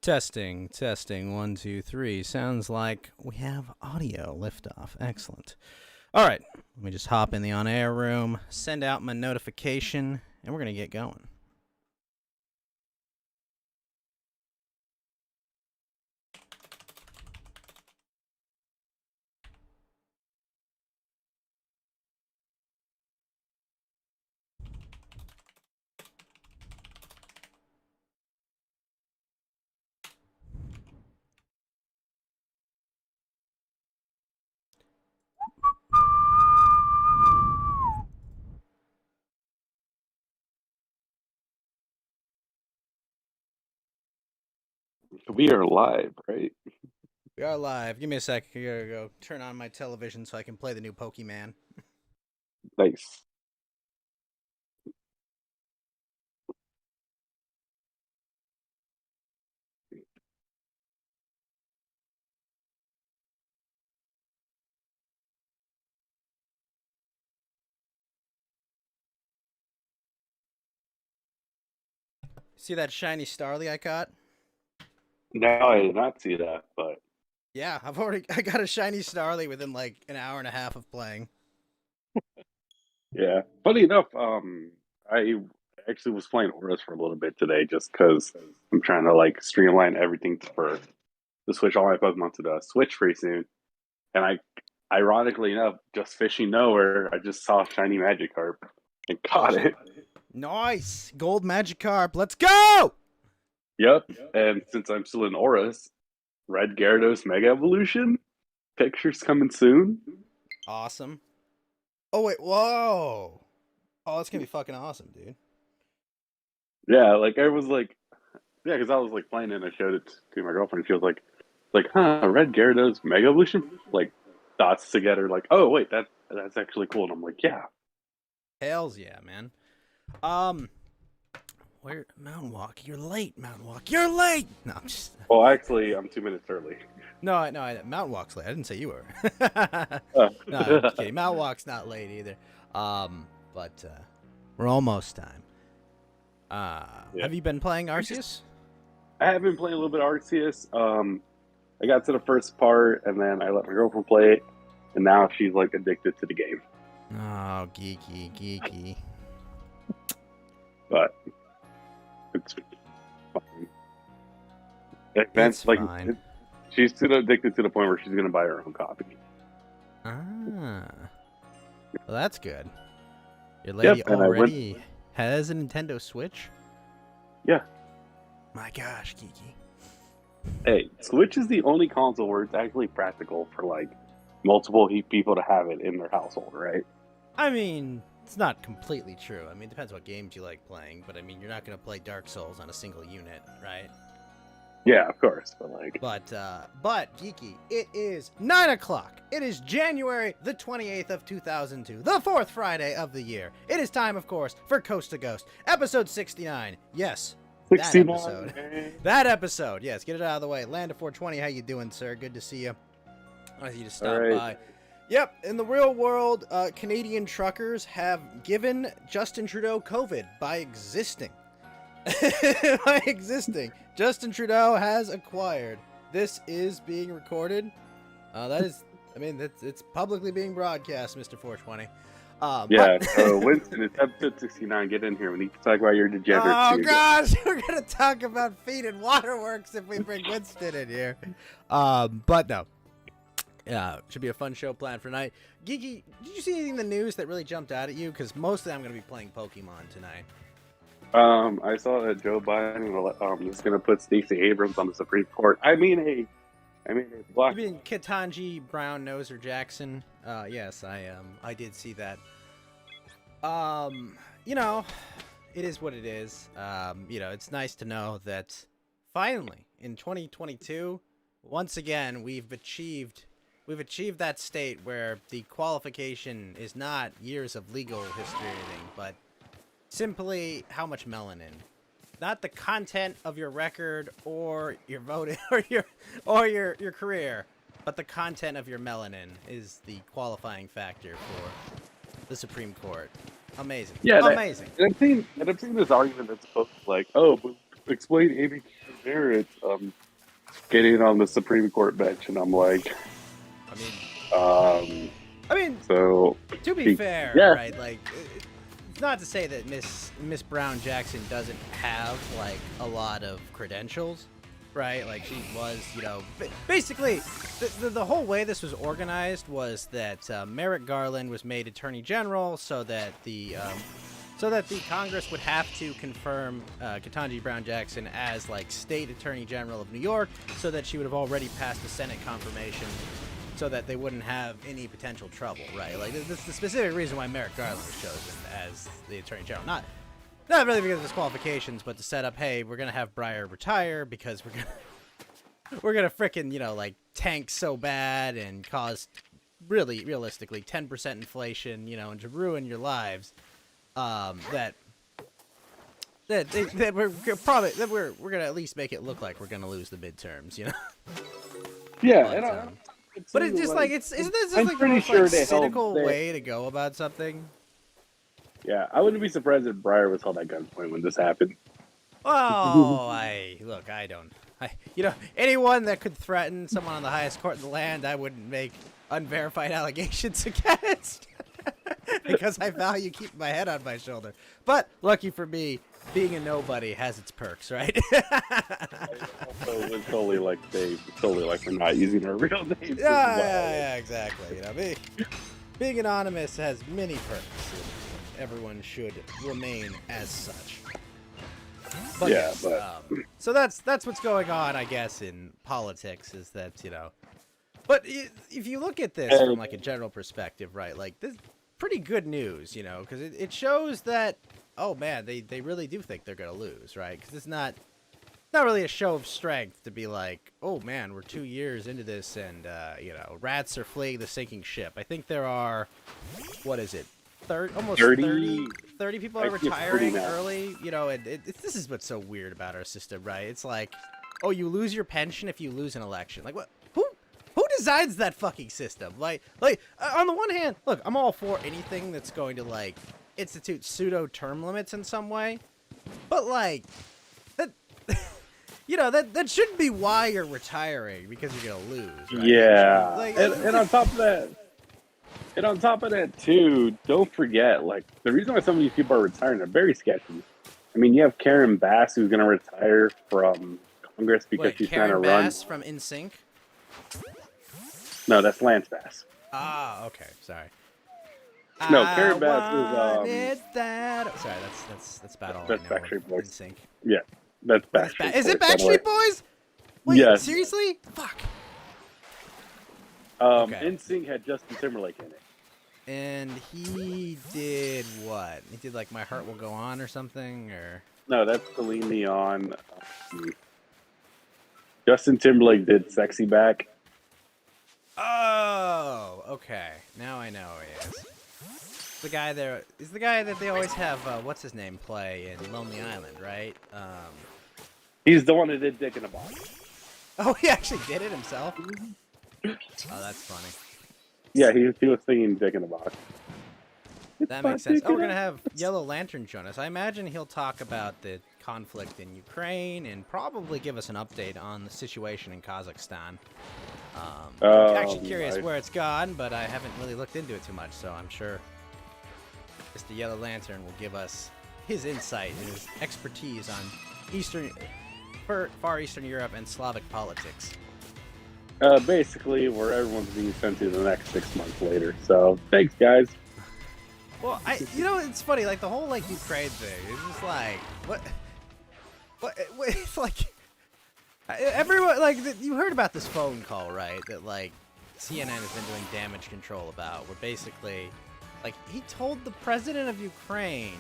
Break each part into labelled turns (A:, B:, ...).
A: Testing, testing, 1, 2, 3. Sounds like we have audio liftoff. Excellent. All right, let me just hop in the on-air room, send out my notification, and we're going to get going.
B: We are live, right?
A: We are live. Give me a sec. I gotta go turn on my television so I can play the new Pokemon.
B: Nice.
A: See that shiny Starly I caught?
B: No, I did not see that, but
A: Yeah, I got a shiny Starly within like an hour and a half of playing.
B: yeah. Funny enough, I actually was playing Auras for a little bit today just because I'm trying to like streamline everything for the Switch, all my Pokemon to the Switch pretty soon. And ironically enough, just fishing nowhere, I just saw shiny Magikarp and caught it.
A: Nice! Gold Magikarp, let's go!
B: Yep. And since I'm still in Auras, Red Gyarados Mega Evolution pictures coming soon.
A: Awesome. Oh, wait, whoa! Oh, that's gonna be fucking awesome, dude.
B: Yeah, like I was like, yeah, because I was like playing it and I showed it to my girlfriend. She was like, huh, Red Gyarados Mega Evolution, like dots together. Like, oh wait, that's actually cool. And I'm like, yeah,
A: Hells yeah, man. Where Mountain Walk? You're late, Mountain Walk. You're late. No, I'm just.
B: well, actually, I'm 2 minutes early.
A: No, Mountain Walk's late. I didn't say you were.
B: Uh,
A: No, I'm just kidding. Mountain Walk's not late either. But we're almost time.
B: Yeah.
A: Have you been playing Arceus?
B: I have been playing a little bit of Arceus. I got to the first part and then I let my girlfriend play it, and now she's like addicted to the game.
A: Oh, geeky.
B: But it's fine.
A: It's
B: like
A: fine.
B: she's too addicted to the point where she's gonna buy her own copy.
A: Well, that's good. Your lady
B: and
A: already has a Nintendo Switch?
B: Yeah.
A: My gosh, geeky.
B: Hey, Switch is the only console where it's actually practical for like multiple people to have it in their household, right?
A: I mean, it's not completely true. I mean, it depends what games you like playing, but I mean, you're not going to play Dark Souls on a single unit, right?
B: Yeah, of course, but like,
A: But geeky, it is 9 o'clock. It is January the 28th of 2002, the fourth Friday of the year. It is time, of course, for Coast to Ghost, episode 69. Yes,
B: 69.
A: That episode. Yes, get it out of the way. Land of 420, how you doing, sir? Good to see you. Nice of you to stop by. Yep, in the real world, Canadian truckers have given Justin Trudeau COVID by existing. Justin Trudeau has acquired. This is being recorded. It's publicly being broadcast, Mr. 420.
B: Yeah, so Winston, it's episode 69. Get in here. We need to talk about your degeneracy.
A: Oh, gosh, we're going to talk about feed and waterworks if we bring Winston in here. But no. Yeah, should be a fun show planned for tonight. Geeky, did you see anything in the news that really jumped out at you? Because mostly I'm going to be playing Pokemon tonight.
B: I saw that Joe Biden is going to put Stacey Abrams on the Supreme Court. I mean a black.
A: You mean Ketanji Brown Noser Jackson? Yes, I did see that. You know, it is what it is. It's nice to know that finally in 2022, once again we've achieved that state where the qualification is not years of legal history or anything, but simply how much melanin. Not the content of your record or your voting or your career, but the content of your melanin is the qualifying factor for the Supreme Court. Amazing.
B: Yeah,
A: amazing.
B: And I've seen this argument that's supposed to like, oh, but explain parents getting on the Supreme Court bench, and I'm like,
A: I mean,
B: so
A: to be fair,
B: yeah.
A: right? Like, it's not to say that Miss Brown Jackson doesn't have like a lot of credentials, right? Like she was, you know, basically the whole way this was organized was that Merrick Garland was made Attorney General so that the Congress would have to confirm Ketanji Brown Jackson as like State Attorney General of New York, so that she would have already passed the Senate confirmation, so that they wouldn't have any potential trouble, right? Like this is the specific reason why Merrick Garland was chosen as the Attorney General. Not really because of his qualifications, but to set up, hey, we're gonna have Breyer retire because we're gonna frickin', you know, like tank so bad and cause really realistically 10% inflation, you know, and to ruin your lives. That we're gonna at least make it look like we're gonna lose the midterms, you know.
B: Yeah,
A: but it's just like isn't this
B: I'm
A: like the
B: pretty
A: most
B: sure
A: like,
B: they
A: cynical
B: held
A: way to go about something?
B: Yeah, I wouldn't be surprised if Breyer was held at gunpoint when this happened.
A: Oh, you know, anyone that could threaten someone on the highest court in the land, I wouldn't make unverified allegations against. Because I value keeping my head on my shoulder. But lucky for me, being a nobody has its perks, right?
B: Also, it's totally like we're not using our real names.
A: Yeah, exactly. You know, being anonymous has many perks. Everyone should remain as such. But
B: yeah,
A: yes, so that's what's going on, I guess, in politics. Is that, you know, but if you look at this from like a general perspective, right? Like this. Pretty good news, you know, because it shows that, oh man, they really do think they're gonna lose, right? Because it's not really a show of strength to be like, oh man, we're 2 years into this and you know, rats are fleeing the sinking ship. I think there are, what is it, almost 30 people are retiring early, you know, and this is what's so weird about our system, right? It's like, oh, you lose your pension if you lose an election. Like what? Who designs that fucking system? Like, on the one hand, look, I'm all for anything that's going to, like, institute pseudo-term limits in some way. But, like, that, you know, that shouldn't be why you're retiring, because you're going to lose, right?
B: Yeah.
A: Like,
B: and on top of that, too, don't forget, like, the reason why some of these people are retiring are very sketchy. I mean, you have Karen Bass, who's going to retire from Congress because she's trying to run.
A: Karen Bass from NSYNC?
B: No, that's Lance Bass.
A: Ah, okay, sorry.
B: No, Karen Bass
A: is sorry, that's about all
B: that's
A: I know.
B: Backstreet Boys.
A: NSYNC.
B: Yeah, that's Backstreet Boys.
A: Is it Backstreet Boys? Wait,
B: yes.
A: Seriously? Fuck.
B: NSYNC had Justin Timberlake in it.
A: And he did what? He did like My Heart Will Go On or something, or?
B: No, that's Celine Dion. Justin Timberlake did Sexy Back.
A: Oh, okay. Now I know who he is. The guy there is the guy that they always have, what's his name, play in Lonely Island, right?
B: He's the one that did Dick in a Box.
A: Oh, he actually did it himself? Oh, that's funny.
B: Yeah, he was singing Dick in a Box.
A: That makes sense. Oh, we're going to have Yellow Lantern join us. I imagine he'll talk about the conflict in Ukraine and probably give us an update on the situation in Kazakhstan. I'm actually curious where it's gone, but I haven't really looked into it too much, so I'm sure Mr. Yellow Lantern will give us his insight and his expertise on Far Eastern Europe and Slavic politics.
B: Basically, where everyone's being sent to the next 6 months later. So, thanks, guys.
A: Well, you know, it's funny, like, the whole, like, Ukraine thing, it's just like, what, it's like, everyone, like, you heard about this phone call, right, that, like, CNN has been doing damage control about, where basically, like, he told the president of Ukraine,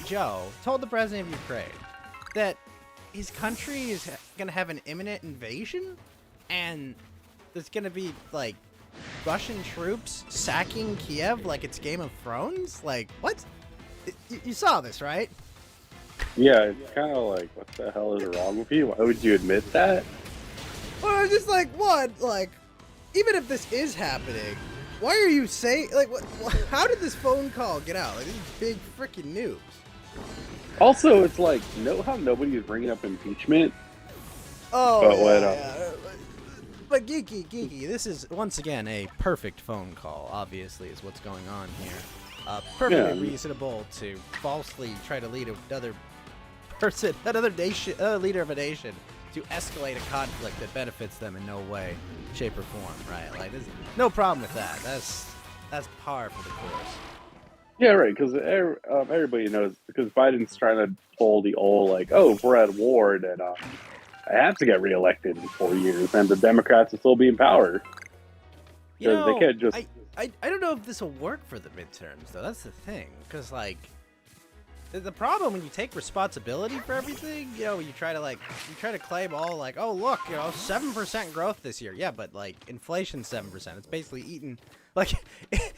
A: Joe, told the president of Ukraine, that his country is gonna have an imminent invasion, and there's gonna be, like, Russian troops sacking Kiev like it's Game of Thrones? Like, what? You saw this, right?
B: Yeah, it's kind of like, what the hell is wrong with you? Why would you admit that?
A: Well, I was just like, what? Like, even if this is happening, why are you saying, like, how did this phone call get out? Like, this is big freaking news.
B: Also, it's like, know how nobody is bringing up impeachment?
A: Oh,
B: But
A: yeah. But Geeky, this is, once again, a perfect phone call, obviously, is what's going on here. Perfectly reasonable to falsely try to lead another person, another leader of a nation, to escalate a conflict that benefits them in no way, shape, or form, right? Like, there's no problem with that. That's par for the course.
B: Yeah, right. Because everybody knows, because Biden's trying to pull the old like, oh, if we're at war, then I have to get reelected in 4 years, and the Democrats will still be in power.
A: You
B: Because they
A: know,
B: can't just.
A: I don't know if this will work for the midterms, though. That's the thing. Because, like, the problem when you take responsibility for everything, you know, you try to claim all, like, oh, look, 7% growth this year. Yeah, but, like, inflation's 7%. It's basically eaten, like,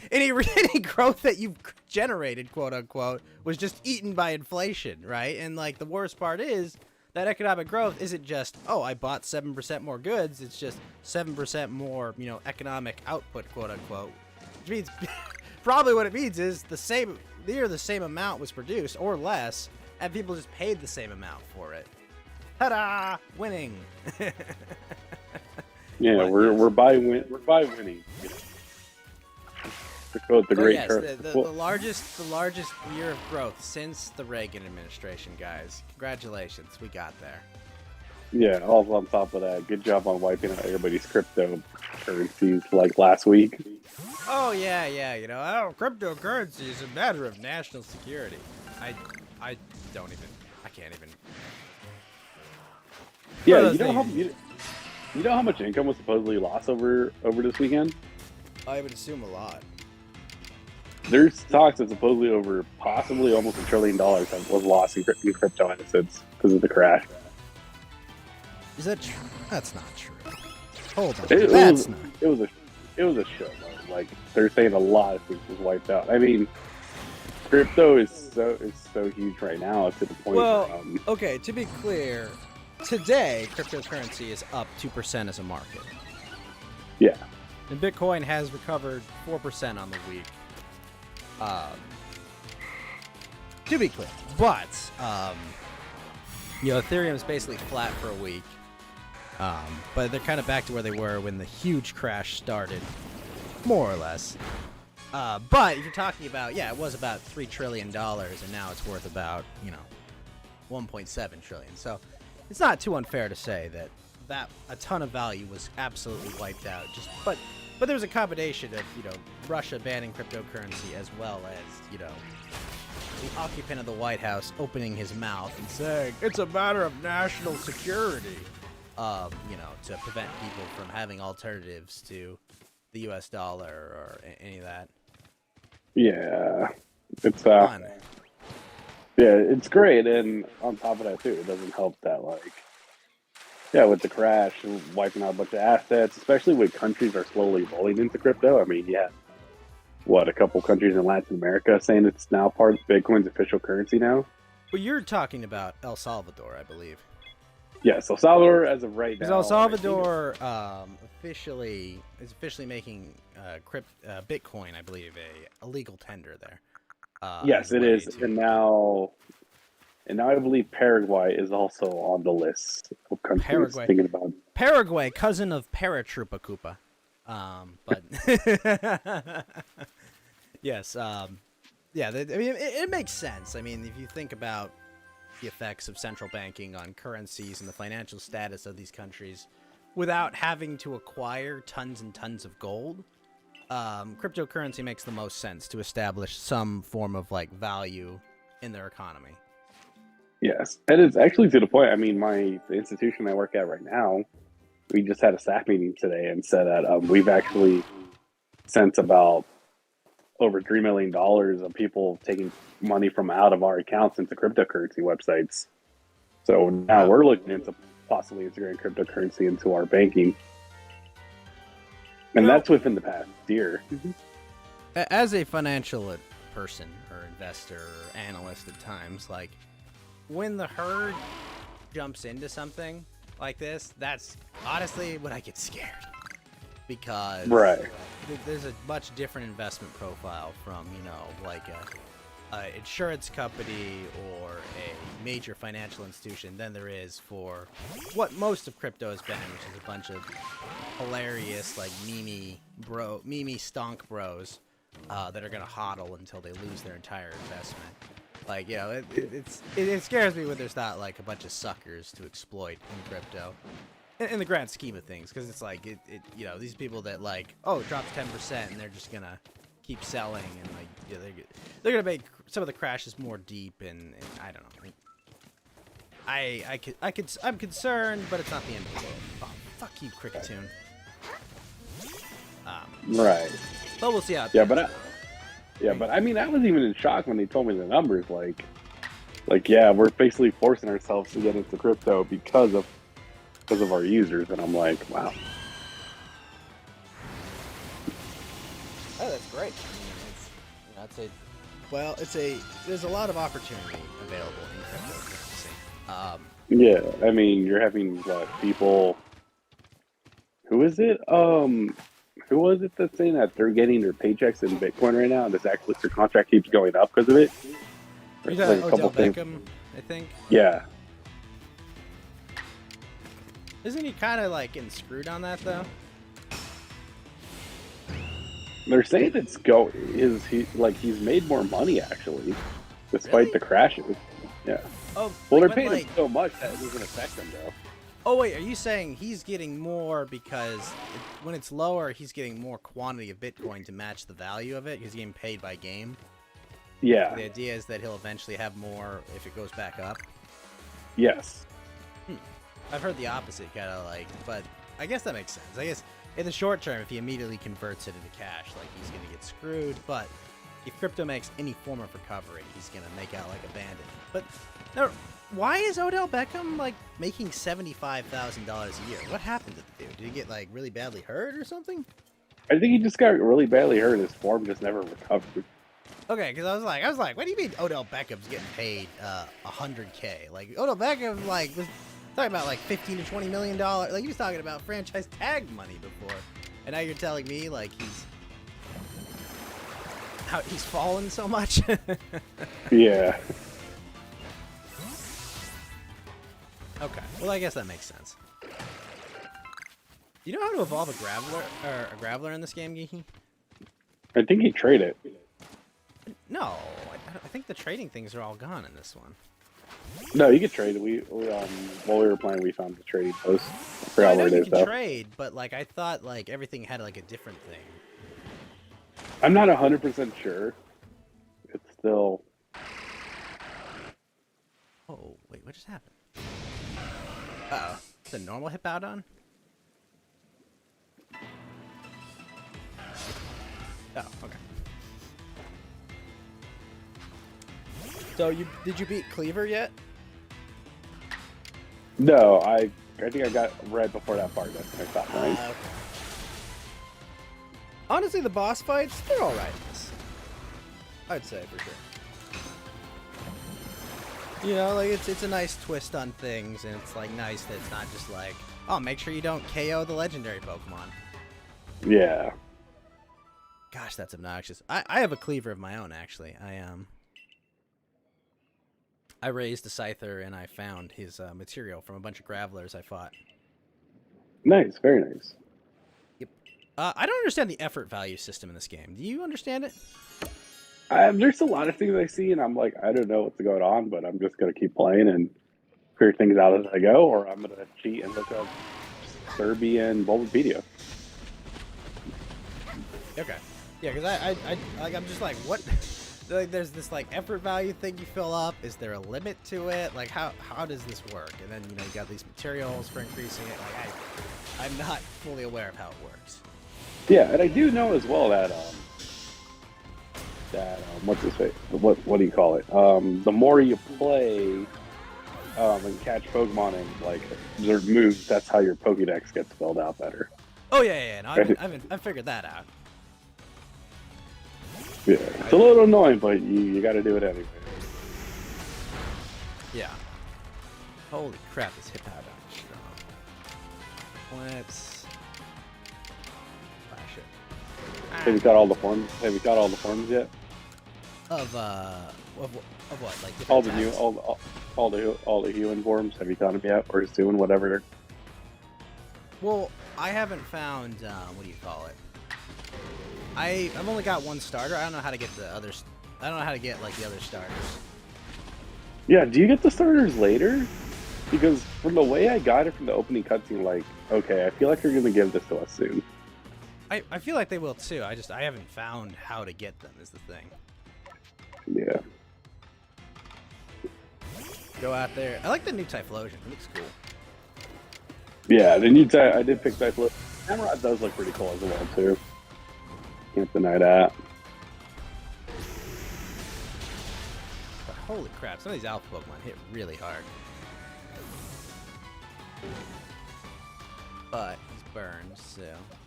A: any growth that you've generated, quote unquote, was just eaten by inflation, right? And, like, the worst part is that economic growth isn't just, oh, I bought 7% more goods. It's just 7% more, economic output, quote unquote. Which means probably what it means is the same amount was produced or less, and people just paid the same amount for it. Ta-da! Winning.
B: Yeah,
A: But,
B: we're by winning. To quote the great
A: the largest year of growth since the Reagan administration, guys. Congratulations, we got there.
B: Yeah, also on top of that, good job on wiping out everybody's cryptocurrencies like last week.
A: Oh yeah, cryptocurrency is a matter of national security. I can't even.
B: Yeah, you know how much income was supposedly lost over this weekend?
A: I would assume a lot.
B: There's talks that supposedly over possibly almost $1 trillion that was lost in crypto assets because of the crash.
A: Is that true? That's not true. Hold on.
B: It was a show. Like, they're saying a lot of things was wiped out. I mean, crypto is so huge right now to the point.
A: Well, okay. To be clear, today cryptocurrency is up 2% as a market.
B: Yeah.
A: And Bitcoin has recovered 4% on the week. To be clear, but Ethereum is basically flat for a week. But they're kind of back to where they were when the huge crash started, more or less. But if you're talking about, it was about $3 trillion, and now it's worth about, 1.7 trillion. So it's not too unfair to say that a ton of value was absolutely wiped out. But there was a combination of, Russia banning cryptocurrency as well as, the occupant of the White House opening his mouth and saying, it's a matter of national security, to prevent people from having alternatives to the U.S. dollar or any of that.
B: Yeah. It's,
A: fun.
B: Yeah, it's great. And on top of that, too, it doesn't help that, with the crash, wiping out a bunch of assets, especially when countries are slowly rolling into crypto. I mean, a couple countries in Latin America saying it's now part of Bitcoin's official currency now?
A: Well, you're talking about El Salvador, I believe.
B: Yes, El Salvador as of right now.
A: Because El Salvador is officially making Bitcoin, I believe, a legal tender there.
B: Yes, it is. And now I believe Paraguay is also on the list of countries thinking about.
A: Paraguay, cousin of Paratroopa Koopa. But yes, it makes sense. I mean, if you think about the effects of central banking on currencies and the financial status of these countries without having to acquire tons and tons of gold, cryptocurrency makes the most sense to establish some form of value in their economy.
B: Yes, and it's actually to the point. I mean, the institution I work at right now, we just had a staff meeting today and said that we've actually sent about over $3 million of people taking money from out of our accounts into cryptocurrency websites. So now we're looking into possibly integrating cryptocurrency into our banking. And that's within the past year.
A: As a financial person or investor or analyst at times, when the herd jumps into something like this, that's honestly when I get scared. Because there's a much different investment profile from, insurance company or a major financial institution than there is for what most of crypto has been, which is a bunch of hilarious, like, meme stonk bros that are gonna hodl until they lose their entire investment. Like, you know, it scares me when there's not like a bunch of suckers to exploit in crypto, in the grand scheme of things, because it's like you know, these people that like, oh, it drops 10% and they're just gonna keep selling, and like, you know, they're gonna make some of the crashes more deep, and I don't know. I'm concerned, but it's not the end of the world. Oh, fuck you, Cricketune.
B: Right.
A: But we'll see how.
B: But I mean, I was even in shock when they told me the numbers. Like, yeah, we're basically forcing ourselves to get into crypto because of our users, and I'm like, wow.
A: Oh, that's great. I mean, there's a lot of opportunity available in cryptocurrency.
B: Yeah, I mean, you're having people. Who is it? Who was it that's saying that they're getting their paychecks in Bitcoin right now, and this actually their contract keeps going up because of it?
A: You got like Odell Beckham, I think.
B: Yeah.
A: Isn't he kind of like getting screwed on that though?
B: They're saying he's made more money actually, despite
A: Really?
B: the crashes. Yeah.
A: Oh,
B: Well,
A: like
B: they're paying
A: when,
B: him so much that it doesn't affect them though.
A: Oh wait, are you saying he's getting more because when it's lower, he's getting more quantity of Bitcoin to match the value of it? He's getting paid by game.
B: Yeah.
A: The idea is that he'll eventually have more if it goes back up.
B: Yes.
A: I've heard the opposite, kind of like, but I guess that makes sense. I guess in the short term, if he immediately converts it into cash, like, he's gonna get screwed. But if crypto makes any form of recovery, he's gonna make out like a bandit. But no. Why is Odell Beckham, like, making $75,000 a year? What happened to the dude? Did he get, like, really badly hurt or something?
B: I think he just got really badly hurt. His form just never recovered.
A: Okay, because I was like, what do you mean Odell Beckham's getting paid $100K? Like, Odell Beckham, like, was talking about, like, $15 to $20 million. Like, he was talking about franchise tag money before. And now you're telling me, like, he's fallen so much?
B: Yeah.
A: Okay, well, I guess that makes sense. Do you know how to evolve a Graveler in this game, Geeky?
B: I think he traded it.
A: No, I think the trading things are all gone in this one.
B: No, you could trade it. While we were playing, we found the trading post. I
A: I
B: forgot
A: know
B: where it
A: you
B: is
A: can
B: though.
A: trade, but like I thought, like everything had like a different thing.
B: I'm not 100% sure. It's still.
A: Oh wait, what just happened? Uh-oh. Is the normal hip out on? Oh, okay. So did you beat Cleaver yet?
B: No, I think I got right before that part. That's my top line.
A: Okay. Honestly, the boss fights, they're alright in this. I'd say for sure. You know, like it's a nice twist on things, and it's like nice that it's not just like, oh, make sure you don't KO the legendary Pokemon.
B: Yeah.
A: Gosh, that's obnoxious. I have a Cleaver of my own, actually. I raised a Scyther, and I found his material from a bunch of Gravelers I fought.
B: Nice, very nice.
A: Yep. I don't understand the effort value system in this game. Do you understand it?
B: There's a lot of things I see, and I'm like, I don't know what's going on, but I'm just gonna keep playing and figure things out as I go, or I'm gonna cheat and look up Serbian Bulbapedia.
A: Okay. Yeah, because I'm just like, what? Like, there's this like effort value thing you fill up. Is there a limit to it? Like, how does this work? And then, you know, you got these materials for increasing it. Like, I'm not fully aware of how it works.
B: Yeah, and I do know as well that what's this face? What do you call it? The more you play and catch Pokemon and like observe moves, that's how your Pokédex gets filled out better.
A: Oh yeah. No, I've figured that out.
B: Yeah, it's a little annoying, but you got to do it anyway.
A: Yeah. Holy crap, this hip out on strong. Let's flash it.
B: Have you got all the forms? Have you got all the forms yet?
A: Of what? Like
B: All
A: different
B: the new,
A: attacks?
B: all the human forms. Have you found them yet, or is doing whatever?
A: Well, I haven't found what do you call it? I've only got one starter. I don't know how to get the others. I don't know how to get like the other starters.
B: Yeah. Do you get the starters later? Because from the way I got it from the opening cutscene, like, okay, I feel like you're gonna give this to us soon.
A: I feel like they will too. I haven't found how to get them is the thing.
B: Yeah.
A: Go out there. I like the new Typhlosion. It looks cool.
B: Yeah. The new I did pick Typhlosion. Hammerot does look pretty cool as well too. Can't deny that.
A: But holy crap, some of these alpha Pokemon hit really hard. But he's burned, so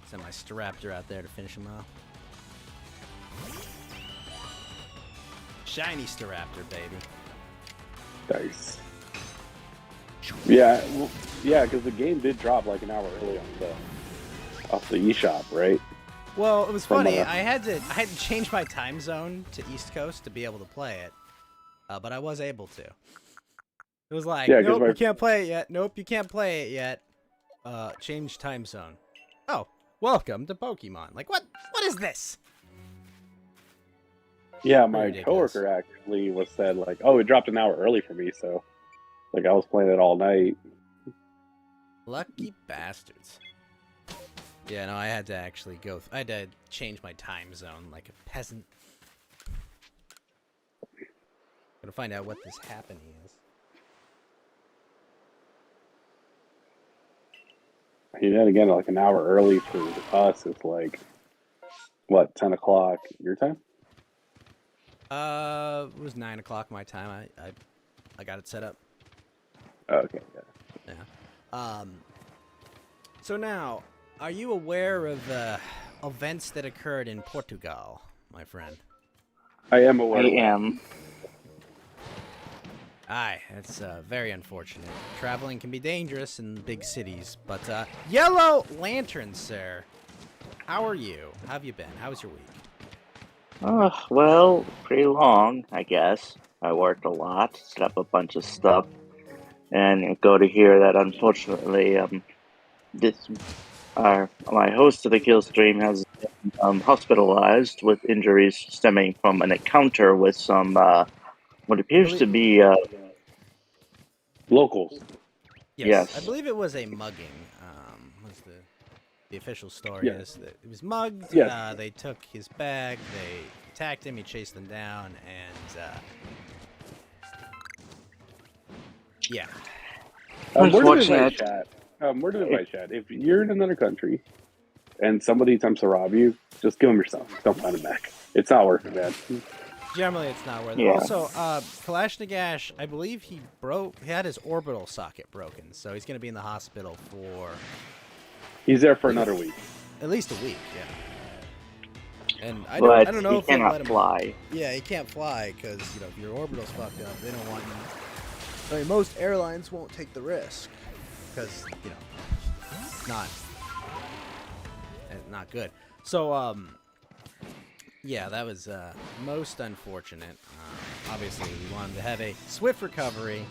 A: send my Staraptor out there to finish him off. Shiny Staraptor, baby.
B: Nice. Yeah, well, yeah, because the game did drop like an hour early off the eShop, right?
A: Well, it was funny.
B: From,
A: I had to change my time zone to East Coast to be able to play it, but I was able to. It was like,
B: Yeah, 'cause
A: nope, you can't play it yet. Nope, you can't play it yet. Change time zone. Oh, welcome to Pokemon. Like, what? What is this?
B: Yeah, my
A: Ridiculous.
B: coworker actually was said like, oh, it dropped an hour early for me, so like I was playing it all night.
A: Lucky bastards. Yeah, no, I had to actually I had to change my time zone like a peasant. Gotta find out what this happening is.
B: And then again, like an hour early for us is like what, 10 o'clock your time?
A: It was 9 o'clock my time. I got it set up.
B: Okay, yeah.
A: Yeah. So now, are you aware of events that occurred in Portugal, my friend?
B: I am aware.
C: I am.
A: Aye, it's very unfortunate. Traveling can be dangerous in big cities, but Yellow Lantern, sir. How are you? How have you been? How was your week?
C: Well, pretty long, I guess. I worked a lot, set up a bunch of stuff, and go to hear that unfortunately, this my host of the Killstream has been hospitalized with injuries stemming from an encounter with some what appears to be
B: Locals.
A: Yes, I
C: yes.
A: believe it was a mugging. Was the official story
B: Yeah.
A: is that it was mugged.
B: Yes.
A: They took his bag. They attacked him. He chased them down, and yeah.
C: Unfortunate.
B: Word of advice, chat. If you're in another country and somebody attempts to rob you, just give them yourself. Don't find them back. It's not worth it, man.
A: Generally, it's not worth it.
C: Yeah.
A: Also, Kalashnikov, I believe he had his orbital socket broken, so he's going to be in the hospital for
B: He's there for another week.
A: at least a week. Yeah. And I
C: But
A: don't know
C: he
A: if they'll
C: cannot
A: let him
C: fly.
A: Yeah, he can't fly because if your orbital's fucked up, they don't want you. I mean, most airlines won't take the risk because it's not good. So yeah, that was most unfortunate. Obviously, we wanted to have a swift recovery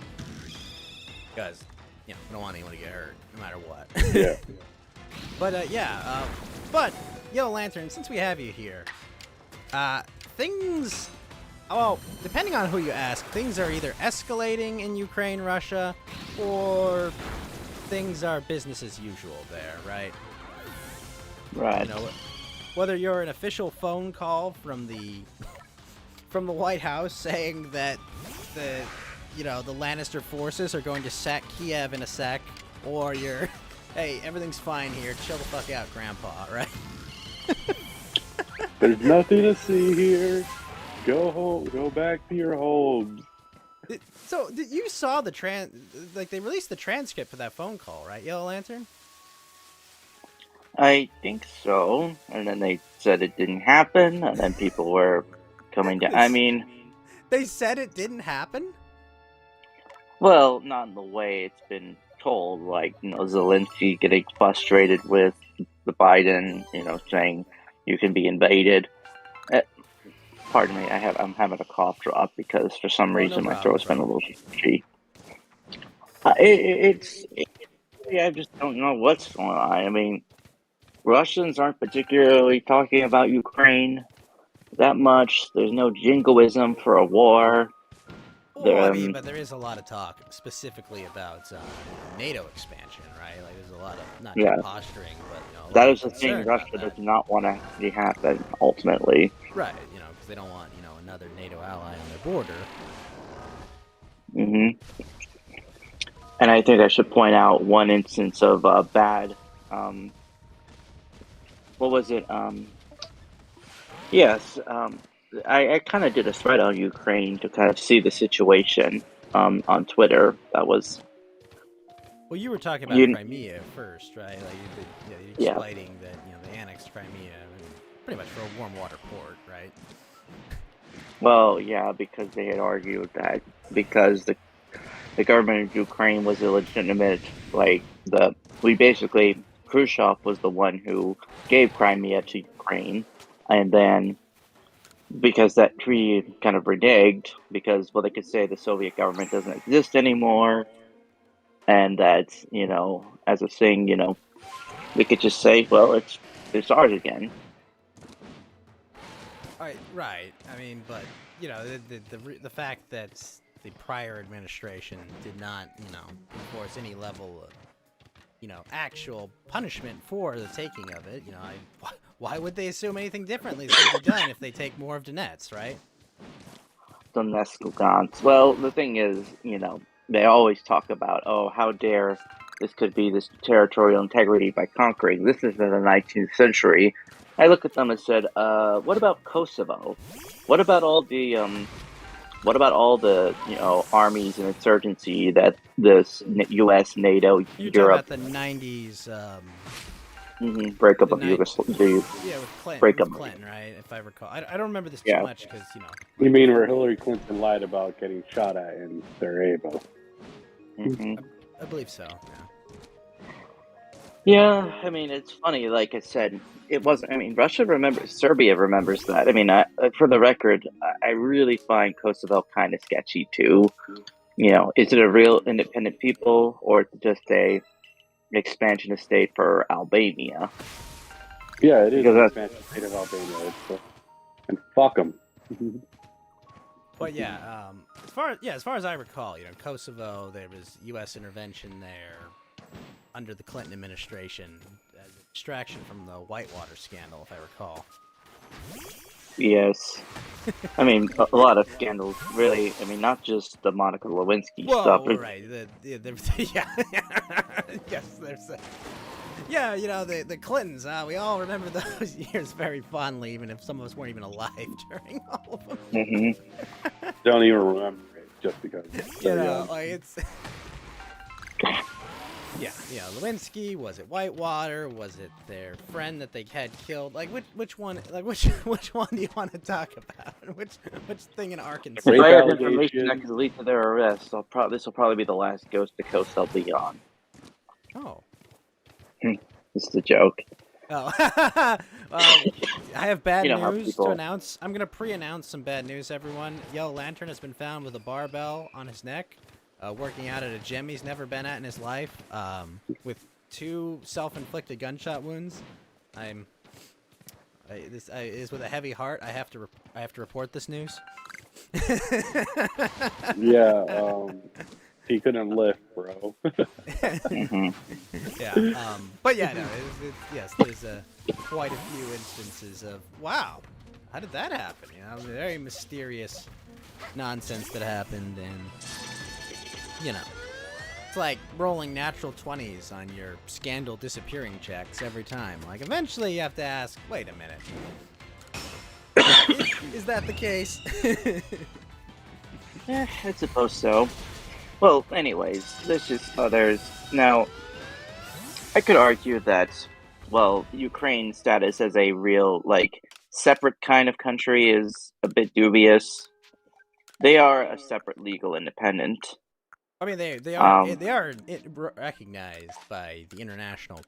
A: because we don't want anyone to get hurt no matter what.
B: Yeah.
A: But but Yellow Lantern, since we have you here, things. Well, depending on who you ask, things are either escalating in Ukraine, Russia, or things are business as usual there, right?
C: Right.
A: Whether you're an official phone call from the White House saying that the Lannister forces are going to sack Kiev in a sec, or you're, hey, everything's fine here, chill the fuck out, Grandpa, right?
B: There's nothing to see here. Go home. Go back to your homes.
A: So you saw the they released the transcript for that phone call, right, Yellow Lantern?
C: I think so. And then they said it didn't happen, and then people were coming down. I mean,
A: They said it didn't happen?
C: well, not in the way it's been told. Like, Zelensky getting frustrated with the Biden, saying you can be invaded. Pardon me, I'm having a cough drop because for some reason my throat's been a little itchy. I just don't know what's going on. I mean, Russians aren't particularly talking about Ukraine that much. There's no jingoism for a war.
A: Well, I mean, but there is a lot of talk specifically about NATO expansion, right? Like, there's a lot of not just posturing, but
C: that is the thing Russia does not want to see happen ultimately.
A: Right, because they don't want another NATO ally on their border.
C: Mm-hmm. And I think I should point out one instance of bad. What was it? Yes. I kind of did a thread on Ukraine to kind of see the situation on Twitter. That was.
A: Well, you were talking about Crimea first, right? Like you're explaining that they annexed Crimea, pretty much for a warm water port, right?
C: Well, yeah, because they had argued that because the government of Ukraine was illegitimate, Khrushchev was the one who gave Crimea to Ukraine, and then because that treaty kind of reneged, because they could say the Soviet government doesn't exist anymore, and that as a thing, we could just say, well, it's ours again.
A: Right. I mean, but the fact that the prior administration did not enforce any level of actual punishment for the taking of it, why would they assume anything differently is going to be done if they take more of Donetsk, right?
C: Donetsk, Lugansk. Well, the thing is, they always talk about, oh, how dare this could be this territorial integrity by conquering. This is in the 19th century. I look at them and said, what about Kosovo? What about all the armies and insurgency that this U.S., NATO,
A: You're
C: Europe?
A: Talking about the 90s.
C: Breakup of Yugoslavia.
A: Yeah, with Clinton.
C: Breakup.
A: With Clinton, right? If I recall, I don't remember this
C: too
A: much because
B: You mean where Hillary Clinton lied about getting shot at in Sarajevo?
A: I believe so. Yeah.
C: Yeah, I mean, it's funny. Like I said, it wasn't. I mean, Serbia remembers that. I mean, for the record, I really find Kosovo kind of sketchy too. Is it a real independent people or just an expansion state for Albania?
B: Yeah, it is an expansion state of Albania. And fuck them.
A: But yeah, as far as I recall, Kosovo, there was U.S. intervention there under the Clinton administration as a distraction from the Whitewater scandal, if I recall.
C: Yes. I mean, a lot of scandals, really. I mean, not just the Monica Lewinsky stuff.
A: Right. Yes, there's a... Yeah, the Clintons, we all remember those years very fondly, even if some of us weren't even alive during all of them.
C: Mm-hmm.
B: Don't even remember it, just because.
A: It's... Yeah, Lewinsky, was it Whitewater? Was it their friend that they had killed? Like, which one? Like, which one do you want to talk about? Which thing in Arkansas?
C: If I have information that could lead to their arrest, this will probably be the last Ghost to Coast I'll be on.
A: Oh.
C: This is a joke.
A: Oh. I have bad news to announce. I'm going to pre-announce some bad news, everyone. Yellow Lantern has been found with a barbell on his neck. Working out at a gym he's never been at in his life, with 2 self-inflicted gunshot wounds. This is with a heavy heart. I have to report this news.
B: Yeah, he couldn't lift, bro.
A: Yeah, but yeah, no, yes, there's quite a few instances of wow, how did that happen? Very mysterious nonsense that happened, and. It's like rolling natural 20s on your scandal disappearing checks every time. Like, eventually you have to ask, wait a minute. Is that the case?
C: I suppose so. Well, anyways, there's just others. Now, I could argue that, Ukraine's status as a real, separate kind of country is a bit dubious. They are a separate legal independent.
A: I mean, they are recognized by the international,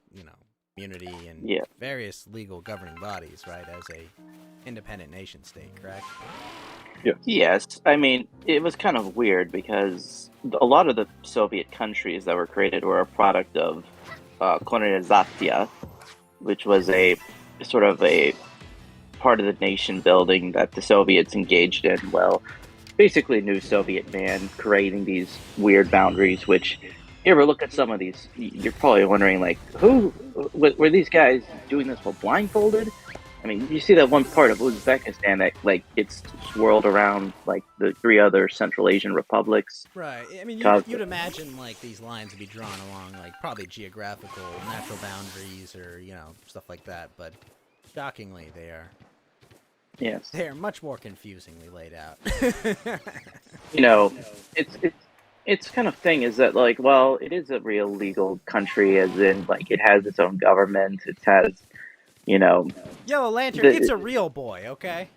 A: community and
C: Yeah.
A: various legal governing bodies, right, as a independent nation state, correct?
B: Yeah.
C: Yes, I mean, it was kind of weird because a lot of the Soviet countries that were created were a product of kolonizatsiya, which was a sort of a part of the nation building that the Soviets engaged in. Well, basically, new Soviet man creating these weird boundaries. Which, you ever look at some of these, you're probably wondering, like, who were these guys doing this while blindfolded? I mean, you see that one part of Uzbekistan that like it's swirled around like the three other Central Asian republics.
A: Right. I mean,
C: Caused
A: you'd imagine like these lines to be drawn along like probably geographical, natural boundaries, or stuff like that. But shockingly,
C: yes,
A: they are much more confusingly laid out.
C: you know, it's kind of thing is that like, well, it is a real legal country, as in like it has its own government. It has, you know,
A: Yellow Lantern, it's a real boy, okay?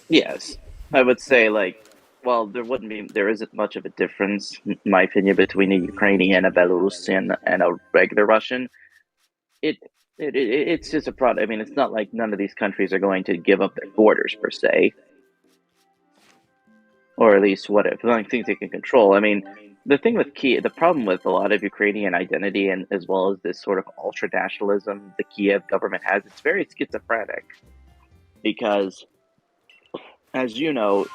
C: yes, I would say like, well, there isn't much of a difference, in my opinion, between a Ukrainian, a Belarusian, and a regular Russian. It, it's just a product. I mean, it's not like none of these countries are going to give up their borders per se, or at least what if like things they can control. I mean, the problem with a lot of Ukrainian identity and as well as this sort of ultra nationalism the Kiev government has, it's very schizophrenic because, as you know,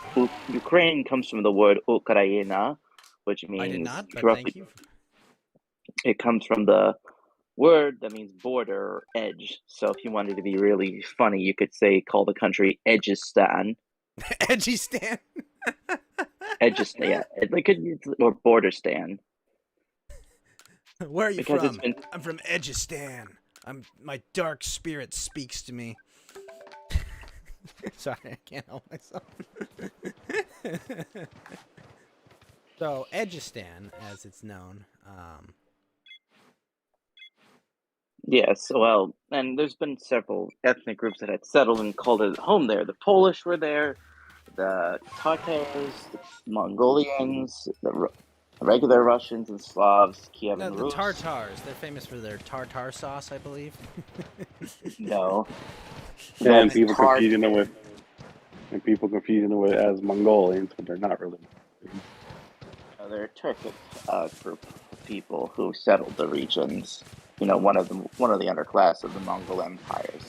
C: Ukraine comes from the word Ukraina, which
A: I did
C: means
A: not, but
C: roughly,
A: thank you.
C: it comes from the word that means border or edge. So if you wanted to be really funny, you could say call the country Edgistan.
A: Edgy Stan.
C: Edgistan, yeah, or Borderstan.
A: Where are you
C: Because
A: from?
C: it's been
A: I'm from Edgistan. My dark spirit speaks to me. Sorry, I can't help myself. So, Edgistan, as it's known,
C: yes, well, and there's been several ethnic groups that had settled and called it home there. The Polish were there, the Tatars, the Mongolians, the regular Russians and Slavs,
A: no,
C: Kievan
A: the
C: Rus.
A: Tartars. They're famous for their tartar sauce, I believe.
C: No,
B: And
C: that's
B: people
C: Tart.
B: confusing it with as Mongolians, but they're not really.
C: They're a Turkic group of people who settled the regions. You know, one of the underclass of the Mongol empires.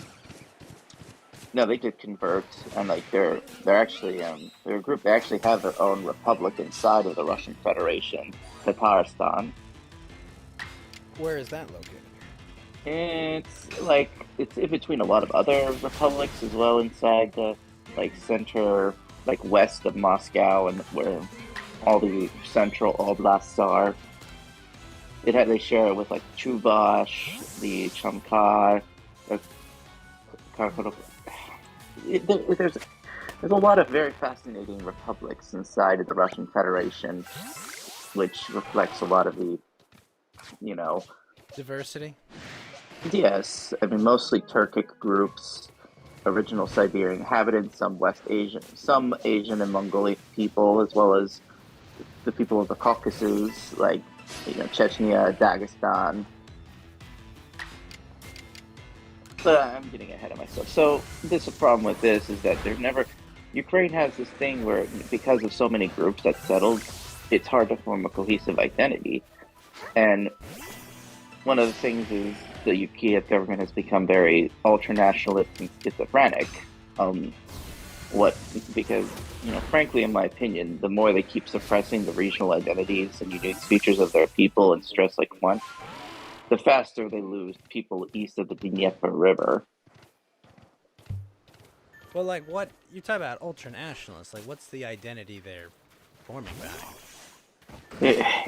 C: No, they did convert, and like they're actually they're a group. They actually have their own republic inside of the Russian Federation, Tatarstan.
A: Where is that located?
C: It's like it's in between a lot of other republics as well inside the like center, like west of Moscow, and where all the central oblasts are. They share it with like Chuvash, the Chamkar, the Karkar. There's a lot of very fascinating republics inside of the Russian Federation, which reflects a lot of the, you know,
A: Diversity?
C: yes, I mean mostly Turkic groups, original Siberian inhabitants, some Asian and Mongolian people, as well as the people of the Caucasus, like Chechnya, Dagestan. But I'm getting ahead of myself. So this the problem with this is that there's never Ukraine has this thing where because of so many groups that settled, it's hard to form a cohesive identity. And one of the things is the Kiev government has become very ultra nationalist and schizophrenic. What because frankly, in my opinion, the more they keep suppressing the regional identities and unique features of their people and stress like one, the faster they lose people east of the Dnieper River.
A: Well, like, what you talk about ultra nationalists? Like, what's the identity they're forming back?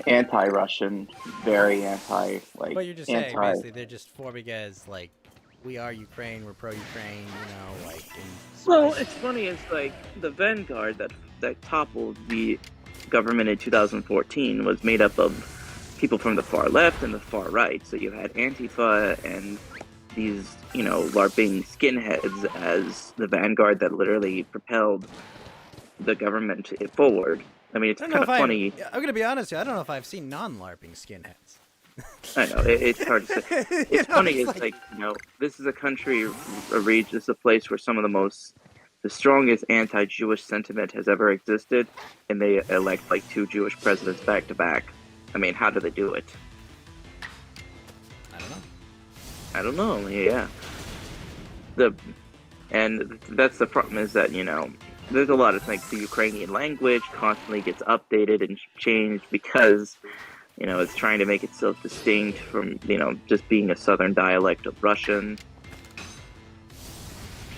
C: Anti-Russian, very anti,
A: But you're just saying
C: anti.
A: basically they're just forming as like, we are Ukraine, we're pro-Ukraine, like.
C: Well, it's funny. It's like the vanguard that toppled the government in 2014 was made up of people from the far left and the far right. So you had Antifa and these, LARPing skinheads as the vanguard that literally propelled the government forward. I mean, it's kind of funny.
A: I'm gonna be honest with you. I don't know if I've seen non-LARPing skinheads.
C: I know it's hard to say.
A: You
C: It's
A: know,
C: funny.
A: it's
C: It's like, this is a country, a region, this is a place where the strongest anti-Jewish sentiment has ever existed, and they elect like 2 Jewish presidents back to back. I mean, how do they do it?
A: I don't know.
C: I don't know. Yeah, the and that's the problem, is that there's a lot of things. The Ukrainian language constantly gets updated and changed because it's trying to make itself distinct from just being a southern dialect of Russian.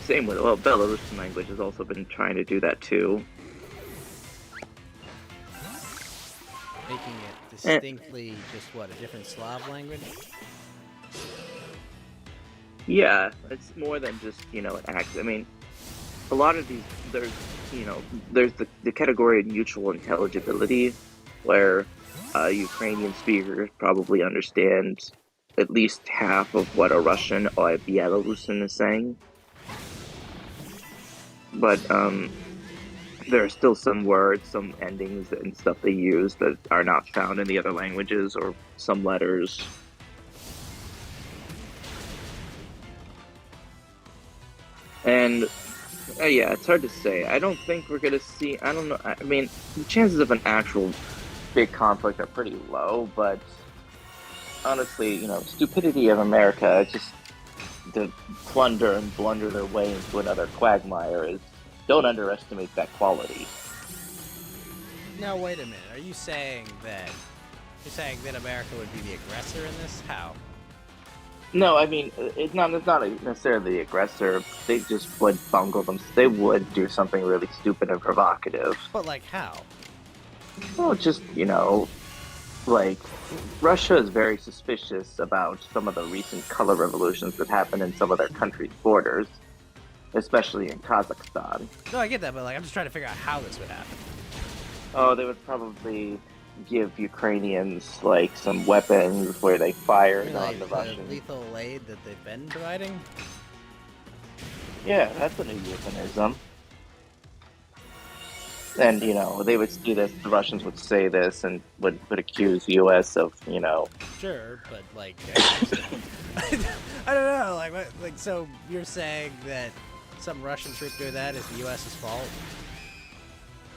C: Same with, well, Belarusian language has also been trying to do that too.
A: Making it distinctly just what, a different Slav language?
C: Yeah, it's more than just an accent. I mean, a lot of these, there's the category of mutual intelligibility, where a Ukrainian speaker probably understands at least half of what a Russian or a Belarusian is saying. But there are still some words, some endings and stuff they use that are not found in the other languages, or some letters. And yeah, it's hard to say. I don't think we're gonna see. I don't know. I mean, the chances of an actual big conflict are pretty low, but honestly, stupidity of America, just to plunder and blunder their way into another quagmire, is, don't underestimate that quality.
A: Now wait a minute. Are you saying that America would be the aggressor in this? How?
C: No, I mean, it's not necessarily the aggressor. They just would bungle them. They would do something really stupid and provocative.
A: But like how?
C: Well, just like, Russia is very suspicious about some of the recent color revolutions that happened in some of their country's borders, especially in Kazakhstan.
A: No, I get that, but like I'm just trying to figure out how this would happen.
C: Oh, they would probably give Ukrainians like some weapons where they fired on the Russians.
A: Lethal aid that they've been providing?
C: Yeah, that's a new euphemism. And they would see this. The Russians would say this and would accuse the U.S. of
A: Sure, but like I don't know. Like so you're saying that some Russian troop doing that is the U.S.'s fault?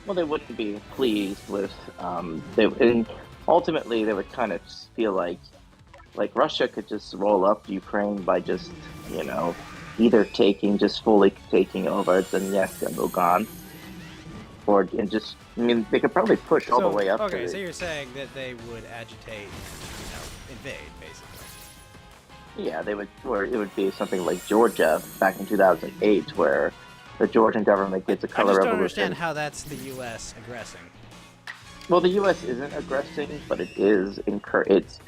C: Well, they wouldn't be pleased with. And ultimately, they would kind of feel like Russia could just roll up Ukraine by just either fully taking over Donetsk and Lugansk, they could probably push all the way up.
A: Okay, so you're saying that they would agitate, invade, basically.
C: Yeah, they would, or it would be something like Georgia back in 2008, where the Georgian government gets a color revolution.
A: I just don't understand how that's the U.S. aggressing.
C: Well, the U.S. isn't aggressing, but it is It's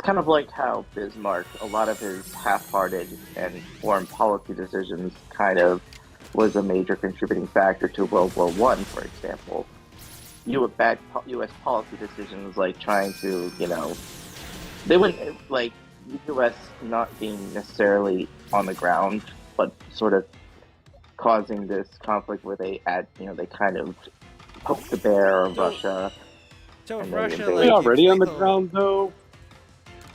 C: kind of like how Bismarck, a lot of his half-hearted and foreign policy decisions kind of was a major contributing factor to World War I, for example. Bad U.S. policy decisions, like trying to, they wouldn't, like, the U.S. not being necessarily on the ground, but sort of causing this conflict where they kind of poke the bear of Russia.
A: So if Russia,
B: are they already on the ground though?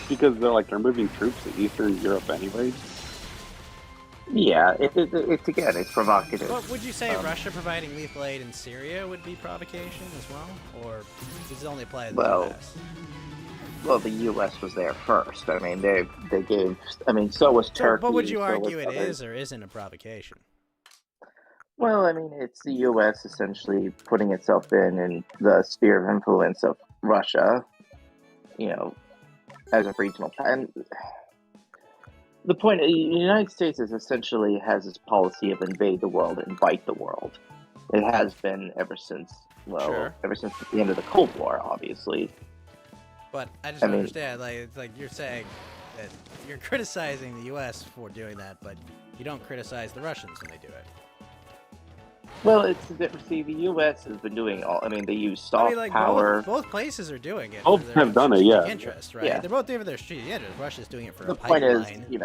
B: Because they're moving troops to Eastern Europe anyways.
C: Yeah, it's again, it's provocative.
A: But would you say Russia providing lethal aid in Syria would be provocation as well, or does it only apply to the U.S.?
C: Well, the U.S. was there first. I mean, they gave. I mean, so was Turkey.
A: But would you argue it is or isn't a provocation?
C: Well, I mean, it's the U.S. essentially putting itself in the sphere of influence of Russia, as a regional. And the point, the United States has this policy of invade the world and bite the world. It has been ever since the end of the Cold War, obviously.
A: But I just don't understand. It's like you're saying that you're criticizing the U.S. for doing that, but you don't criticize the Russians when they do it.
C: Well, the U.S. has been doing all. I mean, they use soft power.
A: Both places are doing it.
B: Both have done it, yeah.
A: Interest, right?
C: Yeah.
A: They're both doing it for their strategic interest. Russia's doing it for
C: the
A: a pipeline.
C: The point is,
A: and the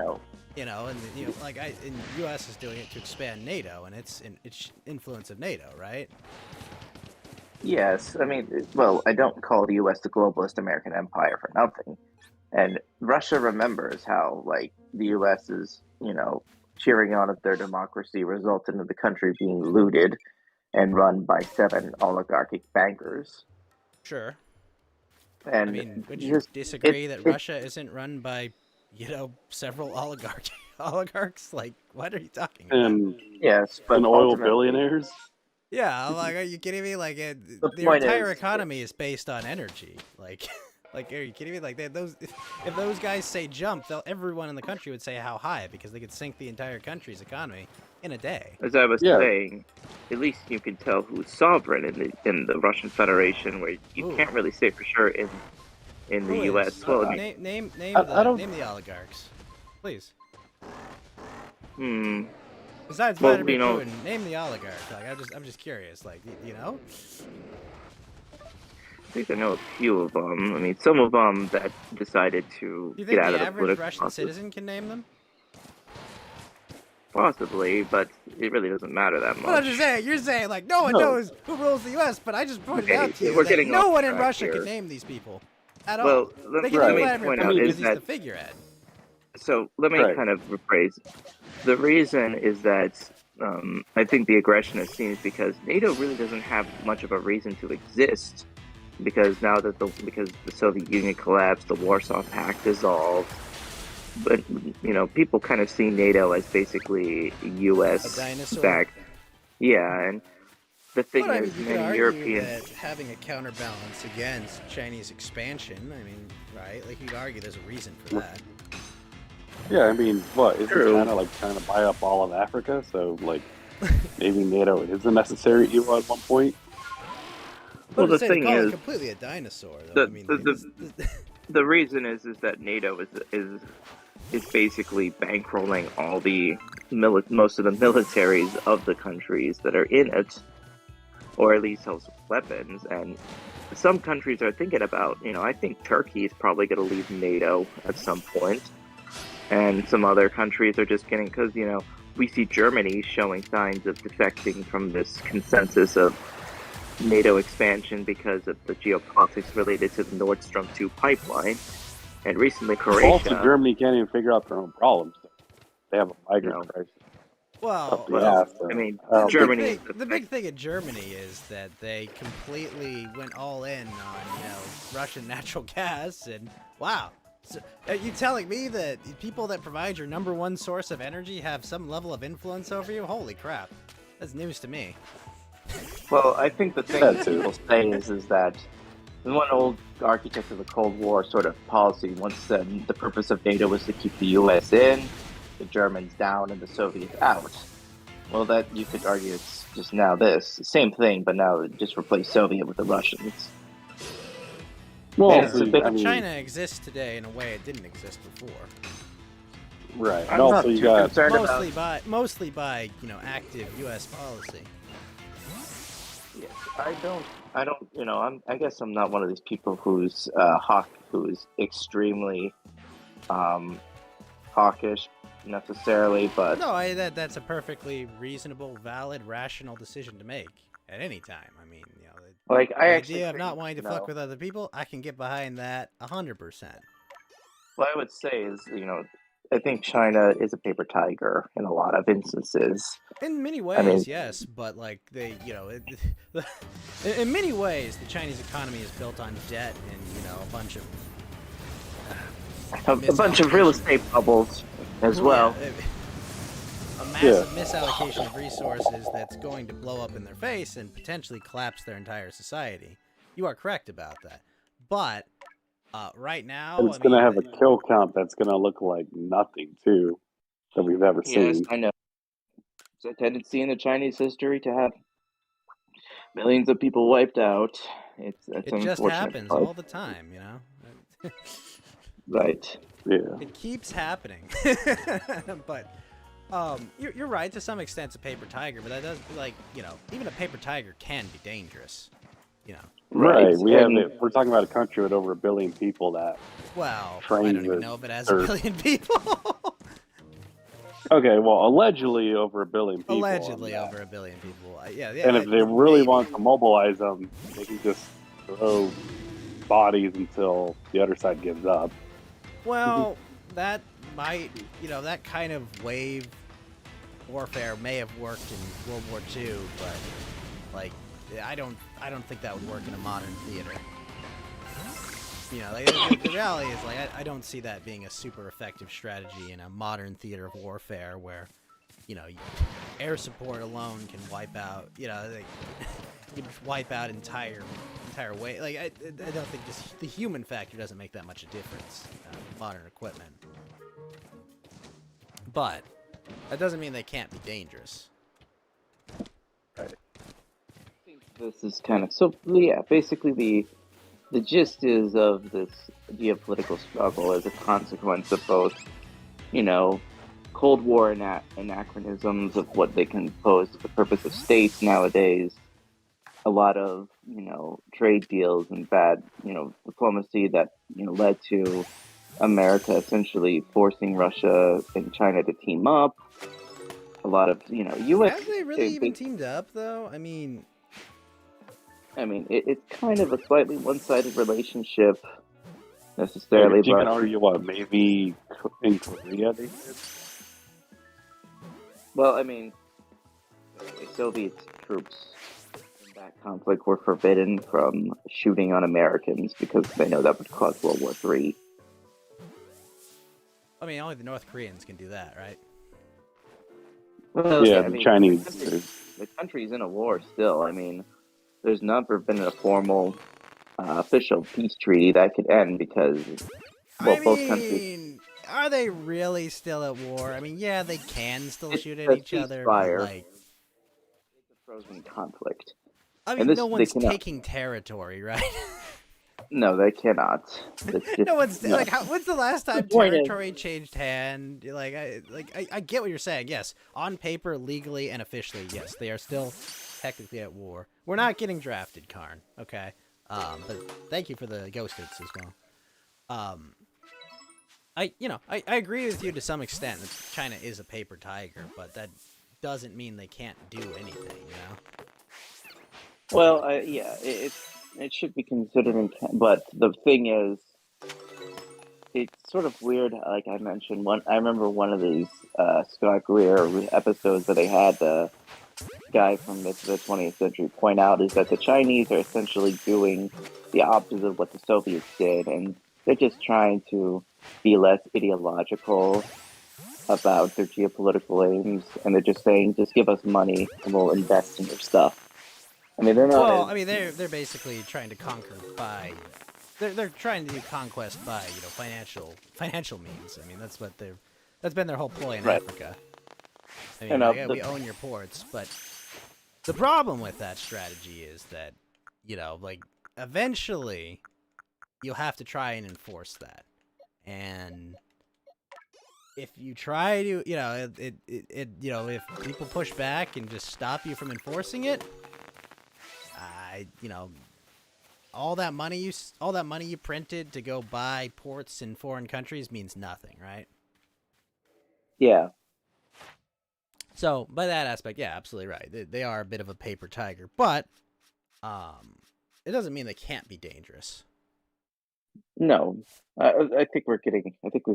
A: U.S. is doing it to expand NATO and its influence of NATO, right?
C: Yes, I mean, well, I don't call the U.S. the globalist American empire for nothing. And Russia remembers how, like, the U.S. is, cheering on if their democracy resulted in the country being looted and run by 7 oligarchic bankers.
A: Sure.
C: And
A: I mean, would you
C: just
A: disagree that Russia isn't run by, several oligarchs? Like, what are you talking about?
B: And
C: yes, but
B: oil
C: ultimately,
B: billionaires.
A: Yeah, I'm like, are you kidding me? Like,
C: The
A: their
C: point
A: entire
C: is-
A: economy is based on energy. Like, like, are you kidding me? Like, if those guys say jump, everyone in the country would say how high because they could sink the entire country's economy in a day.
C: as I was
B: Yeah.
C: saying, at least you can tell who's sovereign in the Russian Federation, where you
A: Ooh.
C: can't really say for sure in the
A: Who
C: U.S.
A: is?
C: Well, I mean,
A: name
B: I don't-
A: the oligarchs, please.
C: hmm.
A: Besides
C: Well,
A: Vladimir
C: you know-
A: Putin, name the oligarch. Like, I'm just curious. Like, you know?
C: I think I know a few of them. I mean, some of them that decided to
A: Do you
C: get
A: think
C: out
A: the
C: of the
A: average
C: political
A: Russian
C: process.
A: citizen can name them?
C: Possibly, but it really doesn't matter that much.
A: But I'm just saying, you're saying like no one knows who rules the U.S., but I just pointed
C: Okay,
A: out to you
C: we're
A: that
C: getting
A: no
C: off
A: one in
C: track
A: Russia
C: here.
A: can name these people at all.
C: Well, let
A: They can
B: right.
A: name
C: me
A: Vladimir
C: point
A: Putin
C: out
A: because
C: is
A: he's
C: that
A: the figurehead.
C: so let me
B: Right.
C: kind of rephrase. The reason is that I think the aggression is seen is because NATO really doesn't have much of a reason to exist, because now that because the Soviet Union collapsed, the Warsaw Pact dissolved. But people kind of see NATO as basically U.S.
A: A dinosaur.
C: backed. Yeah, and the thing
A: But I mean,
C: is,
A: you could
C: many
A: argue
C: European.
A: that having a counterbalance against Chinese expansion, I mean, right? Like you could argue there's a reason for that.
B: Yeah, I mean, what isn't
C: True.
B: China like trying to buy up all of Africa? So like, maybe NATO is a necessary evil at one point.
C: Well,
A: But
C: the
A: to say to
C: thing
A: call it
C: is,
A: completely a dinosaur, though.
C: the-
A: I mean,
C: the- the reason is that NATO is basically bankrolling all the most of the militaries of the countries that are in it, or at least sells weapons. And some countries are thinking about, I think Turkey is probably going to leave NATO at some point, and some other countries are just getting, because we see Germany showing signs of defecting from this consensus of NATO expansion because of the geopolitics related to the Nord Stream 2 pipeline. And recently, Croatia.
B: Also, Germany can't even figure out their own problems. They have a migrant
C: No.
B: crisis.
A: well,
B: the ass, so
C: I mean,
B: I don't
C: Germany.
A: The big thing in Germany is that they completely went all in on Russian natural gas, and wow. So, are you telling me that people that provide your number one source of energy have some level of influence over you? Holy crap, that's news to me.
C: Well, I think the thing
B: That
C: that
B: too.
C: people say is that one old architect of the Cold War sort of policy once said the purpose of NATO was to keep the U.S. in, the Germans down, and the Soviets out. Well, that you could argue it's just now this same thing, but now just replace Soviet with the Russians.
B: Well,
C: Yeah, it's a bit-
B: I mean,
A: China exists today in a way it didn't exist before.
B: right,
C: I'm
B: and also
C: not
B: you
C: too
B: got
C: concerned about.
A: Mostly by active U.S. policy.
C: I don't. I guess I'm not one of these people who's extremely hawkish necessarily, but
A: No, that's a perfectly reasonable, valid, rational decision to make at any time. I mean,
C: like
A: the
C: I actually
A: idea of
C: think,
A: not wanting to fuck with other people, I can get behind that 100%.
C: What I would say is, I think China is a paper tiger in a lot of instances.
A: In many ways, yes, but like in many ways, the Chinese economy is built on debt and a bunch of
C: A bunch of real estate bubbles as well.
A: Yeah, a massive misallocation of resources that's going to blow up in their face and potentially collapse their entire society. You are correct about that, but right now,
B: and it's going to have a kill count that's going to look like nothing too that we've ever
C: Yes,
B: seen.
C: I know. It's a tendency in the Chinese history to have millions of people wiped out. It
A: just happens all the time,
C: Right.
B: Yeah.
A: It keeps happening. But you're right, to some extent it's a paper tiger, but that does, even a paper tiger can be dangerous,
B: Right. We're talking about a country with over 1 billion people that.
A: Well,
B: trains
A: I don't even know if it has 1 billion people.
B: Okay, well, allegedly over 1 billion people.
A: Allegedly over 1 billion people. Yeah.
B: And if they really want to mobilize them, they can just throw bodies until the other side gives up.
A: Well, that might, that kind of wave warfare may have worked in World War II, but like, I don't think that would work in a modern theater. Like, the reality is, like, I don't see that being a super effective strategy in a modern theater of warfare where, air support alone can wipe out, like, you can wipe out entire way. Like, I don't think just the human factor doesn't make that much a difference in modern equipment. But that doesn't mean they can't be dangerous.
C: Right. I think this is kind of so. Yeah, basically the gist is of this geopolitical struggle as a consequence of both, Cold War anachronisms of what they can pose to the purpose of states nowadays. A lot of, trade deals and bad, diplomacy that, led to America essentially forcing Russia and China to team up. A lot of, U.S.
A: Have they really even teamed up, though? I mean,
C: it's kind of a slightly one-sided relationship, necessarily.
B: You can argue what maybe in Korea they did.
C: Well, the Soviet troops in that conflict were forbidden from shooting on Americans because they know that would cause World War III.
A: I mean, only the North Koreans can do that, right?
C: Well,
B: yeah, the Chinese.
C: The country's in a war still. There's never been a formal official peace treaty that could end because, both countries.
A: Are they really still at war? I mean, yeah, they can still shoot at each other,
C: but
A: like,
C: it's a frozen conflict.
A: No one's taking territory, right?
C: No, they cannot.
A: No one's like. When's the last time territory changed hand? I get what you're saying. Yes, on paper, legally, and officially, yes, they are still technically at war. We're not getting drafted, Karn. Okay. But thank you for the ghost hits as well. I agree with you to some extent that China is a paper tiger, but that doesn't mean they can't do anything,
C: Well, it should be considered, but the thing is, it's sort of weird. Like I mentioned, I remember one of these Scott Greer episodes that they had the guy from the 20th century point out is that the Chinese are essentially doing the opposite of what the Soviets did, and they're just trying to be less ideological about their geopolitical aims, and they're just saying, just give us money and we'll invest in your stuff. They're not.
A: Well, they're basically trying to conquer by, they're trying to do conquest by, financial means. That's been their whole ploy in Africa. We own your ports, but the problem with that strategy is that, eventually you'll have to try and enforce that. And if you try to, if people push back and just stop you from enforcing it, all that money you printed to go buy ports in foreign countries means nothing, right?
C: Yeah.
A: So, by that aspect, yeah, absolutely right. They are a bit of a paper tiger, but it doesn't mean they can't be dangerous.
C: No, I think we've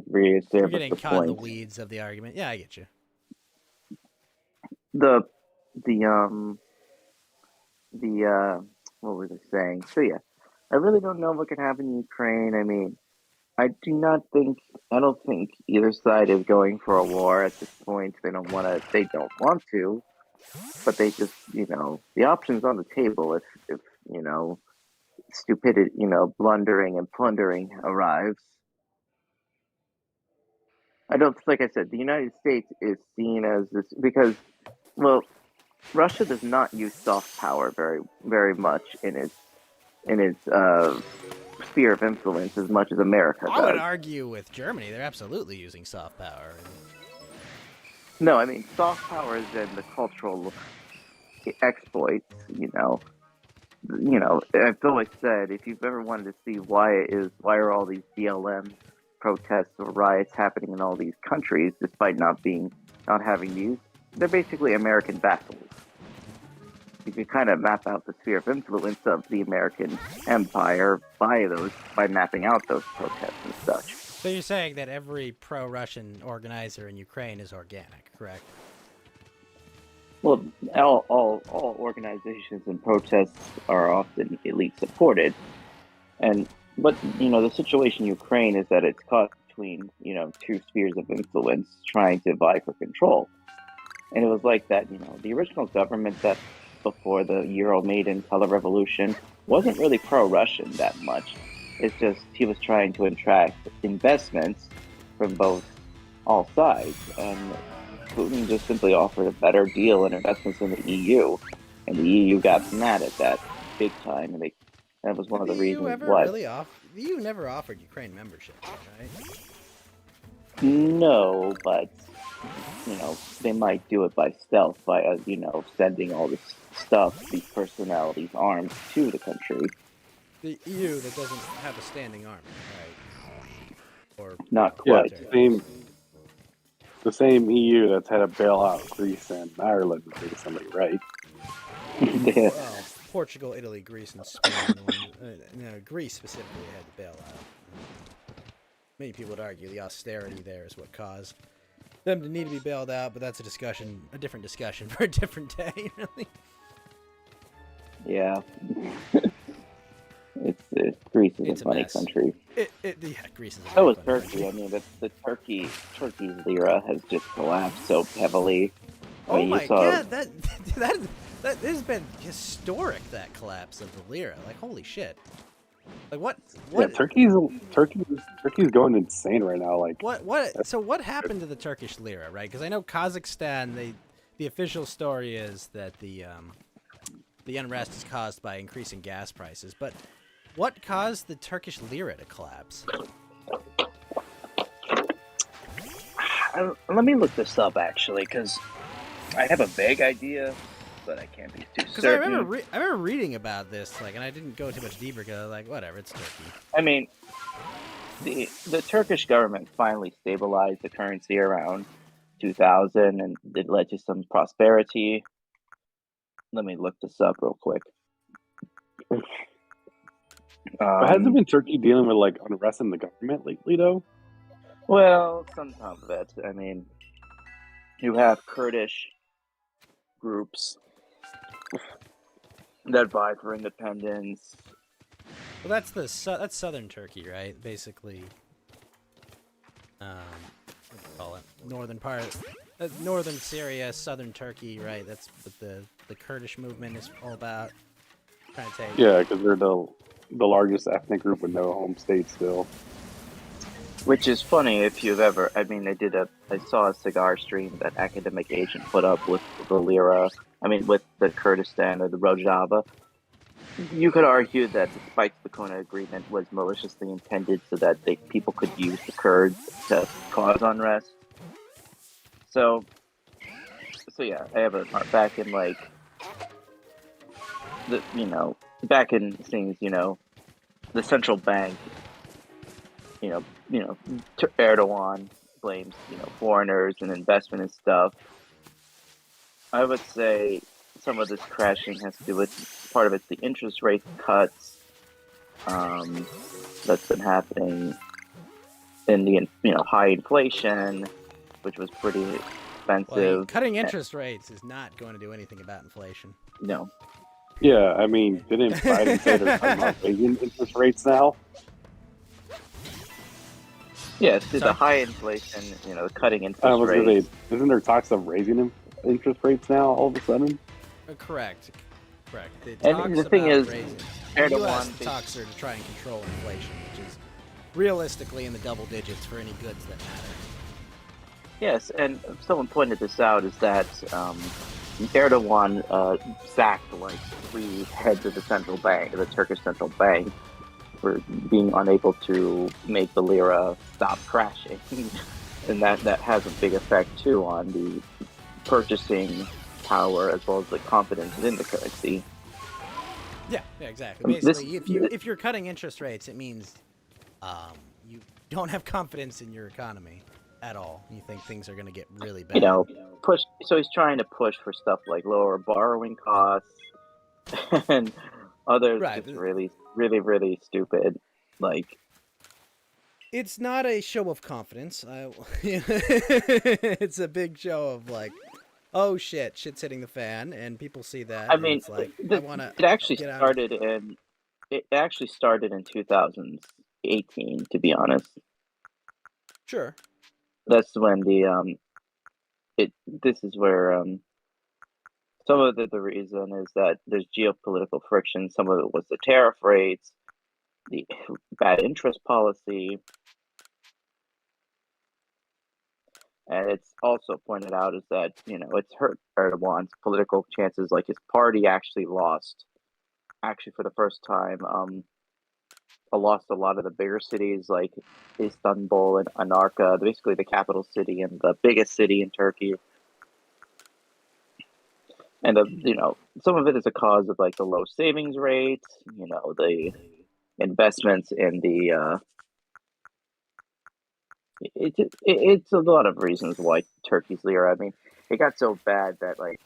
C: raised there.
A: We're getting caught in the weeds of the argument. Yeah, I get you.
C: What was I saying? So yeah, I really don't know what could happen in Ukraine. I don't think either side is going for a war at this point. They don't want to, but they just, the option's on the table if stupidity, blundering and plundering arrives. Like I said, the United States is seen as this because, well, Russia does not use soft power very, very much in its sphere of influence as much as America does.
A: I would argue with Germany; they're absolutely using soft power.
C: No, soft power is in the cultural exploits. I've always said if you've ever wanted to see why are all these BLM protests or riots happening in all these countries despite not having these, they're basically American vassals. You can kind of map out the sphere of influence of the American empire by mapping out those protests and such.
A: So you're saying that every pro-Russian organizer in Ukraine is organic, correct?
C: Well, all organizations and protests are often elite supported, and but the situation in Ukraine is that it's caught between two spheres of influence trying to vie for control, and it was like that. The original government that before the Euro-Maidan color revolution wasn't really pro-Russian that much. It's just he was trying to attract investments from all sides, and Putin just simply offered a better deal and investments in the EU, and the EU got mad at that big time, and that was one of the reasons why.
A: The EU never offered Ukraine membership, right?
C: No, but they might do it by stealth by sending all this stuff, these personnel, these arms to the country.
A: The EU that doesn't have a standing army, right? Or
C: not quite.
B: Yeah, the same EU that's had to bail out Greece and Ireland recently, right?
C: Yeah.
A: Well, Portugal, Italy, Greece, and Spain. Greece specifically had to bail out. Many people would argue the austerity there is what caused them to need to be bailed out, but that's a different discussion for a different day, really.
C: Yeah. Greece is a funny
A: mess.
C: country.
A: Greece is a
C: So is
A: funny
C: Turkey.
A: country.
C: I mean, Turkey's lira has just collapsed so heavily.
A: Oh my god, that has been historic, that collapse of the lira. Like, holy shit. Like, what?
B: Yeah, Turkey's going insane right now. Like,
A: So what happened to the Turkish lira, right? Because I know Kazakhstan, the official story is that the unrest is caused by increasing gas prices, but what caused the Turkish lira to collapse?
D: Let me look this up, actually, because I have a vague idea, but I can't be too certain.
A: Because I remember reading about this, like, and I didn't go too much deeper because, like, whatever, it's Turkey.
C: I mean, the Turkish government finally stabilized the currency around 2000, and it led to some prosperity. Let me look this up real quick.
B: hasn't been Turkey dealing with like unrest in the government lately, though?
C: Well, some of it. I mean, you have Kurdish groups that vie for independence.
A: Well, that's southern Turkey, right? Basically, what do you call it? Northern part, northern Syria, southern Turkey, right? That's what the Kurdish movement is all about. Trying to take.
B: Yeah, because they're the largest ethnic group with no home state still.
C: Which is funny if you've ever. I mean, I saw a cigar stream that Academic Agent put up with the Lira. I mean, with the Kurdistan or the Rojava. You could argue that despite the Kona Agreement was maliciously intended so that people could use the Kurds to cause unrest. So yeah, I have a back in like back in things, the central bank, Erdogan blames foreigners and investment and stuff. I would say some of this crashing has to do with part of it's the interest rate cuts that's been happening in the high inflation, which was pretty expensive.
A: Well, cutting interest rates is not going to do anything about inflation.
C: No.
B: Yeah, I mean, didn't Biden say they're talking about raising interest rates now?
C: Yeah, it's the high inflation, cutting interest rates.
B: Isn't there talks of raising interest rates now all of a sudden?
A: Correct.
C: And the thing is,
A: Erdogan talks are to try and control inflation, which is realistically in the double digits for any goods that matter.
C: Yes, and someone pointed this out, is that Erdogan sacked like 3 heads of the central bank, the Turkish central bank, for being unable to make the lira stop crashing. And that has a big effect too on the purchasing power as well as the confidence in the currency.
A: Yeah, exactly. Basically, if you're cutting interest rates, it means you don't have confidence in your economy at all. You think things are going to get really bad.
C: So he's trying to push for stuff like lower borrowing costs and others just really, really, really stupid. Like,
A: It's not a show of confidence. It's a big show of like, oh shit, shit's hitting the fan, and people see that,
C: I
A: and
C: mean,
A: it's like, I want to
C: it actually
A: get out.
C: started in it actually started in 2018. To be honest,
A: Sure.
C: that's when this is where some of the reason is that there's geopolitical friction. Some of it was the tariff rates, the bad interest policy, and it's also pointed out is that it's hurt Erdogan's political chances. Like his party actually lost, actually for the first time, lost a lot of the bigger cities like Istanbul and Anarka, basically the capital city and the biggest city in Turkey. And some of it is a cause of like the low savings rates, the investments in the it's a lot of reasons why Turkey's lira. I mean, it got so bad that like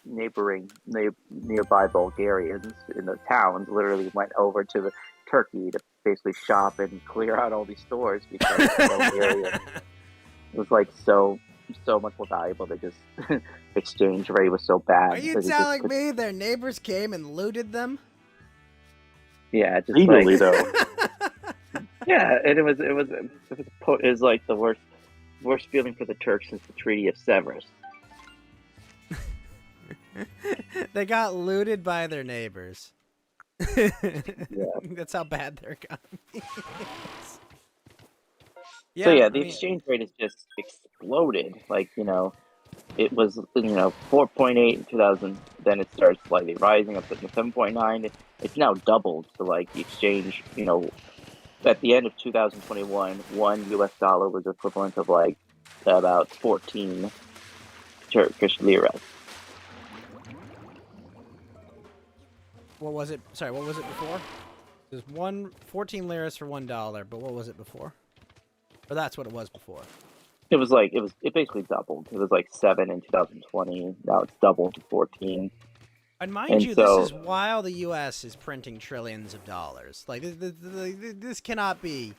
C: nearby Bulgarians in the towns literally went over to Turkey to basically shop and clear out all these stores because Bulgaria was like so much more valuable. They just exchange rate was so bad.
A: Are you telling me their neighbors came and looted them?
C: Yeah, just
B: Legally,
C: like,
B: though.
C: Yeah, and it was like the worst feeling for the Turks since the Treaty of Sevres.
A: They got looted by their neighbors.
C: Yeah.
A: That's how bad their economy is. Yeah,
C: So yeah, the exchange rate has just exploded. Like, it was 4.8 in 2000, then it starts slightly rising up to 7.9. It's now doubled to like the exchange, at the end of 2021, $1 was equivalent of like about 14 Turkish lira.
A: What was it? Sorry, what was it before? There's 14 liras for $1, but what was it before? Or that's what it was before.
C: It basically doubled. It was like 7 in 2020. Now it's doubled to 14.
A: And mind you, this is while the U.S. is printing trillions of dollars. Like this cannot be,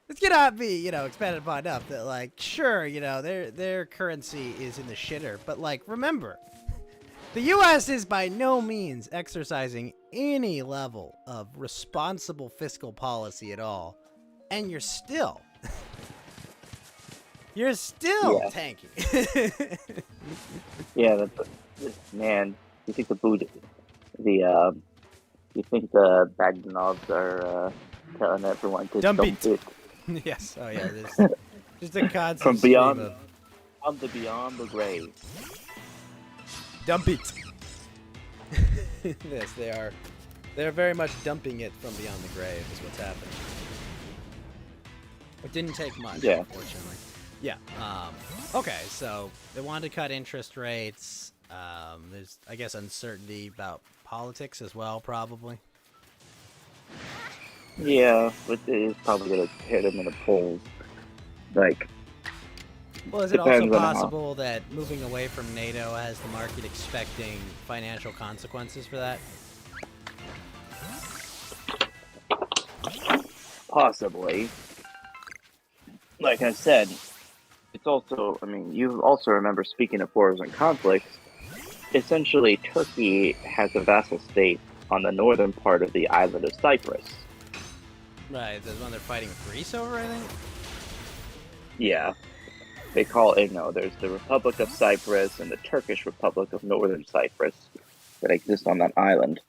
A: expanded upon enough. That like, sure, their currency is in the shitter, but like, remember, the U.S. is by no means exercising any level of responsible fiscal policy at all, and you're still tanking.
C: Yeah, man. You think you think the Bagdanovs are telling everyone to dump it?
A: Yes. Oh yeah. There's just a constant
C: From beyond,
A: stream of,
C: the grave.
A: Dump it. Yes, they are. They're very much dumping it from beyond the grave. Is what's happening. It didn't take much, unfortunately. Yeah. Okay. So they wanted to cut interest rates. There's, I guess, uncertainty about politics as well, probably.
C: Yeah, but it is probably going to hit him in the polls. Like,
A: well, is it also possible that moving away from NATO has the market expecting financial consequences for that?
C: Possibly. Like I said, it's also, I mean, you also remember, speaking of wars and conflicts, essentially Turkey has a vassal state on the northern part of the island of Cyprus.
A: Right, the one they're fighting Greece over, I think?
C: Yeah. They call it, there's the Republic of Cyprus and the Turkish Republic of Northern Cyprus that exist on that island.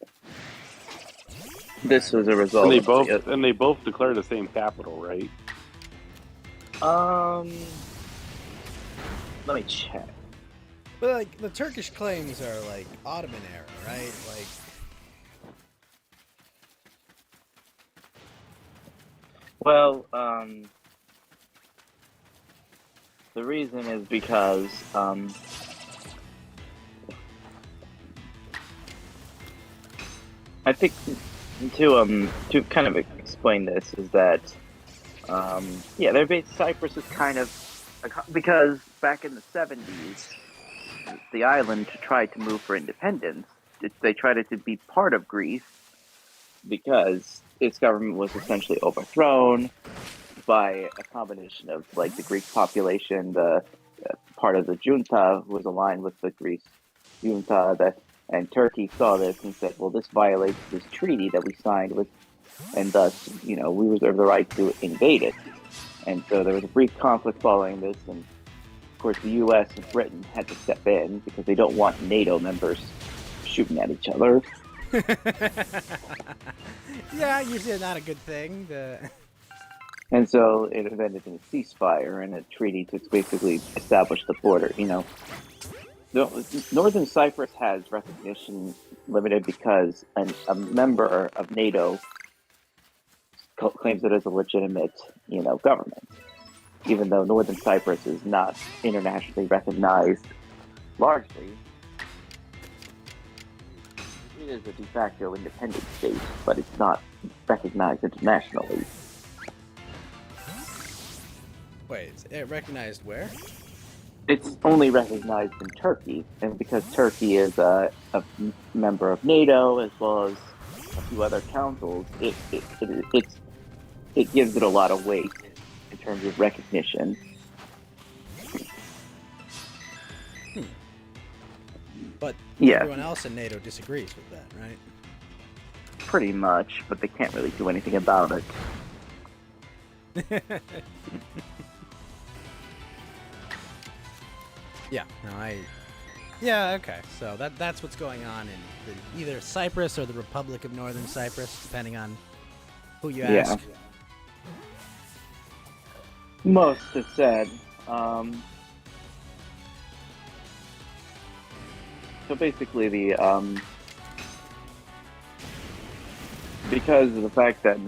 C: This was a result
B: and they both declare the same capital, right?
C: Let me check.
A: But like the Turkish claims are like Ottoman era, right? Like,
C: well, the reason is because I think to kind of explain this is that they're based. Cyprus is kind of because back in the 70s, the island tried to move for independence. They tried it to be part of Greece because its government was essentially overthrown. by a combination of like the Greek population, the part of the junta who was aligned with the Greece junta, and Turkey saw this and said, well, this violates this treaty that we signed with, and thus, we reserve the right to invade it. And so there was a brief conflict following this, and of course the U.S. and Britain had to step in because they don't want NATO members shooting at each other.
A: Yeah, usually not a good thing.
C: And so it ended in a ceasefire and a treaty to basically establish the border. Northern Cyprus has recognition limited because a member of NATO claims it as a legitimate, government, even though Northern Cyprus is not internationally recognized largely. It is a de facto independent state, but it's not recognized internationally.
A: Wait, is it recognized where?
C: It's only recognized in Turkey, and because Turkey is a member of NATO as well as a few other councils, it gives it a lot of weight in terms of recognition.
A: But
C: yeah,
A: everyone else in NATO disagrees with that, right?
C: Pretty much, but they can't really do anything about it.
A: Yeah, yeah, okay. So that's what's going on in either Cyprus or the Republic of Northern Cyprus, depending on who you ask.
C: Most have said. So basically, because of the fact that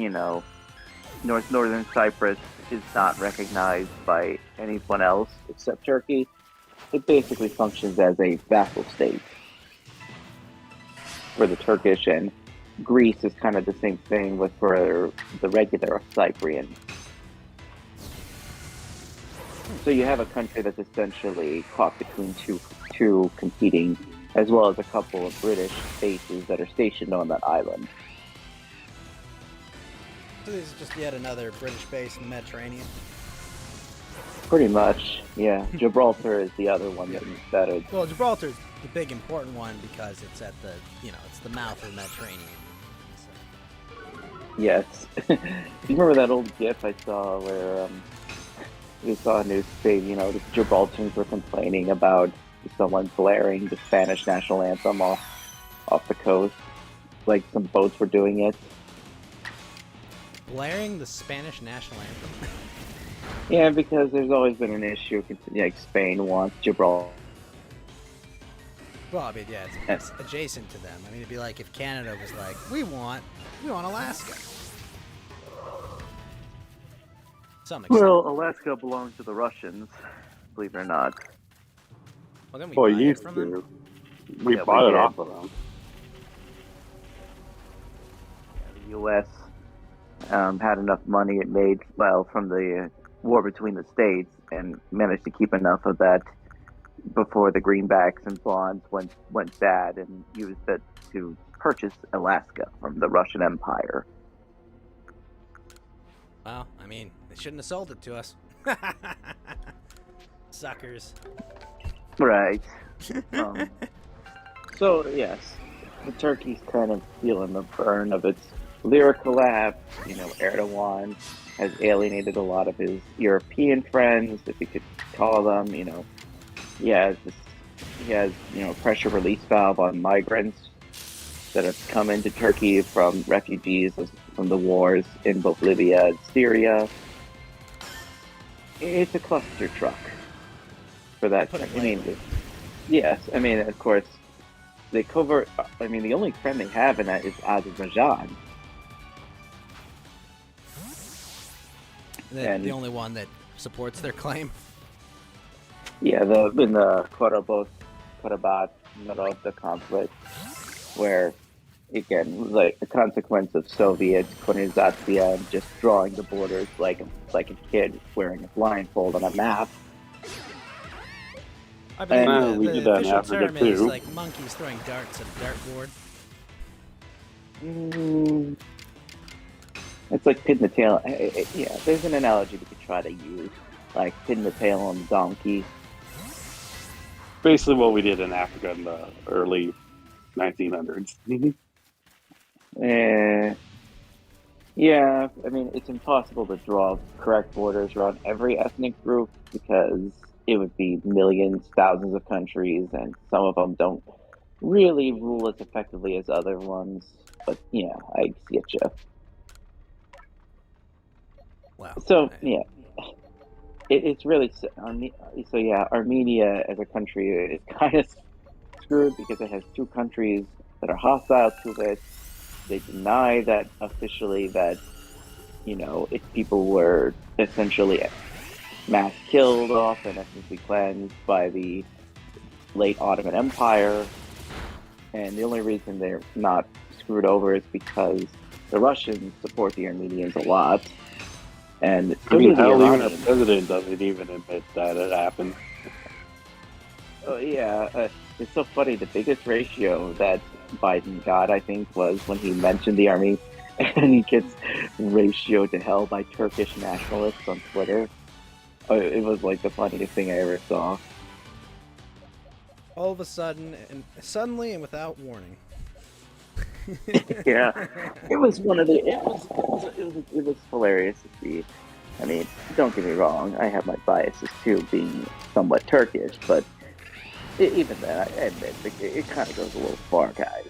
C: Northern Cyprus is not recognized by anyone else except Turkey, it basically functions as a vassal state for the Turkish, and Greece is kind of the same thing for the regular Cyprian. So you have a country that's essentially caught between two competing, as well as a couple of British bases that are stationed on that island.
A: So this is just yet another British base in the Mediterranean?
C: Pretty much, yeah. Gibraltar is the other one that is...
A: Well, Gibraltar's the big important one because it's at the, it's the mouth of the Mediterranean. So.
C: Yes. You remember that old GIF I saw where we saw a news thing, the Gibraltarians were complaining about someone blaring the Spanish national anthem off the coast, like some boats were doing it.
A: Blaring the Spanish national anthem?
C: Yeah, because there's always been an issue, like Spain wants Gibraltar.
A: Well, I mean, yeah, it's adjacent to them. I mean, it'd be like if Canada was like, we want Alaska. Some extent.
C: Well, Alaska belongs to the Russians, believe it or not.
A: Well, then we buy it from them.
B: We bought it off of them.
C: Yeah, the U.S. Had enough money it made, from the war between the states, and managed to keep enough of that before the greenbacks and bonds went bad, and used it to purchase Alaska from the Russian Empire.
A: Well, I mean, they shouldn't have sold it to us. Suckers.
C: Right. So, yes, the Turkey's kind of feeling the burn of its Lira collapse. Erdogan has alienated a lot of his European friends, if you could call them. He has pressure release valve on migrants that have come into Turkey from refugees from the wars in both Libya and Syria. It's a cluster truck for that. Yes. I mean, of course, the only friend they have in that is Azerbaijan.
A: And the only one that supports their claim.
C: Yeah, in the Karabakh conflict, where again, like the consequence of Soviet colonization, just drawing the borders like a kid wearing a blindfold on a map.
A: I believe
B: we
A: the
B: did that in
A: official
B: Africa
A: term
B: too.
A: is like monkeys throwing darts at a dartboard.
C: It's like pin the tail. Yeah, there's an analogy we could try to use, like pin the tail on the donkey.
B: Basically, what we did in Africa in the early 1900s.
C: Eh, yeah, I mean, it's impossible to draw correct borders around every ethnic group because it would be millions, thousands of countries, and some of them don't really rule as effectively as other ones. But yeah, I get you.
A: Wow.
C: So yeah, it's really so yeah. Armenia as a country is kind of screwed because it has two countries that are hostile to it. They deny that officially that if people were essentially mass killed off and ethnically cleansed by the late Ottoman Empire, and the only reason they're not screwed over is because the Russians support the Armenians a lot, and
B: I
C: so
B: mean,
C: do the
B: hell, even our
C: Iranians.
B: president doesn't even admit that it happened.
C: Oh yeah, it's so funny. The biggest ratio that Biden got, I think, was when he mentioned the army, and he gets ratioed to hell by Turkish nationalists on Twitter. It was like the funniest thing I ever saw.
A: All of a sudden, and suddenly and without warning.
C: Yeah, it was one of the. It was hilarious to see. I mean, don't get me wrong. I have my biases too, being somewhat Turkish, but even then, I admit it kind of goes a little far, guys.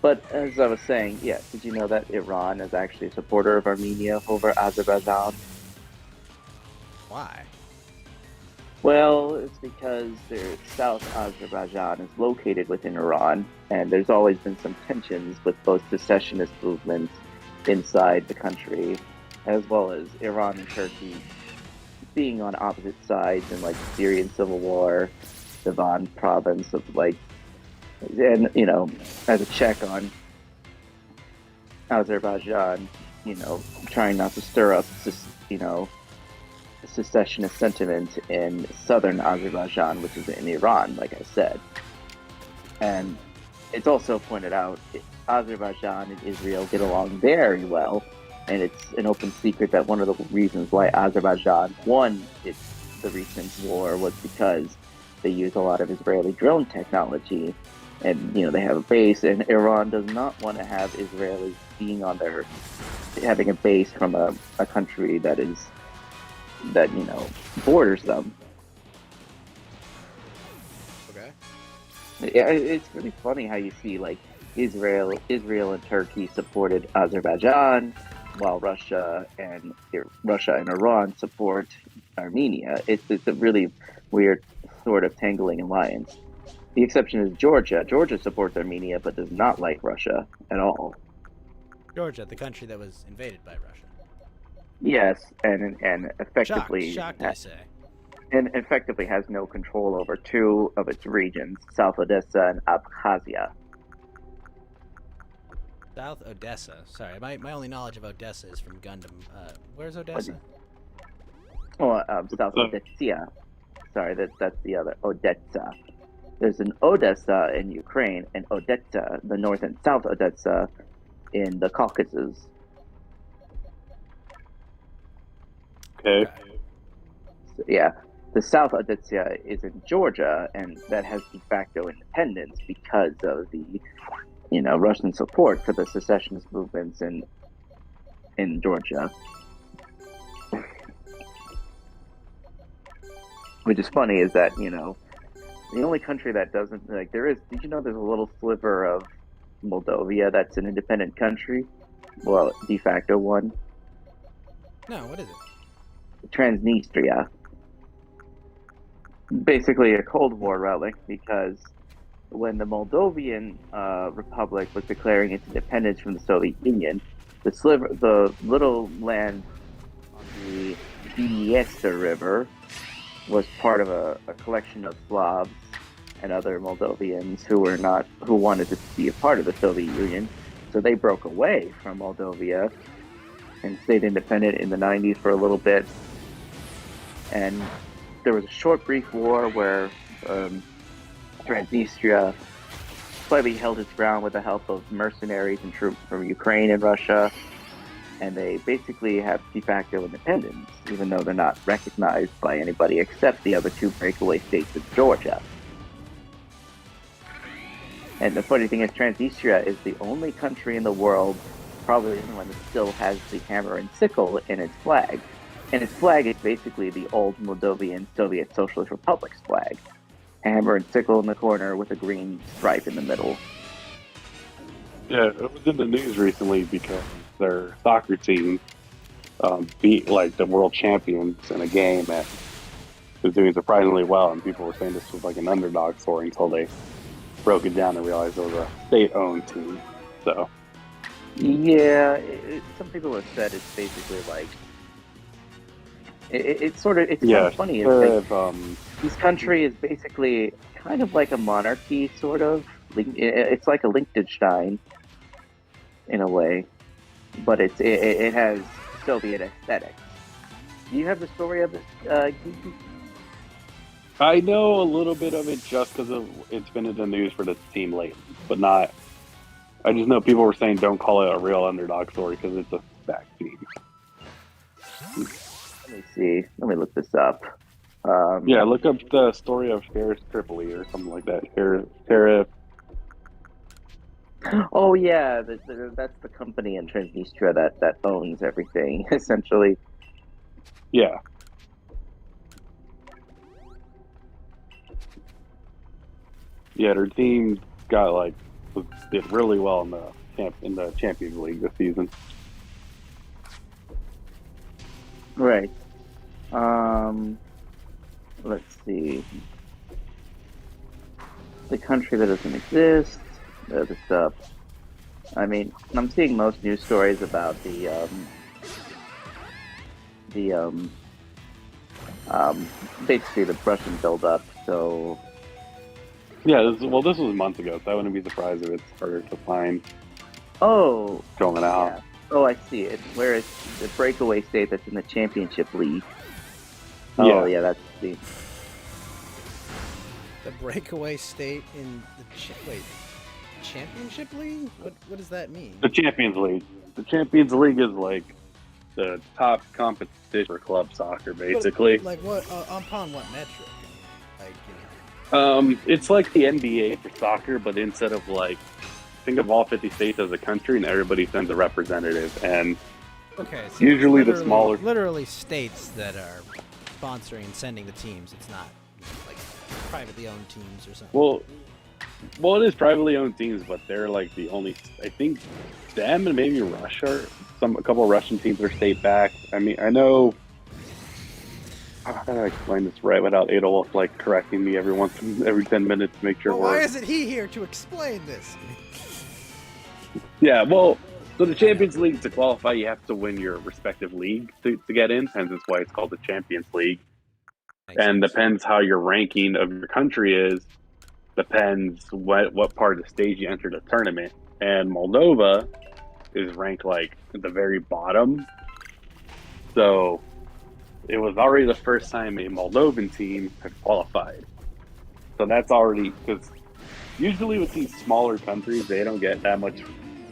C: But as I was saying, yeah, did you know that Iran is actually a supporter of Armenia over Azerbaijan?
A: Why?
C: Well, it's because South Azerbaijan is located within Iran, and there's always been some tensions with both secessionist movements inside the country, as well as Iran and Turkey being on opposite sides in like the Syrian civil war, the Van province of like, and as a check on Azerbaijan, trying not to stir up, secessionist sentiment in southern Azerbaijan, which is in Iran, like I said. And it's also pointed out Azerbaijan and Israel get along very well, and it's an open secret that one of the reasons why Azerbaijan won the recent war was because they use a lot of Israeli drone technology, and they have a base, and Iran does not want to have Israelis having a base from a country that borders them.
A: Okay.
C: Yeah, it's really funny how you see like Israel and Turkey supported Azerbaijan, while Russia and Iran support Armenia. It's a really weird sort of tangling alliance. The exception is Georgia. Georgia supports Armenia but does not like Russia at all.
A: Georgia, the country that was invaded by Russia.
C: Yes, and effectively
A: Shocked, I say.
C: and effectively has no control over two of its regions, South Odessa and Abkhazia.
A: South Odessa. Sorry, my only knowledge of Odessa is from Gundam. Where's Odessa?
C: South Odessa. Sorry, that's the other Odessa. There's an Odessa in Ukraine and Odessa, the North and South Odessa, in the Caucasus.
B: Okay.
C: So, yeah, the South Odessa is in Georgia, and that has de facto independence because of the Russian support for the secessionist movements in Georgia. Which is funny is that the only country that doesn't like there is. Did you know there's a little sliver of Moldova that's an independent country? Well, de facto one.
A: No, what is it?
C: Transnistria. Basically a Cold War relic because when the Moldovan Republic was declaring its independence from the Soviet Union, the little land on the Dniester River was part of a collection of Slavs and other Moldovians who wanted to be a part of the Soviet Union. So they broke away from Moldova and stayed independent in the 90s for a little bit. And there was a short, brief war where Transnistria slightly held its ground with the help of mercenaries and troops from Ukraine and Russia. and they basically have de facto independence, even though they're not recognized by anybody except the other two breakaway states of Georgia. And the funny thing is, Transnistria is the only country in the world, probably the only one that still has the hammer and sickle in its flag. And its flag is basically the old Moldovan Soviet Socialist Republic's flag. Hammer and sickle in the corner with a green stripe in the middle.
B: Yeah, it was in the news recently because their soccer team beat like the world champions in a game and was doing surprisingly well, and people were saying this was like an underdog story until they broke it down and realized it was a state-owned team. So
C: yeah, some people have said it's basically like it's kind of funny. This country is basically kind of like a monarchy, sort of. It's like a Liechtenstein in a way, but it has Soviet aesthetics. Do you have the story of this?
B: I know a little bit of it just because it's been in the news for this team lately, but not. I just know people were saying don't call it a real underdog story because it's a back team.
C: Let me see. Let me look this up.
B: Yeah, look up the story of Ferris Tripoli or something like that. Ferris.
C: Oh yeah, that's the company in Transnistria that owns everything, essentially.
B: Yeah. Yeah, their team did really well in the Champions League this season.
C: Right. Let's see. The country that doesn't exist. The stuff. I mean, I'm seeing most news stories about basically the Russian buildup. So
B: yeah, this was months ago, so I wouldn't be surprised if it's harder to find.
C: Oh,
B: going out.
C: Yeah. Oh, I see it. Where it's the breakaway state that's in the championship league. Oh, yeah, that's the
A: breakaway state in the championship league. What does that mean?
B: The Champions League. The Champions League is like the top competition for club soccer, basically.
A: But, like what? Upon what metric? Like,
B: it's like the NBA for soccer, but instead of think of all 50 states as a country, and everybody sends a representative. And
A: okay, so
B: usually the smaller,
A: literally states that are sponsoring and sending the teams. It's not like privately owned teams or something.
B: Well, it is privately owned teams, but they're like the only. I think them and maybe Russia. A couple of Russian teams are state backed. I mean, I know. How do I explain this right without Adolf correcting me every 10 minutes to make sure?
A: Well, why isn't he here to explain this?
B: Yeah, well, so the Champions League, to qualify, you have to win your respective league to get in, hence that's why it's called the Champions League. And depends how your ranking of your country is, depends what part of the stage you enter the tournament. And Moldova is ranked at the very bottom. So it was already the first time a Moldovan team had qualified. So that's already, because usually with these smaller countries, they don't get that much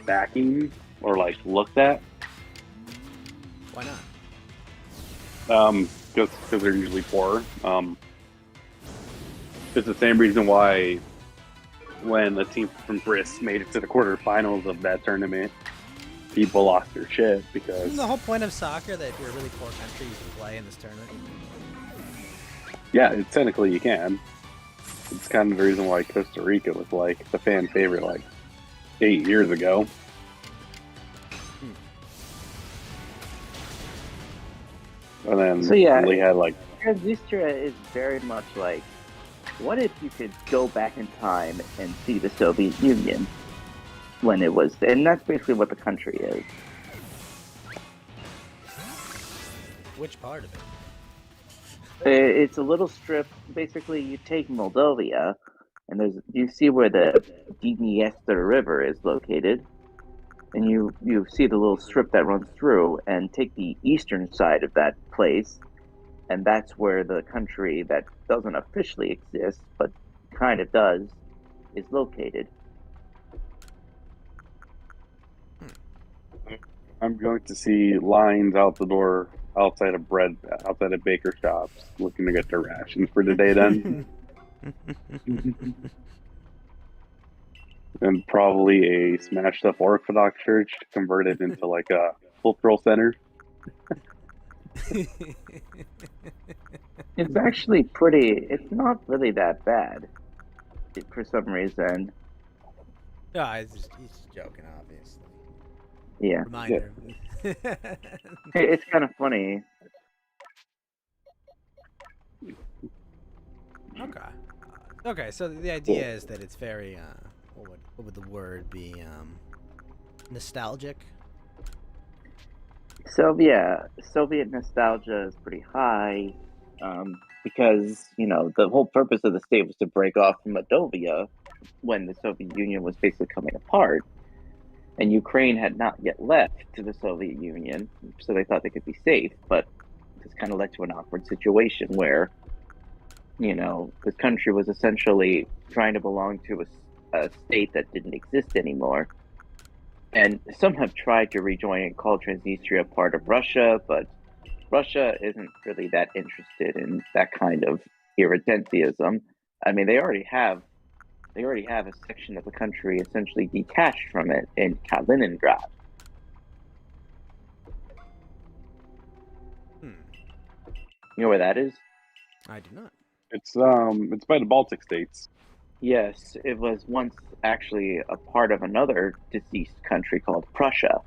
B: backing or looked at.
A: Why not?
B: Because they're usually poorer. It's the same reason why when the team from Briss made it to the quarterfinals of that tournament, people lost their shit because...
A: Isn't the whole point of soccer that if you're a really poor country, you can play in this tournament?
B: Yeah, technically you can. It's kind of the reason why Costa Rica was the fan favorite 8 years ago. And then
C: so yeah,
B: they had
C: Transnistria is very much what if you could go back in time and see the Soviet Union when it was, and that's basically what the country is.
A: Which part of it?
C: It's a little strip. Basically, you take Moldova, and you see where the Dniester River is located, and you see the little strip that runs through, and take the eastern side of that place, and that's where the country that doesn't officially exist, but kind of does, is located.
B: I'm going to see lines out the door outside of baker shops looking to get their rations for the day then. And probably a smashed up Orthodox church to convert it into like a cultural center.
C: It's actually pretty. It's not really that bad, for some reason.
A: No, he's just joking, obviously.
C: Yeah,
A: Reminder.
C: it's kind of funny.
A: Okay. Okay, so the idea is that it's very, what would the word be, nostalgic?
C: Soviet nostalgia is pretty high, because the whole purpose of the state was to break off from Moldova when the Soviet Union was basically coming apart, and Ukraine had not yet left to the Soviet Union, so they thought they could be safe. But this kind of led to an awkward situation where the country was essentially trying to belong to a state that didn't exist anymore. And some have tried to rejoin and call Transnistria part of Russia, but Russia isn't really that interested in that kind of irredentism. I mean, they already have a section of the country essentially detached from it in Kaliningrad.
A: Hmm.
C: You know where that is?
A: I do not.
B: It's by the Baltic states.
C: Yes, it was once actually a part of another deceased country called Prussia,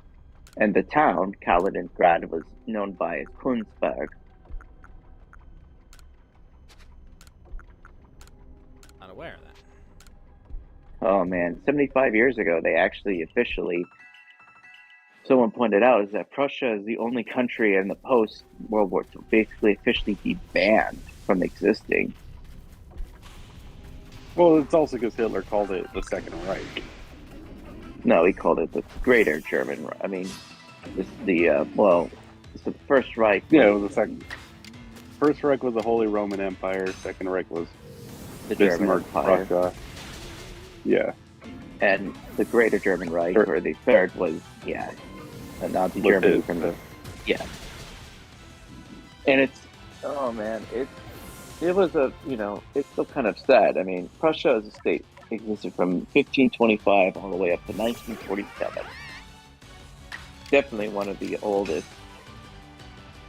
C: and the town, Kaliningrad, was known by as Kunzberg.
A: Not aware of that.
C: Oh man, 75 years ago, they actually officially, someone pointed out, is that Prussia is the only country in the post-World War II basically officially be banned from existing.
B: Well, it's also because Hitler called it the Second Reich.
C: No, he called it the Greater German Reich. I mean, the First Reich.
B: Yeah, it was the second. First Reich was the Holy Roman Empire. Second Reich was
C: The German
B: Bismarck,
C: Empire.
B: Prussia. Yeah.
C: And the Greater German Reich, or the third, was, Nazi
B: With
C: Germany
B: it,
C: from the, And it's, oh man, it was it's still kind of sad. I mean, Prussia as a state existed from 1525 all the way up to 1947. Definitely one of the oldest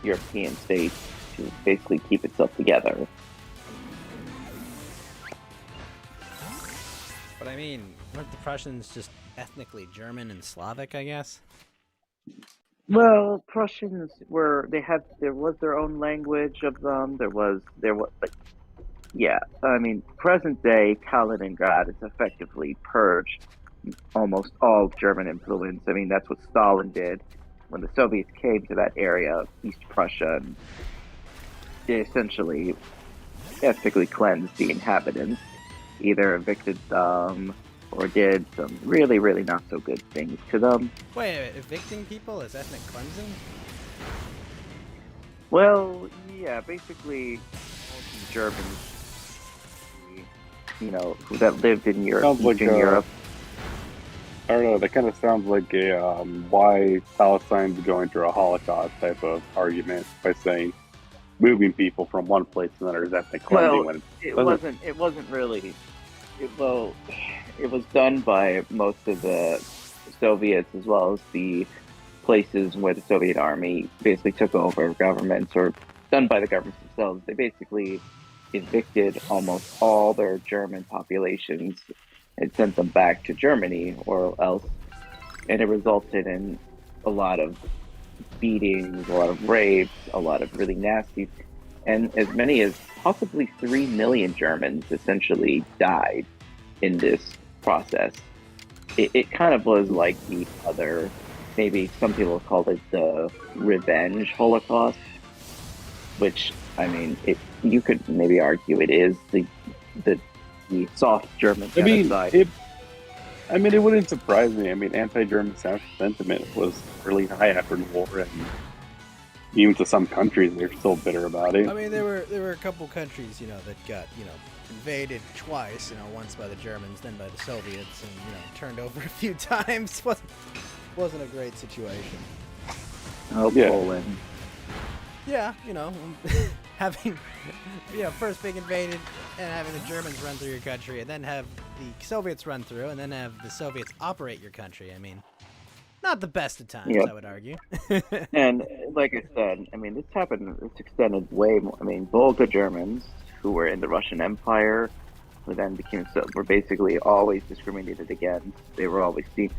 C: European states to basically keep itself together.
A: But I mean, weren't the Prussians just ethnically German and Slavic, I guess?
C: Well, Prussians there was their own language of them. I mean, present day Kaliningrad is effectively purged almost all German influence. I mean, that's what Stalin did when the Soviets came to that area of East Prussia, and they essentially ethnically cleansed the inhabitants, either evicted them or did some really, really not so good things to them.
A: Wait, evicting people is ethnic cleansing?
C: Well, yeah, basically, Germans, that lived in Europe,
B: Sounds like
C: Eastern Europe.
B: I don't know. That kind of sounds like a why Palestine's going through a Holocaust type of argument by saying moving people from one place to another is ethnic cleansing.
C: Well, it wasn't really. It was done by most of the Soviets, as well as the places where the Soviet army basically took over governments, or done by the governments themselves. They basically evicted almost all their German populations and sent them back to Germany or else, and it resulted in a lot of beatings, a lot of rapes, a lot of really nasty, and as many as possibly 3 million Germans essentially died in this process. It kind of was like the other, maybe some people call it the Revenge Holocaust, which, I mean, you could maybe argue it is the soft German genocide.
B: It wouldn't surprise me. I mean, anti-German sentiment was really high after the war, and even to some countries, they're still bitter about it.
A: I mean, there were a couple countries, that got, invaded twice, once by the Germans, then by the Soviets, and, turned over a few times. Wasn't a great situation.
C: Oh,
B: Yeah.
C: Poland.
A: Yeah, having, first being invaded and having the Germans run through your country, and then have the Soviets run through, and then have the Soviets operate your country. I mean, not the best of times,
C: Yep.
A: I would argue.
C: And like I said, I mean, this happened, it's extended way more. I mean, Volga Germans, who were in the Russian Empire, who then were basically always discriminated against. They were always seen.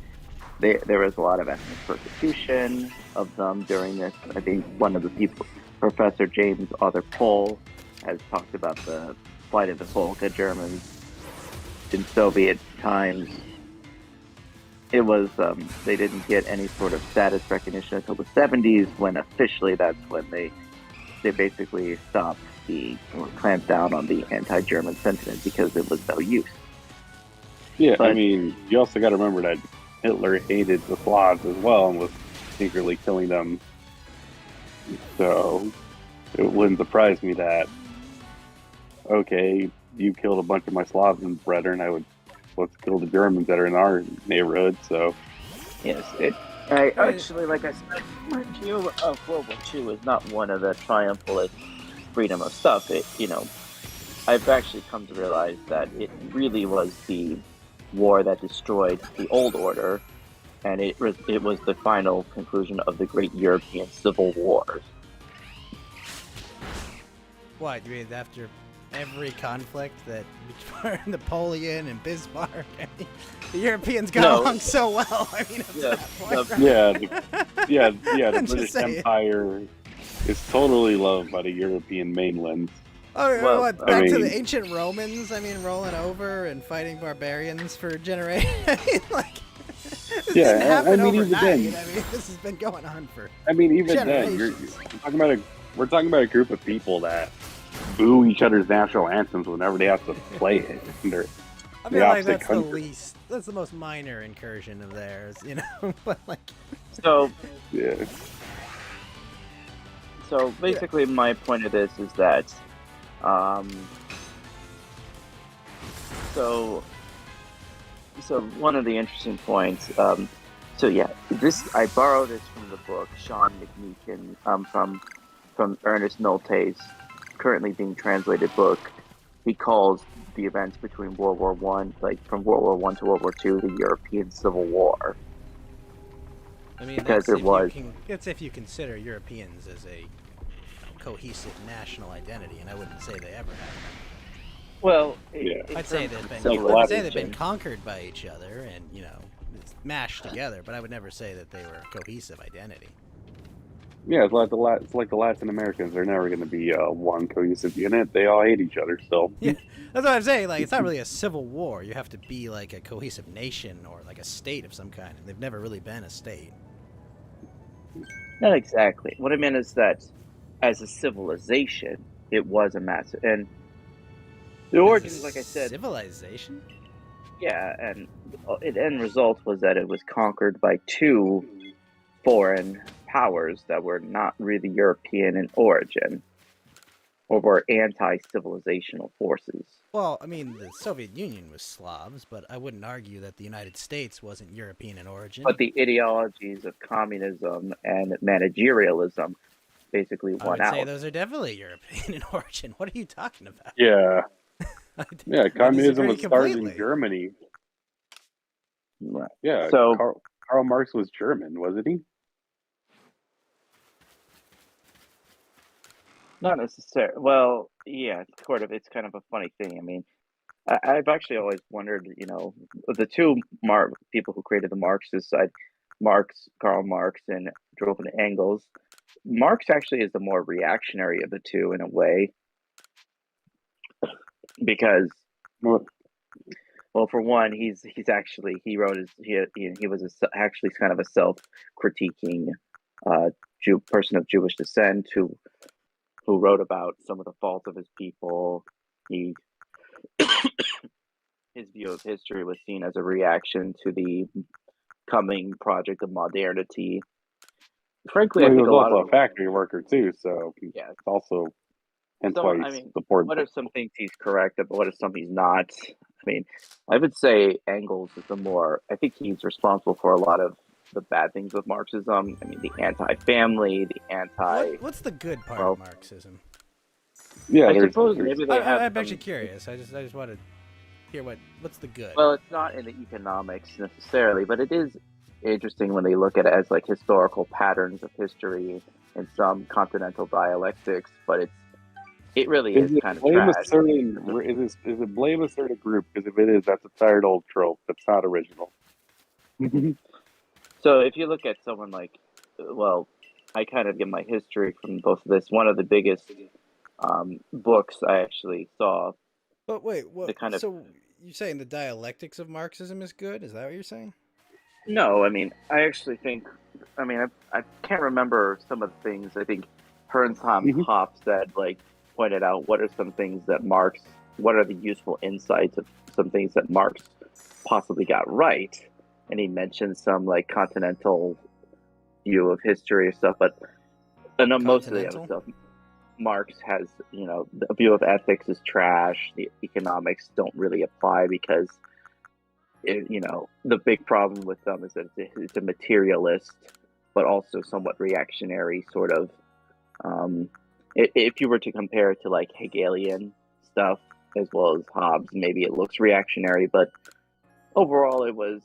C: There was a lot of ethnic persecution of them during this. I think one of the people, Professor James Arthur Pohl, has talked about the plight of the Volga Germans in Soviet times. It was they didn't get any sort of status recognition until the 70s, when officially that's when they basically stopped or clamped down on the anti-German sentiment because it was no use.
B: Yeah,
C: But-
B: I mean, you also got to remember that Hitler hated the Slavs as well and was secretly killing them. So it wouldn't surprise me that, okay, you killed a bunch of my Slav brethren, let's kill the Germans that are in our neighborhood. So
C: Yes, I actually, like I said, my view of World War II is not one of the triumphalist freedom of stuff. I've actually come to realize that it really was the war that destroyed the old order, and it was the final conclusion of the great European civil wars.
A: What, you mean after every conflict that between Napoleon and Bismarck, I mean, the Europeans got along so well. I mean, up to that point, right?
B: the
A: I'm just
B: British
A: saying.
B: Empire is totally loved by the European mainland.
A: Oh,
C: Well,
A: what,
B: I
A: back to the
B: mean-
A: ancient Romans? I mean, rolling over and fighting barbarians for generations. I mean, like, this
B: Yeah,
A: didn't happen
B: I mean, even
A: overnight.
B: then-
A: I mean, this has been going on for
B: I mean, even then,
A: generations.
B: we're talking about a group of people that boo each other's national anthems whenever they have to play it.
A: I
B: And
A: feel
B: the
A: like
B: opposite
A: that's
B: country.
A: that's the most minor incursion of theirs, but like,
C: So,
B: Yeah.
C: so basically, my point of this is that, so one of the interesting points. So yeah, I borrowed this from the book Sean McMeekin, from Ernest Nolte's currently being translated book. He calls the events between World War One, like from World War One to World War Two, the European Civil War.
A: I mean,
C: Because
A: that's if you consider Europeans as a cohesive national identity, and I wouldn't say they ever have.
C: Well,
B: Yeah.
A: I'd say they've been
B: civilization.
A: conquered by each other and it's mashed together, but I would never say that they were a cohesive identity.
B: Yeah, it's like the Latin Americans. They're never going to be one cohesive unit. They all hate each other still.
A: Yeah, that's what I'm saying. Like, it's not really a civil war. You have to be like a cohesive nation or like a state of some kind, and they've never really been a state.
C: not exactly. What I meant is that as a civilization, it was a massive, and the origins, like I said,
A: civilization.
C: yeah, and the end result was that it was conquered by two foreign powers that were not really European in origin, or were anti-civilizational forces.
A: Well, I mean, the Soviet Union was Slavs, but I wouldn't argue that the United States wasn't European in origin.
C: But the ideologies of communism and managerialism basically
A: I
C: won
A: would say
C: out.
A: those are definitely European in origin. What are you talking about?
B: Yeah,
A: I
B: yeah. Communism
A: disagree
B: was started in
A: completely.
B: Germany.
C: Right.
B: Yeah,
C: So-
B: Karl Marx was German, wasn't he?
C: Not necessarily. Well, yeah, it's sort of. It's kind of a funny thing. I mean, I've actually always wondered, the two people who created the Marxist side, Karl Marx and Joseph Engels. Marx actually is the more reactionary of the two in a way, because,
B: Well,
C: well, for one, he wrote he was actually kind of a self-critiquing person of Jewish descent who wrote about some of the faults of his people. His view of history was seen as a reaction to the coming project of modernity. Frankly, I
B: he
C: think
B: was
C: a lot
B: also
C: of
B: a factory worker too, so
C: yeah.
B: it's also hence
C: So,
B: why
C: I
B: he's
C: mean,
B: supported.
C: what are some things he's correct, but what are some he's not? I mean, I would say Engels is the more. I think he's responsible for a lot of the bad things with Marxism. I mean, the anti-family, the anti.
A: What's the good part
C: well,
A: of Marxism?
B: Yeah,
C: I
B: there's,
C: suppose maybe they have.
A: I'm actually
C: some-
A: curious. I just want to hear what's the good.
C: Well, it's not in the economics necessarily, but it is interesting when they look at it as like historical patterns of history and some continental dialectics. But it really is
B: is it
C: kind of
B: blame a
C: trash.
B: certain? Is it blame a certain group? Because if it is, that's a tired old trope. That's not original.
C: So if you look at someone like, well, I kind of get my history from both of this. One of the biggest books I actually saw,
A: But wait,
C: the
A: what?
C: kind of
A: So you're saying the dialectics of Marxism is good? Is that what you're saying?
C: no, I mean, I actually think, I mean, I can't remember some of the things. I think Hernsheim
B: Mhm.
C: Hoppe said, like, pointed out what are some things that Marx, what are the useful insights of some things that Marx possibly got right. And he mentioned some, like, continental view of history or stuff, but I know most of the other
A: Continental?
C: stuff. Marx has, the view of ethics is trash. The economics don't really apply because, the big problem with them is that it's a materialist, but also somewhat reactionary sort of. If you were to compare it to like Hegelian stuff as well as Hobbes, maybe it looks reactionary, but overall it was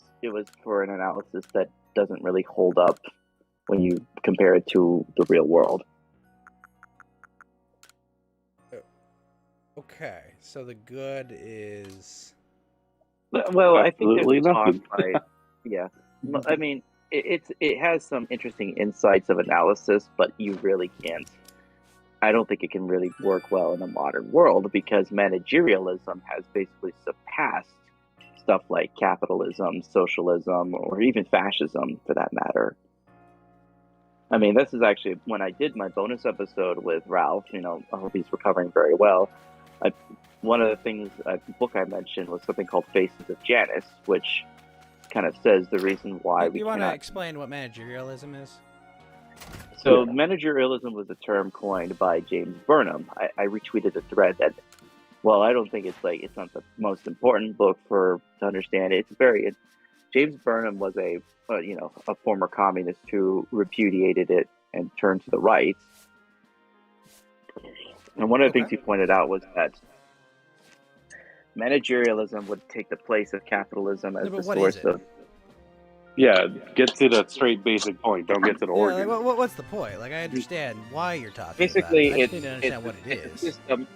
C: for an analysis that doesn't really hold up when you compare it to the real world.
A: Okay, so the good is
C: Well, I think there's
B: Absolutely
C: a talk
B: nothing.
C: by, yeah. I mean, it has some interesting insights of analysis, but you really can't. I don't think it can really work well in a modern world because managerialism has basically surpassed stuff like capitalism, socialism, or even fascism for that matter. I mean, this is actually when I did my bonus episode with Ralph. I hope he's recovering very well. I, One of the things, a book I mentioned was something called Faces of Janus, which kind of says the reason why
A: you,
C: we
A: you want to
C: cannot.
A: explain what managerialism is?
C: So,
B: Yeah.
C: managerialism was a term coined by James Burnham. I retweeted a thread that, well, I don't think it's not the most important book to understand it. James Burnham was a former communist who repudiated it and turned to the right. And one of the things he pointed out was that managerialism would take the place of capitalism as
A: No, but
C: the
A: what is
C: source
A: it?
C: of.
B: Yeah, get to the straight basic point. Don't get to the
A: Yeah,
B: organ.
A: like, what's the point? Like, I understand why you're talking
C: Basically,
A: about it. I just
C: it's
A: need to understand what it
C: it's a
A: is.
C: system.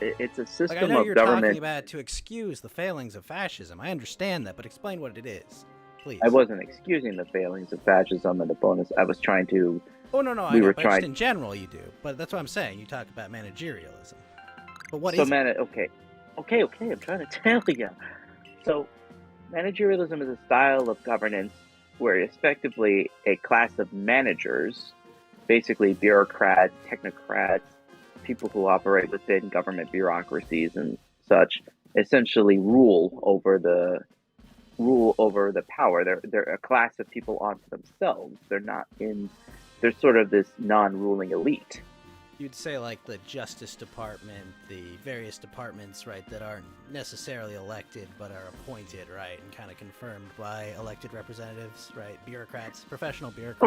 C: It's a
A: Like, I
C: system
A: know
C: of
A: you're
C: government.
A: talking about it to excuse the failings of fascism. I understand that, but explain what it is, please.
C: I wasn't excusing the failings of fascism and the bonus. I was trying to.
A: Oh, no, I
C: we
A: know,
C: were
A: but just
C: trying.
A: in general you do. But that's what I'm saying. You talk about managerialism. But what
C: So
A: is it?
C: okay. I'm trying to tell you. So, managerialism is a style of governance where it's effectively a class of managers, basically bureaucrats, technocrats, people who operate within government bureaucracies and such, essentially rule over the power. They're a class of people unto themselves. They're sort of this non-ruling elite.
A: You'd say, like, the Justice Department, the various departments, right, that aren't necessarily elected but are appointed, right, and kind of confirmed by elected representatives, right, bureaucrats, professional bureaucrats.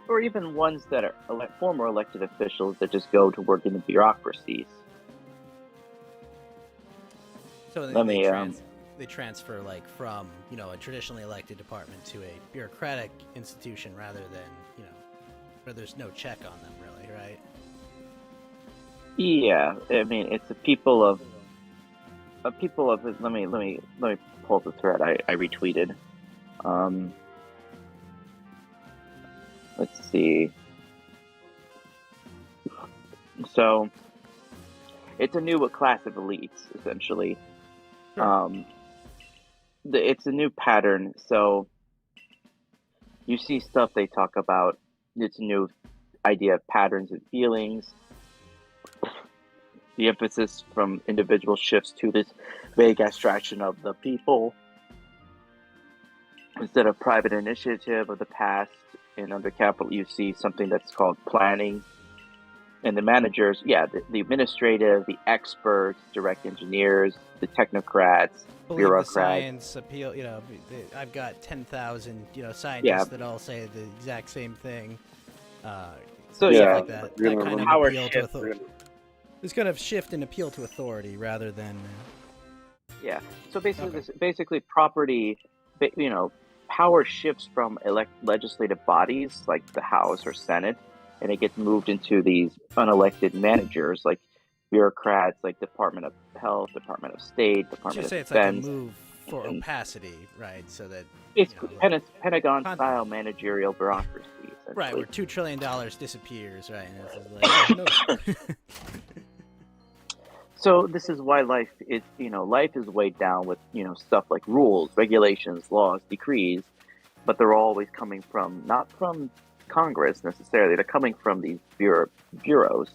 C: Or even ones that are former elected officials that just go to work in the bureaucracies.
A: So they transfer, like, from, a traditionally elected department to a bureaucratic institution rather than, where there's no check on them, really, right?
C: Yeah, I mean, it's a people of. Let me pull the thread I retweeted. Let's see. So, it's a new class of elites, essentially.
A: Sure.
C: It's a new pattern. So, you see stuff they talk about. It's a new idea of patterns and feelings. The emphasis from individual shifts to this vague abstraction of the people. Instead of private initiative of the past, and under capital, you see something that's called planning. And the managers, the administrative, the experts, direct engineers, the technocrats,
A: Believe the
C: bureaucrats.
A: science appeal. I've got 10,000 scientists that all say the exact same thing.
C: So
A: stuff
C: yeah,
A: like that.
B: you're
A: That
B: gonna
A: kind of
C: power
A: appeal to
C: shift.
A: authority. It's kind of shift and appeal to authority rather than.
C: Yeah. So basically,
A: Okay.
C: basically property, power shifts from legislative bodies like the House or Senate, and it gets moved into these unelected managers like bureaucrats, like Department of Health, Department of State,
A: Should
C: Department of
A: say it's like a
C: Defense.
A: move for
C: and
A: opacity, right? So that
C: basically Pentagon-style managerial bureaucracy.
A: right,
C: Essentially.
A: where $2 trillion disappears, right? And it's just like,
C: So this is why life is weighed down with stuff like rules, regulations, laws, decrees, but they're always coming from not from Congress necessarily. They're coming from these bureaus.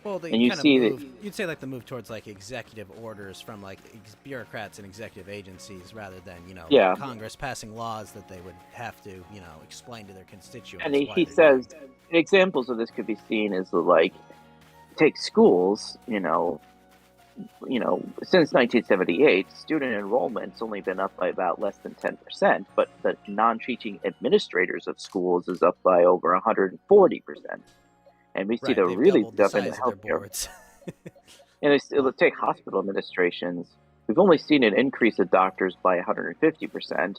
A: well, they
C: And you
A: kind of
C: see
A: move. You'd say like the move towards like executive orders from like bureaucrats and executive agencies rather than
C: Yeah.
A: Congress passing laws that they would have to explain to their constituents.
C: And
A: why
C: he
A: they're
C: says
A: doing.
C: examples of this could be seen as like take schools. Since 1978, student enrollment's only been up by about less than 10%, but the non-teaching administrators of schools is up by over 140%. And we see
A: Right,
C: the
A: they've
C: really
A: doubled the
C: stuff in the
A: size of their
C: healthcare.
A: boards.
C: And let's take hospital administrations. We've only seen an increase of doctors by 150%,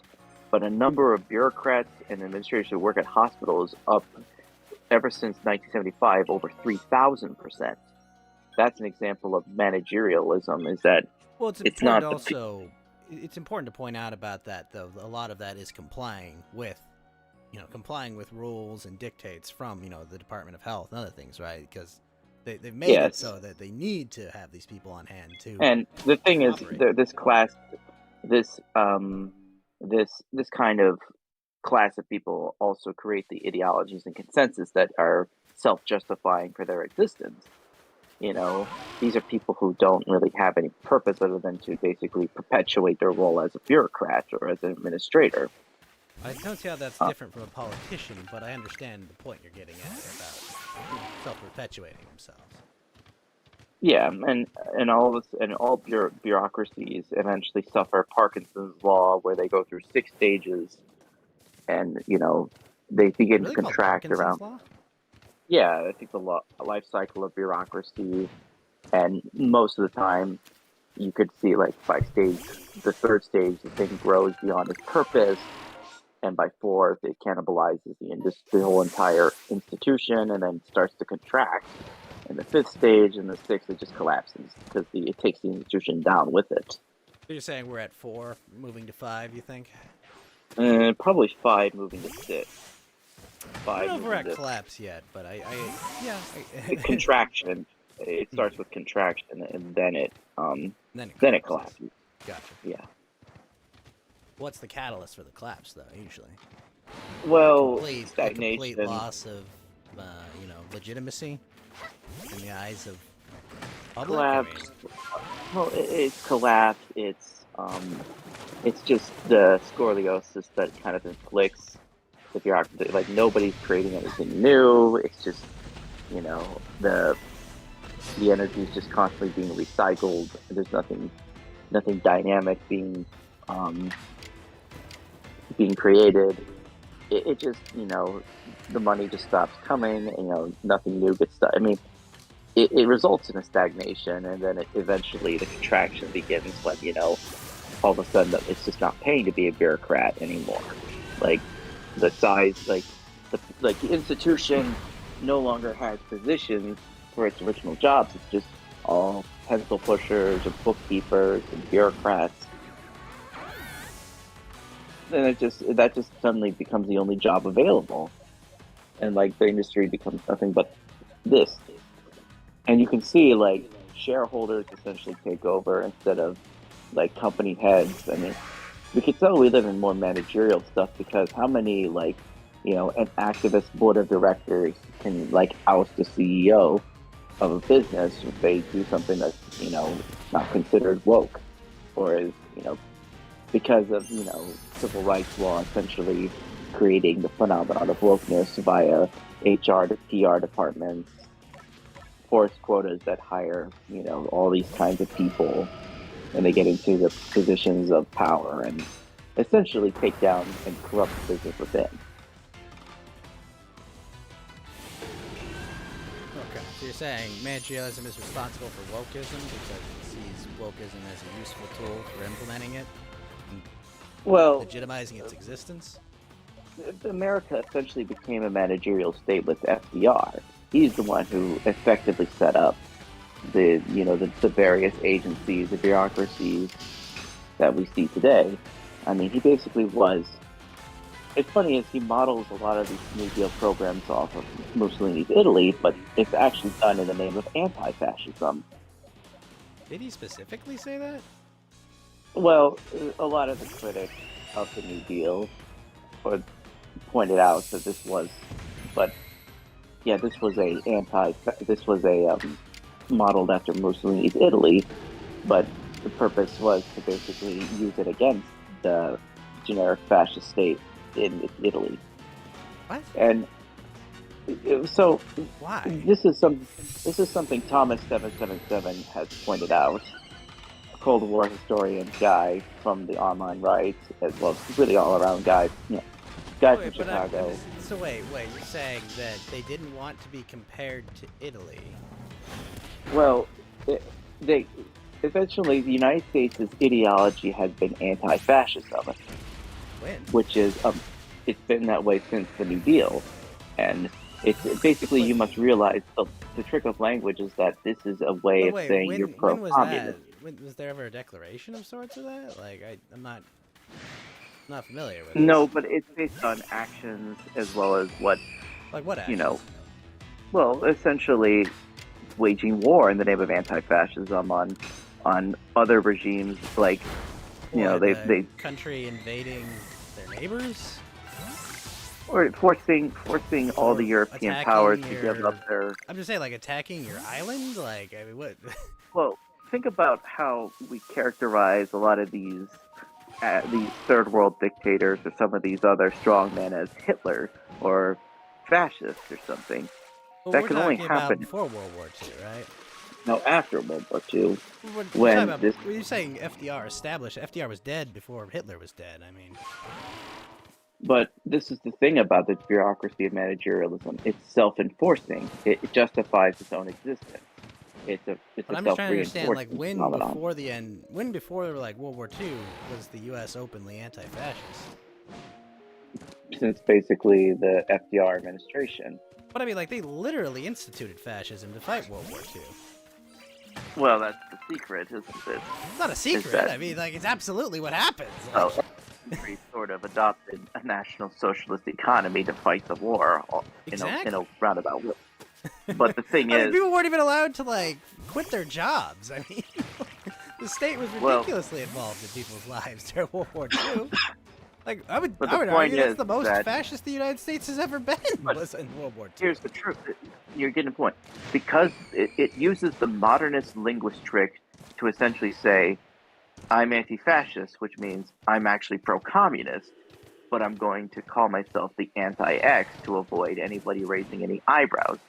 C: but a number of bureaucrats and administrators who work at hospitals up ever since 1975 over 3,000%. That's an example of managerialism. Is that
A: Well, it's
C: it's
A: important
C: not
A: also. It's important to point out about that, though. A lot of that is complying with rules and dictates from the Department of Health and other things, right? Because they've made it so that they need to have these people on hand too.
C: And the thing is,
A: operate.
C: this kind of class of people also create the ideologies and consensus that are self-justifying for their existence. These are people who don't really have any purpose other than to basically perpetuate their role as a bureaucrat or as an administrator.
A: I don't see how that's different from a politician, but I understand the point you're getting at about self-perpetuating themselves.
C: Yeah, and all bureaucracies eventually suffer Parkinson's law, where they go through 6 stages, and they begin
A: Really
C: to
A: called
C: contract
A: Parkinson's
C: around.
A: law?
C: Yeah, I think the life cycle of bureaucracy, and most of the time, you could see like by the 3rd stage, the thing grows beyond its purpose, and by 4th, it cannibalizes the whole entire institution, and then starts to contract. And the 5th stage and the 6th, it just collapses because it takes the institution down with it.
A: So you're saying we're at 4, moving to 5, you think?
C: Probably 5 moving to 6.
A: I don't know if we're at collapse yet, but
C: contraction. It starts with contraction, and then it collapses.
A: Gotcha.
C: Yeah.
A: What's the catalyst for the collapse, though? Usually,
C: Well,
A: a
C: stagnation.
A: complete loss of, legitimacy in the eyes of public.
C: Collapse. Well, it's collapse. It's just the scoliosis that kind of inflicts the bureaucracy. Like nobody's creating anything new. It's just the energy is just constantly being recycled. There's nothing dynamic being created. It just the money just stops coming. And, nothing new gets done. I mean, it results in a stagnation, and then eventually the contraction begins when all of a sudden that it's just not paying to be a bureaucrat anymore. Like the size, like the institution no longer has positions for its original jobs. It's just all pencil pushers and bookkeepers and bureaucrats. And that just suddenly becomes the only job available, and like the industry becomes nothing but this. And you can see like shareholders essentially take over instead of like company heads. I mean, we could tell we live in more managerial stuff because how many an activist board of directors can like oust the CEO of a business if they do something that's not considered woke, or is because of civil rights law essentially creating the phenomenon of wokeness via HR to PR departments force quotas that hire, all these kinds of people, and they get into the positions of power and essentially take down and corrupt the business within.
A: Okay, so you're saying managerialism is responsible for wokeism because it sees wokeism as a useful tool for implementing it and
C: Well,
A: legitimizing its existence?
C: America essentially became a managerial state with FDR. He's the one who effectively set up the various agencies, the bureaucracies that we see today. I mean, he basically was. It's funny is he models a lot of these New Deal programs off of Mussolini's Italy, but it's actually done in the name of anti-fascism.
A: Did he specifically say that?
C: Well, a lot of the critics of the New Deal pointed out that this was modeled after Mussolini's Italy, but the purpose was to basically use it against the generic fascist state in Italy.
A: What?
C: And so
A: Why?
C: this is something Thomas 777 has pointed out. A Cold War historian guy from the online right, as well as really all around guy from Chicago.
A: So wait, you're saying that they didn't want to be compared to Italy?
C: Well, they eventually the United States' ideology has been anti-fascism.
A: When?
C: Which is it's been that way since the New Deal, and it's basically you must realize the trick of language is that this is a way of saying you're pro-communist.
A: Was there ever a declaration of sorts of that? Like I'm not familiar with.
C: No,
A: this.
C: but it's based on actions as well as what.
A: Like what actions?
C: Well, essentially waging war in the name of anti-fascism on other regimes, like they
A: country invading their neighbors,
C: or forcing all the European powers to give up their.
A: I'm just saying, like attacking your island. Like I mean, what?
C: Well, think about how we characterize a lot of these third world dictators or some of these other strongmen as Hitler or fascists or something.
A: Well,
C: that can only happen
A: before World War II, right?
C: No, after World War II.
A: When you're saying FDR established, FDR was dead before Hitler was dead. I mean,
C: but this is the thing about the bureaucracy of managerialism. It's self-enforcing. It justifies its own existence. It's a
A: I'm just trying to understand, like when
C: phenomenon.
A: before like World War II was the U.S. openly anti-fascist?
C: Since basically the FDR administration.
A: But I mean, like they literally instituted fascism to fight World War II.
C: Well, that's the secret, isn't it?
A: It's not a secret. I mean, like it's absolutely what happens. Like,
C: country sort of adopted a national socialist economy to fight the war in a roundabout way. But the thing is,
A: people weren't even allowed to like quit their jobs. I mean, the state was ridiculously involved in people's lives during World War II. Like I would argue that's the most fascist the United States has ever been was in World War II.
C: Here's the truth. You're getting a point. Because it uses the modernist linguist trick to essentially say, I'm anti-fascist, which means I'm actually pro-communist, but I'm going to call myself the anti-X to avoid anybody raising any eyebrows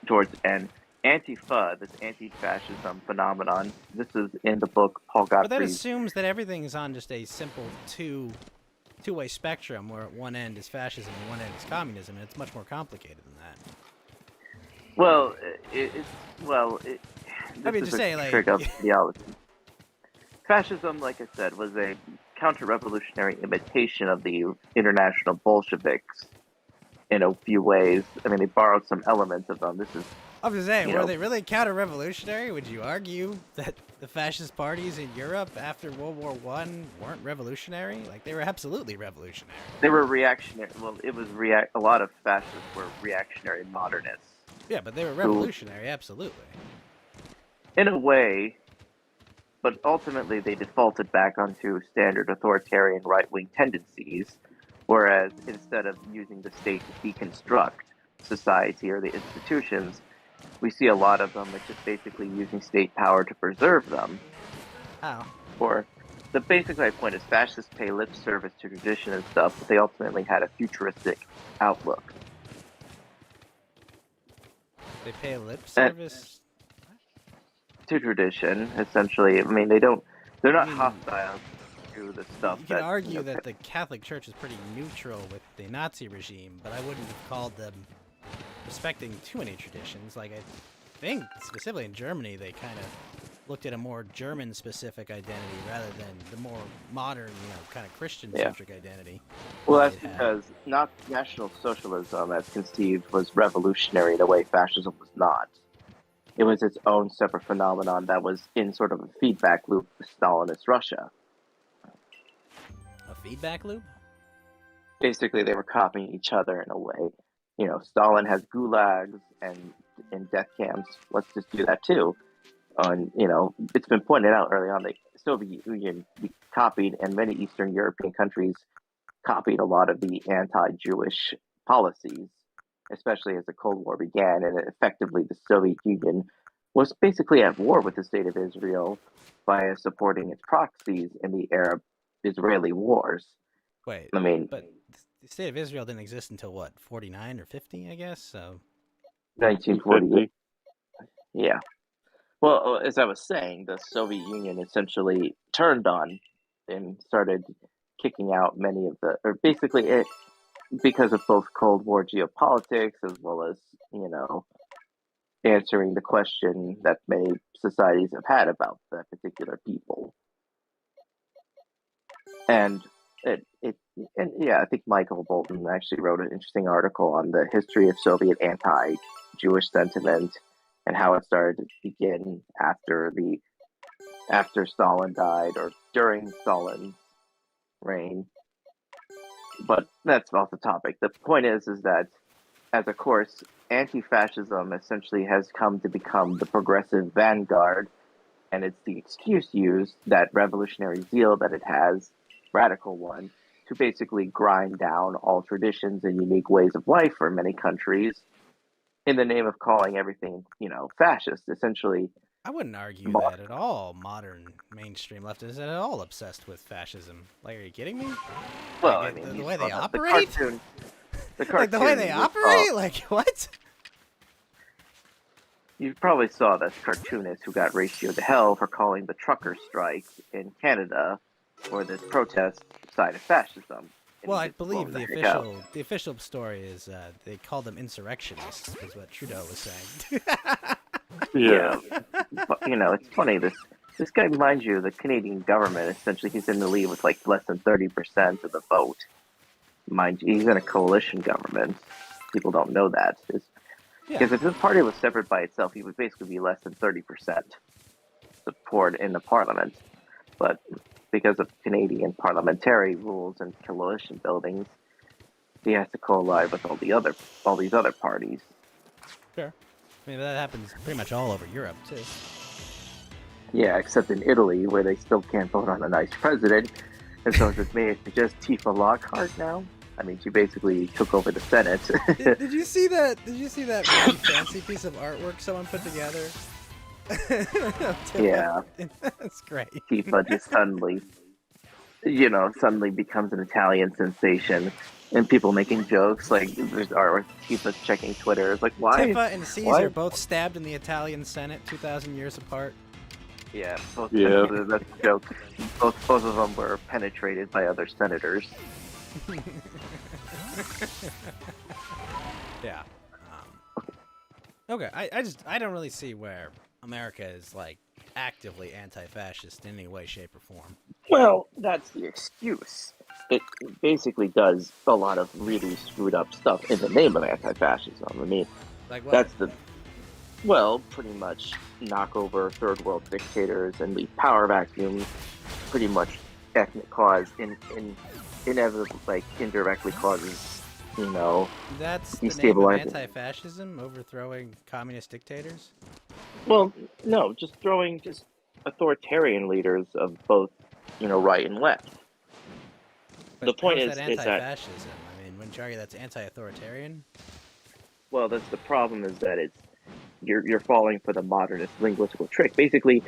C: towards an Antifa, this anti-fascism phenomenon. This is in the book Paul Gottfried.
A: But that assumes that everything is on just a simple two-way spectrum, where at one end is fascism and one end is communism, and it's much more complicated than that.
C: Well,
A: I mean, just say like
C: trick of ideology. Fascism, like I said, was a counter-revolutionary imitation of the international Bolsheviks in a few ways. I mean, they borrowed some elements of them. This is.
A: I was saying, were they really counter-revolutionary? Would you argue that the fascist parties in Europe after World War I weren't revolutionary? Like, they were absolutely revolutionary.
C: They were reactionary. Well, it was a lot of fascists were reactionary modernists.
A: Yeah, but they were revolutionary, absolutely.
C: In a way, but ultimately they defaulted back onto standard authoritarian right-wing tendencies, whereas instead of using the state to deconstruct society or the institutions, we see a lot of them as just basically using state power to preserve them.
A: How?
C: Or the basic point is fascists pay lip service to tradition and stuff, but they ultimately had a futuristic outlook.
A: They pay lip service
C: to tradition, essentially. I mean, they're not
A: mean,
C: hostile to the stuff
A: You could
C: that
A: argue that the Catholic Church is pretty neutral with the Nazi regime, but I wouldn't have called them respecting too many traditions. Like, I think, specifically in Germany, they kind of looked at a more German-specific identity rather than the more modern, kind of Christian-centric identity.
C: Well, that's because not National Socialism, as conceived, was revolutionary the way fascism was not. It was its own separate phenomenon that was in sort of a feedback loop with Stalinist Russia.
A: A feedback loop?
C: Basically, they were copying each other in a way. Stalin has gulags and death camps. Let's just do that too. And it's been pointed out early on that the Soviet Union copied, and many Eastern European countries copied a lot of the anti-Jewish policies, especially as the Cold War began, and effectively the Soviet Union was basically at war with the state of Israel by supporting its proxies in the Arab-Israeli wars.
A: Wait,
C: I mean,
A: but the state of Israel didn't exist until what, 49 or 50, I guess? So
C: 1948. Yeah. Well, as I was saying, the Soviet Union essentially turned on and started kicking out many of because of both Cold War geopolitics as well as, answering the question that many societies have had about that particular people. And I think Michael Bolton actually wrote an interesting article on the history of Soviet anti-Jewish sentiment and how it started to begin after Stalin died or during Stalin's reign. But that's off the topic. The point is that, as a course, anti-fascism essentially has come to become the progressive vanguard, and it's the excuse used, that revolutionary zeal that it has, radical one, to basically grind down all traditions and unique ways of life for many countries in the name of calling everything, fascist. Essentially,
A: I wouldn't argue that at all. Modern mainstream leftists are at all obsessed with fascism. Like, are you kidding me?
C: Well,
A: like,
C: I mean,
A: the way they operate?
C: The cartoon
A: like, the way they operate? Like, what?
C: You probably saw this cartoonist who got ratioed to hell for calling the trucker strike in Canada or this protest side of fascism.
A: Well, I believe the official story is they called them insurrectionists, is what Trudeau was saying.
C: Yeah. But, it's funny, this guy, mind you, the Canadian government, essentially, he's in the lead with like less than 30% of the vote. Mind you, he's in a coalition government. People don't know that. Because if his party was separate by itself, he would basically be less than 30% support in the parliament. But because of Canadian parliamentary rules and coalition buildings, he has to collide with all these other parties.
A: Sure. I mean, that happens pretty much all over Europe, too.
C: Yeah, except in Italy, where they still can't vote on a nice president. And so it's just Tifa Lockhart now. I mean, she basically took over the Senate.
A: Did you see that? Really fancy piece of artwork someone put together?
C: Yeah,
A: that's great.
C: Tifa just suddenly becomes an Italian sensation, and people making jokes like there's artwork. Tifa's checking Twitter. It's like, why?
A: Tifa and Caesar both stabbed in the Italian Senate 2,000 years apart.
C: Yeah, that's a joke. Both of them were penetrated by other senators.
A: Yeah. Okay, I don't really see where America is like actively anti-fascist in any way, shape, or form.
C: Well, that's the excuse. It basically does a lot of really screwed up stuff in the name of anti-fascism. I mean,
A: like what?
C: Pretty much knock over third world dictators and leave power vacuums. Pretty much ethnic cause inevitably, like, indirectly causes,
A: That's the name of
C: destabilizing.
A: Anti-fascism, overthrowing communist dictators?
C: Well, no, just throwing authoritarian leaders of both, right and left.
A: But
C: the point
A: how's
C: is
A: that anti-fascism? I mean, wouldn't you argue that's anti-authoritarian?
C: Well, that's the problem, is that you're falling for the modernist linguistical trick. Basically,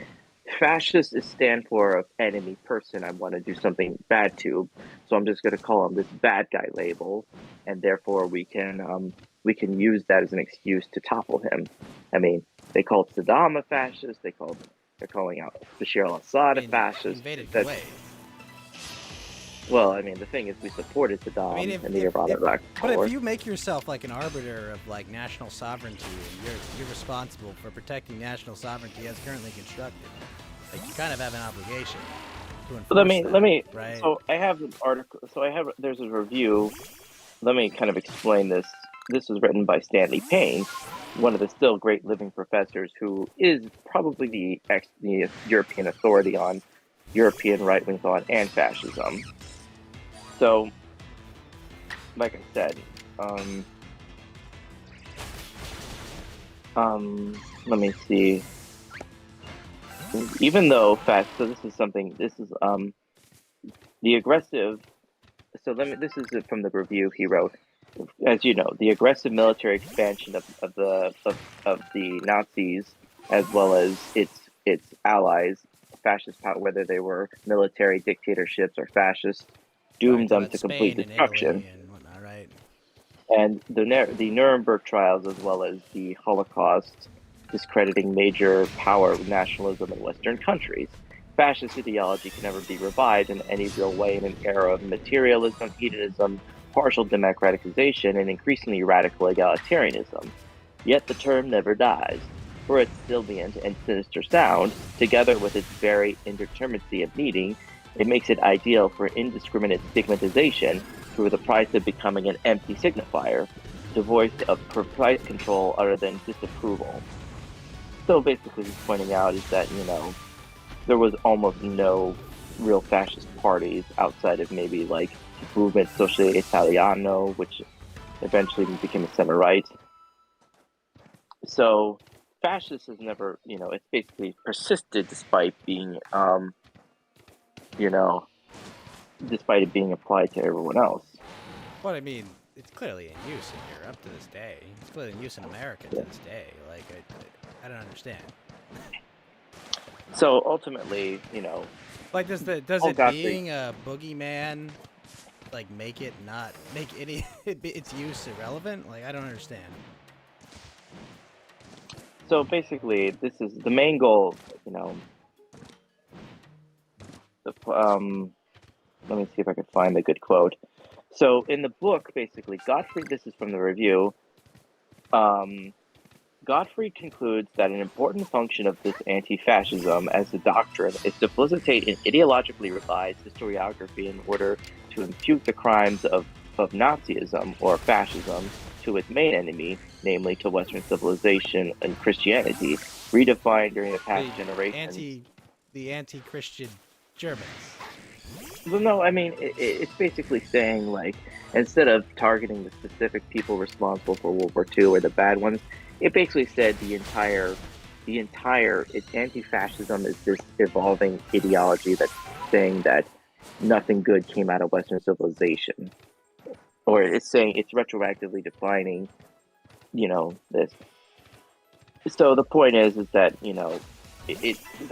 C: fascist stand for enemy person I want to do something bad to, so I'm just going to call him this bad guy label, and therefore we can we can use that as an excuse to topple him. I mean, they called Saddam a fascist. They're calling out Bashar al-Assad a fascist.
A: Invaded
C: That's,
A: Kuwait.
C: well, I mean, the thing is, we supported Saddam
A: I mean,
C: and the Iraq
A: but
C: War.
A: if you make yourself like an arbiter of like national sovereignty, and you're responsible for protecting national sovereignty as currently constructed, like you kind of have an obligation to enforce
C: Let me.
A: right?
C: So I have an article. There's a review. Let me kind of explain this. This was written by Stanley Payne, one of the still great living professors, who is probably the European authority on European right-wing thought and fascism. So, like I said, let me see. Even though so this is the aggressive. So this is from the review he wrote. As you know, the aggressive military expansion of the Nazis, as well as its allies, fascist power, whether they were military dictatorships or fascists, doomed them to complete destruction.
A: And whatnot, right?
C: And the Nuremberg trials, as well as the Holocaust, discrediting major power nationalism in Western countries. Fascist ideology can never be revived in any real way in an era of materialism, hedonism, partial democratization, and increasingly radical egalitarianism. Yet the term never dies. For its sibilant and sinister sound, together with its very indeterminacy of meaning, it makes it ideal for indiscriminate stigmatization through the price of becoming an empty signifier, devoid of precise control other than disapproval. So basically, he's pointing out is that, there was almost no real fascist parties outside of maybe like Movement Sociale Italiano, which eventually became a center-right. So fascist has never, it's basically persisted despite being, despite it being applied to everyone else.
A: Well, I mean, it's clearly in use in Europe to this day. It's clearly in use in America to this day. Like, I don't understand.
C: So ultimately,
A: like, does it being a boogeyman like make any its use irrelevant? Like, I don't understand.
C: So basically, this is the main goal. Let me see if I can find a good quote. So in the book, basically, Gottfried. This is from the review. Gottfried concludes that an important function of this anti-fascism as a doctrine is to facilitate an ideologically revised historiography in order to impute the crimes of Nazism or fascism to its main enemy, namely to Western civilization and Christianity, redefined during the past generations.
A: The anti-Christian Germans.
C: Well, no, I mean, it's basically saying, like, instead of targeting the specific people responsible for World War II or the bad ones, it basically said it's anti-fascism is this evolving ideology that's saying that nothing good came out of Western civilization. Or it's saying it's retroactively defining, this. So the point is that, the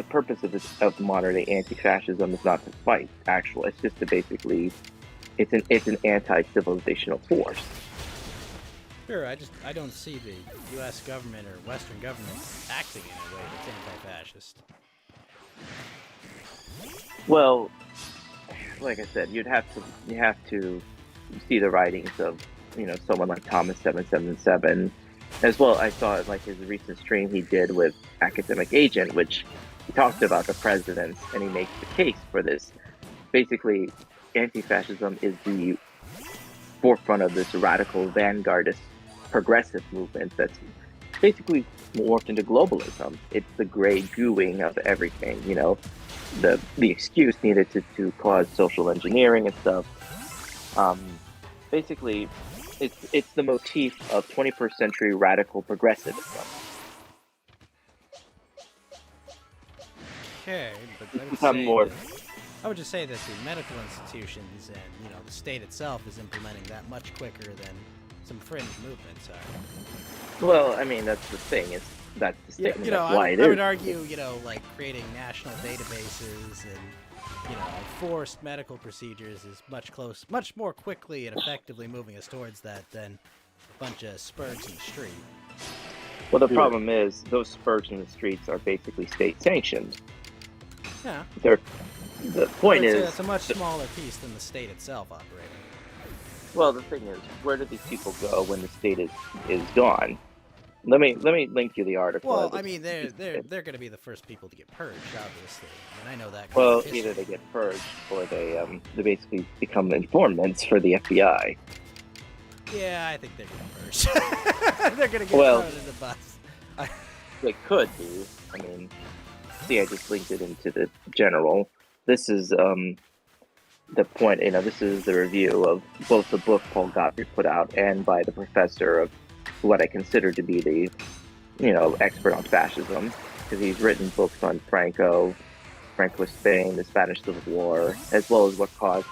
C: purpose of modern day anti-fascism is not to fight it's just to basically, it's an anti-civilizational force.
A: Sure, I don't see the U.S. government or Western government acting in a way that's anti-fascist.
C: Well, like I said, you have to see the writings of someone like Thomas 777, as well. I saw like his recent stream he did with Academic Agent, which he talked about the presidents and he makes the case for this. Basically, anti-fascism is the forefront of this radical vanguardist progressive movement that's basically morphed into globalism. It's the gray gooing of everything, the excuse needed to cause social engineering and stuff. Basically, it's the motif of 21st century radical progressivism.
A: Okay, but I would just say that the medical institutions and the state itself is implementing that much quicker than some fringe movements are.
C: Well, I mean that's the thing. That's the statement.
A: I would argue, like creating national databases and forced medical procedures is much more quickly and effectively moving us towards that than bunch of spurts in the street.
C: Well, the
B: Yeah.
C: problem is those spurts in the streets are basically state sanctioned.
A: Yeah.
C: The point
A: I'd say
C: is,
A: that's a much smaller piece than the state itself operating.
C: well, the thing is, where do these people go when the state is gone? Let me link you the article.
A: Well, I mean, they're going to be the first people to get purged, obviously. I mean, I know that.
C: Well,
A: kind of
C: either
A: history.
C: they get purged or they basically become informants for the FBI.
A: Yeah, I think they're getting purged. They're going to get
C: Well-
A: thrown in the bus.
C: They could be. I mean, see, I just linked it into the general. This is the point. This is the review of both the book Paul Gottfried put out and by the professor of what I consider to be the, expert on fascism, because he's written books on Franco Spain, the Spanish Civil War, as well as what caused.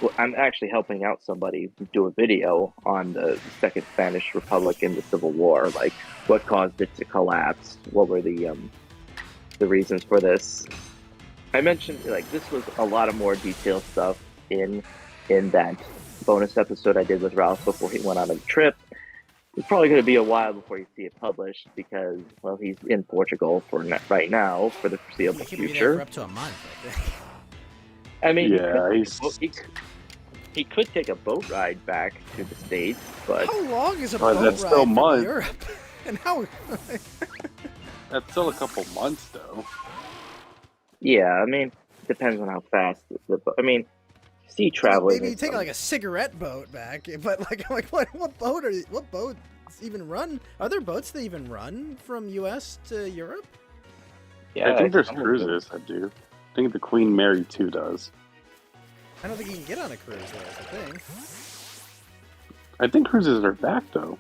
C: Well, I'm actually helping out somebody do a video on the Second Spanish Republic and the Civil War, like what caused it to collapse, what were the reasons for this. I mentioned this was a lot of more detailed stuff in that bonus episode I did with Ralph before he went on a trip. It's probably going to be a while before you see it published because, well, he's in Portugal right now for the foreseeable
A: He could be there
C: future.
A: for up to a month, I think.
C: I mean,
B: Yeah,
C: he could take a boat ride back to the States, but
A: How long is a
B: Well,
A: boat
B: that's
A: ride
B: still
A: from
B: months.
A: Europe? And how?
B: That's still a couple months, though.
C: yeah, I mean, depends on how fast the boat. I mean, sea traveling.
A: Maybe you
C: is
A: take
C: some-
A: like a cigarette boat back, but like what boats even run? Are there boats that even run from U.S. to Europe?
C: Yeah,
B: I think there's
C: some of them.
B: cruises that do. I think the Queen Mary 2 does.
A: I don't think you can get on a cruise though. Is the thing.
B: I think cruises are back, though.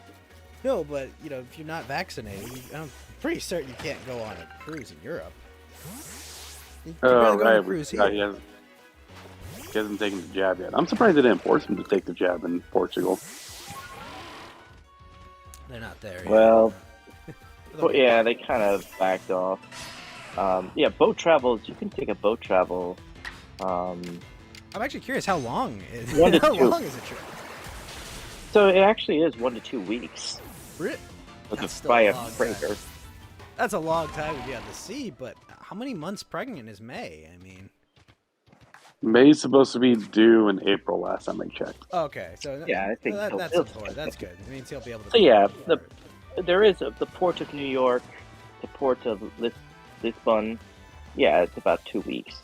A: No, but if you're not vaccinated, I'm pretty certain you can't go on a cruise in Europe. You can barely go on a cruise
B: Yeah,
A: here.
B: he hasn't taken the jab yet. I'm surprised they didn't force him to take the jab in Portugal.
A: They're not there yet.
C: Well,
A: They'll get
C: yeah,
A: there.
C: they kind of backed off. Yeah, boat travels. You can take a boat travel.
A: I'm actually curious how long is
C: 1 to
A: how
C: 2.
A: long is a trip?
C: So it actually is 1 to 2 weeks
A: Brit?
C: with
A: That's
C: a
A: still
C: by
A: a
C: a
A: long
C: freighter.
A: time. That's a long time to be on the sea, but how many months pregnant is May? I mean,
B: May's supposed to be due in April, last time I checked.
A: okay, so
C: Yeah, I think
A: that's
C: he'll-
A: important. That's good. It means he'll be able to.
C: So yeah,
A: forward.
C: there is the port of New York, the port of Lisbon. Yeah, it's about 2 weeks.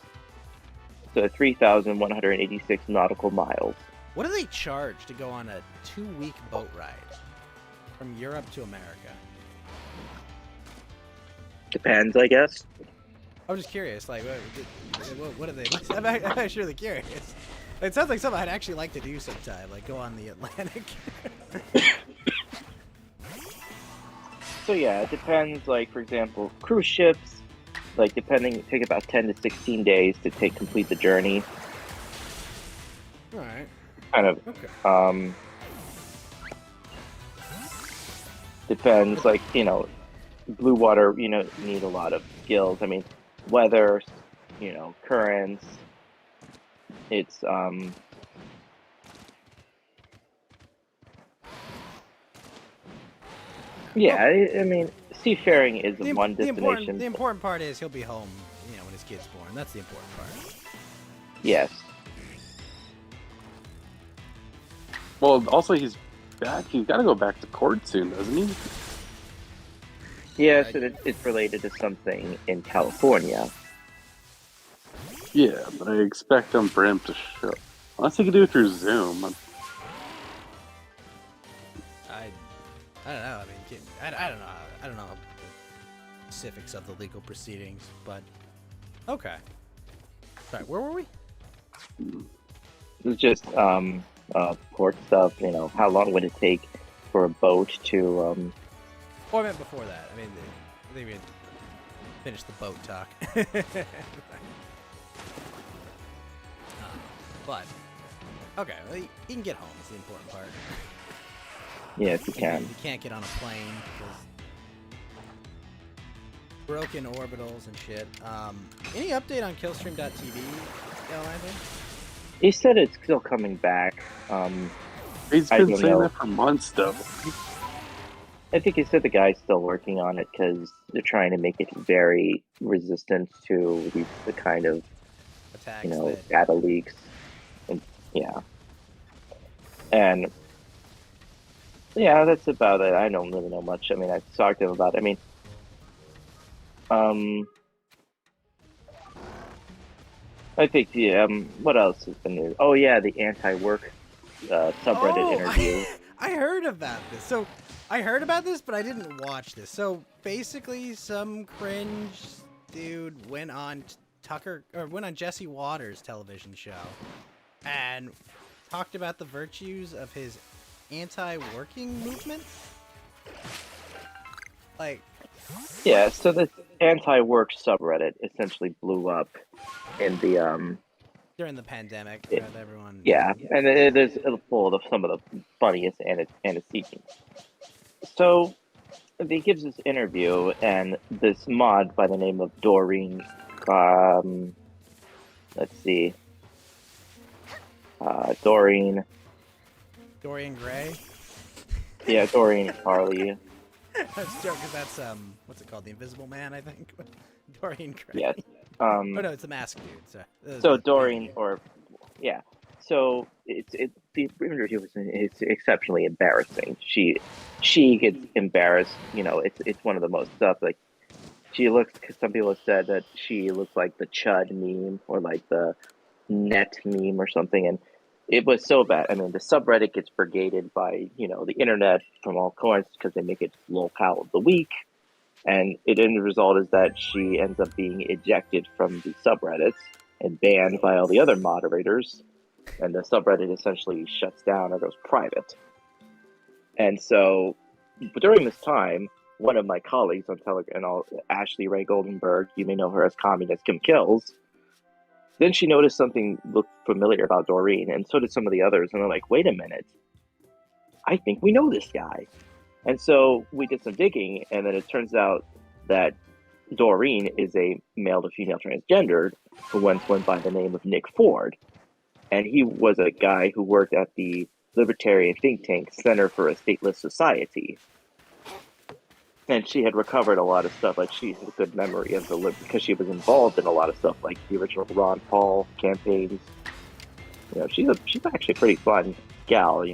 C: So 3,186 nautical miles.
A: What do they charge to go on a 2-week boat ride from Europe to America?
C: Depends, I guess.
A: I'm just curious. Like, what are they? I'm actually really curious. It sounds like something I'd actually like to do sometime, like go on the Atlantic.
C: So yeah, it depends. Like for example, cruise ships, like take about 10 to 16 days to complete the journey.
A: All right.
C: Kind of
A: Okay.
C: depends. Like blue water, need a lot of skills. I mean, weather, currents. It's yeah. I mean, seafaring is one destination.
A: The important part is he'll be home, when his kid's born. That's the important part.
C: Yes.
B: Well, also he's back. He's got to go back to court soon, doesn't he?
C: Yes, it's related to something in California.
B: Yeah, but I expect for him to show. Unless he can do it through Zoom.
A: I don't know. I mean, I don't know. I don't know the specifics of the legal proceedings, but okay. Sorry, where were we?
C: It's just port stuff. How long would it take for a boat to?
A: Oh, I meant before that. I mean, I think we had finished the boat talk. But okay, well, he can get home. Is the important part.
C: Yes, you can.
A: You can't get on a plane because broken orbitals and shit. Any update on Killstream.tv, Orlando?
C: He said it's still coming back.
B: He's
C: I
B: been
C: don't
B: saying
C: know.
B: that for months, though.
C: I think he said the guy's still working on it because they're trying to make it very resistant to the kind of,
A: Attacks that.
C: data leaks. And yeah. And yeah, that's about it. I don't really know much. I mean, I talked to him about it. I mean, I think what else has been new? Oh yeah, the anti-work subreddit
A: Oh,
C: interview.
A: I heard about this. So I heard about this, but I didn't watch this. So basically, some cringe dude went on went on Jesse Waters' television show and talked about the virtues of his anti-working movement. Like,
C: Yeah, so the anti-work subreddit essentially blew up in the
A: during the pandemic,
C: It-
A: with everyone.
C: yeah, and it is full of some of the funniest antecedents. So he gives this interview, and this mod by the name of Doreen, let's see, Doreen,
A: Dorian Gray.
C: yeah, Doreen Carly,
A: That's joke because that's what's it called? The Invisible Man, I think. Dorian Gray.
C: yes.
A: Oh no, it's the masked dude.
C: So Doreen, yeah. So the interview is exceptionally embarrassing. She gets embarrassed. It's one of the most stuff like she looks. Cause some people have said that she looks like the Chud meme or like the Net meme or something, and it was so bad. I mean, the subreddit gets brigaded by the internet from all corners because they make it locale of the week, and the end result is that she ends up being ejected from the subreddits and banned by all the other moderators, and the subreddit essentially shuts down or goes private. And so during this time, one of my colleagues on Telegram, Ashley Ray Goldenberg, you may know her as Communist Kim Kills, then she noticed something looked familiar about Doreen, and so did some of the others, and they're like, wait a minute, I think we know this guy. And so we did some digging, and then it turns out that Doreen is a male to female transgendered who once went by the name of Nick Ford. And he was a guy who worked at the libertarian think tank Center for a Stateless Society. And she had recovered a lot of stuff. Like, she had a good memory of because she was involved in a lot of stuff, like the original Ron Paul campaigns. She's actually a pretty fun gal.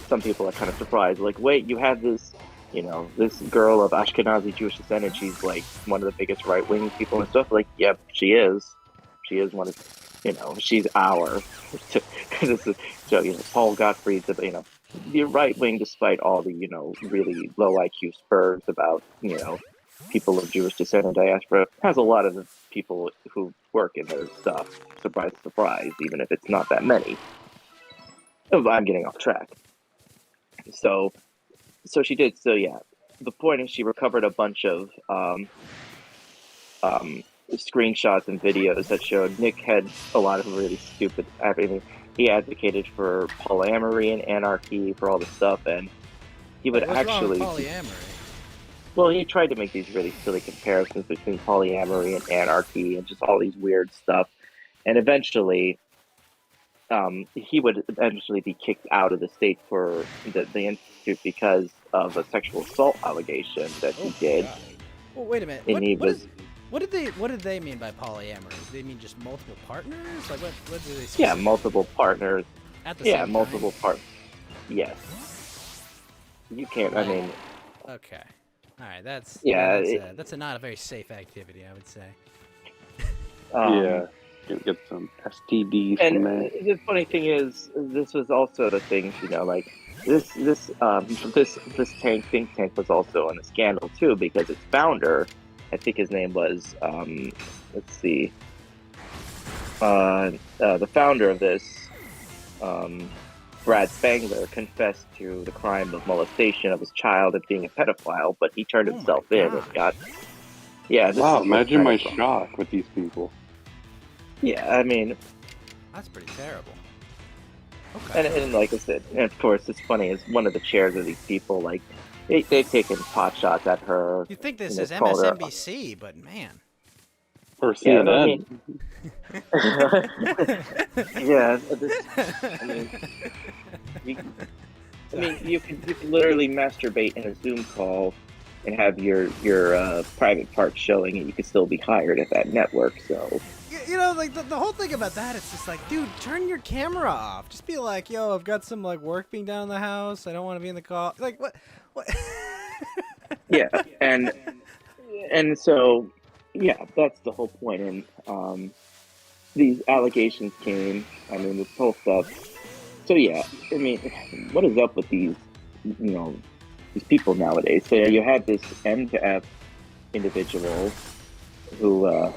C: Some people are kind of surprised, like, wait, you have this this girl of Ashkenazi Jewish descent, and she's like one of the biggest right-wing people and stuff. Like, yep, she is. She is one of, she's our. This is so, Paul Gottfried's, the right wing, despite all the, really low IQ spurs about, people of Jewish descent and diaspora, has a lot of the people who work in their stuff. Surprise, surprise, even if it's not that many. Oh, I'm getting off track. So she did. So yeah, the point is she recovered a bunch of screenshots and videos that showed Nick had a lot of really stupid everything. He advocated for polyamory and anarchy for all this stuff, and he would
A: What's
C: actually
A: wrong with polyamory?
C: Well, he tried to make these really silly comparisons between polyamory and anarchy and just all these weird stuff, and eventually he would eventually be kicked out of the state for the institute because of a sexual assault allegation that he did.
A: God. Well, wait a minute. What did they mean by polyamory? Do they mean just multiple partners? Like, what do they say?
C: Yeah, multiple partners.
A: At the same time?
C: Multiple partners. Yes. You can't. I mean.
A: Okay. All right. That's not a very safe activity, I would say.
B: Yeah. You get some STDs
C: and
B: from that.
C: The funny thing is, this was also the thing, like this think tank was also in a scandal too, because its founder, I think his name was let's see, the founder of this, Brad Spangler, confessed to the crime of molestation of his child and being a pedophile, but he turned himself in and got. Yeah.
B: Wow! Imagine my shock with these people.
C: Yeah, I mean,
A: that's pretty terrible. Okay.
C: And like I said, and of course, it's funny is one of the chairs of these people, like they've taken pot shots at her.
A: You think this is MSNBC, but man.
B: Or CNN.
C: Yeah, I mean,
D: I mean, you can literally masturbate in a Zoom call and have your private parts showing, and you could still be hired at that network. So
A: You know, like the whole thing about that, it's just like, dude, turn your camera off. Just be like, yo, I've got some like work being done in the house. I don't want to be in the call. Like what? What?
D: yeah, and so yeah, that's the whole point. And these allegations came. I mean, this whole stuff. So yeah, I mean, what is up with these, you know, these people nowadays? So you have this M to F individual who,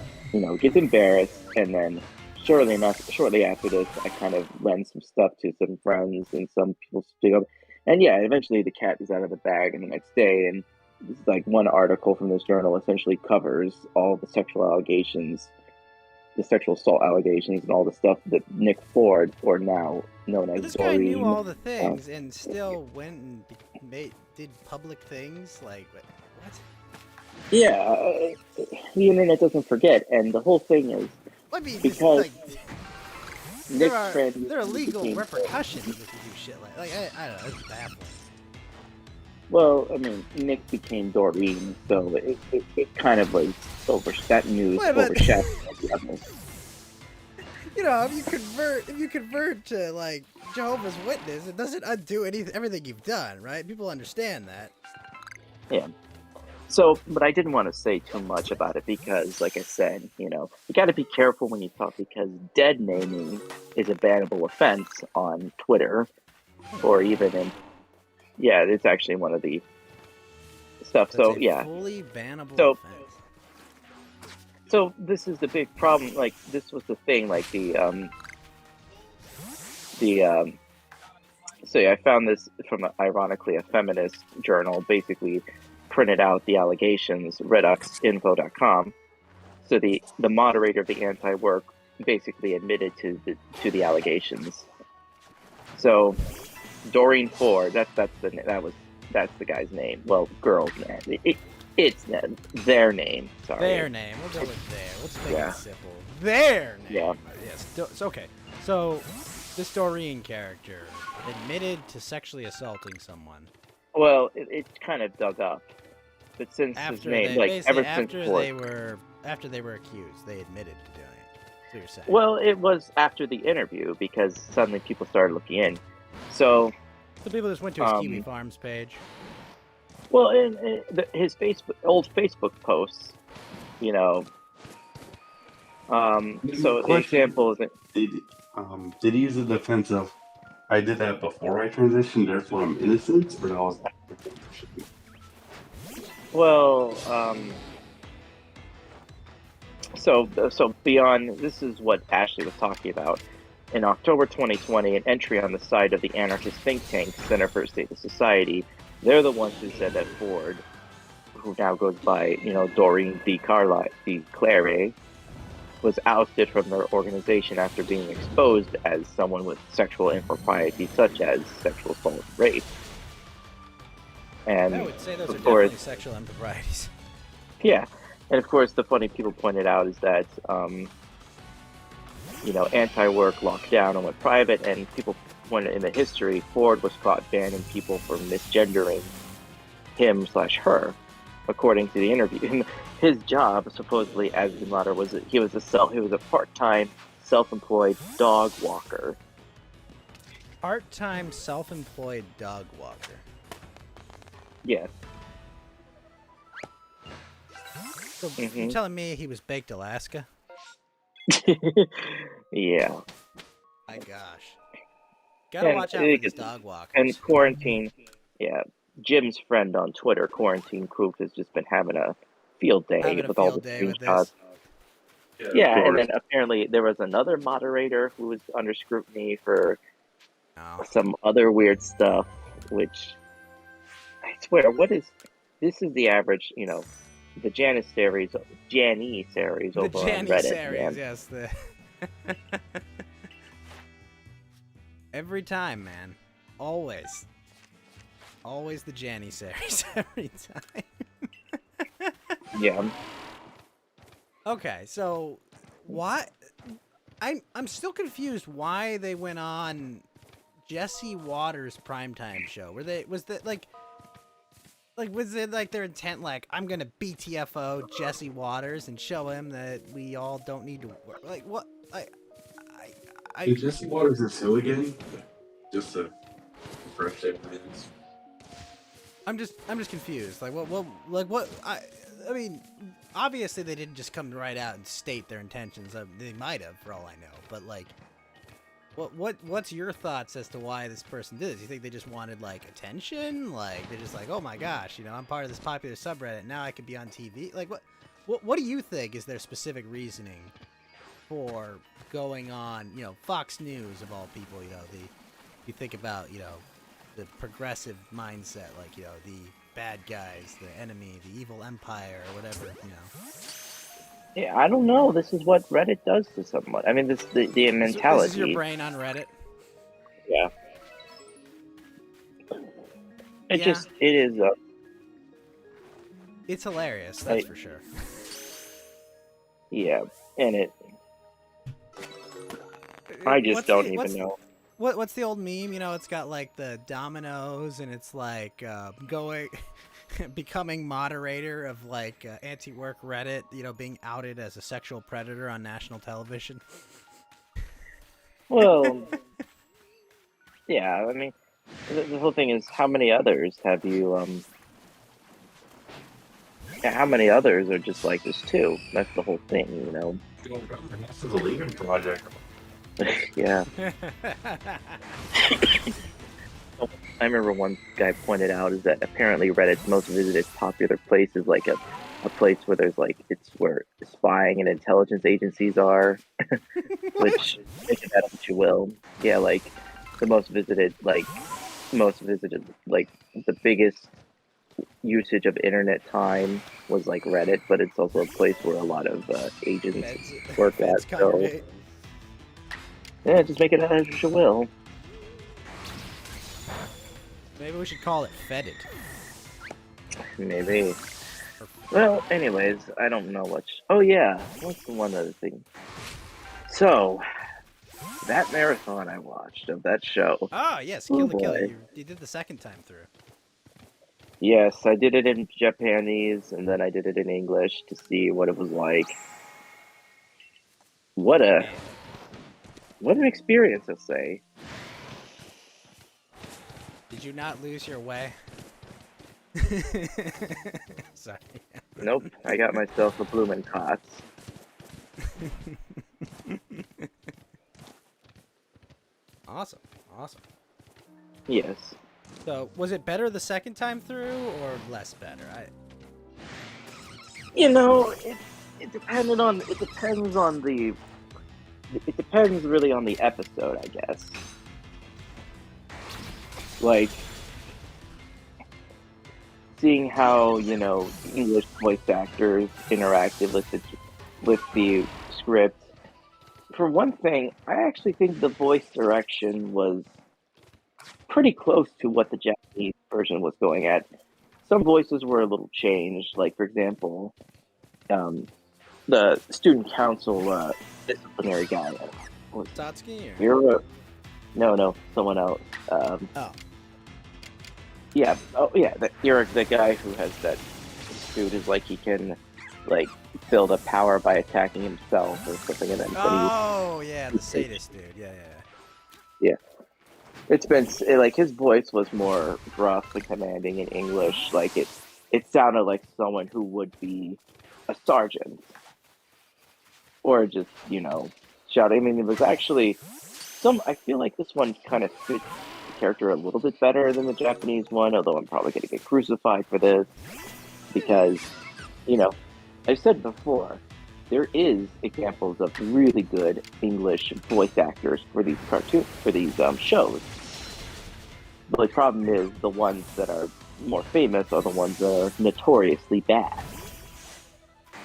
D: gets embarrassed, and then shortly after this, I kind of lend some stuff to some friends, and some people speak up, and yeah, eventually the cat is out of the bag, and the next day, and this is like one article from this journal essentially covers all the sexual allegations, the sexual assault allegations, and all the stuff that Nick Ford, or now known
A: But
D: as
A: this guy knew
D: Doreen,
A: all the things and still went and did public things. Like what?
D: yeah, the internet doesn't forget, and the whole thing is
A: I mean, this,
D: because
A: like
D: Nick's friend
A: there are legal
D: became,
A: repercussions if you do shit like I don't know. It's baffling.
D: well, I mean, Nick became Doreen, so it kind of like that news
A: Wait, but-
D: overshadowed the others.
A: You know, if you convert to like Jehovah's Witness, it doesn't undo everything you've done, right? People understand that.
D: Yeah. So, but I didn't want to say too much about it because, like I said, you got to be careful when you talk, because dead naming is a bannable offense on Twitter, or even yeah, it's actually one of the stuff.
A: That's
D: So
A: a
D: yeah,
A: fully bannable
D: So-
A: offense.
D: so this is the big problem. Like, this was the thing. Like so yeah, I found this from ironically a feminist journal, basically printed out the allegations, reduxinfo.com. So the moderator of the anti-work basically admitted to the allegations. So Doreen Ford, that's the guy's name. Well, girl's name. It's their name. Sorry.
A: Their name. We'll go with their. Let's make
D: Yeah.
A: it simple. Their name.
D: Yeah.
A: Yes. So, okay. So this Doreen character admitted to sexually assaulting someone
D: Well, it's kind of dug up, but since his
A: after
D: name,
A: they
D: like
A: basically
D: ever since
A: after they were accused, they admitted to doing it. That's what you're saying.
D: well, it was after the interview because suddenly people started looking in. So,
A: the people just went to his Kiwi
D: um,
A: Farms page.
D: well, his old Facebook posts, you know. So the
B: Question.
D: example is
B: Did he use the defense of I did that before I transitioned, therefore I'm innocent, or that was after transitioning?
D: well, so beyond, this is what Ashley was talking about. In October 2020, an entry on the site of the anarchist think tank Center for a Stateless Society, they're the ones who said that Ford, who now goes by, Doreen Clare, was ousted from their organization after being exposed as someone with sexual improprieties such as sexual assault and rape. And
A: I would say those are
D: of course,
A: definitely sexual improprieties.
D: yeah, and of course, the funny people pointed out is that, anti-work locked down and went private, and people pointed in the history, Ford was caught banning people for misgendering him/her, according to the interview. And his job, supposedly, as the matter was, he was a part-time, self-employed dog walker.
A: Part-time self-employed dog walker.
D: Yes.
A: So you're telling me he was baked Alaska?
D: Yeah.
A: My gosh. Gotta
D: And
A: watch out for these dog walkers.
D: And quarantine, yeah. Jim's friend on Twitter, Quarantine Coop, has just been having a field day
A: Having a
D: with all
A: field
D: the
A: day with
D: screenshots.
A: this.
D: Yeah, and then apparently there was another moderator who was under scrutiny for
A: Oh.
D: some other weird stuff, which I swear, this is the average, the Janice series over
A: The
D: on
A: Janny
D: Reddit.
A: series,
D: Man.
A: yes. Every time, man. Always. Always the Janny series. Every time.
D: Yeah.
A: Okay, so why I'm still confused why they went on Jesse Waters primetime show? Was it like their intent, like, I'm gonna BTFO Jesse Waters and show him that we all don't need to work? Like, what?
E: Hey, Jesse Waters is who again? Just to refresh their minds.
A: I'm just confused. Like, what? I mean, obviously they didn't just come right out and state their intentions. They might have, for all I know. But like, what's your thoughts as to why this person did this? You think they just wanted like attention? Like, they're just like, oh my gosh, you know, I'm part of this popular subreddit. Now I could be on TV. Like, what do you think is their specific reasoning for going on, you know, Fox News of all people? You know, you think about, you know, the progressive mindset, like, you know, the bad guys, the enemy, the evil empire, or whatever, you know.
D: Yeah, I don't know. This is what Reddit does to someone. I mean, the mentality.
A: This is your brain on Reddit.
D: Yeah. It
A: Yeah.
D: is.
A: It's hilarious, that's for sure.
D: Yeah, and I just don't even know.
A: What's the old meme? You know, it's got like the dominoes, and it's like becoming moderator of like anti-work Reddit. You know, being outed as a sexual predator on national television.
D: Well, yeah. I mean, the whole thing is, how many others have you? How many others are just like this too? That's the whole thing, you know.
E: This is a Lira project.
D: Yeah. I remember one guy pointed out is that apparently Reddit's most visited popular place is like a place where there's like, it's where spying and intelligence agencies are, which make of that what you will. Yeah, like the most visited, like the biggest usage of internet time was like Reddit, but it's also a place where a lot of agents work at. So yeah, just make it as you will.
A: Maybe we should call it Feddit.
D: Maybe. Well, anyways, I don't know much. Oh yeah, what's the one other thing? So, that marathon I watched of that show.
A: Oh yes, Kill the Kill. You did the second time through.
D: Yes, I did it in Japanese, and then I did it in English to see what it was like. What an experience, I'll say.
A: Did you not lose your way? Sorry.
D: Nope, I got myself a Blumenkots.
A: Awesome.
D: Yes.
A: So, was it better the second time through, or less better?
D: You know, it depends really on the episode, I guess. Like, seeing how, you know, English voice actors interacted with the script. For one thing, I actually think the voice direction was pretty close to what the Japanese version was going at. Some voices were a little changed, like, for example, the student council disciplinary guy.
A: Satsuki?
D: Lira? No, someone else. Yeah. Oh, yeah. You're the guy who has that suit is like he can, like, build up power by attacking himself or something. And then
A: yeah, the sadist dude. Yeah.
D: It's been like his voice was more rough and commanding in English. Like it sounded like someone who would be a sergeant or just, you know, shouting. I mean, it was actually I feel like this one kind of fit the character a little bit better than the Japanese one, although I'm probably going to get crucified for this because, you know, I've said before, there is examples of really good English voice actors for these shows. But the problem is the ones that are more famous are the ones that are notoriously bad.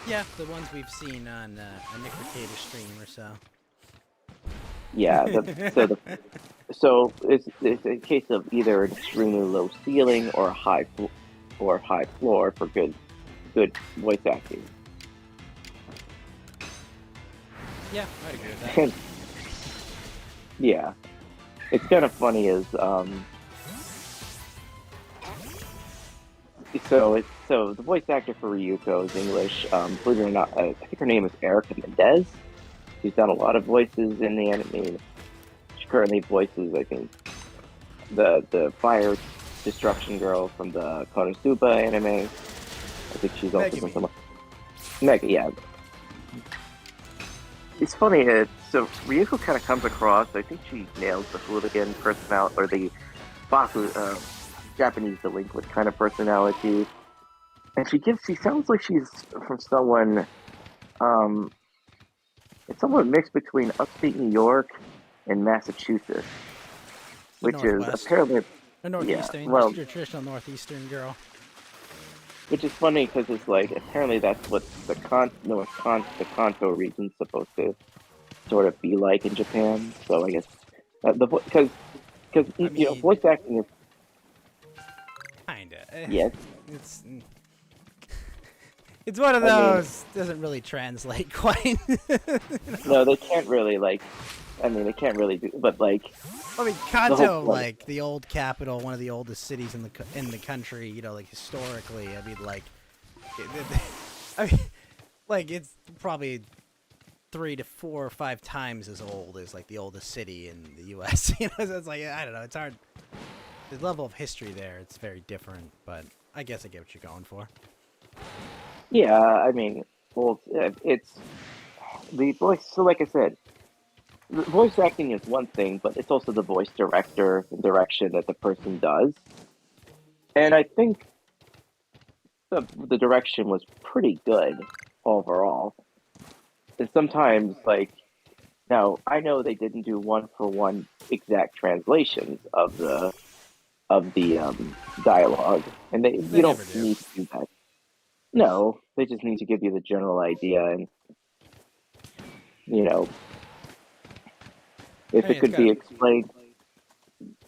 A: Yeah, the ones we've seen on a Nick Mercator stream or so.
D: Yeah, so it's a case of either an extremely low ceiling or a high floor for good voice acting.
A: Yeah, I'd agree with that.
D: Yeah. it's kind of funny is so the voice actor for Ryuko is English. Believe it or not, I think her name is Erica Mendez. She's done a lot of voices in the anime. She currently voices, I think, the fire destruction girl from the Konosuba anime. I think she's also done some. Mega, yeah. It's funny. So Ryuko kind of comes across. I think she nails the hooligan personality or the Baku, Japanese delinquent kind of personality, and she sounds like she's from someone. It's somewhat mixed between upstate New York and Massachusetts, which is apparently
A: a northeastern,
D: yeah, well,
A: your traditional northeastern girl.
D: Which is funny because it's like apparently that's what the Kanto region's supposed to sort of be like in Japan. So I guess because you know voice acting is
A: kinda
D: yes.
A: It's one of those doesn't really translate quite.
D: No, they can't really they can't really do, but like.
A: I mean, Kanto, like the old capital, one of the oldest cities in the country. You know, like historically. I mean, like it's probably 3 to 4 or 5 times as old as like the oldest city in the U.S. You know, so it's like I don't know. It's hard. The level of history there, it's very different. But I guess I get what you're going for.
D: Yeah, I mean, well, it's the voice. So, like I said. The voice acting is one thing, but it's also the voice direction that the person does. And I think the direction was pretty good overall. And sometimes, now I know they didn't do one-for-one exact translations of the dialogue, and you don't need to do that. No, they just need to give you the general idea, and if it could be explained.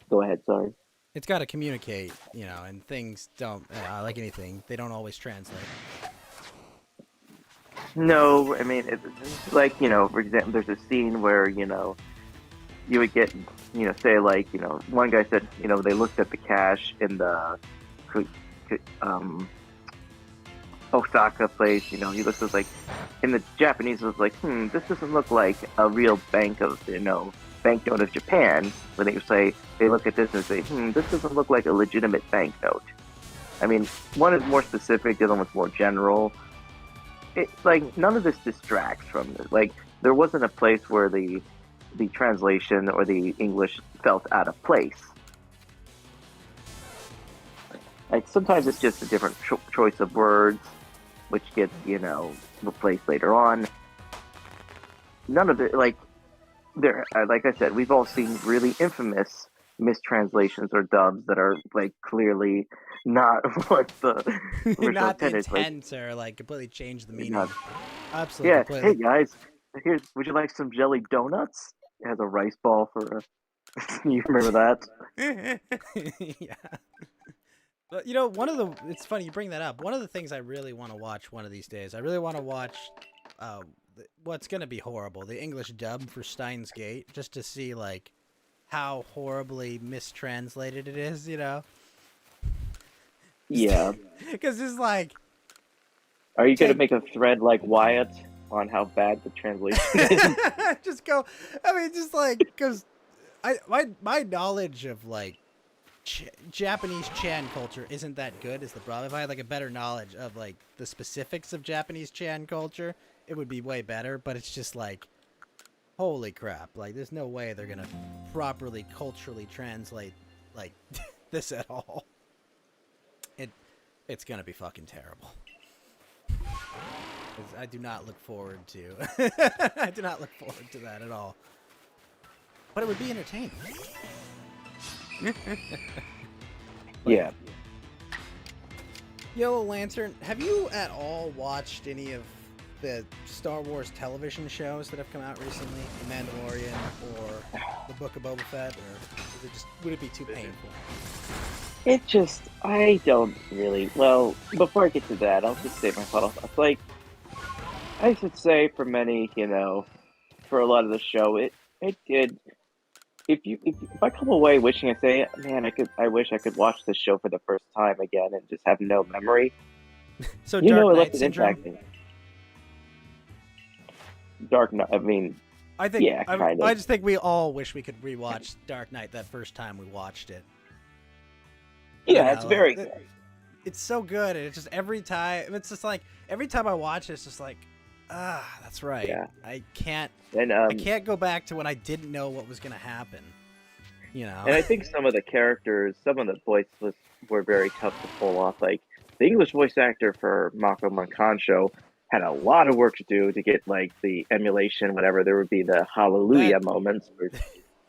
D: Go ahead, sorry.
A: It's got to communicate, and things don't, like anything, they don't always translate.
D: No, I mean, it's like, for example, there's a scene where, you would get, say, one guy said, they looked at the cash in the Osaka place, he looks at, in the Japanese, it was like, this doesn't look like a real banknote of Japan. When they look at this and say, this doesn't look like a legitimate banknote. I mean, one is more specific, the other one's more general. It's none of this distracts from this. There wasn't a place where the translation or the English felt out of place. Sometimes it's just a different choice of words, which gets, replaced later on. None of it, there, like I said, we've all seen really infamous mistranslations or dubs that are clearly not what the original
A: not the
D: intent
A: intent or completely change the meaning.
D: Not,
A: absolutely.
D: Yeah.
A: Completely.
D: Hey guys, would you like some jelly donuts? It has a rice ball for a. You remember that?
A: Yeah. But it's funny you bring that up. One of the things I really want to watch one of these days, I really want to watch what's going to be horrible, the English dub for Steins Gate, just to see how horribly mistranslated it is,
D: Yeah.
A: Because it's
D: are you going to make a thread like Wyatt on how bad the translation is?
A: Just go, because my knowledge of Japanese Chan culture isn't that good is the problem. If I had a better knowledge of the specifics of Japanese Chan culture, it would be way better, but it's just holy crap, there's no way they're gonna properly culturally translate this at all. It's gonna be fucking terrible. I do not look forward to I do not look forward to that at all. But it would be entertaining.
D: Yeah.
A: Yellow Lantern, have you at all watched any of the Star Wars television shows that have come out recently? The Mandalorian or the Book of Boba Fett, or would it be too painful?
D: I don't really, well, before I get to that, I'll just say my thought. I should say for many, for a lot of the show, it did if I come away wishing, I say, man, I wish I could watch this show for the first time again and just have no memory.
A: So
D: You
A: Dark
D: know, it
A: Knight
D: left an
A: syndrome.
D: impact. Dark Knight. I mean,
A: I think.
D: yeah, kind of.
A: I just think we all wish we could rewatch Dark Knight that first time we watched it.
D: Yeah, it's very good.
A: It's so good, and it's just every time. It's just like every time I watch it, it's just like, that's right.
D: Yeah.
A: I can't.
D: And
A: I can't go back to when I didn't know what was gonna happen. You know.
D: And I think some of the characters, some of the voices were very tough to pull off. Like the English voice actor for Mako Mankancho had a lot of work to do to get like the emulation, whatever. There would be the hallelujah moments.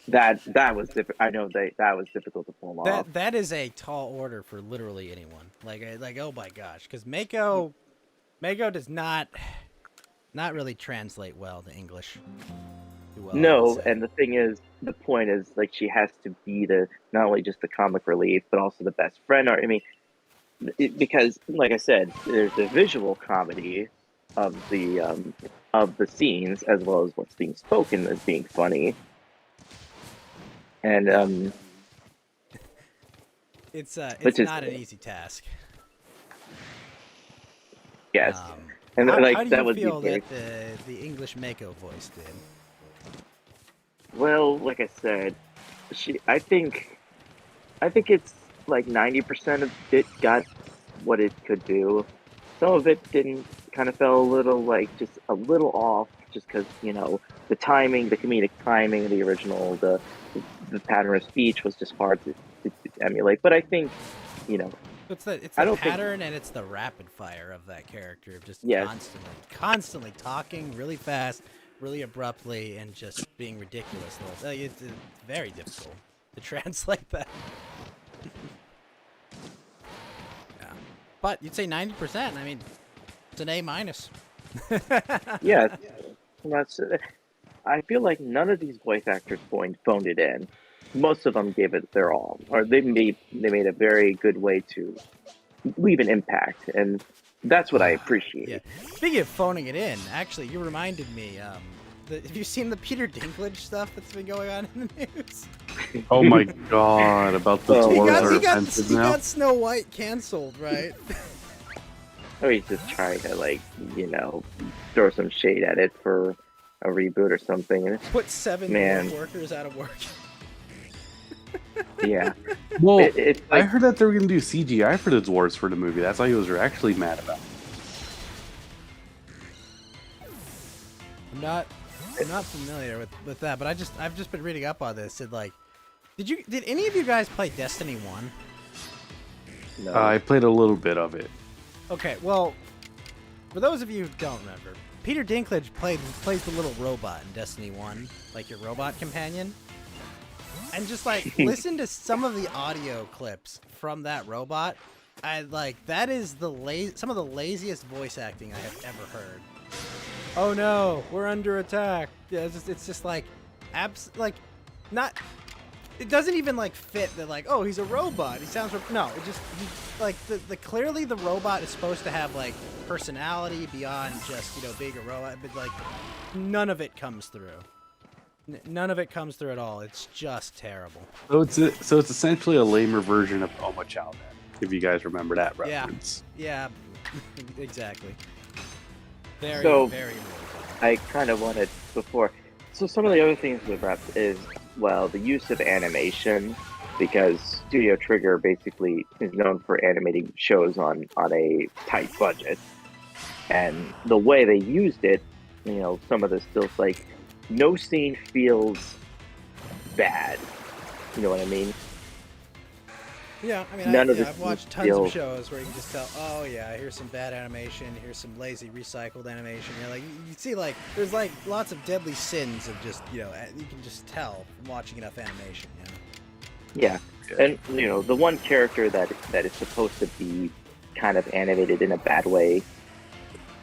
D: That was difficult. I know that was difficult to pull off.
A: That is a tall order for literally anyone. Like oh my gosh, because Mako does not really translate well to English.
D: No, and the thing is, the point is, like, she has to be not only just the comic relief, but also the best friend. Or I mean, because, like I said, there's the visual comedy of the scenes as well as what's being spoken as being funny. And
A: it's not an easy task.
D: Yes, and
A: how
D: like
A: do
D: that
A: you
D: would
A: feel
D: be
A: that the English Mako voice did?
D: Well, like I said, I think it's like 90% of it got what it could do. Some of it didn't. Kind of fell a little just a little off, just because the timing, the comedic timing of the original, the pattern of speech was just hard to emulate. But I think
A: it's the pattern and it's the rapid fire of that character of just constantly talking really fast, really abruptly, and just being ridiculous. It's very difficult to translate that. Yeah. But you'd say 90%. I mean, it's an A-.
D: Yeah. I feel like none of these voice actors phoned it in. Most of them gave it their all, or they made a very good way to leave an impact, and that's what I appreciate.
A: Yeah. Speaking of phoning it in, actually, you reminded me. Have you seen the Peter Dinklage stuff that's been going on in the news?
B: Oh my god! About the dwarves are offensive now.
A: He got Snow White canceled, right?
D: Or he's just trying to throw some shade at it for a reboot or something. And
A: put 7 million workers out of work.
D: Yeah.
B: Well, it's like, I heard that they were going to do CGI for the dwarves for the movie. That's why he was actually mad about it.
A: I'm not familiar with that, but I've just been reading up on this and did any of you guys play Destiny 1?
D: No.
B: I played a little bit of it.
A: Okay, well, for those of you who don't remember, Peter Dinklage plays the little robot in Destiny 1, like your robot companion. And just listen to some of the audio clips from that robot. That is some of the laziest voice acting I have ever heard. Oh no, we're under attack. Yeah, it's just not. It doesn't even fit that oh, he's a robot. He sounds no. It just the clearly the robot is supposed to have personality beyond just being a robot, but none of it comes through. None of it comes through at all. It's just terrible.
B: So it's essentially a lamer version of Oma Chow, if you guys remember that reference.
A: Yeah, exactly. Very, very.
D: I kind of wanted before. So some of the other things with Rep is the use of animation, because Studio Trigger basically is known for animating shows on a tight budget, and the way they used it, some of the stills no scene feels bad. You know what I mean?
A: Yeah, I mean, I've watched tons of shows where you can just tell, oh yeah, here's some bad animation, here's some lazy recycled animation. You see there's lots of deadly sins of just, you can just tell from watching enough animation,
D: Yeah, and the one character that is supposed to be kind of animated in a bad way,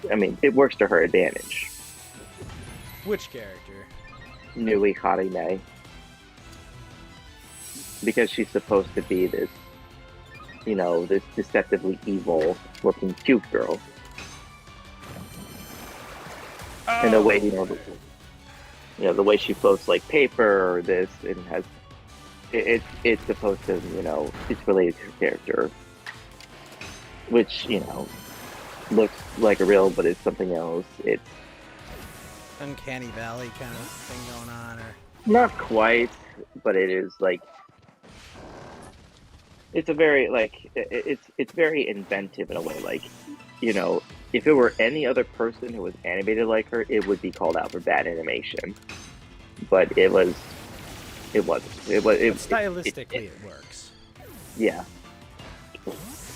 D: I mean, it works to her advantage.
A: Which character?
D: Nui Harime. Because she's supposed to be this, this deceptively evil looking cute girl.
A: Oh.
D: In a way, you know, the way she floats like paper or this, and has it's supposed to, you know, it's related to her character, which, you know, looks like a real, but it's something else. It's
A: Uncanny Valley kind of thing going on, or
D: not quite, but it is like it's a very like it's very inventive in a way. Like, you know, if it were any other person who was animated like her, it would be called out for bad animation. But it wasn't.
A: but stylistically it works.
D: Yeah.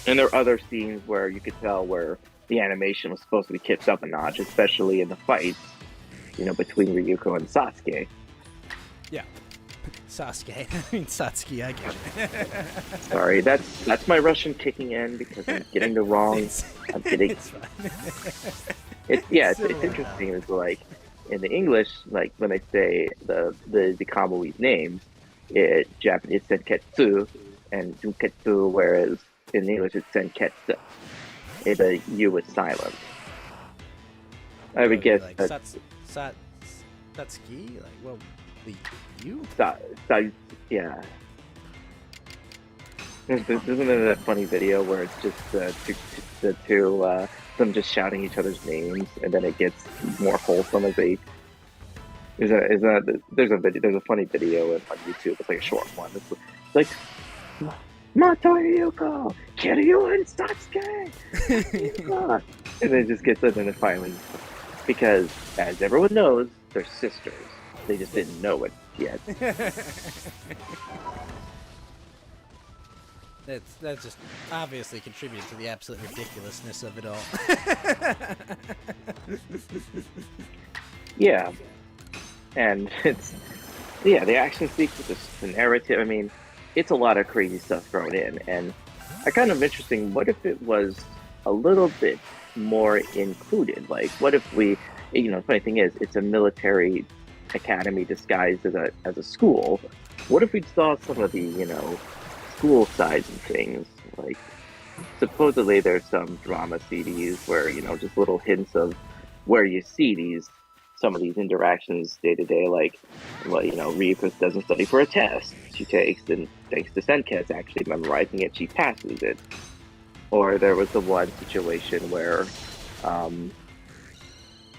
D: And there are other scenes where you could tell where the animation was supposed to be kicked up a notch, especially in the fights, you know, between Ryuko and Sasuke.
A: Yeah. Sasuke. I mean Satsuki, I get it.
D: Sorry, that's my Russian kicking in because I'm getting the wrong. I'm getting.
A: It's fine.
D: It's interesting. It's like in the English, like when they say the Kamui names, Japanese Senketsu and Junketsu, whereas in English it's Senketsu. The U is silent. I would guess
A: like
D: that
A: Satsuki? Like, well, the you?
D: Yeah. Isn't there a funny video where it's just the two them just shouting each other's names, and then it gets more wholesome as they. There's a funny video on YouTube. It's like a short one. It's like Mato Ryuko, Kiryu and Satsuke, and then it just gets up and then finally, because as everyone knows, they're sisters. They just didn't know it yet.
A: That just obviously contributed to the absolute ridiculousness of it all.
D: Yeah, and the action sequences, the narrative. I mean, it's a lot of crazy stuff thrown in, and I kind of interesting. What if it was a little bit more included? Like, what if we, you know, the funny thing is, it's a military academy disguised as a school. What if we saw some of the, you know, school sides and things? Like, supposedly there's some drama CDs where, you know, just little hints of where you see some of these interactions day to day, like, well, you know, Ryuko doesn't study for a test she takes, and thanks to Senket's actually memorizing it, she passes it. Or there was the one situation where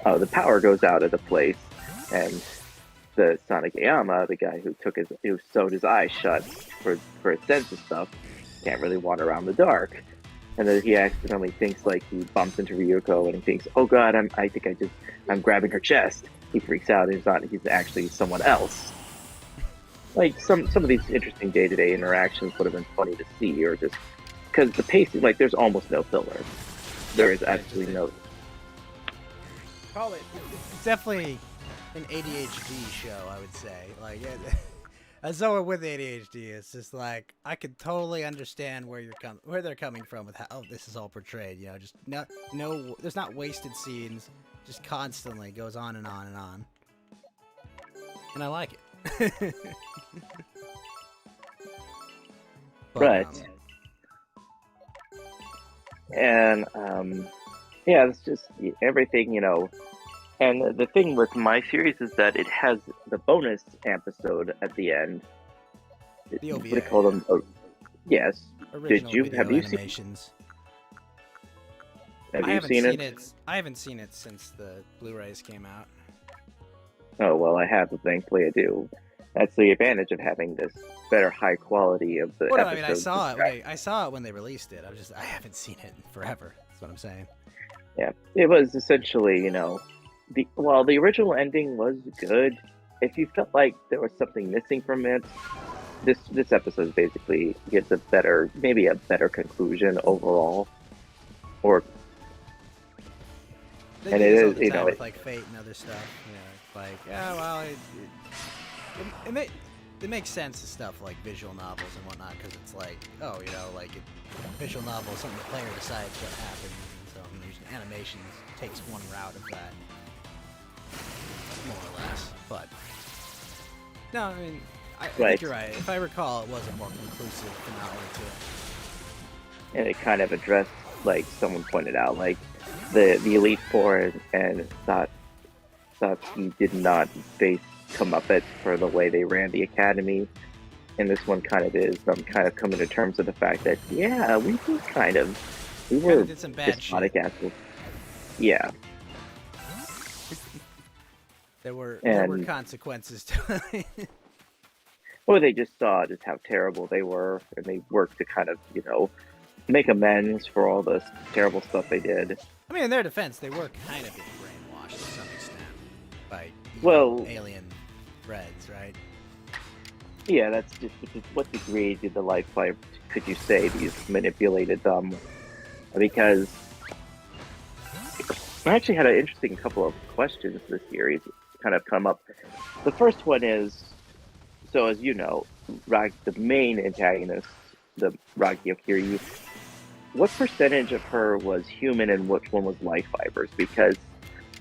D: the power goes out at the place, and the Sonic Ayama, the guy who sewed his eyes shut for his sense of stuff, can't really wander around the dark. And then he accidentally thinks, like, he bumps into Ryuko and he thinks, oh god, I'm grabbing her chest. He freaks out and he's actually someone else. Like, some of these interesting day-to-day interactions would have been funny to see, or just because the pacing, like, there's almost no filler. There is absolutely no.
A: Call it. It's definitely an ADHD show, I would say. Like, as someone with ADHD, it's just like I could totally understand where they're coming from with how this is all portrayed. You know, just no, there's not wasted scenes. Just constantly goes on and on and on, and I like it. But,
D: right. And yeah, it's just everything, you know. And the thing with my series is that it has the bonus episode at the end.
A: The OVA.
D: What do you call them? Oh, yes.
A: Original
D: Have you
A: animations.
D: Have you seen it?
A: I haven't seen it since the Blu-rays came out.
D: Oh well, I have. Thankfully, I do. That's the advantage of having this better high quality of the episodes.
A: I mean, I saw it when they released it. I haven't seen it in forever. That's what I'm saying.
D: Yeah, it was essentially, you know, the original ending was good. If you felt like there was something missing from it, this episode basically gets maybe a better conclusion overall. Or
A: They
D: and
A: do
D: it
A: this all
D: is,
A: the
D: you
A: time
D: know,
A: with like Fate and other stuff. You know, it's like, yeah, well, it makes sense to stuff like visual novels and whatnot, because it's like, oh, you know, like visual novel is something the player decides what happens, and so usually animations takes one route of that, more or less. But no, I mean, I think you're right. If I recall, it was a more conclusive finale to it.
D: and it kind of addressed, like someone pointed out, like the Elite Four and Satsuki did not face comeuppance for the way they ran the academy, and this one kind of is. I'm kind of coming to terms with the fact that yeah, we were
A: did some bad
D: despotic
A: shit.
D: assholes. Yeah,
A: There were
D: and
A: consequences to it.
D: well, they just saw just how terrible they were, and they worked to kind of make amends for all the terrible stuff they did.
A: I mean, in their defense, they were kind of being brainwashed to some extent by
D: Well,
A: alien threads, right?
D: yeah, that's just what degree did the life flight could you say these manipulated them? Because I actually had an interesting couple of questions this series kind of come up. The first one is, so as you know, the main antagonist, the Ragyo Kiryu, what percentage of her was human and which one was life fibers? Because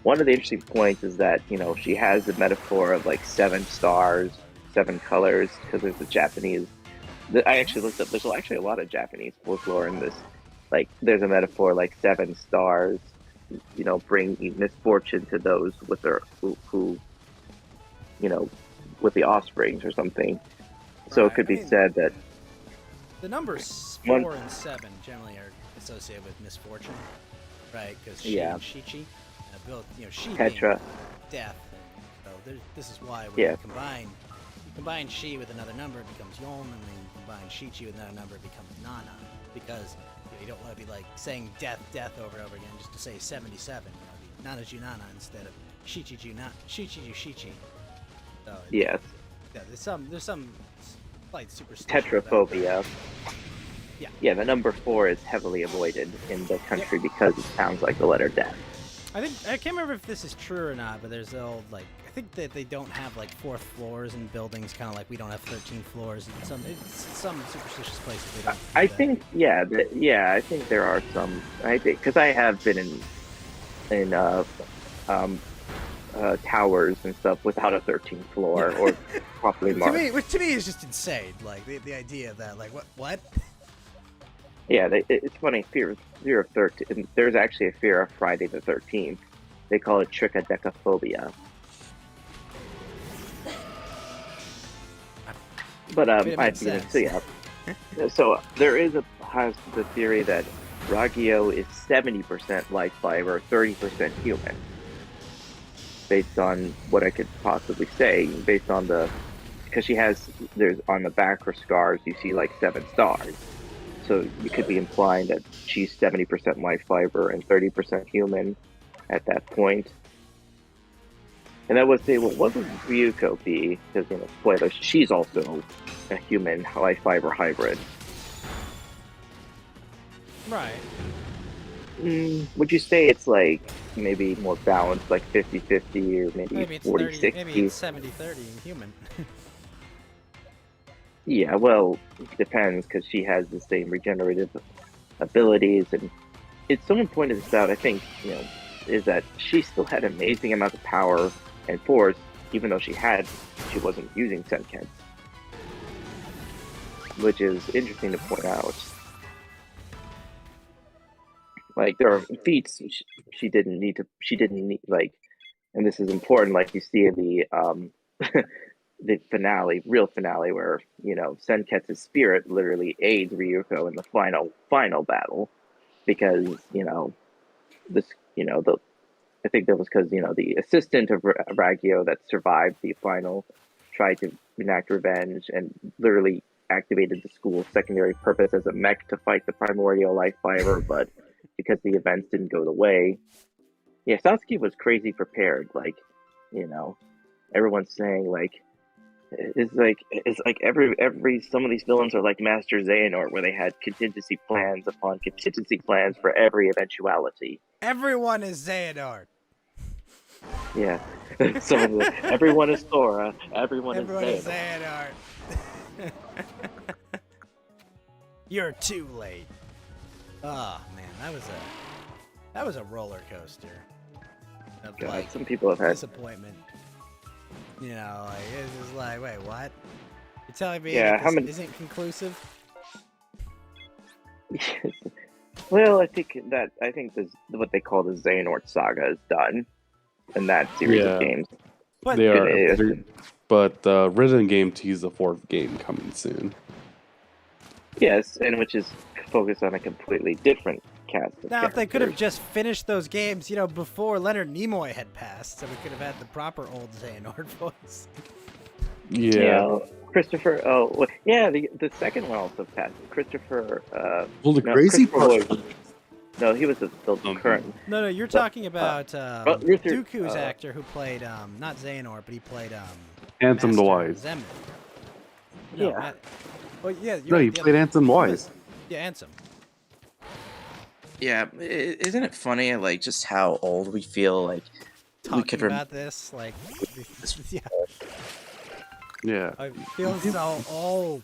D: one of the interesting points is that, she has the metaphor of like 7 stars, 7 colors, because there's the Japanese. I actually looked up, there's actually a lot of Japanese folklore in this. Like, there's a metaphor like 7 stars, bring misfortune to those with their, who with the offsprings or something. So
A: Right.
D: it could be said that
A: the numbers 4 and 7 generally are associated with misfortune, right? Because Shi and Shichi, both, Shi
D: Petra,
A: being death. So this is why when you combine Shi with another number, it becomes Yon, and then you combine Shichi with another number, it becomes Nana. Because you don't want to be like saying death over and over again just to say 77. Nana Junana instead of Shichi Shichi. So
D: yes.
A: Yeah, there's some slight superstition.
D: Tetraphobia.
A: Yeah,
D: the number 4 is heavily avoided in the country because it sounds like the letter death.
A: I can't remember if this is true or not, but there's I think that they don't have like 4th floors in buildings, kind of like we don't have 13 floors in some superstitious places. They don't.
D: I think I think there are some. I think because I have been in towers and stuff without a 13th floor or properly marked.
A: Which to me is just insane. Like the idea of that, like what?
D: Yeah, it's funny. Fear of 13. There's actually a fear of Friday the 13th. They call it trichodecaphobia. But so there has the theory that Ragyo is 70% life fiber, 30% human. Based on what I could possibly say, based on because there's on the back her scars, you see like 7 stars. So you could be implying that she's 70% life fiber and 30% human at that point. And I would say, well, what would Ryuko be? Because, spoilers, she's also a human life fiber hybrid.
A: Right.
D: Would you say it's like maybe more balanced, like 50-50 or maybe 40-60?
A: Maybe it's 70-30 in human.
D: Yeah, well, it depends because she has the same regenerative abilities, and someone pointed this out. I think is that she still had amazing amounts of power and force, even though she wasn't using Senkens, which is interesting to point out. Like there are feats she didn't need, like, and this is important. Like you see in the the real finale, where Senketsu's spirit literally aids Ryuko in the final battle, because I think that was because the assistant of Ragyo that survived the final tried to enact revenge and literally activated the school's secondary purpose as a mech to fight the primordial life fiber, but because the events didn't go the way, Satsuki was crazy prepared. Like, everyone's saying like it's like every some of these villains are like Master Xehanort, where they had contingency plans upon contingency plans for every eventuality.
A: Everyone is Xehanort.
D: Yeah. So everyone is Sora. Everyone is
A: Xehanort. You're too late. Oh man, that was a roller coaster.
D: God, some people have had
A: disappointment. It's just like, wait, what? You're telling me this isn't conclusive?
D: Well, I think what they call the Xehanort saga is done. in that series of
E: Yeah.
D: games.
A: But
E: They are.
D: It-
E: But Resident Game teased the 4th game coming soon.
D: Yes, and which is focused on a completely different cast of
A: now, if they could have
D: characters.
A: just finished those games, before Leonard Nimoy had passed, so we could have had the proper old Xehanort voice.
E: Yeah.
D: Christopher. Oh, well, yeah. The second one also passed. Christopher.
E: Well, the
D: No,
E: crazy
D: Christopher
E: part.
D: Lloyd. No, he was the current.
A: No, you're talking about Dooku's
D: uh,
A: actor who played not Xehanort, but he played
E: Handsome
A: Master
E: the Wise.
A: Zemin. No,
D: Yeah.
A: well, yeah, you're
E: No,
A: right,
E: he
A: the
E: played
A: other-
E: Handsome Wise.
A: Yeah, Ansem.
F: Yeah, isn't it funny, like, just how old we feel like we
A: Talking
F: could
A: about this, like, yeah,
E: Yeah.
A: I feel so old.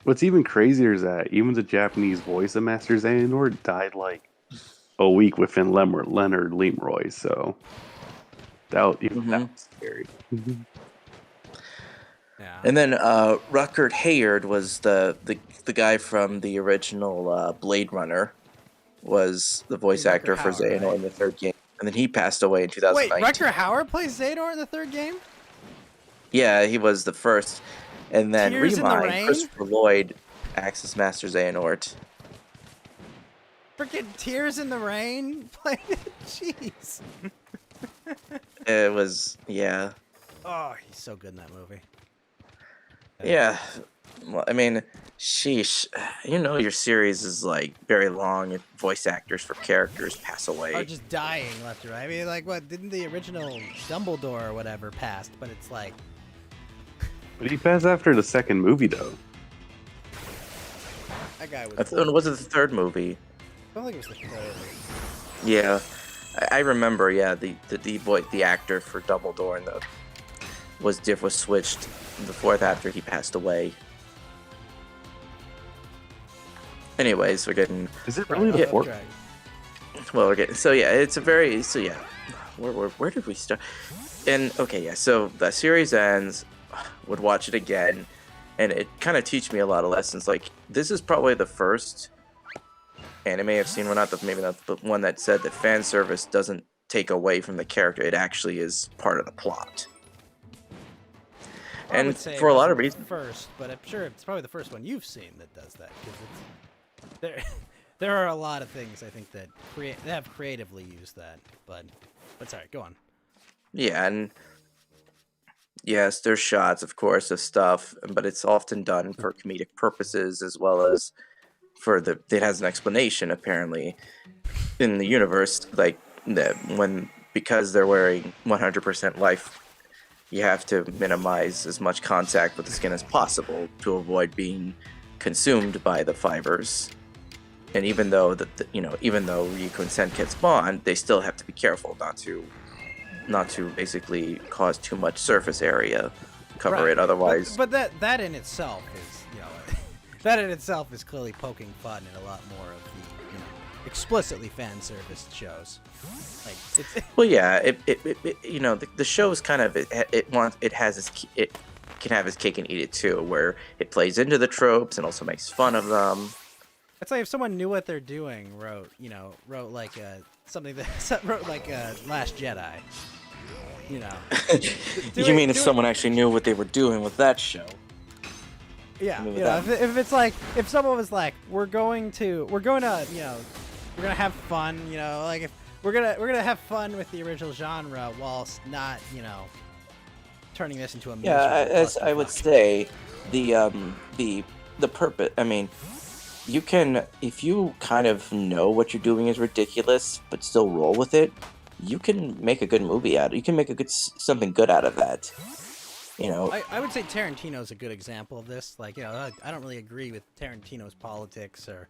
E: What's even crazier is that even the Japanese voice of Master Xehanort died like a week within Leonard Leroy, so that was scary.
A: Yeah.
F: And then Ruckert Hayard was the guy from the original Blade Runner, was the voice
A: Rutger
F: actor for
A: Hauer,
F: Xehanort
A: right?
F: in the 3rd game, and then he passed away in
A: Wait,
F: 2019.
A: Rutger Hauer plays Xehanort in the 3rd game?
F: Yeah, he was the first, and then
A: Tears in the
F: Remind,
A: Rain?
F: Christopher Lloyd acts as Master Xehanort.
A: Freaking Tears in the Rain? Jeez.
F: It was, yeah.
A: Oh, he's so good in that movie.
F: Yeah, well, I mean, sheesh. Your series is like very long, and voice actors for characters pass away.
A: Or just dying left or right. I mean, like, what? Didn't the original Dumbledore or whatever passed? But it's like,
E: But he passed after the 2nd movie, though.
A: that guy was.
F: Was it the 3rd movie?
A: I don't think it was the 3rd.
F: Yeah, I remember. Yeah, the actor for Dumbledore and was switched the 4th after he passed away. Anyways, we're getting.
E: Is it really the
F: Yeah.
E: 4th?
F: Well, we're getting. So yeah, it's a very. So yeah, where did we start? And okay, yeah. So the series ends. Would watch it again, and it kind of teach me a lot of lessons. Like, this is probably the first anime I've seen. Well, maybe not the one that said that fan service doesn't take away from the character. It actually is part of the plot.
A: I
F: And
A: would say
F: for a
A: it
F: lot of
A: wasn't
F: reasons.
A: the first, but I'm sure it's probably the first one you've seen that does that. Because there are a lot of things I think that have creatively used that. But sorry, go on.
F: Yeah, and yes, there's shots, of course, of stuff, but it's often done for comedic purposes as well as it has an explanation apparently in the universe, like that because they're wearing 100% life, you have to minimize as much contact with the skin as possible to avoid being consumed by the fibers. And even though even though Ryuko and Senki spawn, they still have to be careful not to basically cause too much surface area, cover
A: Right.
F: it. Otherwise,
A: But that in itself is that in itself is clearly poking fun in a lot more of the explicitly fan serviced shows. Like it's
F: well, yeah, the show's kind of it can have its cake and eat it too, where it plays into the tropes and also makes fun of them.
A: it's like if someone knew what they're doing, wrote like something that wrote like Last Jedi.
F: You mean if someone actually knew what they were doing with that show?
A: Yeah,
F: with
A: if it's like if someone was like, we're going to have fun, like if we're gonna have fun with the original genre whilst not, turning this into a
F: Yeah, as I would say, the purpose. I mean, you can, if you kind of know what you're doing is ridiculous, but still roll with it, you can make a good movie out of it. You can make something good out of that.
A: I would say Tarantino's a good example of this. Like, I don't really agree with Tarantino's politics or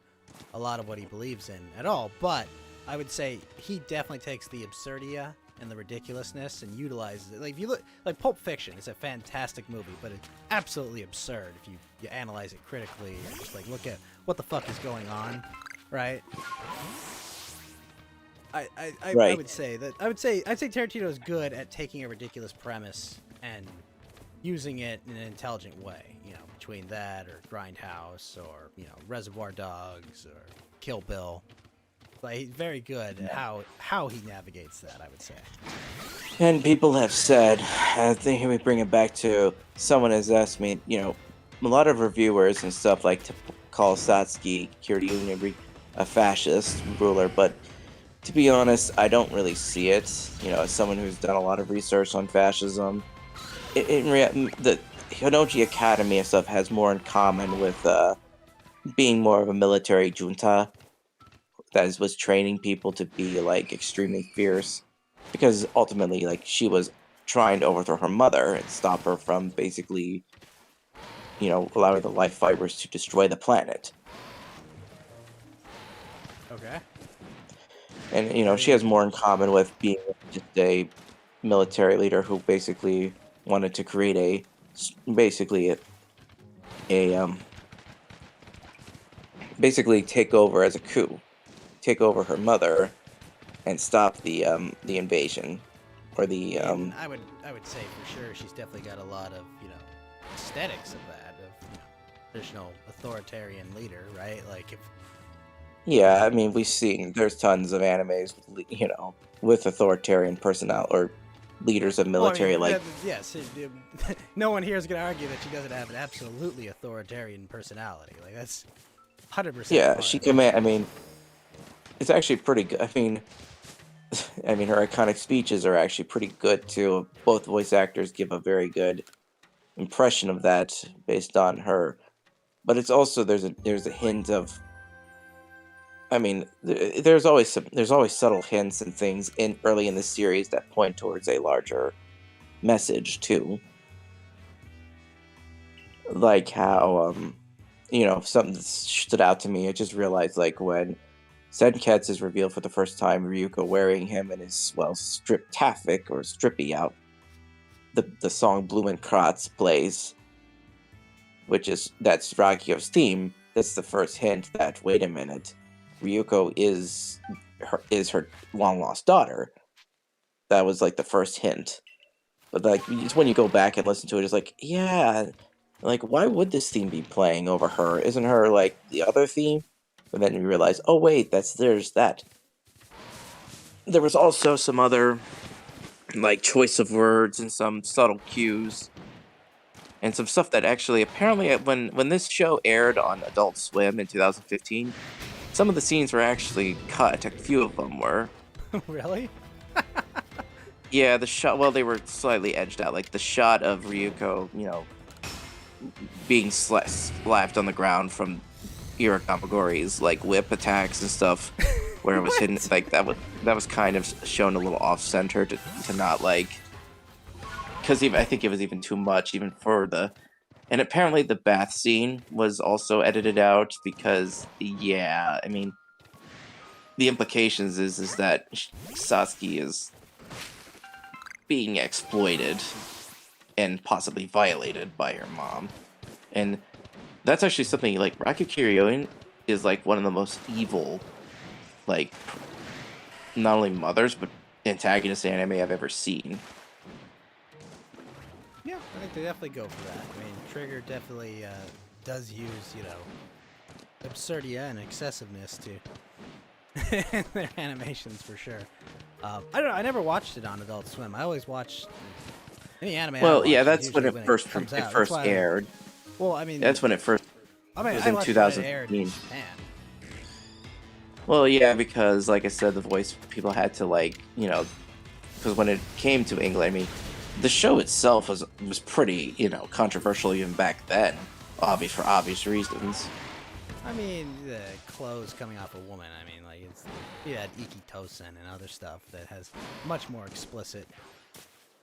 A: a lot of what he believes in at all, but I would say he definitely takes the absurdia and the ridiculousness and utilizes it. Like, if you look, like Pulp Fiction is a fantastic movie, but it's absolutely absurd if you analyze it critically and just like look at what the fuck is going on, right? I would say I'd say Tarantino is good at taking a ridiculous premise and using it in an intelligent way, between that or Grindhouse or, Reservoir Dogs or Kill Bill. Like he's very good at how he navigates that, I would say.
F: And people have said, I think we bring it back to someone has asked me, a lot of reviewers and stuff like to call Satsuki Kiryuin a fascist ruler, but to be honest, I don't really see it. As someone who's done a lot of research on fascism, the Honoji Academy and stuff has more in common with being more of a military junta that was training people to be like extremely fierce, because ultimately, like, she was trying to overthrow her mother and stop her from basically, allowing the life fibers to destroy the planet.
A: Okay.
F: And she has more in common with being just a military leader who basically wanted to create basically take over as a coup, take over her mother, and stop the invasion, or the
A: And I would say for sure she's definitely got a lot of aesthetics of that, of traditional authoritarian leader, right? Like if
F: yeah. I mean, we've seen there's tons of animes, with authoritarian personnel or leaders of military,
A: yes, no one here is gonna argue that she doesn't have an absolutely authoritarian personality. Like that's 100%.
F: yeah, she command. I mean, it's actually pretty good. I mean, her iconic speeches are actually pretty good too. Both voice actors give a very good impression of that based on her. But it's also there's a hint of. I mean, there's always subtle hints and things early in the series that point towards a larger message too. Like how something that stood out to me. I just realized, like, when Senketsu is revealed for the first time, Ryuko wearing him in his stripped taffik or strippy out. The song Blumenkratz plays, that's Ragyo's theme. That's the first hint that, wait a minute, Ryuko is her long lost daughter. That was like the first hint. But like, it's when you go back and listen to it, it's like, yeah, like, why would this theme be playing over her? Isn't her like the other theme? And then you realize, oh wait, there's that. There was also some other like choice of words and some subtle cues and some stuff that actually apparently when this show aired on Adult Swim in 2015, some of the scenes were actually cut. A few of them were.
A: Really?
F: Yeah, the shot. Well, they were slightly edged out. Like the shot of Ryuko, being slapped on the ground from Irakamagori's like whip attacks and stuff, where it was hidden. Like that was kind of shown a little off center to not like, because I think it was even too much even for the. And apparently the bath scene was also edited out because, yeah, I mean, the implications is that Satsuki is being exploited and possibly violated by her mom. And that's actually something, like, Raku Kiryoin is, like, one of the most evil, like, not only mothers, but antagonist anime I've ever seen.
A: Yeah, I think they definitely go for that. I mean, Trigger definitely does use, absurdia and excessiveness in their animations for sure. I don't know. I never watched it on Adult Swim. I always watch any anime.
F: Well,
A: yeah,
F: that's when it first aired.
A: Well, I mean,
F: that's when it first.
A: I mean,
F: it was
A: I
F: in
A: watched
F: 2015.
A: It aired in Japan.
F: Well, yeah, because like I said, the voice people had to because when it came to England, I mean, the show itself was pretty controversial even back then, for obvious reasons.
A: I mean, the clothes coming off a woman. I mean, like you had Iki Tosen and other stuff that has much more explicit,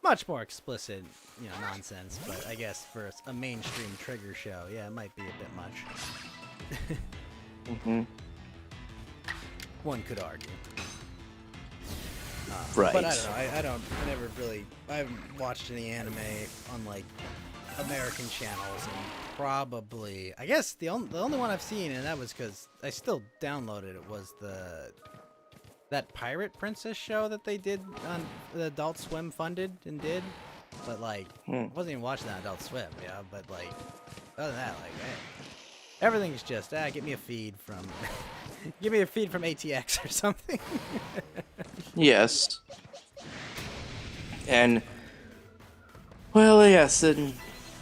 A: nonsense. But I guess for a mainstream Trigger show, yeah, it might be a bit much.
F: Mm-hmm.
A: One could argue.
F: Right.
A: But I don't know. I haven't watched any anime on like American channels, and probably, I guess the only one I've seen, and that was because I still downloaded it, was that Pirate Princess show that they did on the Adult Swim funded and did, but like I wasn't even watching that Adult Swim, yeah. But like other than that, like everything's just get me a feed from Give me a feed from ATX or something.
F: Yes. And, well, yes, and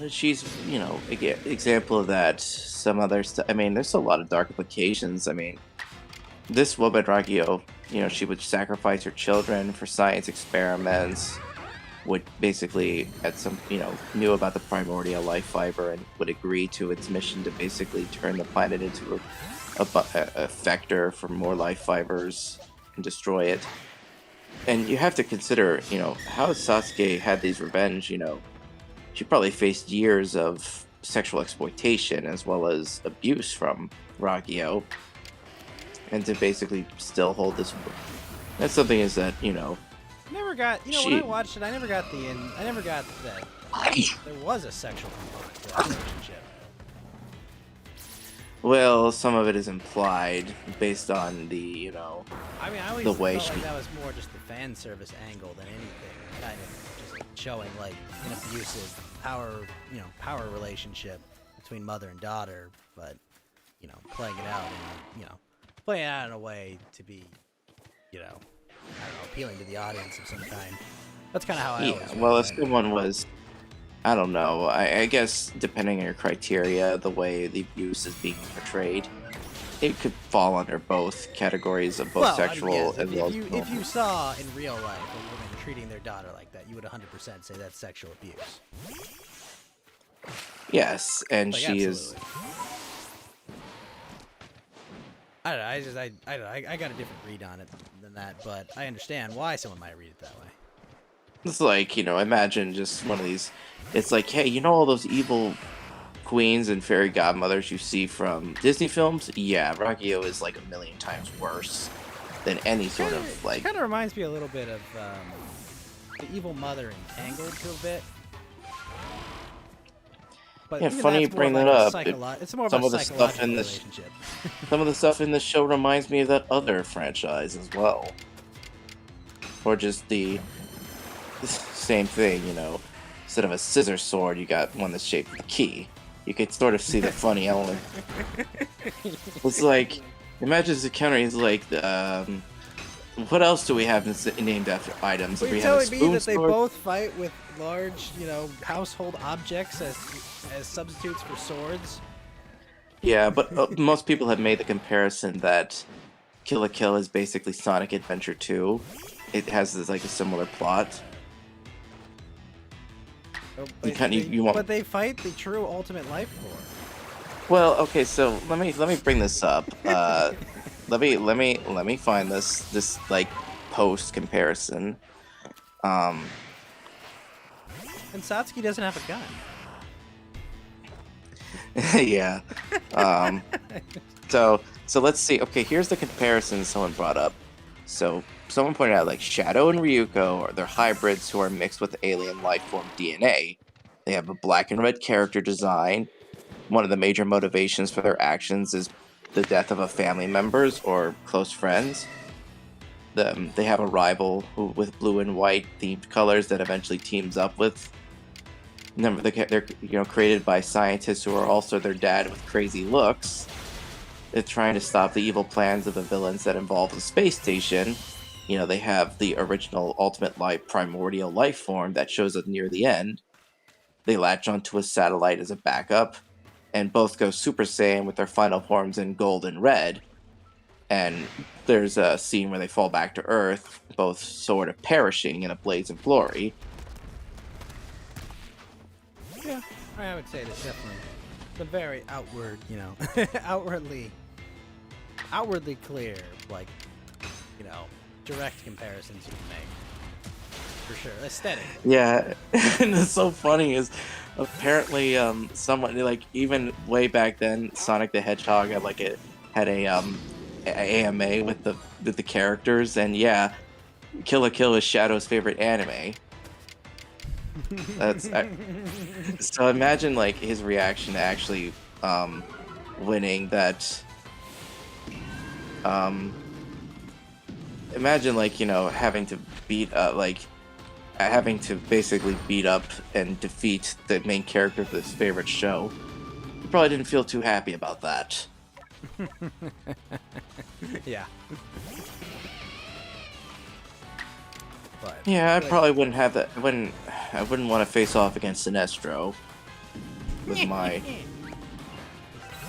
F: she's, you know, example of that. Some other stuff. I mean, there's a lot of dark implications. I mean, this woman, Ragio, you know, she would sacrifice her children for science experiments, would basically, at some, you know, knew about the primordial life fiber and would agree to its mission to basically turn the planet into a vector for more life fibers and destroy it. And you have to consider, you know, how Sasuke had these revenge, you know, she probably faced years of sexual exploitation as well as abuse from Ragio. And to basically still hold this, that's something is that, you know,
A: Never got, you know, when I watched it, I never got that there was a sexual component to that relationship.
F: Well, some of it is implied based on the, you know,
A: I mean, I always
F: the way
A: felt like that was more just the fan service angle than anything. Kind of just showing like an abusive power relationship between mother and daughter, but you know, playing it out in a way to be, you know, I don't know, appealing to the audience of some kind. That's kind of how I always
F: well, if
A: felt.
F: someone was, I don't know, I guess depending on your criteria, the way the abuse is being portrayed, it could fall under both categories of both sexual
A: I mean, yes,
F: as well as
A: if you saw in real life a woman treating their daughter like that, you would 100% say that's sexual abuse.
F: Yes, and
A: Like,
F: she
A: absolutely. I don't know. I don't know. I got a different read on it than that, but I understand why someone might read it that way.
F: It's like, you know, imagine just one of these. It's like, hey, you know all those evil queens and fairy godmothers you see from Disney films? Yeah, Ragio is like a million times worse than any sort of like.
A: It kind of reminds me a little bit of the evil mother in Tangled to a bit. But
F: Yeah, funny you bring that up.
A: It's more of
F: some
A: a
F: of the stuff in this,
A: relationship.
F: some of the stuff in the show reminds me of that other franchise as well, or just the same thing. You know, instead of a scissor sword, you got one that's shaped with a key. You could sort of see the funny element. It's like, imagine the counter is like, what else do we have named after items?
A: Are you telling me that they both fight with large, you know, household objects as substitutes for swords?
F: Yeah, but most people have made the comparison that Kill la Kill is basically Sonic Adventure 2. It has this, like a similar plot.
A: But they fight the true ultimate life form.
F: Well, okay, so let me bring this up. let me find this like post comparison.
A: And Satsuki doesn't have a gun.
F: Yeah. So let's see. Okay, here's the comparison someone brought up. So someone pointed out like Shadow and Ryuko they're hybrids who are mixed with alien life form DNA. They have a black and red character design. One of the major motivations for their actions is the death of a family members or close friends. They have a rival with blue and white themed colors that eventually teams up with. Remember, they're created by scientists who are also their dad with crazy looks. They're trying to stop the evil plans of the villains that involve the space station. You know, they have the original Ultimate Life primordial life form that shows up near the end. They latch onto a satellite as a backup, and both go Super Saiyan with their final forms in gold and red. And there's a scene where they fall back to Earth, both sort of perishing in a blaze of glory.
A: Yeah, I would say that's definitely the very outward, you know, outwardly clear, like, you know, direct comparisons you can make. For sure, aesthetic.
F: Yeah, and it's so funny is apparently someone like even way back then Sonic the Hedgehog had a AMA with the characters, and yeah, Kill la Kill is Shadow's favorite anime. So imagine like his reaction to actually winning that. Imagine like, you know, having to basically beat up and defeat the main character of his favorite show. He probably didn't feel too happy about that.
A: Yeah. But
F: Yeah, I
A: like,
F: probably wouldn't have that. I wouldn't want to face off against Sinestro with my.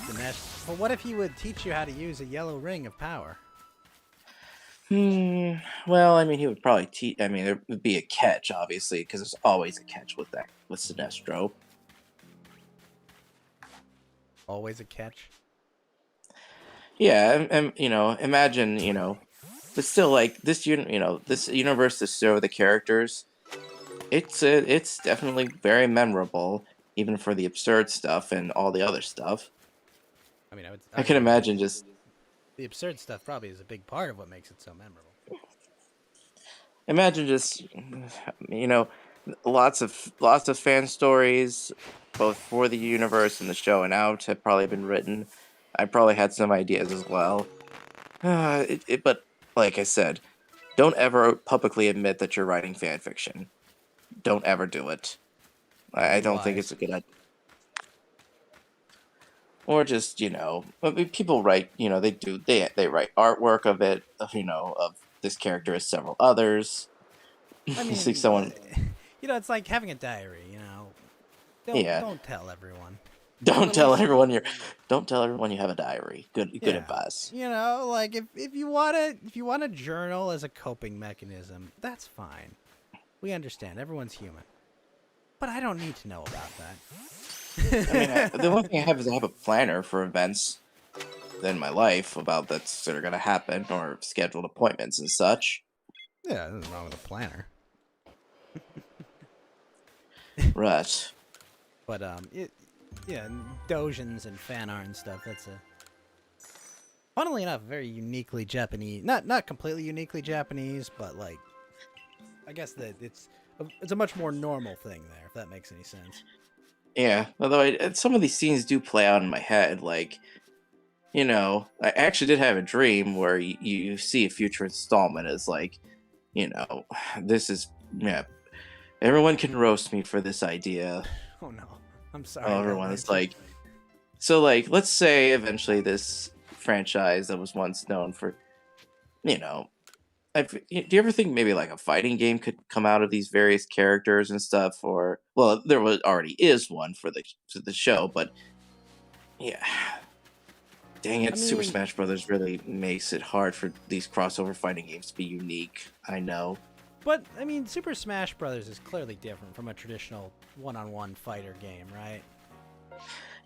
A: Dinesh. Well, what if he would teach you how to use a yellow ring of power?
F: Well, I mean, he would probably teach. I mean, there would be a catch, obviously, because there's always a catch with that with Sinestro.
A: Always a catch.
F: Yeah, and you know, imagine, you know, but still, like this, you know, this universe to show the characters. It's definitely very memorable, even for the absurd stuff and all the other stuff.
A: I mean,
F: I can imagine just
A: the absurd stuff probably is a big part of what makes it so memorable.
F: imagine just you know, lots of fan stories, both for the universe and the show and out, have probably been written. I probably had some ideas as well. But like I said, don't ever publicly admit that you're writing fan fiction. Don't ever do it. I don't think
A: Why?
F: it's a good idea. Or just, you know, I mean, people write, you know, they write artwork of it, you know, of this character as several others.
A: I
F: You
A: mean,
F: see someone,
A: you know, it's like having a diary. You know,
F: yeah.
A: don't tell everyone.
F: Don't
A: At
F: tell
A: least-
F: everyone don't tell everyone you have a diary. Good
A: Yeah.
F: advice.
A: You know, like if you want to journal as a coping mechanism, that's fine. We understand. Everyone's human. But I don't need to know about that.
F: I mean, the only thing I have is I have a planner for events in my life about that are going to happen or scheduled appointments and such.
A: Yeah, nothing wrong with a planner.
F: Right.
A: But yeah, dojins and fan art and stuff. That's a, funnily enough, very uniquely Japanese. Not completely uniquely Japanese, but like, I guess that it's a much more normal thing there, if that makes any sense.
F: Yeah, although some of these scenes do play out in my head. Like, you know, I actually did have a dream where you see a future installment as like, you know, this is, yeah, everyone can roast me for this idea.
A: Oh no, I'm sorry.
F: Everyone is like, so like, let's say eventually this franchise that was once known for, you know, do you ever think maybe like a fighting game could come out of these various characters and stuff? Or, well, already is one for the show, but yeah, dang it,
A: I
F: Super
A: mean-
F: Smash Brothers really makes it hard for these crossover fighting games to be unique. I know.
A: But I mean, Super Smash Brothers is clearly different from a traditional one-on-one fighter game, right?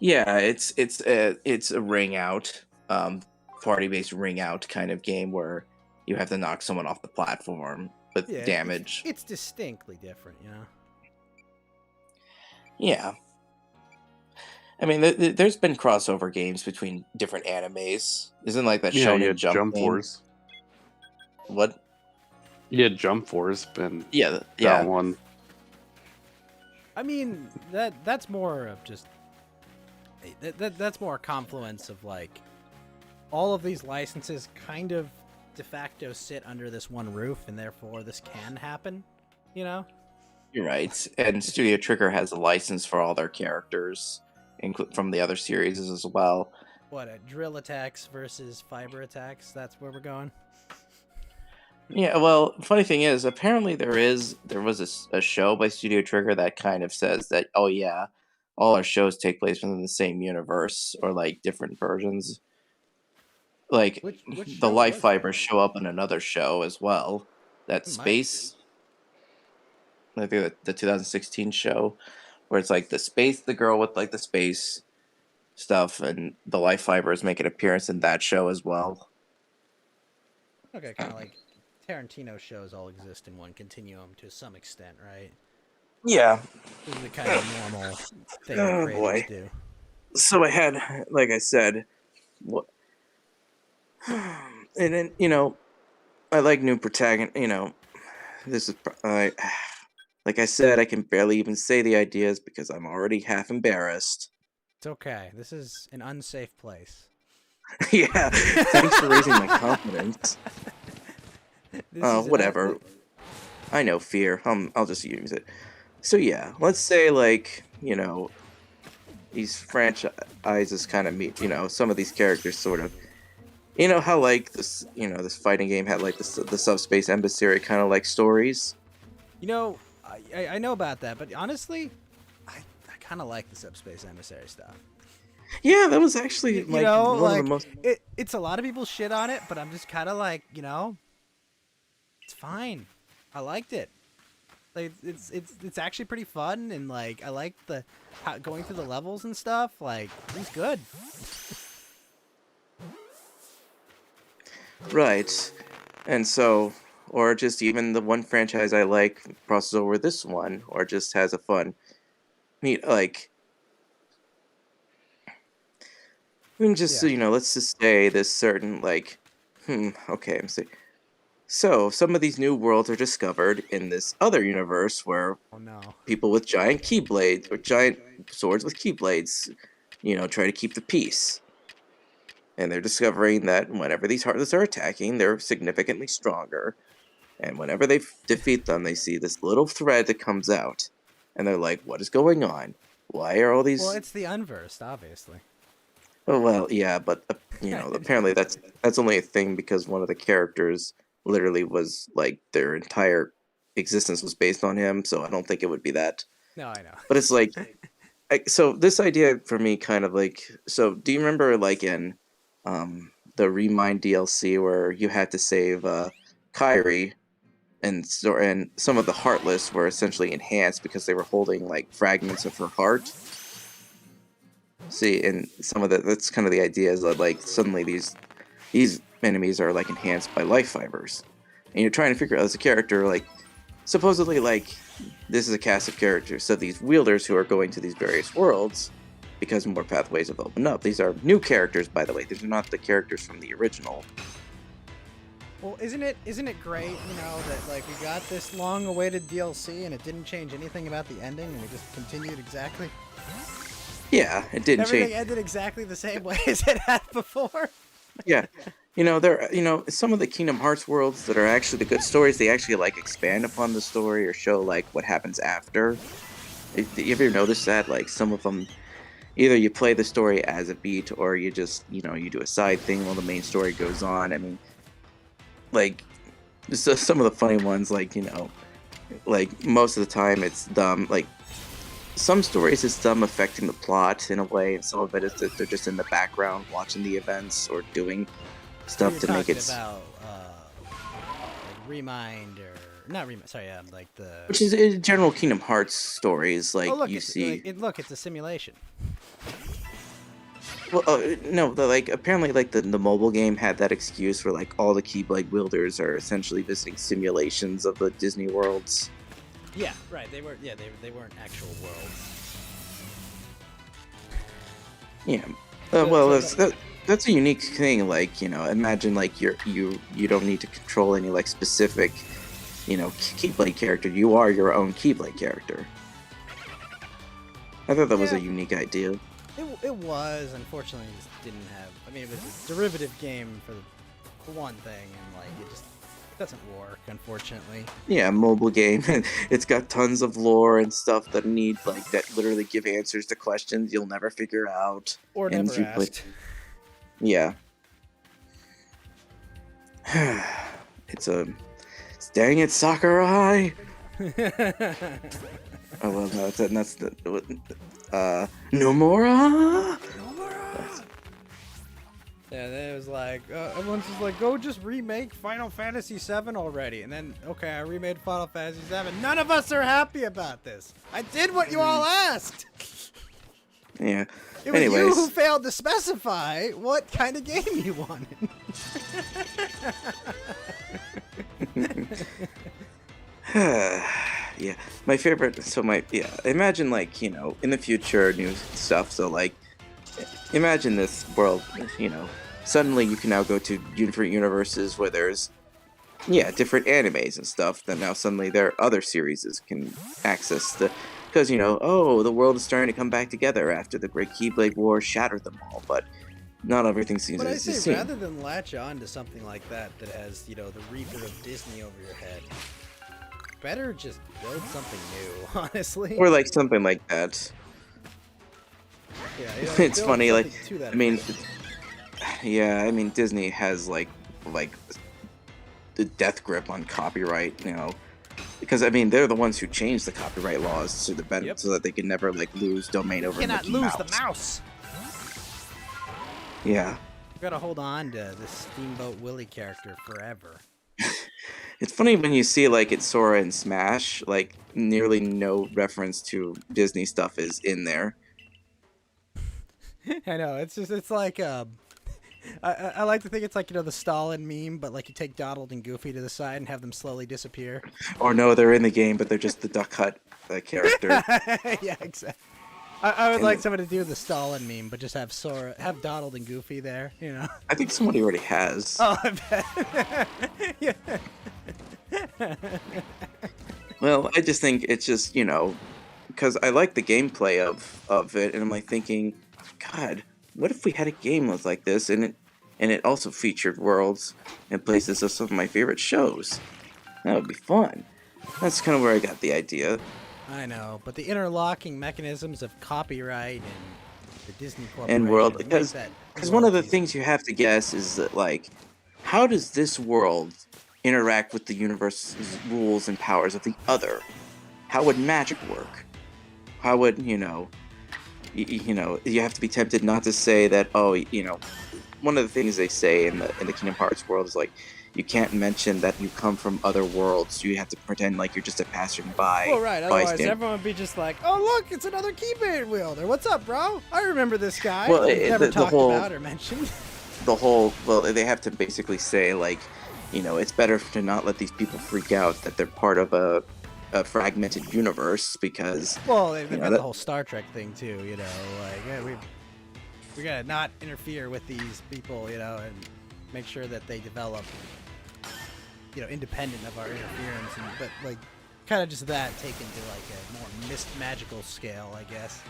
F: Yeah, it's a ring out, party-based ring out kind of game where you have to knock someone off the platform with
A: Yeah,
F: damage.
A: It's distinctly different, you know.
F: Yeah. I mean, there's been crossover games between different animes. Isn't like that
E: Yeah,
F: Shonen
E: you had
F: Jump game?
E: Force.
F: What?
E: You had Jump Force, and
F: Yeah,
E: that one.
A: I mean, that's more of just that's more a confluence of like all of these licenses kind of de facto sit under this one roof, and therefore this can happen, you know.
F: You're right. And Studio Trigger has a license for all their characters, from the other series as well.
A: What, drill attacks versus fiber attacks? That's where we're going.
F: Yeah, well, funny thing is, apparently there was a show by Studio Trigger that kind of says that, oh yeah, all our shows take place within the same universe or like different versions. Like
A: Which
F: the
A: show
F: life
A: was
F: fibers
A: that?
F: show up in another show as well. That
A: It might.
F: space, I think the 2016 show, where it's like the girl with like the space stuff, and the life fibers make an appearance in that show as well.
A: Okay, kind of like Tarantino shows all exist in one continuum to some extent, right?
F: Yeah.
A: This is the kind of normal thing
F: Oh,
A: creators
F: boy.
A: do.
F: So I had, like I said, what, and then, you know, I like new protagonist. You know, this is like I said, I can barely even say the ideas because I'm already half embarrassed.
A: It's okay. This is an unsafe place.
F: Yeah, thanks for raising my confidence.
A: This is an
F: Whatever. I know fear. I'll just use it. So yeah, let's say like, you know, these franchises kind of meet, some of these characters sort of, you know how like this, this fighting game had like the subspace emissary kind of like stories.
A: You know, I know about that, but honestly, I kind of like the subspace emissary stuff.
F: Yeah, that was actually
A: You
F: like
A: know,
F: one
A: like
F: of the most.
A: it's a lot of people shit on it, but I'm just kind of like, it's fine. I liked it. Like it's actually pretty fun, and like I like going through the levels and stuff. Like it was good.
F: Right. And so, or just even the one franchise I like crosses over this one, or just has a fun, neat, like, I mean, just,
A: Yeah.
F: let's just say this certain, like, okay, I'm saying. So, some of these new worlds are discovered in this other universe where
A: Oh no.
F: people with giant keyblades, or giant swords with keyblades, try to keep the peace. And they're discovering that whenever these heartless are attacking, they're significantly stronger. And whenever they defeat them, they see this little thread that comes out. And they're like, what is going on? Why are all these...
A: Well, it's the unversed, obviously.
F: Oh, well, yeah, but, apparently that's only a thing because one of the characters literally was, like, their entire existence was based on him, so I don't think it would be that.
A: No, I know.
F: But it's like... so this idea for me kind of like... So, do you remember, like, in the Remind DLC where you had to save Kyrie... And some of the Heartless were essentially enhanced because they were holding like fragments of her heart. See, and some of that's kind of the idea is that like suddenly these enemies are like enhanced by life fibers, and you're trying to figure out as a character like supposedly like this is a cast of characters. So these wielders who are going to these various worlds because more pathways have opened up. These are new characters, by the way. These are not the characters from the original.
A: Well, isn't it great, that like we got this long-awaited DLC and it didn't change anything about the ending, and we just continued exactly.
F: Yeah, it didn't
A: Everything
F: change.
A: ended exactly the same way as it had before.
F: Yeah, some of the Kingdom Hearts worlds that are actually the good stories, they actually like expand upon the story or show like what happens after. You ever notice that? Like some of them, either you play the story as a beat or you just you do a side thing while the main story goes on. I mean. Like, just some of the funny ones, like, like, most of the time it's dumb. Like, some stories it's dumb affecting the plot in a way, and some of it is that they're just in the background watching the events or doing stuff to make it...
A: about, like Remind, or... Not Remind, sorry, like the...
F: Which is in general Kingdom Hearts stories, like,
A: look,
F: you see...
A: Look, it's a simulation.
F: Well, no, like apparently, like the mobile game had that excuse where like all the Keyblade wielders are essentially visiting simulations of the Disney worlds.
A: Yeah, right. They were. Yeah, they weren't actual worlds.
F: Yeah. Well, that's a unique thing. Like imagine like you don't need to control any like specific, Keyblade character. You are your own Keyblade character. I thought that was a unique idea.
A: It was, unfortunately, it just didn't have... I mean, it was a derivative game for one thing, and, like, it doesn't work, unfortunately.
F: Yeah, mobile game. It's got tons of lore and stuff that that literally give answers to questions you'll never figure out.
A: Or never asked.
F: Yeah. Dang it, Sakurai! Oh, well, no, that's Nomura?
A: Yeah, then it was like, everyone's just like, go just remake Final Fantasy VII already. And then, okay, I remade Final Fantasy VII. None of us are happy about this. I did what you all asked.
F: Yeah.
A: It was you who failed to specify what kind of game you wanted.
F: Yeah, my favorite. Imagine like in the future new stuff. So like, imagine this world. Suddenly you can now go to different universes where there's different animes and stuff. Then now suddenly there are other series can access because the world is starting to come back together after the Great Keyblade War shattered them all. But not everything seems
A: to
F: be seen.
A: Rather than latch on to something like that has the Reaper of Disney over your head. Better just build something new, honestly.
F: Or like something like that.
A: Yeah, you know,
F: It's
A: build
F: funny, like,
A: something to that
F: I mean,
A: effect.
F: yeah, I mean, Disney has like the death grip on copyright, because I mean, they're the ones who changed the copyright laws to the
A: Yep.
F: so that they can never like lose domain over
A: Cannot
F: Mickey
A: lose
F: Mouse.
A: the mouse.
F: Yeah,
A: You gotta hold on to this Steamboat Willie character forever.
F: it's funny when you see like it's Sora and Smash, like nearly no reference to Disney stuff is in there.
A: I know, it's like I like to think it's like, the Stalin meme, but like you take Donald and Goofy to the side and have them slowly disappear.
F: Or no, they're in the game, but they're just the Duck Hunt character.
A: Yeah, exactly. I would
F: And
A: like
F: the-
A: someone to do the Stalin meme, but just have Donald and Goofy there,
F: I think somebody already has.
A: Oh, I bet. Yeah.
F: Well, I just think it's just, because I like the gameplay of it, and I'm like thinking, God, what if we had a game that was like this, and it also featured worlds and places of some of my favorite shows? That would be fun. That's kind of where I got the idea.
A: I know, but the interlocking mechanisms of copyright and the Disney Corporation
F: And world,
A: make
F: because
A: that
F: one of the
A: world easy.
F: things you have to guess is that, like, how does this world interact with the universe's rules and powers of the other? How would magic work? How would, you have to be tempted not to say that, one of the things they say in the Kingdom Hearts world is like, you can't mention that you come from other worlds. You have to pretend like you're just a passerby.
A: Well, right. Otherwise,
F: bystander.
A: everyone would be just like, "Oh, look, it's another keyblade wielder. What's up, bro? I remember this guy."
F: Well,
A: Never
F: the
A: talked
F: whole-
A: about or mentioned.
F: They have to basically say, like, it's better to not let these people freak out that they're part of a fragmented universe, because
A: Well, they've got
F: that-
A: the whole Star Trek thing too. Like, yeah, we gotta not interfere with these people, and make sure that they develop, independent of our interference, but like, kind of just that taken to like a more magical scale, I guess.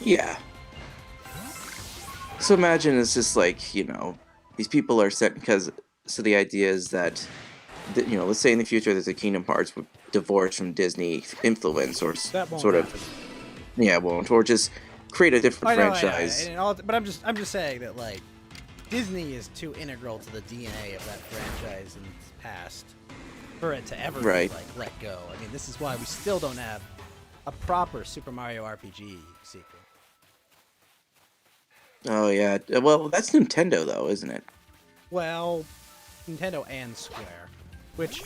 F: yeah. So imagine it's just like, these people are set because, so the idea is that, let's say in the future there's a Kingdom Hearts with divorce from Disney influence, or
A: That won't
F: sort
A: happen.
F: of, yeah, it won't, or just create a different
A: I know,
F: franchise.
A: but I'm just saying that like Disney is too integral to the DNA of that franchise in its past for it to ever
F: Right.
A: be, like, let go. I mean, this is why we still don't have a proper Super Mario RPG sequel.
F: Oh yeah, well that's Nintendo though, isn't it?
A: Well, Nintendo and Square, which,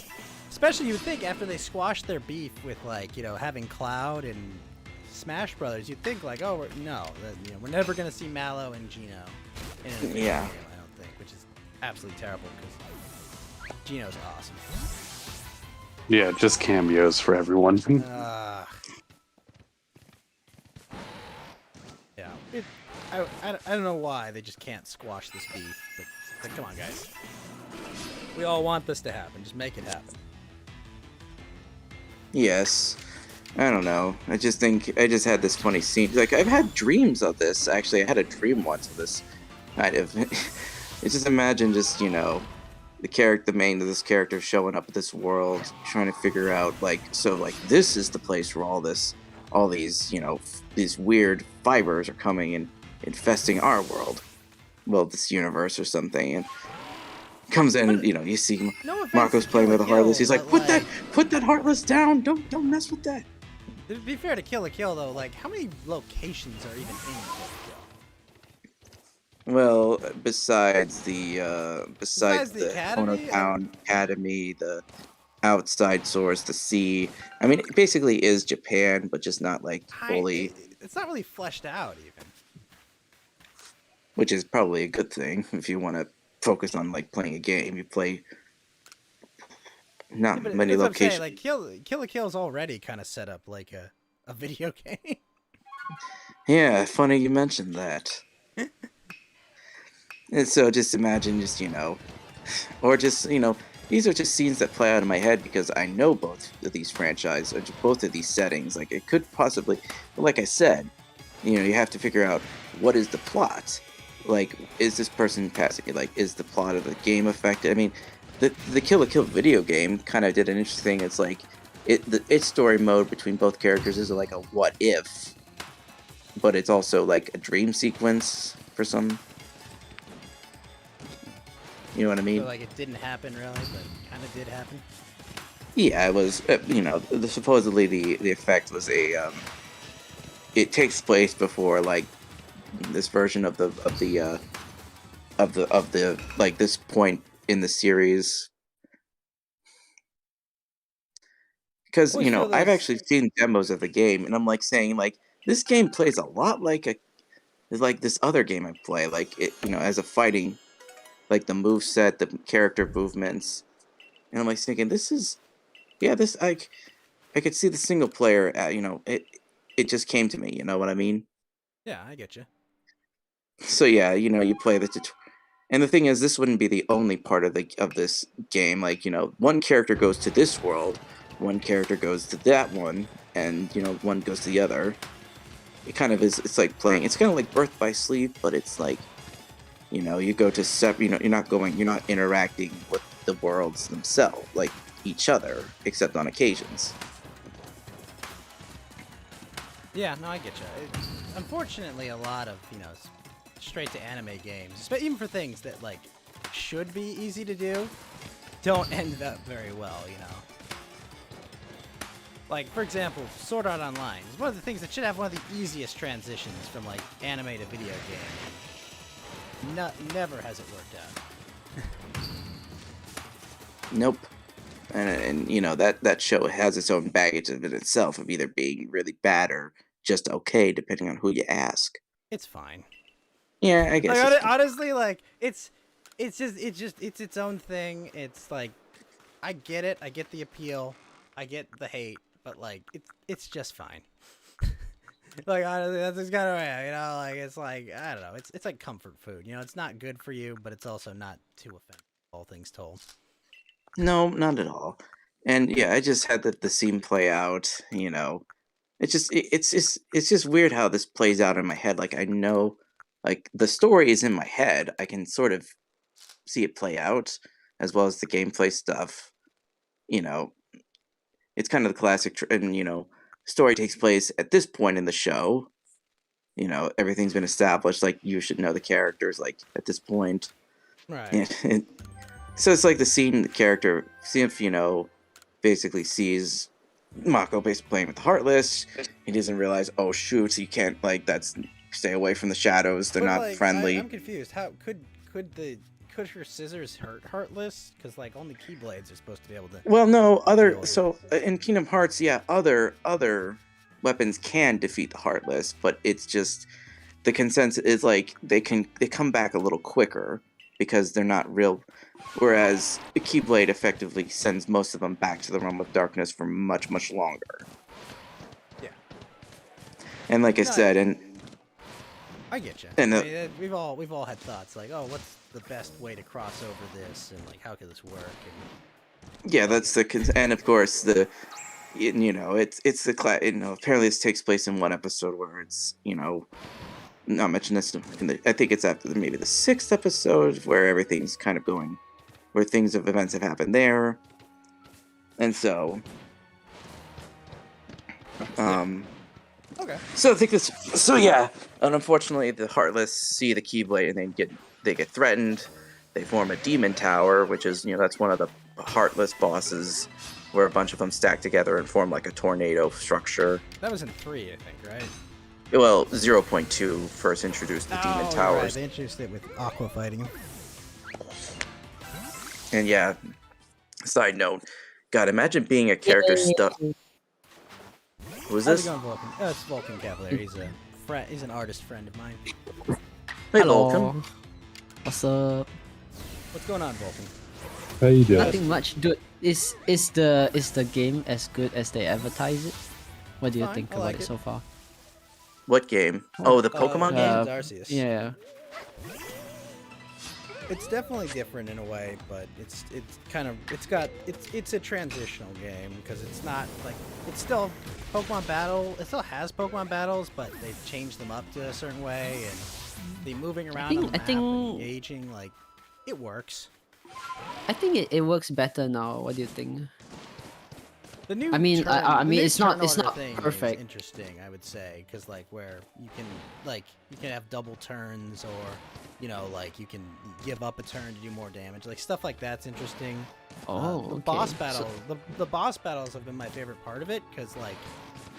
A: especially you would think after they squashed their beef with like having Cloud and Smash Brothers, you'd think like, oh we're never gonna see Mallow and Gino in a video
F: Yeah.
A: game, I don't think, which is absolutely terrible because Gino's awesome.
E: Yeah, just cameos for everyone.
A: Yeah, I don't know why they just can't squash this beef, but come on, guys. We all want this to happen. Just make it happen.
F: Yes. I don't know. I just think I just had this funny scene. Like, I've had dreams of this. Actually, I had a dream once of this kind of. It's just imagine just, the main of this character showing up at this world, trying to figure out, like, so, like, this is the place where all these, these weird fibers are coming and infesting our world. Well, this universe or something. And comes in, and, you see
A: No offense
F: Marco's
A: to
F: playing
A: Kill
F: with
A: la
F: the Heartless.
A: Kill,
F: He's like,
A: but,
F: put that Heartless down. Don't mess with that.
A: To be fair to Kill la Kill, though, like, how many locations are even in Kill la Kill?
F: Well, besides the
A: the Academy?
F: Town Academy, the outside source, the sea. I mean, it basically is Japan, but just not like fully,
A: It's not really fleshed out, even.
F: which is probably a good thing if you want to focus on like playing a game. You play not
A: But
F: many
A: that's what I'm saying,
F: locations.
A: like, Kill la Kill is already kind of set up like a video game.
F: Yeah, funny you mentioned that. And so just imagine, or just, these are just scenes that play out in my head because I know both of these franchises, or both of these settings. Like, it could possibly, like I said, you have to figure out what is the plot. Like, is this person passing? Like, is the plot of the game affected? I mean, the Kill la Kill video game kind of did an interesting. It's like its story mode between both characters is like a what if. but it's also like a dream sequence for some. You know what I mean?
A: So like it didn't happen really, but kind of did happen.
F: Yeah, it was. Supposedly the effect was it takes place before like this version of the like this point in the series. Because
A: Always feel
F: I've
A: those-
F: actually seen demos of the game, and I'm like saying like this game plays a lot like this other game I play, like it as a fighting, like the move set, the character movements, and I'm like thinking this I could see the single player, it just came to me, you know what I mean?
A: Yeah, I get you.
F: So yeah, you play and the thing is, this wouldn't be the only part of this game. Like, one character goes to this world, one character goes to that one, and one goes to the other. It kind of is. It's like playing. It's kind of like Birth by Sleep, but it's like, you go to you're not interacting with the worlds themselves, like each other, except on occasions.
A: Yeah, no, I get you. Unfortunately, a lot of straight to anime games, but even for things that like should be easy to do, don't end up very well. Like for example, Sword Art Online is one of the things that should have one of the easiest transitions from like anime to video game. Never has it worked out.
F: Nope. And that show has its own baggage of it itself, of either being really bad or just okay, depending on who you ask.
A: It's fine.
F: Yeah, I guess.
A: Like, honestly, like it's its own thing. It's like I get it. I get the appeal. I get the hate, but like it's just fine. Like honestly, that's just kind of way, like it's like I don't know. It's like comfort food. It's not good for you, but it's also not too offensive. All things told.
F: No, not at all. And yeah, I just had the scene play out. It's just weird how this plays out in my head. Like I know, like the story is in my head. I can sort of see it play out, as well as the gameplay stuff. It's kind of the classic, and story takes place at this point in the show. Everything's been established. Like you should know the characters. Like at this point,
A: Right.
F: So it's like the character, basically sees Mako basically playing with the Heartless. He doesn't realize, oh shoot, you can't, stay away from the shadows. They're
A: But,
F: not
A: like,
F: friendly.
A: I'm confused. How could her scissors hurt Heartless? Because like only Keyblades are supposed to be able to.
F: Well, no,
A: Deal
F: so in Kingdom Hearts, yeah, other weapons can defeat the Heartless, but it's just, the consensus is like, they come back a little quicker, because they're not real. Whereas the Keyblade effectively sends most of them back to the realm of darkness for much, much longer.
A: Yeah.
F: And like I said,
A: I get you.
F: And
A: we've all had thoughts like, oh, what's the best way to cross over this, and like, how could this work? And
F: yeah, that's and of course it's the apparently this takes place in one episode where it's not mentioned this I think it's after maybe the 6th episode where everything's kind of going, where events have happened there, and so
A: okay.
F: So I think and unfortunately the Heartless see the Keyblade and they get threatened. They form a demon tower, which is that's one of the Heartless bosses, where a bunch of them stack together and form like a tornado structure.
A: That was in 3, I think, right?
F: Well, 0.2 first introduced the demon towers.
A: Right. They introduced it with Aqua fighting him.
F: And yeah, side note, God, imagine being a character stuck. Who's
A: How's
F: this?
A: it going, Vulcan? Oh, it's Vulcan Cavalier. He's an artist friend of mine.
F: Hey,
G: Hello.
F: Vulcan.
G: What's up?
A: What's going on, Vulcan?
H: How you doing?
G: Nothing much, dude. Is the game as good as they advertise it? What do you
A: Fine,
G: think
A: I
G: about
A: like
G: it
A: it.
G: so far?
F: What game? Oh, the Pokemon game?
A: Arceus.
G: Yeah.
A: It's definitely different in a way, but it's a transitional game because it's not like it's still Pokemon Battle. It still has Pokemon battles, but they've changed them up to a certain way, and the moving around on the map and engaging, like, it works.
G: I think it works better now. What do you think?
A: The new
G: I mean, I
A: the
G: mean,
A: new
G: it's not
A: turn order
G: perfect.
A: thing is interesting, I would say, because like where you can have double turns, or you know, like you can give up a turn to do more damage. Like stuff like that's interesting.
G: Oh,
A: The
G: okay.
A: boss battle, the boss battles have been my favorite part of it, because like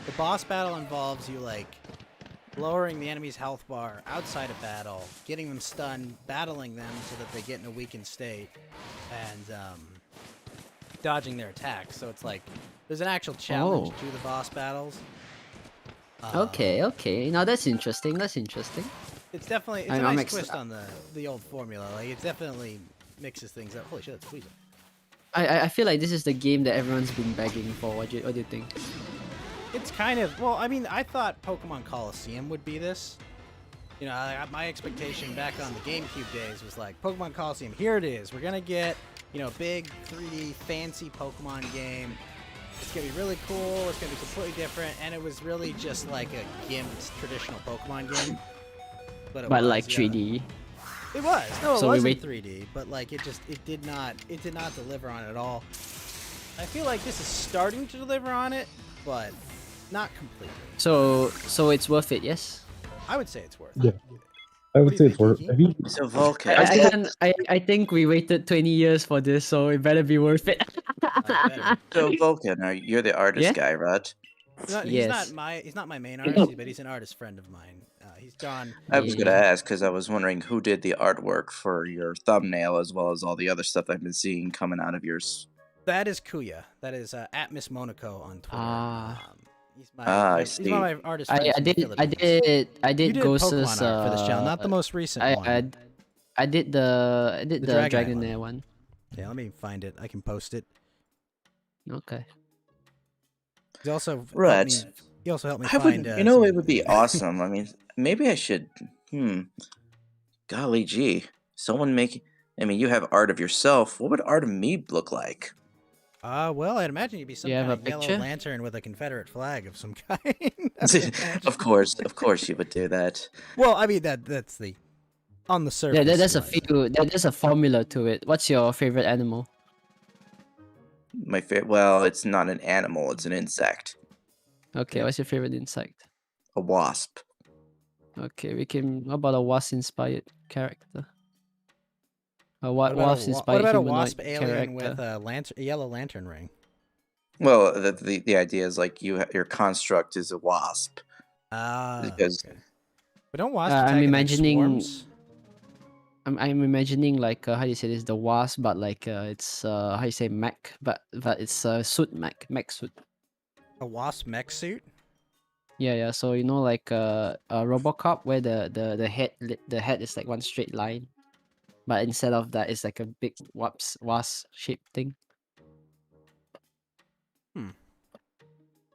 A: the boss battle involves you like lowering the enemy's health bar outside of battle, getting them stunned, battling them so that they get in a weakened state, and dodging their attacks. So it's like there's an actual challenge to the boss battles.
G: Okay, okay. Now that's interesting. That's interesting.
A: It's definitely a nice twist on the old formula. Like it definitely mixes things up. Holy shit, that's Weasel.
G: I feel like this is the game that everyone's been begging for. What do you think?
A: It's kind of, well, I mean, I thought Pokemon Coliseum would be this. You know, my expectation back on the GameCube days was like, Pokemon Coliseum, here it is. We're gonna get, you know, big 3D fancy Pokemon game. It's gonna be really cool. It's gonna be completely different, and it was really just like a gimped traditional Pokemon game. But
G: like 3D.
A: It was. No, it
G: So
A: wasn't 3D, but like it did not deliver on it at all. I feel like this is starting to deliver on it, but not completely.
G: So it's worth it, yes.
A: I would say it's worth
H: Yeah.
A: it.
H: I
A: What
H: would
A: do
H: say
A: you
H: it's worth.
A: think,
H: Have you?
F: So Vulcan.
G: I think we waited 20 years for this, so it better be worth it.
A: better.
F: So Vulcan, you're the artist
G: Yeah?
F: guy, right?
A: He's
G: Yes.
A: not my main artist, but he's an artist friend of mine. He's gone.
F: I was gonna
G: Yeah.
F: ask because I was wondering who did the artwork for your thumbnail as well as all the other stuff I've been seeing coming out of yours.
A: That is Kuya. That is at Miss Monaco on Twitter.
G: Ah.
A: He's my
F: I
A: he's one of my artist friends.
G: I
A: from the
G: did
A: Philippines.
G: I
A: You
G: did
A: did
G: Ghost's
A: Pokemon art for this channel, not the most recent one.
G: I did the
A: Dragonite
G: Dragonair one.
A: Yeah, let me find it. I can post it.
G: Okay.
A: He also
F: Right.
A: He also helped me
F: I
A: find.
F: would, it would be awesome. I mean, maybe I should. Golly gee, someone make. I mean, you have art of yourself. What would art of me look like?
A: Well, I'd imagine you'd be some
G: You have
A: kind
G: a
A: of yellow
G: picture?
A: lantern with a Confederate flag of some kind. I would imagine.
F: Of course, you would do that.
A: Well, I mean that's the on the surface.
G: Yeah, there's a
A: right?
G: there's a formula to it. What's your favorite animal?
F: My favorite. Well, it's not an animal; it's an insect.
G: Okay,
A: Yeah.
G: what's your favorite insect?
F: A wasp.
G: Okay, we can. How about a wasp-inspired character? A
A: What about
G: wasp-inspired
A: a
G: humanoid
A: wasp alien
G: character.
A: with a yellow lantern ring?
F: Well, the idea is like your construct is a wasp. Because-
A: Okay. But don't wasps
G: I'm
A: attack in, like,
G: imagining-
A: swarms?
G: I'm imagining like how do you say this? The wasp, but like it's how you say mech, but it's suit mech suit.
A: A wasp mech suit?
G: Yeah. So you know like a RoboCop where the head is like one straight line, but instead of that it's like a big wasp shaped thing.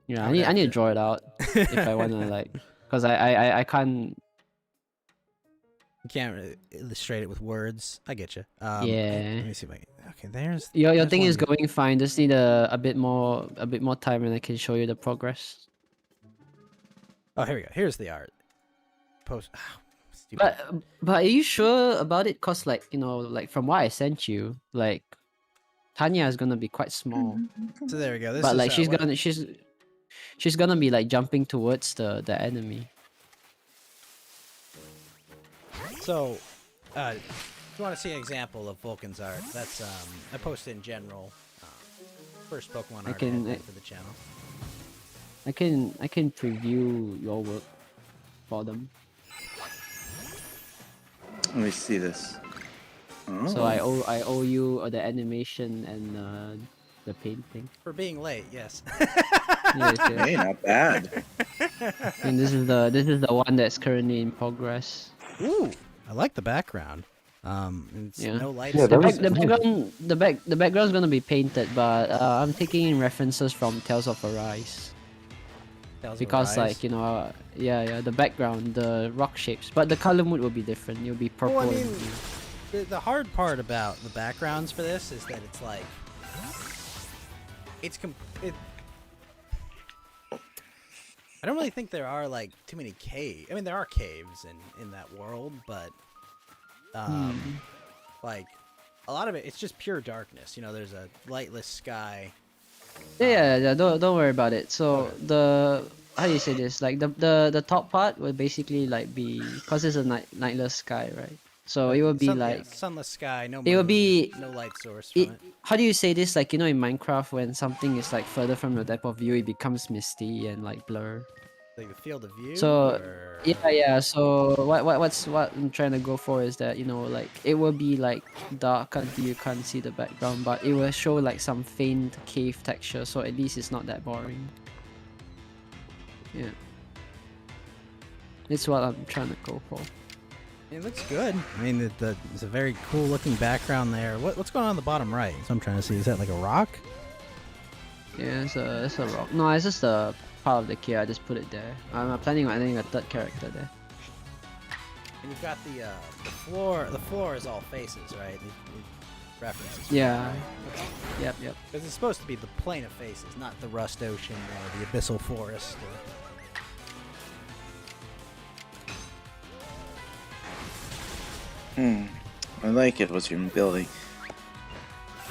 G: Yeah,
A: I
G: I
A: would
G: need
A: have
G: to
A: to-
G: draw it out if I wanna like, cause I can't.
A: You can't really illustrate it with words. I get you.
G: Yeah.
A: Let me see if I can. Okay, there's.
G: Your
A: there's
G: thing is
A: one.
G: going fine. Just need a bit more time, and I can show you the progress.
A: Oh, here we go. Here's the art. Post. Stupid.
G: But are you sure about it? Cause like like from what I sent you, like Tanya is gonna be quite small.
A: So there we go. This
G: But
A: is,
G: like
A: what-
G: she's gonna be like jumping towards the enemy.
A: So, if you want to see an example of Vulcan's art, that's I posted in general. First Pokemon art
G: can-
A: I did for the channel.
G: I can preview your work for them.
F: Let me see this.
G: So I owe you the animation and the painting.
A: For being late, yes.
G: Yes, yes.
F: Hey, not bad.
G: And this is the one that's currently in progress.
A: Ooh, I like the background. It's
G: Yeah.
A: no lights.
H: Yeah,
G: The,
H: that was-
G: the background's gonna be painted, but I'm taking in references from Tales of Arise because like yeah, the background, the rock shapes, but the color mood will be different. It'll be purple.
A: Well, I
G: and
A: mean,
G: blue.
A: the hard part about the backgrounds for this is that it's like I don't really think there are like too many caves. I mean, there are caves in that world, but like a lot of it's just pure darkness. You know, there's a lightless sky,
G: Yeah. Don't worry about it. So
A: Okay.
G: the how do you say this? Like the top part will basically like be because it's a nightless sky, right? So it will be like
A: sunless sky, no
G: it will
A: moon,
G: be
A: no light source from it.
G: how do you say this? Like, you know, in Minecraft, when something is like further from your depth of view, it becomes misty and like blur.
A: Like the field of view.
G: So
A: Or...
G: yeah. So what I'm trying to go for is that, you know, like it will be like dark until you can't see the background, but it will show like some faint cave texture. So at least it's not that boring. Yeah. It's what I'm trying to go for.
A: It looks good. I mean, it's a very cool looking background there. What's going on the bottom right? So I'm trying to see. Is that like a rock?
G: Yeah, it's a rock. No, it's just a part of the key. I just put it there. I'm planning on adding a third character there.
A: And you've got the floor. The floor is all faces, right? The references.
G: Yeah.
A: Okay.
G: Yep.
A: Because it's supposed to be the plane of faces, not the Rust Ocean or the Abyssal Forest.
F: I like it, what you're building.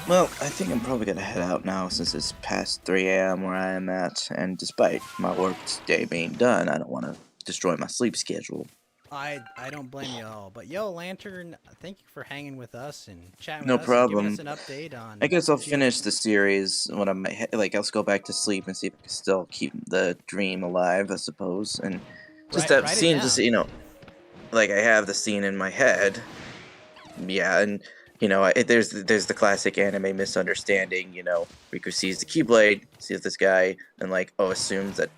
F: Well, I think I'm probably gonna head out now since it's past 3 a.m. where I am at, and despite my work day being done, I don't want to destroy my sleep schedule.
A: I don't blame you at all. But yo, Lantern, thank you for hanging with us and chatting
F: No
A: with us and giving
F: problem.
A: us an update on...
F: I guess I'll finish the series when I'm like, I'll go back to sleep and see if I can still keep the dream alive, I suppose, and just that
A: write it
F: scene,
A: down.
F: just like I have the scene in my head. Yeah, and there's the classic anime misunderstanding. Riku sees the Keyblade, sees this guy, and like assumes that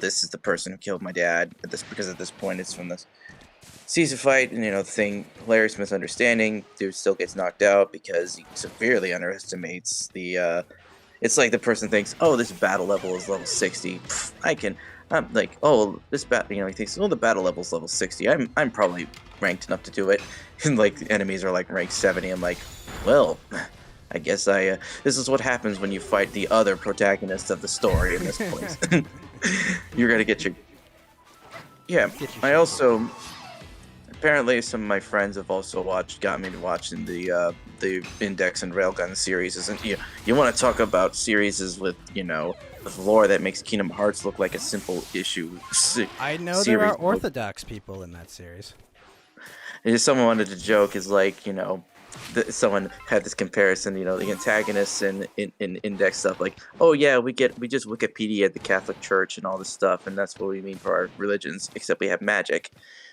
F: this is the person who killed my dad. Because at this point it's from this sees a fight, and hilarious misunderstanding. Dude still gets knocked out because he severely underestimates the. It's like the person thinks, oh, this battle level is level 60. I'm like, oh, this he thinks, oh, the battle level's level 60. I'm probably ranked enough to do it. And like the enemies are like rank 70. I'm like, well, I guess this is what happens when you fight the other protagonist of the story in this place. You're gonna get your... Yeah, I also... Apparently some of my friends have also got me to watching the Index and Railgun series. You want to talk about series with, with lore that makes Kingdom Hearts look like a simple issue.
A: I know there are orthodox people in that series.
F: Someone wanted to joke is like, someone had this comparison, the antagonists in Index stuff, like, oh yeah, we just Wikipedia the Catholic Church and all this stuff, and that's what we mean for our religions, except we have magic.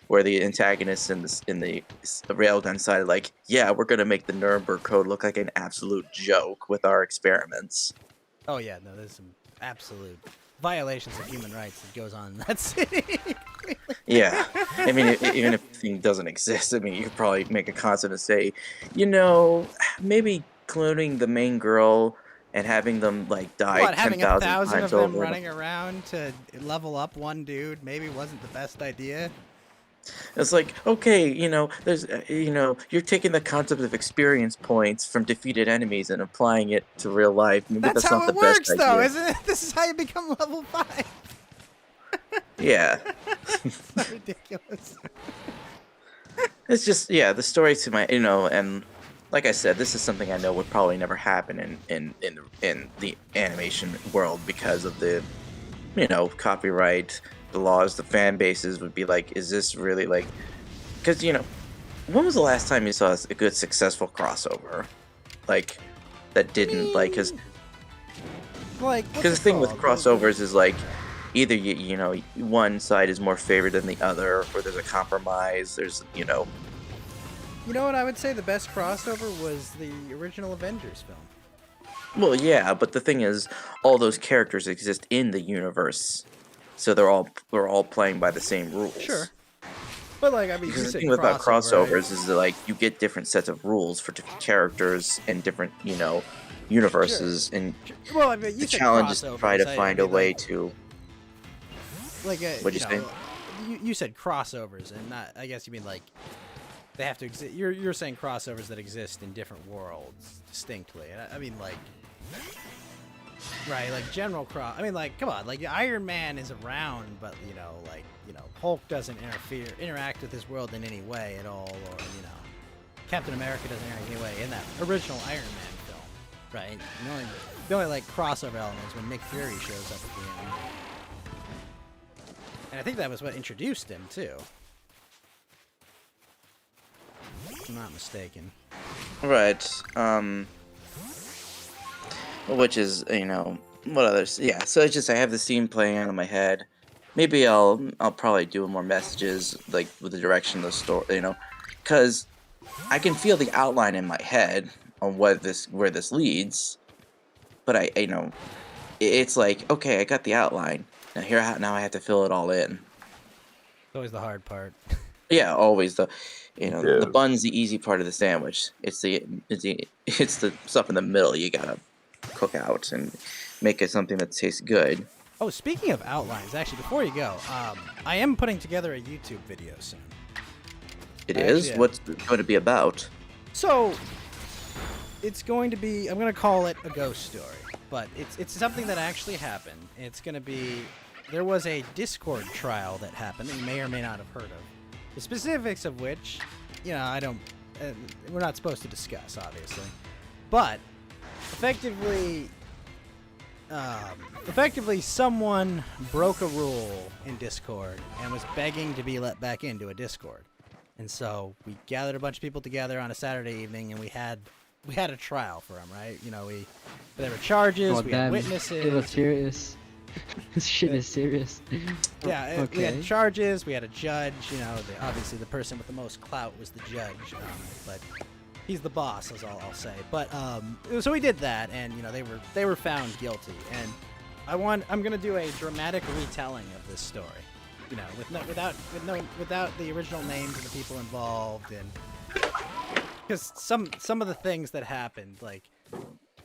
F: Where the antagonists in the Railgun side are like, yeah, we're gonna make the Nuremberg Code look like an absolute joke with our experiments.
A: Oh yeah, no, there's some absolute violations of human rights that goes on in that city.
F: Yeah, I mean, even if the thing doesn't exist, I mean, you could probably make a concept and say, maybe cloning the main girl and having them like die 10,000 times over.
A: Having 1,000 of them running around to level up one dude maybe wasn't the best idea.
F: It's like, okay, there's, you're taking the concept of experience points from defeated enemies and applying it to real life. Maybe that's not the best idea.
A: That's how it works, though, isn't it? This is how you become level 5.
F: Yeah.
A: It's not ridiculous.
F: It's just, the story to my, and like I said, this is something I know would probably never happen in the animation world because of the, copyright, the laws, the fan bases would be like, is this really like, because when was the last time you saw a good successful crossover like that didn't like, because the thing with crossovers is like either one side is more favored than the other, or there's a compromise, there's
A: You know what I would say the best crossover was the original Avengers film.
F: Well, yeah, but the thing is, all those characters exist in the universe. So they're all playing by the same rules.
A: Sure. But like, I mean,
F: because the thing about crossovers is that like you get different sets of rules for different characters and different universes, sure. And
A: well, I mean,
F: the challenge is to try to find a way to.
A: Like,
F: what'd you say?
A: You said crossovers, and not. I guess you mean like they have to exist. You're saying crossovers that exist in different worlds distinctly. I mean like. Right, like general cross. I mean, like, come on, like Iron Man is around, but Hulk doesn't interact with his world in any way at all, or Captain America doesn't interact in any way in that original Iron Man film. right? The only like crossover element is when Nick Fury shows up at the end. And I think that was what introduced him too. If I'm not mistaken.
F: Right. Which is, what others? Yeah. So it's just I have the scene playing out in my head. Maybe I'll probably do more messages like with the direction of the story, because I can feel the outline in my head on where this leads. But it's like, okay, I got the outline. Now I have to fill it all in.
A: It's always the hard part.
F: Yeah, always the bun's the easy part of the sandwich. It's the stuff in the middle you gotta cook out and make it something that tastes good.
A: Oh, speaking of outlines, actually, before you go, I am putting together a YouTube video soon.
F: It is? What's it going to be about?
A: So, it's going to be, I'm going to call it a ghost story, but it's something that actually happened. It's going to be, there was a Discord trial that happened that you may or may not have heard of. The specifics of which, I don't, we're not supposed to discuss, obviously. But, effectively, someone broke a rule in Discord and was begging to be let back into a Discord. And so we gathered a bunch of people together on a Saturday evening, and we had a trial for him, right? There were charges, we had witnesses.
G: It was serious. This shit is serious.
A: Yeah,
G: okay.
A: We had charges, we had a judge. Obviously the person with the most clout was the judge, but he's the boss, is all I'll say. But so we did that, and they were found guilty. And I'm gonna do a dramatic retelling of this story. Without the original names of the people involved, and because some of the things that happened, like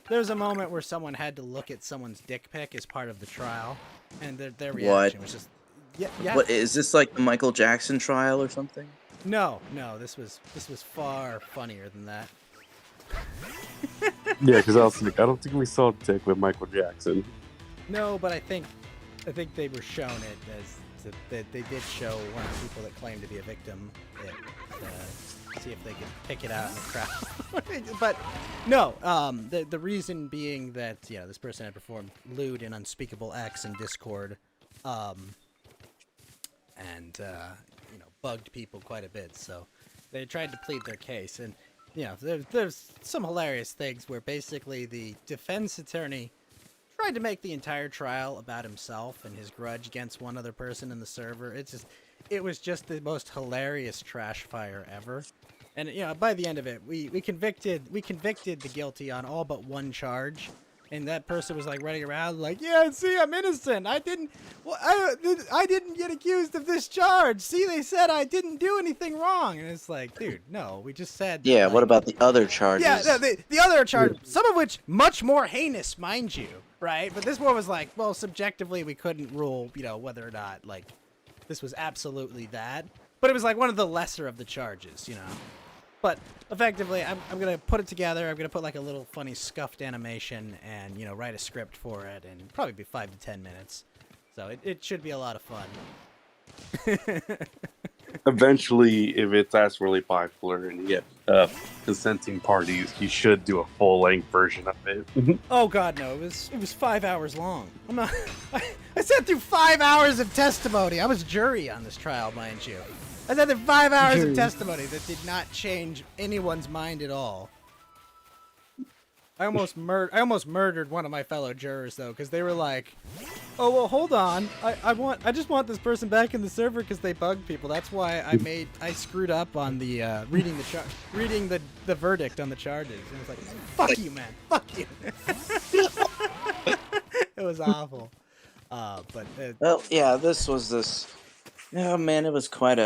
A: there's a moment where someone had to look at someone's dick pic as part of the trial, and their reaction was just yeah.
F: What is this, like the Michael Jackson trial or something?
A: No, this was far funnier than that.
E: Yeah, because I was like, I don't think we saw dick with Michael Jackson.
A: No, but I think they were shown it as that they did show one of the people that claimed to be a victim see if they could pick it out in the crowd. But no, the reason being that this person had performed lewd and unspeakable acts in Discord, and bugged people quite a bit. So they tried to plead their case, and there's some hilarious things where basically the defense attorney tried to make the entire trial about himself and his grudge against one other person in the server. It was just the most hilarious trash fire ever. And by the end of it, we convicted the guilty on all but one charge, and that person was like running around like, yeah, see, I'm innocent. I didn't get accused of this charge. See, they said I didn't do anything wrong. And it's like, dude, no, we just said that,
F: yeah, what about the other charges?
A: Yeah, the other charges, some of which much more heinous, mind you. Right, but this one was like, well, subjectively we couldn't rule, whether or not like this was absolutely that. But it was like one of the lesser of the charges, But effectively, I'm gonna put it together. I'm gonna put like a little funny scuffed animation and write a script for it, and probably be 5 to 10 minutes. So it should be a lot of fun.
E: Eventually, if that's really popular and you get consenting parties, you should do a full-length version of it.
A: Oh God, no! It was 5 hours long. I'm not. I sat through 5 hours of testimony. I was jury on this trial, mind you. I sat through 5 hours of testimony that did not change anyone's mind at all. I almost murdered one of my fellow jurors though, because they were like, "Oh well, hold on. I just want this person back in the server because they bug people. That's why I screwed up on the reading the verdict on the charges." And I was like, "Fuck you, man. Fuck you." It was awful.
F: Well, yeah, oh man, it was quite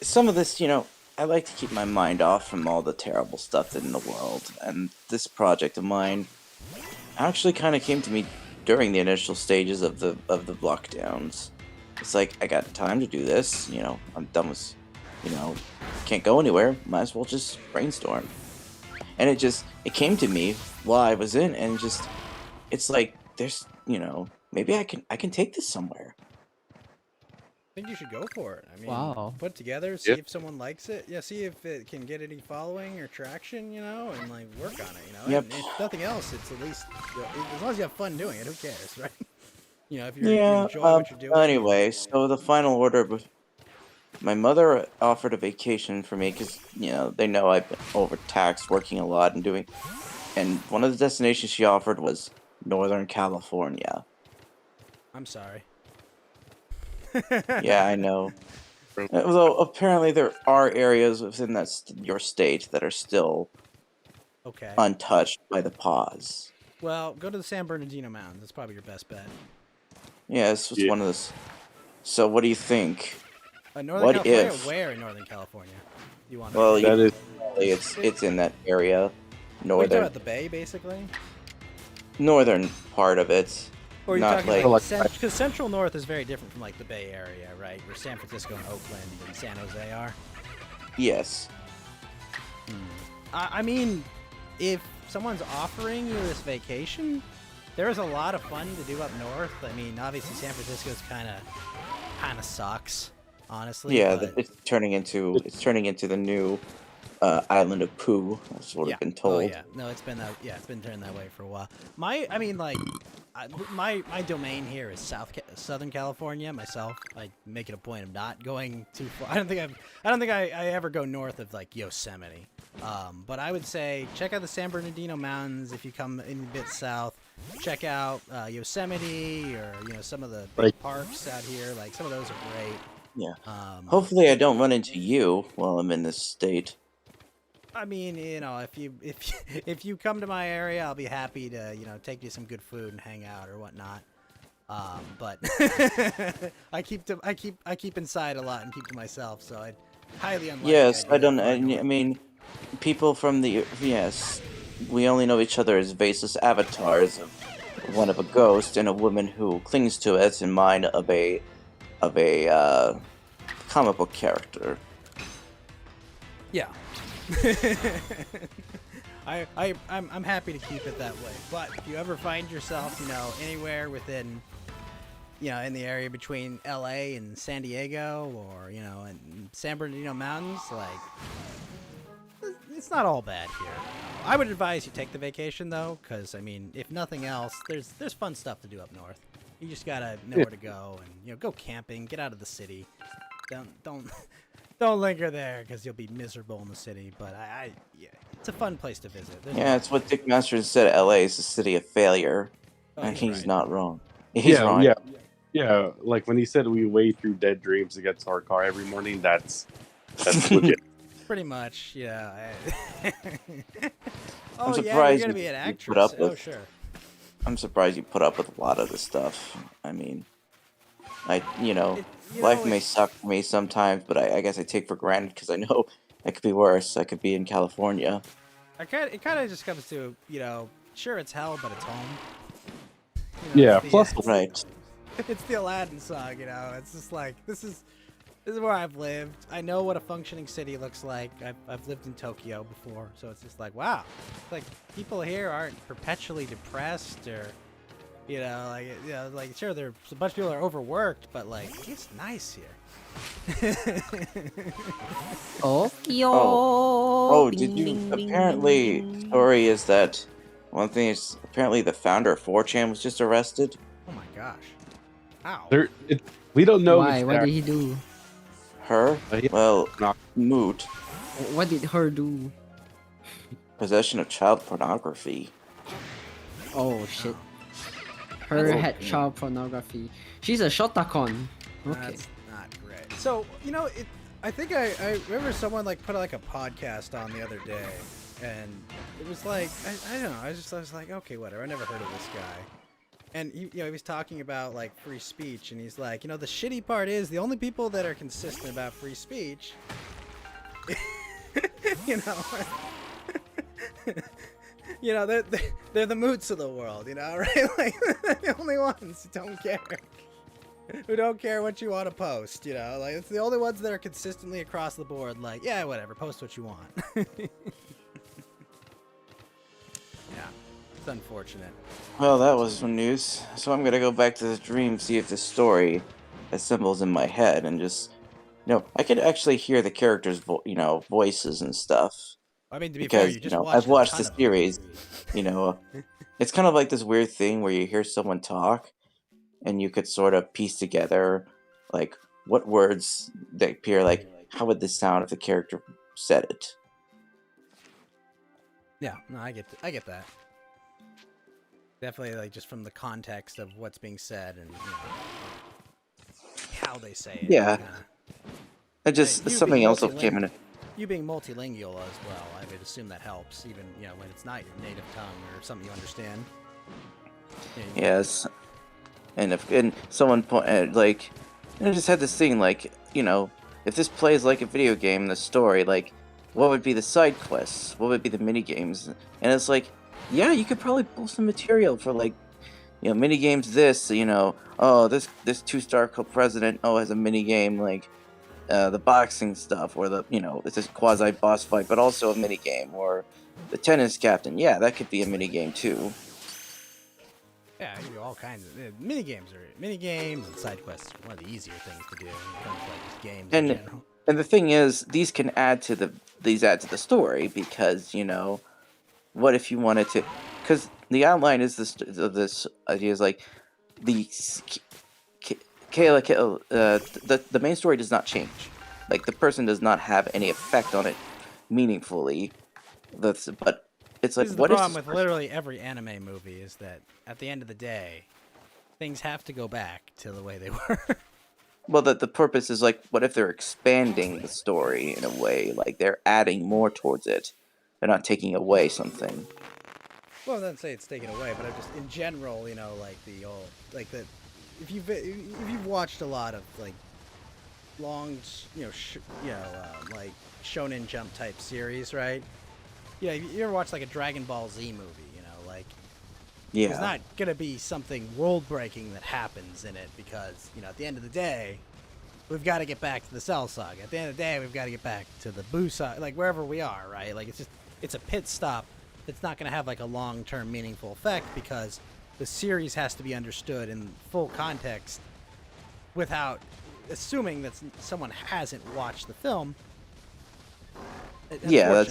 F: some of this, I like to keep my mind off from all the terrible stuff in the world, and this project of mine actually kind of came to me during the initial stages of the lockdowns. It's like, I got time to do this, I'm done with, can't go anywhere, might as well just brainstorm. And it came to me while I was in, and it's like, there's, maybe I can take this somewhere.
A: think you should go for it. I mean,
G: Wow.
A: put it together, see
E: Yep.
A: if someone likes it. Yeah, see if it can get any following or traction, you know, and like work on it, you know.
F: Yep.
A: And if nothing else, it's at least as long as you have fun doing it, who cares, right? You know, if you
F: Yeah.
A: enjoy what you're doing.
F: Anyway, so the final order. My mother offered a vacation for me because they know I've been overtaxed, working a lot and doing. And one of the destinations she offered was Northern California.
A: I'm sorry.
F: Yeah, I know. Although apparently there are areas within your state that are still
A: Okay.
F: untouched by the pause.
A: Well, go to the San Bernardino Mountains. That's probably your best bet.
F: Yeah, it's just one of those. So what do you think?
A: Northern
F: What
A: California?
F: if-
A: Where in Northern California? You want?
F: Well,
E: That is
F: it's in that area,
A: What are you talking
F: northern
A: about? The Bay, basically.
F: northern part of it.
A: Or are you
F: Not
A: talking
F: like-
A: because Central North is very different from like the Bay Area, right? Where San Francisco and Oakland and San Jose are.
F: Yes.
A: I mean, if someone's offering you this vacation, there's a lot of fun to do up north. I mean, obviously San Francisco's kind of sucks, honestly.
F: Yeah,
A: but...
F: it's turning into the new island of Pooh. That's what
A: yeah.
F: I've been told.
A: Oh yeah, no, it's been it's been turned that way for a while. My domain here is Southern California. Myself, I make it a point of not going too far. I don't think I ever go north of like Yosemite. But I would say check out the San Bernardino Mountains if you come in a bit south. Check out Yosemite or some of the big parks out here. Like some of those are great.
F: Yeah. Hopefully, I don't run into you while I'm in this state.
A: I mean, if you come to my area, I'll be happy to take you some good food and hang out or whatnot. But I keep inside a lot and keep to myself, so I highly unlikely.
F: Yes, I don't. I mean, people from the we only know each other as faceless avatars of one of a ghost and a woman who clings to it in mind of a comic book character.
A: Yeah. I'm happy to keep it that way. But if you ever find yourself, anywhere within, in the area between LA and San Diego or, in San Bernardino Mountains, like, it's not all bad here. I would advise you take the vacation though, because I mean, if nothing else, there's fun stuff to do up north. You just gotta know where to go and go camping, get out of the city. Don't linger there because you'll be miserable in the city. But yeah, it's a fun place to visit.
F: It's what Dick Masters said. LA is a city of failure, and he's
A: right.
F: not wrong. He's wrong.
E: Yeah. Like when he said we wade through dead dreams to get to our car every morning. That's legit.
A: Pretty much, yeah.
F: I'm
A: You're
F: surprised
A: gonna be an
F: you
A: actress.
F: put up
A: Oh,
F: with-
A: sure.
F: I'm surprised you put up with a lot of this stuff. I mean, life may
A: it's-
F: suck for me sometimes, but I guess I take for granted because I know it could be worse. I could be in California.
A: It kind of just comes to, sure it's hell, but it's home.
E: Yeah,
A: it's the-
E: plus-
F: Right.
A: It's the Aladdin song, It's just like this is where I've lived. I know what a functioning city looks like. I've lived in Tokyo before, so it's just like wow, like people here aren't perpetually depressed or, like sure there's a bunch of people are overworked, but like it's nice here.
G: Tokyo.
F: Oh, did you? Apparently, story is that one thing is apparently the founder of 4chan was just arrested.
A: Oh my gosh, how?
E: We don't know.
G: Why? What did he do?
F: Her?
E: Yeah.
F: Well,
E: No.
F: moot.
G: What did her do?
F: Possession of child pornography.
G: Oh shit. Her
F: That's
G: had
F: okay.
G: child pornography. She's a shotakon. Okay.
A: That's not great. So I think I remember someone like put like a podcast on the other day, and it was like I don't know. I was like, okay, whatever. I never heard of this guy. And he was talking about like free speech, and he's like, the shitty part is the only people that are consistent about free speech, they're the moots of the world, right? Like the only ones who don't care what you want to post, like it's the only ones that are consistently across the board, like yeah, whatever, post what you want. Yeah, it's unfortunate.
F: Well, that was some news. So I'm gonna go back to the dream, see if this story as symbols in my head, and just I could actually hear the characters' voices and stuff.
A: I mean, to be fair,
F: Because
A: you just
F: I've
A: watched a
F: watched
A: ton
F: the
A: of them.
F: series. It's kind of like this weird thing where you hear someone talk, and you could sort of piece together like what words they appear, like how would this sound if the character said it.
A: Yeah, no, I get that. Definitely, like, just from the context of what's being said and how they say it.
F: Yeah. It just
A: you
F: something
A: being
F: else that came in it.
A: You being multilingual as well, I would assume that helps, even when it's not your native tongue or something you understand.
F: Yes, and if someone like, I just had this thing like, if this plays like a video game, the story, like, what would be the side quests? What would be the mini games? And it's like, yeah, you could probably pull some material for like, mini games. This, oh, this 2-star president, has a mini game like. The boxing stuff, or it's a quasi boss fight, but also a mini game, or the tennis captain. Yeah, that could be a mini game too.
A: Yeah, you do all kinds of mini games and side quests are one of the easier things to do when it comes to like just games in general.
F: And the thing is, these add to the story, because what if you wanted to? Because the outline is this idea is like the. The main story does not change. Like, the person does not have any effect on it meaningfully. But it's like,
A: this is the problem with literally every anime movie, is that at the end of the day, things have to go back to the way they were.
F: Well, the purpose is like, what if they're expanding the story in a way, like they're adding more towards it? They're not taking away something.
A: Well, I don't say it's taken away, but just in general, like the old, like the. If you've watched a lot of like long, like Shonen Jump type series, right? Yeah, you ever watch like a Dragon Ball Z movie?
F: Yeah.
A: There's not gonna be something world breaking that happens in it, because at the end of the day, we've got to get back to the Cell Saga. At the end of the day, we've got to get back to the Buu Saga, like wherever we are, right? Like it's a pit stop that's not gonna have like a long term meaningful effect, because the series has to be understood in full context without assuming that someone hasn't watched the film.
F: Yeah,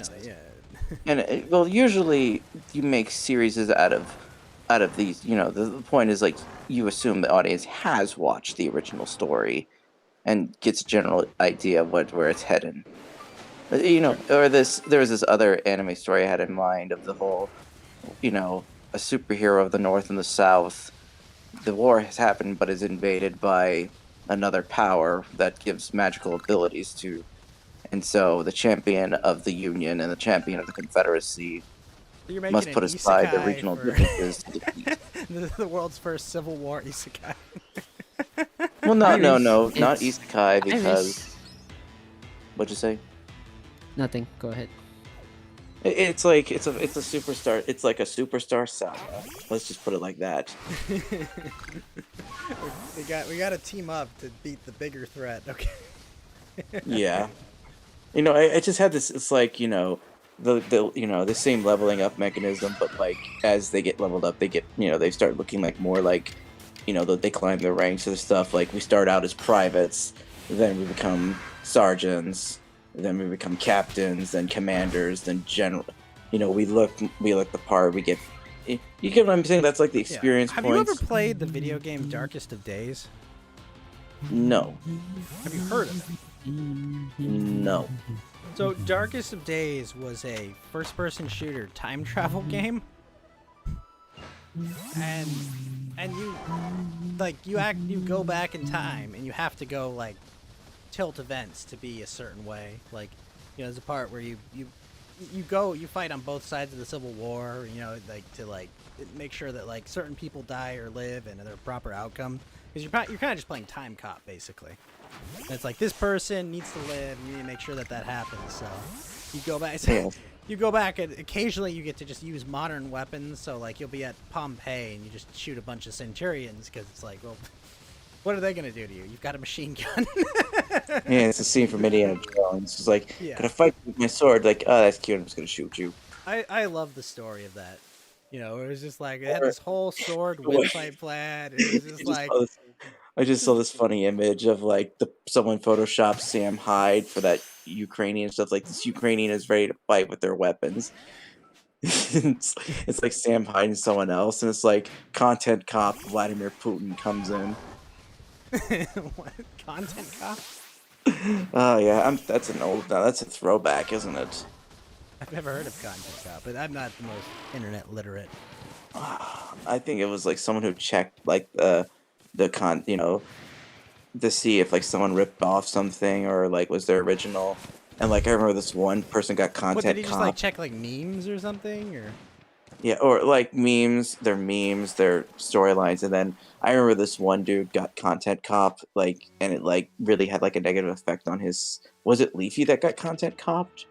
F: and well, usually you make series out of these. The point is like you assume the audience has watched the original story and gets a general idea of where it's headed. Or there was this other anime story I had in mind of the whole, a superhero of the North and the South. The war has happened, but is invaded by another power that gives magical abilities to. And so the champion of the Union and the champion of the Confederacy must put aside their regional differences to defeat.
A: The world's first Civil War isekai.
F: Well, not isekai, because... What'd you say?
G: Nothing. Go ahead.
F: It's like it's a superstar. It's like a superstar saga. Let's just put it like that.
A: we got to team up to beat the bigger threat. Okay.
F: Yeah. I just had this. It's like the same leveling up mechanism, but like as they get leveled up, they get they start looking like more like they climb the ranks of the stuff. Like, we start out as privates, then we become sergeants. Then we become captains, then commanders, then general. We look the part. We get. You get what I'm saying? That's like the experience points.
A: Have you ever played the video game Darkest of Days?
F: No.
A: Have you heard of it?
F: No.
A: So Darkest of Days was a first-person shooter time travel game, and you go back in time, and you have to go like tilt events to be a certain way. Like, there's a part where you fight on both sides of the Civil War, like to like make sure that like certain people die or live and their proper outcome, because you're kind of just playing time cop basically. And it's like, this person needs to live, and you need to make sure that happens. So you go back. So you go back, and occasionally you get to just use modern weapons. So like you'll be at Pompeii and you just shoot a bunch of centurions, because it's like, well, what are they going to do to you? You've got a machine gun.
F: Yeah, it's a scene from Indiana Jones. It's like, can I fight with my sword? Like, oh, that's cute. I'm just going to shoot you.
A: I love the story of that. It was just like, they had this whole sword website plan. It was just like,
F: I just saw this funny image of like someone photoshopped Sam Hyde for that Ukrainian stuff. Like this Ukrainian is ready to fight with their weapons. It's like Sam Hyde and someone else, and it's like content cop Vladimir Putin comes in.
A: What? Content cop?
F: Oh yeah, that's a throwback, isn't it?
A: I've never heard of content cop, but I'm not the most internet literate.
F: I think it was like someone who checked like to see if like someone ripped off something or like was their original. And like I remember this one person got content
A: What, did he just like
F: cop.
A: check like memes or something, or?
F: Yeah, or like memes, their storylines, and then I remember this one dude got content cop, like, and it like really had like a negative effect on his. Was it Leafy that got content copped,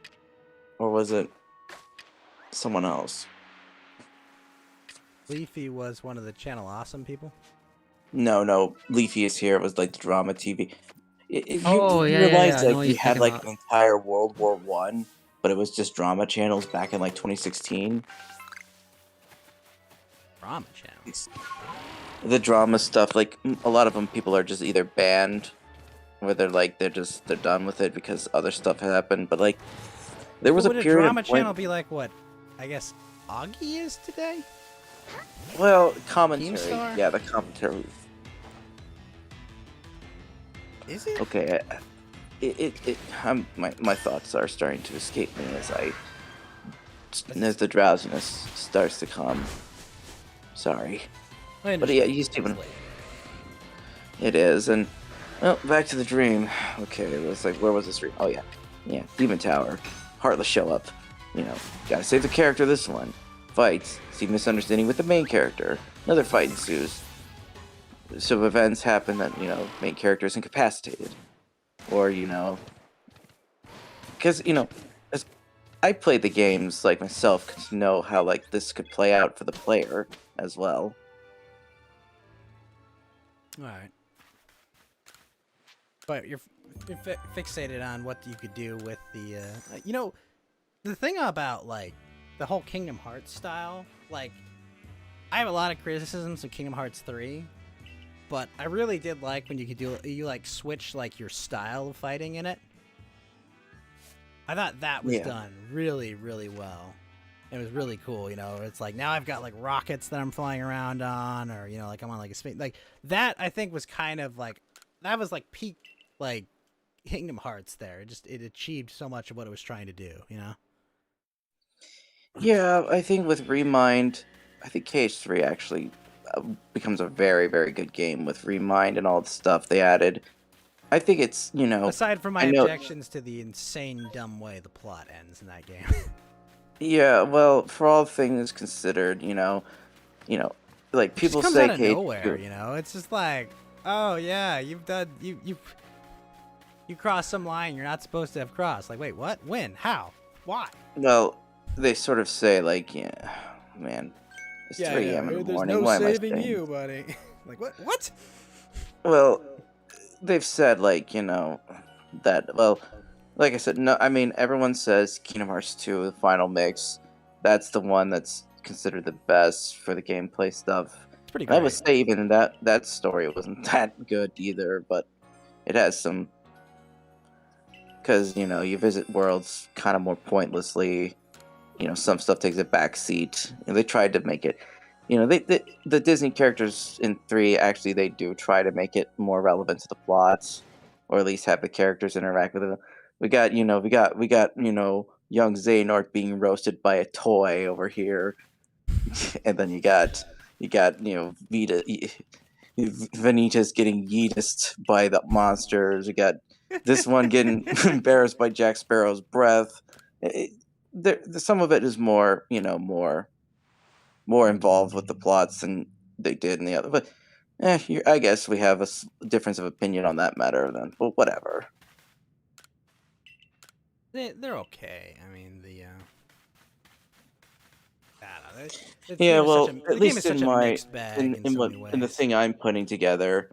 F: or was it someone else?
A: Leafy was one of the Channel Awesome people.
F: No, Leafy is here. It was like the drama TV.
G: Oh,
F: You
G: yeah,
F: realize
G: I know
F: like
G: what
F: we
G: you're
F: had
G: talking
F: like
G: about.
F: an entire World War One, but it was just drama channels back in like 2016.
A: Drama channel.
F: The drama stuff, like a lot of them, people are just either banned, or they're done with it because other stuff has happened. But like, there was
A: Would
F: a
A: a
F: period
A: drama
F: of when,
A: channel be like what? I guess Augie is today.
F: well, commentary,
A: Keemstar?
F: yeah, the commentary.
A: Is it?
F: Okay, my thoughts are starting to escape me as the drowsiness starts to come. Sorry. But yeah, you see when it is, and well, back to the dream. Okay, it was like, where was this dream? Oh yeah, Demon Tower. Heartless show up. Gotta save the character. This one fights. See misunderstanding with the main character. Another fight ensues. So events happen that main character is incapacitated, or because as I played the games like myself to know how like this could play out for the player as well.
A: All right. But you're fixated on what you could do with the, the thing about like the whole Kingdom Hearts style. Like, I have a lot of criticisms of Kingdom Hearts 3, but I really did like when you like switch like your style of fighting in it. I thought that was done really, really well. It was really cool, it's like now I've got like rockets that I'm flying around on, or like I'm on like a space, like that. I think was kind of like, that was like peak like Kingdom Hearts there. It achieved so much of what it was trying to do,
F: Yeah, I think with Remind, I think KH3 actually becomes a very, very good game with Remind and all the stuff they added. I think it's,
A: aside from my
F: I know-
A: objections to the insane dumb way the plot ends in that game.
F: Yeah, well, for all things considered, like people
A: it just comes
F: say
A: out of
F: KH3
A: nowhere, it's just like, oh yeah, you've done you crossed some line you're not supposed to have crossed. Like, wait, what? When? How? Why?
F: Well, they sort of say like, yeah, man, it's 3 a.m. in the morning. Why am I saying?
A: you, buddy. Like, what?
F: Well, they've said like, that, well, like I said, no, I mean, everyone says Kingdom Hearts 2, the final mix, that's the one that's considered the best for the gameplay stuff.
A: It's pretty
F: And I
A: great.
F: would say even that story wasn't that good either, but it has some, because, you visit worlds kind of more pointlessly, some stuff takes a back seat. They tried to make it, the Disney characters in 3, actually, they do try to make it more relevant to the plot, or at least have the characters interact with them. We got young Xehanort being roasted by a toy over here, and then you got Vanitas getting yeeted by the monsters. We got this one getting embarrassed by Jack Sparrow's breath. Some of it is more involved with the plots than they did in the other. But I guess we have a difference of opinion on that matter then. But whatever.
A: They're okay. I mean, the I don't know,
F: Yeah, well,
A: the
F: at
A: game is
F: least
A: such
F: in
A: a
F: my
A: mixed bag in so many ways.
F: in the thing I'm putting together,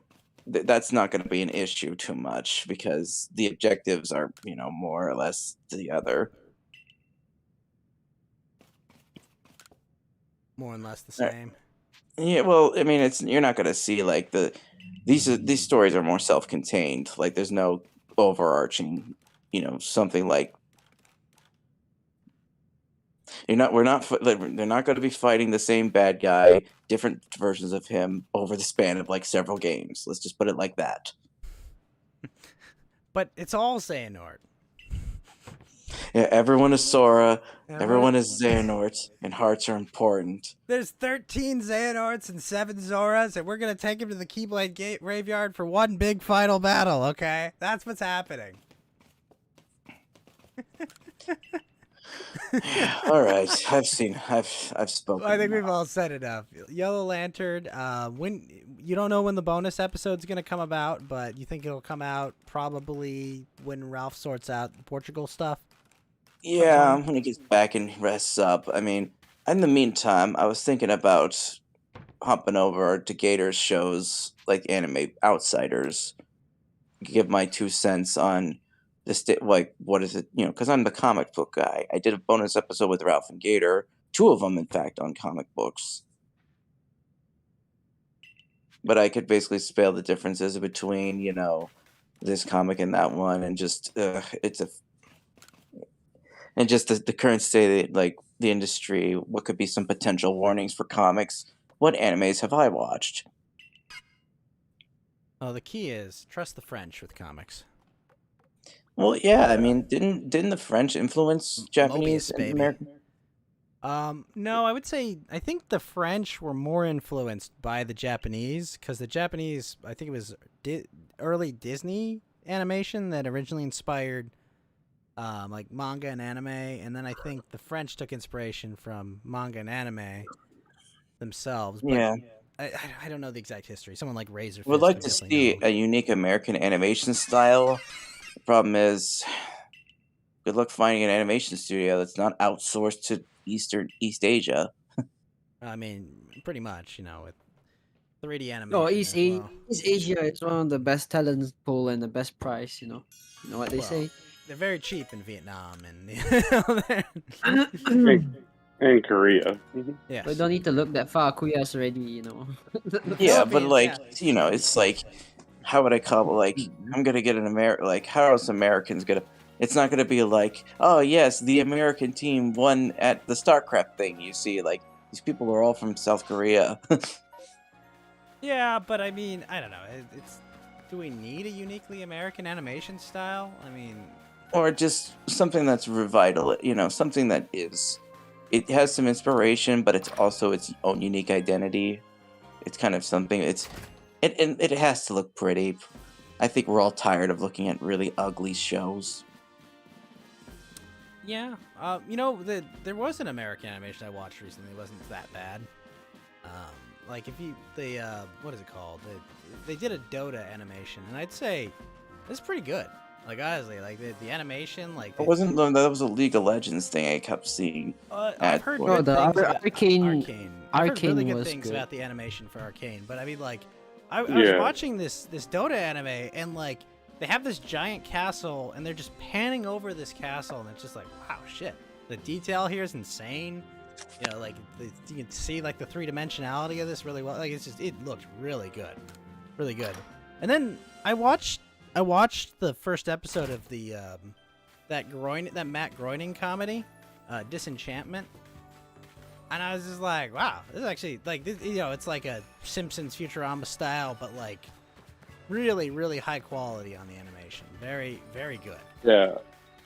F: that's not going to be an issue too much because the objectives are more or less the other.
A: More and less the same.
F: Yeah, well, I mean, you're not going to see like the these stories are more self-contained. Like there's no overarching, something like they're not going to be fighting the same bad guy, different versions of him over the span of like several games. Let's just put it like that.
A: But it's all Xehanort.
F: Yeah, everyone is Sora, everyone is Xehanort, and hearts are important.
A: There's 13 Xehanorts and 7 Zoras, and we're gonna take him to the Keyblade Graveyard for one big final battle. Okay, that's what's happening.
F: All right, I've spoken.
A: I think we've all said enough. Yellow Lantern. When you don't know when the bonus episode's gonna come about, but you think it'll come out probably when Ralph sorts out the Portugal stuff.
F: Yeah, when he gets back and rests up. I mean, in the meantime, I was thinking about hopping over to Gator's shows, like Anime Outsiders, give my 2 cents on this, like, what is it, because I'm the comic book guy. I did a bonus episode with Ralph and Gator, 2 of them, in fact, on comic books. But I could basically spell the differences between, this comic and that one, and just, and just the current state of, like, the industry, what could be some potential warnings for comics. What animes have I watched?
A: Oh, the key is trust the French with comics.
F: Well, yeah, I mean, didn't the French influence Japanese
A: Mobius,
F: and American?
A: No, I think the French were more influenced by the Japanese, because the Japanese, I think it was early Disney animation that originally inspired like manga and anime, and then I think the French took inspiration from manga and anime themselves. But
F: Yeah.
A: I don't know the exact history. Someone like Razor
F: Would
A: Fist
F: like
A: would
F: to
A: definitely
F: see
A: know.
F: a unique American animation style. The problem is, good luck finding an animation studio that's not outsourced to East Asia.
A: I mean, pretty much, with 3D animation
G: Oh,
A: as well.
G: East Asia is one of the best talent pool and the best price. You know what they
A: Well,
G: say.
A: They're very cheap in Vietnam and
B: And Korea.
A: yes.
G: We don't need to look that far. Korea's already,
F: Yeah, but
A: Philippines,
F: like,
A: yeah.
F: it's like, how would I call it? Like, I'm gonna get an like, how else Americans gonna? It's not gonna be like, oh yes, the American team won at the StarCraft thing. You see, like, these people are all from South Korea.
A: Yeah, but I mean, I don't know. Do we need a uniquely American animation style? I mean,
F: or just something that's something that it has some inspiration, but it's also its own unique identity. It's kind of something. It has to look pretty. I think we're all tired of looking at really ugly shows.
A: yeah. There was an American animation I watched recently. It wasn't that bad. Like what is it called? They did a Dota animation, and I'd say it's pretty good. Like honestly, like the animation, like
F: It wasn't that was a League of Legends thing I kept seeing.
A: I've heard
G: Oh,
A: good
G: the
A: things about
G: Arcane.
A: I've heard really
G: Arcane
A: good
G: was
A: things
G: good.
A: about the animation for Arcane, but I mean, like, I was watching this Dota anime, and like they have this giant castle, and they're just panning over this castle, and it's just like, wow, shit, the detail here is insane. Like you can see like the 3-dimensionality of this really well. Like it looked really good, really good. And then I watched the first episode of the that Matt Groening comedy, Disenchantment, and I was just like, wow, this is actually like this, it's like a Simpsons Futurama style, but like really, really high quality on the animation. Very, very good.
B: Yeah.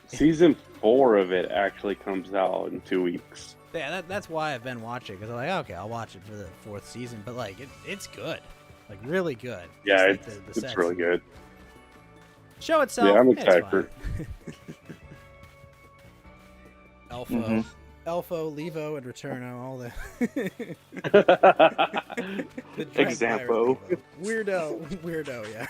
B: Season 4 of it actually comes out in 2 weeks.
A: Yeah, that's why I've been watching, because I'm like, okay, I'll watch it for the 4th season, but like it's good, like really good.
B: Yeah,
A: Just, like,
B: it's really good.
A: Show itself.
B: Yeah, I'm
A: it's
B: excited
A: fine.
B: for
A: Elfo, Levo, and Returno, all the giant
B: Example.
A: pirate Levo. Weirdo, yeah.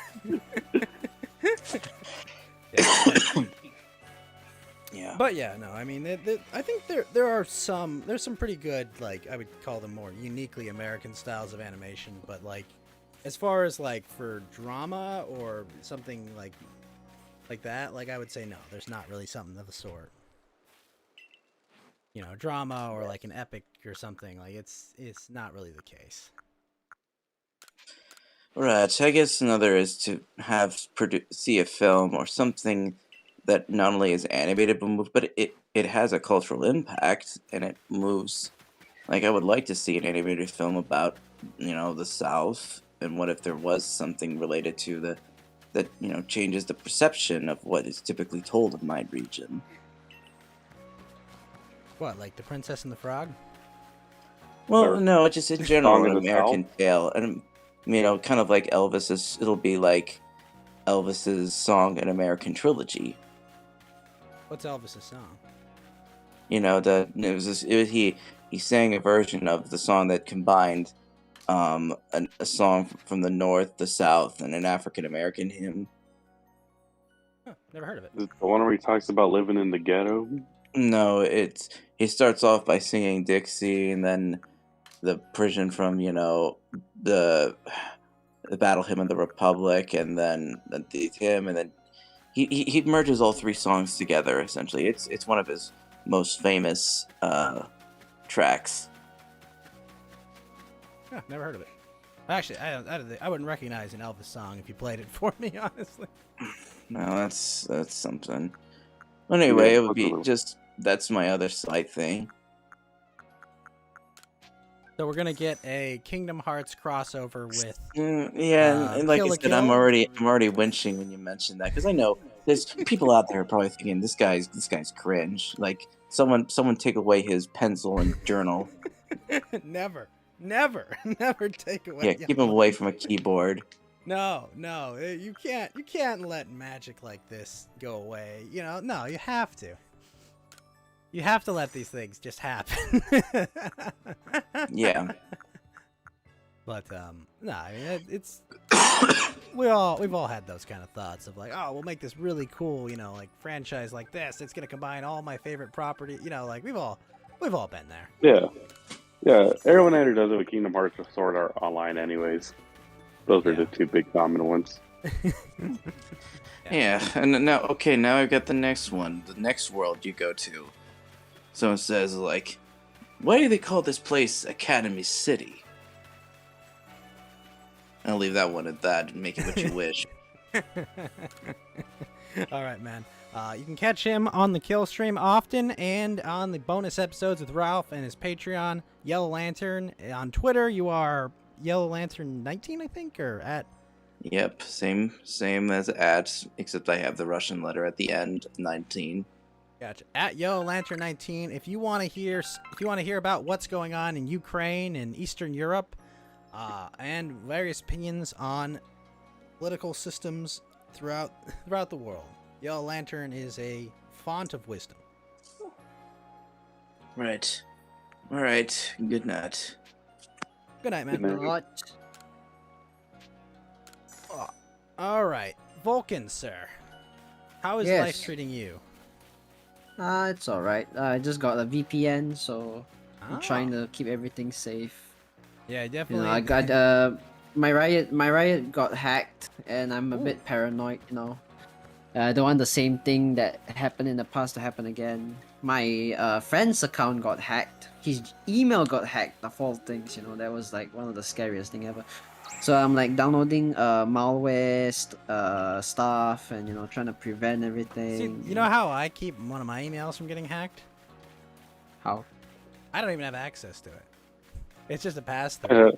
F: Yeah.
A: But yeah, no, I mean, I think there's some pretty good, like, I would call them more uniquely American styles of animation, but like, as far as like for drama or something like that, like I would say no, there's not really something of the sort. Drama or like an epic or something, like it's not really the case.
F: Right. I guess another is to see a film or something that not only is animated but it has a cultural impact and it moves. Like I would like to see an animated film about the South, and what if there was something related to that changes the perception of what is typically told in my region.
A: What, like The Princess and the Frog?
F: Well,
B: Or
F: no, just in general,
B: Song
F: an
B: of the South.
F: American tale, and kind of like Elvis's. It'll be like Elvis's song, an American trilogy.
A: What's Elvis's song?
F: He sang a version of the song that combined a song from the North, the South, and an African American hymn.
A: Huh, never heard of it.
B: The one where he talks about living in the ghetto.
F: No, he starts off by singing Dixie, and then the Persian from the Battle Hymn of the Republic, and then the hymn, and then he merges all three songs together. Essentially, it's one of his most famous tracks.
A: Yeah, never heard of it. Actually, I wouldn't recognize an Elvis song if you played it for me, honestly.
F: No, that's something. Anyway,
B: Yeah,
F: it would be that's my other slight thing.
A: So we're gonna get a Kingdom Hearts crossover with.
F: And like
A: Kill
F: I
A: a
F: said,
A: Kill?
F: I'm already winching when you mention that, because I know there's people out there probably thinking this guy's cringe. Like someone take away his pencil and journal.
A: never take away.
F: Yeah, keep him away from a keyboard.
A: No, you can't let magic like this go away. No, you have to. You have to let these things just happen.
F: Yeah.
A: But no, I mean it's we've all had those kind of thoughts of like, oh, we'll make this really cool, like franchise like this. It's gonna combine all my favorite property. Like we've all been there.
B: Yeah. Everyone either does it with Kingdom Hearts or Sword Art Online, anyways. Those are the two big dominant ones.
F: Yeah, and now I've got the next one, the next world you go to. Someone says like, why do they call this place Academy City? I'll leave that one at that and make it what you wish.
A: All right, man. You can catch him on the Killstream often and on the bonus episodes with Ralph and his Patreon, Yellow Lantern. On Twitter, you are Yellow Lantern 19, I think, or at.
F: Yep, same as at, except I have the Russian letter at the end, 19.
A: Gotcha. At Yellow Lantern 19. If you want to hear about what's going on in Ukraine and Eastern Europe, and various opinions on political systems throughout the world, Yellow Lantern is a font of wisdom.
F: Right. All right. Good night.
A: Good night, man.
B: Good night.
G: Good night.
A: All right, Vulcan, sir. How is
G: Yes.
A: life treating you?
G: It's alright. I just got a VPN, so I'm trying
A: Ah.
G: to keep everything safe.
A: Yeah,
G: You
A: definitely.
G: know, I got my riot got hacked, and I'm a bit paranoid. I don't want the same thing that happened in the past to happen again. My friend's account got hacked. His email got hacked. Of all things, that was like one of the scariest thing ever. So I'm like downloading malware stuff, and trying to prevent everything.
A: See, you know how I keep one of my emails from getting hacked?
G: How?
A: I don't even have access to it. It's just a pass-through.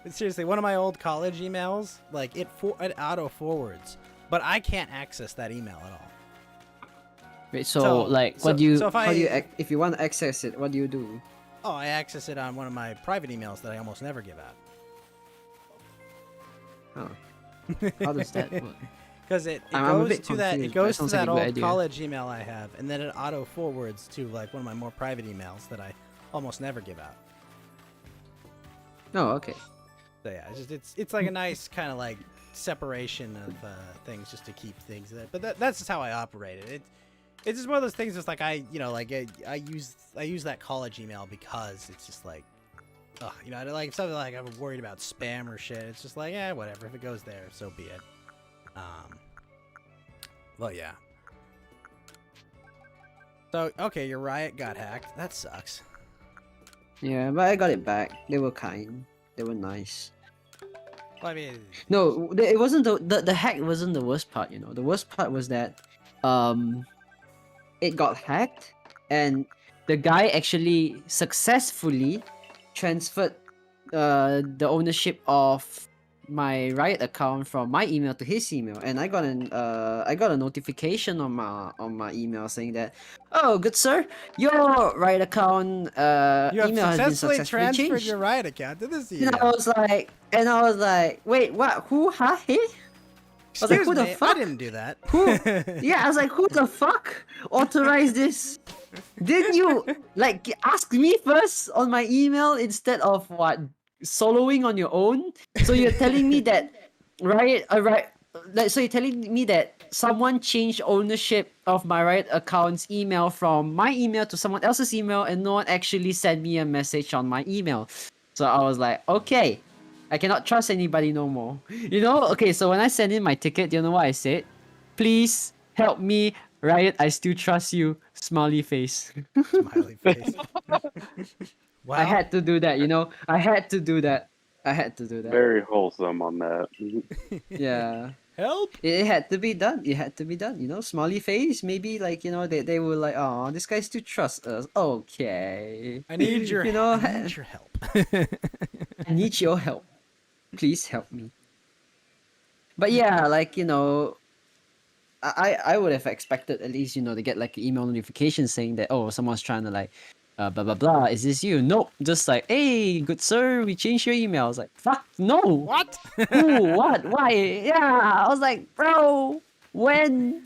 A: Seriously, one of my old college emails, like it auto forwards, but I can't access that email at all.
G: Wait, so if you want to access it, what do you do?
A: Oh, I access it on one of my private emails that I almost never give out.
G: Oh. How does that work?
A: Because it
G: I'm a
A: goes
G: bit
A: to that
G: confused, but it sounds like a good
A: old
G: idea.
A: college email I have, and then it auto forwards to like one of my more private emails that I almost never give out.
G: Oh, okay.
A: So yeah, it's like a nice kind of like separation of things just to keep things there. But that's just how I operate it. It's just one of those things. It's like I use that college email because it's just like, like something like I'm worried about spam or shit. It's just like, yeah, whatever. If it goes there, so be it. Well, yeah. So okay, your Riot got hacked. That sucks.
G: Yeah, but I got it back. They were kind. They were nice.
A: Well, I mean,
G: No, it wasn't the hack wasn't the worst part. You know, the worst part was that it got hacked, and the guy actually successfully transferred the ownership of my Riot account from my email to his email, and I got a notification on my email saying that, oh, good sir, your Riot account
A: you have
G: email has been
A: successfully
G: successfully
A: transferred
G: changed.
A: your Riot account to this
G: And
A: email.
G: I was like, wait, what? Who? Huh? Hey? I was like,
A: Excuse
G: who the
A: me, I
G: fuck?
A: didn't do that.
G: Who? Yeah, I was like, who the fuck authorized this? Didn't you like ask me first on my email instead of what soloing on your own? So you're telling me that Riot, so you're telling me that someone changed ownership of my Riot account's email from my email to someone else's email, and no one actually sent me a message on my email. So I was like, okay, I cannot trust anybody no more. You know? Okay, so when I sent in my ticket, you know what I said? Please help me, Riot. I still trust you. Smiley face.
A: Smiley face. Wow.
G: I had to do that, you know? I had to do that.
B: Very wholesome on that.
G: Yeah.
A: Help!
G: It had to be done. It had to be done. You know, smiley face. Maybe like, you know, they were like, oh, this guy still trusts us. Okay.
A: I need your,
G: you know,
A: I need your help.
G: I need your help. Please help me. But yeah, like, you know, I would have expected at least, you know, to get like an email notification saying that, oh, someone's trying to like blah blah blah, is this you? Nope. Just like, hey, good sir, we changed your email. I was like, fuck no.
A: What?
G: Who? What? Why? Yeah. I was like, bro, when?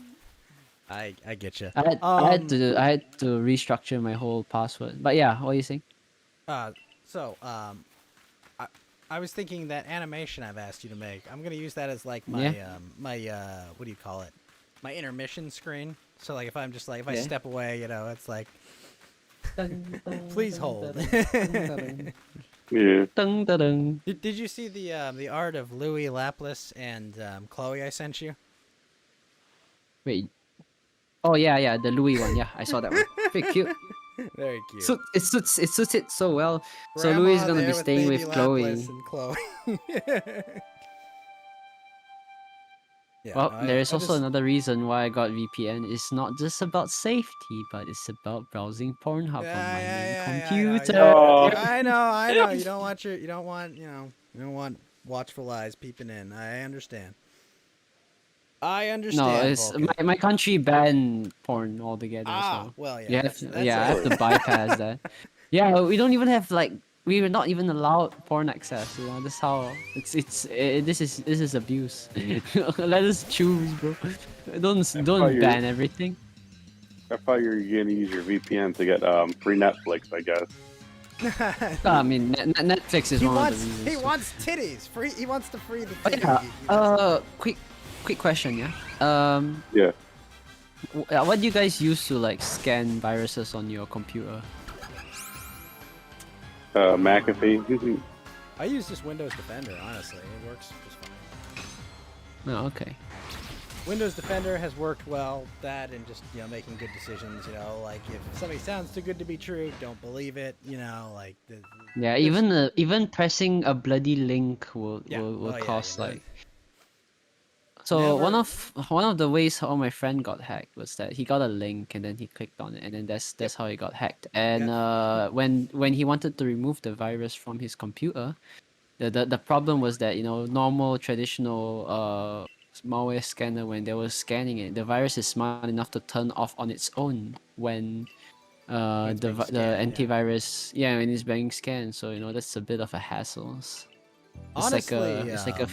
A: I get you.
G: I had to restructure my whole password. But yeah, what are you saying?
A: So I was thinking that animation I've asked you to make. I'm gonna use that as like my my what do you call it? My intermission screen. So like if I'm just like if I step away, you know, it's like please hold.
B: Yeah.
A: Did you see the art of Louis Lapis and Chloe I sent you?
G: Wait. Oh yeah, the Louis one. Yeah, I saw that one. Pretty cute.
A: Very cute.
G: So it suits it so well. So
A: Grandma
G: Louis is gonna
A: there
G: be staying
A: baby
G: with Chloe.
A: Lapis and Chloe. Yeah,
G: Well,
A: I-
G: there is
A: I
G: also
A: just-
G: another reason why I got VPN. It's not just about safety, but it's about browsing Pornhub on my main computer.
A: I know. You don't want watchful eyes peeping in. I understand. I understand.
G: No, it's
A: Vulcan.
G: my country banned porn altogether. So
A: well, yeah.
G: you have
A: that's-
G: to,
A: that's
G: I have to bypass that. Yeah, we don't even have like we were not even allowed porn access. You know, that's how this is abuse. Let us choose, bro. Don't ban everything.
B: I thought you were going to use your VPN to get free Netflix, I guess.
G: I mean, Netflix is
A: he
G: one
A: wants,
G: of the reasons.
A: He wants titties. Free. He wants the free the
G: Oh,
A: titties.
G: yeah. Quick question, yeah.
B: Yeah.
G: What do you guys use to like scan viruses on your computer?
B: McAfee.
A: I use just Windows Defender. Honestly, it works just fine.
G: Oh, okay.
A: Windows Defender has worked well. That and just making good decisions. Like if something sounds too good to be true, don't believe it. Like
G: Yeah, even pressing a bloody link will
A: Oh,
G: cause
A: yeah,
G: like. So
A: Never-
G: one of the ways how my friend got hacked was that he got a link and then he clicked on it and then that's how he got hacked. And when he wanted to remove the virus from his computer, the problem was that normal traditional malware scanner, when they were scanning it, the virus is smart enough to turn off on its own when
A: it's
G: the
A: being scanned,
G: antivirus when it's being scanned. So that's a bit of a hassle.
A: Honestly,
G: it's like a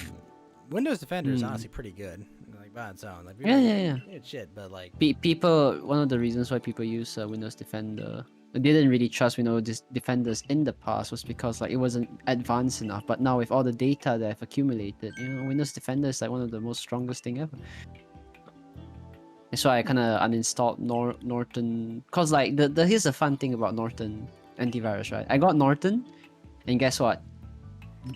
A: Windows Defender is honestly pretty good. Like by its own. Like
G: yeah.
A: It's shit, but like
G: people, one of the reasons why people use Windows Defender, they didn't really trust Windows Defenders in the past, was because like it wasn't advanced enough. But now with all the data that I've accumulated, Windows Defender is like one of the most strongest thing ever. That's why I kind of uninstalled Norton, cause like here's the fun thing about Norton antivirus, right? I got Norton, and guess what?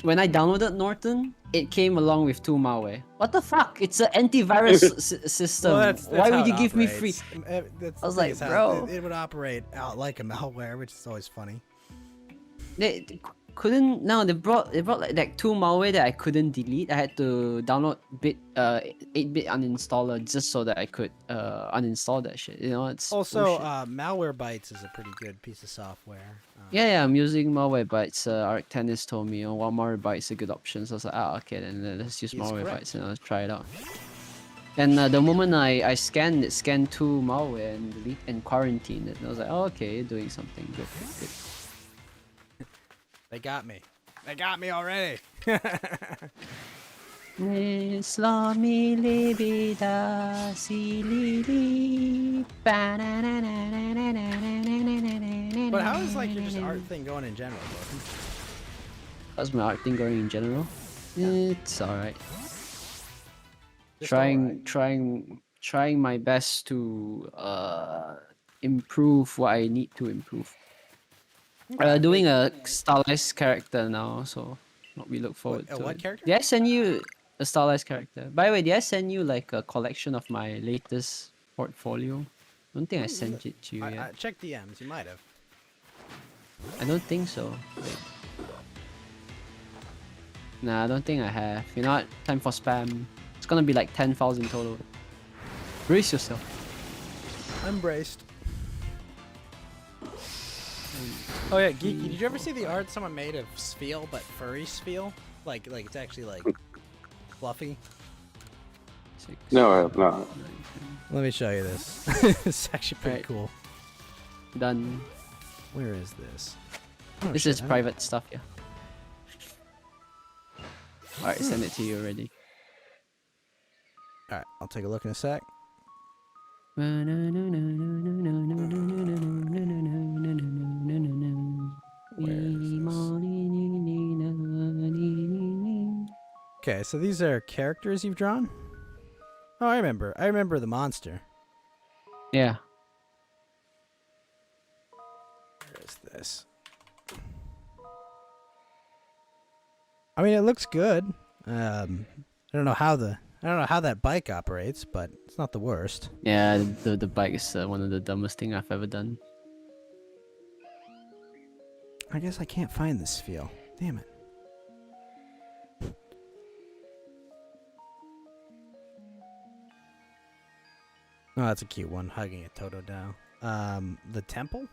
G: When I downloaded Norton, it came along with 2 malware. What the fuck? It's an antivirus system.
A: Well, that's
G: Why
A: how
G: would you
A: it
G: give me free?
A: operates.
G: I was like, bro.
A: It would operate out like a malware, which is always funny.
G: couldn't. No, they brought like two malware that I couldn't delete. I had to download 8-bit uninstaller just so that I could uninstall that shit. You know, it's
A: Also,
G: bullshit.
A: Malwarebytes is a pretty good piece of software.
G: Yeah, I'm using Malwarebytes. Arc Tennis told me, oh, well, Malwarebytes is a good option. So I was like, okay, then let's use
A: He's
G: Malwarebytes
A: correct.
G: and let's try it out. And the moment I scanned it, scanned two malware and delete and quarantined it. And I was like, oh, okay, you're doing something good.
A: They got me. They got me already.
G: Islami libida si lili.
A: But how is like your just art thing going in general, Logan?
G: How's my art thing going in general? It's alright.
A: Just
G: Trying my best to improve what I need to improve. Doing a stylized character now, so we look forward to
A: what
G: it.
A: character?
G: Did I send you a stylized character? By the way, did I send you like a collection of my latest portfolio? I don't think I sent it to you yet.
A: I check DMs. You might have.
G: I don't think so. Wait. Nah, I don't think I have. You know what? Time for spam. It's gonna be like 10,000 total. Brace yourself.
A: I'm braced. Oh yeah, Geeky, did you ever see the art someone made of Spheal, but furry Spheal? Like it's actually like fluffy.
B: No, I have not.
A: Let me show you this. It's actually pretty
G: Right.
A: cool.
G: Done.
A: Where is this? Oh,
G: This
A: shit,
G: is
A: I don't-
G: private stuff, yeah. Alright, send it to you already.
A: Alright, I'll take a look in a sec. Okay, so these are characters you've drawn? Oh, I remember. I remember the monster.
G: Yeah.
A: Where is this? I mean, it looks good. I don't know how that bike operates, but it's not the worst.
G: Yeah, the bike is one of the dumbest thing I've ever done.
A: I guess I can't find this feel. Damn it. Oh, that's a cute one, hugging a Totodile. The temple?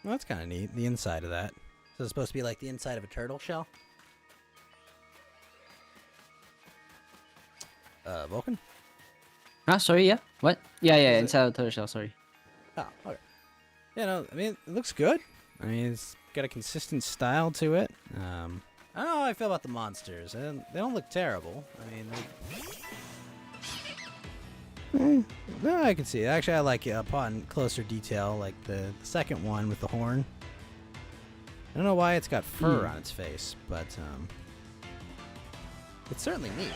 A: Well, that's kind of neat, the inside of that. So it's supposed to be like the inside of a turtle shell? Vulcan?
G: Ah, sorry, yeah? What? Yeah,
A: Is it-
G: inside the turtle shell, sorry.
A: Oh, okay. Yeah, no, I mean, it looks good. I mean, it's got a consistent style to it. I don't know how I feel about the monsters. They don't look terrible. I mean, no, I can see it. Actually, I like it upon closer detail, like the second one with the horn. I don't know why it's got fur on its face, but it's certainly neat.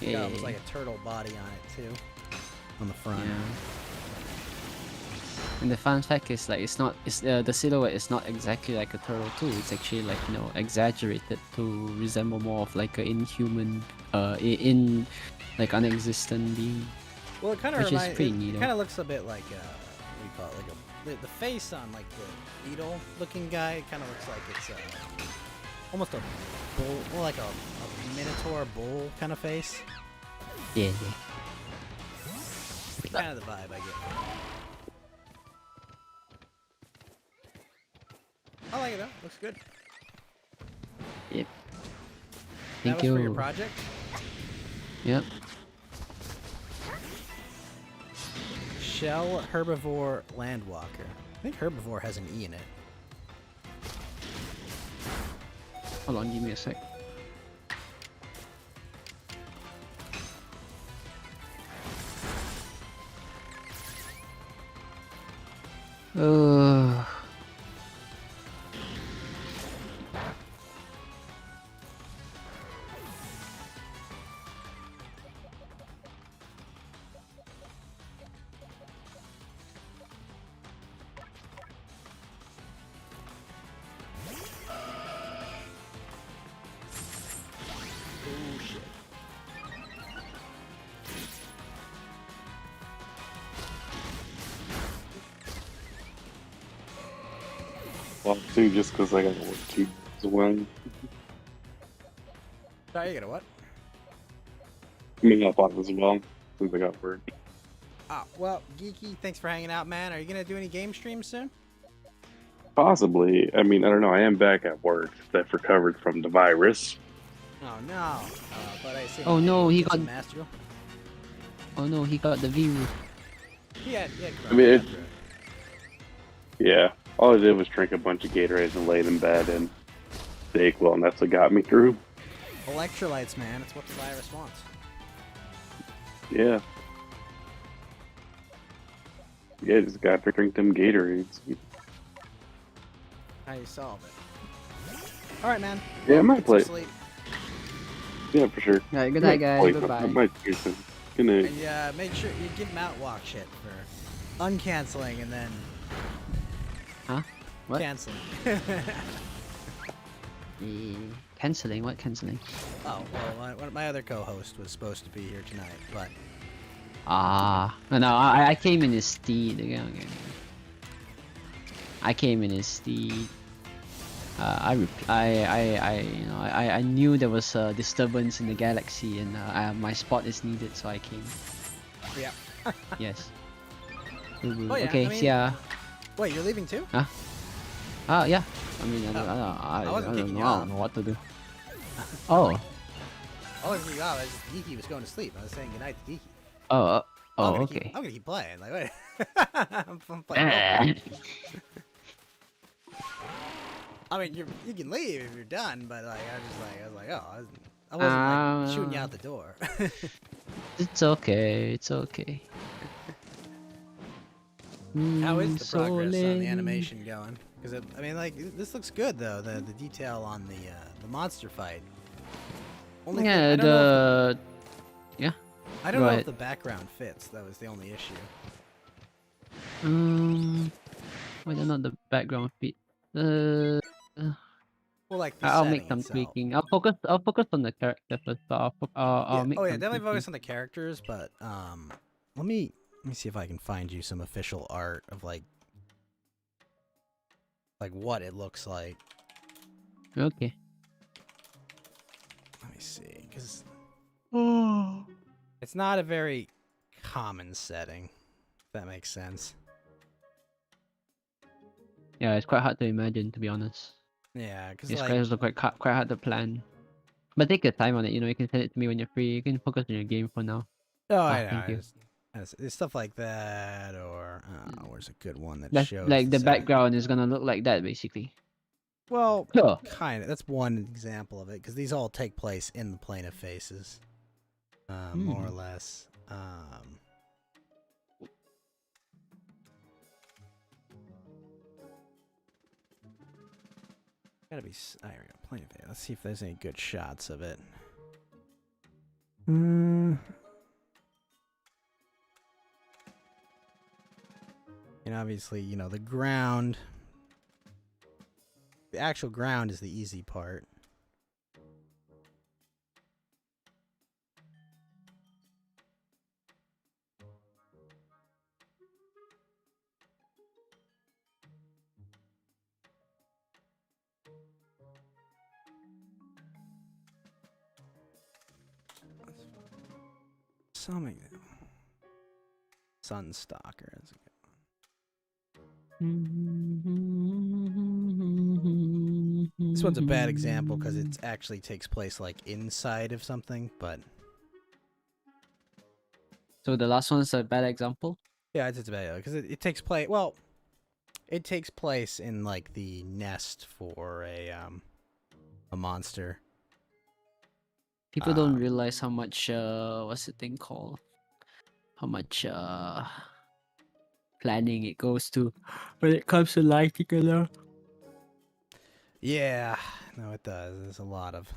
A: It's got almost like a turtle body on it too, on the front.
G: Yeah. And the fun fact is like the silhouette is not exactly like a turtle too. It's actually like, you know, exaggerated to resemble more of like an inhuman, in like unexistent being.
A: Well, it kind of
G: Which is
A: reminds.
G: pretty
A: It
G: neat,
A: kind of looks a bit like what do you call it? Like the face on like the beetle-looking guy. It kind of looks like it's almost a bull, well, like a minotaur bull kind of face.
G: Yeah.
A: Kind of the vibe I get. I like it though. Looks good.
G: Yep.
A: That
G: Thank
A: was
G: you.
A: for your project.
G: Yep.
A: Shell herbivore landwalker. I think herbivore has an E in it.
G: Hold on, give me a sec.
A: Oh shit.
B: Well, too, just because I got to work too as well.
A: Sorry, you got a what?
B: Me up on as well since I got work.
A: Oh, well, Geeky, thanks for hanging out, man. Are you gonna do any game streams soon?
B: Possibly. I mean, I don't know. I am back at work. I've recovered from the virus.
A: Oh no. But I assume
G: Oh, no, he
A: get
G: got-
A: some Master.
G: Oh no, he got the virus.
A: Yeah.
B: I mean, yeah. All I did was drink a bunch of Gatorades and laid in bed and stay well, and that's what got me through.
A: Electrolytes, man. That's what the virus wants.
B: Yeah. Yeah, just got to drink them Gatorades.
A: How you solve it? All right, man.
B: Yeah, I might
A: Get some
B: play.
A: sleep.
B: Yeah, for sure.
G: Alright, good night, guys.
B: I
G: Goodbye.
B: might do some. Good night.
A: And make sure you give him outwalk shit for uncanceling and then
G: Huh? What?
A: canceling.
G: Canceling? What canceling?
A: Oh well, one of my other co-host was supposed to be here tonight, but
G: No, I came in his steed. Okay. I came in his steed. I knew there was a disturbance in the galaxy, and my spot is needed, so I came.
A: yeah.
G: Yes.
A: Oh, yeah,
G: Okay.
A: I mean-
G: Yeah.
A: Wait, you're leaving too?
G: Yeah. I mean, I
A: wasn't
G: don't
A: kicking
G: know.
A: you
G: I
A: out.
G: don't know what to do. Oh.
A: I wasn't leaving out. Geeky was going to sleep. I was saying goodnight to Geeky.
G: Oh.
A: I'm gonna
G: Okay.
A: I'm gonna keep playing. Like, wait. I'm playing. I mean, you can leave if you're done, but like I was like, oh, I wasn't like shooting you out the door.
G: It's okay. It's okay.
A: How is the
G: So
A: progress on the
G: late.
A: animation going? Because I mean, like this looks good though. The detail on the monster fight. Only thing-
G: Yeah.
A: I don't know if
G: Yeah.
A: I don't
G: Go
A: know
G: ahead.
A: if the background fits. That was the only issue.
G: Whether or not the background fit.
A: Well, like the
G: I'll
A: setting
G: make some
A: itself.
G: tweaking. I'll focus on the character first, but I'll
A: Yeah.
G: make
A: Oh yeah,
G: some
A: definitely
G: tweaking.
A: focus on the characters, but let me see if I can find you some official art of like what it looks like.
G: Okay.
A: Let me see, because it's not a very common setting. If that makes sense.
G: Yeah, it's quite hard to imagine, to be honest.
A: Yeah, because
G: These
A: like
G: guys look quite hard to plan. But take your time on it. You know, you can send it to me when you're free. You can focus on your game for now.
A: oh, I know.
G: thank you.
A: It's stuff like that, or where's a good one that
G: That's
A: shows
G: like the
A: setting?
G: background is gonna look like that, basically.
A: Well,
G: Huh.
A: kind of. That's one example of it, because these all take place in the plane of faces, more or less. Gotta be. There we go. Plane of faces. Let's see if there's any good shots of it. And obviously, the ground. The actual ground is the easy part. Some example. Sunstalker is a good one. This one's a bad example because it actually takes place like inside of something, but
G: So the last one's a bad example.
A: yeah, it's bad because it takes place. Well, it takes place in like the nest for a monster.
G: People don't realize how much what's the thing called? How much planning it goes to when it comes to lighting color.
A: Yeah, no, it does. There's a lot of.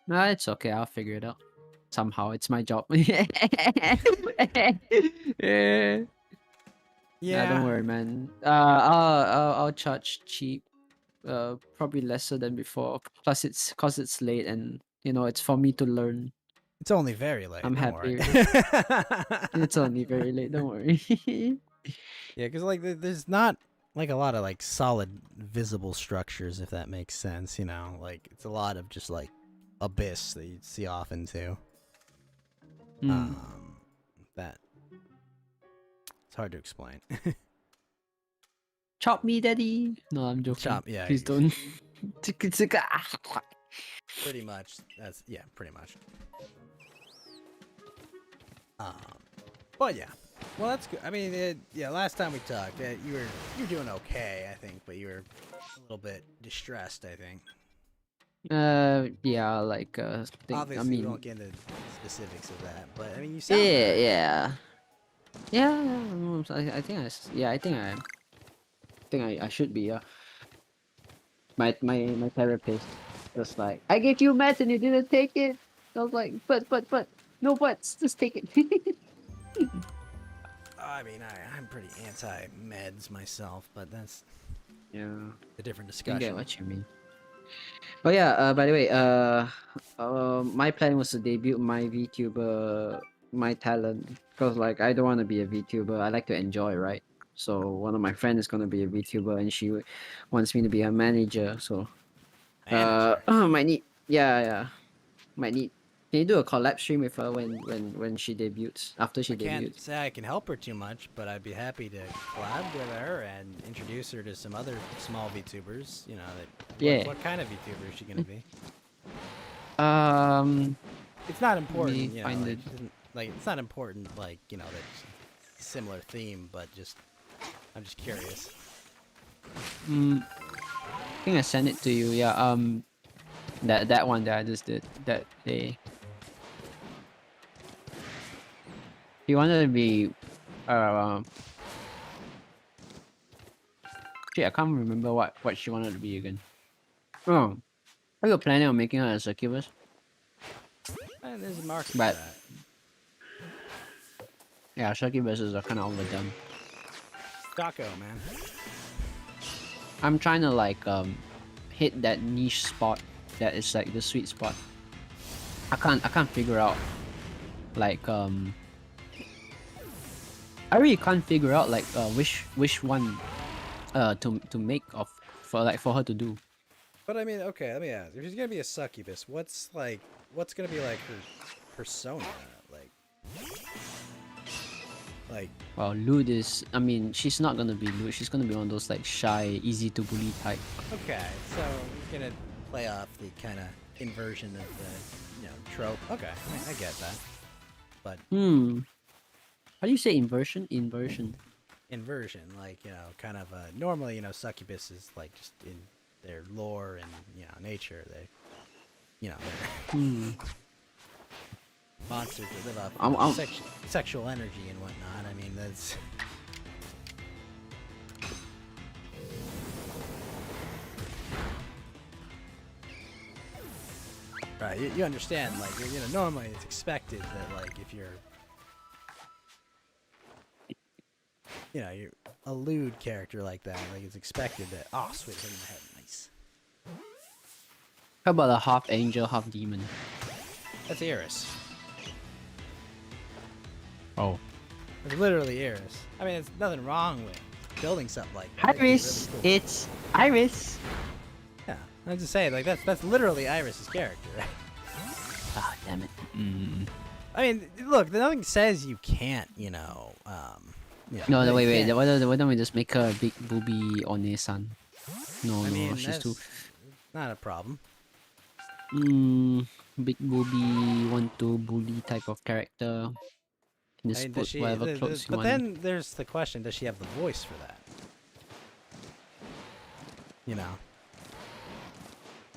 G: Nah, it's okay. I'll figure it out. Somehow, it's my job. Yeah. Nah, don't worry, man. I'll charge cheap. Probably lesser than before. Plus, it's late, and it's for me to learn.
A: It's only very late.
G: I'm
A: don't
G: happy.
A: worry.
G: It's only very late. Don't worry.
A: Yeah, because like there's not like a lot of like solid visible structures, if that makes sense. You know, like it's a lot of just like abyss that you'd see off into. That it's hard to explain.
G: Chop me, daddy. No, I'm joking.
A: Chop, yeah.
G: Please don't.
A: Pretty much. That's pretty much. But yeah. Well, that's good. I mean, last time we talked, you were doing okay, I think, but you were a little bit distressed, I think.
G: Yeah, like
A: Obviously,
G: I mean,
A: we won't get into specifics of that, but I mean, you sound
G: I think I should be. My therapist was like, I gave you meds and you didn't take it. I was like, but no buts, just take it.
A: I mean, I'm pretty anti-meds myself, but that's
G: Yeah,
A: a different
G: I
A: discussion.
G: get what you mean. But yeah, by the way, my plan was to debut my VTuber, my talent, because like I don't want to be a VTuber. I like to enjoy, right? So one of my friends is gonna be a VTuber, and she wants me to be her manager. So, might need, might need. Can you do a collab stream with her when she debuts? After she
A: I can't
G: debuts?
A: say I can help her too much, but I'd be happy to collab with her and introduce her to some other small VTubers. You know, what kind of VTuber is she gonna be? It's not important.
G: me
A: You know,
G: find
A: like,
G: it.
A: it's not important. Like, you know, that similar theme, but just I'm just curious.
G: I think I sent it to you. Yeah. That one that I just did that day. He wanted to be, Shit, I can't remember what she wanted to be again. Oh, are you planning on making her a succubus?
A: And there's a market
G: But-
A: for that.
G: Yeah, succubuses are kind of overdone.
A: Taco, man.
G: I'm trying to like hit that niche spot that is like the sweet spot. I can't figure out like I really can't figure out like which one to make for her to do.
A: But I mean, okay, let me ask. If she's gonna be a succubus, what's gonna be like her persona? Like
G: Well, Lewd is, I mean, she's not gonna be Lewd. She's gonna be one of those like shy, easy to bully type.
A: okay, so we're gonna play off the kind of inversion of the trope. Okay, I get that. But
G: How do you say inversion? Inversion.
A: inversion, like kind of normally succubus is like just in their lore and nature they're monsters that live off sexual energy and whatnot. I mean, that's right. You understand, like normally it's expected that like if you're you're a lewd character like that, like it's expected that sweet, hit in the head, nice.
G: How about a half angel, half demon?
A: That's Iris.
G: Oh.
A: It's literally Iris. I mean, there's nothing wrong with building something like that.
G: Iris,
A: Really cool.
G: it's Iris.
A: Yeah, I'm just saying, like that's literally Iris's character, right?
G: Ah, damn it.
A: I mean, look, nothing says you can't,
G: No,
A: you can't.
G: why don't we just make her a big booby One-san? No,
A: I mean,
G: she's too.
A: not a problem.
G: Big booby, want to bully type of character. Can just put whatever clothes you
A: but
G: want.
A: then there's the question: does she have the voice for that?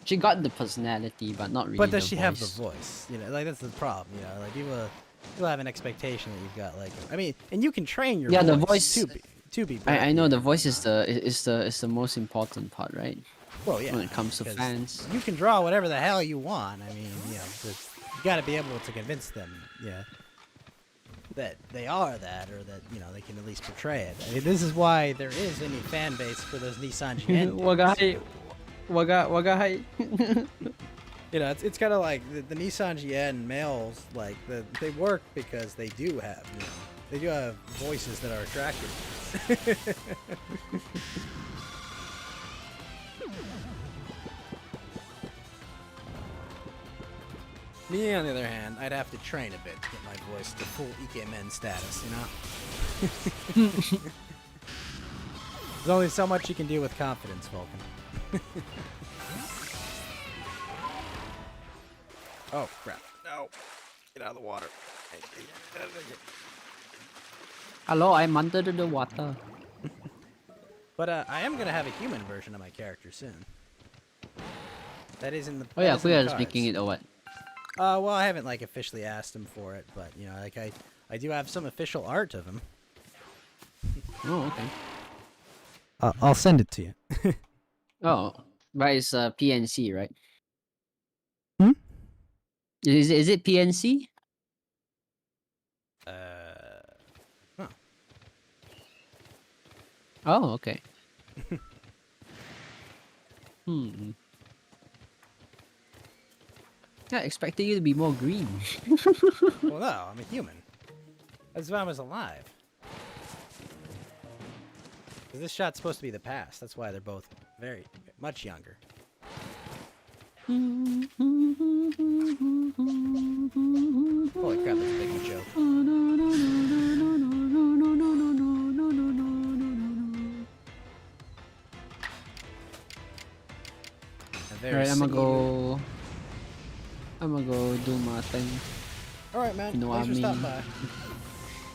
G: She got the personality, but not really.
A: But does
G: the
A: she
G: voice.
A: have the voice? Like that's the problem. Like people have an expectation that you've got like. I mean, and you can train your
G: the
A: voice
G: voice.
A: to be.
G: I know
A: better,
G: the voice is the most important part, right?
A: Well, yeah.
G: When it comes to
A: 'cause
G: fans.
A: you can draw whatever the hell you want. I mean, you got to be able to convince them, that they are that, or that they can at least portray it. I mean, this is why there is any fan base for those Nissan GN.
G: Wagai.
A: It's kind of like the Nissan GN males, like they work because they do have, they do have voices that are attractive. Me, on the other hand, I'd have to train a bit to get my voice to full Ikemen status, you know? There's only so much you can do with confidence, Vulcan. Oh, crap. No. Get out of the water.
G: Hello, I'm under the water.
A: But I am going to have a human version of my character soon. That is in the
G: Oh yeah,
A: that is in
G: we
A: the
G: are
A: cards.
G: making it or what?
A: Well, I haven't like officially asked him for it, but you know, like I do have some official art of him.
G: Oh, okay.
A: I'll send it to you.
G: Oh, but it's PNC, right?
A: Hmm?
G: Is it PNC?
A: Huh.
G: Oh, okay. Hmm. Yeah, expecting you to be more green.
A: Well, no, I'm a human. That's if I was alive. 'Cause this shot's supposed to be the past. That's why they're both very much younger. Holy crap, that's a big joke.
G: Alright, I'm gonna go do my thing.
A: Alright, man.
G: You know
A: Thanks
G: what
A: for
G: I
A: stopping
G: mean.
A: by.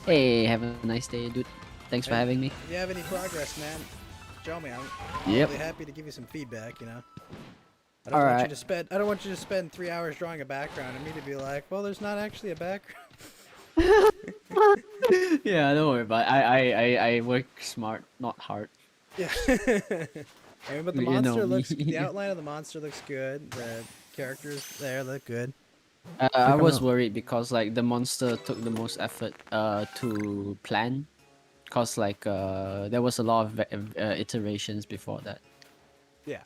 G: Hey, have a nice day, dude. Thanks for having me.
A: If you have any progress, man, show me. I'm
G: Yep.
A: really happy to give you some feedback, you know. I don't want you to spend 3 hours drawing a background and me to be like, well, there's not actually a background.
G: Yeah, don't worry about it. I work smart, not hard.
A: Yeah. I mean, but the
G: You know
A: monster
G: me.
A: looks the outline of the monster looks good. The characters there look good.
G: I was worried because like the monster took the most effort to plan, cause like there was a lot of iterations before that.
A: Yeah.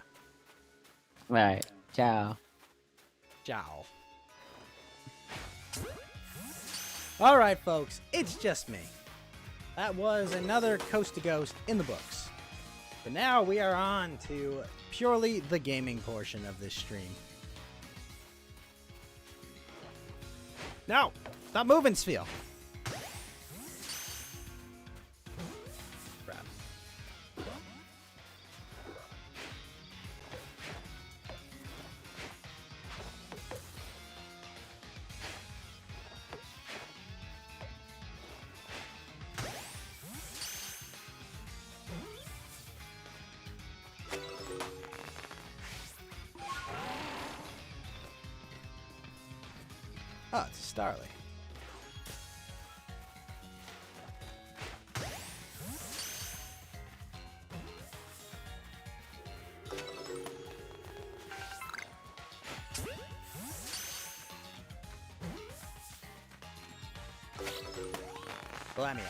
G: Right. Ciao.
A: Ciao. All right, folks, it's just me. That was another Coast to Ghost in the books. But now we are on to purely the gaming portion of this stream. No! Stop moving, Spheel! Crap. Oh, it's a Starly. Blamia.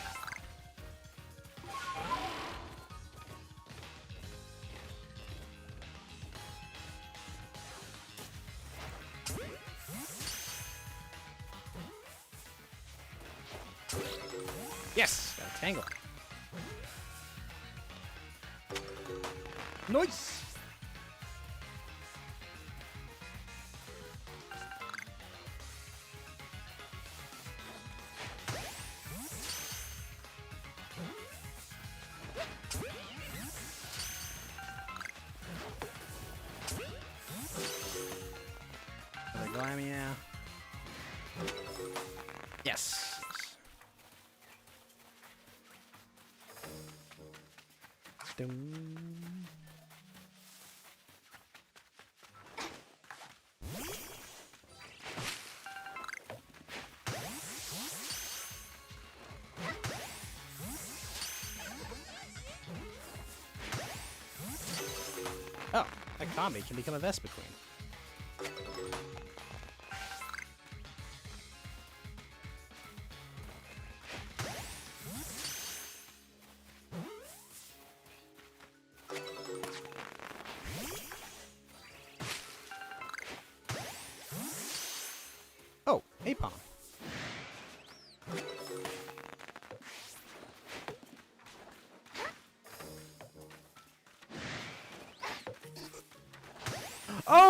A: Yes! Got a tangle. Nice! Another Glamia. Yes! Dum. Oh, that Kami can become a Vespa Queen. Oh, Apom.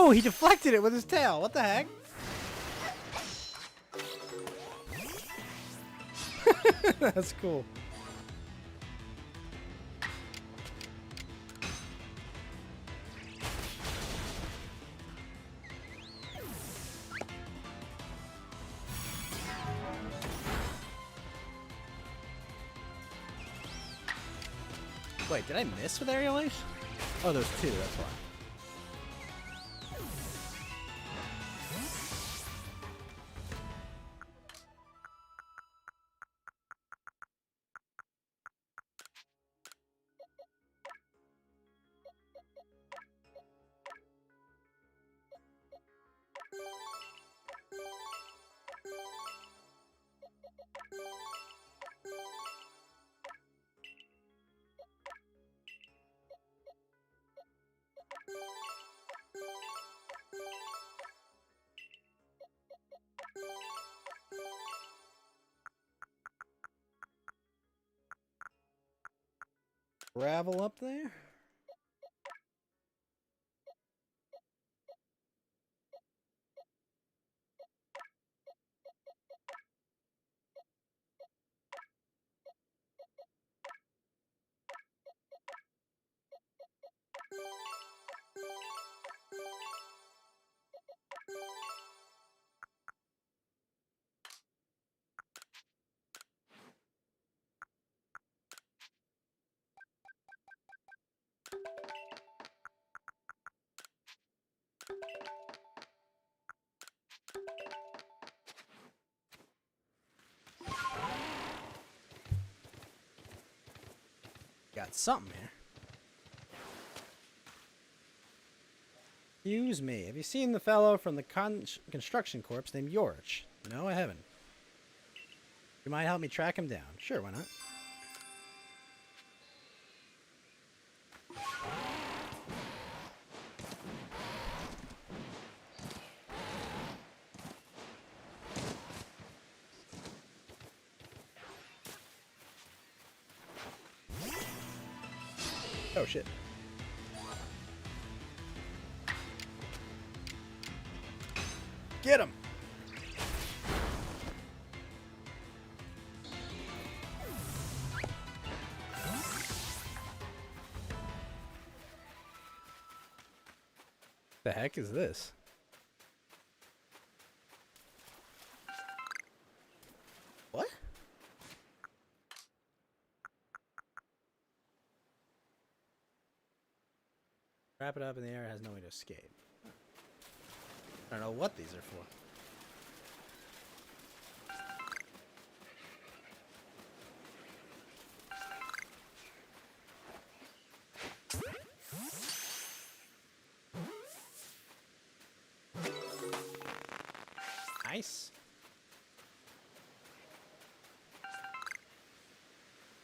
A: Oh, he deflected it with his tail. What the heck? That's cool. Wait, did I miss with aerial ace? Oh, there's two, that's why. Gravel up there? Got something here. Excuse me. Have you seen the fellow from the construction corps named Yorich? No, I haven't. You might help me track him down. Sure, why not? Oh, shit. Get him! The heck is this? What? Wrap it up in the air, it has no way to escape. I don't know what these are for. Nice.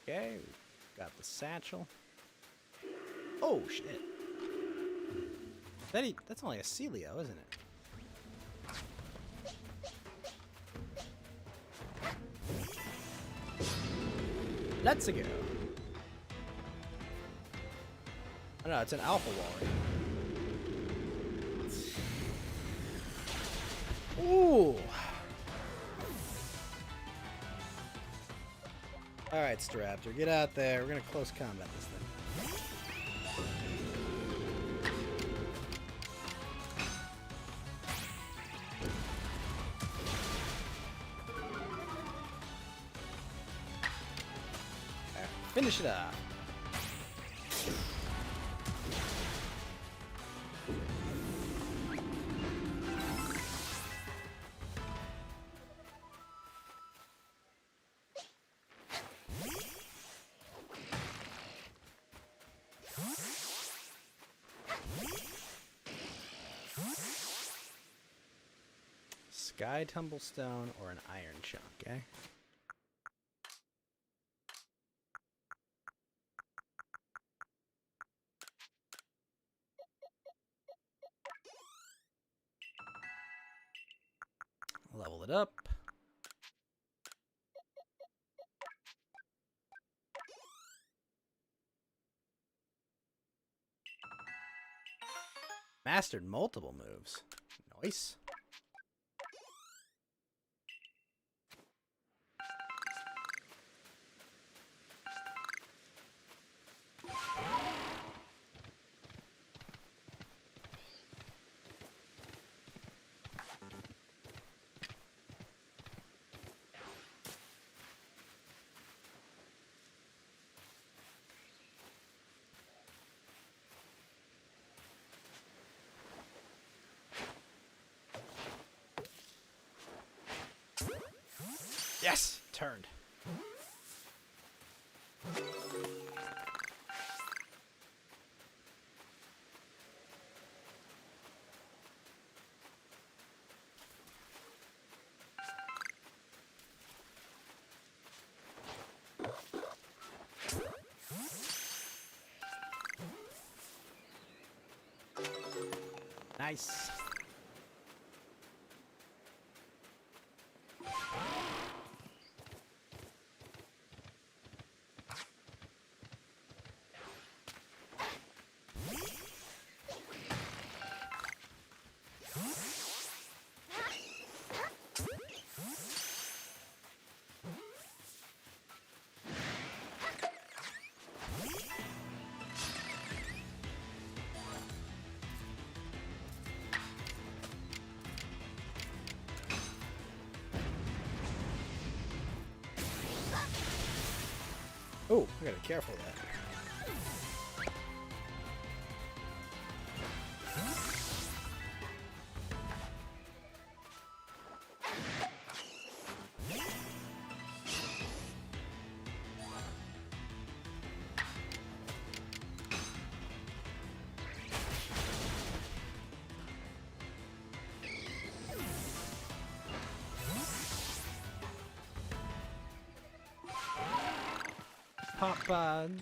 A: Okay, we got the satchel. Oh shit. That's only a Celio, isn't it? Let's go. Oh no, it's an alpha wall. Ooh. Alright, Staraptor, get out there. We're gonna close combat this thing. Finish it up. Sky Tumblestone or an Iron Chunk, eh? Level it up. mastered multiple moves. Nice. Yes! Turned. Nice. Oh, I gotta be careful of that. Pop buds.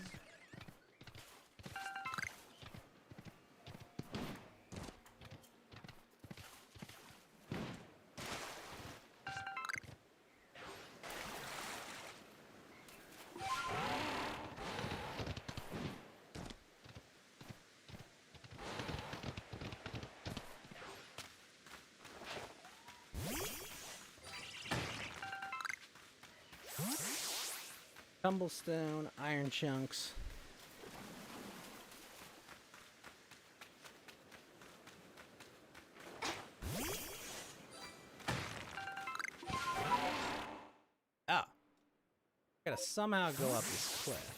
A: Tumblestone, iron chunks. Oh. Gotta somehow go up this cliff.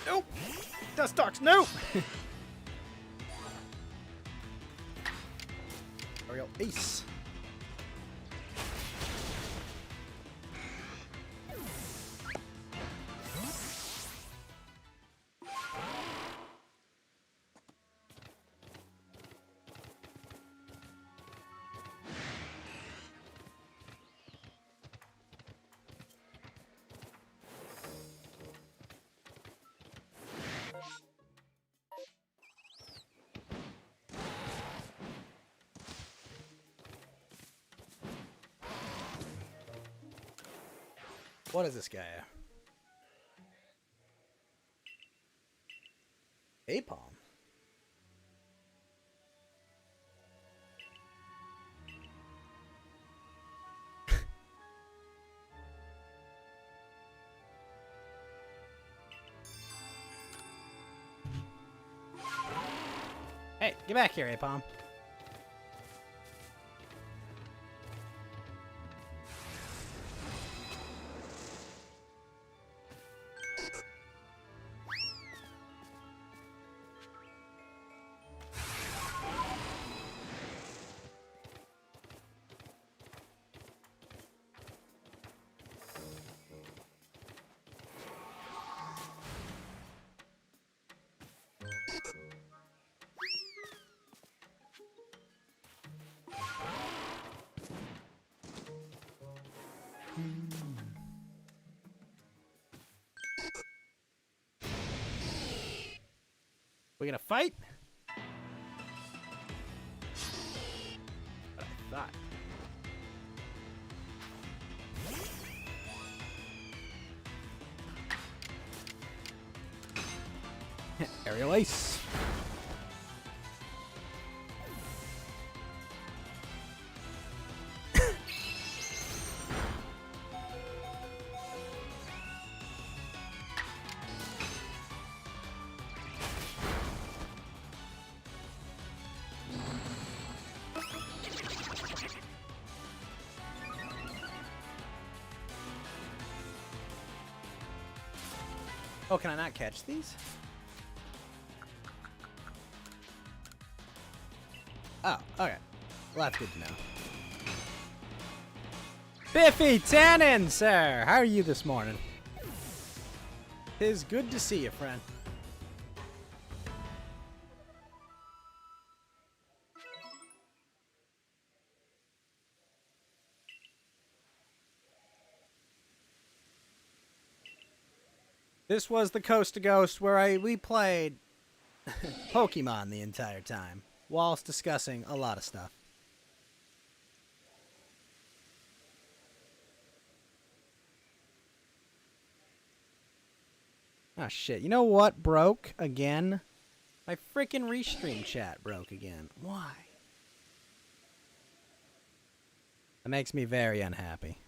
A: Nope! Dust Dogs, no! Ariel Ace. What is this guy? Apalm. Hey, get back here, Apalm. We gonna fight? What I thought. Aerial Ace. Oh, can I not catch these? Oh, okay. Well, that's good to know. Biffy Tannen, sir! How are you this morning? 'Tis good to see you, friend. This was the Coast to Ghost where we played Pokemon the entire time, whilst discussing a lot of stuff. Oh shit, you know what broke again? My freaking restream chat broke again. Why? That makes me very unhappy.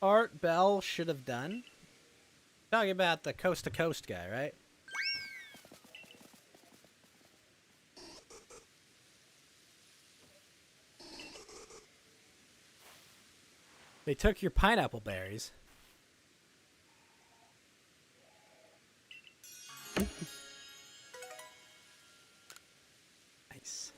A: Art Bell should have done. Talking about the Coast to Coast guy, right? They took your pineapple berries. Nice.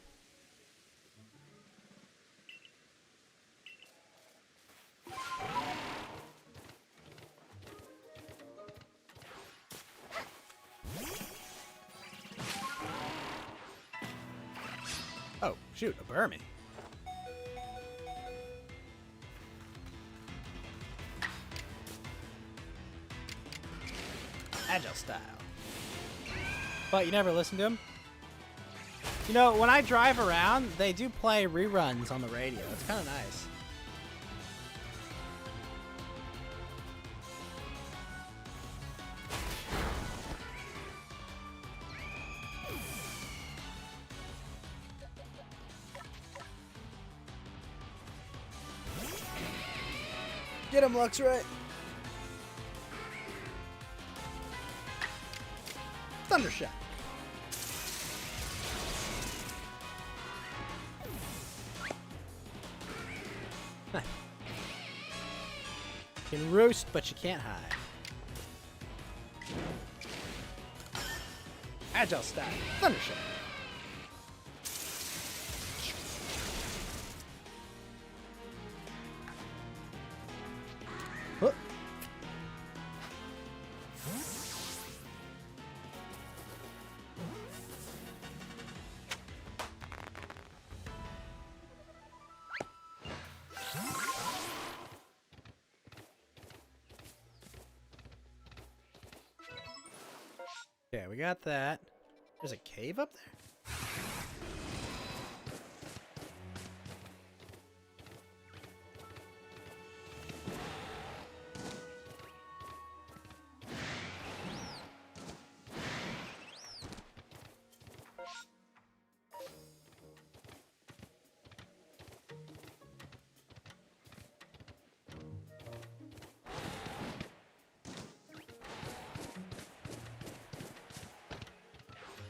A: Oh, shoot, a Burmy. Agile style. But you never listen to them? You know, when I drive around, they do play reruns on the radio. It's kind of nice. Get him, Luxray. Thundershock. You can roost, but you can't hide. Agile style. Thundershock. Huh. Okay, we got that. There's a cave up there?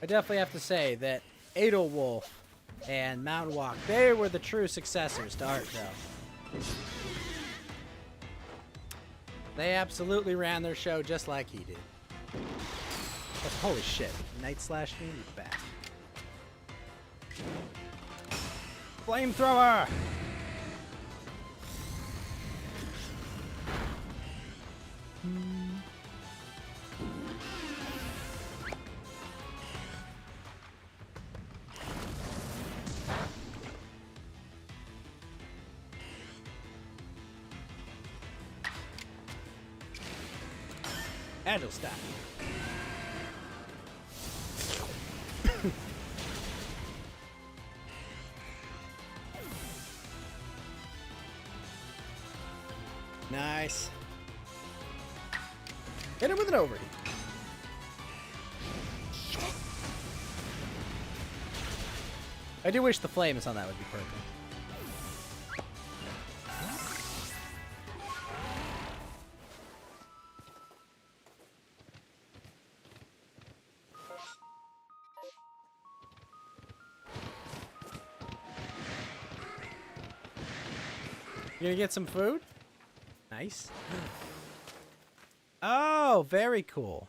A: I definitely have to say that Edelwolf and Mountain Walk, they were the true successors to Art Bell. They absolutely ran their show just like he did. But holy shit, Night Slash me, you bat. Flamethrower! Agile style. Nice. Hit him with an overheat. I do wish the flames on that would be perfect. You gonna get some food? Nice. Oh, very cool.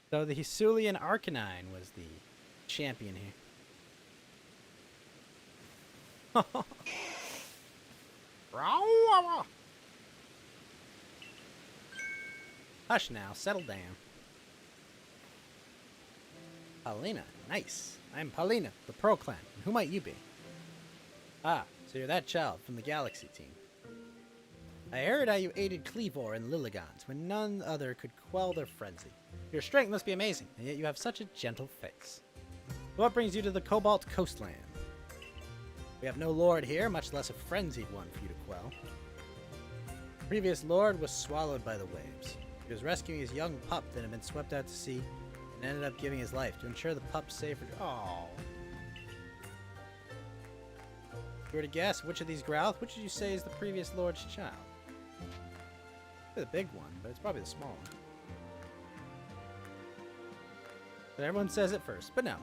A: So the Hisulian Arcanine was the champion here. Hush now, settle down. Paulina, nice. I'm Paulina, the Pearl Clan. Who might you be? Ah, so you're that child from the Galaxy team. I heard how you aided Cleavor and Lilligans when none other could quell their frenzy. Your strength must be amazing, and yet you have such a gentle face. What brings you to the Cobalt Coastland? We have no lord here, much less a frenzied one for you to quell. The previous lord was swallowed by the waves. He was rescuing his young pup that had been swept out to sea and ended up giving his life to ensure the pup's safe. Oh. If you were to guess which of these Growlth, which would you say is the previous lord's child? The big one, but it's probably the small one. But everyone says it first, but no.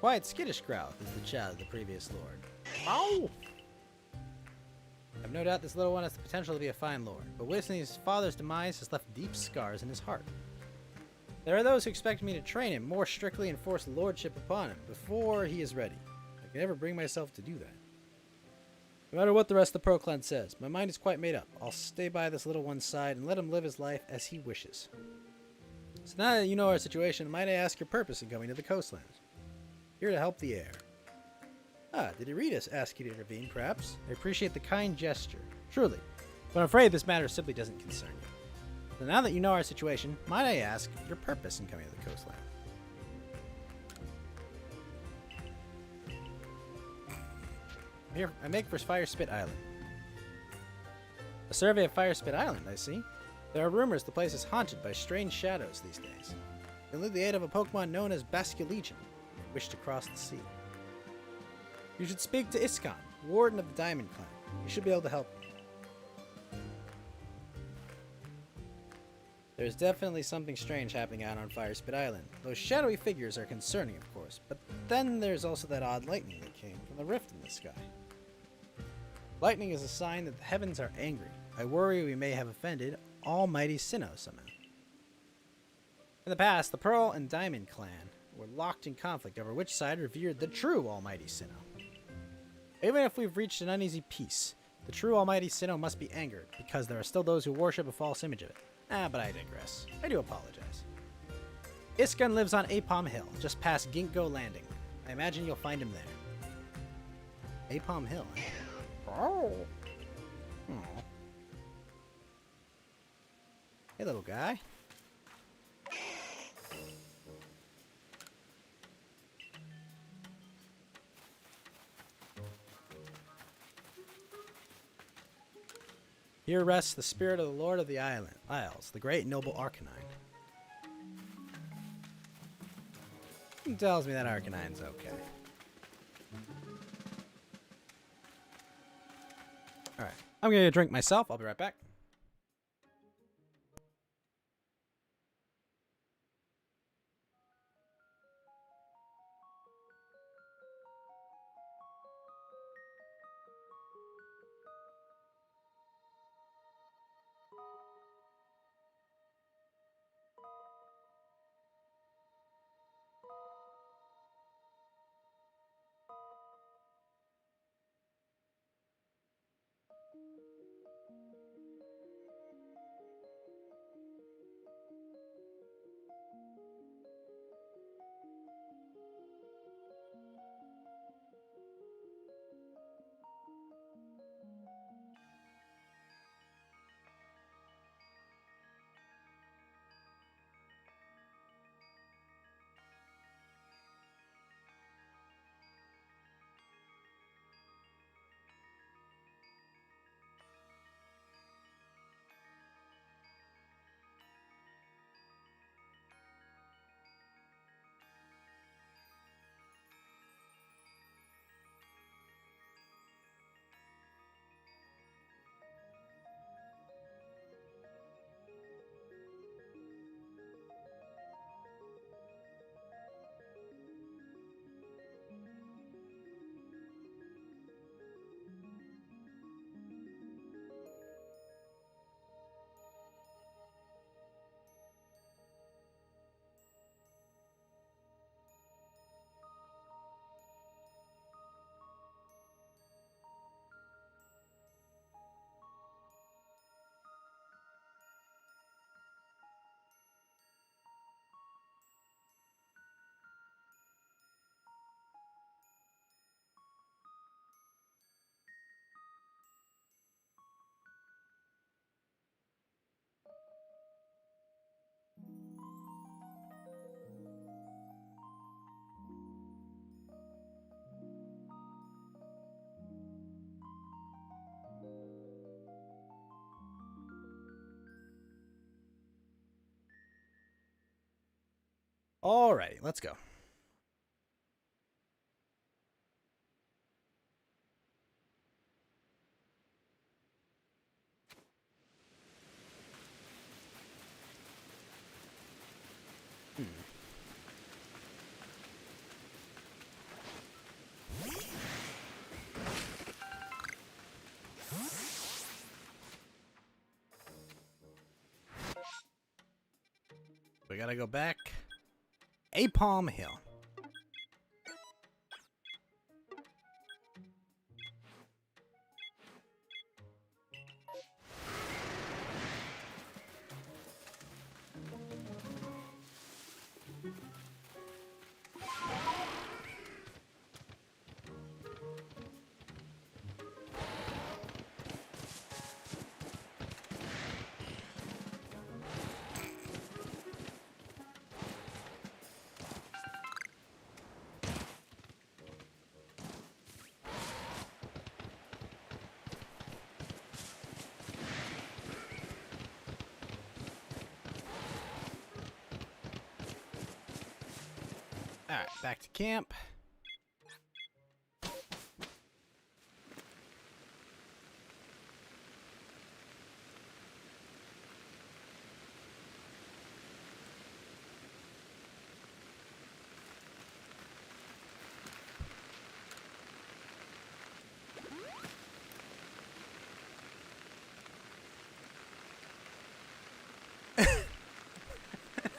A: Quiet skittish Growlth is the child of the previous lord. Oh! I have no doubt this little one has the potential to be a fine lord, but witnessing his father's demise has left deep scars in his heart. There are those who expect me to train him more strictly and force lordship upon him before he is ready. I can never bring myself to do that. No matter what the rest of the Pearl Clan says, my mind is quite made up. I'll stay by this little one's side and let him live his life as he wishes. So now that you know our situation, might I ask your purpose in coming to the coastlands? Here to help the heir. Ah, did Eritas ask you to intervene, perhaps? I appreciate the kind gesture, truly, but I'm afraid this matter simply doesn't concern you. So now that you know our situation, might I ask your purpose in coming to the coastland? Here, I make for Fire Spit Island. A survey of Fire Spit Island, I see. There are rumors the place is haunted by strange shadows these days. You'll need the aid of a Pokemon known as Basculegion if you wish to cross the sea. You should speak to Iskon, Warden of the Diamond Clan. He should be able to help you. There's definitely something strange happening out on Fire Spit Island. Those shadowy figures are concerning, of course, but then there's also that odd lightning that came from the rift in the sky. Lightning is a sign that the heavens are angry. I worry we may have offended Almighty Sinnoh somehow. In the past, the Pearl and Diamond Clan were locked in conflict over which side revered the true Almighty Sinnoh. Even if we've reached an uneasy peace, the true Almighty Sinnoh must be angered, because there are still those who worship a false image of it. But I digress. I do apologize. Iskon lives on Apom Hill, just past Ginkgo Landing. I imagine you'll find him there. Apom Hill, eh? Oh. Hey, little guy. Here rests the spirit of the Lord of the Isles, the great noble Arcanine. He tells me that Arcanine's okay. Alright, I'm gonna get a drink myself. I'll be right back. Alrighty, let's go. We gotta go back. A Palm Hill. Alright, back to camp.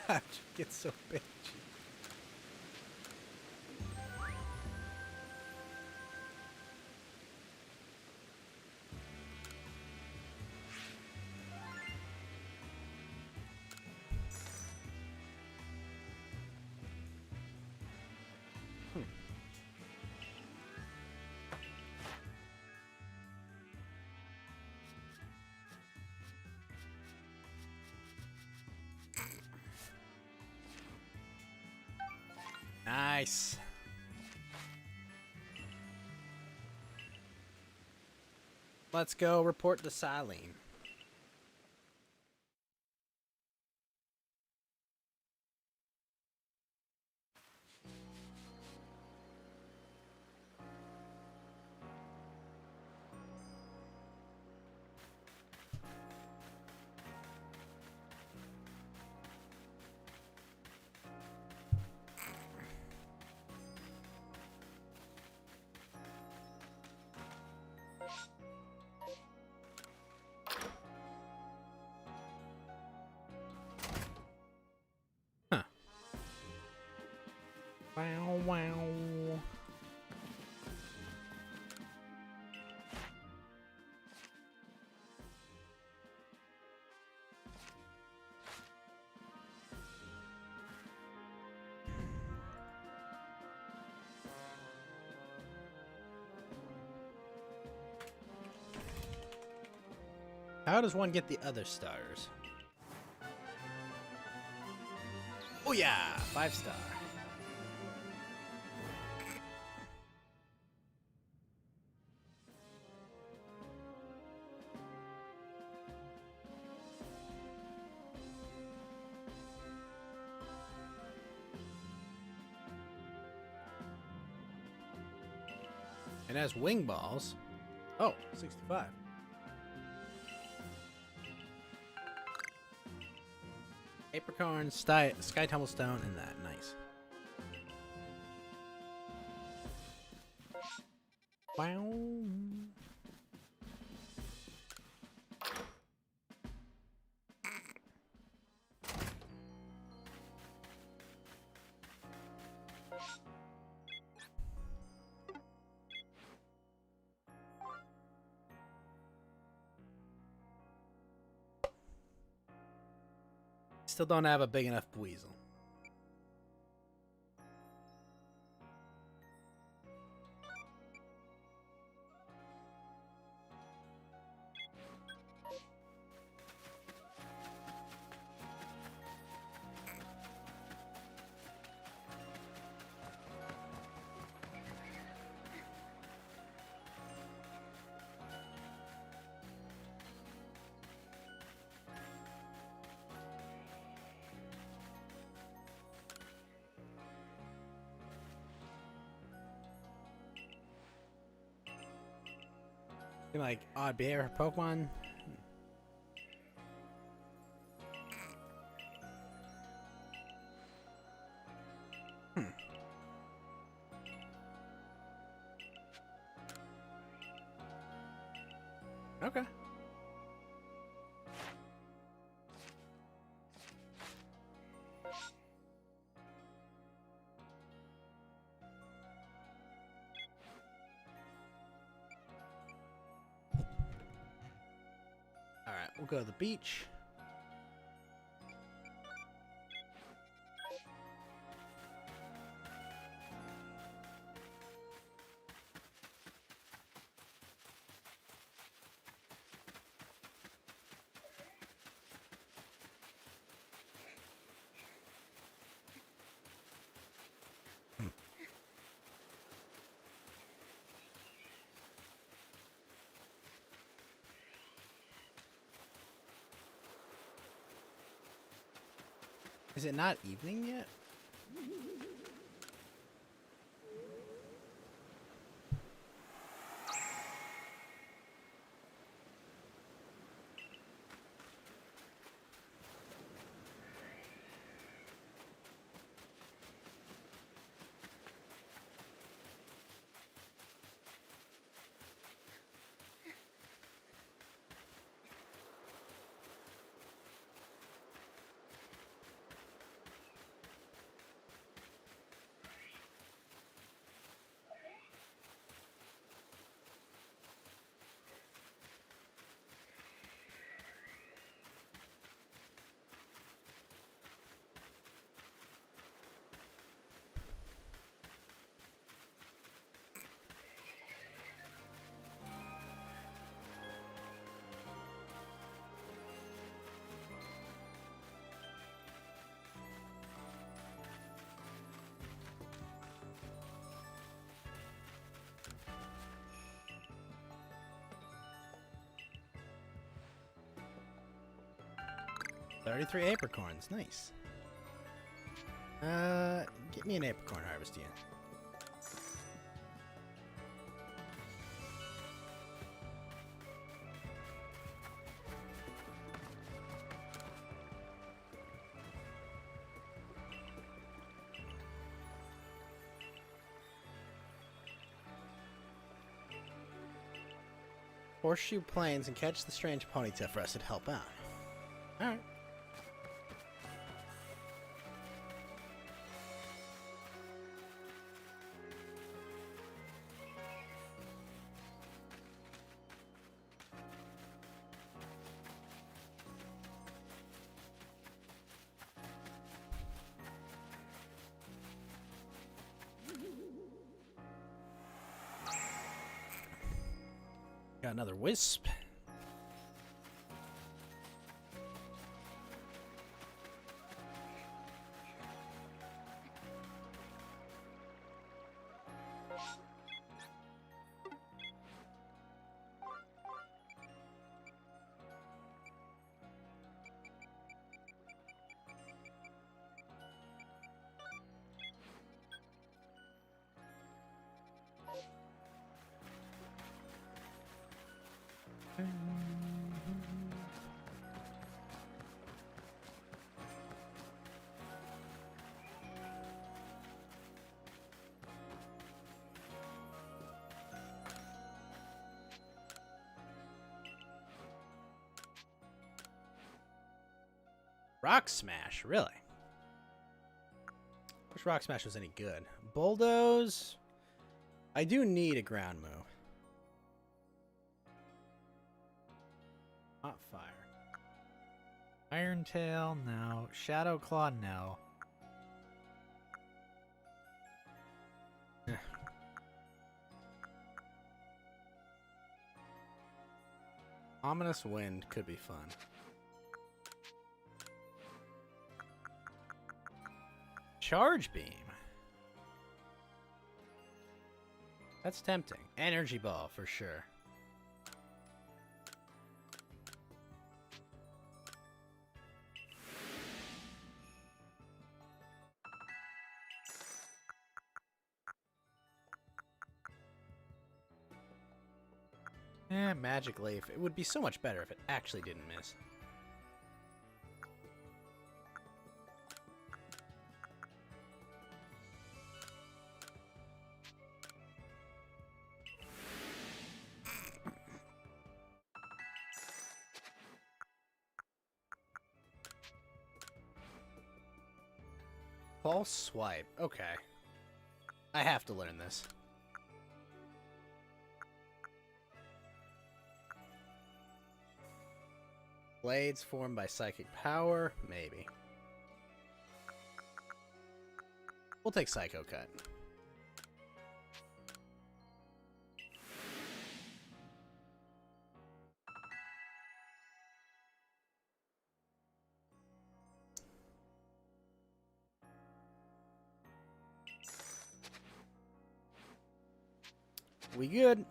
A: How'd you get so bitchy? Nice. Let's go report to Silene. Wow, wow. How does one get the other stars? Oh yeah, 5-star. It has wing balls. Oh, 65. Apricorn, Sky Tumblestone, and that. Nice. Wow. Still don't have a big enough weasel. Like odd behavior for Pokemon. Okay. All right, we'll go to the beach. Is it not evening yet? $33 apricorns, nice. Get me an apricorn harvest, Ian. Horseshoe Plains and catch the strange ponytail for us to help out. Alright. Got another wisp. Rock Smash, really? Wish Rock Smash was any good. Bulldoze. I do need a ground move. Hot Fire. Iron Tail, no. Shadow Claw, no. Ominous Wind could be fun. Charge Beam. That's tempting. Energy Ball for sure. Yeah, Magic Leaf. It would be so much better if it actually didn't miss. False swipe. Okay. I have to learn this. Blades formed by psychic power? Maybe. We'll take Psycho Cut. We good?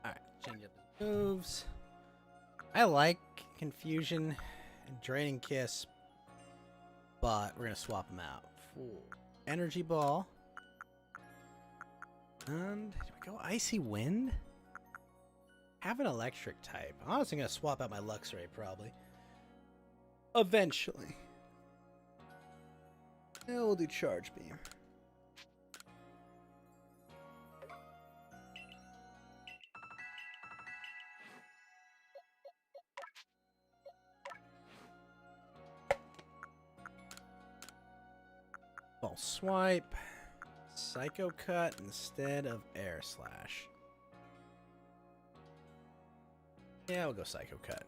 A: Alright, change up his moves. I like Confusion and Draining Kiss, but we're gonna swap them out. Full Energy Ball. And did we go Icy Wind? Have an electric type. I'm honestly gonna swap out my Luxray probably. Eventually. Yeah, we'll do Charge Beam. False Swipe. Psycho Cut instead of Air Slash. Yeah, we'll go Psycho Cut.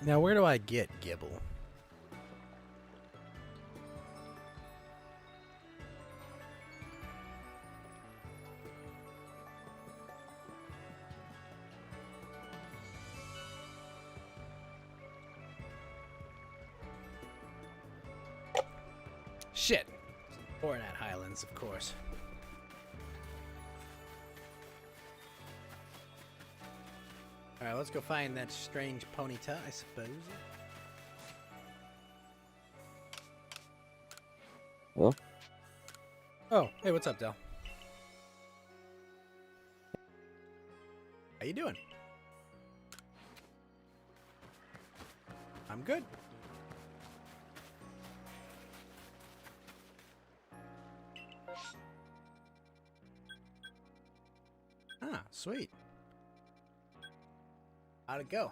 A: Now, where do I get Gibble? Shit. Or at Highlands, of course. Alright, let's go find that strange Ponyta, I suppose.
H: Hello?
A: Oh, hey, what's up, Del? How you doing? I'm good. Ah, sweet. How'd it go?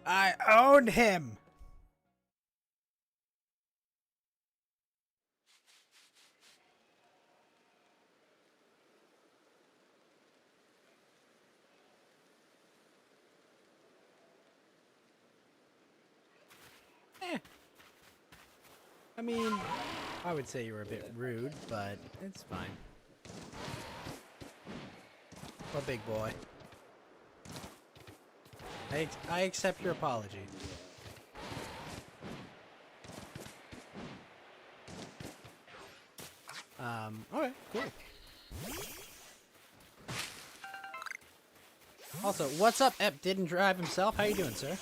A: I owned him! I mean, I would say you were a bit rude, but it's fine. Oh, big boy. I accept your apology. Okay, cool. Also, what's up, Ep didn't drive himself? How you doing, sir?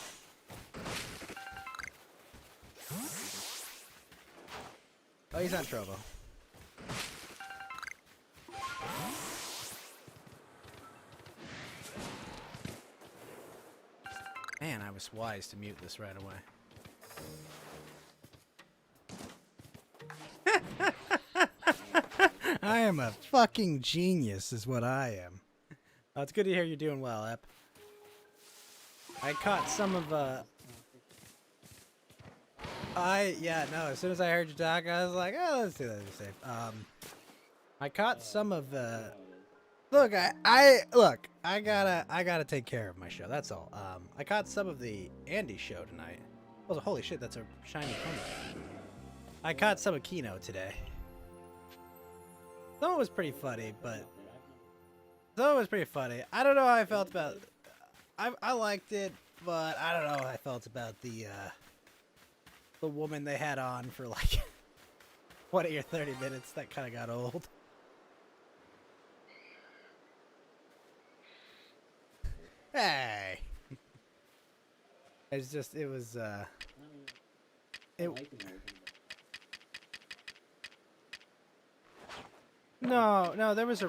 A: Oh, he's on Trovo. just wise to mute this right away. I am a fucking genius, is what I am. It's good to hear you're doing well, Ep. I caught some of, yeah, no, as soon as I heard you talk, I was like, oh, let's do that to be safe. I caught some of, look, I gotta take care of my show, that's all. I caught some of the Andy show tonight. Oh, holy shit, that's a shiny pony. I caught some of Kino today. Some of it was pretty funny, but some of it was pretty funny. I don't know how I felt about. I liked it, but I don't know how I felt about the woman they had on for like 20 or 30 minutes. That kind of got old. Hey, it's just it was No, there was a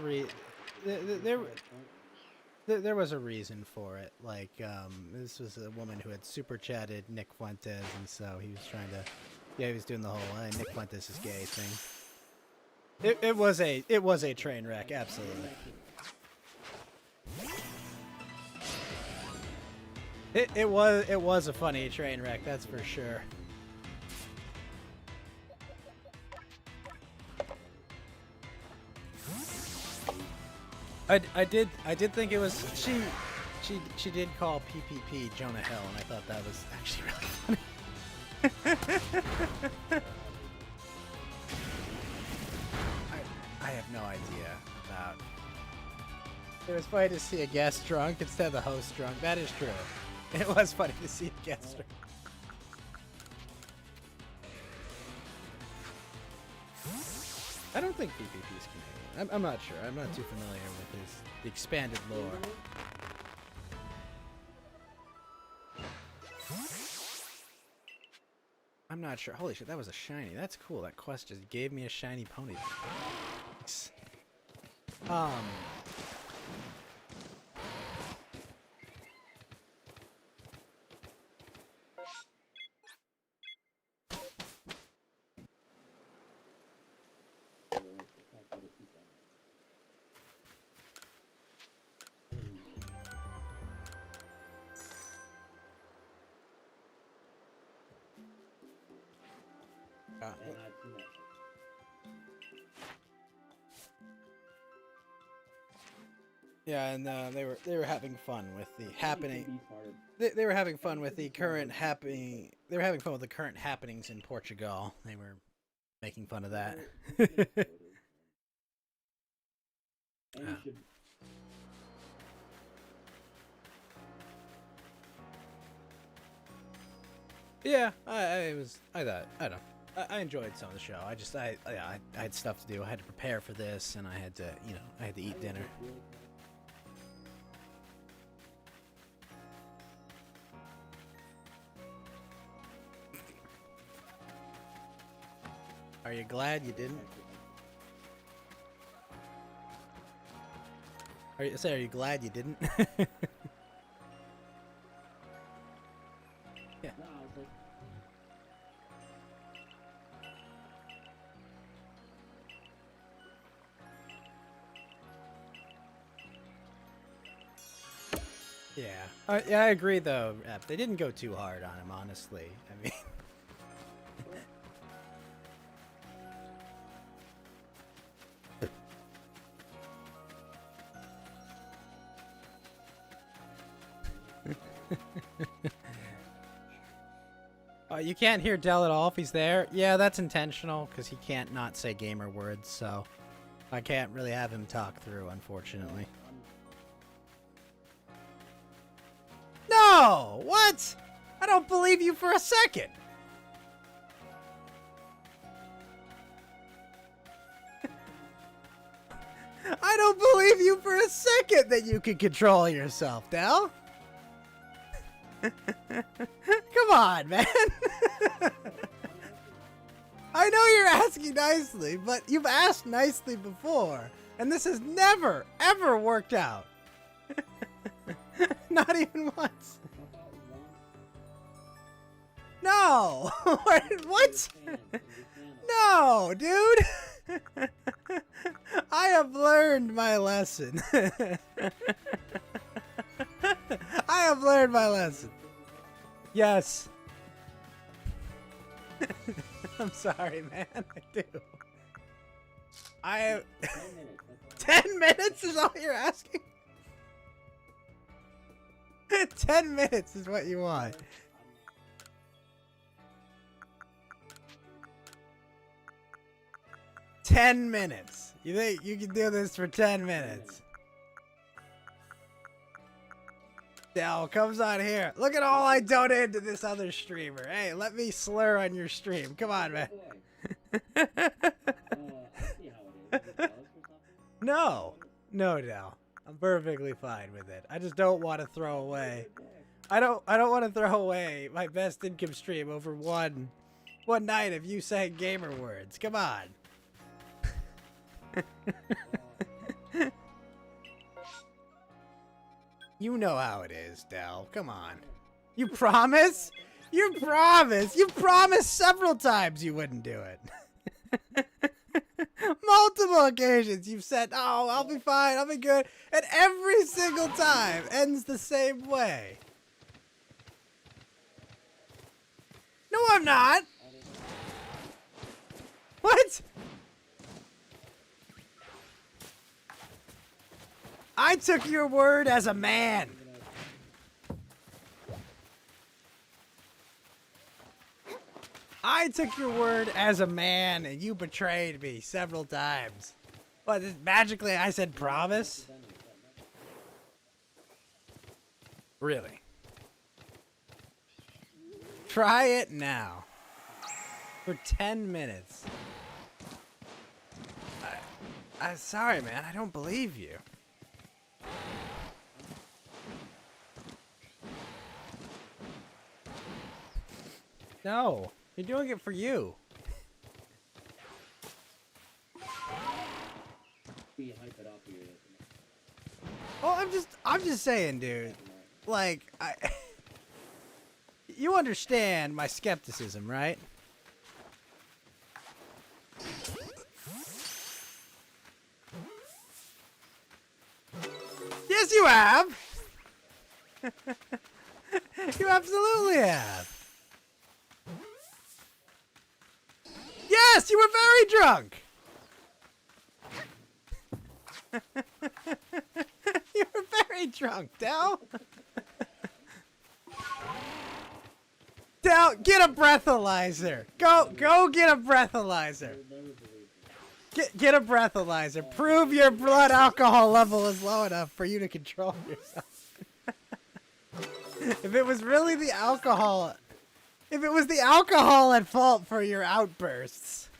A: there was a reason for it. Like, this was a woman who had super chatted Nick Fuentes, and so he was trying to, yeah, he was doing the whole Nick Fuentes is gay thing. It was a train wreck, absolutely. It was a funny train wreck, that's for sure. I did think it was she did call PPP Jonah Hill, and I thought that was actually really funny. I have no idea about. It was funny to see a guest drunk instead of the host drunk. That is true. It was funny to see a guest drunk. I don't think PPP's Canadian. I'm not sure. I'm not too familiar with the expanded lore. I'm not sure. Holy shit, that was a shiny. That's cool. That quest just gave me a shiny pony. Yeah, and they were having fun with the happening. They were having fun with the current happening. They were having fun with the current happenings in Portugal. They were making fun of that. Yeah, I enjoyed some of the show. I had stuff to do. I had to prepare for this, and I had to eat dinner. Are you glad you didn't? Are you glad you didn't? Yeah. Yeah. Yeah, I agree though. They didn't go too hard on him, honestly. I mean. You can't hear Dell at all if he's there. Yeah, that's intentional because he can't not say gamer words, so I can't really have him talk through, unfortunately. No! What? I don't believe you for a second. I don't believe you for a second that you can control yourself, Dell. Come on, man. I know you're asking nicely, but you've asked nicely before, and this has never, ever worked out. Not even once. No! What? No, dude! I have learned my lesson. I have learned my lesson. Yes. I'm sorry, man. I do. I have... 10 minutes is all you're asking? 10 minutes is what you want. $10 minutes. You think you can do this for 10 minutes? Dell comes on here. Look at all I donated to this other streamer. Hey, let me slur on your stream. Come on, man. No, Dell. I'm perfectly fine with it. I just don't want to throw away. I don't want to throw away my best income stream over one night of you saying gamer words. Come on. You know how it is, Dell. Come on. You promise? You promise. You promised several times you wouldn't do it. Multiple occasions you've said, oh, I'll be fine, I'll be good. And every single time ends the same way. No, I'm not. What? I took your word as a man. I took your word as a man and you betrayed me several times. What, magically I said promise? Really? Try it now. For 10 minutes. I'm sorry, man. I don't believe you. No. You're doing it for you. Well, I'm just saying, dude. Like, you understand my skepticism, right? Yes, you have. You absolutely have. Yes, you were very drunk. You were very drunk, Dell. Dell, get a breathalyzer. Go get a breathalyzer. Get a breathalyzer. Prove your blood alcohol level is low enough for you to control yourself. If it was really the alcohol... If it was the alcohol at fault for your outbursts.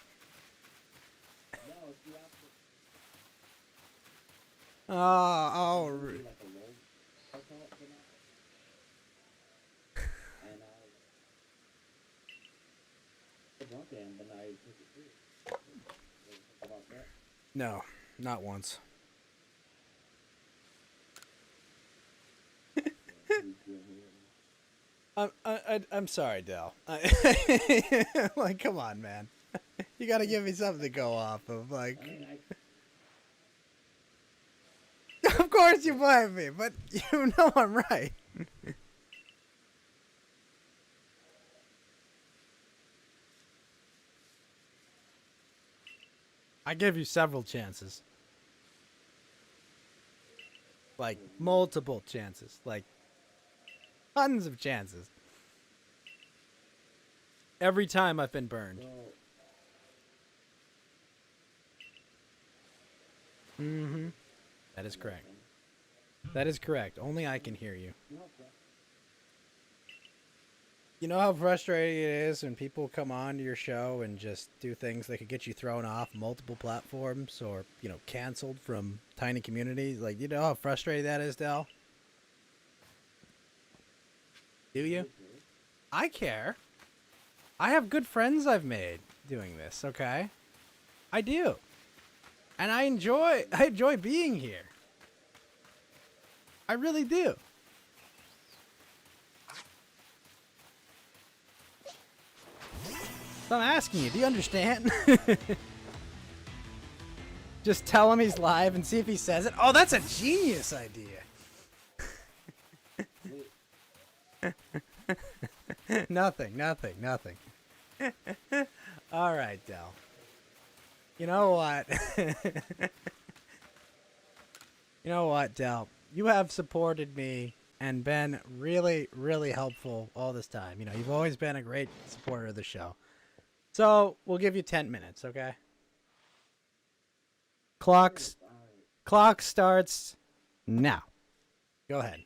A: Oh. No, not once. I'm sorry, Dell. Like, come on, man. You gotta give me something to go off of, like... Of course you blame me, but you know I'm right. I give you several chances. Like, multiple chances. Like, tons of chances. Every time I've been burned. Mm-hmm. That is correct. That is correct. Only I can hear you. You know how frustrating it is when people come on to your show and just do things that could get you thrown off multiple platforms or, you know, canceled from tiny communities? Like, you know how frustrating that is, Dell? Do you? I care. I have good friends I've made doing this, okay? I do. And I enjoy being here. I really do. So I'm asking you, do you understand? Just tell him he's live and see if he says it. Oh, that's a genius idea. Nothing. All right, Del. You know what? You know what, Del? You have supported me and been really, really helpful all this time. You know, you've always been a great supporter of the show. So, we'll give you 10 minutes, okay? Clock starts now. Go ahead.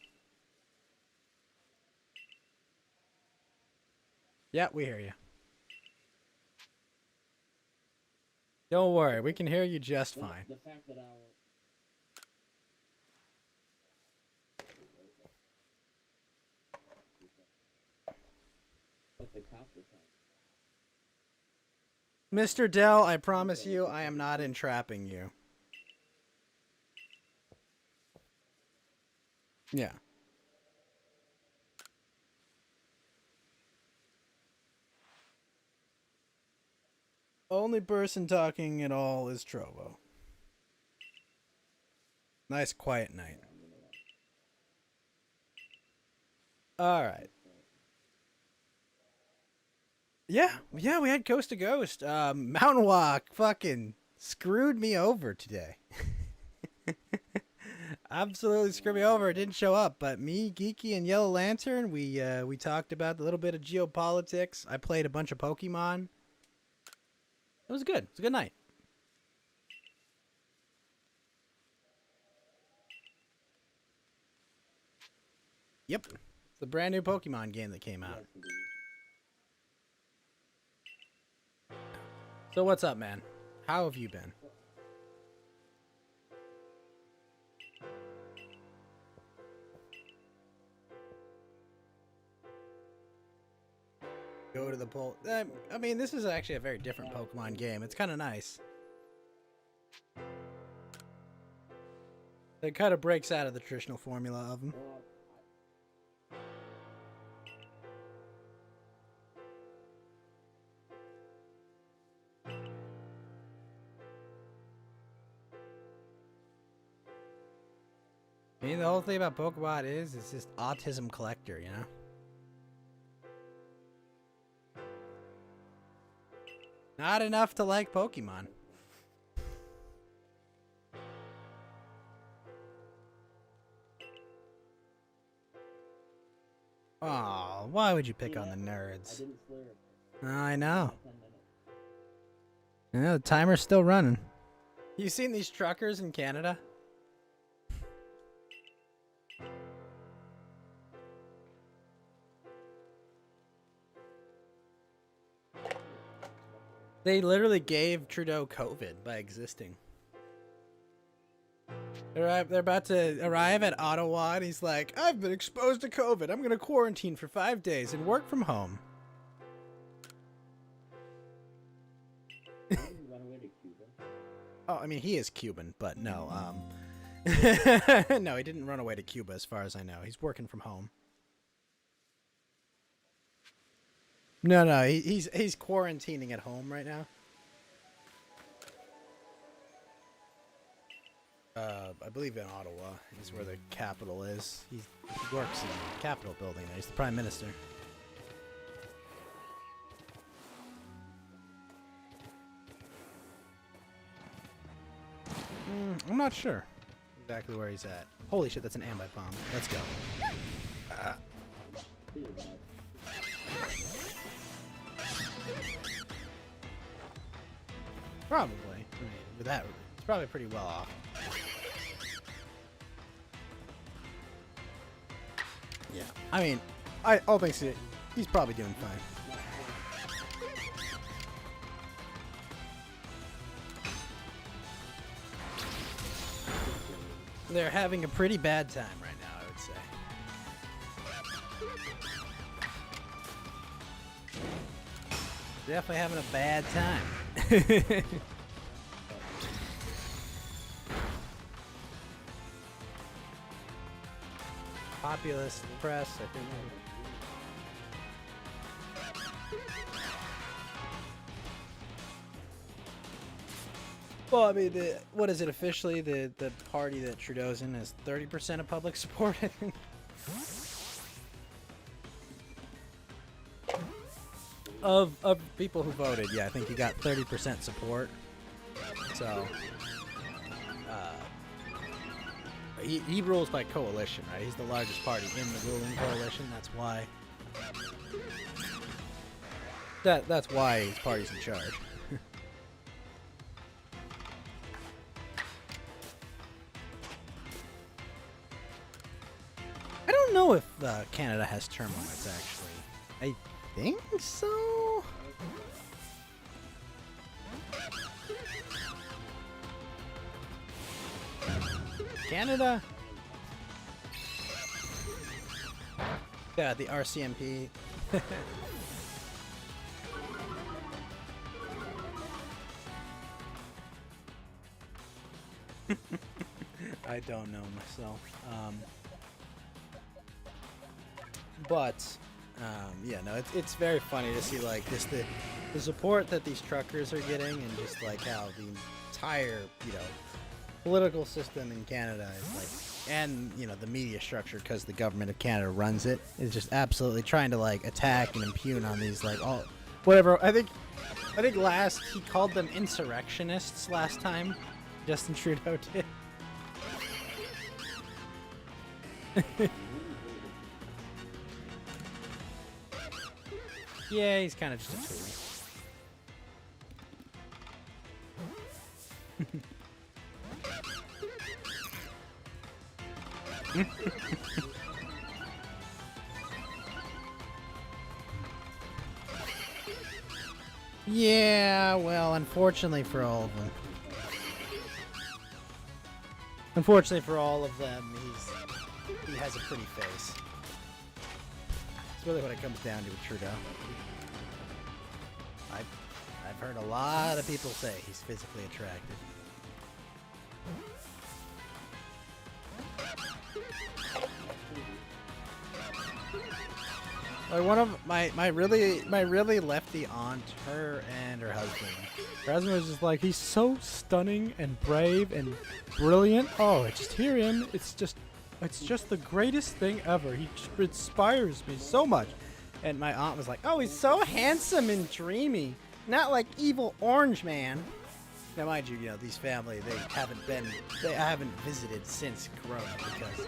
A: Yeah, we hear you. Don't worry, we can hear you just fine.
G: The fact that
A: Mr. Dell, I promise you, I am not entrapping you. Yeah. Only person talking at all is Trovo. Nice quiet night. Alright. Yeah, we had Coast to Ghost. Mountain Walk fucking screwed me over today. Absolutely screwed me over. It didn't show up, but me, Geeky, and Yellow Lantern, we talked about a little bit of geopolitics. I played a bunch of Pokemon. It was good. It was a good night. Yep. It's the brand new Pokemon game that came out. So what's up, man? How have you been? Go to the poll. I mean, this is actually a very different Pokemon game. It's kind of nice. It kind of breaks out of the traditional formula of them. I mean, the whole thing about Pokemon is it's just autism collector, you know? Not enough to like Pokemon. Oh, why would you pick on the nerds? I know. Yeah, the timer's still running. You seen these truckers in Canada? They literally gave Trudeau COVID by existing. They're about to arrive at Ottawa, and he's like, I've been exposed to COVID. I'm going to quarantine for 5 days and work from home. Oh, I mean, he is Cuban, but no. No, he didn't run away to Cuba as far as I know. He's working from home. No, he's quarantining at home right now. I believe in Ottawa is where the capital is. He works in the Capitol building there. He's the Prime Minister. I'm not sure exactly where he's at. Holy shit, that's an ambite bomb. Let's go. Probably. I mean, with that, it's probably pretty well off. Yeah. I mean, all things to, he's probably doing fine. They're having a pretty bad time right now, I would say. Definitely having a bad time. Populist press, I think. Well, I mean, what is it officially? The party that Trudeau's in has 30% of public support, I think. Of people who voted, yeah, I think he got 30% support. So, he rules by coalition, right? He's the largest party in the ruling coalition. That's why. That's why his party's in charge. I don't know if Canada has term limits, actually. I think so. Canada? Yeah, the RCMP. I don't know myself. Yeah, no, it's very funny to see like just the support that these truckers are getting, and just like how the entire, you know, political system in Canada is like, and you know, the media structure, because the government of Canada runs it, is just absolutely trying to like attack and impugn on these like all whatever. I think last he called them insurrectionists last time. Justin Trudeau did. Yeah, he's kind of just a tool. Yeah, well, unfortunately for all of them. Unfortunately for all of them, he has a pretty face. That's really what it comes down to with Trudeau. I've heard a lot of people say he's physically attractive. Like one of my really lefty aunt, her and her husband. Her husband was just like, he's so stunning and brave and brilliant. Oh, I just hear him. It's just the greatest thing ever. He inspires me so much. And my aunt was like, oh, he's so handsome and dreamy. Not like evil orange man. Now, mind you, you know, these family, they haven't visited since Corona because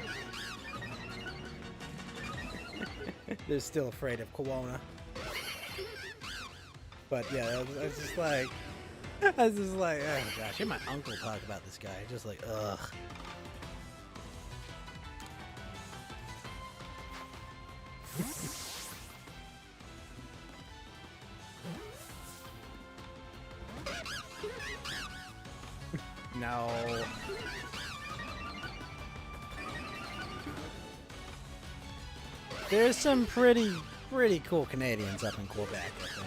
A: they're still afraid of Corona. But yeah, I was just like, oh gosh, hear my uncle talk about this guy. Just like, ugh. No. There's some pretty cool Canadians up in Quebec, I think.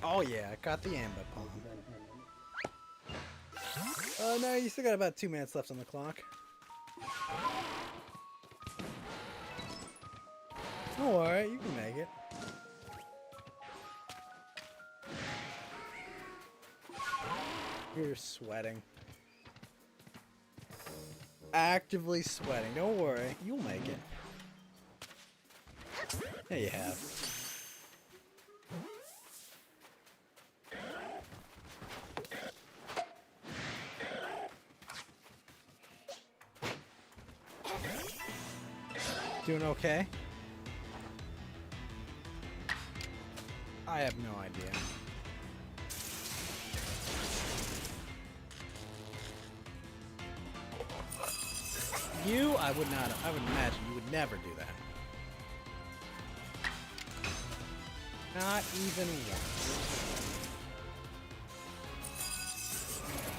A: Oh yeah, I caught the amber palm. Oh no, you still got about 2 minutes left on the clock. Oh, alright, you can make it. You're sweating. Actively sweating. Don't worry, you'll make it. There you have. Doing okay? I have no idea. You? I would not. I would imagine you would never do that. Not even once.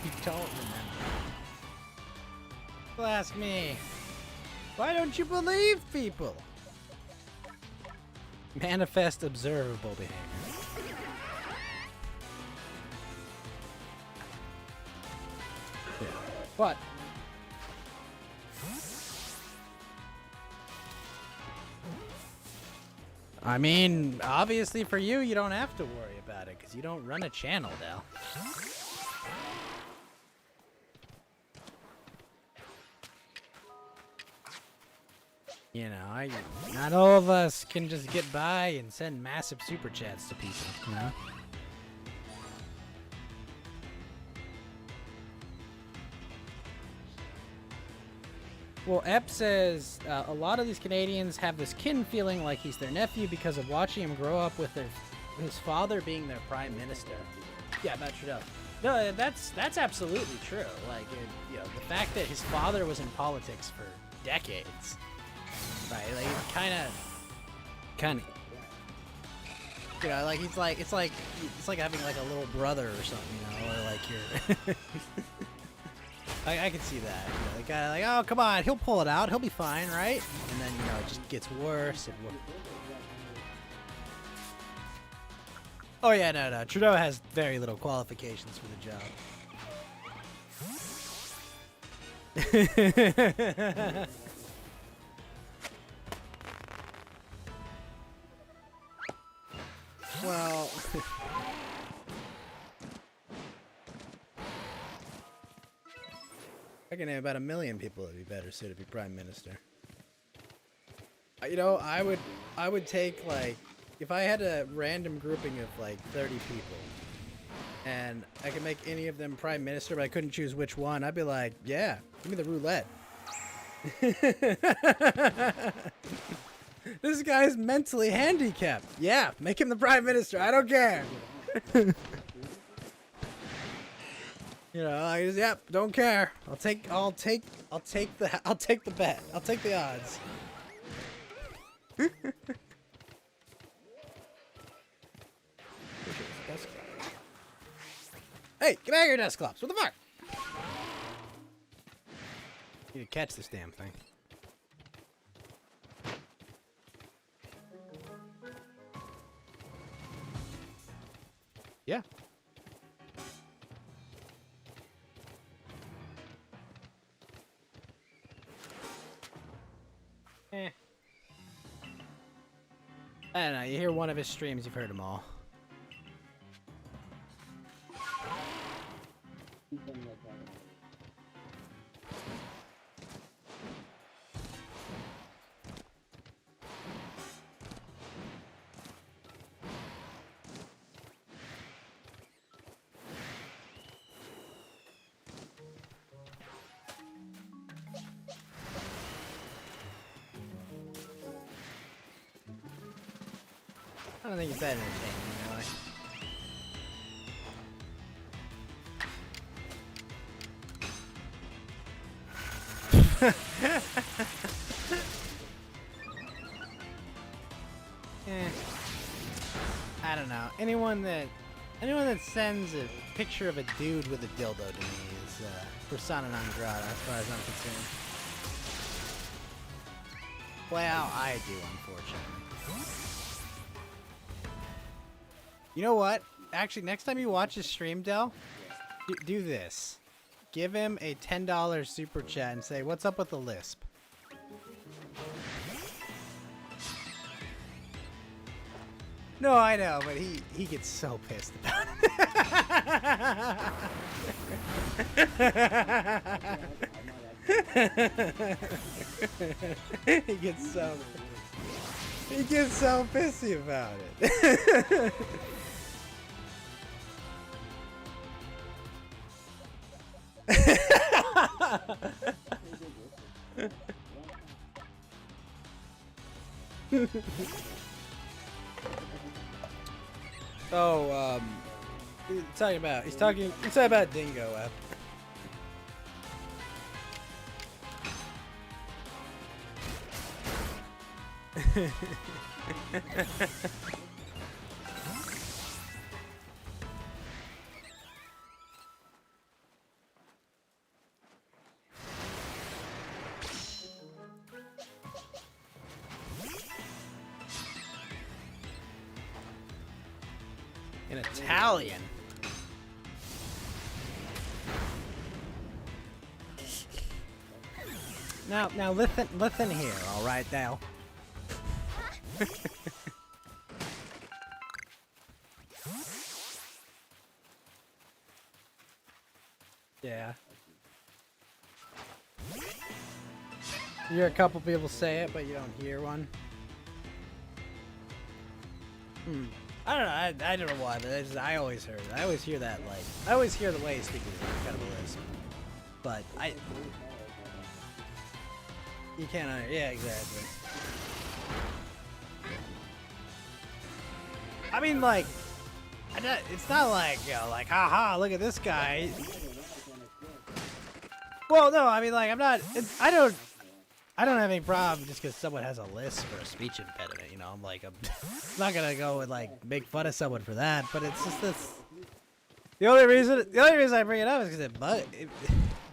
A: You don't remember. Well, ask me. Why don't you believe people? Manifest observable behavior. Yeah. But I mean, obviously for you, you don't have to worry about it because you don't run a channel, Del. You know, not all of us can just get by and send massive super chats to people, you know? Well, Ep says a lot of these Canadians have this kin feeling like he's their nephew because of watching him grow up with his father being their prime minister. Yeah, about Trudeau. No, that's absolutely true. Like, you know, the fact that his father was in politics for decades, right? Like, kind of, you know, like it's like having like a little brother or something, you know, or like your. I can see that. You know, the guy like, oh, come on, he'll pull it out, he'll be fine, right? And then, you know, it just gets worse and worse. Oh yeah, no. Trudeau has very little qualifications for the job. Well, I can name about 1 million people that'd be better suited to be prime minister. You know, I would take, like, if I had a random grouping of like 30 people and I could make any of them prime minister, but I couldn't choose which one, I'd be like, yeah, give me the roulette. This guy's mentally handicapped. Yeah, make him the prime minister. I don't care. You know, I just, yep, don't care. I'll take the bet. I'll take the odds. Hey, get out of here, Desklops. What the fuck? You need to catch this damn thing. Yeah. I don't know, you hear one of his streams, you've heard them all. I don't think it's that entertaining, really. I don't know. Anyone that sends a picture of a dude with a dildo to me is persona non grata, as far as I'm concerned. Well, I do, unfortunately. You know what? Actually, next time you watch his stream, Del, do this. Give him a $10 super chat and say, what's up with the lisp? No, I know, but he gets so pissed about it. He gets so pissy about it. Oh, he's talking about Dingo app. In Italian. Now listen here, all right, Dal. Yeah. You hear a couple people say it, but you don't hear one. I don't know. I don't know why, but I always heard it. I always hear that, like, I always hear the way he speaks is kind of a lisp. But you can't. Yeah, exactly. I mean, like, it's not like, you know, like, haha, look at this guy. Well, no, I mean, like, I don't have any problem just because someone has a lisp or a speech impediment, you know. I'm like, I'm not gonna go and like make fun of someone for that, but it's just this. The only reason I bring it up is because it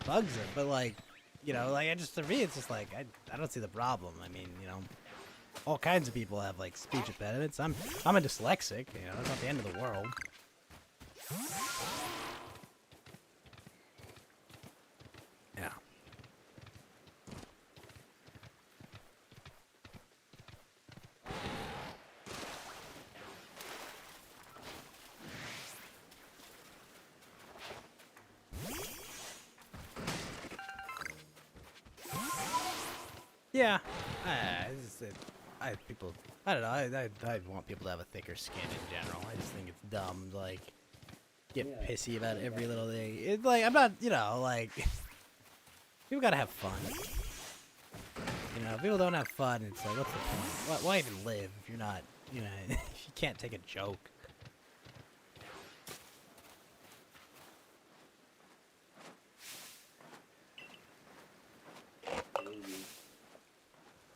A: bugs it. But like, you know, like to me, it's just like I don't see the problem. I mean, you know, all kinds of people have like speech impediments. I'm a dyslexic. You know, it's not the end of the world. Yeah. Yeah, I don't know. I want people to have a thicker skin in general. I just think it's dumb to like get pissy about every little thing. It's like I'm not, you know, like people gotta have fun. You know, if people don't have fun, it's like what's the point? Why even live if you're not, you know, if you can't take a joke?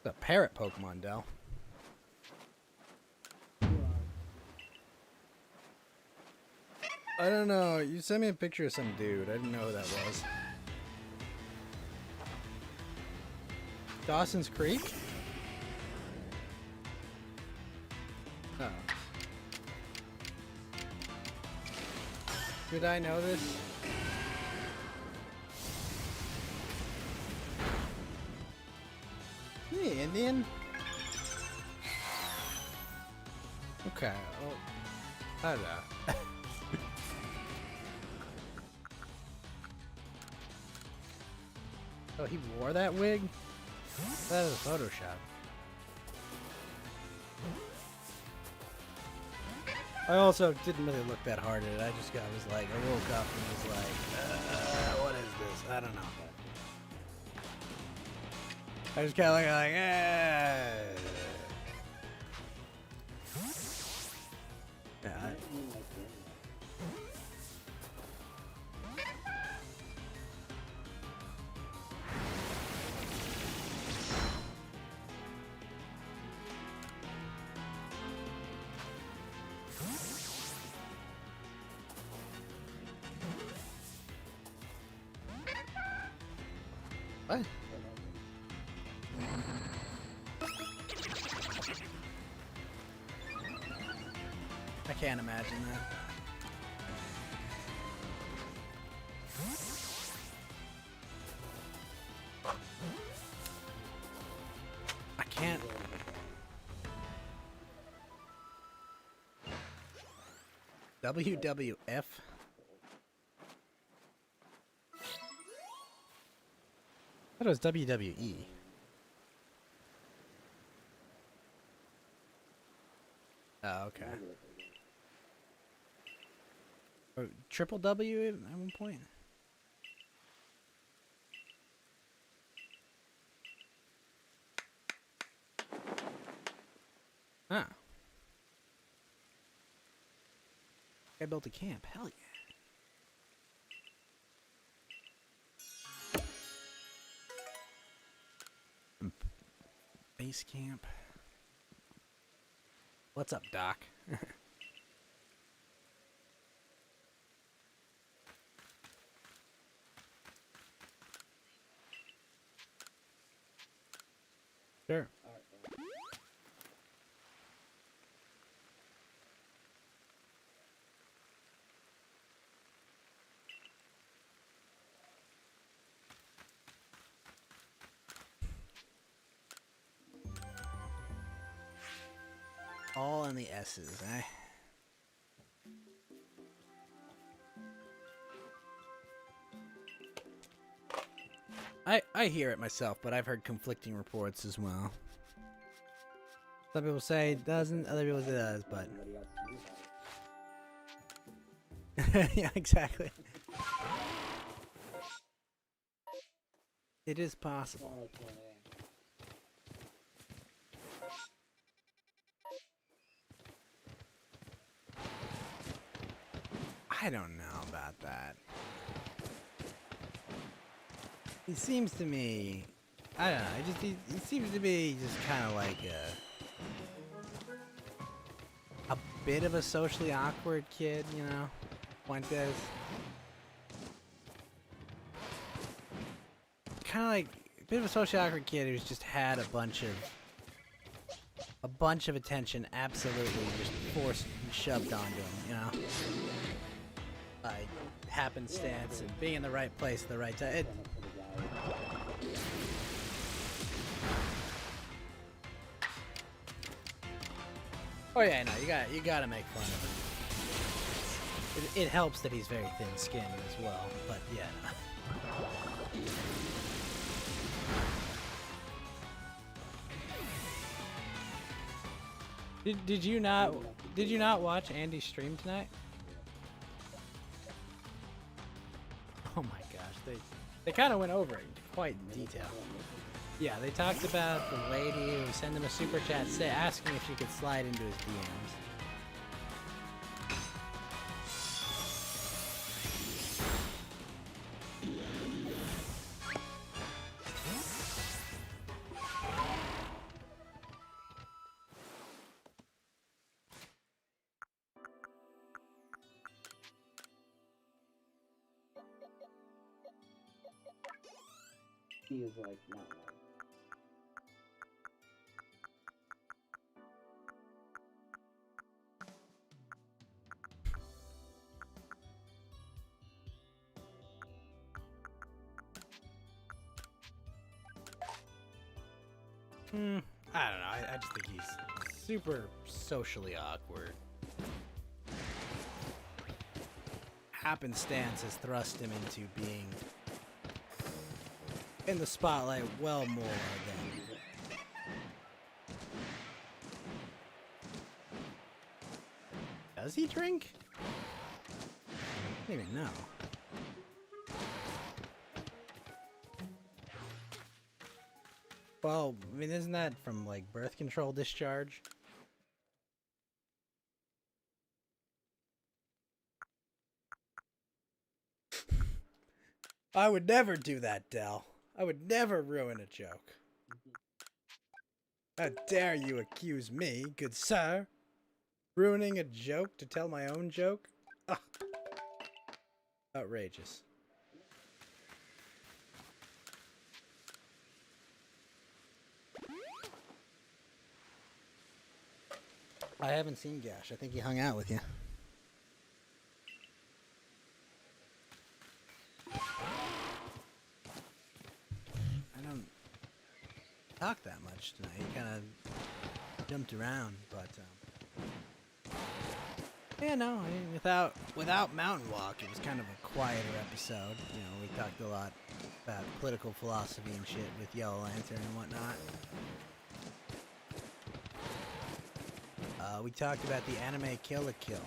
A: The parrot Pokemon, Del. I don't know. You sent me a picture of some dude. I didn't know who that was. Dawson's Creek? Oh. Did I know this? Hey, Indian? Okay. Well, I don't know. Oh, he wore that wig? That is a Photoshop. I also didn't really look that hard at it. I was like, I woke up and was like, what is this? I don't know. I just kind of like, Yeah. What? I can't imagine that. I can't. WWF? I thought it was WWE. Oh, okay. Or triple W at one point? Huh. I built a camp. Hell yeah. Base camp. What's up, Doc? Sure. All in the S's, eh? I hear it myself, but I've heard conflicting reports as well. Some people say it doesn't, other people say it does, but yeah, exactly. It is possible. I don't know about that. He seems to me, I don't know. He seems to be just kind of like a bit of a socially awkward kid, you know. Fuentes. Kind of like a bit of a socially awkward kid who's just had a bunch of attention absolutely just forced and shoved onto him, you know. By happenstance and being in the right place at the right time. Oh yeah, no, you gotta make fun of him. It helps that he's very thin-skinned as well, but yeah. Did you not watch Andy's stream tonight? Oh my gosh, they kind of went over it quite in detail. Yeah, they talked about the lady who sent him a super chat asking if she could slide into his DMs.
H: He is like not like.
A: I don't know. I just think he's super socially awkward. Happenstance has thrust him into being in the spotlight well more than... Does he drink? I don't even know. Well, I mean, isn't that from, like, birth control discharge? I would never do that, Del. I would never ruin a joke. How dare you accuse me, good sir? Ruining a joke to tell my own joke? Ugh. Outrageous. I haven't seen Gash. I think he hung out with you. I don't talk that much tonight. He kind of jumped around, but yeah, no. I mean, without Mountain Walk, it was kind of a quieter episode. You know, we talked a lot about political philosophy and shit with Yellow Lantern and whatnot. We talked about the anime Kill la Kill.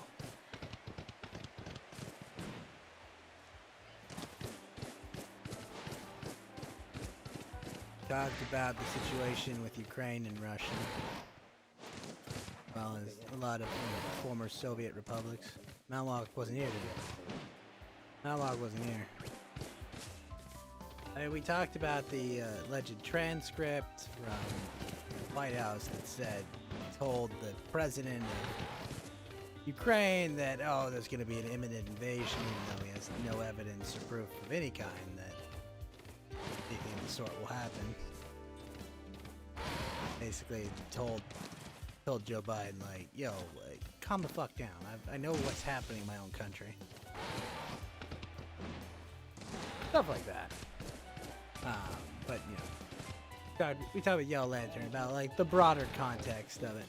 A: Talked about the situation with Ukraine and Russia, as well as a lot of former Soviet republics. Mallock wasn't here today. Mallock wasn't here. I mean, we talked about the alleged transcript from the White House that told the president of Ukraine that, oh, there's going to be an imminent invasion, even though he has no evidence or proof of any kind that anything of the sort will happen. Basically told Joe Biden, like, yo, like, calm the fuck down. I know what's happening in my own country. Stuff like that. But, you know, we talked with Yellow Lantern about, like, the broader context of it.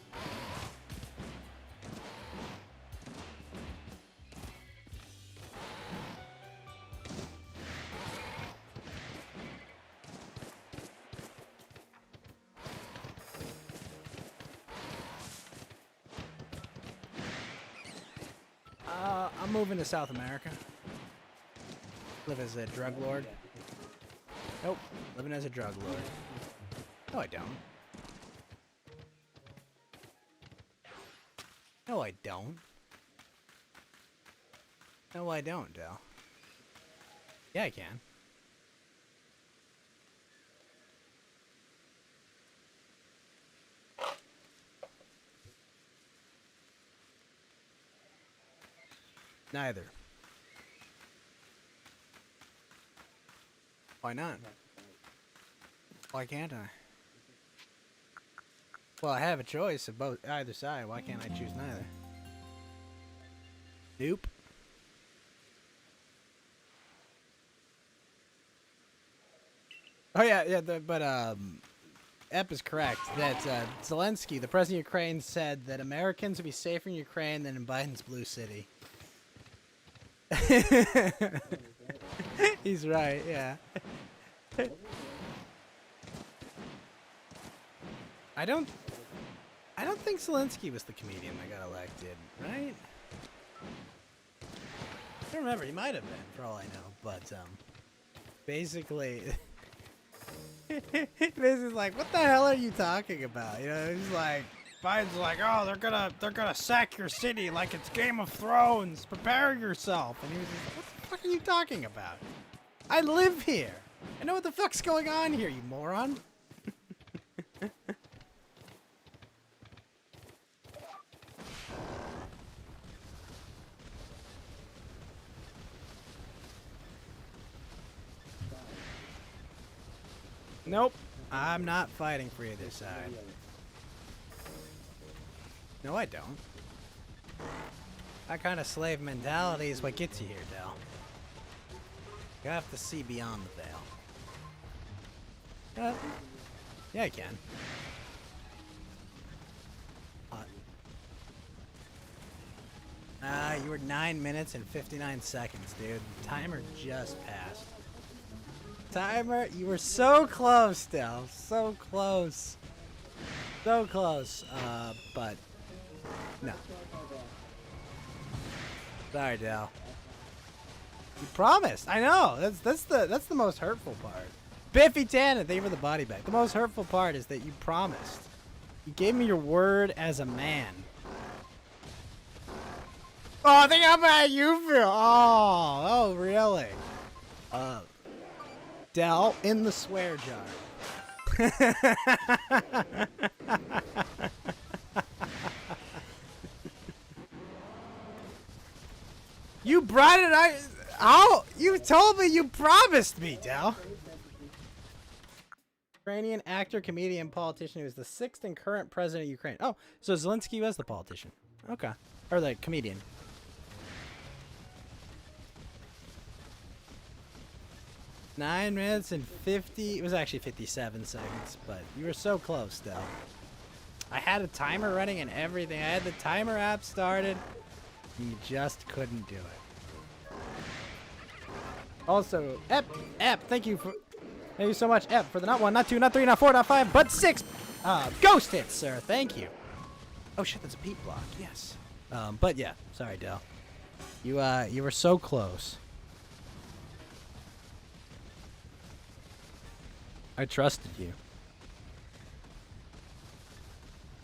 A: I'm moving to South America. Live as a drug lord. Nope. Living as a drug lord. No, I don't. No, I don't. No, I don't, Del. Yeah, I can. Neither. Why not? Why can't I? Well, I have a choice of both either side. Why can't I choose neither? Nope. Oh yeah, but Ep is correct that Zelensky, the president of Ukraine, said that Americans would be safer in Ukraine than in Biden's blue city. He's right, yeah. I don't think Zelensky was the comedian that got elected, right? I don't remember. He might have been, for all I know. But basically, basically like, what the hell are you talking about? You know, he's like, Biden's like, oh, they're gonna sack your city like it's Game of Thrones. Prepare yourself. And he was just like, what the fuck are you talking about? I live here. I know what the fuck's going on here, you moron. Nope, I'm not fighting for either side. No, I don't. That kind of slave mentality is what gets you here, Del. You have to see beyond the veil. Yeah, I can. You were 9 minutes and 59 seconds, dude. The timer just passed. Timer, you were so close, Del. So close. So close. But no. Sorry, Del. You promised. I know. That's the most hurtful part. Biffy Tannen, thank you for the body bag. The most hurtful part is that you promised. You gave me your word as a man. Oh, think how bad you feel. Oh, really? Del in the swear jar. You brought it. You told me you promised me, Del. Ukrainian actor, comedian, politician who is the 6th and current president of Ukraine. Oh, so Zelensky was the politician. Okay. Or the comedian. Nine minutes and 50. It was actually 57 seconds, but you were so close, Del. I had a timer running and everything. I had the timer app started. And you just couldn't do it. Also, Ep, thank you so much, Ep, for the not 1, not 2, not 3, not 4, not 5, but 6 ghost hits, sir. Thank you. Oh shit, that's a Pete block. Yes. But yeah, sorry, Del. You were so close. I trusted you.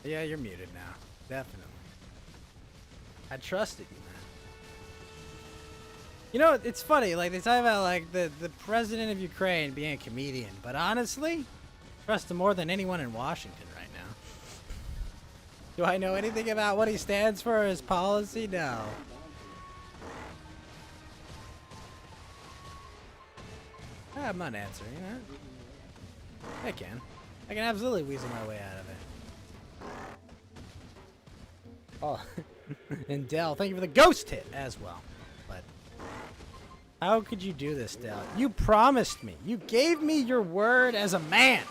A: Yeah, you're muted now. Definitely. I trusted you, man. You know, it's funny, like, they talk about, like, the president of Ukraine being a comedian, but honestly, I trust him more than anyone in Washington right now. Do I know anything about what he stands for or his policy? No. I'm not answering that. I can absolutely weasel my way out of it. Oh, and Del, thank you for the ghost hit as well. But how could you do this, Del? You promised me. You gave me your word as a man.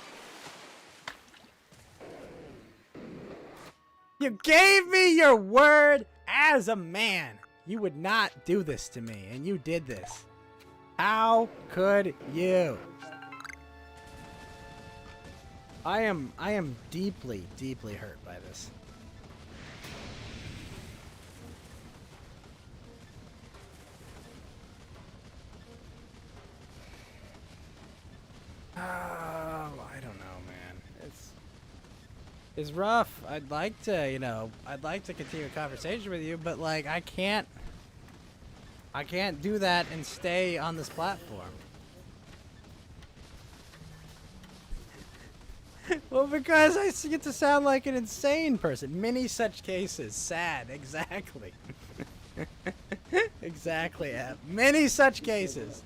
A: You gave me your word as a man. You would not do this to me, and you did this. How could you? I am deeply, deeply hurt by this. is rough. I'd like to, you know, I'd like to continue a conversation with you, but like I can't do that and stay on this platform. Well, because I get to sound like an insane person. Many such cases. Sad. Exactly. Exactly, Ab. Many such cases.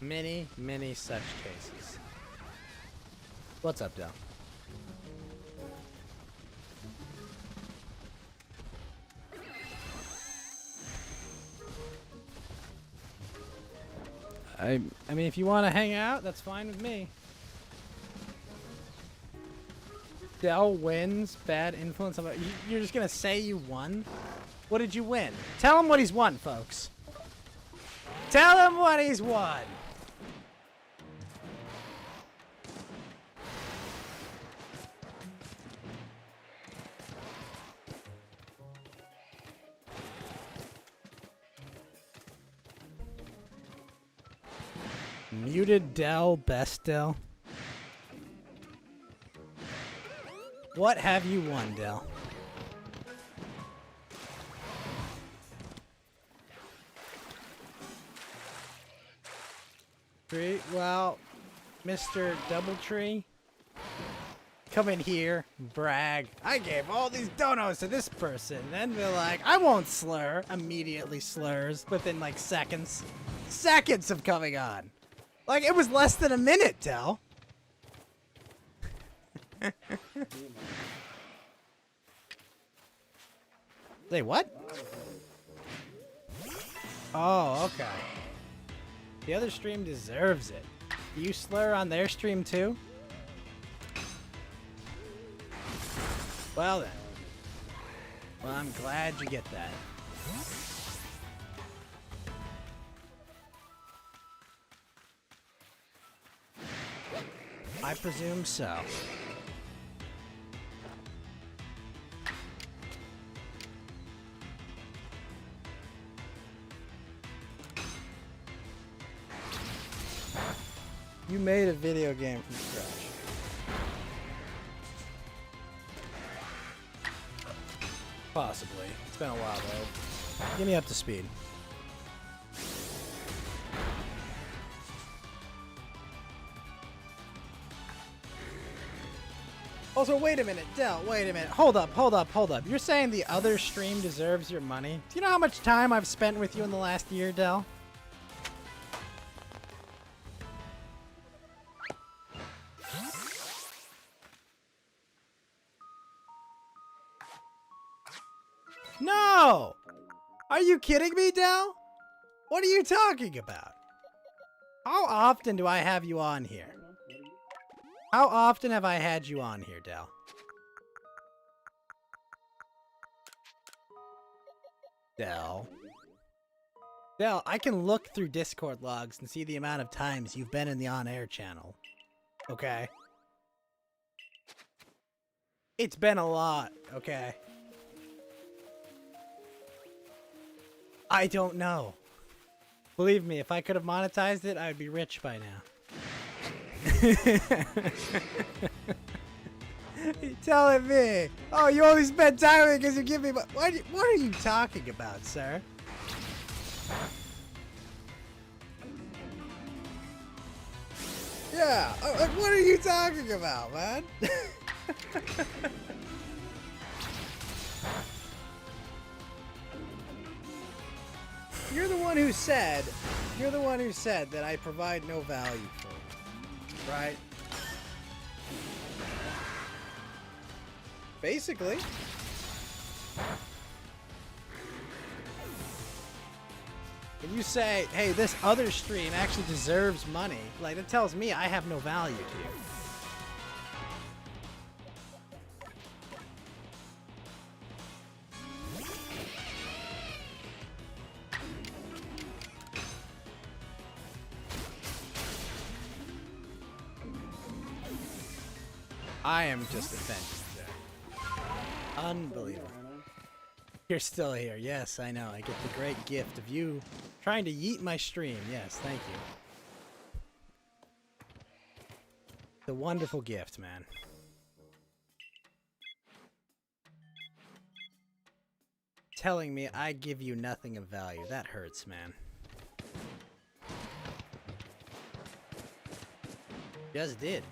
A: Many such cases. What's up, Del? I mean, if you want to hang out, that's fine with me. Del wins. Bad influence. You're just gonna say you won? What did you win? Tell him what he's won, folks. Tell him what he's won. Muted Del, best Del. What have you won, Del? Well, Mr. Doubletree, come in here, brag. I gave all these donos to this person. Then they're like, I won't slur. Immediately slurs within like seconds. Seconds of coming on. Like, it was less than a minute, Del. Say what? Oh, okay. The other stream deserves it. Do you slur on their stream too? Well then. Well, I'm glad you get that. I presume so. You made a video game from scratch. Possibly. It's been a while though. Get me up to speed. Also, wait a minute, Del, wait a minute. Hold up. You're saying the other stream deserves your money? Do you know how much time I've spent with you in the last year, Del? No! Are you kidding me, Del? What are you talking about? How often do I have you on here? How often have I had you on here, Del? Del, I can look through Discord logs and see the amount of times you've been in the on-air channel. Okay? It's been a lot, okay? I don't know. Believe me, if I could have monetized it, I would be rich by now. You're telling me, oh, you only spend time with me because you give me. What are you talking about, sir? Yeah, what are you talking about, man? You're the one who said that I provide no value for you, right? Basically. When you say, hey, this other stream actually deserves money, like, it tells me I have no value to you. I am just offended. Unbelievable. You're still here. Yes, I know. I get the great gift of you trying to yeet my stream. Yes, thank you. The wonderful gift, man. Telling me I give you nothing of value. That hurts, man. Just did.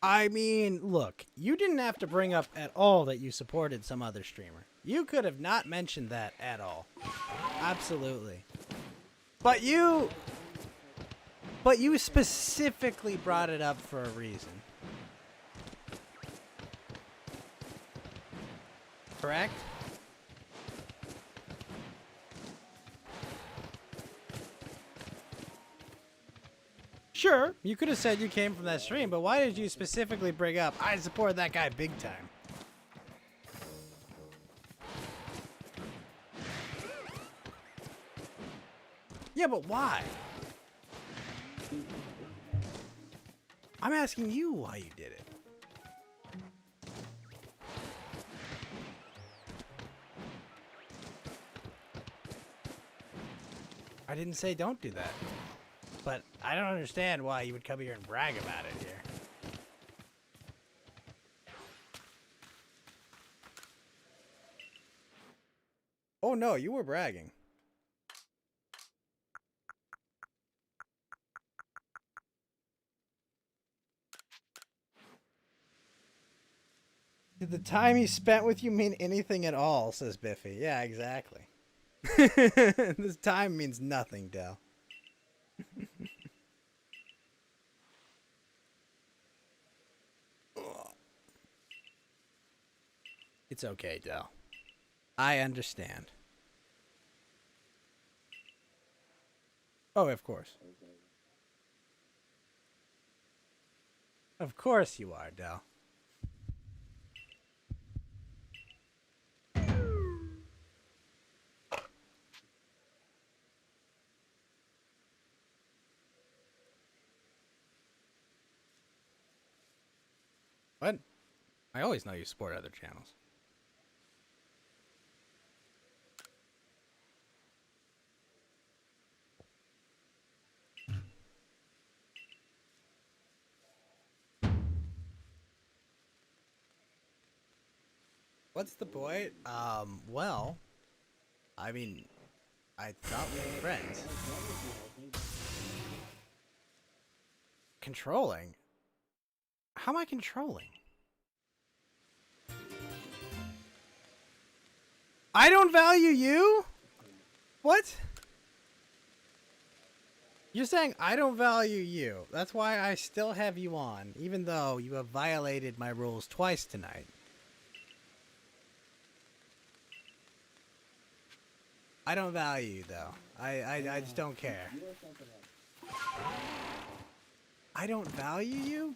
A: I mean, look, you didn't have to bring up at all that you supported some other streamer. You could have not mentioned that at all. Absolutely. But you specifically brought it up for a reason. Correct? Sure, you could have said you came from that stream, but why did you specifically bring up, I support that guy big time? Yeah, but why? I'm asking you why you did it. I didn't say don't do that. But I don't understand why you would come here and brag about it here. Oh no, you were bragging. Did the time he spent with you mean anything at all, says Biffy. Yeah, exactly. This time means nothing, Del. It's okay, Del. I understand. Oh, of course. Of course you are, Del. What? I always know you support other channels. What's the point? Well, I mean, I thought we were friends. Controlling? How am I controlling? I don't value you? What? You're saying I don't value you. That's why I still have you on, even though you have violated my rules twice tonight. I don't value you, though. I just don't care. I don't value you?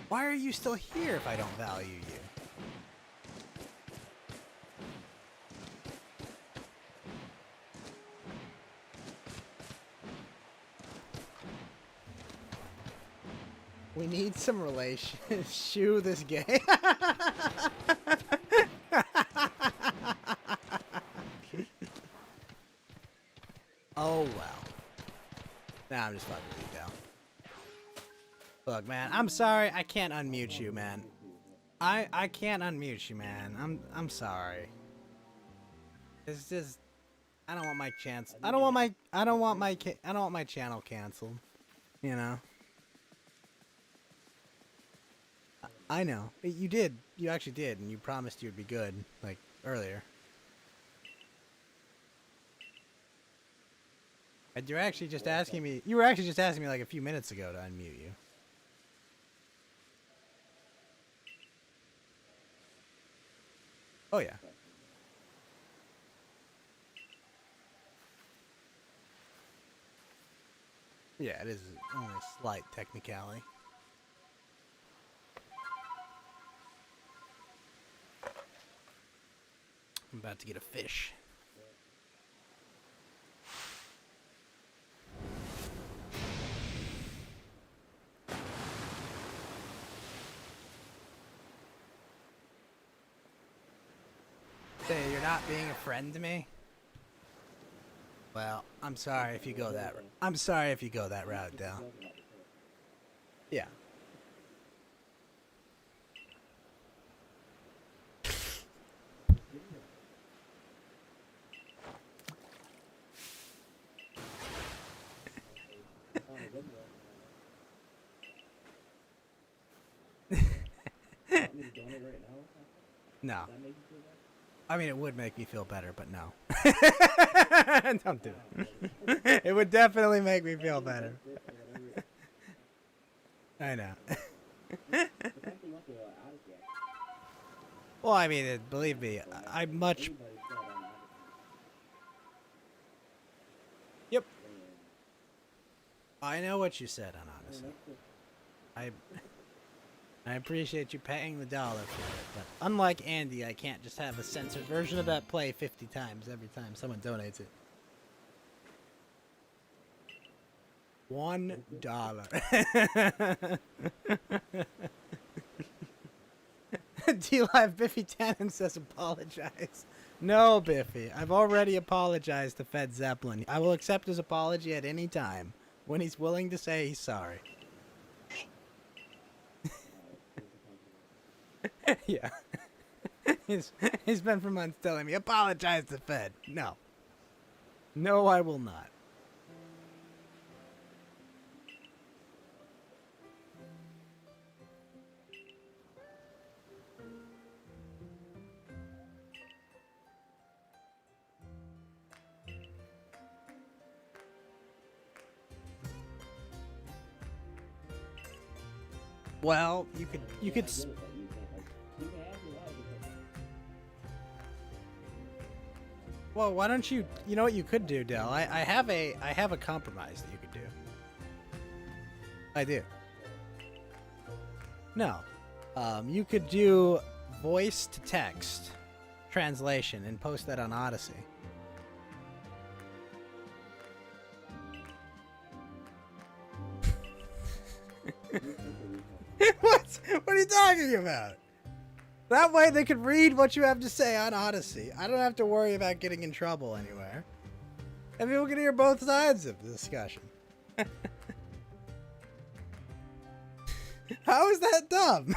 A: Why are you still here if I don't value you? We need some relations. Shoo this gay. Oh well. Nah, I'm just fucking with you, Del. Look, man, I'm sorry. I can't unmute you, man. I can't unmute you, man. I'm sorry. It's just I don't want my chance. I don't want my channel canceled. You know. I know. You did. You actually did, and you promised you'd be good, like, earlier. And you're actually just asking me... You were actually just asking me, like, a few minutes ago to unmute you. Oh, yeah. Yeah, it is only a slight technicality. I'm about to get a fish. Say you're not being a friend to me? Well, I'm sorry if you go that route, Dell. Yeah. No. I mean, it would make me feel better, but no. Don't do it. It would definitely make me feel better. I know. Well, I mean, believe me, I much... Yep. I know what you said on Odyssey. I appreciate you paying the dollar for it, but unlike Andy, I can't just have a censored version of that play 50 times every time someone donates it. $1. D-Live Biffy Tannen says apologize. No, Biffy. I've already apologized to Fed Zeppelin. I will accept his apology at any time when he's willing to say he's sorry. Yeah. He's been for months telling me, apologize to Fed. No. No, I will not. Well, you could Well, why don't you know what you could do, Del? I have a compromise that you could do. I do. No. You could do voice to text translation and post that on Odyssey. What? What are you talking about? That way they could read what you have to say on Odyssey. I don't have to worry about getting in trouble anywhere. And people can hear both sides of the discussion. How is that dumb?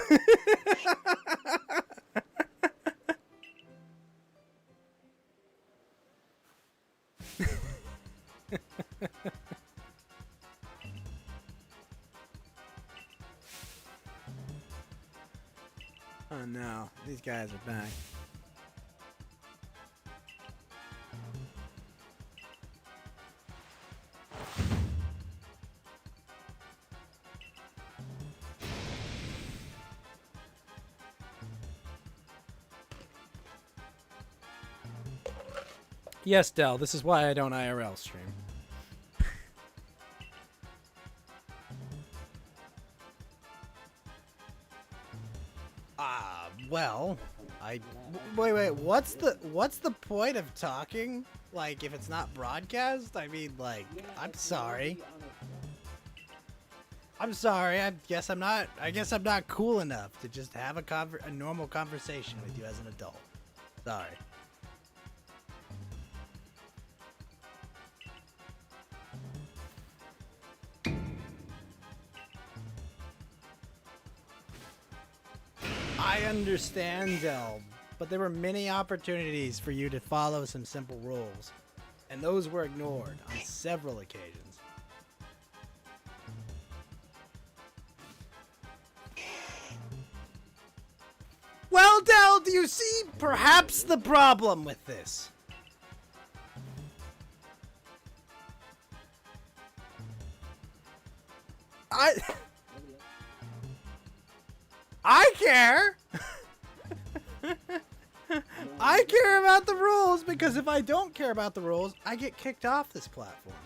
A: Oh no, these guys are back. Yes, Del, this is why I don't IRL stream. Well, wait, what's the point of talking? Like, if it's not broadcast? I mean, like, I'm sorry. I guess I'm not cool enough to just have a normal conversation with you as an adult. Sorry. I understand, Del, but there were many opportunities for you to follow some simple rules, and those were ignored on several occasions. Well, Del, do you see perhaps the problem with this? I care! I care about the rules because if I don't care about the rules, I get kicked off this platform.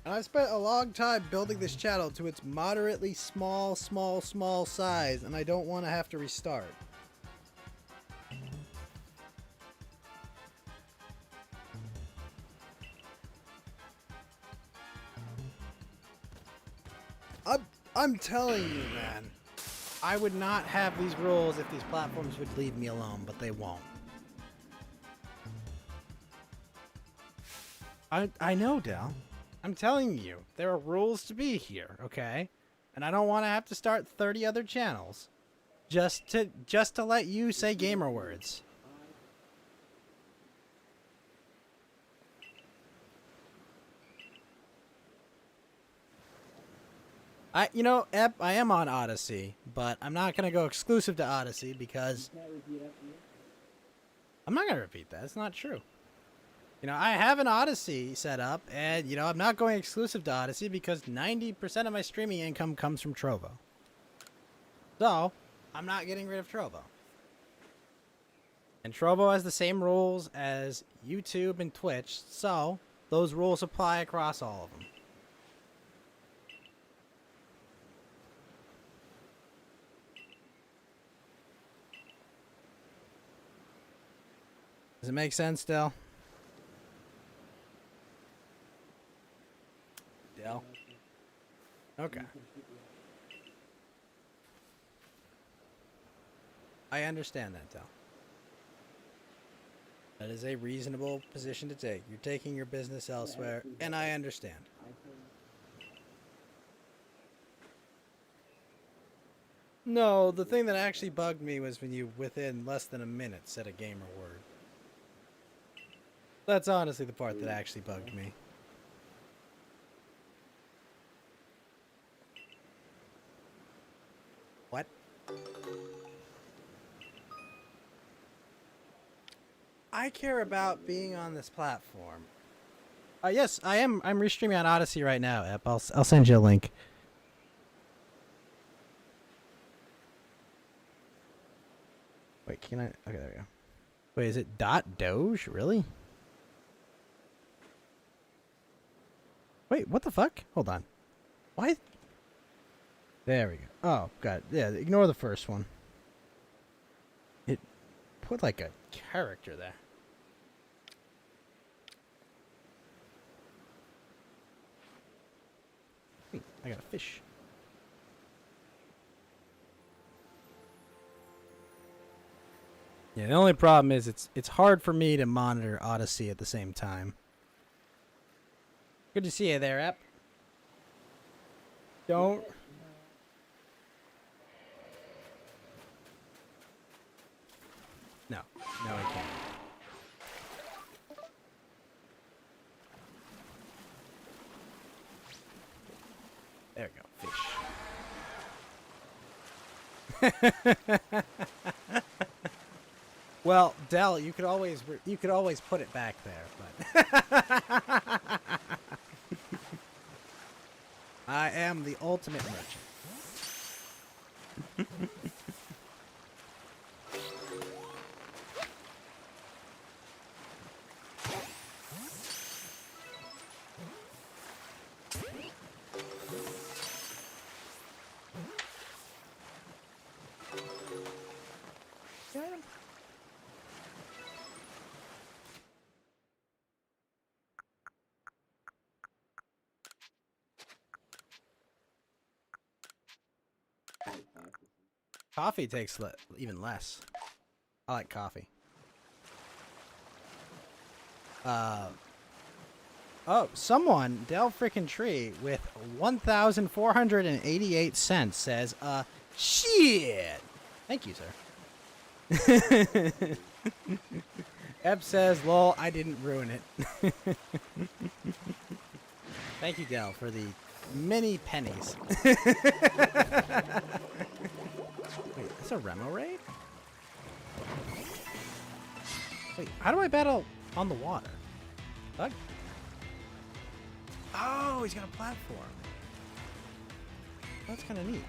A: And I spent a long time building this channel to its moderately small size, and I don't want to have to restart. I'm telling you, man. I would not have these rules if these platforms would leave me alone, but they won't. I know, Del. I'm telling you, there are rules to be here, okay? And I don't want to have to start 30 other channels just to let you say gamer words. You know, Ep, I am on Odyssey, but I'm not gonna go exclusive to Odyssey because I'm not gonna repeat that. It's not true. You know, I have an Odyssey set up, and you know, I'm not going exclusive to Odyssey because 90% of my streaming income comes from Trovo. So, I'm not getting rid of Trovo. And Trovo has the same rules as YouTube and Twitch, so those rules apply across all of them. Does it make sense, Del? Del? Okay. I understand that, Del. That is a reasonable position to take. You're taking your business elsewhere, and I understand. No, the thing that actually bugged me was when you, within less than a minute, said a gamer word. That's honestly the part that actually bugged me. What? I care about being on this platform. Yes, I am. I'm restreaming on Odyssey right now, Ep. I'll send you a link. Wait, can I? Okay, there we go. Wait, is it .doge? Really? Wait, what the fuck? Hold on. Why? There we go. Oh, God. Yeah, ignore the first one. It put like a character there. Wait, I got a fish. Yeah, the only problem is it's hard for me to monitor Odyssey at the same time. Good to see you there, Ep. Don't. No, I can't. There we go, fish. Well, Del, you could always put it back there, but I am the ultimate merchant. Coffee takes even less. I like coffee. Oh, someone, Del Frickin' Tree, with 1,488 cents says, shit! Thank you, sir. Eb says, lol, I didn't ruin it. Thank you, Del, for the many pennies. Wait, that's a Remo raid? Wait, how do I battle on the water? What? Oh, he's got a platform. That's kind of neat.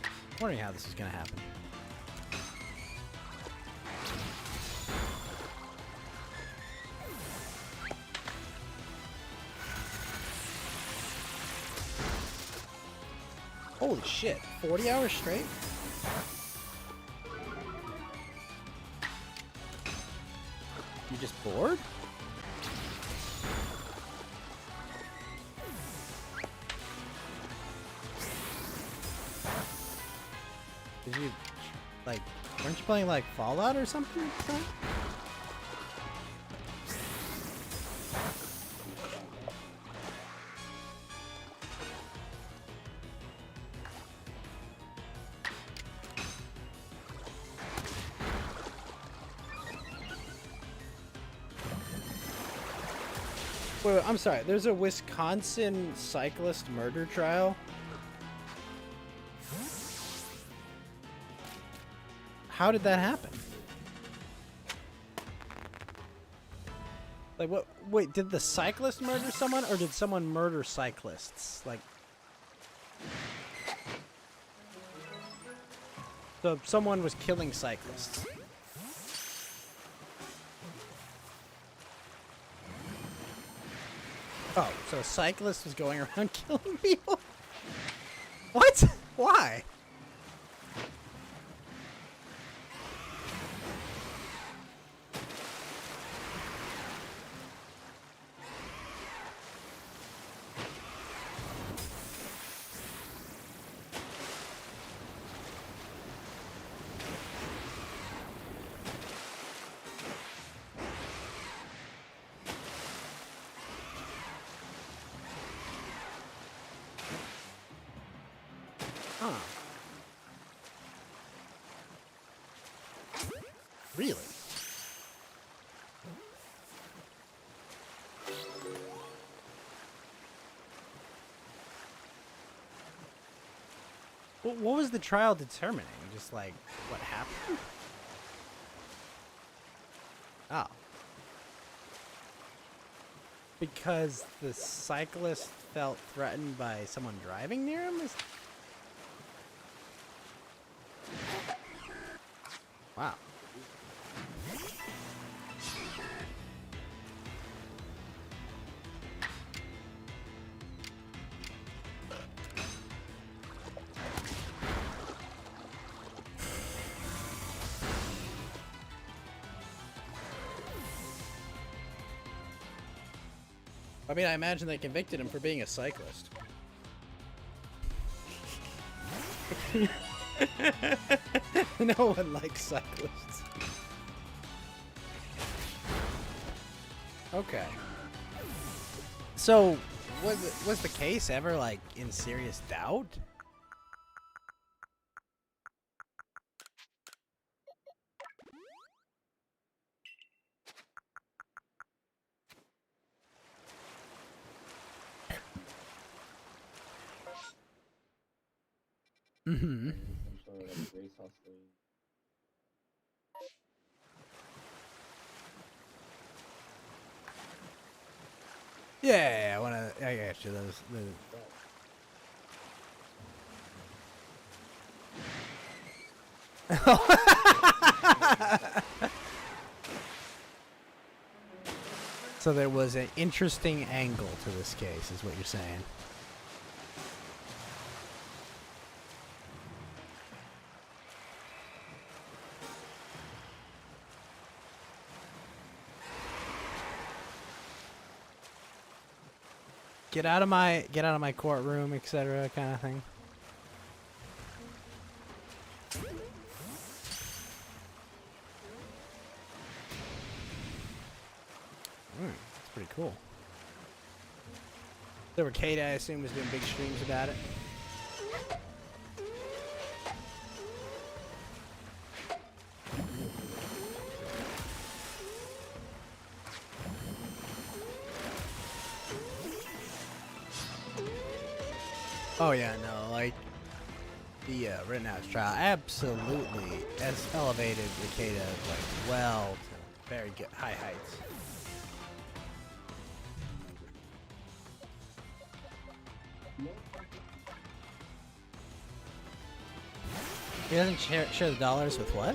A: I'm wondering how this is going to happen. Holy shit, 40 hours straight? You just bored? Did Did you, like, weren't you playing, like, Fallout or something at the time? Wait, I'm sorry. There's a Wisconsin cyclist murder trial? How did that happen? Like, what? Wait, did the cyclist murder someone, or did someone murder cyclists? Like, so someone was killing cyclists. Oh, so a cyclist was going around killing people? What? Why? Huh. Really? What was the trial determining? Just like what happened? Oh. Because the cyclist felt threatened by someone driving near him? Wow. I mean, I imagine they convicted him for being a cyclist. No one likes cyclists. Okay. So, was the case ever, like, in serious doubt? Mm-hmm. Yeah, I got you. Those. So there was an interesting angle to this case, is what you're saying. Get out of my courtroom, etc., kind of thing. That's pretty cool. So Arcade, I assume, was doing big streams about it. Oh yeah, no, like the Rittenhouse trial absolutely has elevated Takeda like well to very good high heights. He doesn't share the dollars with what?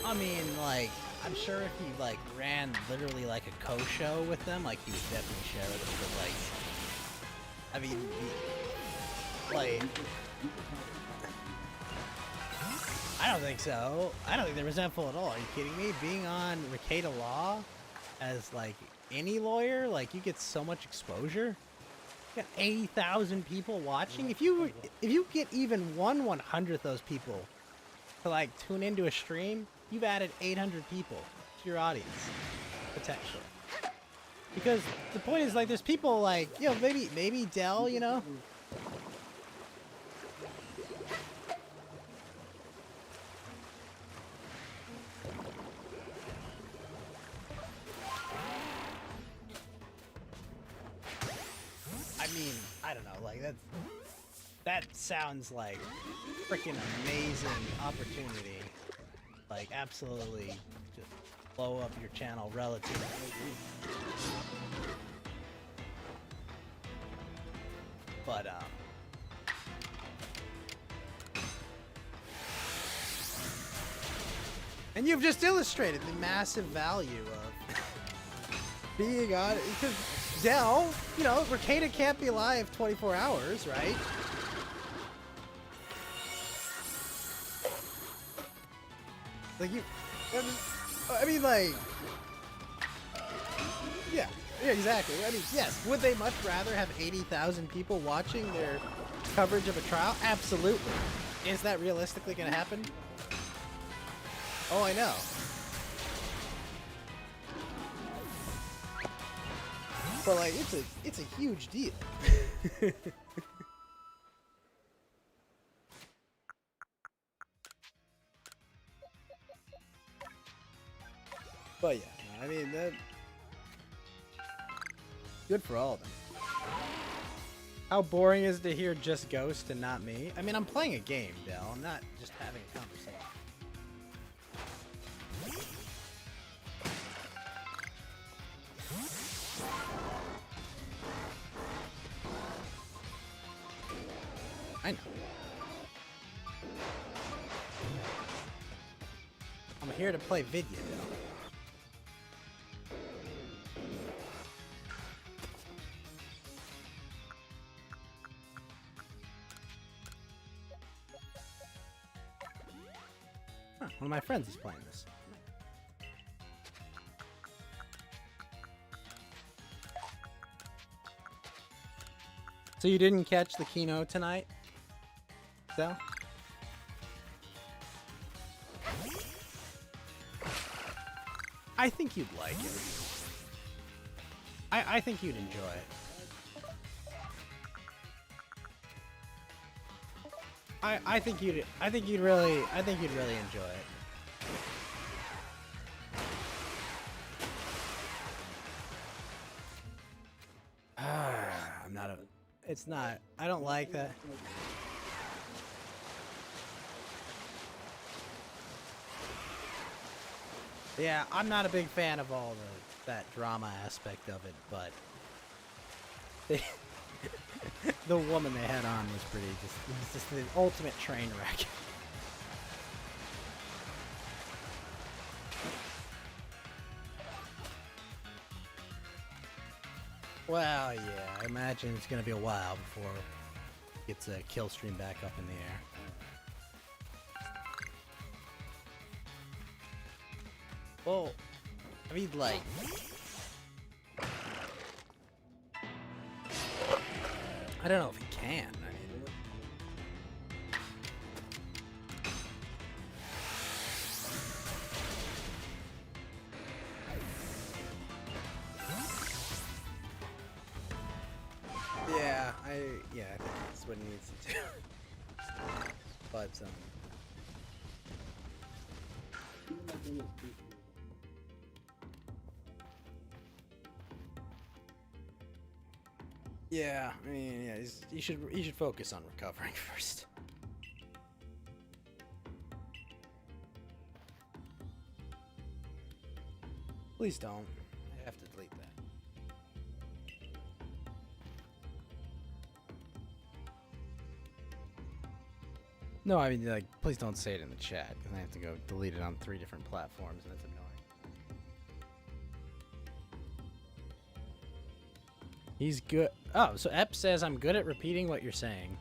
A: I mean, like, I'm sure if he, like, ran literally, like, a co-show with them, like, he would definitely share with them, but, like, I mean, like, I don't think so. I don't think they're resentful at all. Are you kidding me? Being on Ricada Law as like any lawyer, like you get so much exposure. You got 80,000 people watching. If you get even 1/100th of those people to like tune into a stream, you've added 800 people to your audience potentially. Because the point is, like, there's people like, you know, maybe Dell, you know. I mean, I don't know, like that sounds like freaking amazing opportunity. Like absolutely just blow up your channel relatively. But and you've just illustrated the massive value of being on, because Dell, you know, Ricada can't be live 24 hours, right? Like you, I mean, like, yeah, exactly. I mean, yes, would they much rather have 80,000 people watching their coverage of a trial? Absolutely. Is that realistically going to happen? Oh, I know. But like, it's a huge deal. But yeah, I mean, that good for all of them. How boring is it to hear just Ghost and not me? I mean, I'm playing a game, Dell. I'm not just having a conversation. I know. I'm here to play video, Dell. Huh, one of my friends is playing this. So you didn't catch the keynote tonight? So? I think you'd like it. I think you'd enjoy it. I think you'd really enjoy it. I'm not a. It's not. I don't like that. Yeah, I'm not a big fan of all that drama aspect of it, but the woman they had on was pretty it was just the ultimate train wreck. Well, yeah, I imagine it's gonna be a while before it gets a Killstream back up in the air. Well, I mean, like, I don't know if he can. I mean, yeah, I think that's what he needs to do. But yeah, I mean, yeah, you should focus on recovering first. Please don't. I have to delete that. No, I mean, like, please don't say it in the chat, because I have to go delete it on 3 different platforms, and it's annoying. He's good. Oh, so Ep says I'm good at repeating what you're saying.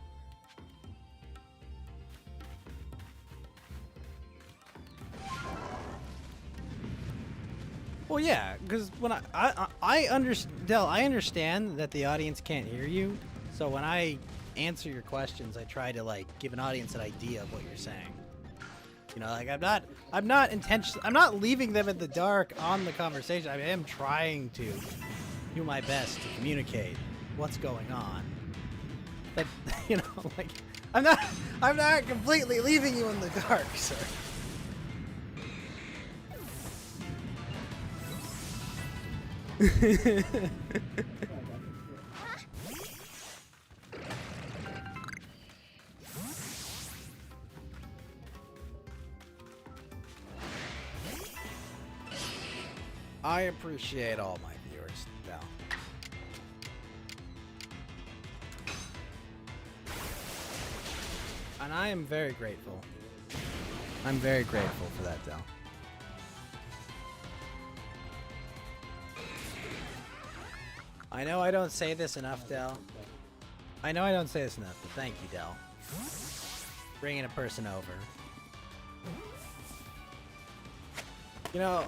A: Well, yeah, because when I understand that the audience can't hear you, so when I answer your questions, I try to like give an audience an idea of what you're saying. You know, like I'm not leaving them in the dark on the conversation. I am trying to do my best to communicate what's going on. But you know, like I'm not completely leaving you in the dark, sir. I appreciate all my viewers now. And I am very grateful. I'm very grateful for that, Del. I know I don't say this enough, Del. I know I don't say this enough, but thank you, Del. Bringing a person over. You know,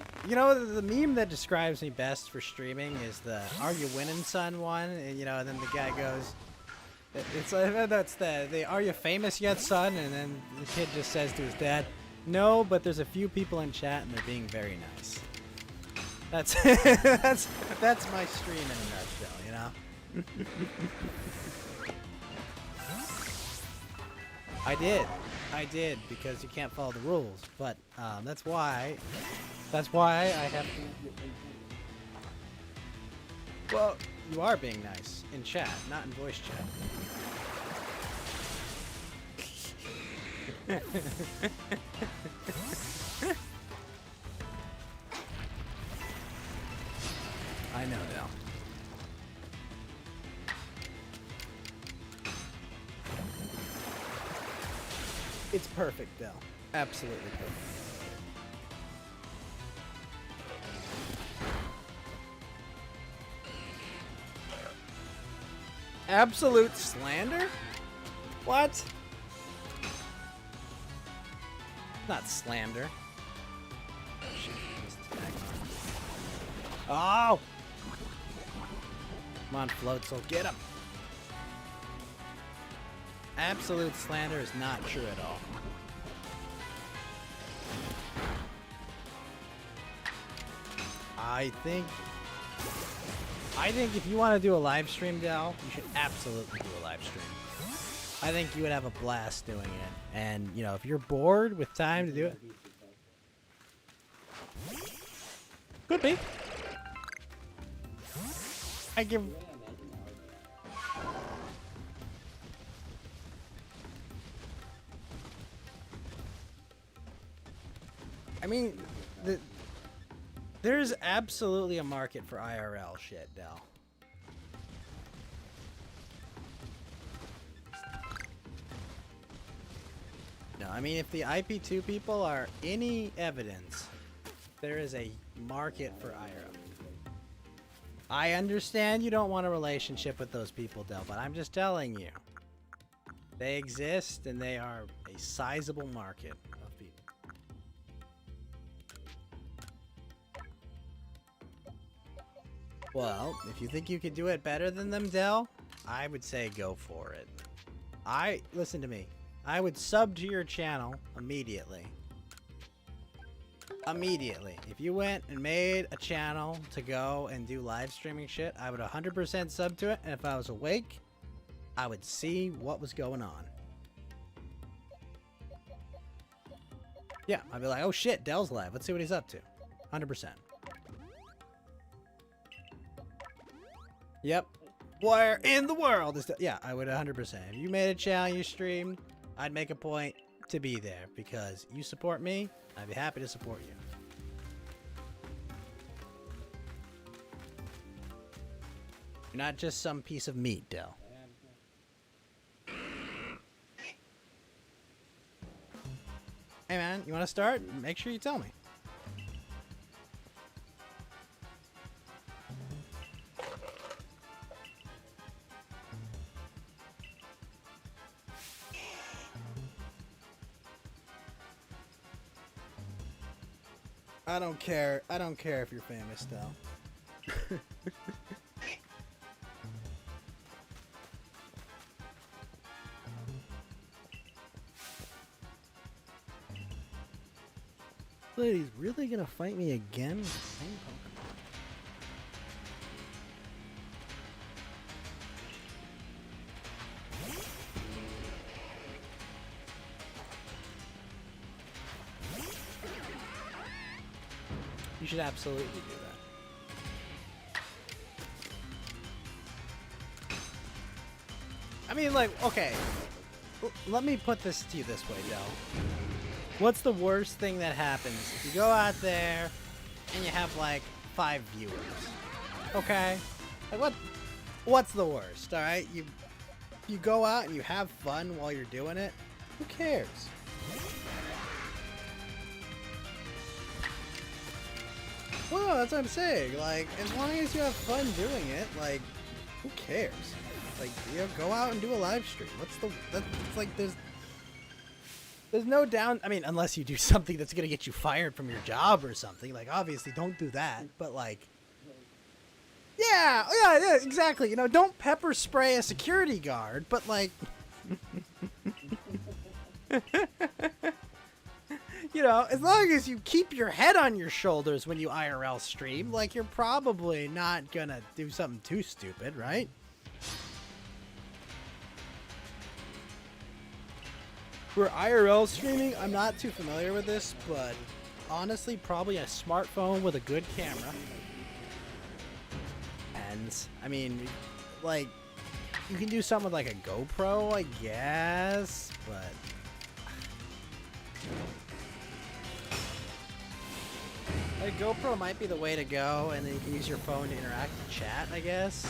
A: the meme that describes me best for streaming is the "Are you winning, son?" one. And, you know, and then the guy goes, "It's that's the "Are you famous yet, son?" And then the kid just says to his dad, "No, but there's a few people in chat and they're being very nice." That's that's my stream in a nutshell, you know. I did because you can't follow the rules, but that's why I have to. Well, you are being nice in chat, not in voice chat. I know now. It's perfect, Del. Absolutely perfect. Absolute slander? What? Not slander. Oh! Come on, Floatzel, get him! Absolute slander is not true at all. I think if you want to do a live stream, Del, you should absolutely do a live stream. I think you would have a blast doing it. And, you know, if you're bored with time to do it... Could be. I mean, there's absolutely a market for IRL shit, Del. No, I mean, if the IP2 people are any evidence, there is a market for IRL. I understand you don't want a relationship with those people, Del, but I'm just telling you. They exist, and they are a sizable market of people. Well, if you think you could do it better than them, Del, I would say go for it. Listen to me. I would sub to your channel immediately. Immediately. If you went and made a channel to go and do live streaming shit, I would 100% sub to it, and if I was awake, I would see what was going on. Yeah, I'd be like, oh shit, Del's live. Let's see what he's up to. 100%. Yep. Where in the world is that? Yeah, I would 100%. If you made a channel, you streamed, I'd make a point to be there because you support me, I'd be happy to support you. You're not just some piece of meat, Del. Hey man, you want to start? Make sure you tell me. I don't care. I don't care if you're famous, though. Lady's really gonna fight me again with the same Pokemon? You should absolutely do that. I mean, like, okay. Let me put this to you this way, Del. What's the worst thing that happens? You go out there and you have like 5 viewers. Okay? Like what's the worst, alright? You go out and you have fun while you're doing it. Who cares? Well, that's what I'm saying. Like, as long as you have fun doing it, like, who cares? Like, you know, go out and do a live stream. It's like there's no down. I mean, unless you do something that's gonna get you fired from your job or something. Like, obviously, don't do that. But like, yeah, exactly. You know, don't pepper spray a security guard. But like, you know, as long as you keep your head on your shoulders when you IRL stream, like, you're probably not gonna do something too stupid, right? For IRL streaming, I'm not too familiar with this, but honestly, probably a smartphone with a good camera. And, I mean, like, you can do something with, like, a GoPro, I guess, but... A GoPro might be the way to go, and then you can use your phone to interact with chat, I guess.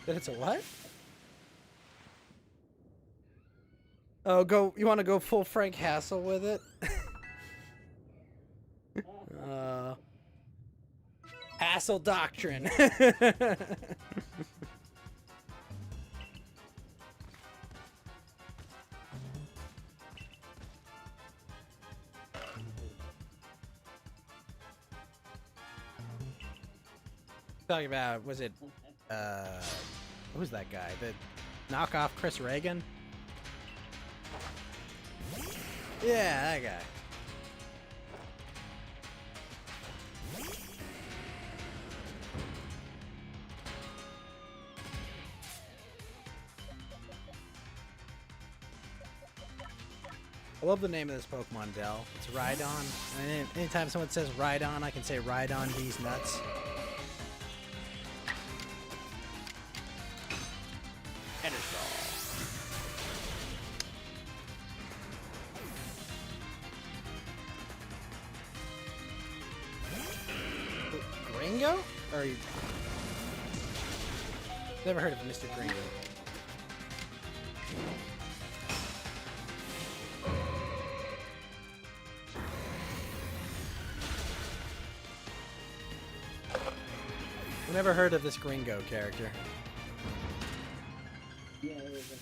A: That it's a what? Oh, you want to go full Frank Hassel with it? Hassel doctrine. Talking about, was it, who's that guy? The knockoff Chris Reagan? Yeah, that guy. I love the name of this Pokemon, Del. It's Rhydon. And anytime someone says Rhydon, I can say Rhydon these nuts. Gringo? Or you... Never heard of Mr. Gringo. I've never heard of this Gringo character.
H: Yeah, it was like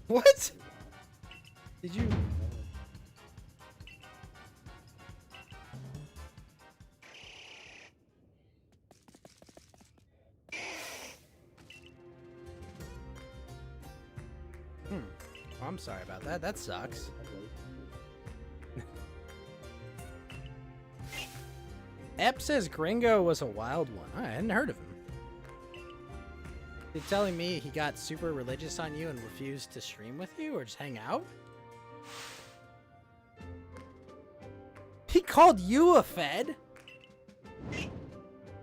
A: What? Did you... I'm sorry about that. That sucks. Ep says Gringo was a wild one. I hadn't heard of him. You're telling me he got super religious on you and refused to stream with you or just hang out? He called you a Fed?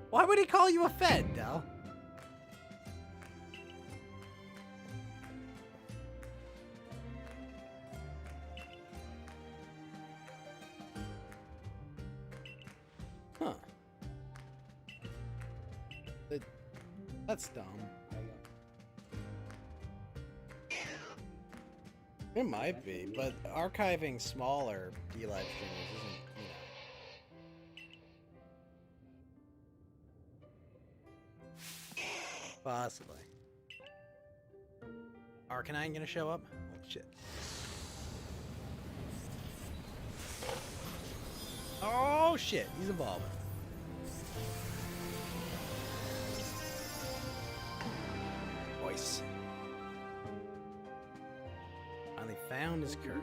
A: Why would he call you a Fed, Del? Huh. That's dumb. It might be, but archiving smaller D-Live streamers isn't, possibly. Arcanine gonna show up? Holy shit. Oh shit, he's evolving. Voice. Finally found his current.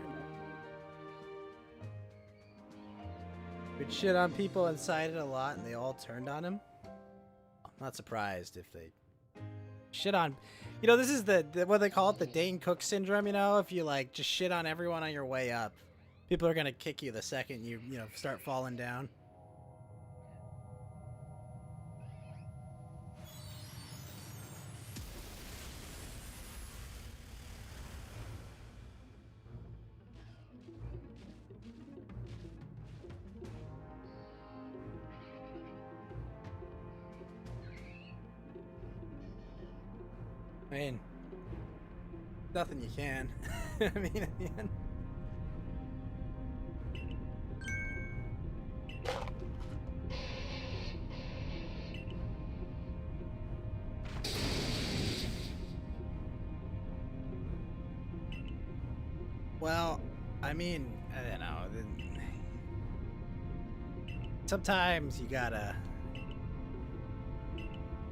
A: Would shit on people inside it a lot and they all turned on him. I'm not surprised if they shit on, you know, this is the what they call it, the Dane Cook syndrome, you know, if you like just shit on everyone on your way up, people are gonna kick you the second you know, start falling down. I mean, nothing you can. I mean, at the end. Well, I mean, I don't know. Sometimes you gotta.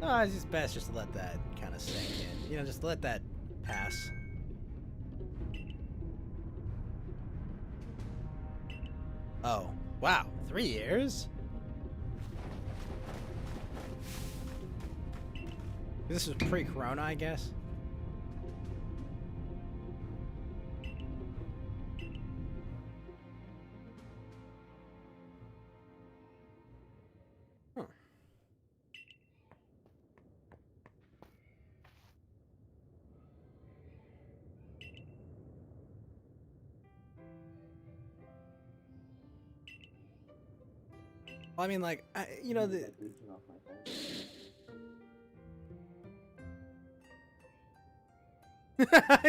A: No, it's just best just to let that kind of sink in. You know, just let that pass. Oh, wow. 3 years? This was pre-corona, I guess. Huh. Well, I mean, like, you know, the...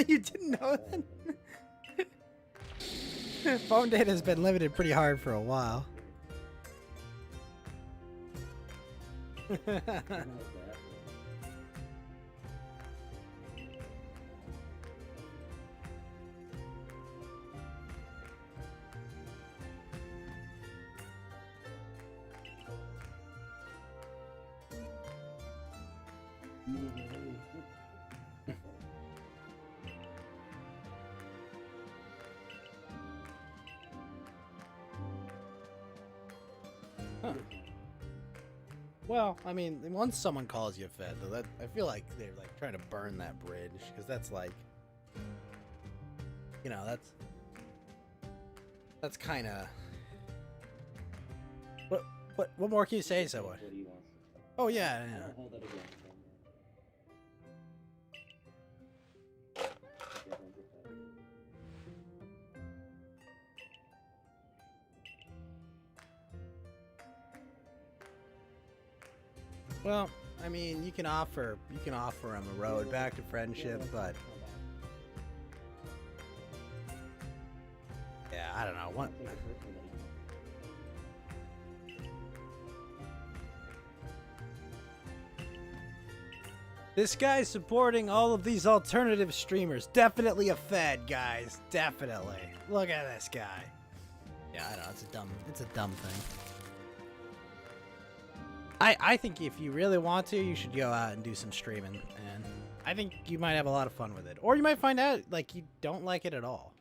A: You didn't know that? Phone data has been limited pretty hard for a while. Huh. Well, I mean, once someone calls you a fed, though, that I feel like they're like trying to burn that bridge, because that's like, you know, that's kind of. What more can you say, so what? Oh yeah, yeah.
H: Hold it again.
A: Well, I mean, you can offer him a road back to friendship, but yeah, I don't know what. This guy's supporting all of these alternative streamers. Definitely a fed, guys. Definitely. Look at this guy. Yeah, I don't know. It's a dumb thing. I think if you really want to, you should go out and do some streaming, and I think you might have a lot of fun with it. Or you might find out, like, you don't like it at all.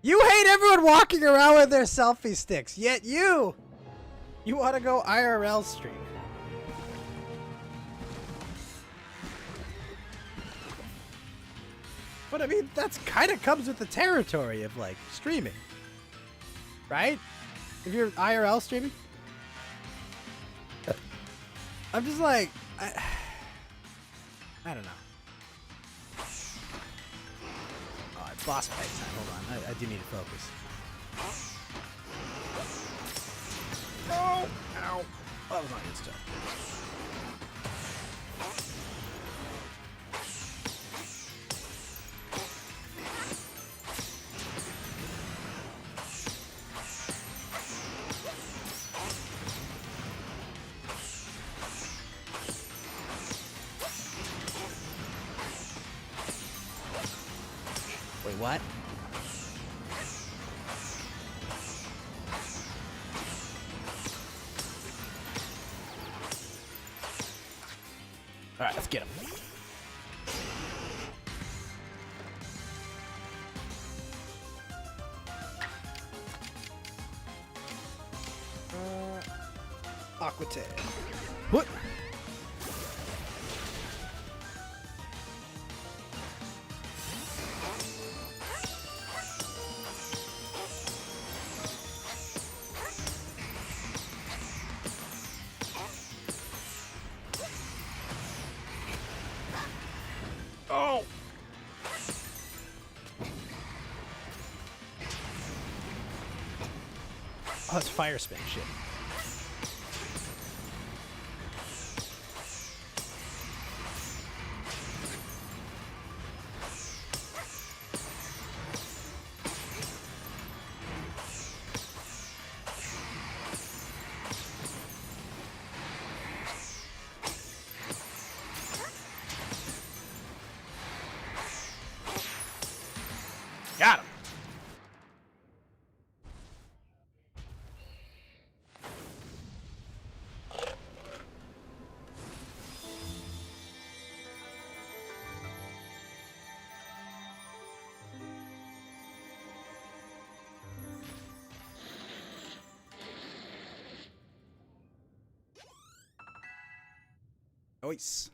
A: You hate everyone walking around with their selfie sticks, yet you want to go IRL stream. But I mean, that's kind of comes with the territory of like streaming, right? If you're IRL streaming, I'm just like, I don't know. Alright, boss fight time. Hold on. I do need to focus. Oh! Ow! Oh, that was not good stuff. Wait, what? Alright, let's get him. Aqua-Tail. What? Oh! Oh, it's fire spin shit. Got him. Nice.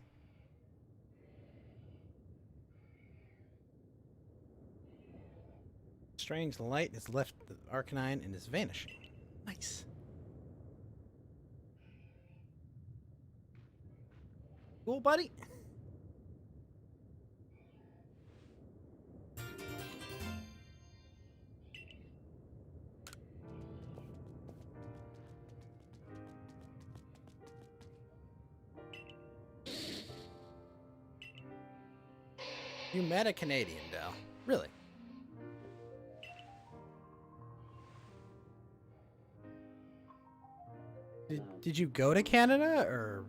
A: Strange light has left the Arcanine and is vanishing. Nice. Cool, buddy. You met a Canadian, Dell. Really? Did you go to Canada, or?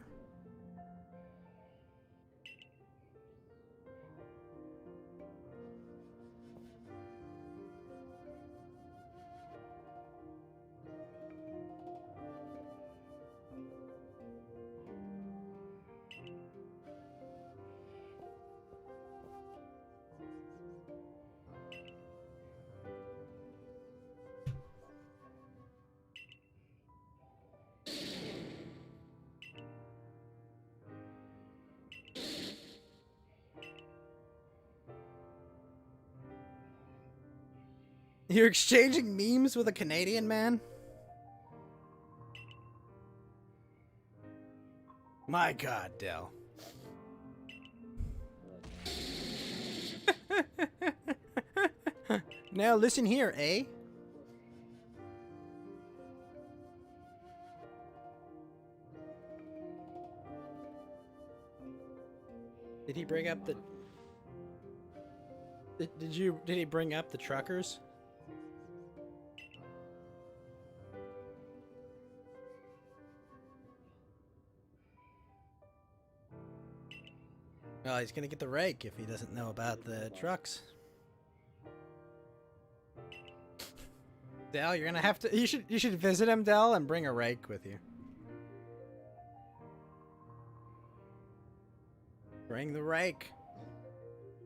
A: You're exchanging memes with a Canadian man? My God, Dell. Now listen here, eh? Did he bring up the... Did he bring up the truckers? Well, he's gonna get the rake if he doesn't know about the trucks. Dell, you're gonna have to. You should visit him, Dell, and bring a rake with you. Bring the rake.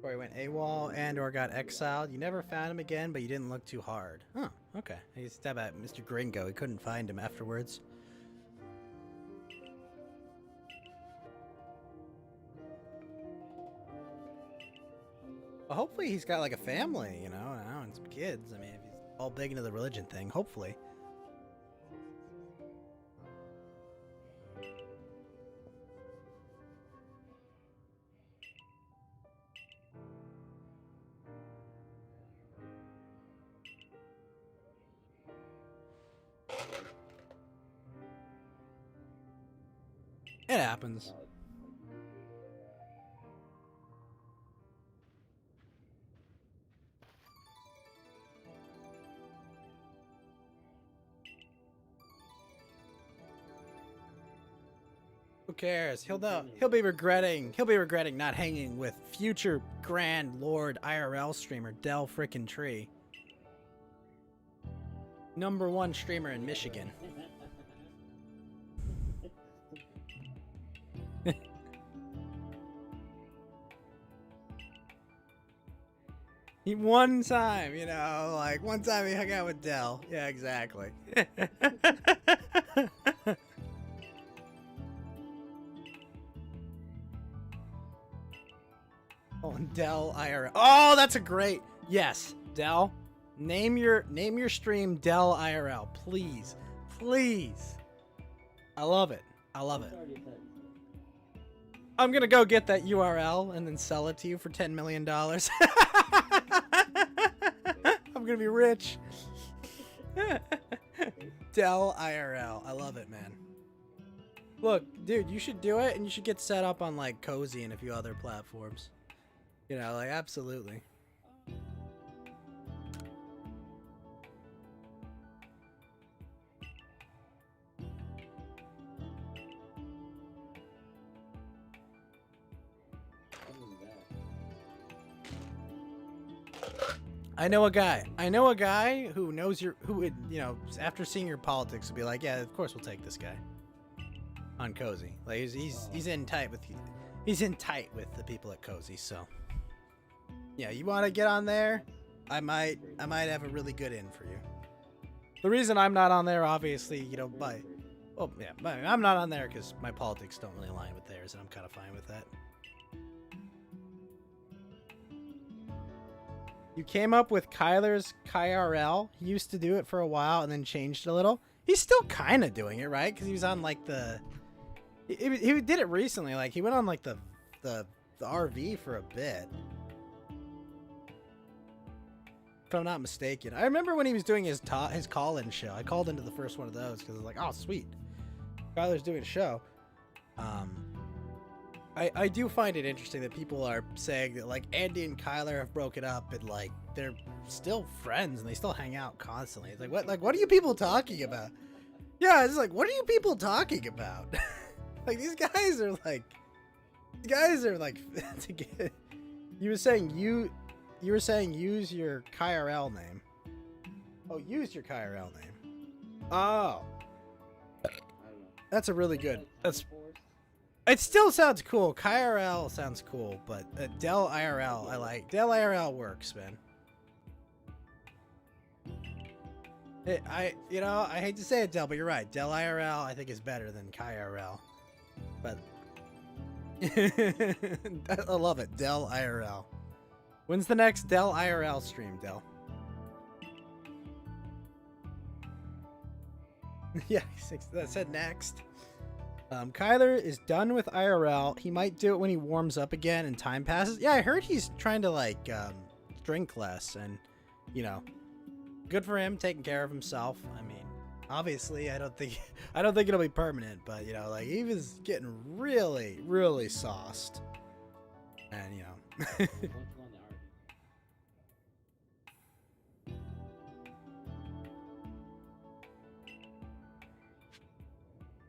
A: Or he went AWOL and/or got exiled. You never found him again, but you didn't look too hard. Huh? Okay. I used to stab at Mr. Gringo. He couldn't find him afterwards. Well, hopefully he's got like a family, you know, and some kids. I mean, if he's all big into the religion thing, hopefully. It happens. Who cares? He'll be regretting not hanging with future Grand Lord IRL streamer Del Frickin' Tree. #1 streamer in Michigan. One time, you know, like one time he hung out with Del. Yeah, exactly. Oh, and Del IRL. Oh, that's a great. Yes, Del. Name your stream Del IRL, please. Please. I love it. I love it. I'm gonna go get that URL and then sell it to you for $10 million. I'm gonna be rich. Del IRL. I love it, man. Look, dude, you should do it and you should get set up on like Cozy and a few other platforms. You know, like absolutely. I know a guy who knows who would, you know, after seeing your politics would be like, yeah, of course we'll take this guy on Cozy. Like he's in tight with the people at Cozy, so yeah, you want to get on there? I might have a really good in for you. The reason I'm not on there, obviously, you know, I'm not on there because my politics don't really align with theirs, and I'm kind of fine with that. You came up with Kyler's KRL. He used to do it for a while and then changed a little. He's still kind of doing it, right? Because he was on like he did it recently. Like he went on like the RV for a bit, if I'm not mistaken. I remember when he was doing his call-in show. I called into the first one of those because I was like, oh sweet, Kyler's doing a show. I do find it interesting that people are saying that like Andy and Kyler have broken up and like they're still friends and they still hang out constantly. It's like what are you people talking about? Yeah, it's like what are you people talking about? Like these guys are like you were saying use your KRL name. Oh, use your KRL name. Oh. That's a really good. It still sounds cool. KRL sounds cool, but Del IRL I like. Del IRL works, man. I hate to say it, Del, but you're right. Del IRL I think is better than KRL. But I love it. Del IRL. When's the next Del IRL stream, Del? Yeah, that said next. Kyler is done with IRL. He might do it when he warms up again and time passes. Yeah, I heard he's trying to like drink less and, you know, good for him taking care of himself. I mean, obviously, I don't think it'll be permanent, but you know, like he was getting really, really sauced, and you know.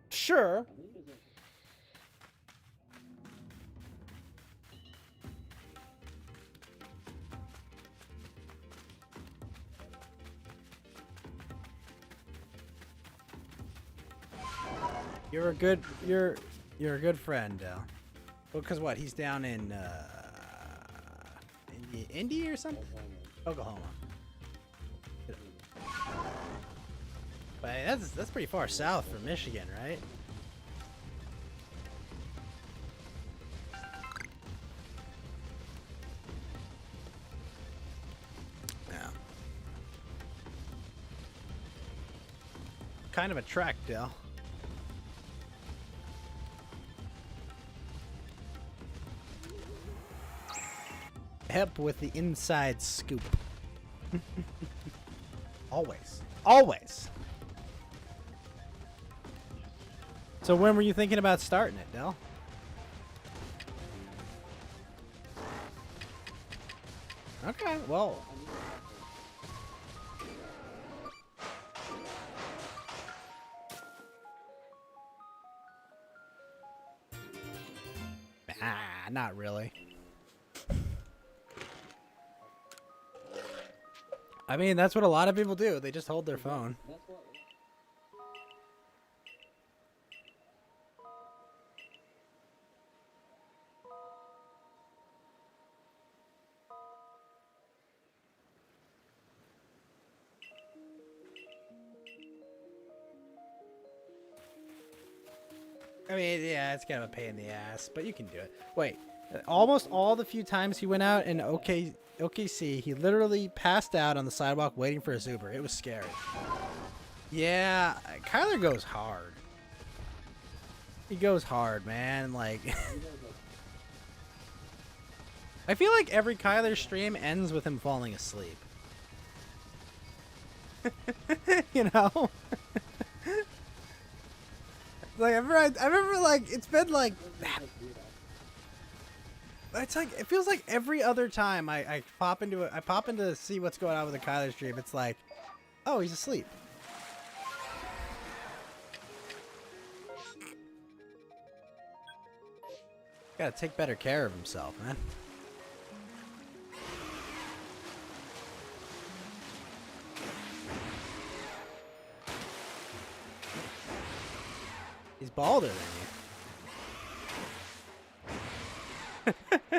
A: Sure. You're a good friend, Del. Well, cause what? He's down in Indy or something? Oklahoma. But that's pretty far south from Michigan, right? Yeah. Kind of a trek, Del. Hep with the inside scoop. Always. Always. So when were you thinking about starting it, Del? Okay, well. Not really. I mean, that's what a lot of people do. They just hold their phone. I mean, yeah, it's kind of a pain in the ass, but you can do it. Wait, almost all the few times he went out in OKC, he literally passed out on the sidewalk waiting for his Uber. It was scary. Yeah, Kyler goes hard. He goes hard, man. Like, I feel like every Kyler stream ends with him falling asleep. You know? Like, I remember, like, it's been, like, it's like, it feels like every other time I pop into it, I pop in to see what's going on with the Kyler stream, it's like, oh, he's asleep. Gotta take better care of himself, man. He's balder than you.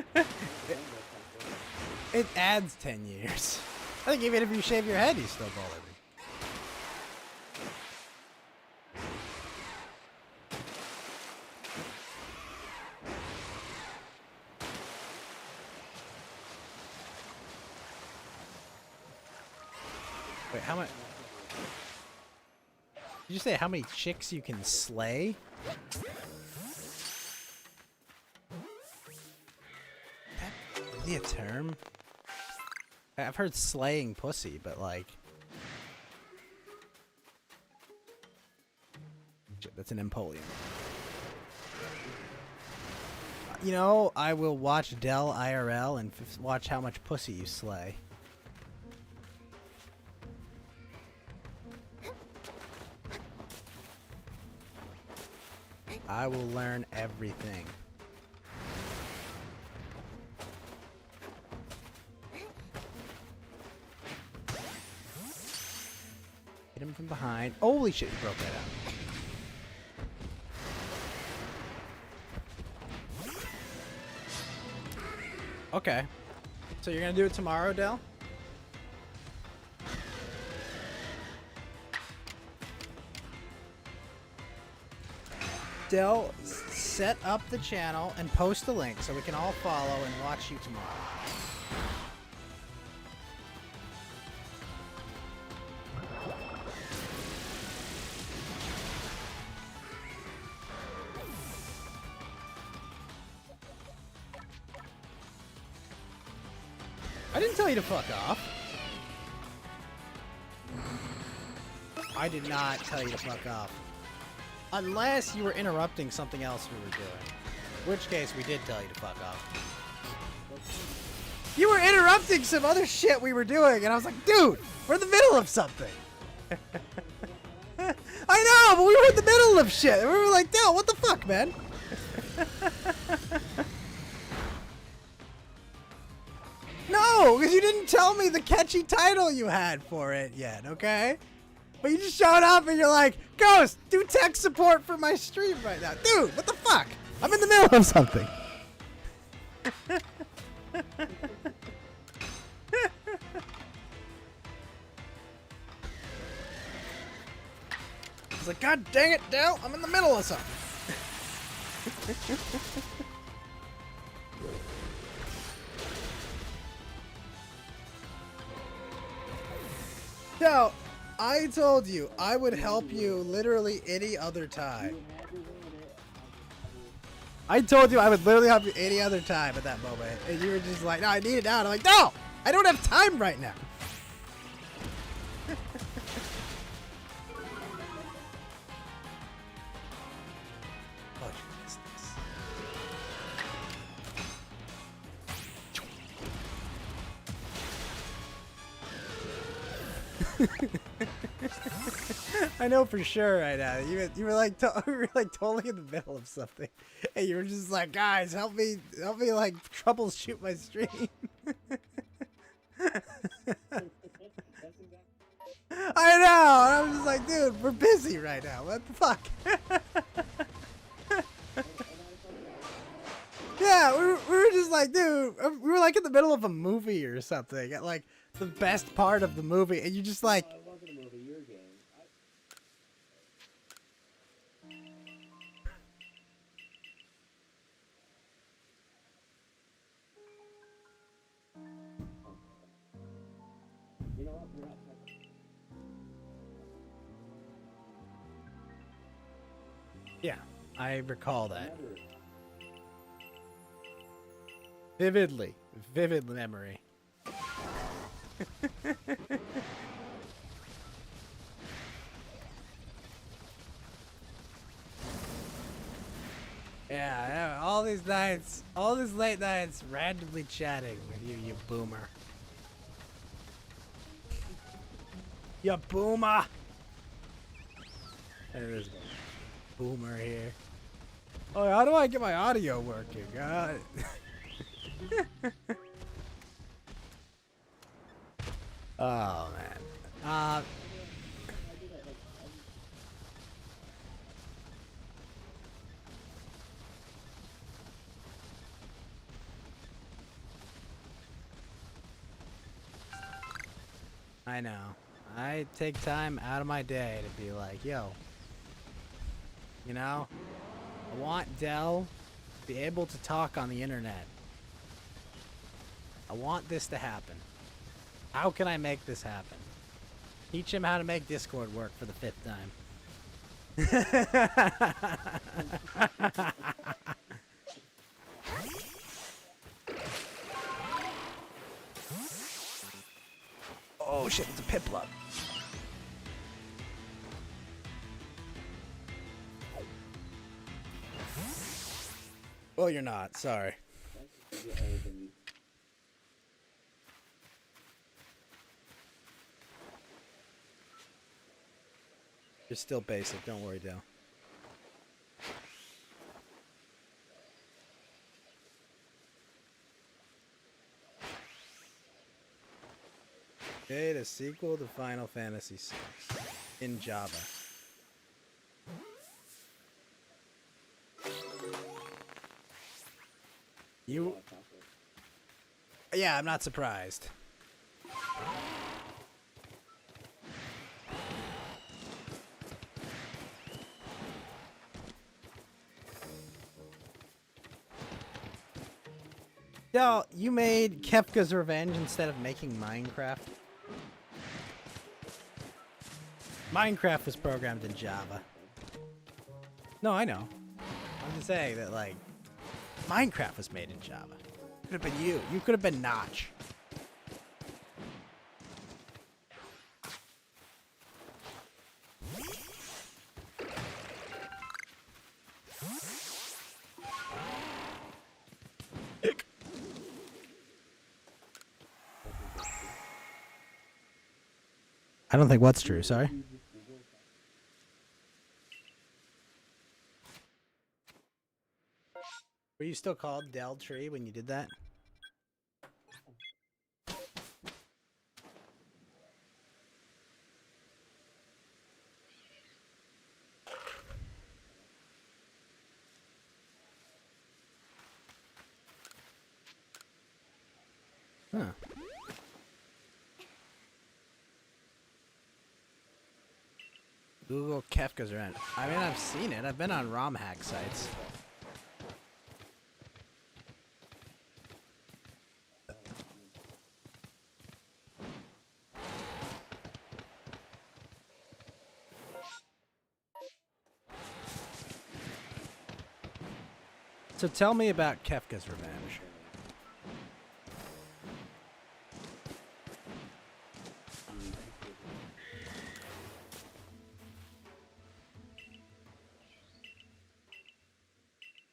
A: It adds 10 years. I think even if you shave your head, he's still balder than you. Wait, how much? Did you say how many chicks you can slay? That really a term? I've heard slaying pussy, but like... Shit, that's an Empoleon. You know, I will watch Dell IRL and watch how much pussy you slay. I will learn everything. Hit him from behind. Holy shit, he broke that out. Okay. So you're gonna do it tomorrow, Del? Del, set up the channel and post the link so we can all follow and watch you tomorrow. I didn't tell you to fuck off. I did not tell you to fuck off. Unless you were interrupting something else we were doing. In which case, we did tell you to fuck off. You were interrupting some other shit we were doing, and I was like, dude, we're in the middle of something. I know, but we were in the middle of shit. And we were like, Del, what the fuck, man? No, because you didn't tell me the catchy title you had for it yet, okay? But you just showed up and you're like, Ghost, do tech support for my stream right now. Dude, what the fuck? I'm in the middle of something. I was like, God dang it, Del, I'm in the middle of something. Del, I told you I would help you literally any other time. I told you I would literally help you any other time at that moment. And you were just like, no, I need it now. And I'm like, no, I don't have time right now. I know for sure right now. You were like you were like totally in the middle of something, and you were just like, guys, help me like troubleshoot my stream. I know. I was just like, dude, we're busy right now. What the fuck? Yeah, we were just like, dude, we were like in the middle of a movie or something, at like the best part of the movie, and you just like.
H: It wasn't a movie, your game. You know what? We're not talking.
A: Yeah, I recall that.
H: Never.
A: Vivid memory. Yeah, all these nights, all these late nights, randomly chatting with you, you boomer. You boomer! There's a boomer here. Oh, how do I get my audio working? Oh man. I know. I take time out of my day to be like, yo, you know, I want Dell to be able to talk on the internet. I want this to happen. How can I make this happen? Teach him how to make Discord work for the 5th time. Oh shit, it's a Piplup. Well, you're not, sorry. You're still basic, don't worry, Dale. Okay, the sequel to Final Fantasy VI in Java. You... Yeah, I'm not surprised. Yo, you made Kefka's Revenge instead of making Minecraft? Minecraft was programmed in Java. No, I know. I'm just saying that, like, Minecraft was made in Java. Could have been you. You could have been Notch. I don't think what's true, sorry. Were you still called Del Tree when you did that? Huh. Google Kefka's Revenge. I mean, I've seen it. I've been on ROM hack sites. So tell me about Kefka's Revenge.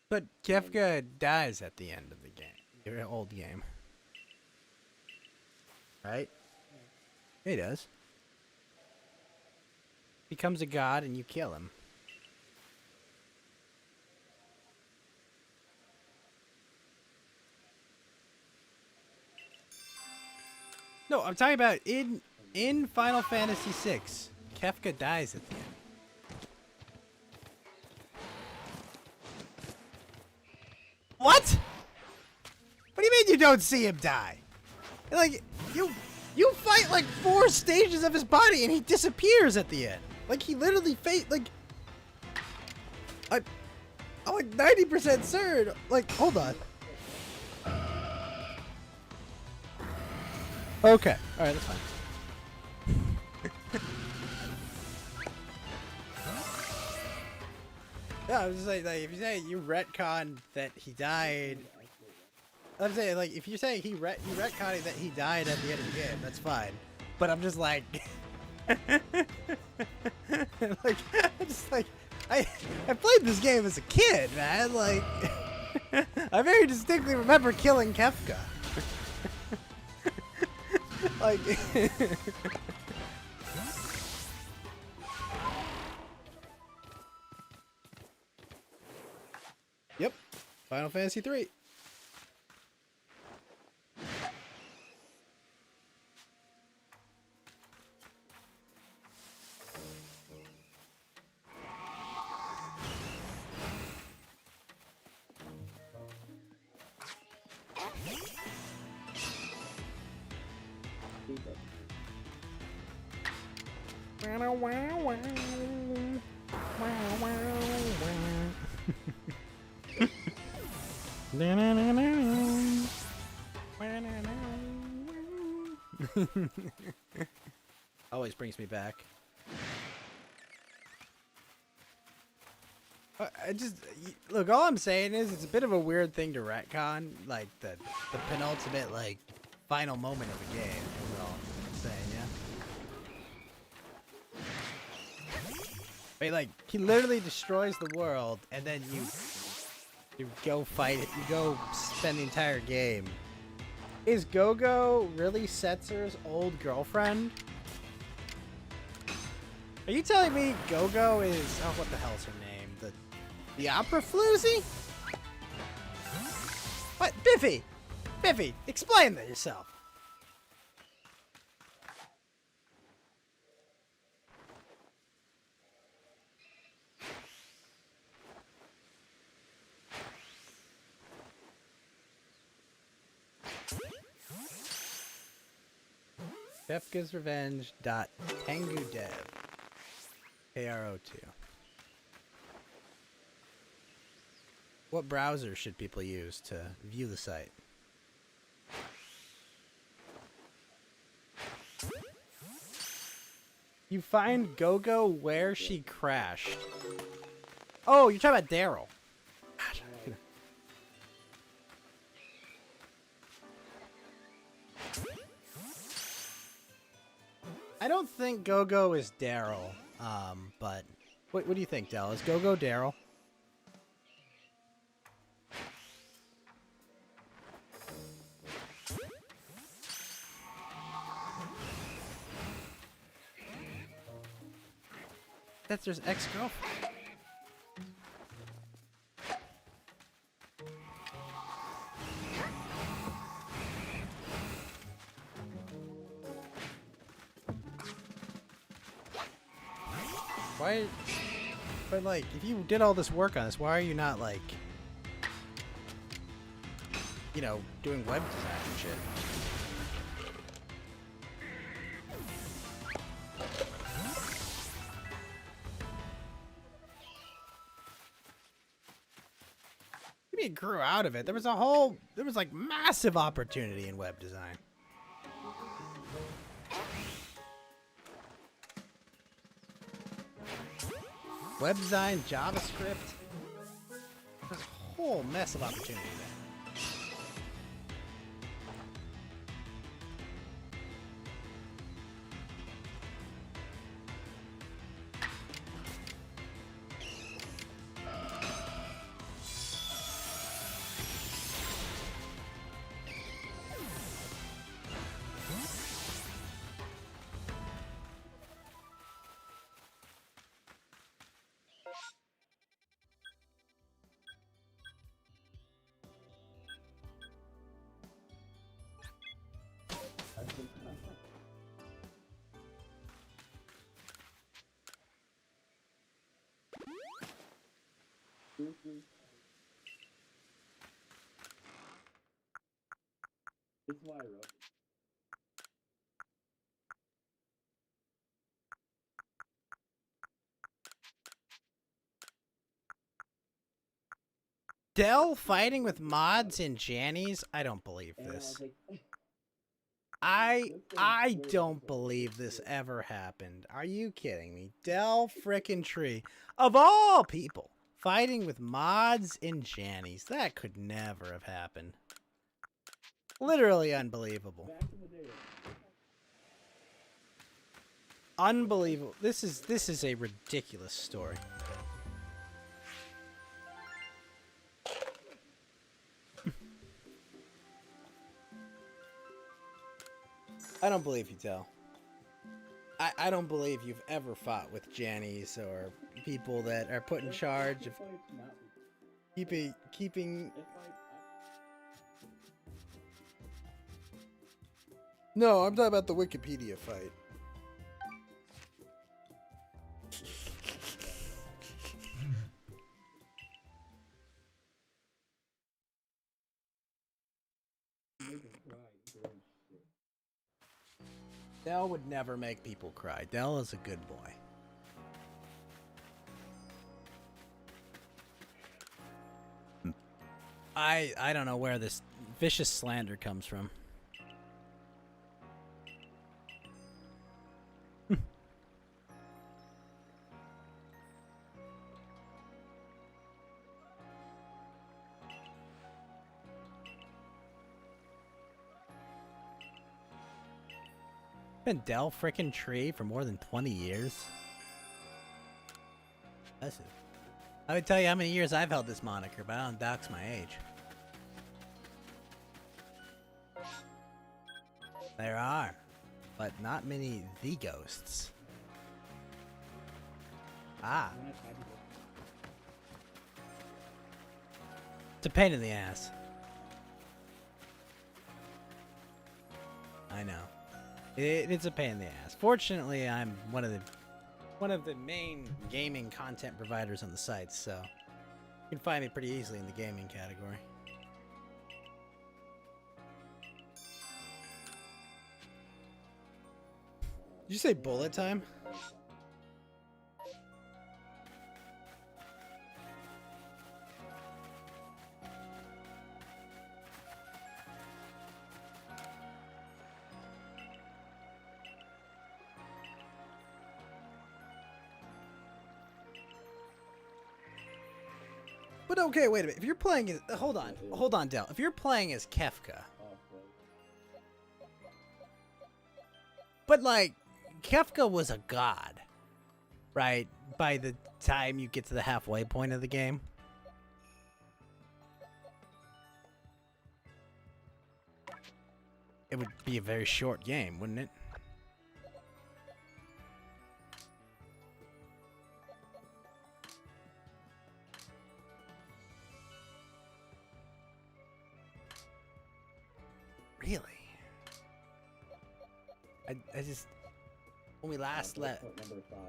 A: But Kefka dies at the end of the game, your old game. Right? He does. becomes a god and you kill him. No, I'm talking about in Final Fantasy VI. Kefka dies at the end. What? What do you mean you don't see him die? Like, you fight like 4 stages of his body and he disappears at the end. Like, he literally I'm like 90% certain. Like, hold on. Okay. Alright, that's fine. Yeah, I was just like if you say you retcon that he died, I'm saying like if you say he retconning that he died at the end of the game, that's fine. But I'm just like, like I'm just like I played this game as a kid, man. Like I very distinctly remember killing Kefka. Like. Yep, Final Fantasy 3. Always brings me back. I just look. All I'm saying is it's a bit of a weird thing to retcon, like the penultimate like final moment of the game. Is all I'm saying, yeah. Wait, like he literally destroys the world, and then you go fight it. You go spend the entire game. Is Go-Go really Setzer's old girlfriend? Are you telling me Go-Go is... Oh, what the hell's her name? The opera floozy? What? Biffy! Biffy, explain that yourself. Kefka's Revenge. Tengu Dev. KRO2. What browser should people use to view the site? You find Go-Go where she crashed. Oh, you're talking about Daryl. I don't think Go-Go is Daryl, but what do you think, Del? Is Go-Go Daryl? That's his ex-girlfriend. Why? But like, if you did all this work on this, why are you not like, you know, doing web design and shit? Maybe it grew out of it. There was like massive opportunity in web design. Web design, JavaScript. There's a whole mess of opportunity there.
H: It's Lyra.
A: Dell fighting with mods and Jannies? I don't believe
H: And I
A: this.
H: was like,
A: I don't believe this ever happened. Are you kidding me? Dell frickin' Tree, of all people, fighting with mods and Jannies. That could never have happened. Literally unbelievable.
H: back in the day.
A: Unbelievable. This is a ridiculous story. I don't believe you, Del. I don't believe you've ever fought with Jannies or people that are put in charge of keeping. No, I'm talking about the Wikipedia fight. Dell would never make people cry. Dell is a good boy. I don't know where this vicious slander comes from. Been Dell frickin' Tree for more than 20 years. Impressive. I would tell you how many years I've held this moniker, but I don't dox my age. There are, but not many the ghosts. Ah. It's a pain in the ass. I know. It's a pain in the ass. Fortunately, I'm one of the main gaming content providers on the site, so you can find me pretty easily in the gaming category. Did you say bullet time? But okay, wait a minute. If you're playing as... Hold on, Del. If you're playing as Kefka... But, like, Kefka was a god, right? By the time you get to the halfway point of the game. It would be a very short game, wouldn't it? Really? I just... When we last let...
H: Number 5.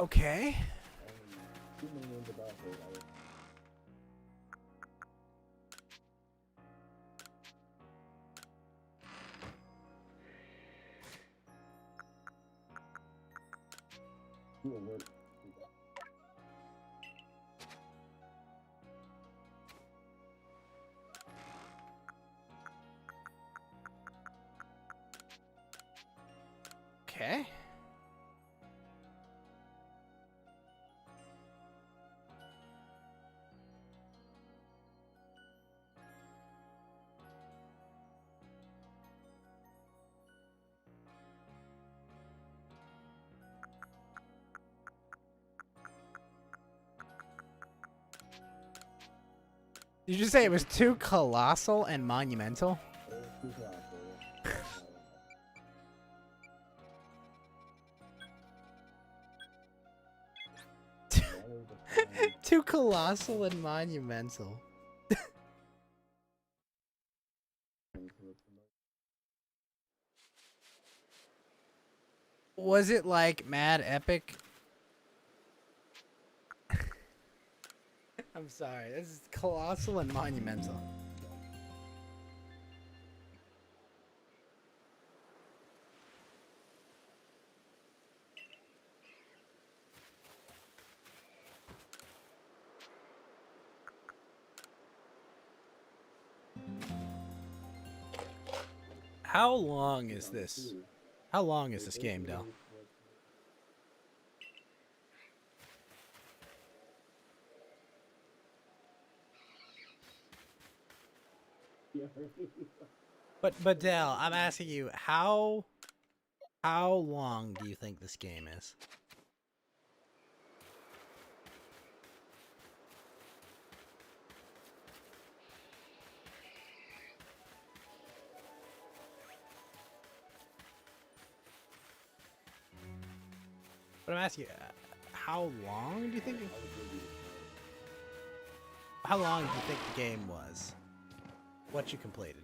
A: Okay.
H: 2 million about it. Will work.
A: Okay. Did you say it was too colossal and monumental? Too colossal and monumental. Was it like mad epic? I'm sorry. This is colossal and monumental. How long is this? How long is this game, Del? But Del, I'm asking you, how long do you think this game is? But I'm asking you, how long do you think? How long do you think the game was? What you completed?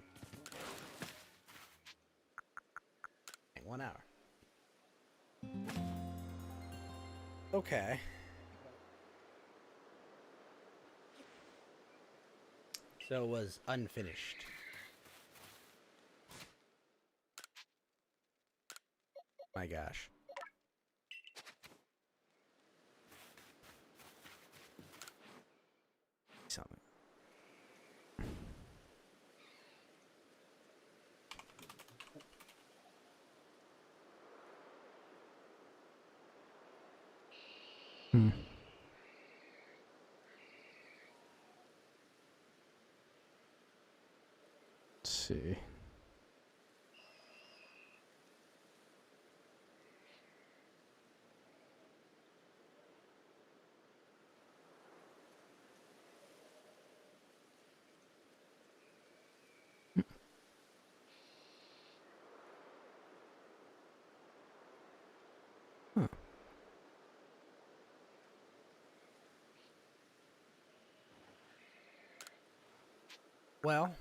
A: 1 hour. Okay. So it was unfinished. My gosh. Something. Let's see. Huh. Well,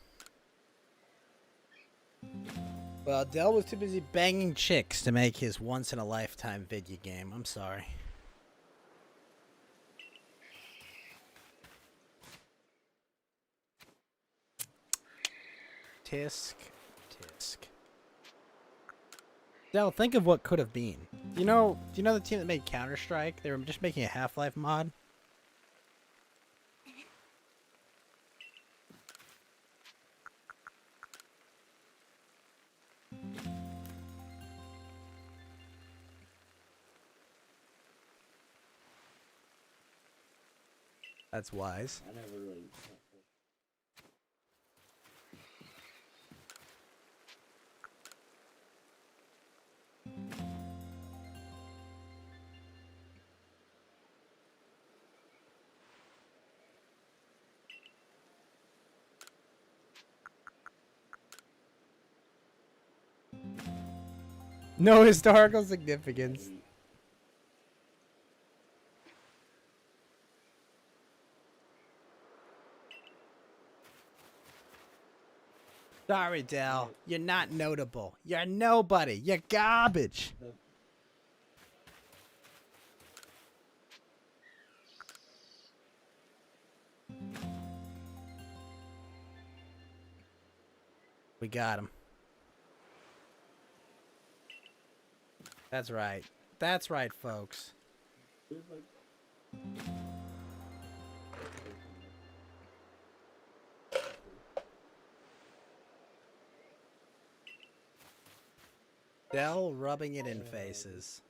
A: Del was too busy banging chicks to make his once-in-a-lifetime video game. I'm sorry. Tisk, tisk. Del, think of what could have been. Do you know the team that made Counter-Strike? They were just making a Half-Life mod. That's wise.
H: I never really.
A: No historical significance. Sorry, Del. You're not notable. You're nobody. You're garbage. We got him. That's right. That's right, folks. Del rubbing it in faces.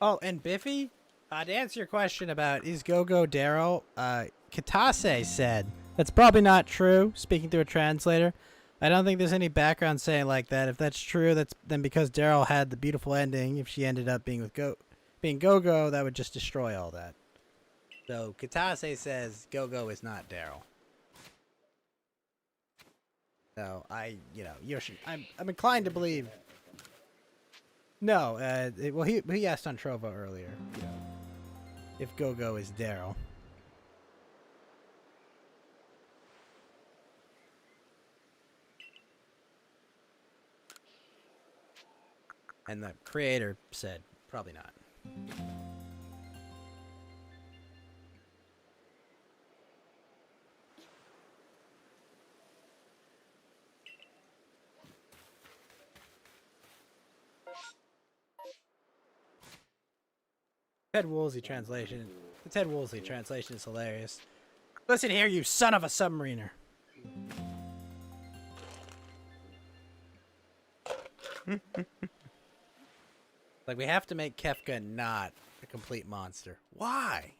A: Oh, and Biffy? To answer your question about is Go-Go Daryl, Katase said, that's probably not true, speaking through a translator. I don't think there's any background saying like that. If that's true, then because Daryl had the beautiful ending, if she ended up being with Go-Go, that would just destroy all that. So Katase says Go-Go is not Daryl. So Yoshi, I'm inclined to believe. No, well he asked on Trovo earlier, if Go-Go is Daryl. And the creator said probably not. Ted Woolsey translation. The Ted Woolsey translation is hilarious. Listen here, you son of a submariner. Like, we have to make Kefka not a complete monster. Why?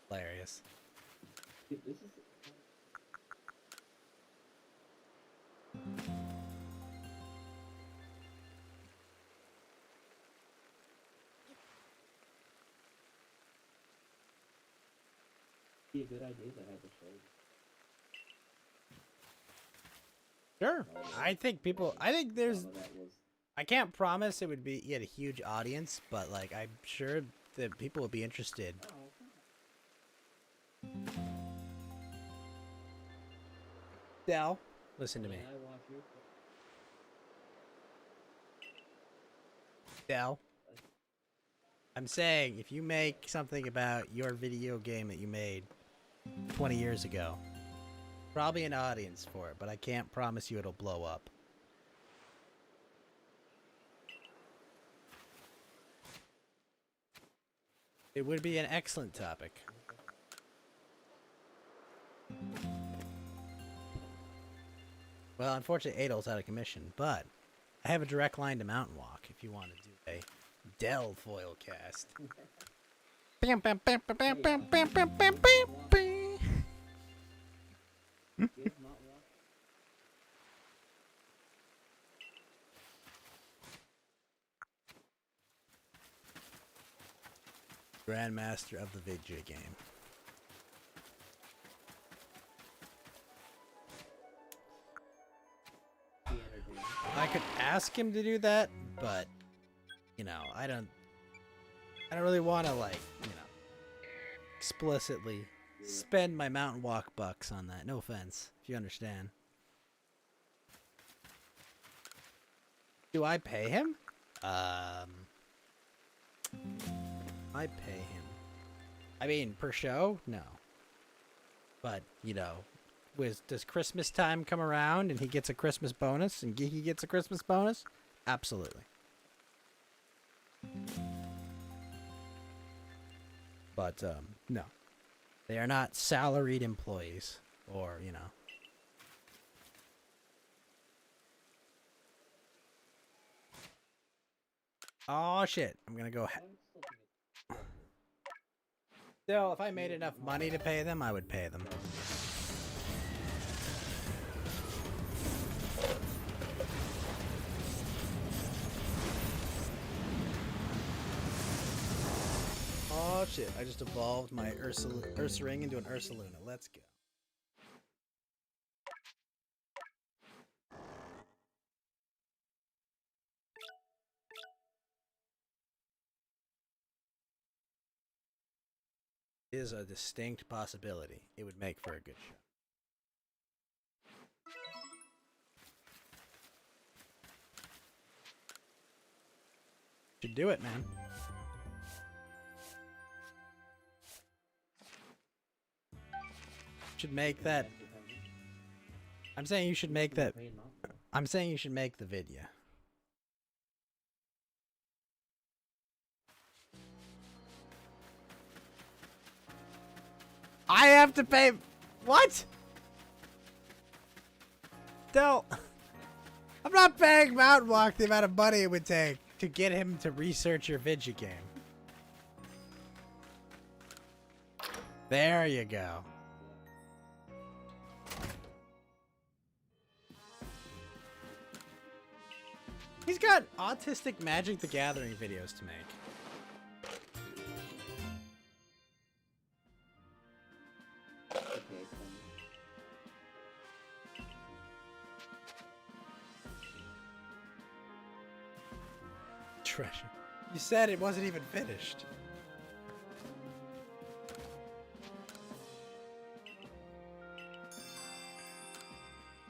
A: Hilarious.
H: This is be a good idea to have a show.
A: Sure. I think there's...
H: Some of that was
A: I can't promise it would be a huge audience, but, like, I'm sure that people would be interested. Dell, listen to me.
H: I watch your
A: Dell, I'm saying if you make something about your video game that you made 20 years ago, probably an audience for it, but I can't promise you it'll blow up. It would be an excellent topic. Well, unfortunately, Adol's out of commission, but I have a direct line to Mountain Walk if you want to do a Dell foil cast. Bam, bam, bam, bam, bam, bam, bam, bam, bam, bam, bam.
H: Give not watch.
A: Grandmaster of the video game.
H: Be entertaining.
A: I could ask him to do that, but I don't really want to explicitly spend my Mountain Walk bucks on that. No offense, if you understand. Do I pay him? I pay him. I mean, per show? No. But, does Christmas time come around and he gets a Christmas bonus and Geeky gets a Christmas bonus? Absolutely. But, no. They are not salaried employees or, Oh, shit. I'm gonna go... Still, if I made enough money to pay them, I would pay them. Oh shit, I just evolved my Ursaring into an Ursaluna. Let's go. Is a distinct possibility. It would make for a good show. Should do it, man. Should make that. I'm saying you should make that. I'm saying you should make the video. I have to pay. What? Don't. I'm not paying Mountain Walk the amount of money it would take to get him to research your video game. There you go. He's got Autistic Magic the Gathering videos to make. You said it wasn't even finished.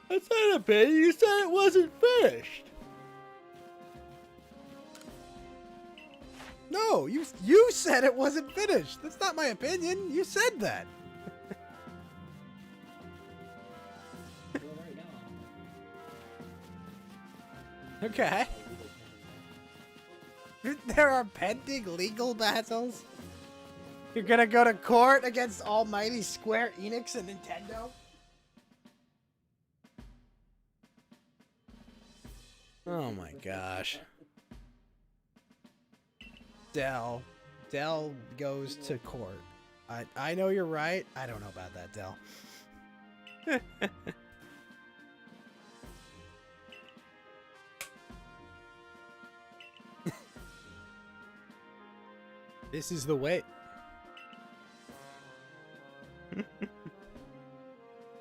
A: That's not a bit. You said it wasn't finished. No, you said it wasn't finished. That's not my opinion. You said that.
H: Well, right now,
A: Okay. There are pending legal battles. You're gonna go to court against Almighty Square Enix and Nintendo? Oh my gosh. Dell goes to court. I know you're right. I don't know about that, Dell. This is the way.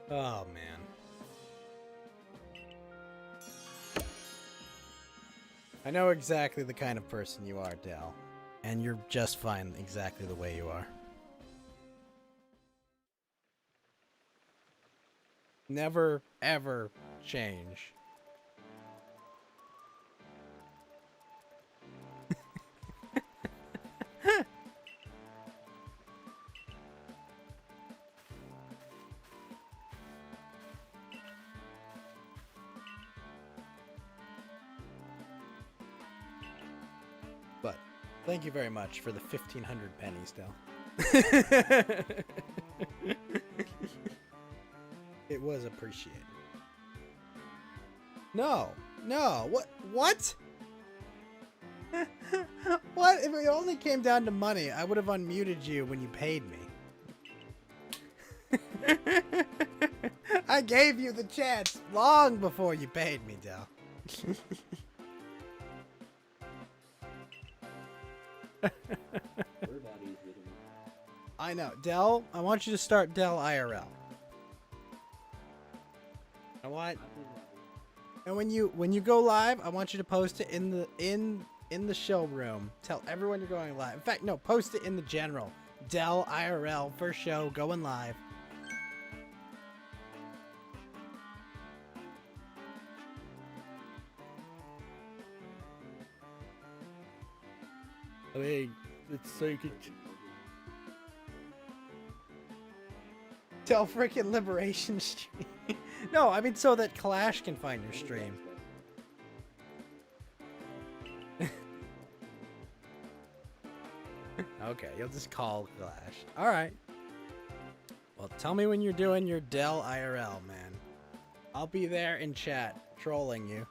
A: Oh man. I know exactly the kind of person you are, Dell. And you're just fine exactly the way you are. Never, ever change. But thank you very much for the 1,500 pennies, Dell. It was appreciated. No, what? What? What? If it only came down to money, I would have unmuted you when you paid me. I gave you the chance long before you paid me, Dell.
H: everybody's with me.
A: I know. Dell, I want you to start Dell IRL. I want, and when you go live, I want you to post it in the showroom. Tell everyone you're going live. In fact, no, post it in the general. Dell IRL first show going live. I mean, it's so you could tell freaking Liberation stream. No, I mean so that Clash can find your stream. Okay, you'll just call Clash. Alright. Well, tell me when you're doing your Dell IRL, man. I'll be there in chat, trolling you.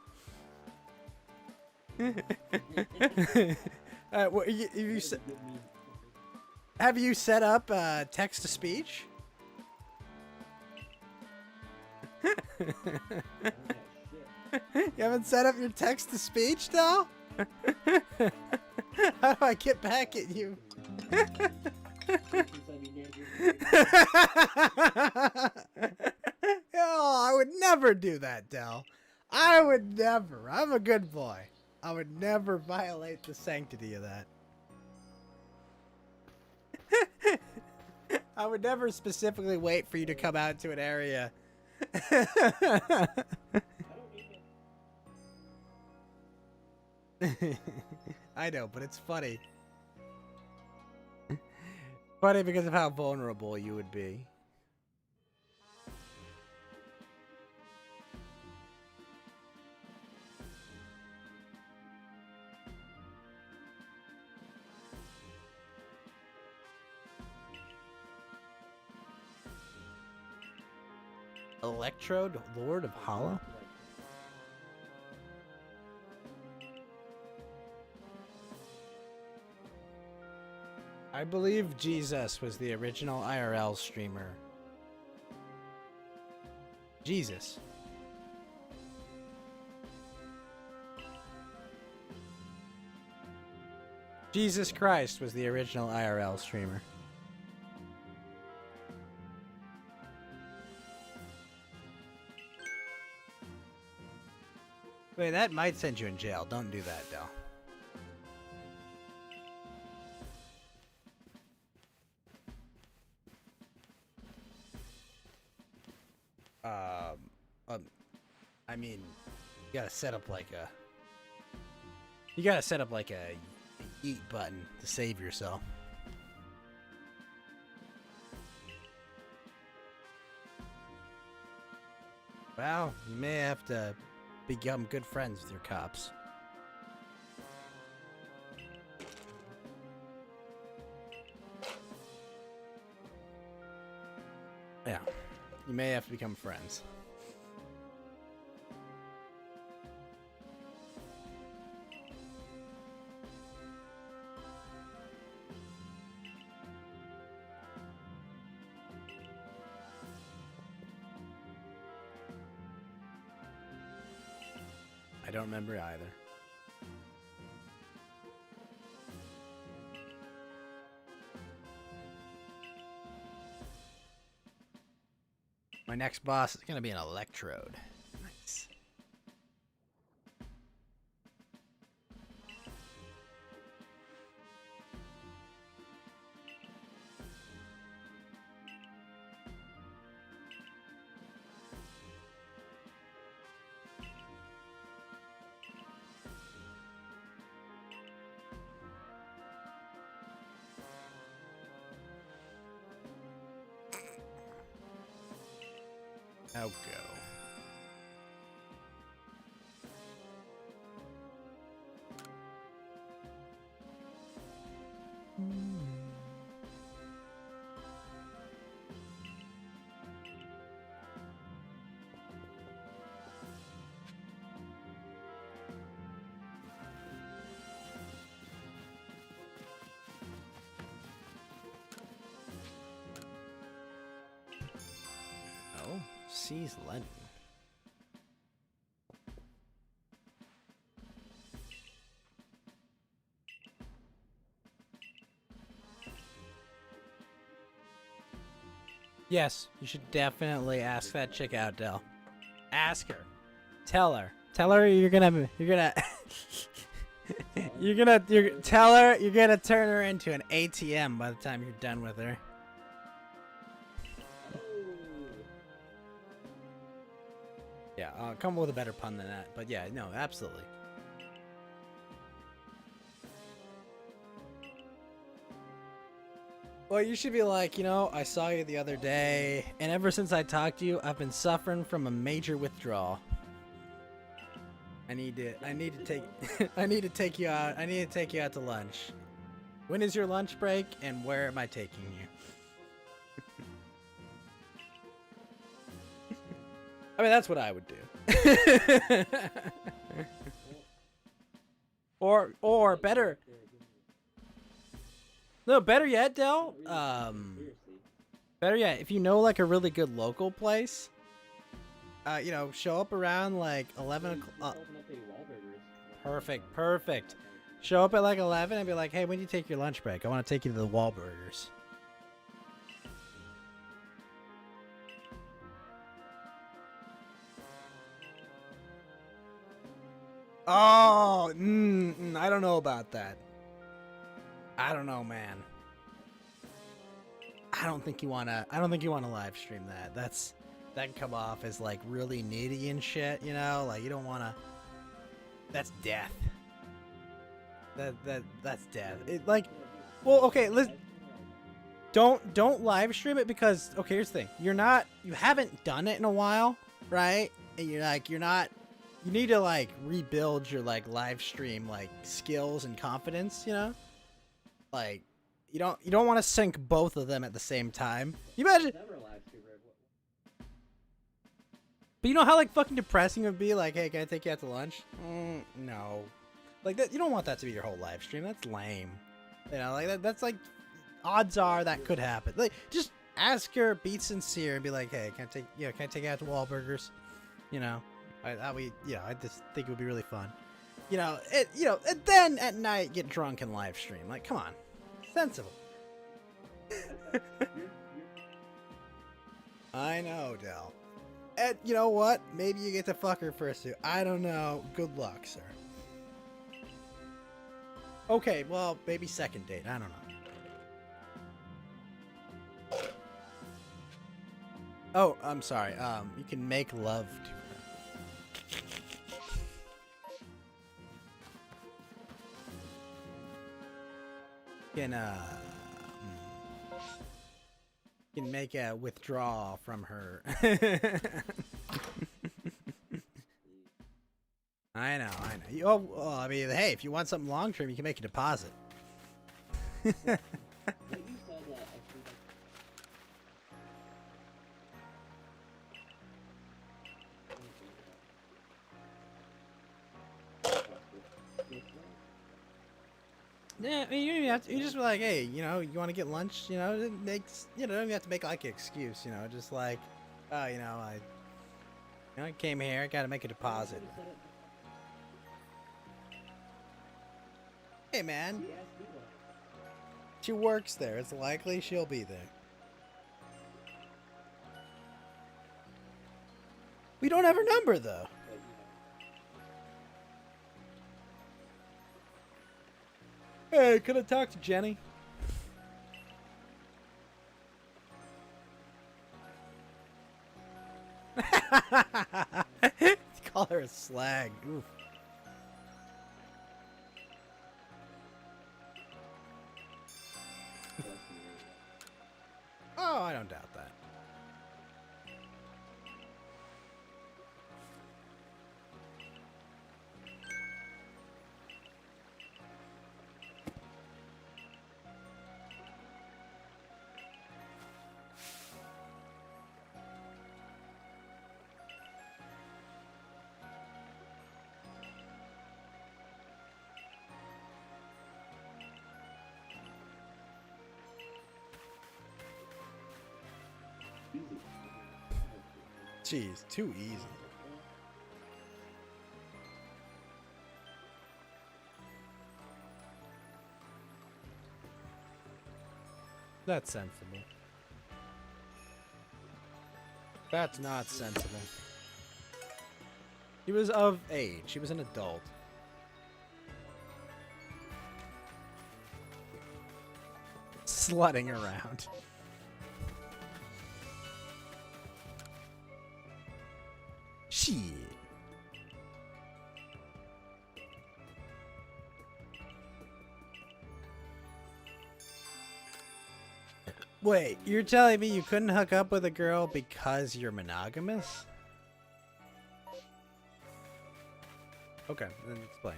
A: What, have you set up text-to-speech? You haven't set up your text-to-speech, Dell? How do I get back at you? Oh, I would never do that, Dell. I would never. I'm a good boy. I would never violate the sanctity of that. I would never specifically wait for you to come out to an area. I know, but it's funny. Funny because of how vulnerable you would be. Electrode, Lord of Hala? I believe Jesus was the original IRL streamer. Jesus. Jesus Christ was the original IRL streamer. Wait, that might send you in jail. Don't do that, Del. I mean, you gotta set up like a. You gotta set up like a eat button to save yourself. Well, you may have to become good friends with your cops. Yeah, you may have to become friends. I don't remember either. My next boss is gonna be an electrode. Nice. Now go. Oh, seize Lennon. Yes, you should definitely ask that chick out, Del. Ask her. Tell her. Tell her you're gonna tell her you're gonna turn her into an ATM by the time you're done with her. Yeah, I'll come up with a better pun than that. But yeah, no, absolutely. Well, you should be like, you know, I saw you the other day, and ever since I talked to you, I've been suffering from a major withdrawal. I need to take I need to take you out. I need to take you out to lunch. When is your lunch break, and where am I taking you? I mean, that's what I would do. or better. No, better yet, Del. Better yet, if you know like a really good local place, you know, show up around like 11 o'clock. Perfect. Show up at like 11 and be like, hey, when do you take your lunch break? I want to take you to the Wahlburgers. Oh, I don't know about that. I don't know, man. I don't think you wanna live stream that. That can come off as like really needy and shit, you know? Like you don't wanna. That's death. That's death. It like, well, okay, don't live stream it because okay, here's the thing. You haven't done it in a while, right? And you need to like rebuild your like live stream like skills and confidence, you know? Like you don't want to sync both of them at the same time. You imagine. But you know how like fucking depressing it would be? Like, hey, can I take you out to lunch? No. Like that, you don't want that to be your whole live stream. That's lame. You know, like that's like odds are that could happen. Like just ask her, be sincere, and be like, hey, can I take you out to Wahlburgers? You know, I just think it would be really fun. You know, and then at night get drunk and live stream. Like, come on, sensible. I know, Del. And you know what? Maybe you get to fuck her first too. I don't know. Good luck, sir. Okay, well, maybe second date. I don't know. Oh, I'm sorry. You can make love to her. can make a withdrawal from her. I know. Oh, well, I mean, hey, if you want something long term, you can make a deposit.
H: What you said that actually
A: Yeah, I mean, you don't even have to, you just be like, hey, you know, you want to get lunch? You know, it makes, you know, you don't even have to make like an excuse, you know, just like, oh, I came here, I gotta make a deposit. Hey, man, she works there. It's likely she'll be there. We don't have her number, though. Hey, can I talk to Jenny? Call her a slag. Oof. Oh, I don't doubt that. Jeez, too easy. That's sensible. That's not sensible. He was of age. He was an adult. Slutting around. Shit. Wait, you're telling me you couldn't hook up with a girl because you're monogamous? Okay, then explain.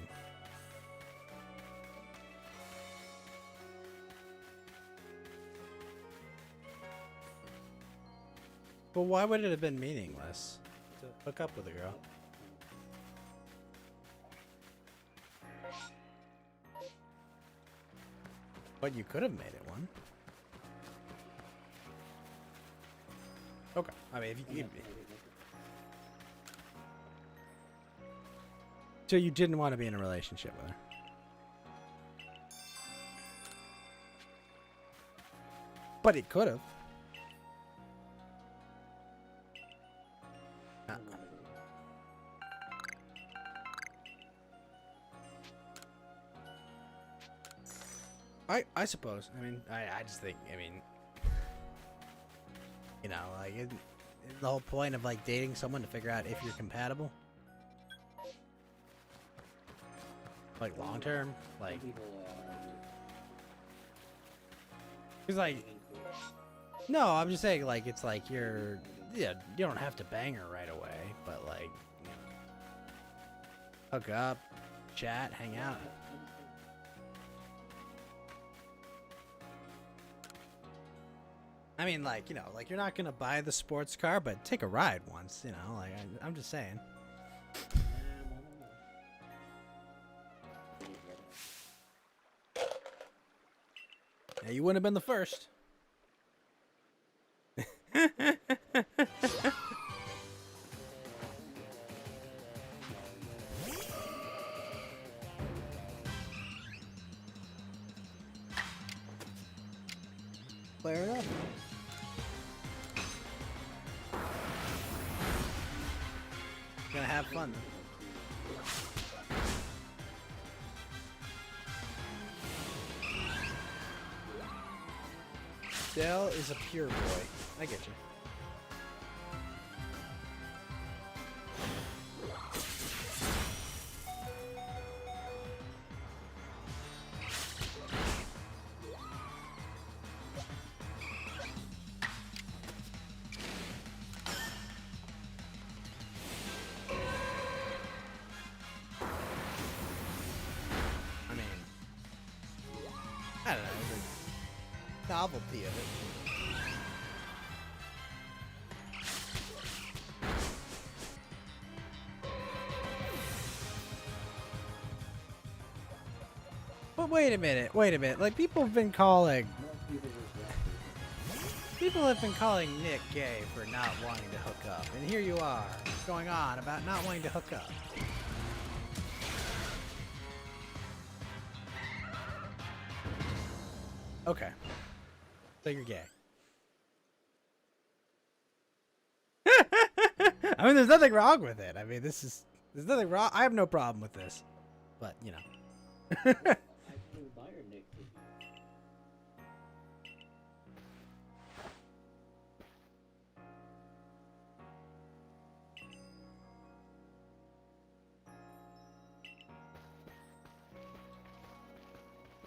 A: Well, why would it have been meaningless to hook up with a girl? But you could have made it one. Okay, I mean, if you... So you didn't want to be in a relationship with her? But it could have. I suppose. I mean, I just think, I mean, you know, like, the whole point of, like, dating someone to figure out if you're compatible. Like, long term, like, it's like, no, I'm just saying, like, it's like you're, yeah, you don't have to bang her right away, but, like, you know, hook up, chat, hang out. I mean, like, you know, like, you're not gonna buy the sports car, but take a ride once, you know, like, I'm just saying. Yeah, you wouldn't have been the first. Fair enough. Gonna have fun. Dell is a pure boy. I get you. I don't know, the novelty of it. But wait a minute. Like, people have been calling Nick gay for not wanting to hook up. And here you are, going on about not wanting to hook up. Okay. So you're gay. I mean, there's nothing wrong with it. I mean, there's nothing wrong. I have no problem with this. But, you know.
H: I can admire Nick.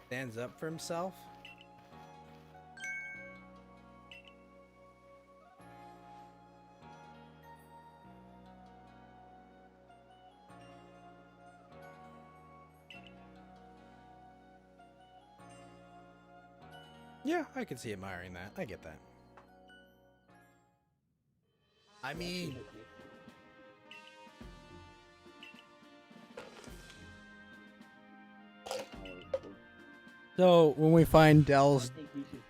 A: Stands up for himself. Yeah, I could see admiring that. I get that. I mean, so when we find Dell's
H: I think you should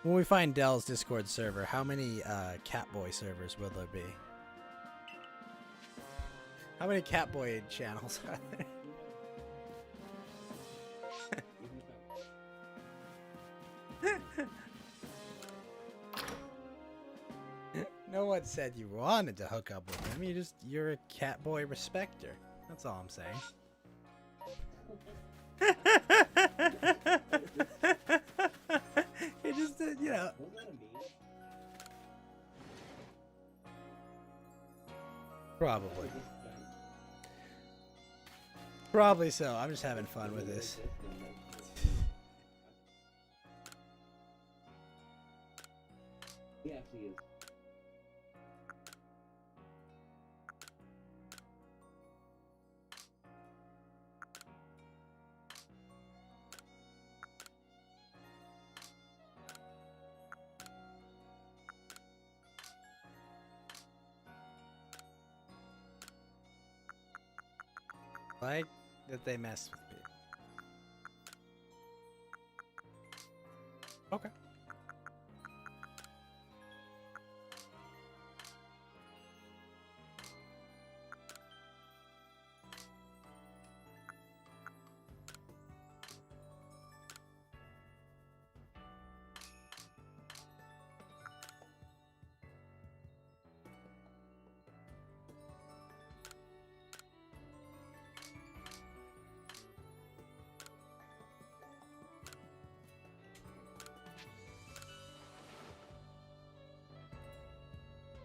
H: probably
A: Discord server, how many Catboy servers will there be? How many Catboy channels are there? No one said you wanted to hook up with him. You're a Catboy respecter. That's all I'm saying. You just, you know. Probably. Probably so. I'm just having fun with this.
H: He actually is.
A: Like that they mess with people. Okay.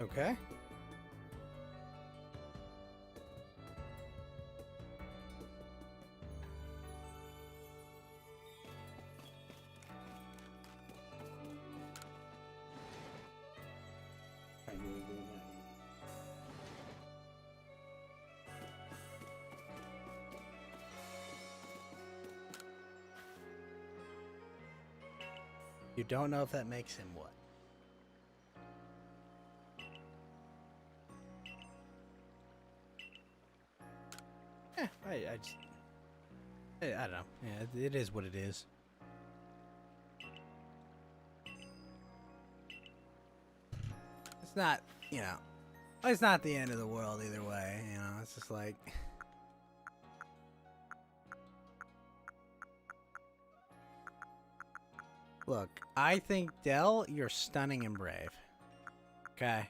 A: Okay.
H: I knew he was doing that.
A: You don't know if that makes him what? I don't know. Yeah, it is what it is. It's not, you know, it's not the end of the world either way, you know, it's just like... Look, I think, Dell, you're stunning and brave. Okay?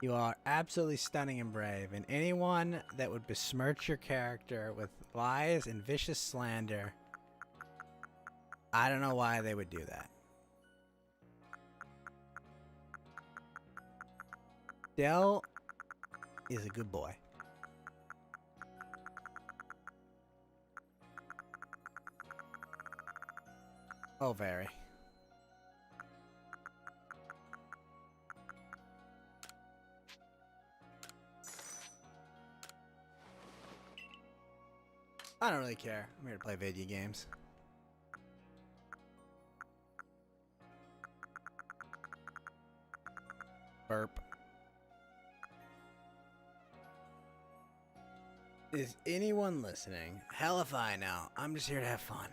A: You are absolutely stunning and brave, and anyone that would besmirch your character with lies and vicious slander, I don't know why they would do that. Dell is a good boy. Oh, very. I don't really care. I'm here to play video games. Burp. Is anyone listening? Hell if I know. I'm just here to have fun.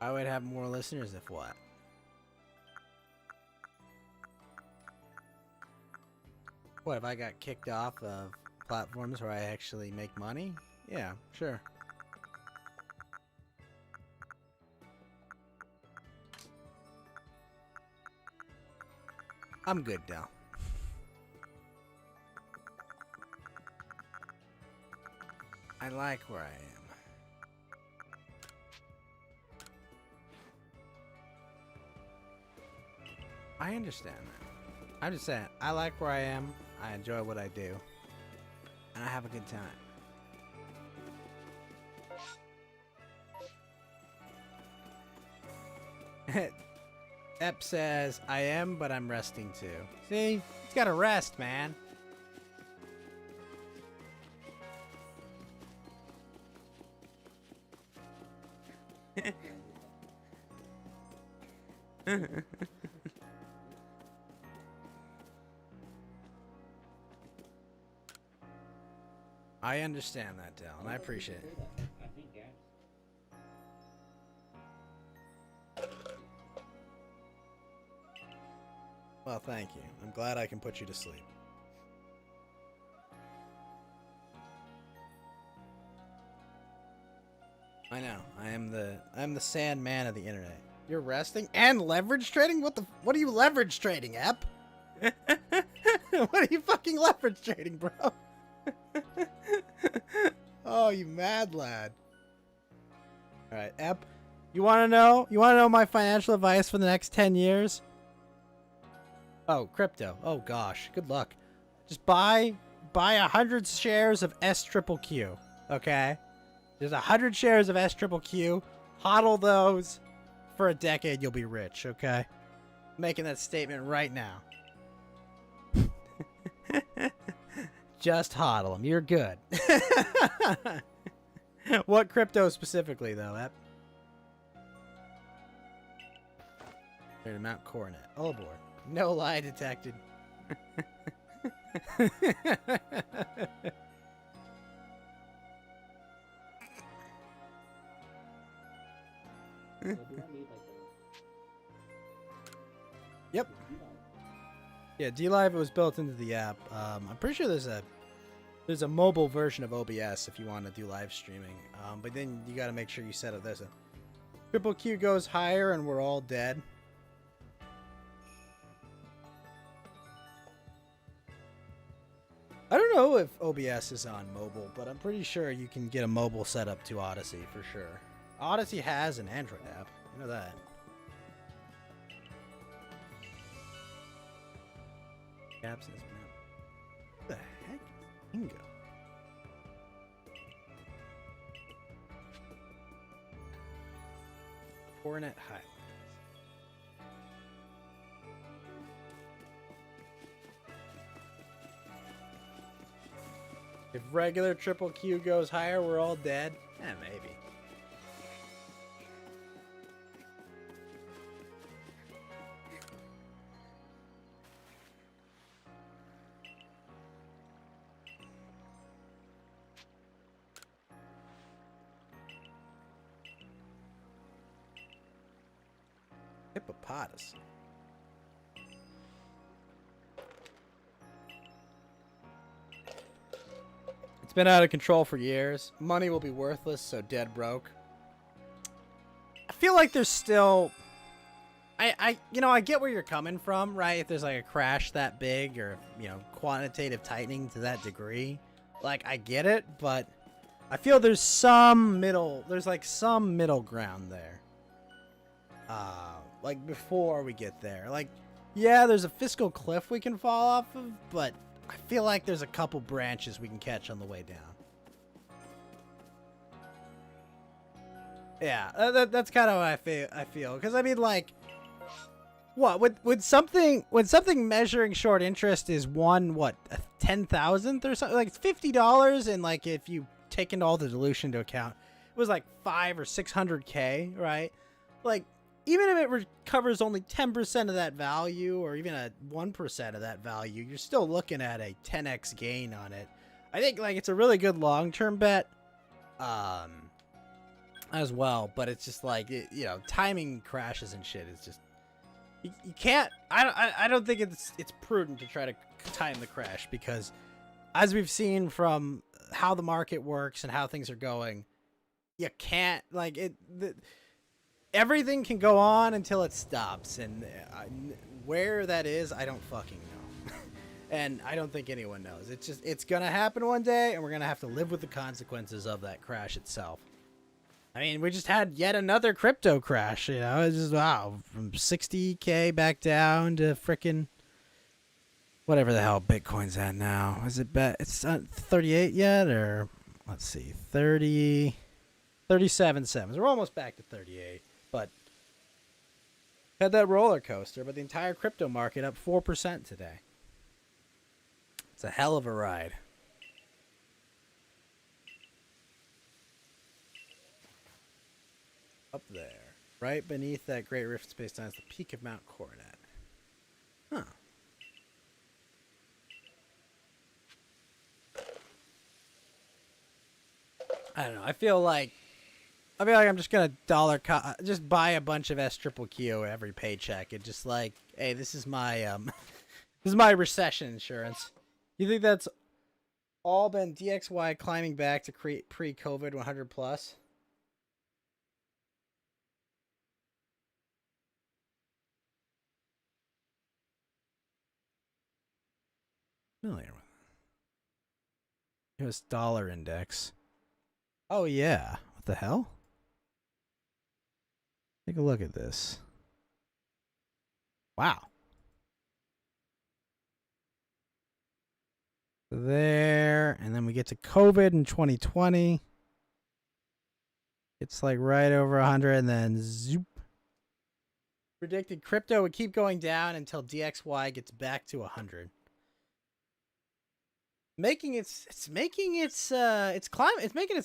A: I would have more listeners if what? What, if I got kicked off of platforms where I actually make money? Yeah, sure. I'm good now. I like where I am. I understand that. I'm just saying, I like where I am, I enjoy what I do, and I have a good time. Ep says, I am, but I'm resting too. See? He's gotta rest, man. I understand that, Dell, and I appreciate it.
H: I think yes.
A: Well, thank you. I'm glad I can put you to sleep. I know. I'm the Sandman of the internet. You're resting and leverage trading? What are you leverage trading, Ep? What are you fucking leverage trading, bro? Oh, you mad lad. Alright, Ep, you wanna know my financial advice for the next 10 years? Oh, crypto. Oh gosh, good luck. Just buy 100 shares of SQQQ, okay? There's 100 shares of SQQQ. Hodl those. For a decade, you'll be rich, okay? Making that statement right now. Just hodl them. You're good. What crypto specifically, though, Ep? Here to Mount Coronet. Oh, boy. No lie detected.
H: So do I need like
A: Yep. Yeah, DLive was built into the app. I'm pretty sure there's a mobile version of OBS if you want to do live streaming. But then you got to make sure you set up this. Triple Q goes higher and we're all dead. I don't know if OBS is on mobile, but I'm pretty sure you can get a mobile setup to Odyssey for sure. Odyssey has an Android app. You know that. Absence map. What the heck is Ingo? Coronet Highlands. If regular triple Q goes higher, we're all dead? Eh, maybe. Hippopotamus. It's been out of control for years. Money will be worthless, so dead broke. I feel like there's still... I get where you're coming from, right? If there's like a crash that big or, quantitative tightening to that degree. Like, I get it, but I feel there's some middle ground there. Like, before we get there. Like, yeah, there's a fiscal cliff we can fall off of, but I feel like there's a couple branches we can catch on the way down. Yeah, that's kind of how I feel. Because I mean, like, what would something measuring short interest is what, a 10,000th or something, like it's $50, and like if you take into all the dilution into account, it was like 500 or 600K, right? Like, even if it recovers only 10% of that value, or even a 1% of that value, you're still looking at a 10x gain on it. I think like it's a really good long-term bet, as well. But it's just like timing crashes and shit is just you can't. I don't think it's prudent to try to time the crash, because as we've seen from how the market works and how things are going, you can't like it. Everything can go on until it stops, and where that is, I don't fucking know. And I don't think anyone knows. It's gonna happen one day, and we're gonna have to live with the consequences of that crash itself. I mean, we just had yet another crypto crash, it's just, wow, from 60K back down to frickin' whatever the hell Bitcoin's at now. Is it it's not 38 yet, or let's see, 37.7. We're almost back to 38, but had that roller coaster, but the entire crypto market up 4% today. It's a hell of a ride. Up there, right beneath that Great Rift Space-Time, is the peak of Mount Coronet. Huh. I don't know. I feel like I'm just gonna just buy a bunch of S triple Q every paycheck, and just like, hey, this is my this is my recession insurance. You think that's all been DXY climbing back to create pre-COVID 100 plus? Familiar with US dollar index. Oh yeah. What the hell? Take a look at this. Wow. There, and then we get to COVID in 2020. It's like right over 100, and then zoop. Predicted crypto would keep going down until DXY gets back to 100. Making its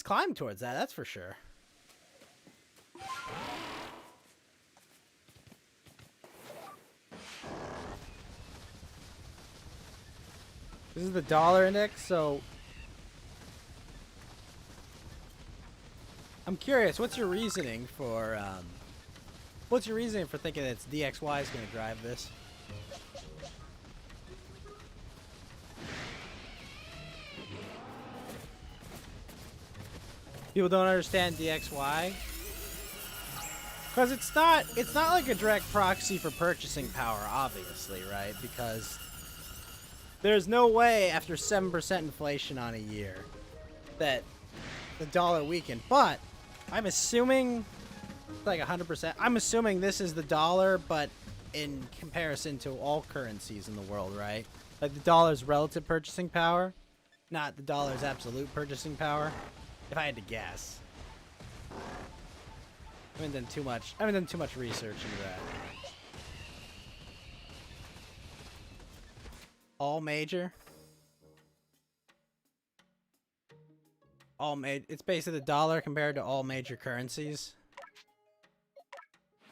A: climb towards that, that's for sure. This is the dollar index, so I'm curious, what's your reasoning for thinking that it's DXY is going to drive this? People don't understand DXY because it's not like a direct proxy for purchasing power, obviously, right? Because there's no way after 7% inflation on a year that the dollar weakened. But I'm assuming like 100%. I'm assuming this is the dollar, but in comparison to all currencies in the world, right? Like the dollar's relative purchasing power, not the dollar's absolute purchasing power. If I had to guess, I haven't done too much research into that. All major. It's basically the dollar compared to all major currencies.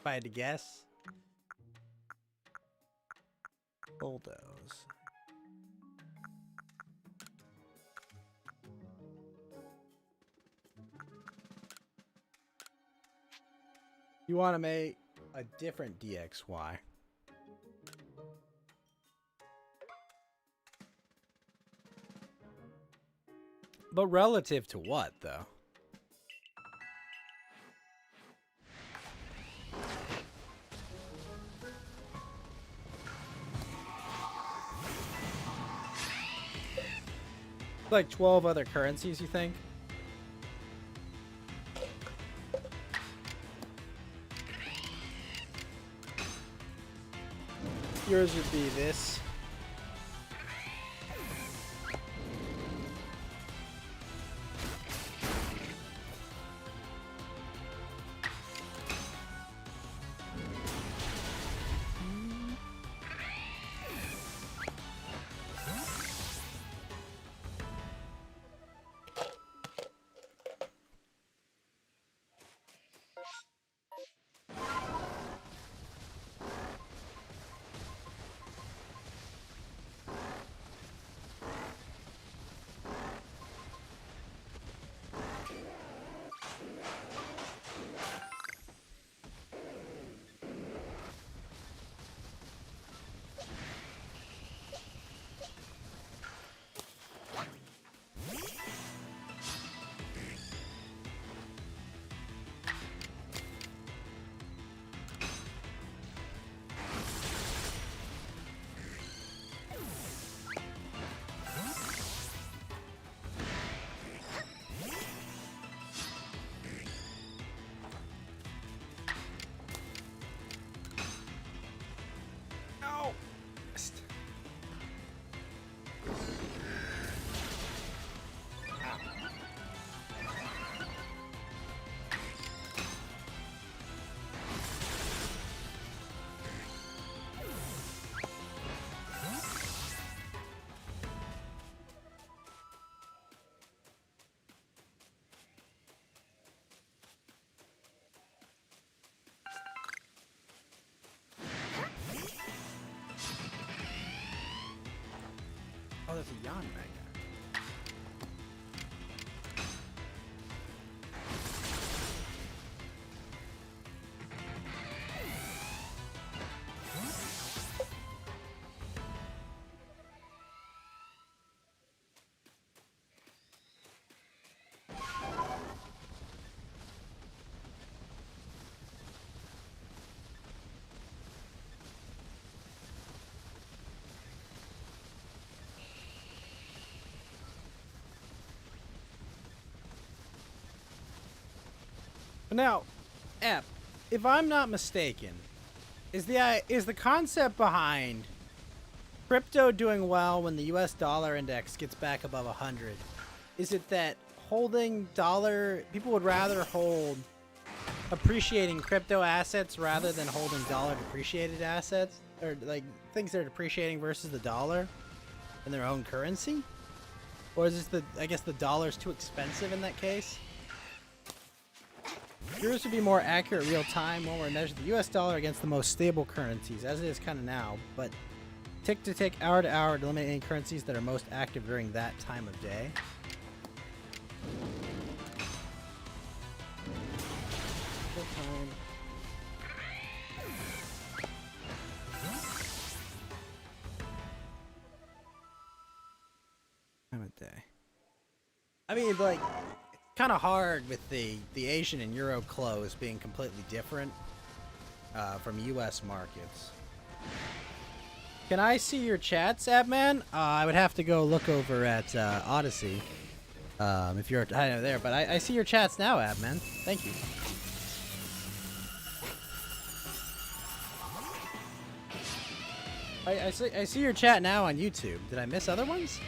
A: If I had to guess. Bulldoze. You want to make a different DXY. But relative to what, though? Like 12 other currencies, you think? Yours would be this. it's a yawn magnet. Now, Ep, if I'm not mistaken, is the concept behind crypto doing well when the U.S. dollar index gets back above 100? Is it that holding people would rather hold appreciating crypto assets rather than holding dollar depreciated assets, or like things that are depreciating versus the dollar in their own currency? Or is this I guess the dollar's too expensive in that case? Yours would be more accurate real time when we measure the US dollar against the most stable currencies, as it is kind of now, but tick to tick, hour to hour, to eliminate any currencies that are most active during that time of day. Time of day. I mean, like, kind of hard with the Asian and Euro close being completely different from U.S. markets. Can I see your chats, Abman? I would have to go look over at Odyssey if you're there, but I see your chats now, Abman. Thank you. I see your chat now on YouTube. Did I miss other ones?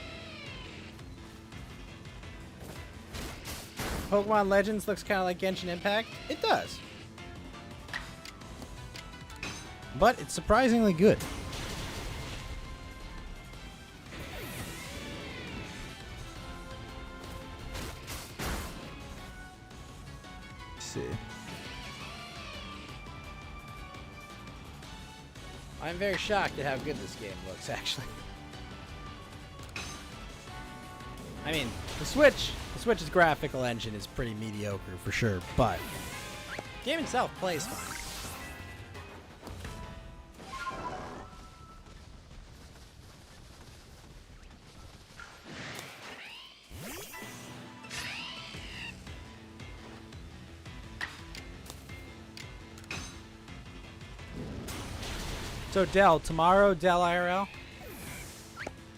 A: Pokemon Legends looks kind of like Genshin Impact. It does. But it's surprisingly good. Let's see. I'm very shocked at how good this game looks, actually. I mean, the Switch's graphical engine is pretty mediocre for sure, but the game itself plays fine. So Dell, tomorrow Dell IRL?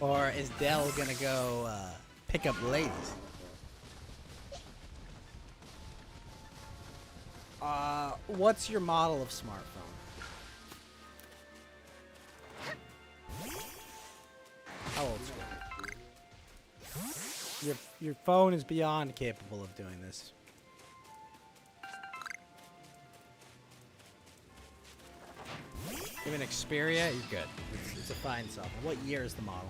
A: Or is Dell gonna go pick up ladies? What's your model of smartphone? How old school? Your phone is beyond capable of doing this. You have an Xperia? You're good. It's a fine cell phone. What year is the model?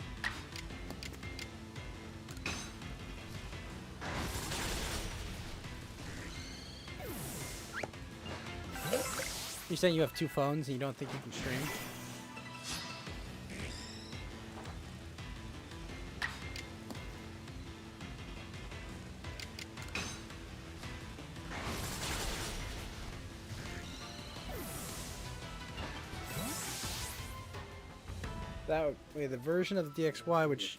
A: You're saying you have two phones and you don't think you can stream? Wait, the version of the DXY which...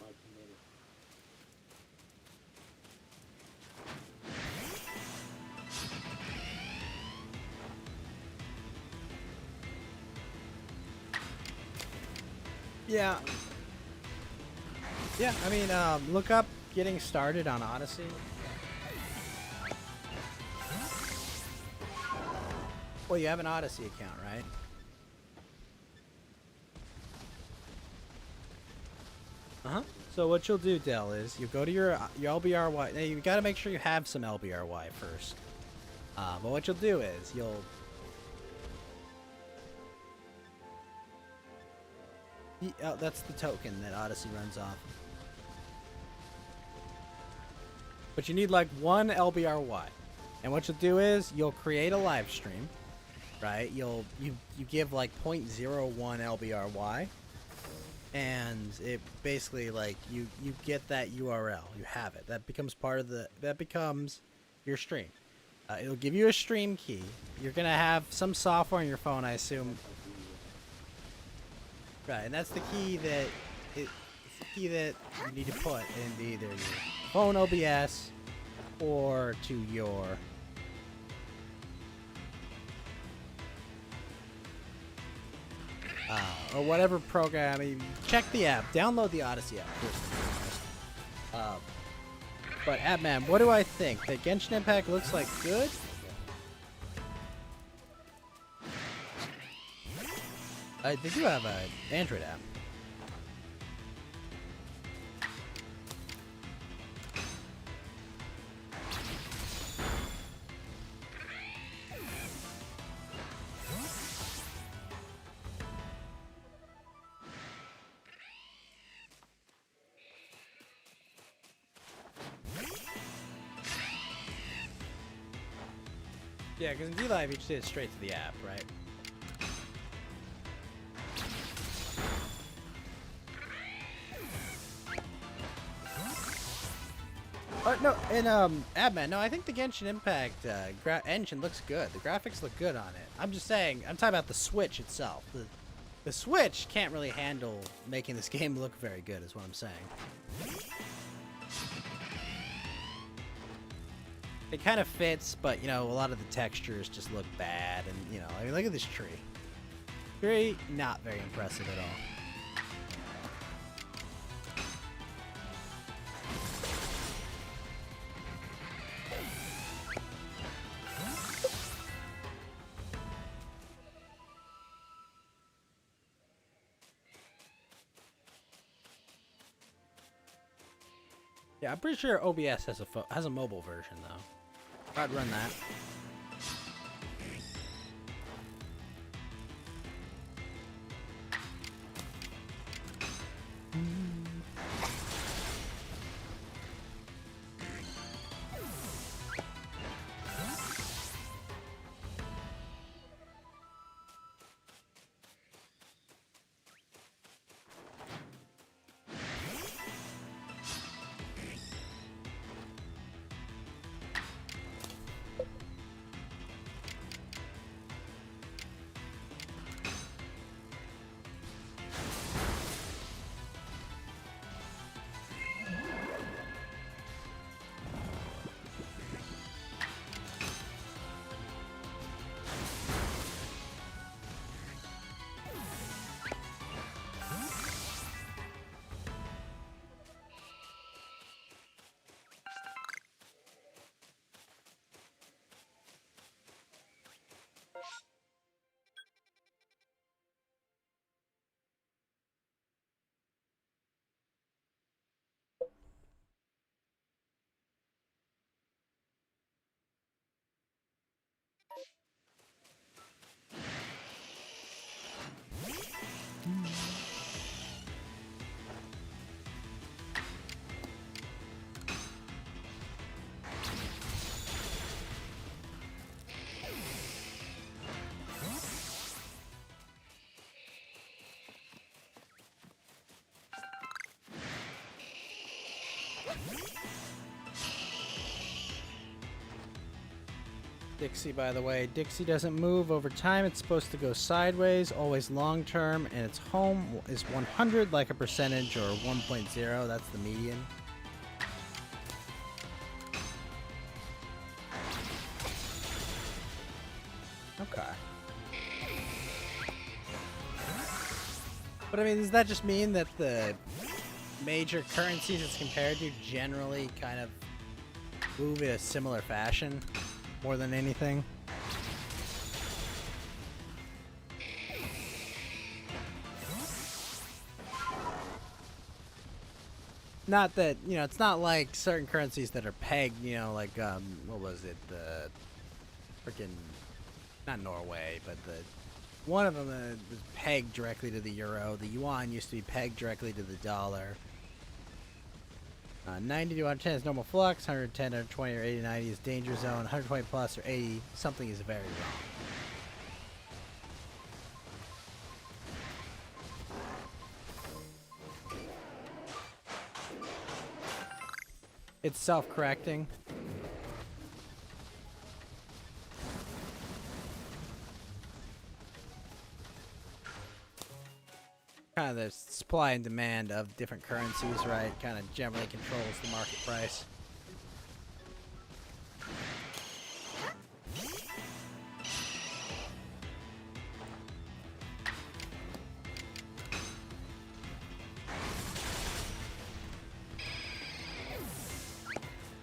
A: Yeah. Yeah, I mean, look up Getting Started on Odyssey. Well, you have an Odyssey account, right? Uh-huh. So what you'll do, Dell, is you go to your LBRY. Now, you gotta make sure you have some LBRY first. But what you'll do is you'll... Oh, that's the token that Odyssey runs off. But you need like one LBRY. And what you'll do is you'll create a live stream, right? You give like 0.01 LBRY. and it basically like you get that URL, you have it. That becomes your stream. It'll give you a stream key. You're gonna have some software on your phone, I assume. Right, and that's the key that you need to put into either your phone OBS or to your or whatever program. I mean, check the app, download the Odyssey app. But man, what do I think? The Genshin Impact looks like good. They do have an Android app. Yeah, because in D-Live you just did it straight to the app, right? No, in Adman, no, I think the Genshin Impact engine looks good. The graphics look good on it. I'm just saying, I'm talking about the Switch itself. The Switch can't really handle making this game look very good, is what I'm saying. It kind of fits, but, you know, a lot of the textures just look bad, and, you know, I mean, look at this tree. Tree, not very impressive at all. Yeah, I'm pretty sure OBS has a mobile version though. I'd run that. Dixie, by the way, Dixie doesn't move over time. It's supposed to go sideways, always long term, and its home is 100 like a percentage or 1.0. That's the median. Okay. But I mean, does that just mean that the major currencies it's compared to generally kind of move in a similar fashion more than anything? Not that, you know, it's not like certain currencies that are pegged, you know, like, what was it, the freaking, not Norway, but the, one of them was pegged directly to the euro. The yuan used to be pegged directly to the dollar. 90 to 110 is normal flux, 110 to 120 or 80 to 90 is danger zone, 120 plus or 80, something is very wrong. It's self-correcting. Kind of the supply and demand of different currencies, right? Kind of generally controls the market price.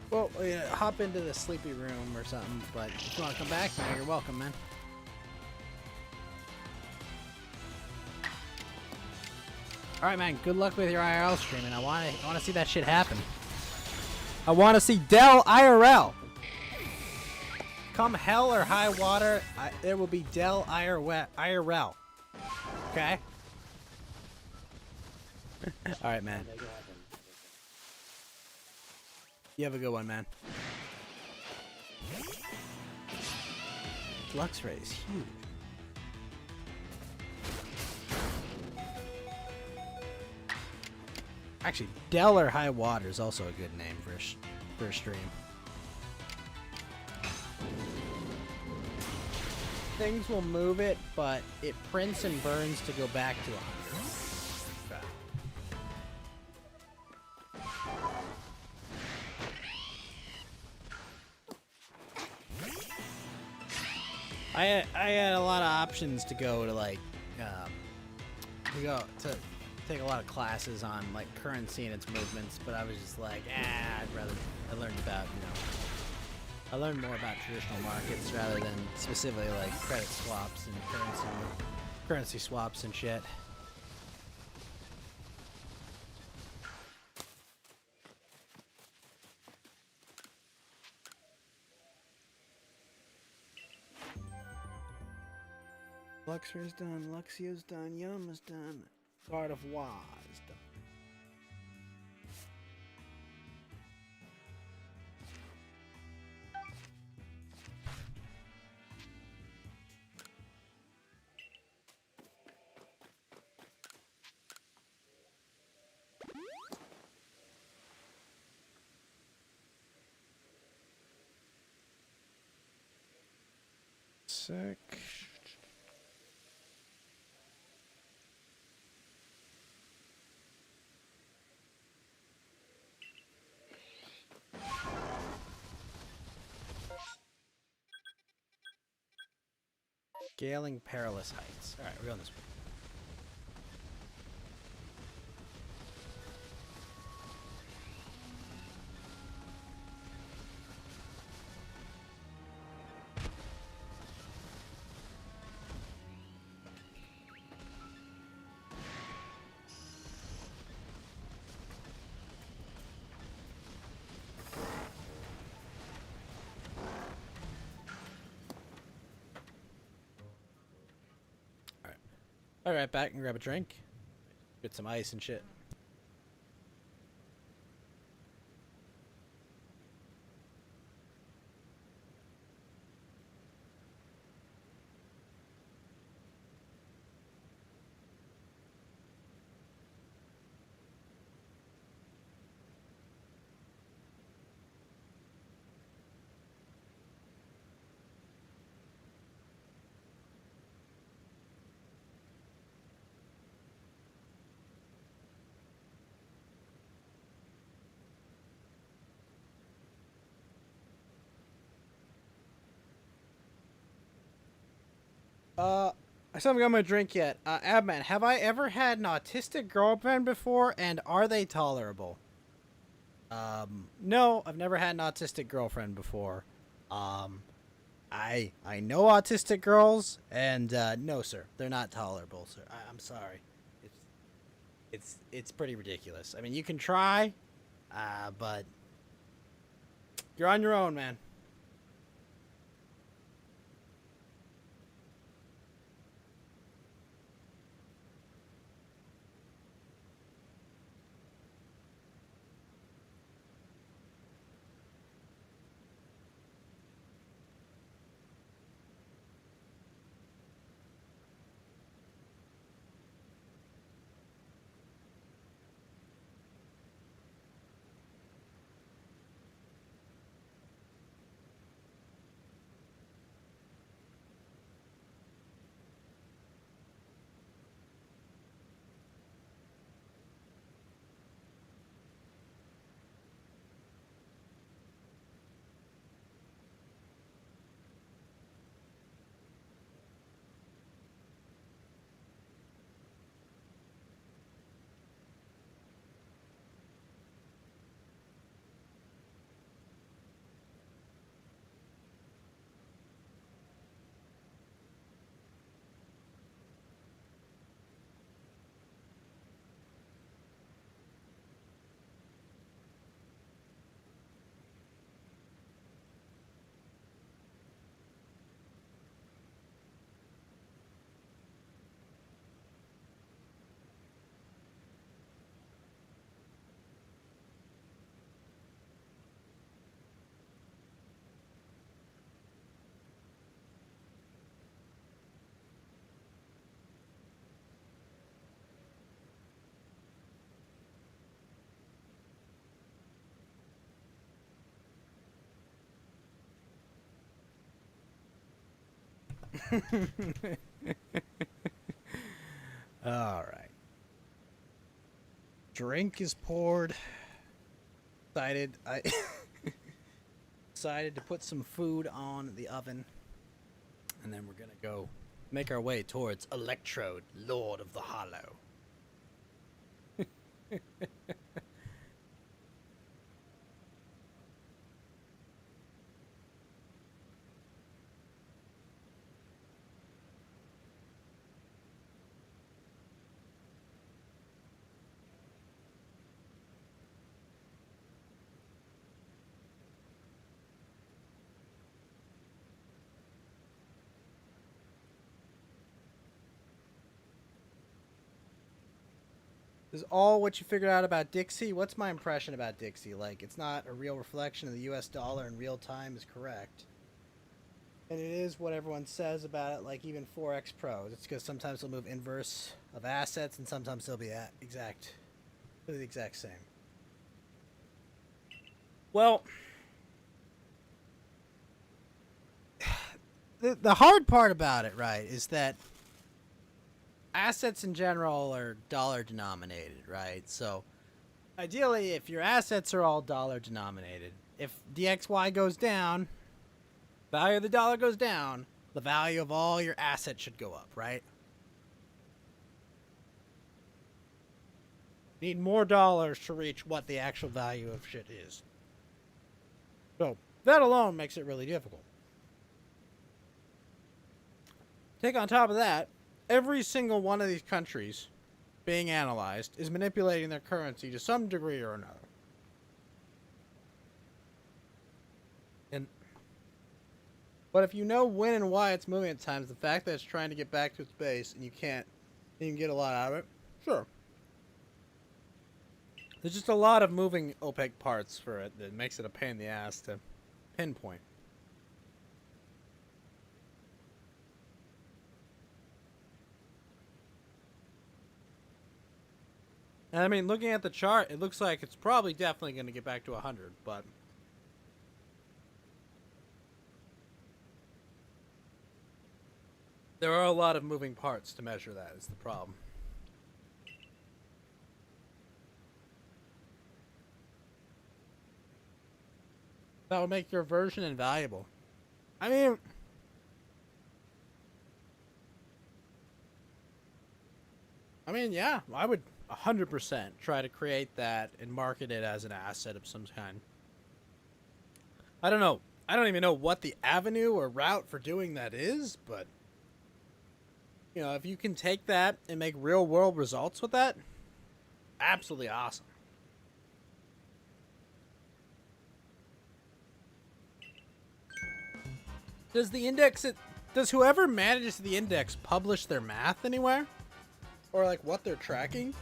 A: Well, hop into the sleepy room or something, but if you want to come back, man, you're welcome, man. All right, man. Good luck with your IRL streaming. I want to see that shit happen. I want to see Dell IRL. Come hell or high water, there will be Dell IRL. Okay. All right, man. You have a good one, man. Flux ray is huge. Actually, Dell or High Water is also a good name for a stream. Things will move it, but it prints and burns to go back to 100. I had a lot of options to go to like to take a lot of classes on like currency and its movements, but I was just like, I learned about, I learned more about traditional markets rather than specifically like credit swaps and currency swaps and shit. Luxor's done, Luxio's done, Yama's done, God of War is done. Sick. Scaling perilous heights. Alright, we're going this way. All right, back and grab a drink. Get some ice and shit. I still haven't got my drink yet. Abman, have I ever had an autistic girlfriend before, and are they tolerable? No, I've never had an autistic girlfriend before. I know autistic girls, and no, sir, they're not tolerable, sir. I'm sorry. It's pretty ridiculous. I mean, you can try, but you're on your own, man. All right. Drink is poured. I decided to put some food on the oven, and then we're gonna go make our way towards Electrode, Lord of the Hollow. Is all what you figured out about Dixie? What's my impression about Dixie? Like, it's not a real reflection of the US dollar in real time is correct. And it is what everyone says about it, like even Forex Pros. It's because sometimes they'll move inverse of assets, and sometimes they'll be the exact same. Well, the hard part about it, right, is that assets in general are dollar denominated, right? So ideally, if your assets are all dollar denominated, if DXY goes down, value of the dollar goes down, the value of all your assets should go up, right? Need more dollars to reach what the actual value of shit is. So that alone makes it really difficult. Take on top of that, every single one of these countries being analyzed is manipulating their currency to some degree or another. But if you know when and why it's moving at times, the fact that it's trying to get back to its base and you can get a lot out of it, sure. There's just a lot of moving opaque parts for it that makes it a pain in the ass to pinpoint. And I mean, looking at the chart, it looks like it's probably definitely going to get back to 100, but there are a lot of moving parts to measure that is the problem. That would make your version invaluable. I mean, yeah, I would 100% try to create that and market it as an asset of some kind. I don't know. I don't even know what the avenue or route for doing that is, but you know, if you can take that and make real world results with that, absolutely awesome. Does whoever manages the index publish their math anywhere? Or like what they're tracking?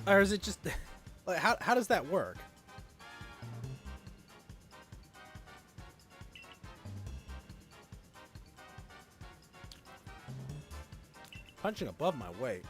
A: Or is it just like how does that work? Punching above my weight.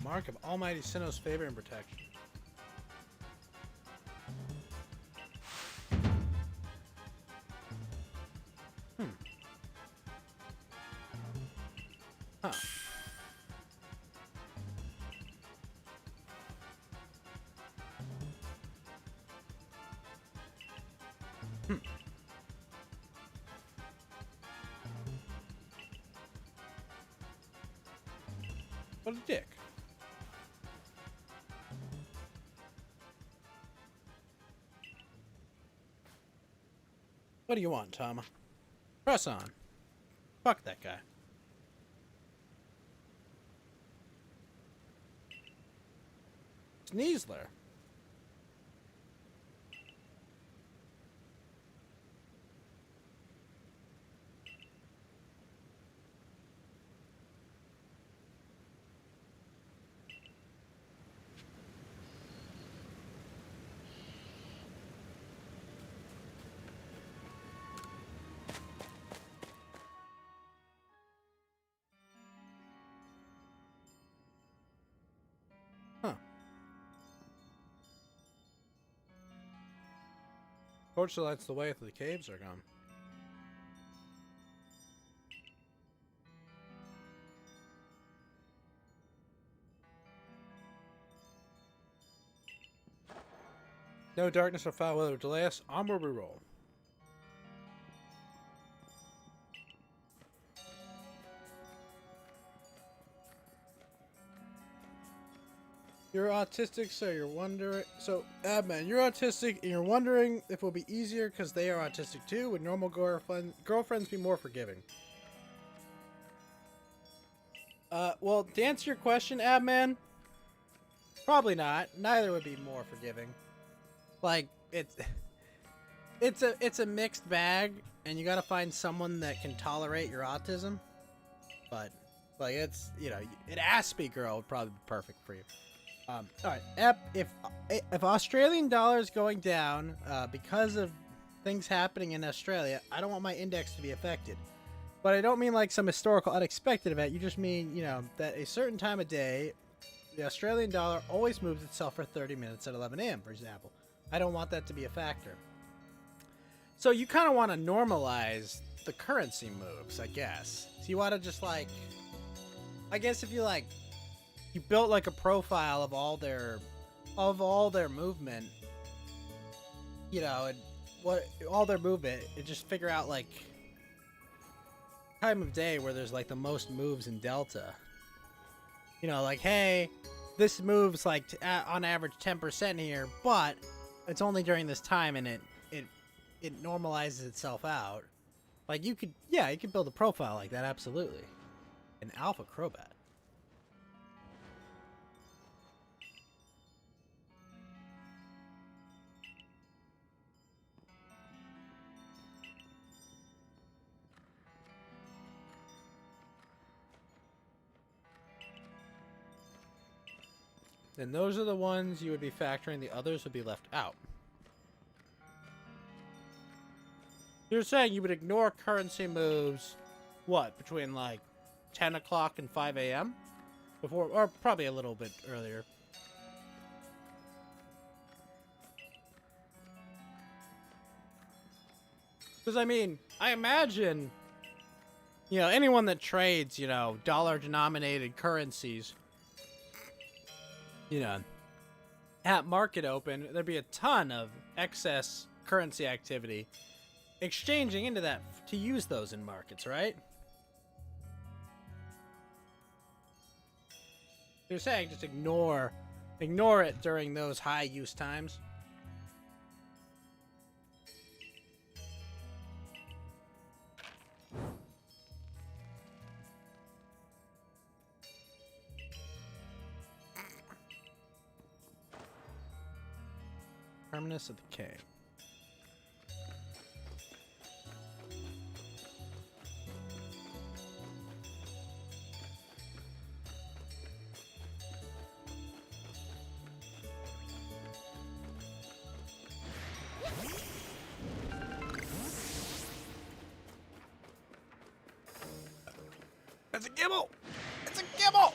A: Mark of Almighty Sinnoh's favor and protection. Huh. What a dick. What do you want, Tama? Press on. Fuck that guy. Sneasler. Fortunately, that's the way the caves are gone. No darkness or foul weather delay us. Onward we roll. You're autistic, so you're wondering. So, man, you're autistic, and you're wondering if it'll be easier because they are autistic too. Would normal girlfriends be more forgiving? Well, to answer your question, Abman, probably not. Neither would be more forgiving. Like, it's a mixed bag, and you gotta find someone that can tolerate your autism. But, like, it's, you know, an Aspie girl would probably be perfect for you. All right, if Australian dollar is going down because of things happening in Australia, I don't want my index to be affected. But I don't mean like some historical unexpected event. You just mean, you know, that a certain time of day, the Australian dollar always moves itself for 30 minutes at 11 a.m., for example. I don't want that to be a factor. So you kind of want to normalize the currency moves, I guess. So you want to just like, I guess if you like, you built like a profile of all their movement, you know, and what all their movement, and just figure out like time of day where there's like the most moves in Delta. You know, like, hey, this moves like on average 10% here, but it's only during this time, and it normalizes itself out. Like you could build a profile like that, absolutely. An Alpha Crobat. Then those are the ones you would be factoring, the others would be left out. You're saying you would ignore currency moves, what, between like 10 o'clock and 5 a.m.? Before, or probably a little bit earlier. Because, I mean, I imagine, you know, anyone that trades, you know, dollar-denominated currencies, you know, at market open, there'd be a ton of excess currency activity exchanging into that to use those in markets, right? You're saying just ignore it during those high use times. Terminus of the K. It's a gibble! It's a gibble!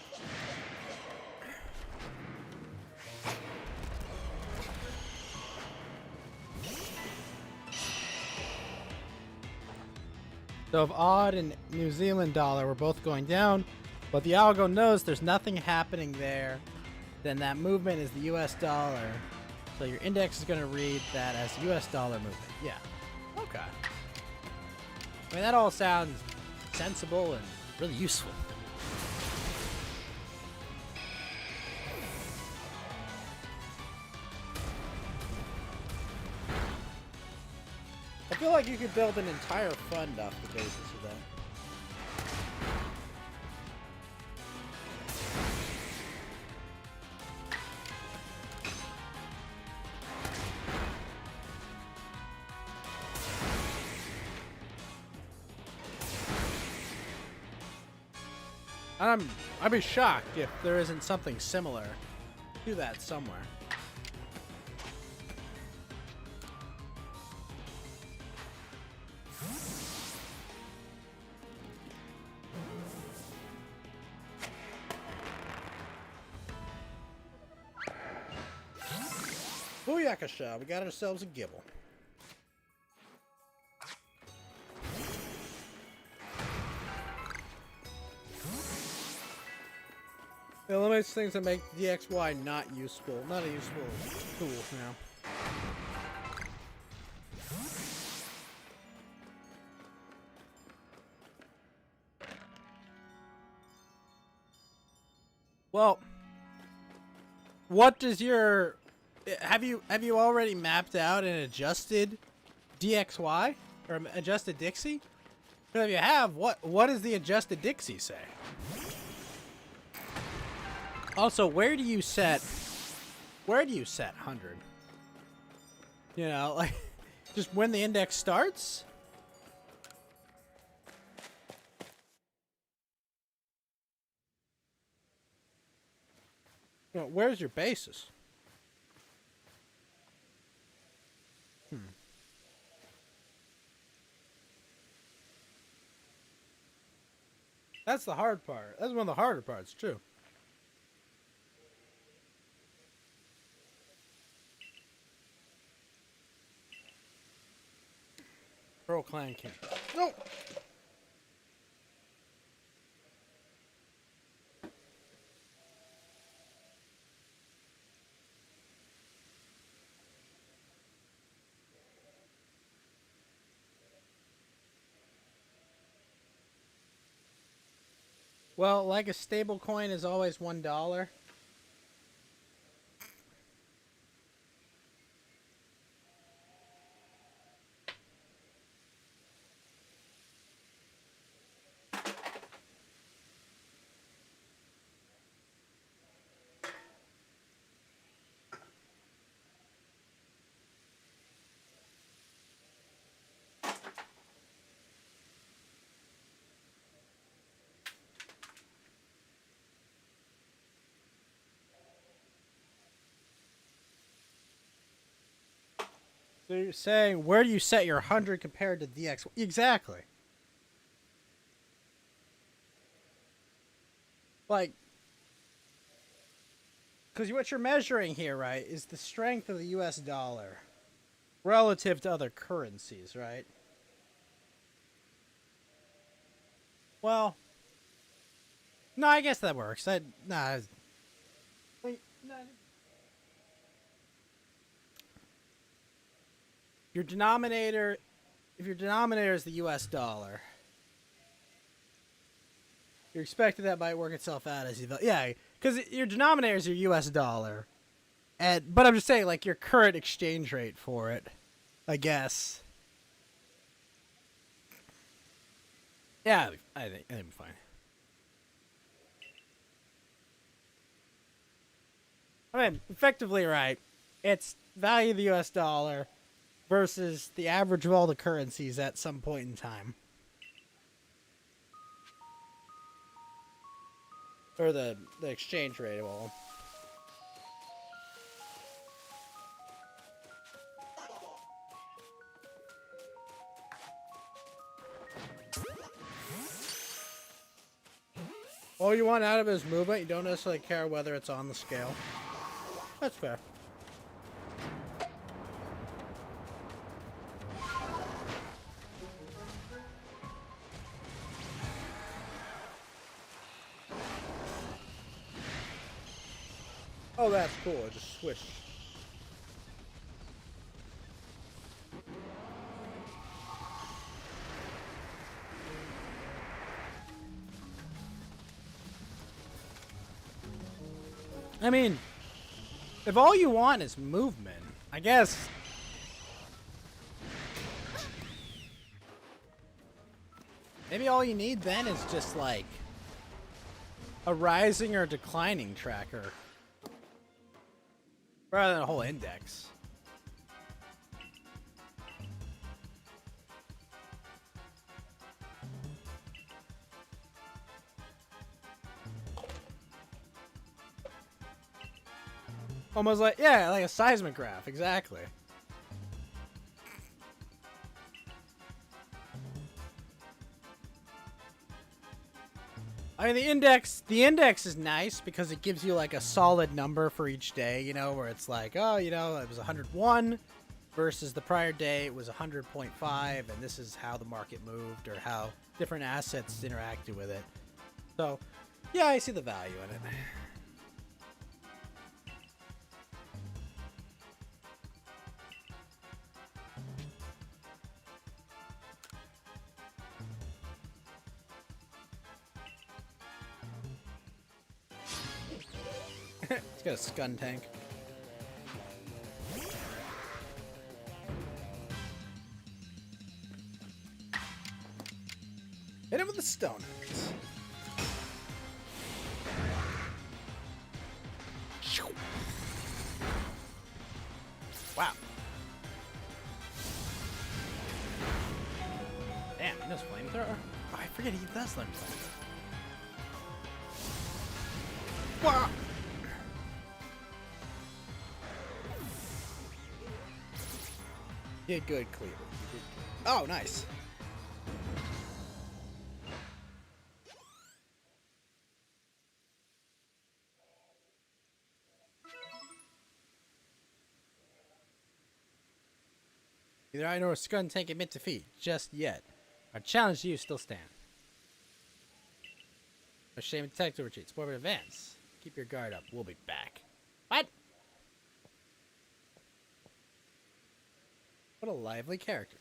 A: So if Odd and New Zealand dollar were both going down, but the algo knows there's nothing happening there, then that movement is the US dollar. So your index is going to read that as US dollar movement. Yeah. Okay. I mean, that all sounds sensible and really useful. I feel like you could build an entire fund off the basis of that. I'd be shocked if there isn't something similar to that somewhere. Booyakasha, we got ourselves a gibble. It eliminates things that make DXY not useful. Not a useful tool now. Well, what does your have you already mapped out and adjusted DXY or adjusted Dixie? If you have, what does the adjusted Dixie say? Also, where do you set 100? You know, like just when the index starts? You know, where's your basis? That's the hard part. That's one of the harder parts, too. Pro Clan King. No! Well, like a stable coin is always $1. So you're saying, where do you set your 100 compared to DX? Exactly. Like, because what you're measuring here, right, is the strength of the US dollar relative to other currencies, right? Well, no, I guess that works. Nah. Wait, no. Your denominator, if your denominator is the US dollar, you're expecting that might work itself out as you, yeah, because your denominator is your US dollar, but I'm just saying, like, your current exchange rate for it, I guess. Yeah, I think I'm fine. I mean, effectively, right? It's value of the US dollar versus the average of all the currencies at some point in time. Or the exchange rate of all. All you want out of it is movement. You don't necessarily care whether it's on the scale. That's fair. Oh, that's cool. It just swished. I mean, if all you want is movement, I guess. Maybe all you need then is just like a rising or declining tracker rather than a whole index. Almost like, yeah, like a seismograph, exactly. I mean, the index is nice because it gives you like a solid number for each day, you know, where it's like, oh, you know, it was 101 versus the prior day it was 100.5, and this is how the market moved or how different assets interacted with it. So, yeah, I see the value in it. It's got a scun tank. Hit him with the stone axe. Wow. Damn, he knows flamethrower? Oh, I forget he does learn flamethrower. Wow. You did good, Cleaver. You did good. Oh, nice. Neither I nor Scun tank admit defeat just yet. Our challenge to you still stand. No shame in tactical retreats. Forward advance. Keep your guard up. We'll be back. What? What a lively character.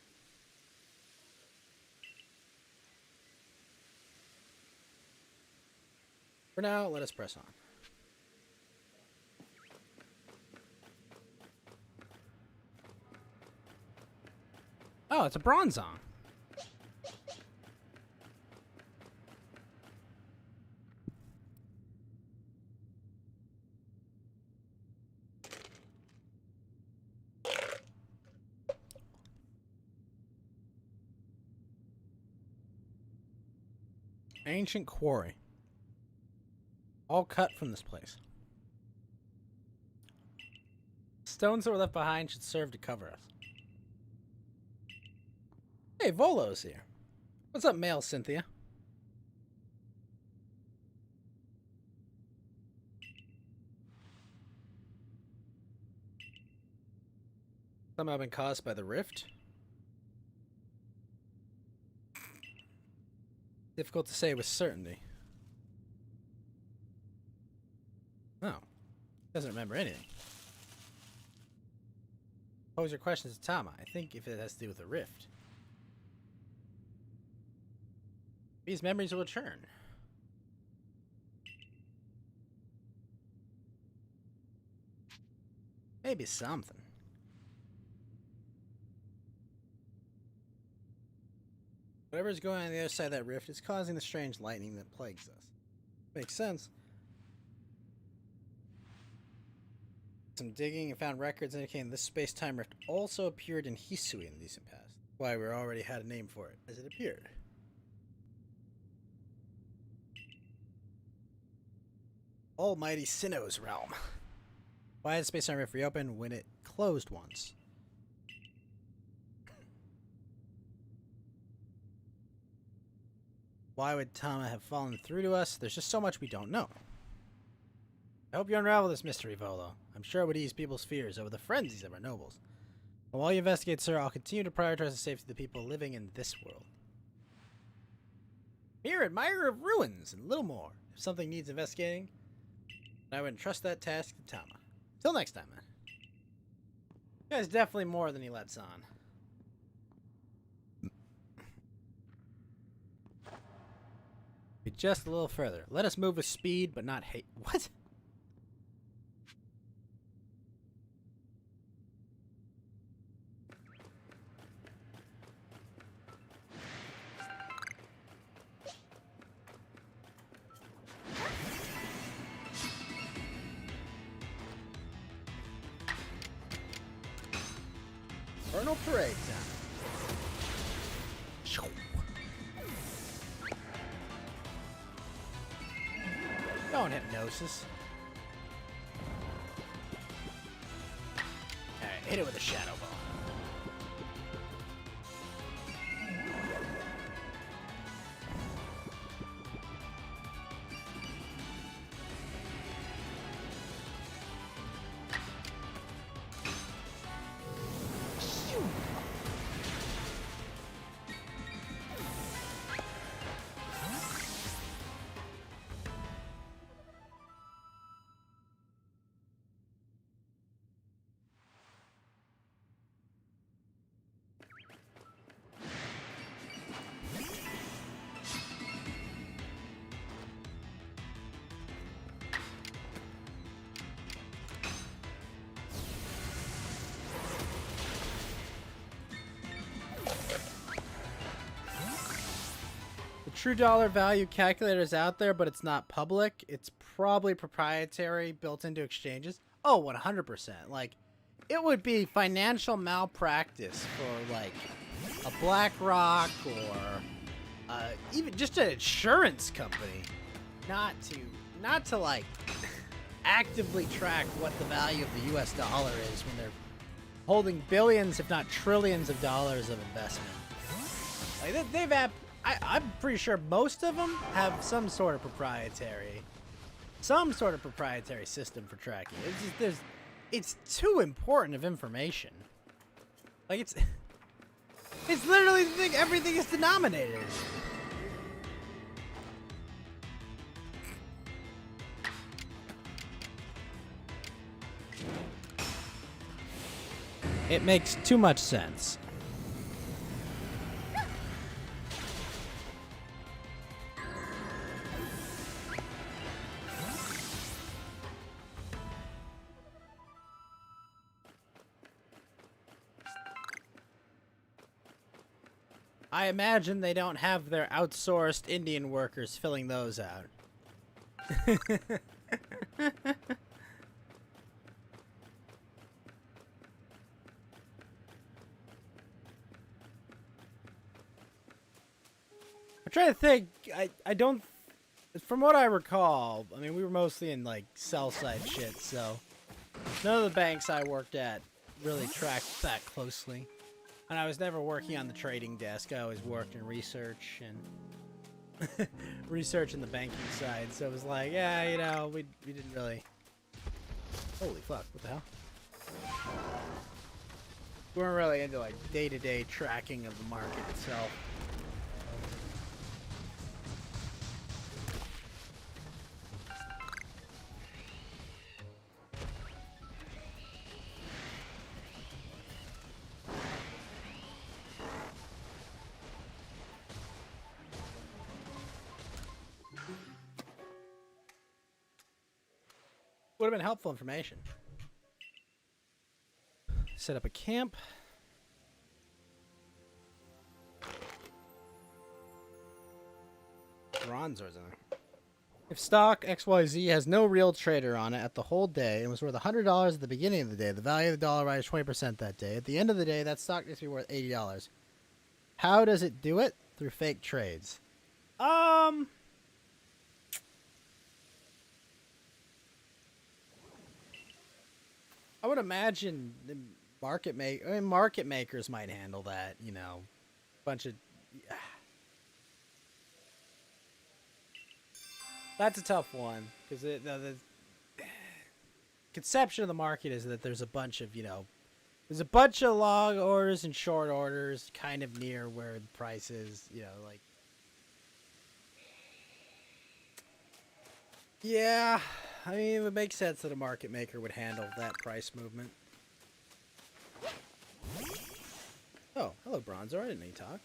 A: For now, let us press on. Oh, it's a bronzong. Ancient quarry. All cut from this place. Stones that were left behind should serve to cover us. Hey, Volo's here. What's up, male Cynthia? Somehow been caused by the rift? Difficult to say with certainty. Oh. Doesn't remember anything. Pose your questions to Tama. I think if it has to do with the rift. These memories will return. Maybe something. Whatever's going on the other side of that rift is causing the strange lightning that plagues us. Makes sense. Some digging and found records indicating this space-time rift also appeared in Hisui in the recent past. Why we already had a name for it, as it appeared. Almighty Sinnoh's realm. Why did space-time rift reopen when it closed once? Why would Tama have fallen through to us? There's just so much we don't know. I hope you unravel this mystery, Volo. I'm sure it would ease people's fears over the frenzies of our nobles. And while you investigate, sir, I'll continue to prioritize the safety of the people living in this world. Mere admirer of ruins and little more. If something needs investigating, I would entrust that task to Tama. Till next time, man. You guys definitely more than he lets on. Be just a little further. Let us move with speed, but not hate. What? Infernal Parade time. Don't hypnosis. Alright, hit it with a shadow ball. true dollar value calculator is out there, but it's not public. It's probably proprietary, built into exchanges. Oh, 100%. Like, it would be financial malpractice for, like, a BlackRock or even just an insurance company not to like actively track what the value of the US dollar is when they're holding billions, if not trillions of dollars of investment. Like I'm pretty sure most of them have some sort of proprietary system for tracking. It's too important of information. Like it's literally the thing. Everything is denominated. It makes too much sense. I imagine they don't have their outsourced Indian workers filling those out. I'm trying to think. I don't. From what I recall, I mean, we were mostly in like sell side shit, so none of the banks I worked at really tracked that closely. And I was never working on the trading desk. I always worked in research and research in the banking side. So it was like, yeah, you know, we didn't really. Holy fuck! What the hell? We weren't really into like day-to-day tracking of the market itself. Would have been helpful information. Set up a camp. Bronzors in there. If stock XYZ has no real trader on it at the whole day and was worth $100 at the beginning of the day, the value of the dollar rises 20% that day. At the end of the day, that stock needs to be worth $80. How does it do it? Through fake trades. I would imagine the market makers might handle that, you know, bunch of. That's a tough one because the conception of the market is that there's a bunch of, there's a bunch of long orders and short orders, kind of near where the price is, like. Yeah. I mean, it would make sense that a market maker would handle that price movement. Oh, hello, Bronzer. I didn't know you talk.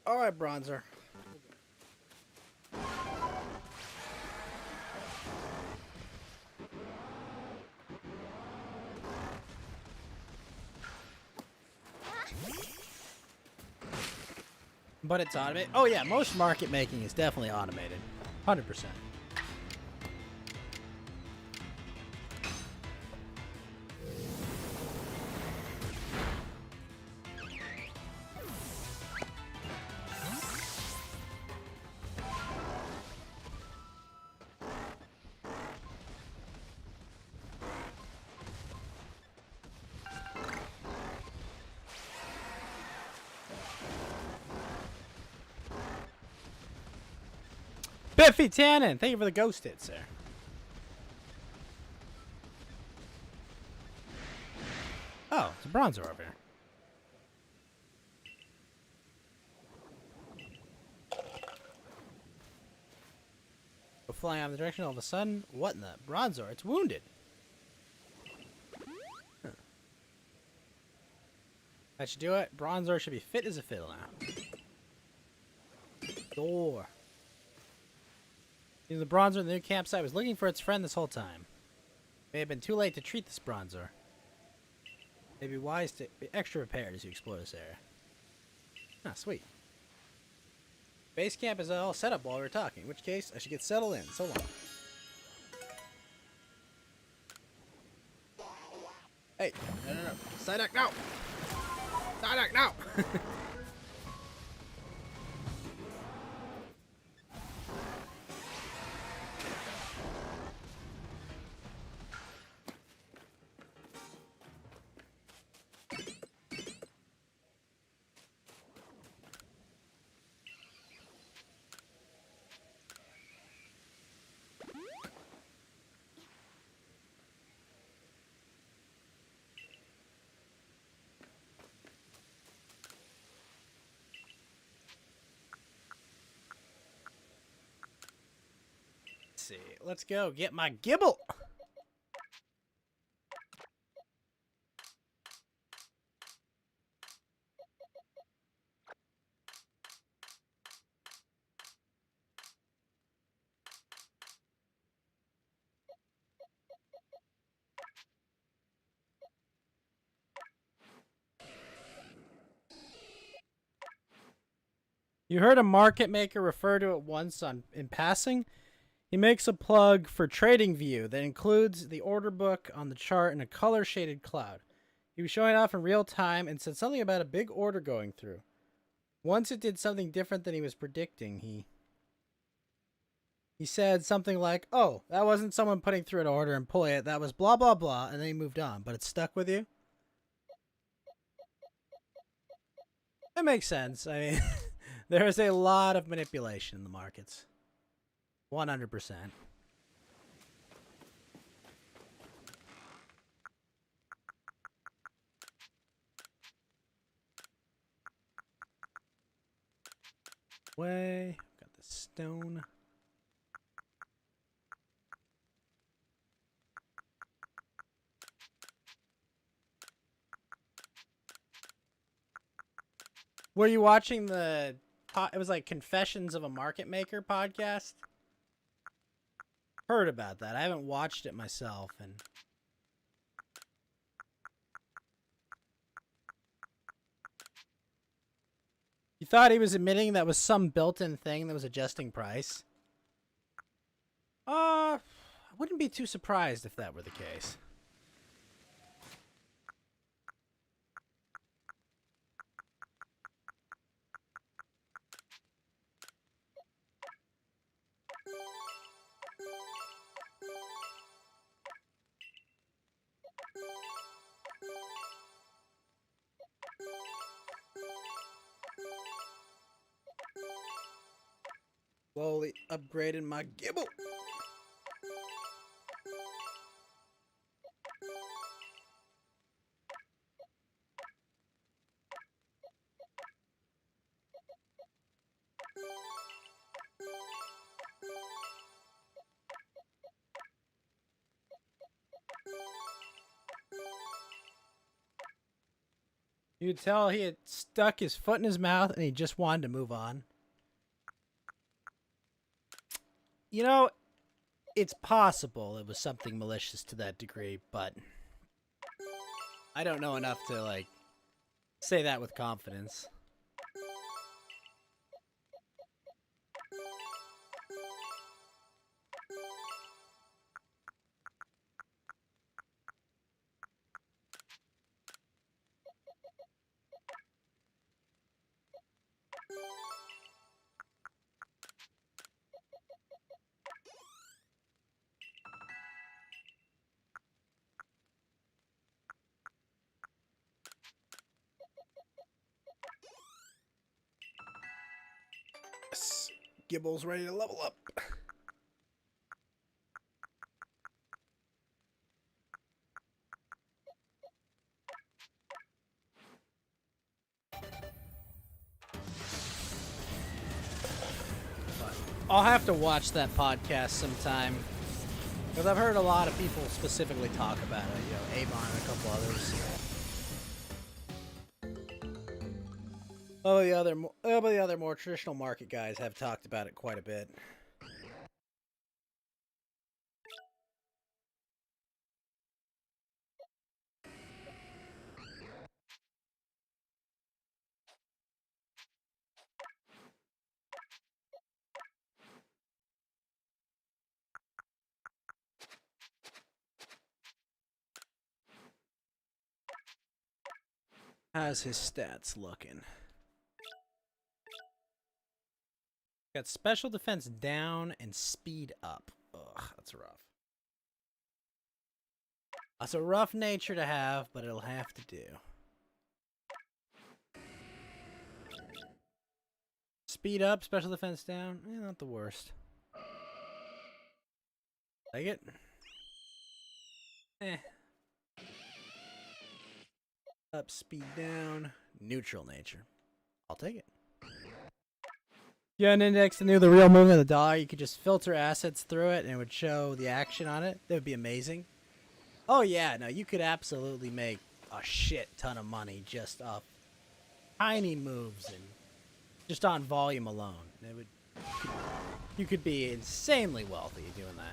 A: All right, Bronzer. But it's automated. Oh yeah, most market making is definitely automated. 100%. Biffy Tannen, thank you for the ghost hit, sir. Oh, it's a Bronzer over here. Go flying out of the direction, all of a sudden, what in the Bronzer? It's wounded. Huh. That should do it. Bronzer should be fit as a fiddle now. Door. The Bronzer in the new campsite was looking for its friend this whole time. May have been too late to treat this bronzer. May be wise to be extra prepared as you explore this area. Ah, sweet. Base camp is all set up while we're talking, in which case I should get settled in. So long. Hey, no. Psyduck, no! Psyduck, no! See, let's go get my gibble. You heard a market maker refer to it once in passing. He makes a plug for TradingView that includes the order book on the chart in a color-shaded cloud. He was showing off in real time and said something about a big order going through. Once it did something different than he was predicting. He said something like, "Oh, that wasn't someone putting through an order and pulling it. That was blah, blah, blah," and then he moved on. But it stuck with you? It makes sense. I mean, there is a lot of manipulation in the markets. 100%. Way. Got the stone. Were you watching the... It was like Confessions of a Market Maker podcast? Heard about that. I haven't watched it myself, and... You thought he was admitting that was some built-in thing that was adjusting price? I wouldn't be too surprised if that were the case. Slowly upgrading my gibble. You could tell he had stuck his foot in his mouth and he just wanted to move on. You know, it's possible it was something malicious to that degree, but I don't know enough to, like, say that with confidence. Yes. Gibble's ready to level up. But I'll have to watch that podcast sometime. Because I've heard a lot of people specifically talk about it. You know, Avon and a couple others. The other more traditional market guys have talked about it quite a bit. How's his stats looking? Got special defense down and speed up. Ugh, that's rough. That's a rough nature to have, but it'll have to do. Speed up, special defense down. Not the worst. Take it. Up, speed down, neutral nature. I'll take it. You had an index that knew the real movement of the dollar. You could just filter assets through it and it would show the action on it. That would be amazing. Oh yeah, no, you could absolutely make a shit ton of money just off tiny moves and just on volume alone. It would, you could be insanely wealthy doing that.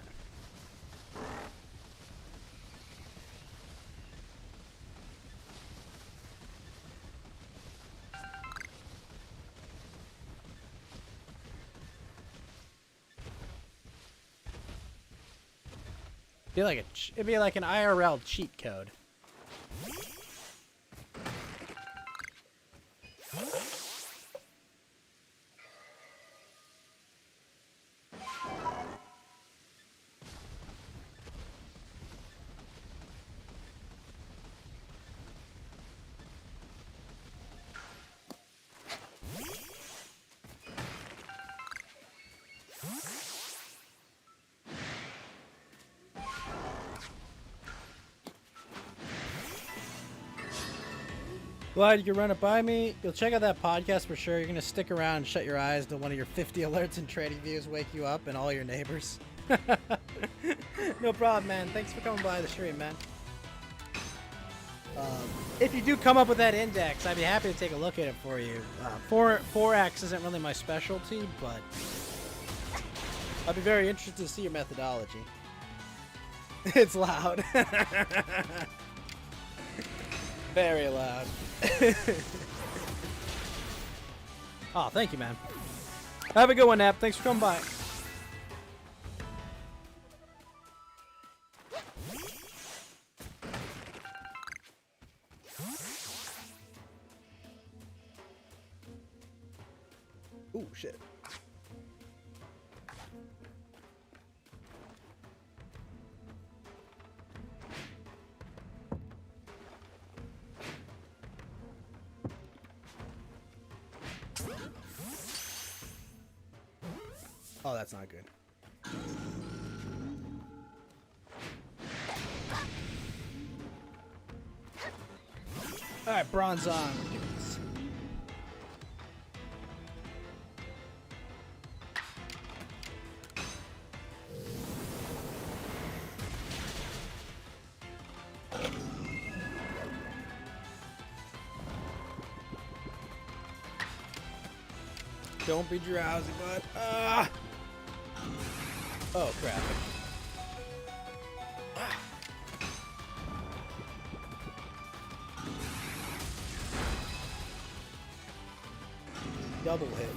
A: It'd be like an IRL cheat code. Glad you could run it by me. You'll check out that podcast for sure. You're going to stick around and shut your eyes to one of your 50 alerts and trading views wake you up and all your neighbors. No problem, man. Thanks for coming by the stream, man. If you do come up with that index, I'd be happy to take a look at it for you. 4x isn't really my specialty, but I'd be very interested to see your methodology. It's loud. Very loud. Oh, thank you, man. Have a good one, Nap. Thanks for coming by. Ooh, shit. Oh, that's not good. Alright, bronze on. Don't be drowsy, bud. Ah! Oh, crap. Double hit.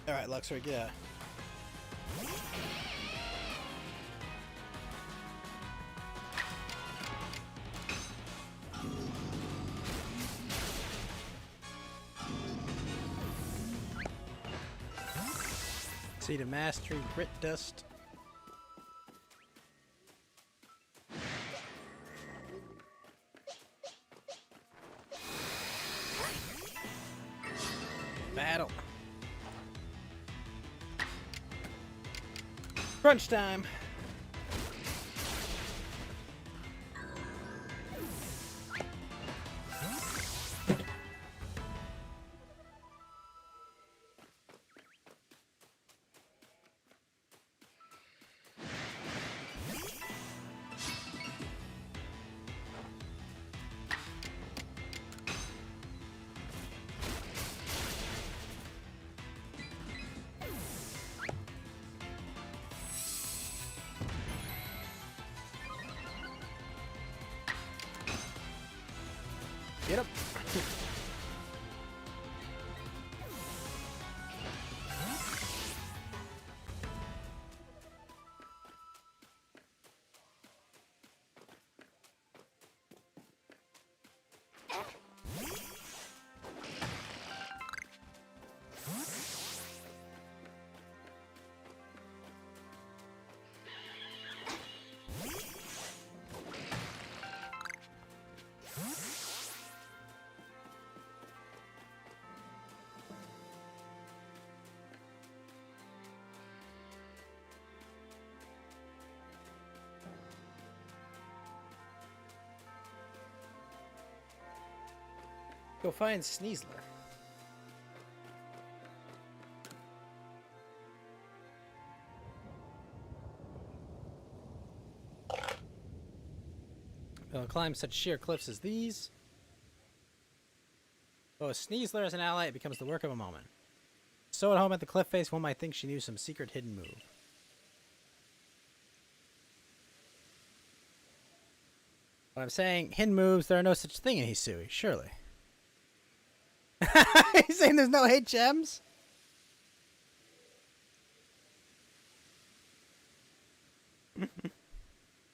A: Alright, Luxor, yeah. Seed of Mastery, Grit Dust. Battle. Crunch time. Get up. Go find Sneasler. They'll climb such sheer cliffs as these. Though a Sneasler as an ally, it becomes the work of a moment. So at home at the cliff face, one might think she knew some secret hidden move. What I'm saying, hidden moves, there are no such thing in Hisui, surely. He's saying there's no HMs?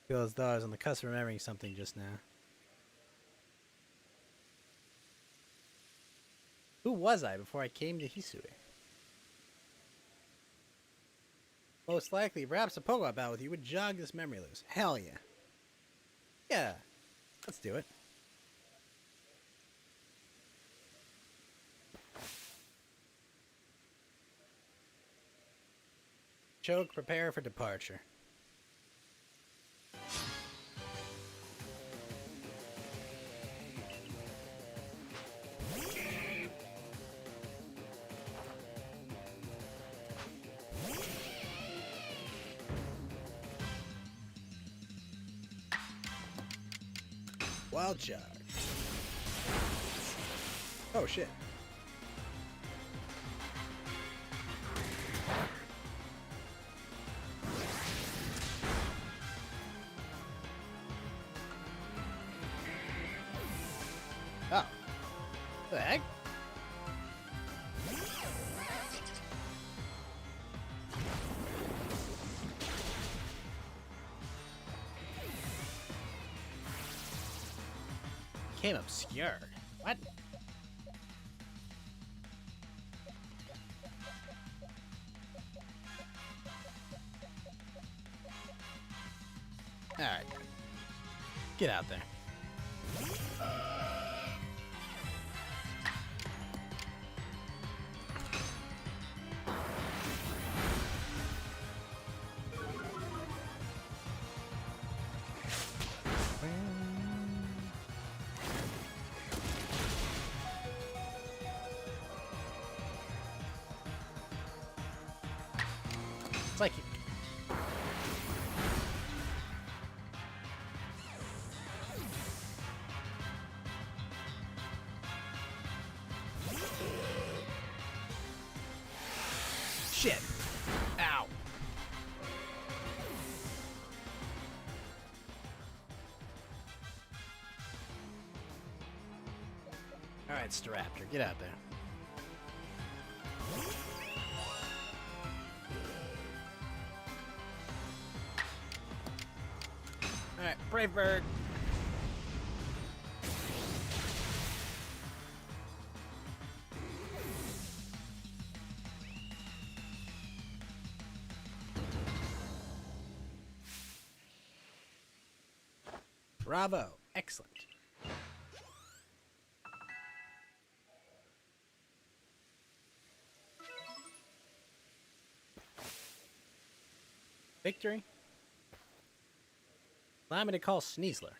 A: Feel as though I was on the cusp of remembering something just now. Who was I before I came to Hisui? Most likely, perhaps a Pokemon battle with you would jog this memory loose. Hell yeah. Yeah, let's do it. Choke, prepare for departure. Wild charge. Oh shit. Oh. What the heck? Became obscured. What? Alright. Get out there. Psychic. Shit. Ow. Alright, Staraptor, get out there. Alright, Brave Bird. Bravo. Excellent. Victory? Allow me to call Sneasler.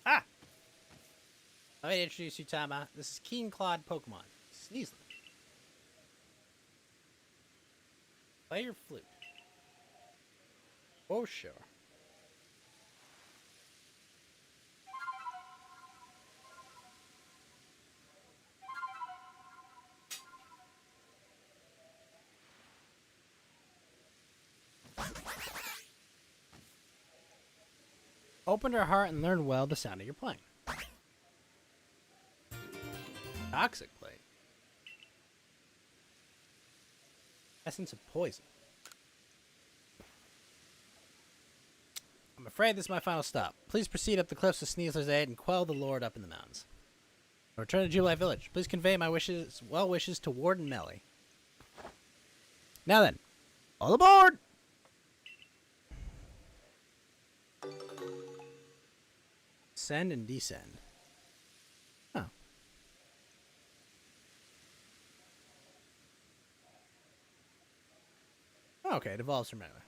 A: Ah! Let me introduce you, Tama. This is Keen Clawed Pokemon. Sneasler. Play your flute. Oh, sure. Open your heart and learn well the sound of your playing. Toxic Blade. Essence of poison. I'm afraid this is my final stop. Please proceed up the cliffs with Sneasler's aid and quell the Lord up in the mountains. Return to Jubilee Village. Please convey my wishes, well wishes to Warden Melly. Now then, all aboard! Ascend and descend. Oh. Okay, it evolves from anywhere.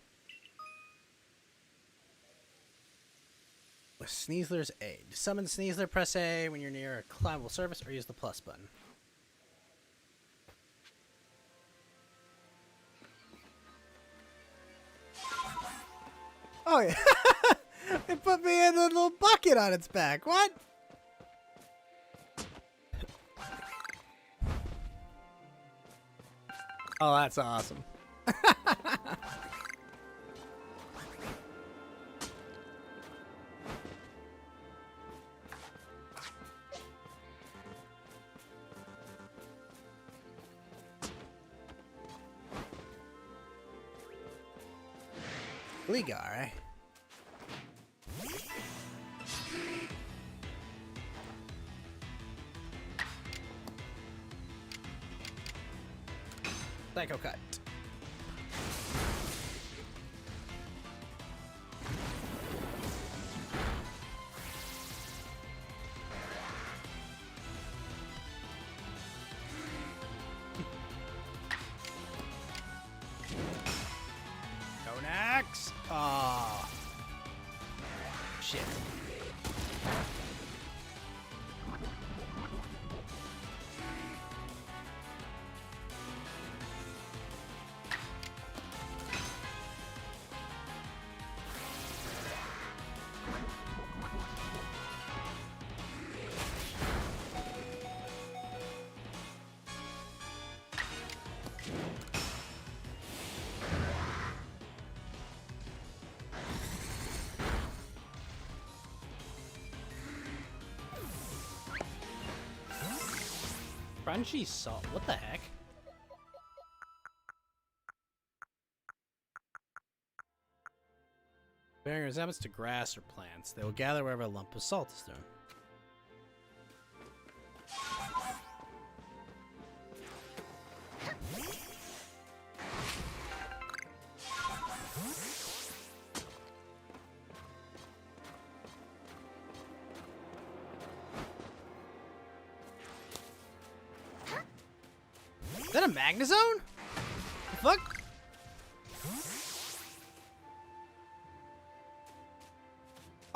A: With Sneasler's aid. To summon Sneasler, press A when you're near a climbable surface or use the plus button. Oh yeah. It put me in a little bucket on its back. What? Oh, that's awesome. Ligar, eh? Psycho cut. Konax! Oh. Shit. Crunchy salt. What the heck? Bearing resemblance to grass or plants, they will gather wherever a lump of salt is thrown. Is that a Magnezone? The fuck?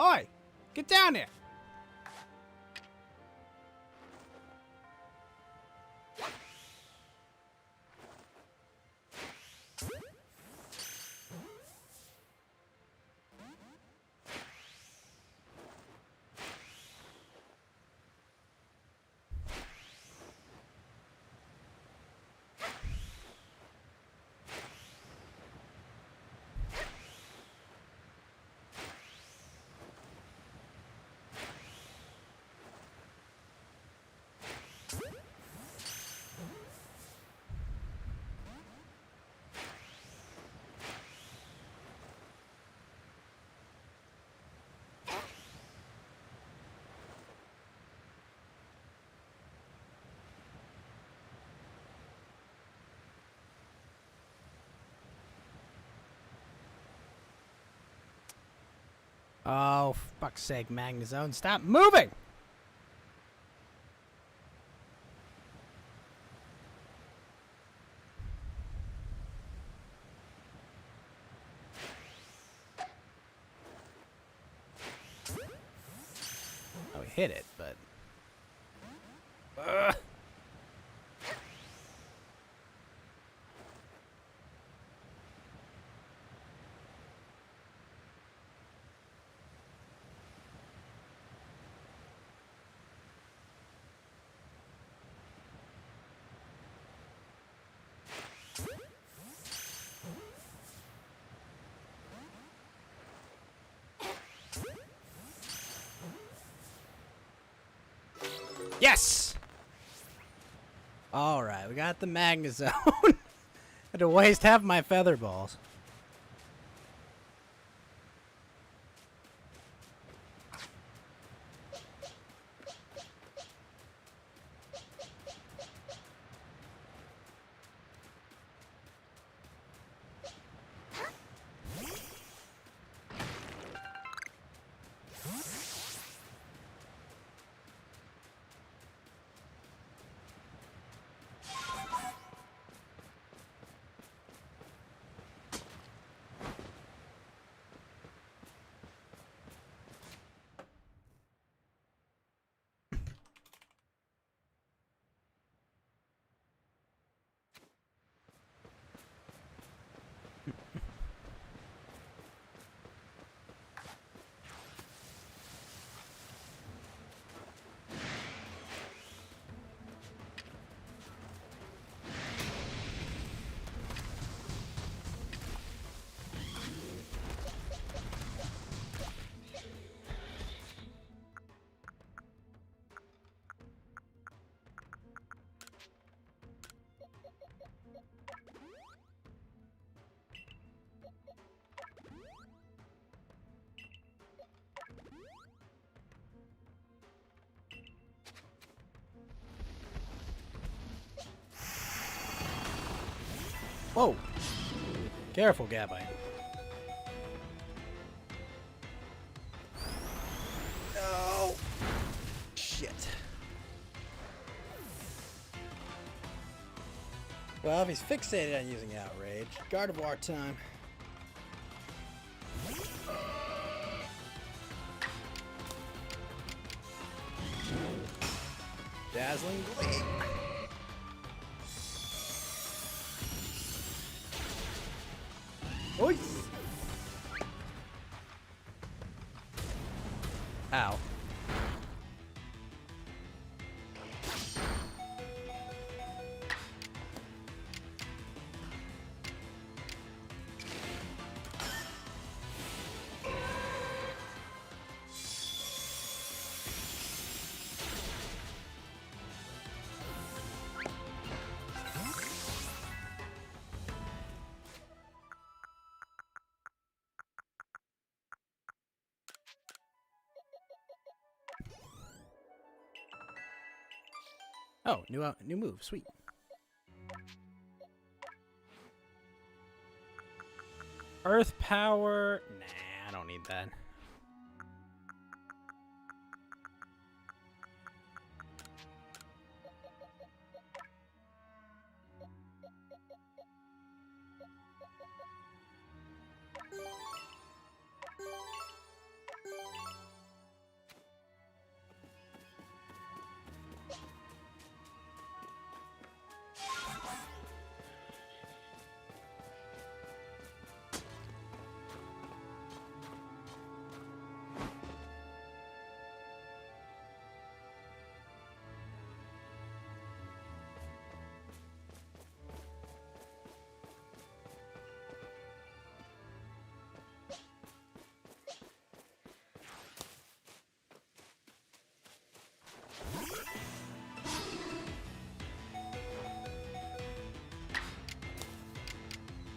A: Oi! Get down there! Oh, fuck's sake, Magnezone, stop moving! Oh, we hit it, but... Ugh. Yes! Alright, we got the Magnezone. Had to waste half my feather balls. Whoa! Careful, Gabite. No! Shit. Well, if he's fixated on using outrage, Gardevoir time. Dazzling Gleam. Oy! Ow. Oh, new move, sweet. Earth power. Nah, I don't need that.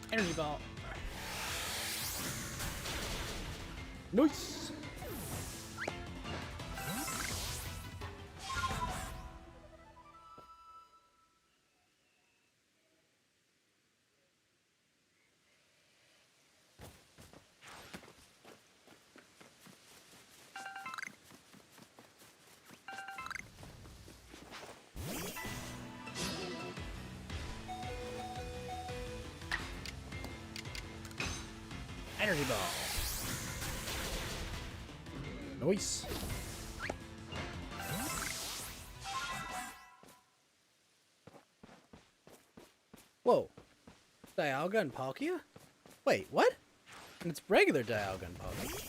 A: Energy ball. Nice. Energy ball. Nice. Whoa. Dialga and Palkia? Wait, what? It's regular Dialga and Palkia.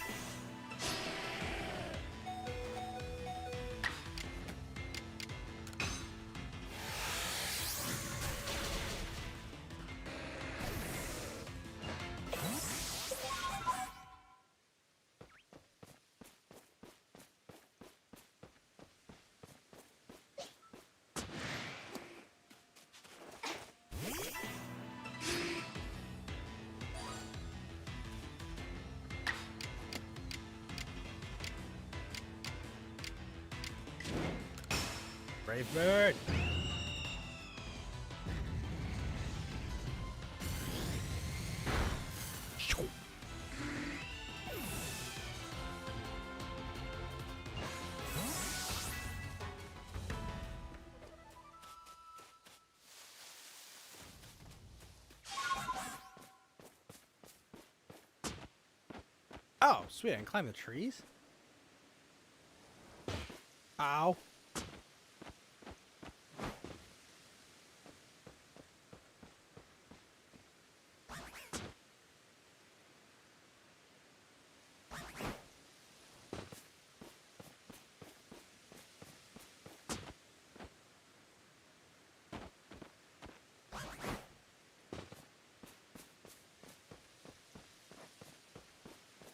A: Brave bird. Oh, sweet, I can climb the trees? Ow.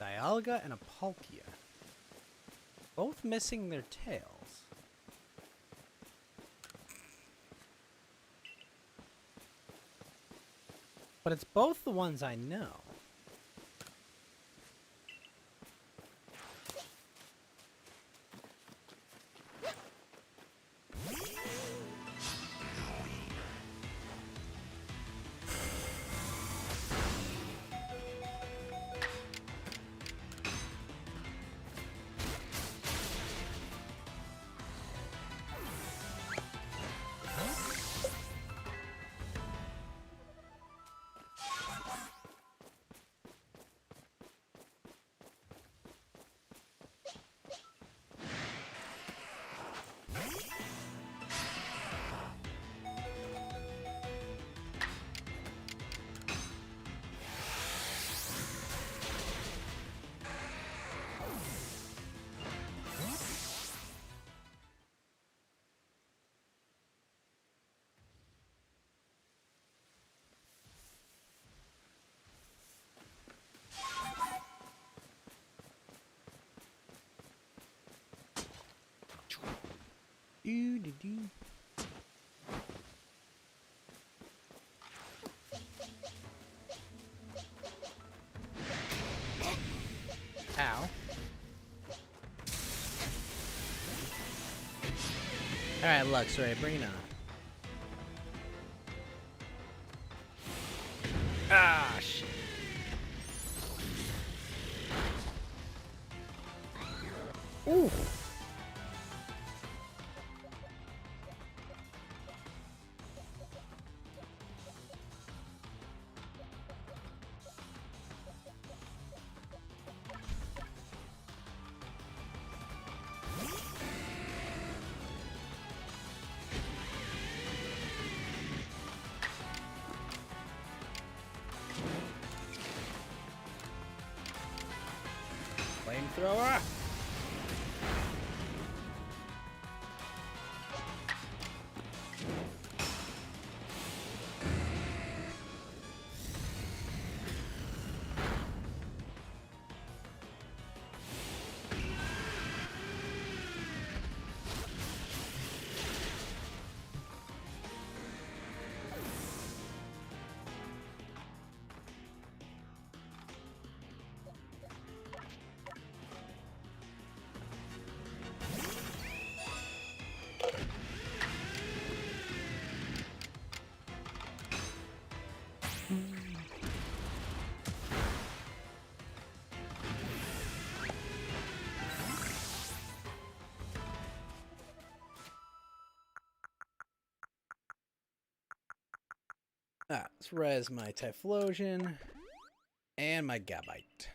A: Dialga and a Palkia. Both missing their tails. But it's both the ones I know. Do-do-do. Ow. Alright, Luxray, bring it on. Ah, shit. Ooh. Flamethrower. Let's res my Typhlosion and my Gabite.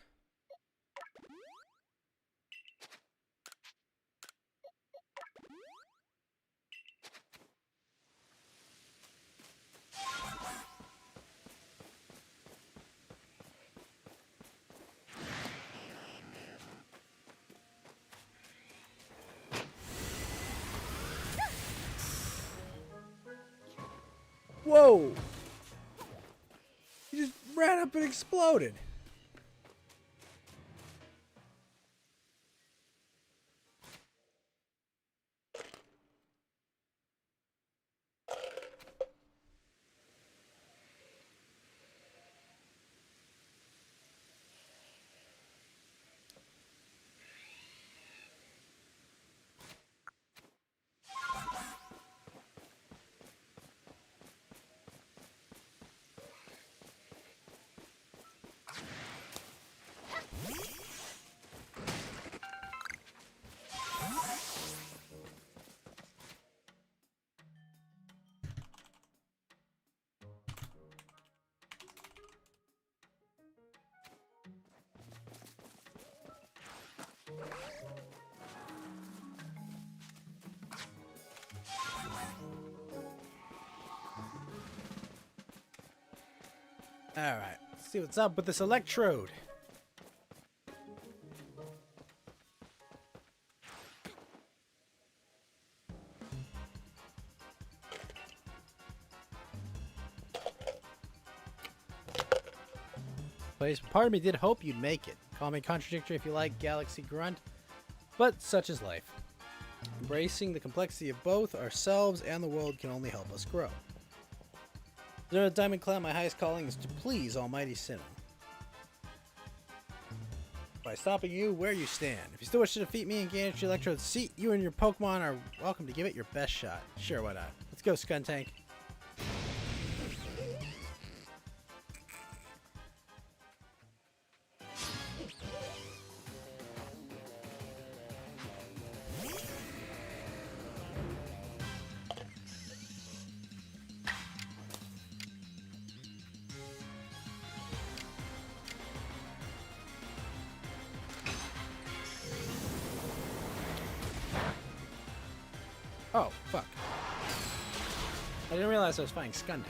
A: Whoa! He just ran up and exploded. Alright, let's see what's up with this electrode. Part of me did hope you'd make it. Call me contradictory if you like, Galaxy Grunt, but such is life. Embracing the complexity of both ourselves and the world can only help us grow. Zero Diamond Clan, my highest calling is to please Almighty Sinnoh. By stopping you where you stand. If you still wish to defeat me and gain entry electrodes, see, you and your Pokemon are welcome to give it your best shot. Sure, why not? Let's go, Skuntank. Oh, fuck. I didn't realize I was fighting Skuntank.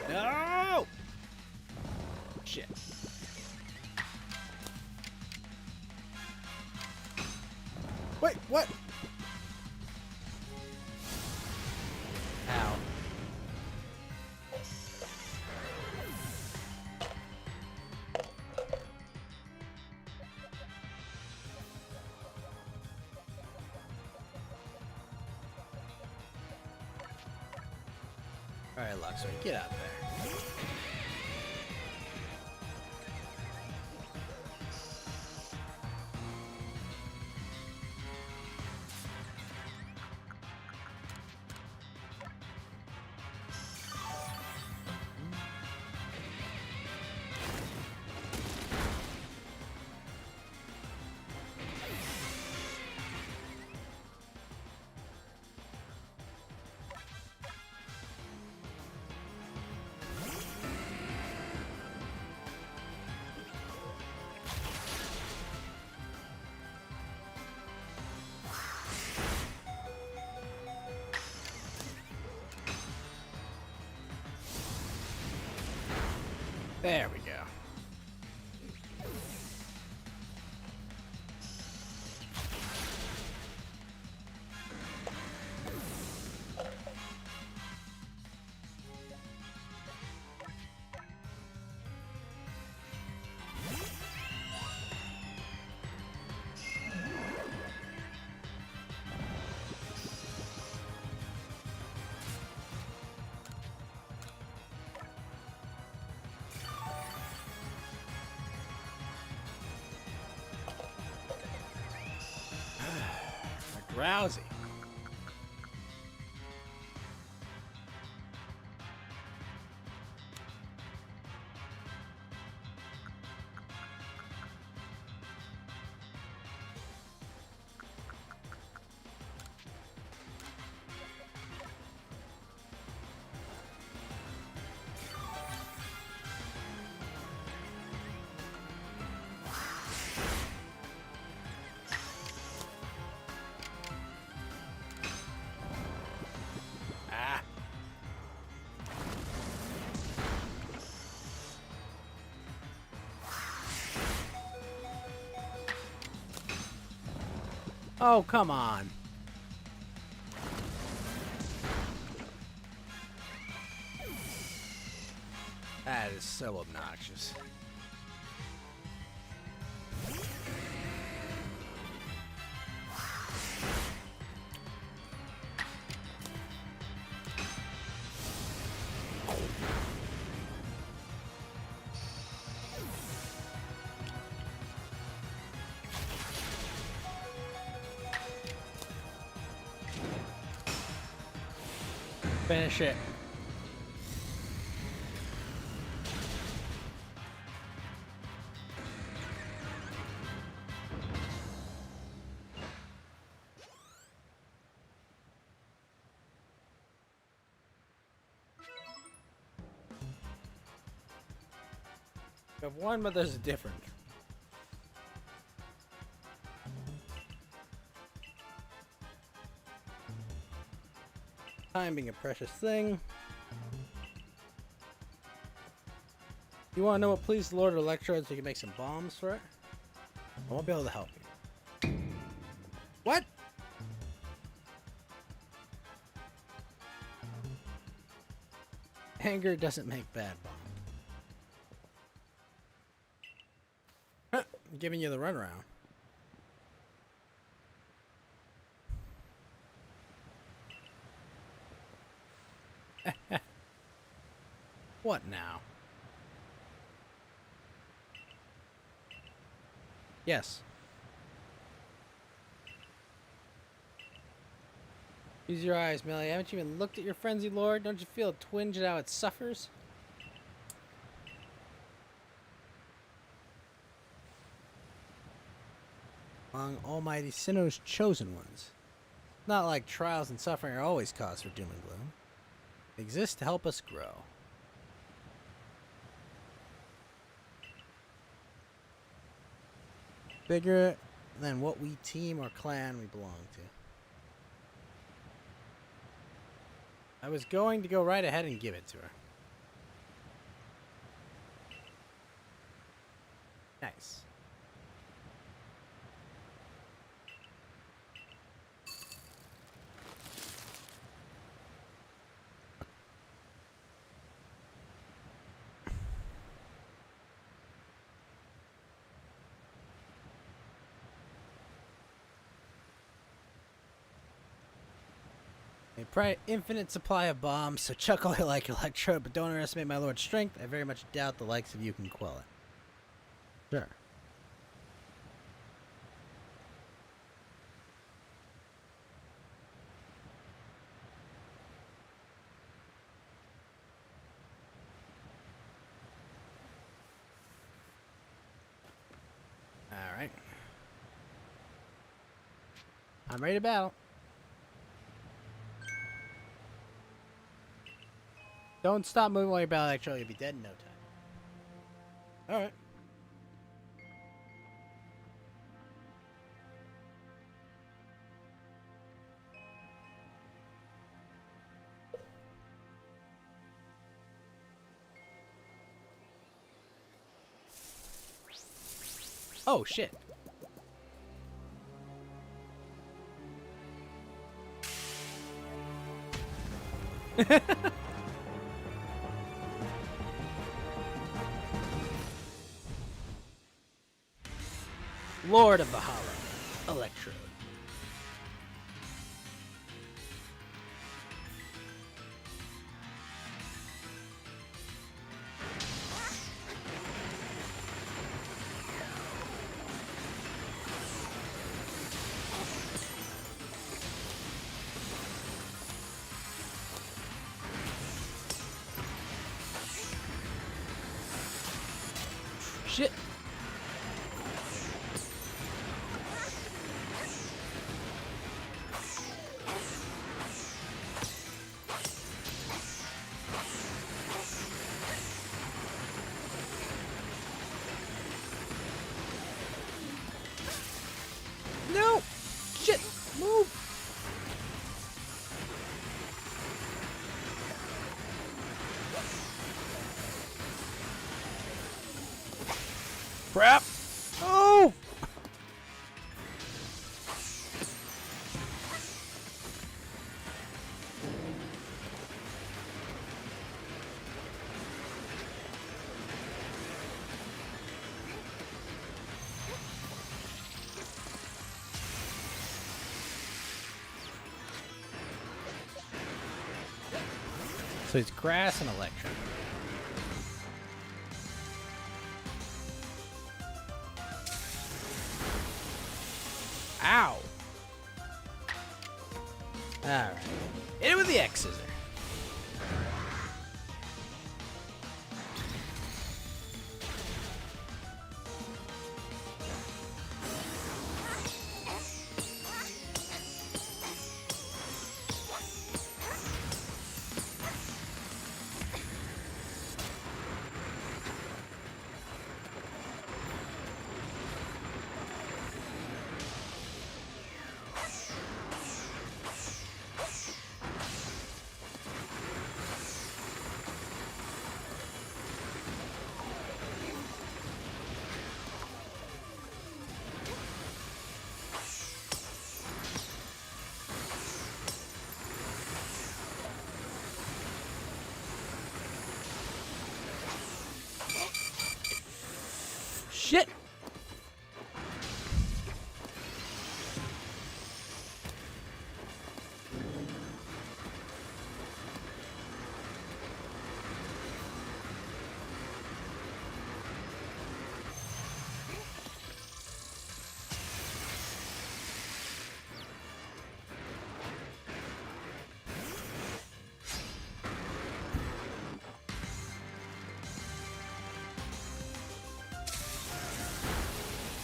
A: No! Shit. Wait, what? Ow. Alright, Luxray, get out there. There we go. Drowsy. Ah. Oh, come on. That is so obnoxious. Finish it. You have one, but there's a different. Time being a precious thing. You want to know what pleased the Lord of Electrodes so you can make some bombs for it? I won't be able to help you. What? Anger doesn't make bad bombs. Huh, I'm giving you the runaround. What now? Yes. Use your eyes, Melly. Haven't you even looked at your frenzy, Lord? Don't you feel a twinge at how it suffers? Among Almighty Sinnoh's chosen ones. Not like trials and suffering are always cause for doom and gloom. They exist to help us grow. Bigger than what we team or clan we belong to. I was going to go right ahead and give it to her. Nice. Infinite supply of bombs, so chuck all you like Electro, but don't underestimate my lord's strength. I very much doubt the likes of you can quell it. Sure. Alright. I'm ready to battle. Don't stop moving while you're battling Electro, you'll be dead in no time. Alright. Oh, shit. Lord of the Hollow, Electrode. Shit. No! Shit! Move! Crap! Oh! So it's grass and electric. Ow! Alright. Hit it with the X scissor. Shit!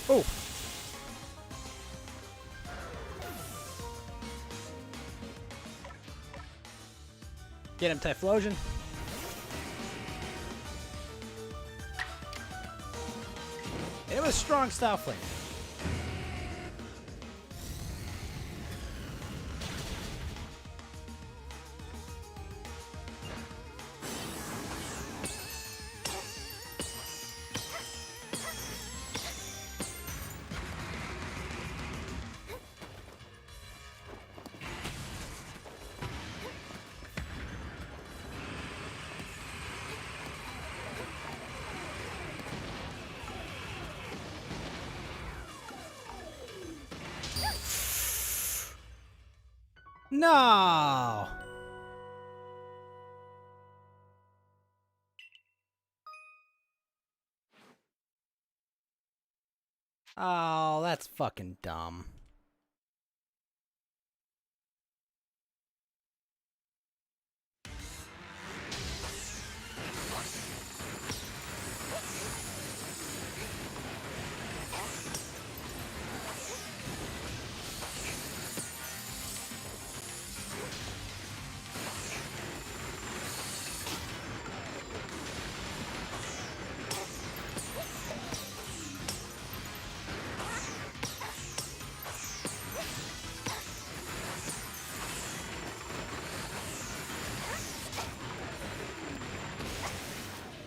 A: Oh! Get him, Typhlosion. It was strong style flame. No! Oh, that's fucking dumb.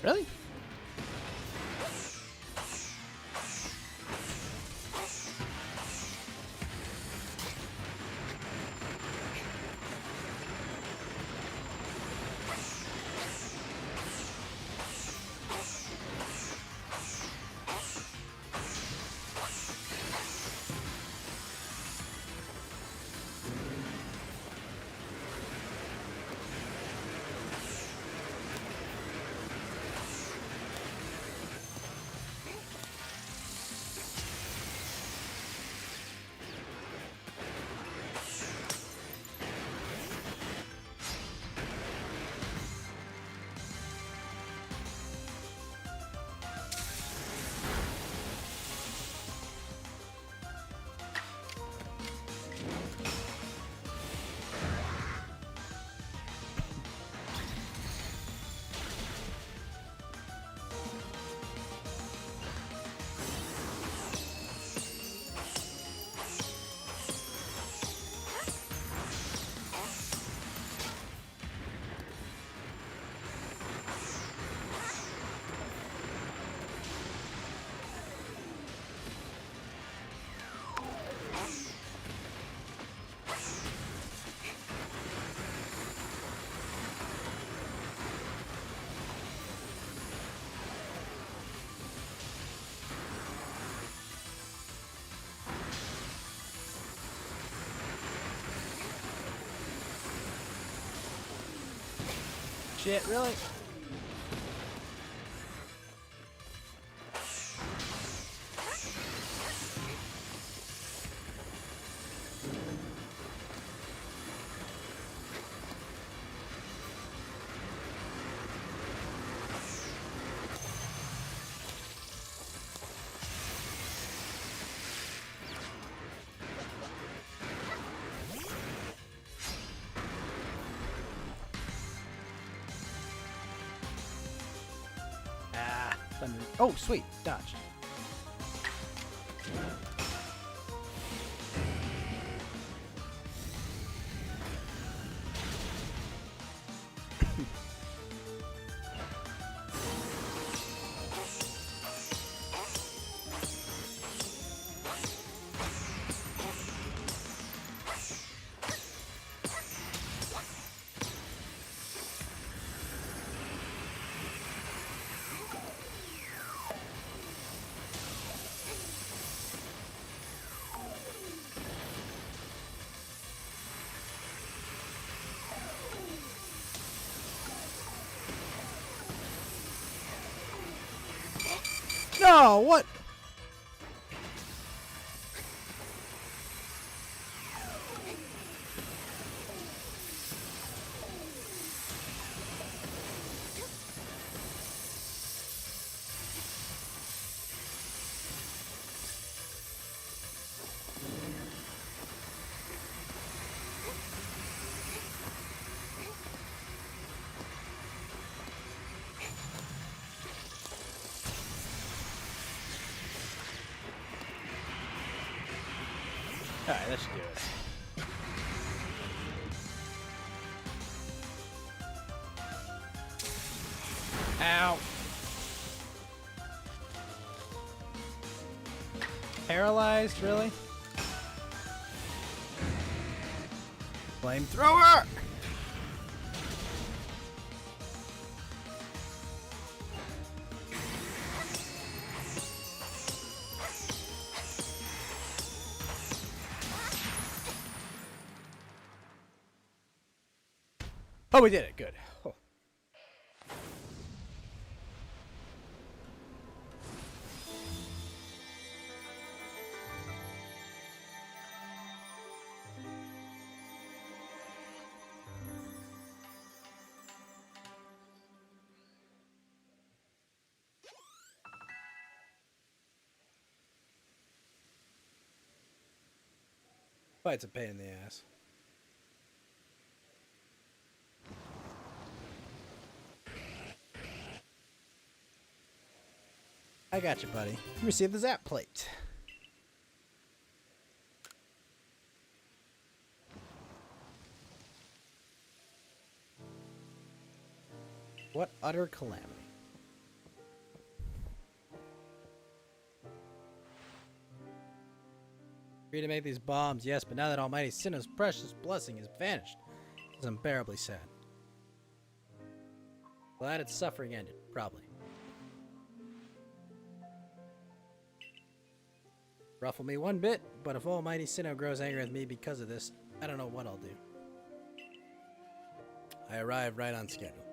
A: Really? Shit, really? Thunder. Oh, sweet. Dodged. No, what? Alright, let's do it. Ow. Paralyzed, really? Flamethrower! Oh, we did it. Good. Oh. Fight's a pain in the ass. I got you, buddy. Receive the zap plate. What utter calamity. Free to make these bombs, yes, but now that Almighty Sinnoh's precious blessing has vanished, it's unbearably sad. Glad its suffering ended, probably. Ruffle me one bit, but if Almighty Sinnoh grows angry with me because of this, I don't know what I'll do. I arrived right on schedule.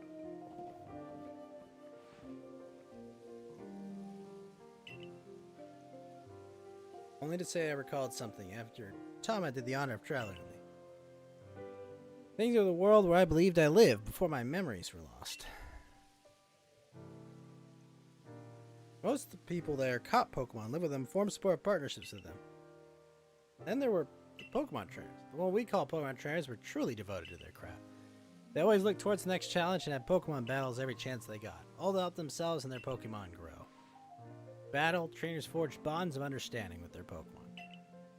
A: Only to say I recalled something after Tama did the honor of traveling with me. Things of the world where I believed I lived before my memories were lost. Most of the people there caught Pokemon, live with them, formed sport partnerships with them. Then there were the Pokemon trainers. The one we call Pokemon trainers were truly devoted to their craft. They always looked towards the next challenge and had Pokemon battles every chance they got, all to help themselves and their Pokemon grow. Battle, trainers forged bonds of understanding with their Pokemon.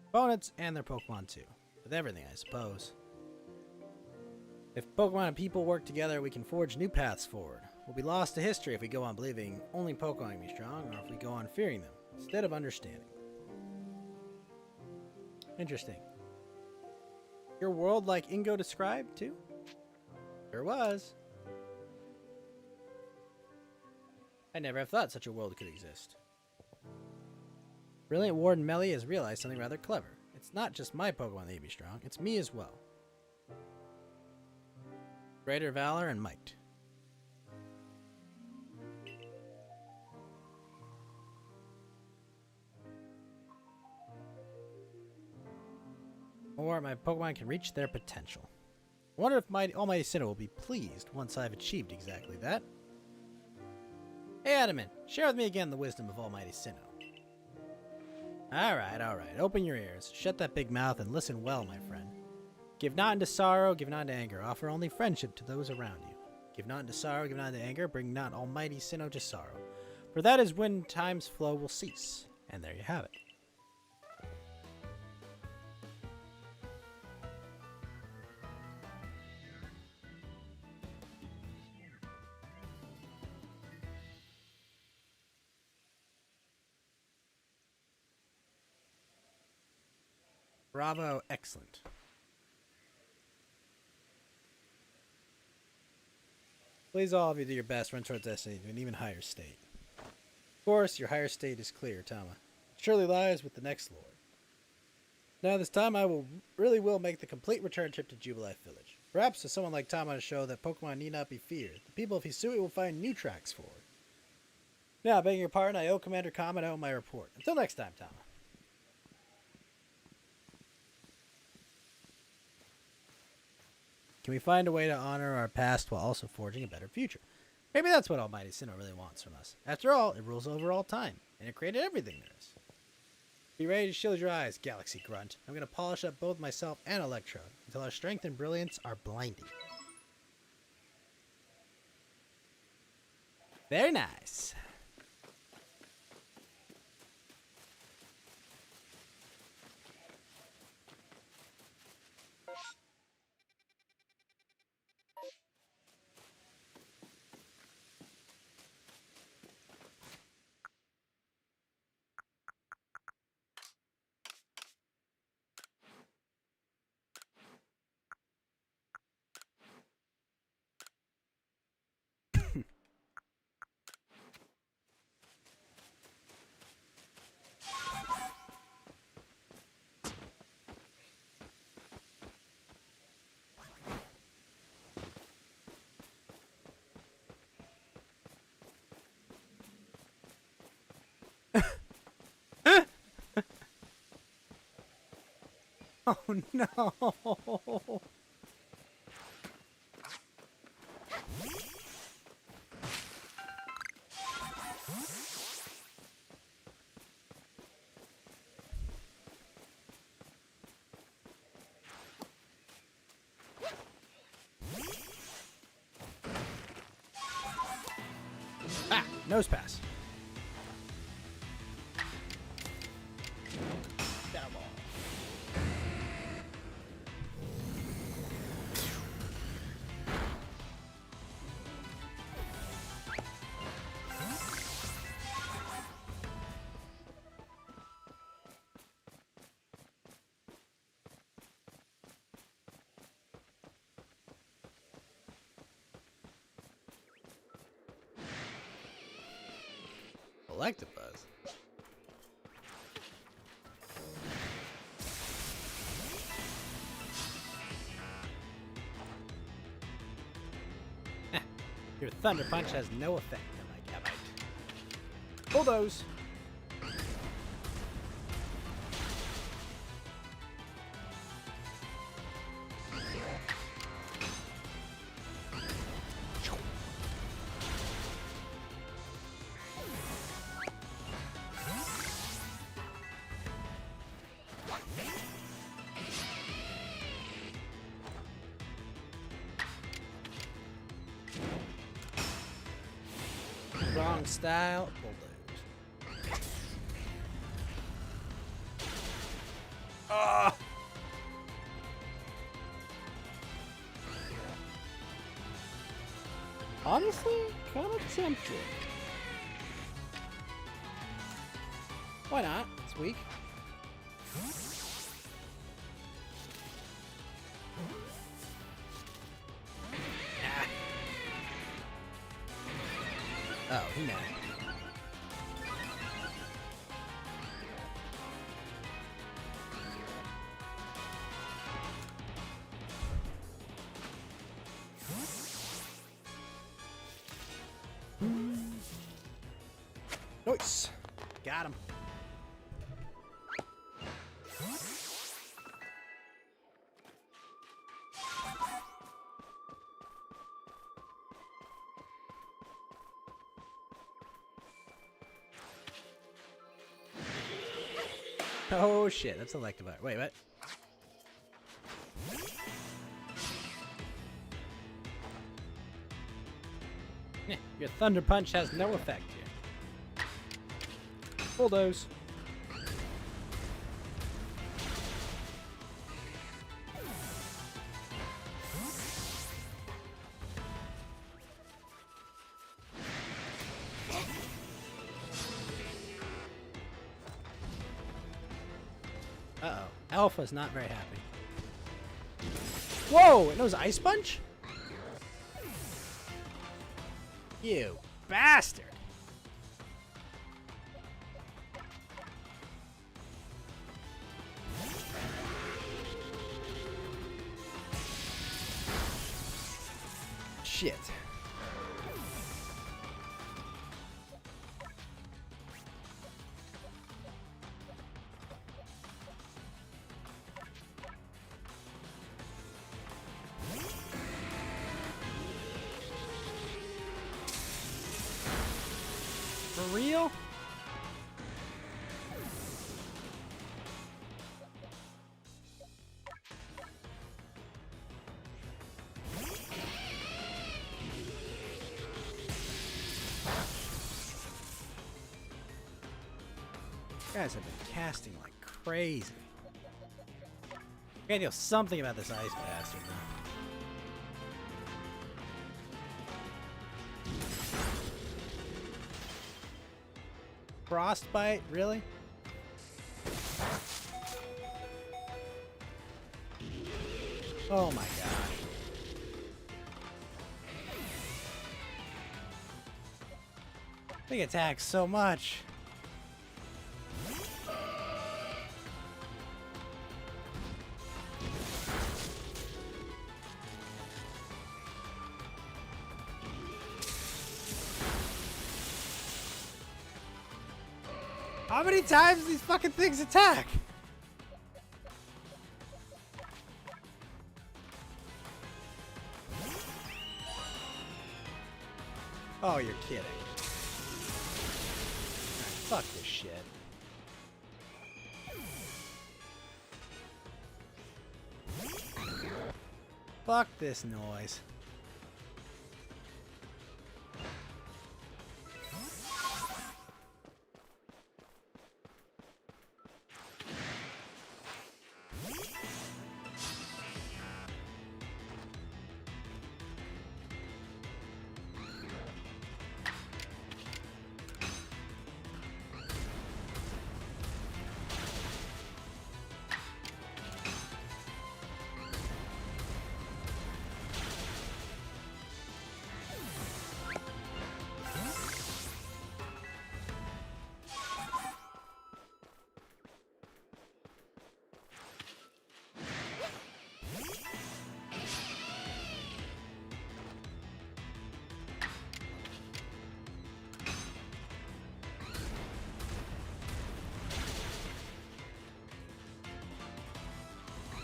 A: Opponents and their Pokemon too. With everything, I suppose. If Pokemon and people work together, we can forge new paths forward. We'll be lost to history if we go on believing only Pokemon can be strong, or if we go on fearing them, instead of understanding. Interesting. Your world like Ingo described, too? Sure was. I never have thought such a world could exist. Brilliant Warden Melly has realized something rather clever. It's not just my Pokemon that need to be strong, it's me as well. Greater valor and might. Or my Pokemon can reach their potential. I wonder if my Almighty Sinnoh will be pleased once I've achieved exactly that. Hey Adamant, share with me again the wisdom of Almighty Sinnoh. Alright, open your ears, shut that big mouth and listen well, my friend. Give not into sorrow, give not into anger, offer only friendship to those around you. Give not into sorrow, give not into anger, bring not Almighty Sinnoh to sorrow. For that is when time's flow will cease. And there you have it. Bravo, excellent. Please all of you do your best, run towards destiny to an even higher state. Of course, your higher state is clear, Tama. It surely lies with the next lord. Now this time I really will make the complete return trip to Jubilife Village. Perhaps to someone like Tama to show that Pokemon need not be feared. The people of Hisui will find new tracks forward. Now, begging your pardon, I owe Commander Kamado my report. Until next time, Tama. Can we find a way to honor our past while also forging a better future? Maybe that's what Almighty Sinnoh really wants from us. After all, it rules over all time, and it created everything there is. Be ready to shield your eyes, Galaxy Grunt. I'm going to polish up both myself and Electrode until our strength and brilliance are blinding. Very nice. Oh no! Nose pass. Shadow ball. Electabuzz. Your Thunder Punch has no effect on my Gabite. Bulldoze. Wrong style. Bulldoze. Ah! Honestly, kind of tempted. Why not? It's weak. Oh, he mad. Nice. Got him. Oh shit, that's Electivire. Wait, what? Yeah, your Thunder Punch has no effect here. Bulldoze. Uh-oh. Alpha's not very happy. Whoa! It knows Ice Punch? You bastard! Shit. For real? You guys have been casting like crazy. I gotta do something about this ice bastard. Frostbite? Really? Oh my god. They attack so much. How many times do these fucking things attack? Oh, you're kidding. Fuck this shit. Fuck this noise.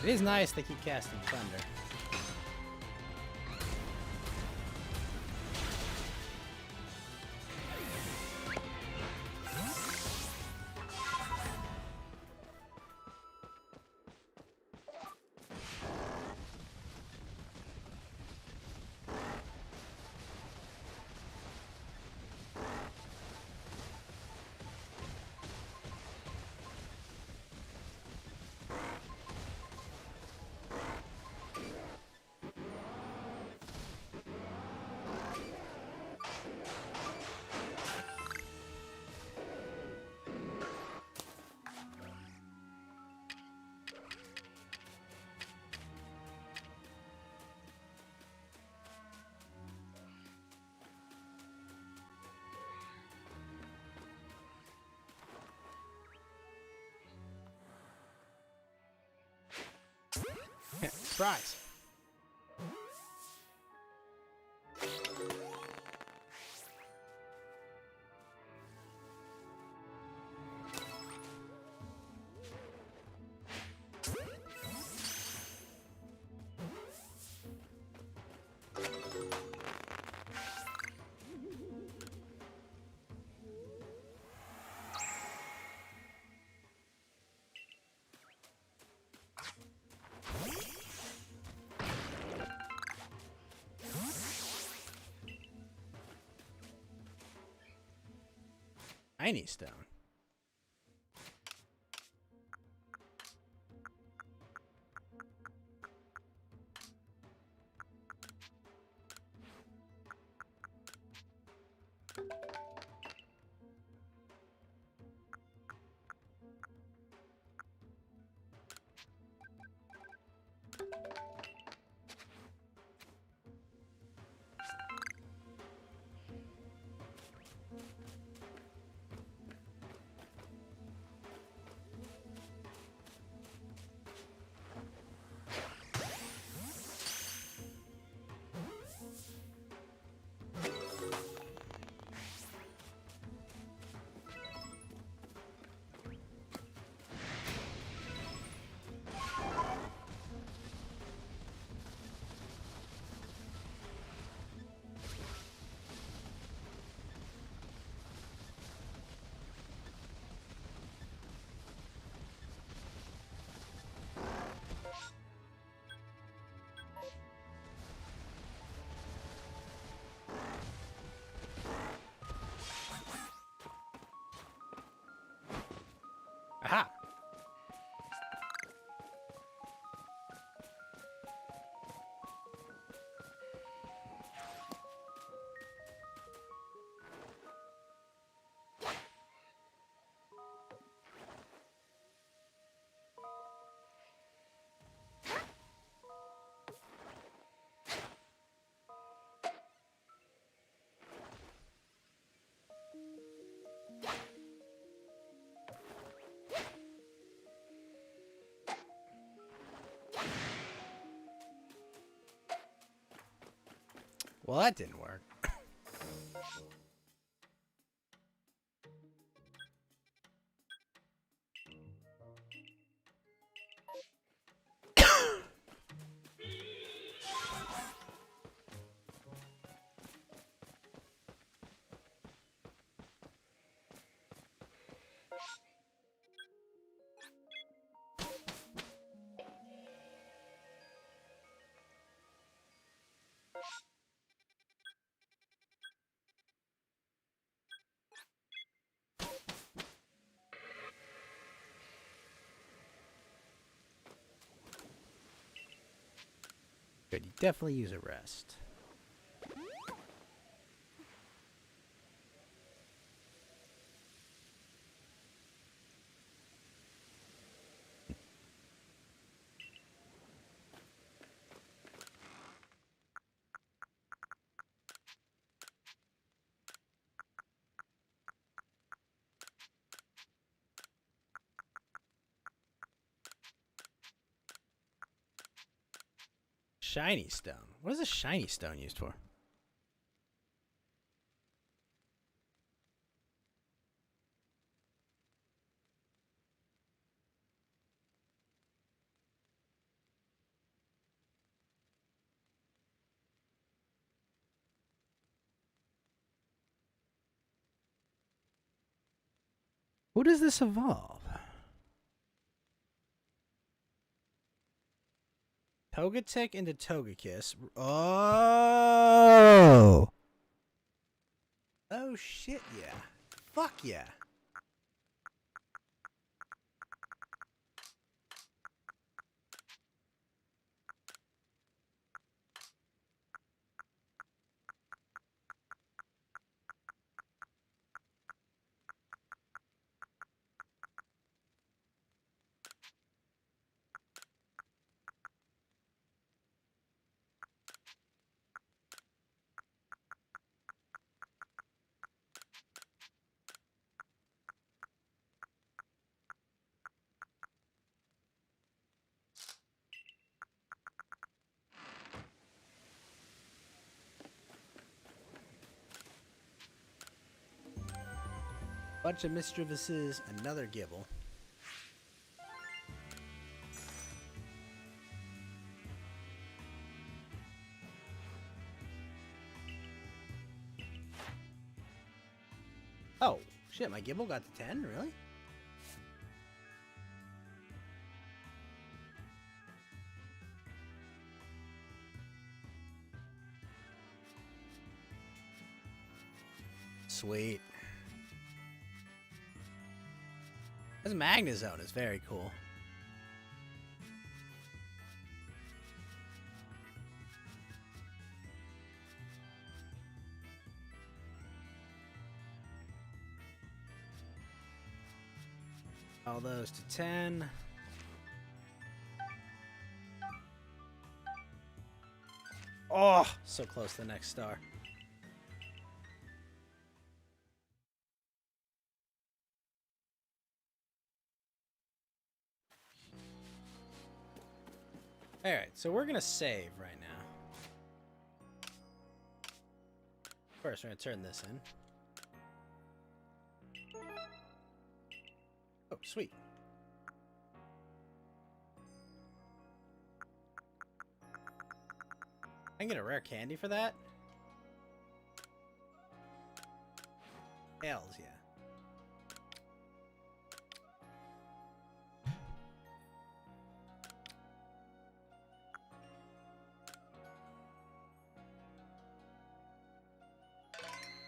A: It is nice they keep casting thunder. Surprise! Shiny stone. Aha! Well, that didn't work. Good, you definitely use a rest. Shiny stone. What is a shiny stone used for? Who does this evolve? Togetic into Togekiss. Oh! Oh shit, yeah. Fuck yeah. Bunch of Mistresses, another Gibble. Oh, shit, my Gibble got to 10? Really? Sweet. This Magnezone is very cool. All those to 10. Oh, so close to the next star. Alright, so we're gonna save right now. First, we're gonna turn this in. Oh, sweet. I can get a rare candy for that? Hells yeah.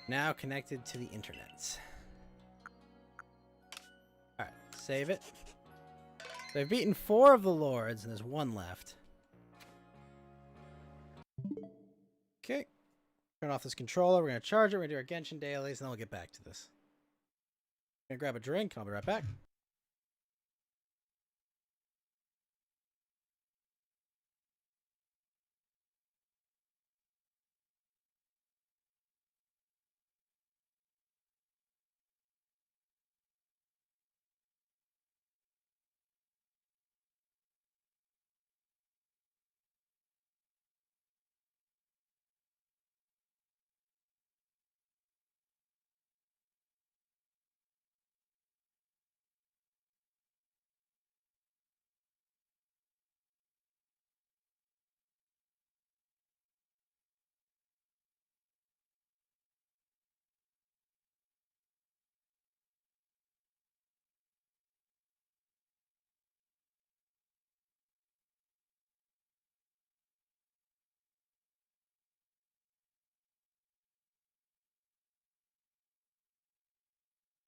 A: Now connected to the internet. Alright, save it. So I've beaten 4 of the lords, and there's 1 left. Okay. Turn off this controller. We're going to charge it. We're going to do our Genshin dailies, and then we'll get back to this. I'm going to grab a drink. I'll be right back.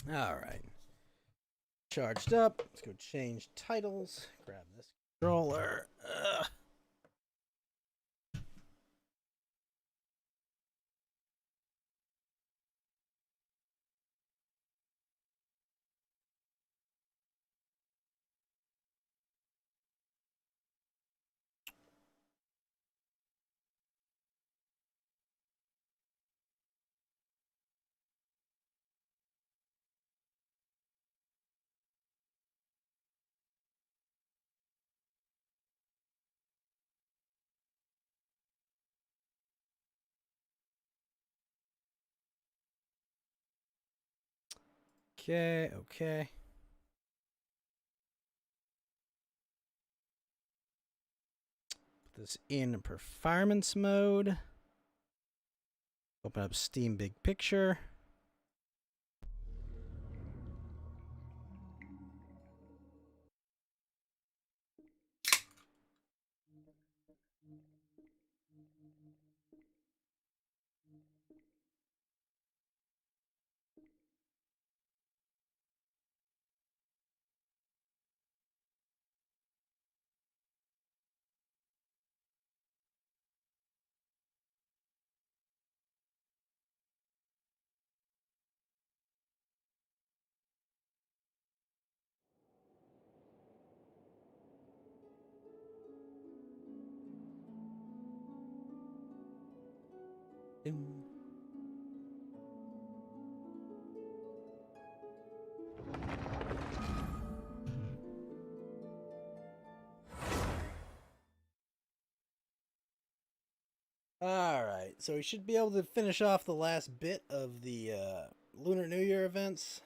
A: Alright. Charged up. Let's go change titles. Grab this controller. Okay, okay. Put this in performance mode. Open up Steam Big Picture. Alright, so we should be able to finish off the last bit of the Lunar New Year events.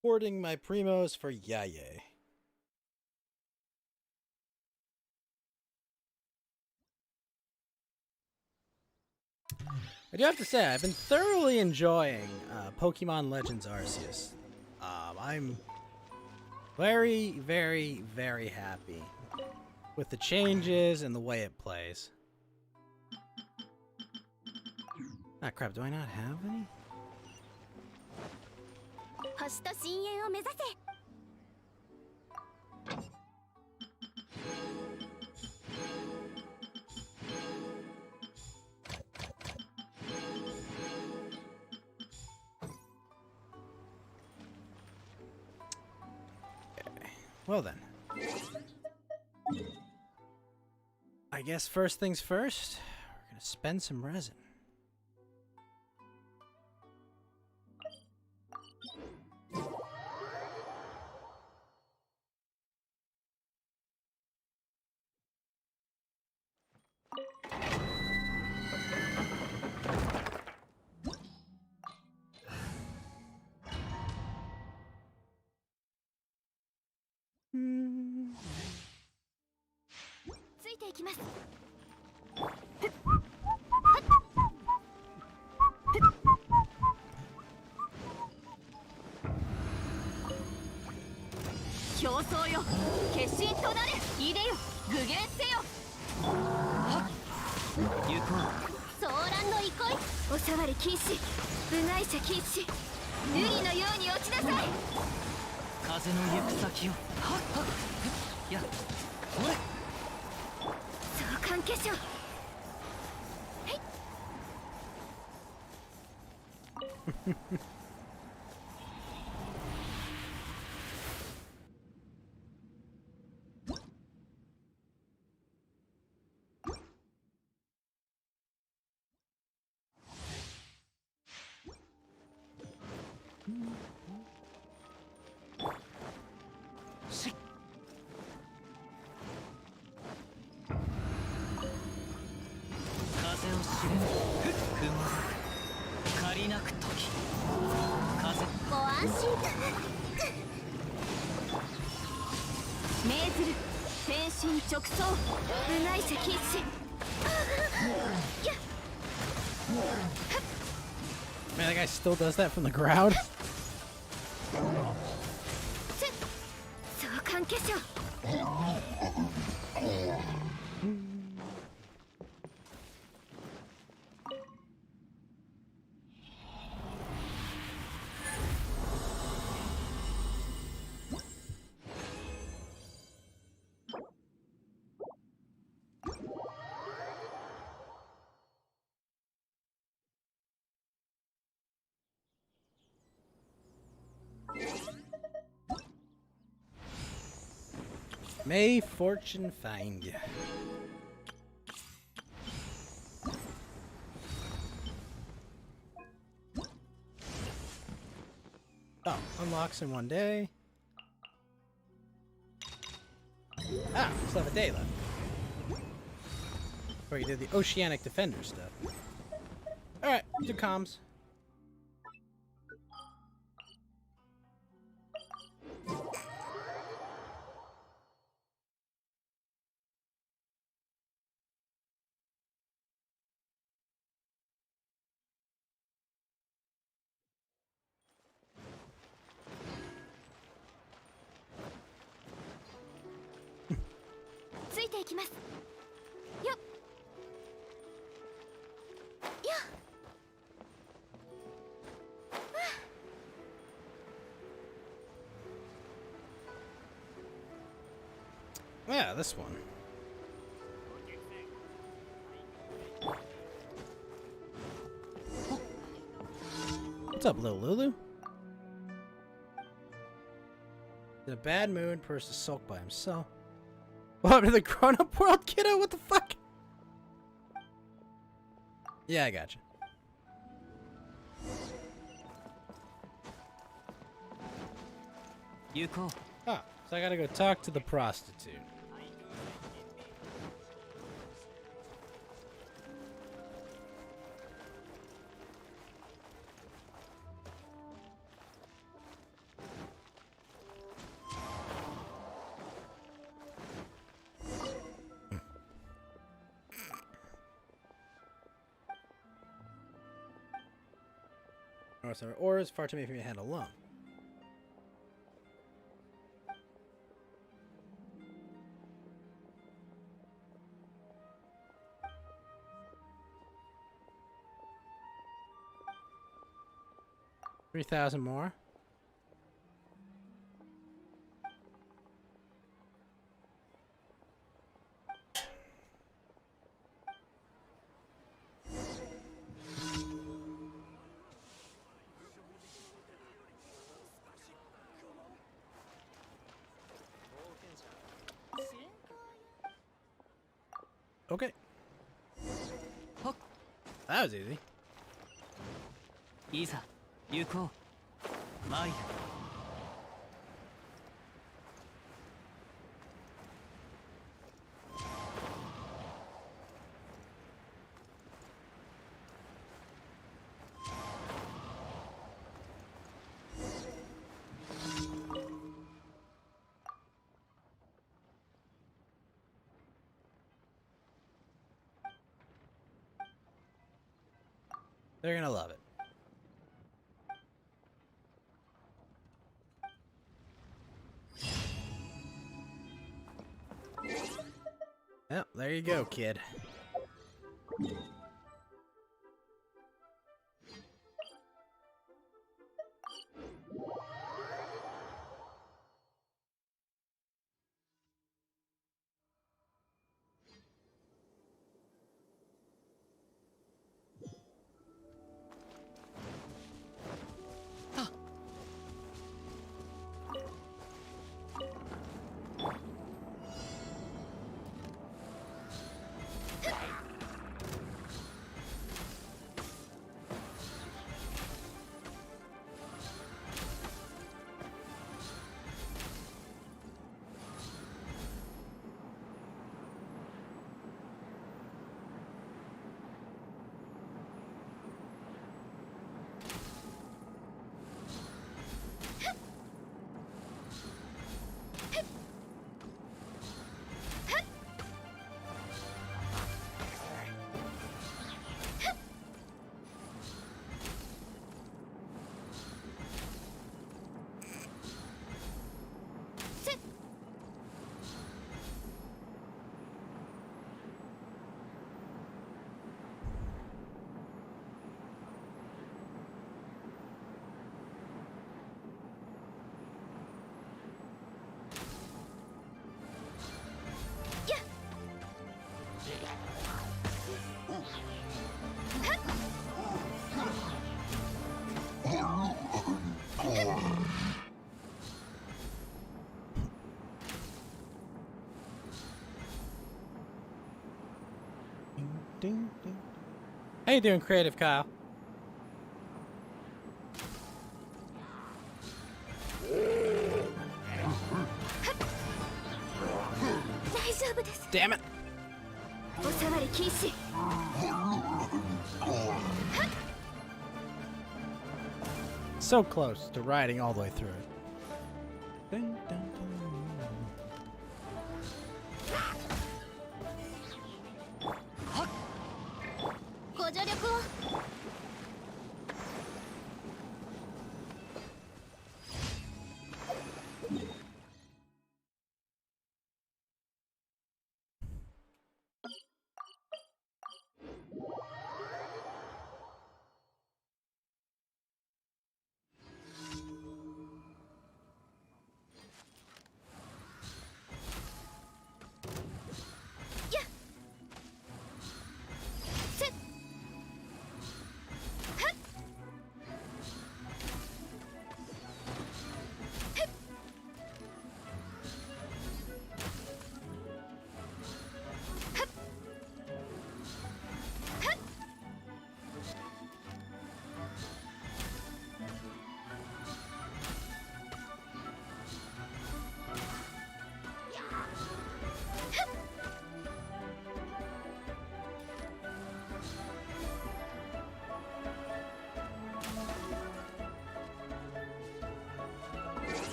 A: Porting my primos for Yaye. I do have to say, I've been thoroughly enjoying Pokemon Legends Arceus. I'm very, very, very happy with the changes and the way it plays. Ah, crap, do I not have any? Well then. I guess first things first, we're gonna spend some resin. Man, that guy still does that from the ground? May fortune find you. Oh, unlocks in one day. Ah, we still have a day left. Before you did the Oceanic Defender stuff. Alright, do comms. Yeah, this one. What's up, little Lulu? In a bad mood, person sulk by himself. What, to the grown-up world, kiddo? What the fuck? Yeah, I gotcha.
I: Yuko.
A: Oh, so I gotta go talk to the prostitute. Or is far too many for me to handle alone. $3,000 more. Okay. That was easy.
I: いざ行こう参る
A: They're gonna love it. Yep, there you go, kid. Ding, ding. How you doing, Creative Kyle? Damn it! So close to riding all the way through it. Ding, ding, ding.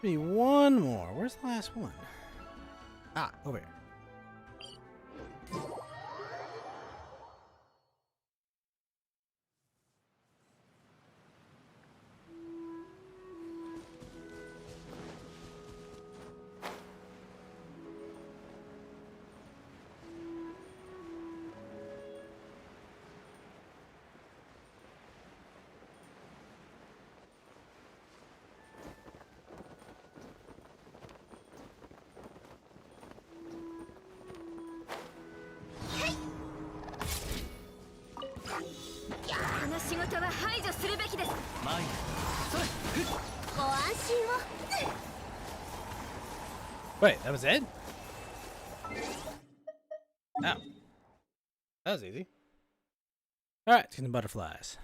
A: Be one more. Where's the last one? Ah, over here. Wait, that was it? Oh. That was easy. Alright, let's get the butterflies.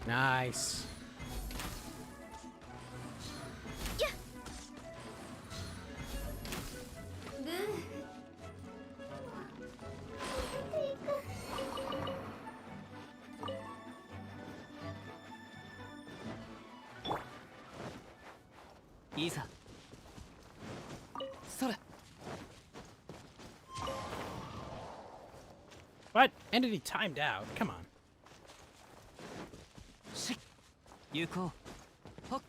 A: Nice.
I: Isa. Sora.
A: What? Entity timed out. Come on.
I: 有効。はっ。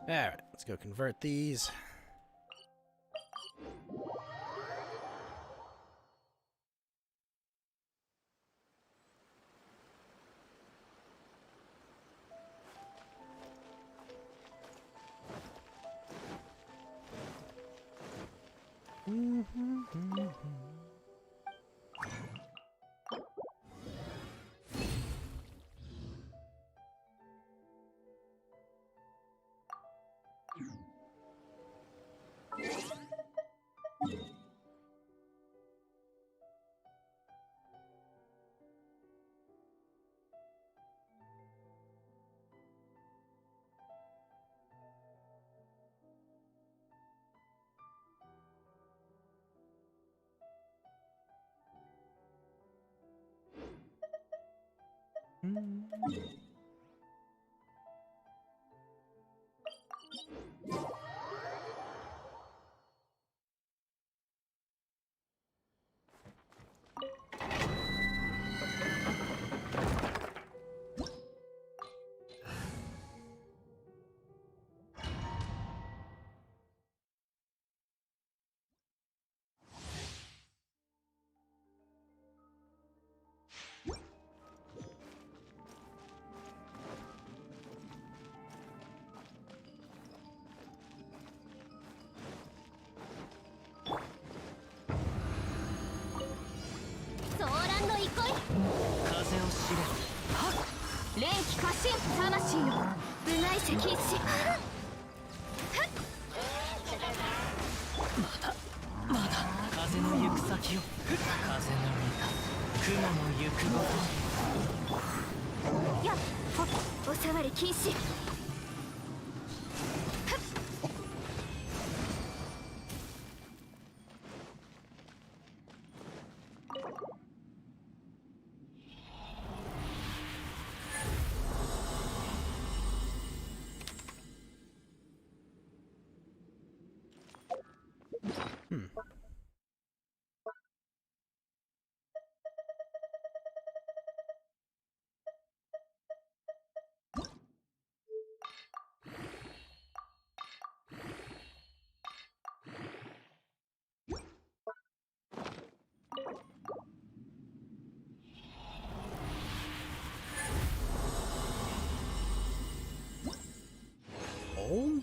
A: Alright, let's go convert these.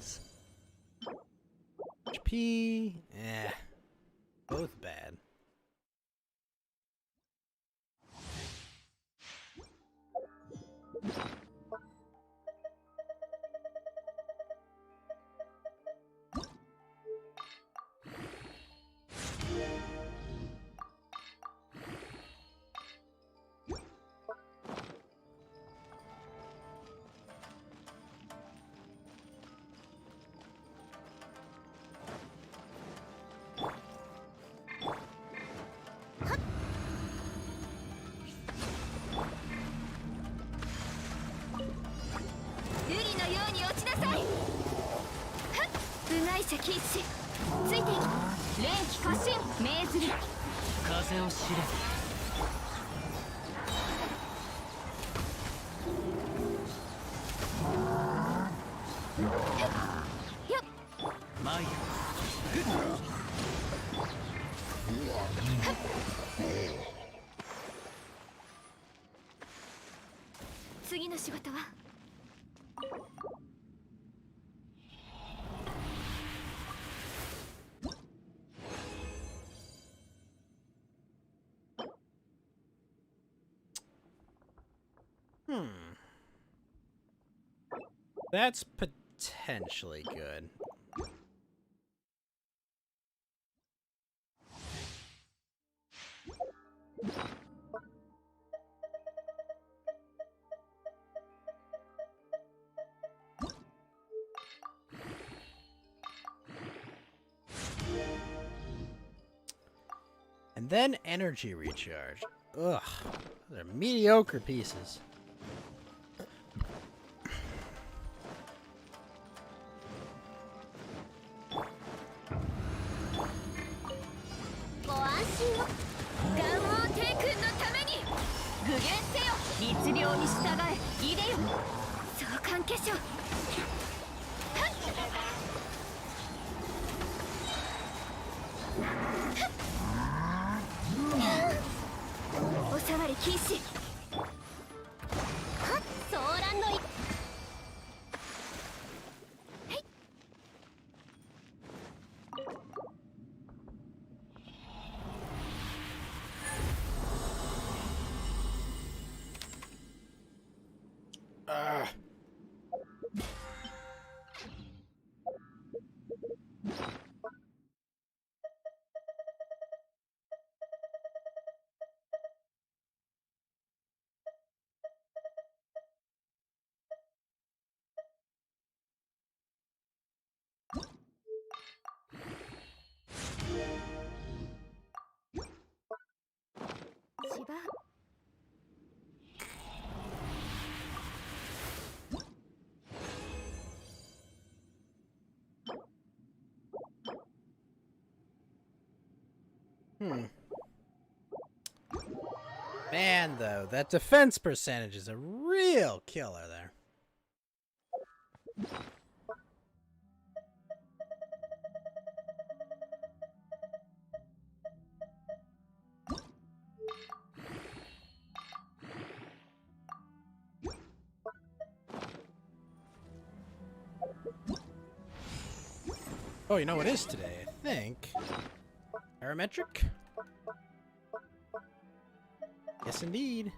A: things. HP, both bad. That's potentially good. And then energy recharge. Ugh, they're mediocre pieces. Man, though, that defense percentage is a real killer there. Oh, you know what is today, I think? Parametric? Yes, indeed.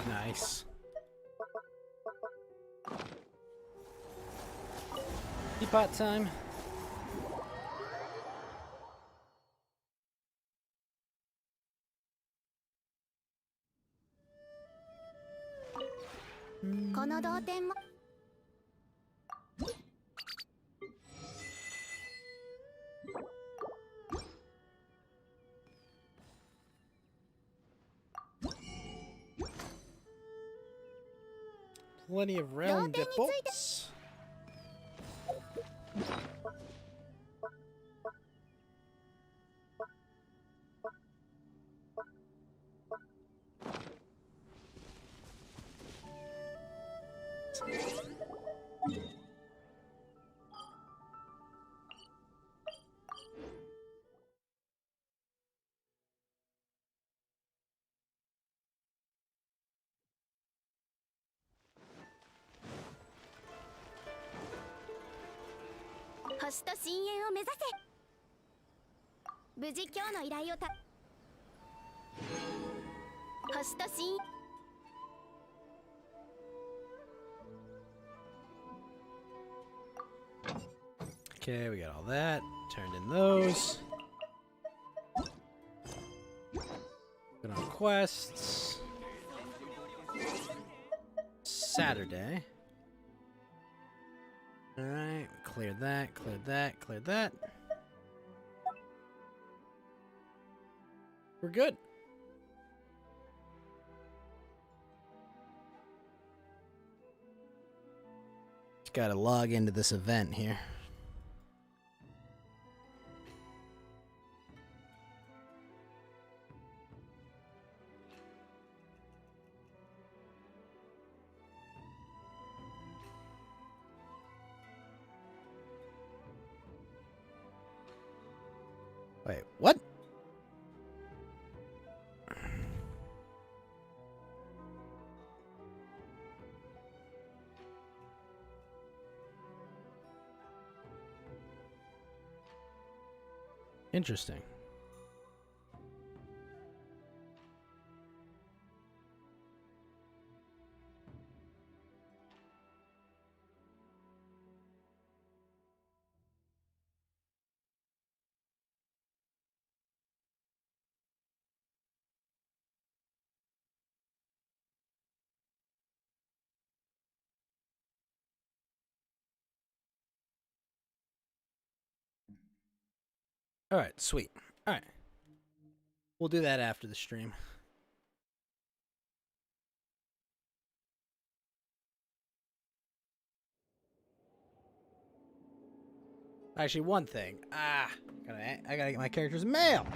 A: Nice. Teapot time. Plenty of round bolts. Okay, we got all that. Turned in those. Been on quests. Saturday. Alright, cleared that, cleared that, cleared that. We're good. Just gotta log into this event here. Wait, what? Interesting. All right, sweet. All right. We'll do that after the stream. Actually, one thing. I gotta get my character's mail.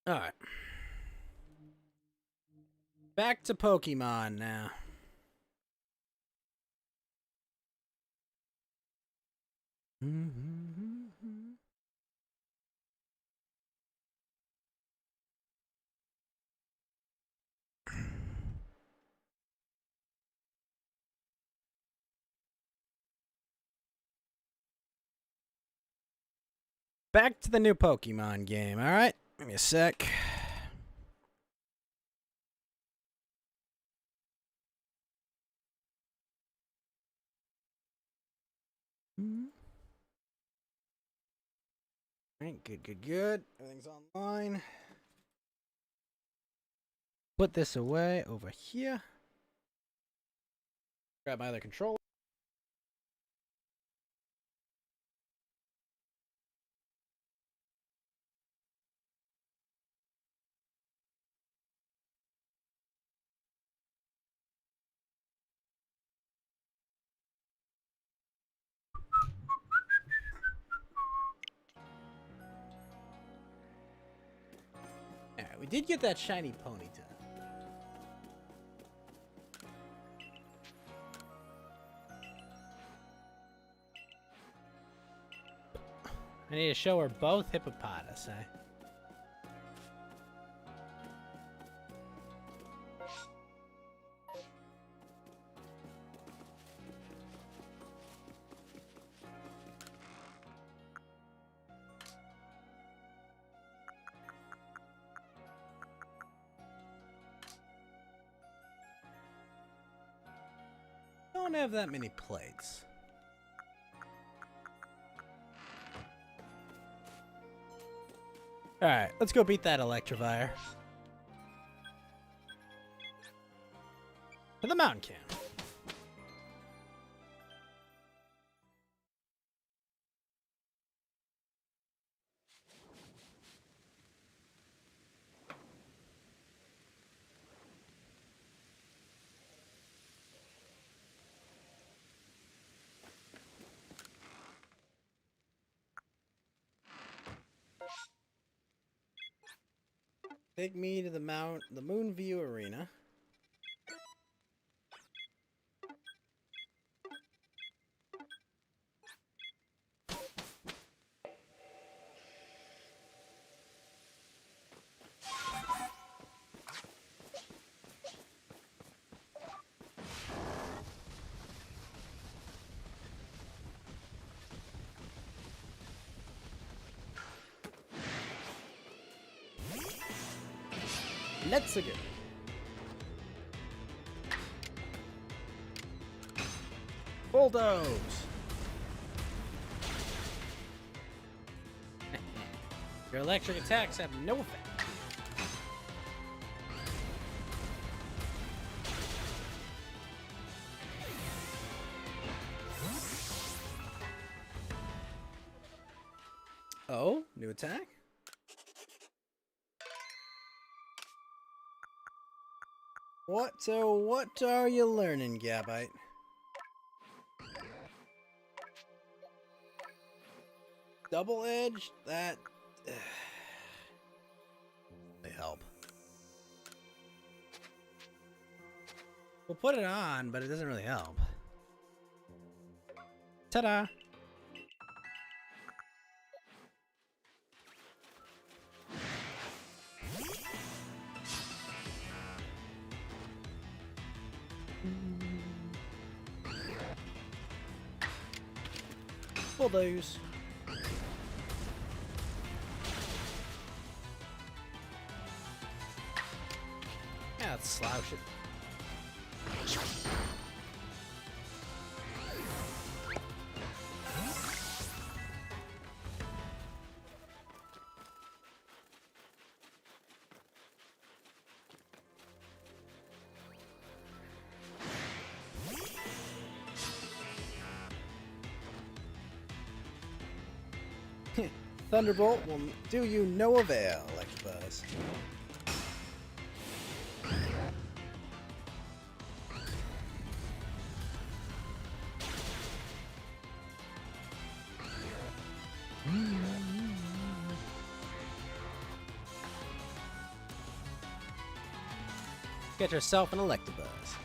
A: All right. Back to Pokemon now. Back to the new Pokemon game, all right? Give me a sec. All right, good. Everything's online. Put this away over here. Grab my other controller. Alright, we did get that shiny Ponyta. I need to show her both hippopotamus, eh? don't have that many plates. Alright, let's go beat that Electivire. To the mountain camp. Take me to the Moonview Arena. Let's go. Bulldoze. Your electric attacks have no effect. Oh, new attack? What are you learning, Gabite? Double edge? That... they help. We'll put it on, but it doesn't really help. Ta-da! Bulldoze. Yeah, let's slouch it. Thunderbolt will do you no avail, Electabuzz. Get yourself an Electabuzz.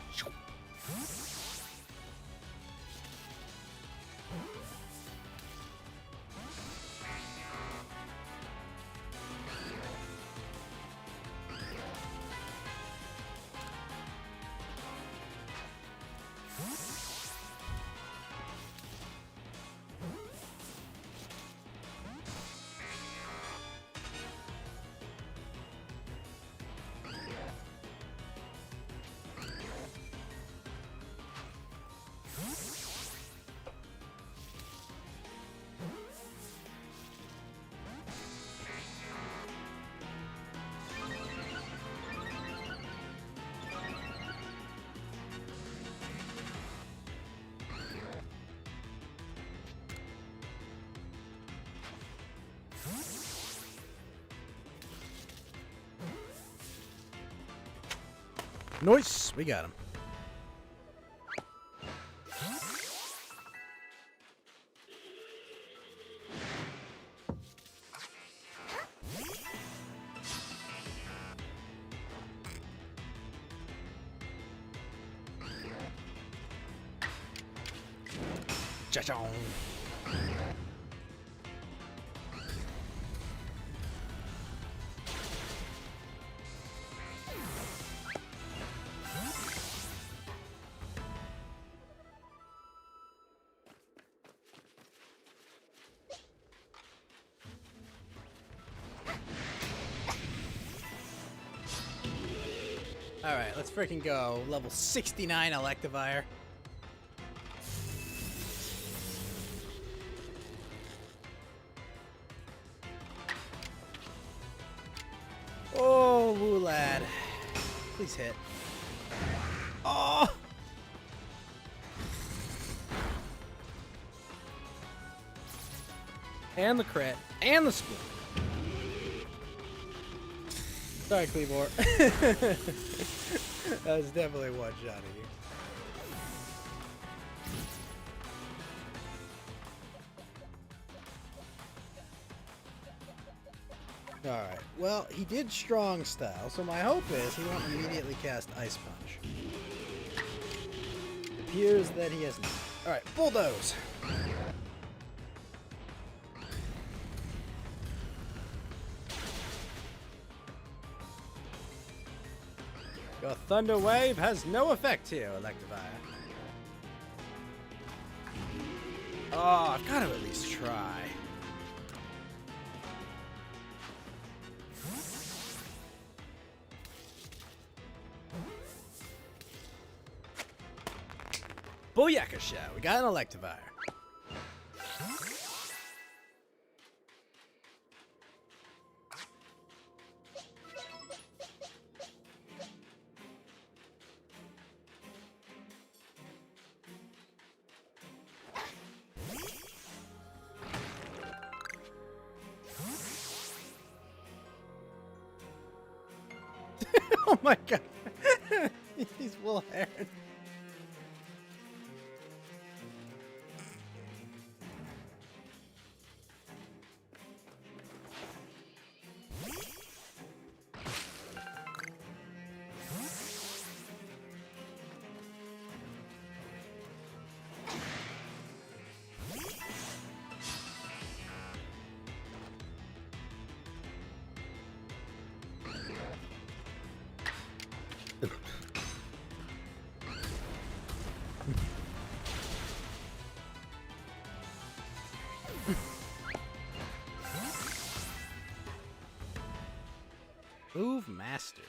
A: Nice! We got him. Cha-chong! Alright, let's freaking go. Level 69 Electivire. He's hit. Oh! And the crit. And the split. Sorry, Cleavor. That was definitely one shot of you. Alright, well, he did strong style, so my hope is he won't immediately cast Ice Punch. It appears that he has not. Alright, Bulldoze! Your Thunder Wave has no effect here, Electivire. Oh, I've got to at least try. Booyakasha, we got an Electivire. Oh my god. He's wool haired. Move mastered.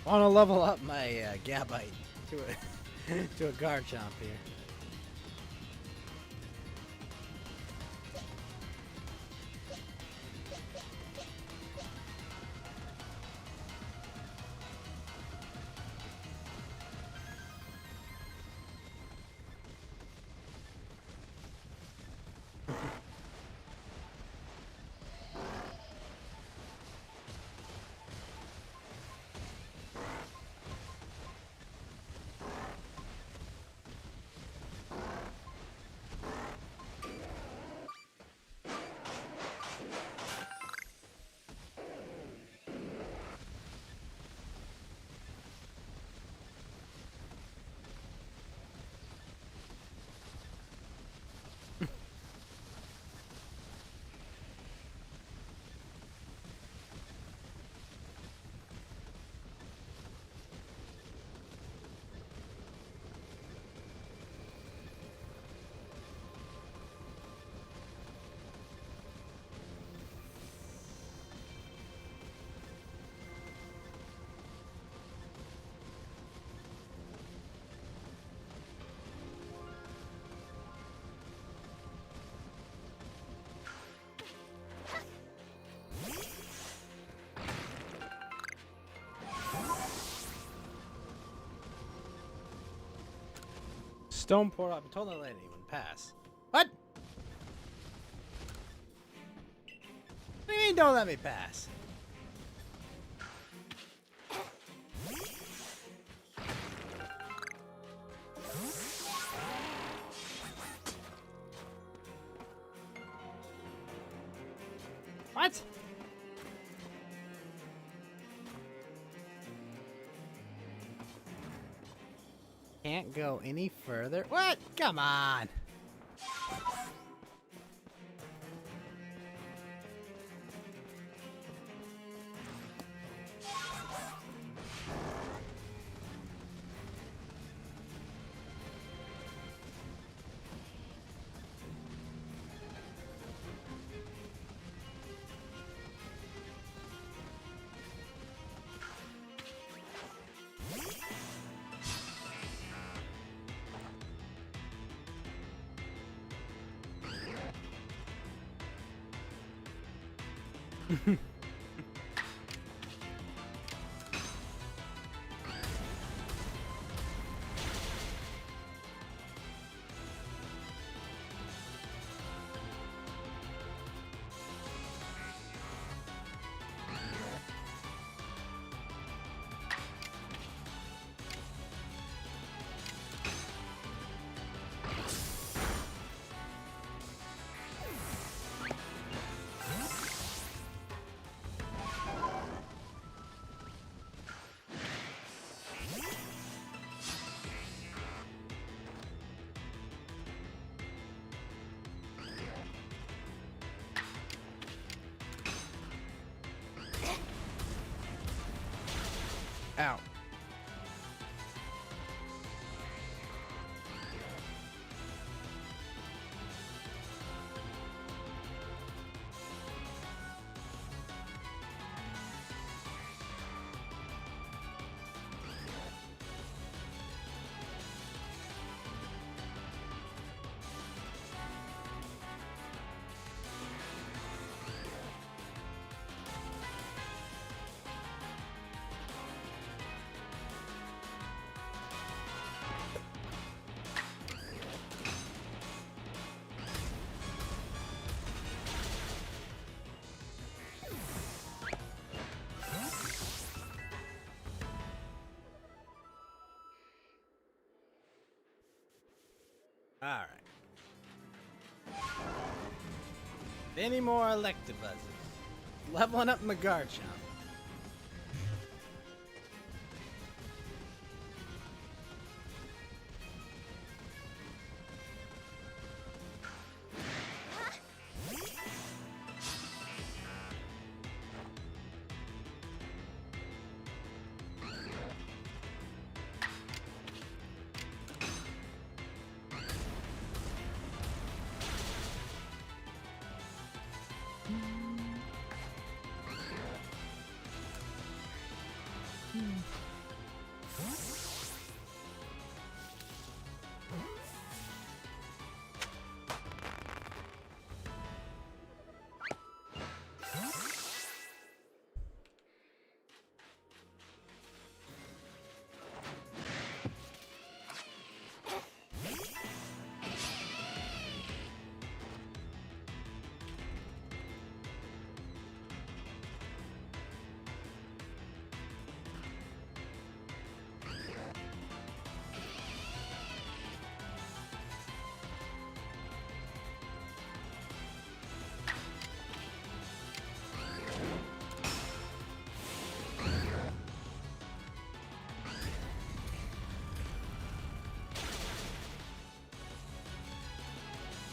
A: I want to level up my Gabite to a to a Garchomp here. Stone portal. I've been told not to let anyone pass. What? What do you mean don't let me pass? What? Can't go any further? What? Come on! Ow. Alright. Any more elected buzzes? Leveling up my Garchomp.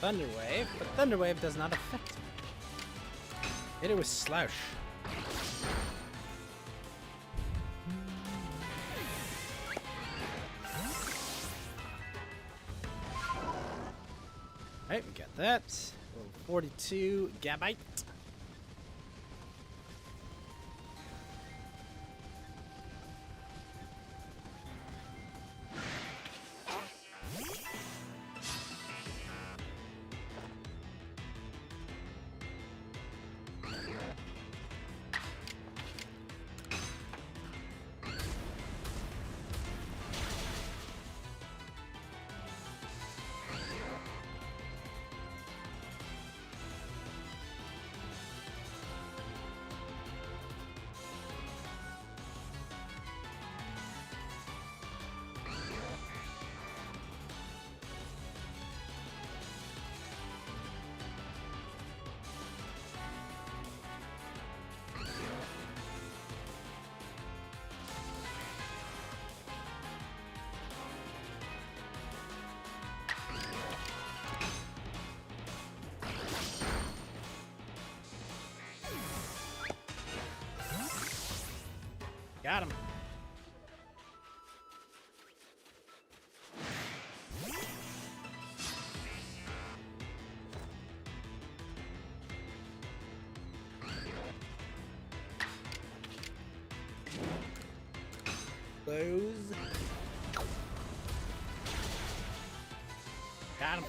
A: Thunder Wave, but Thunder Wave does not affect me. Hit it with Slouch. Alright, we got that. Level 42 Gabite. Got him. Close. Got him.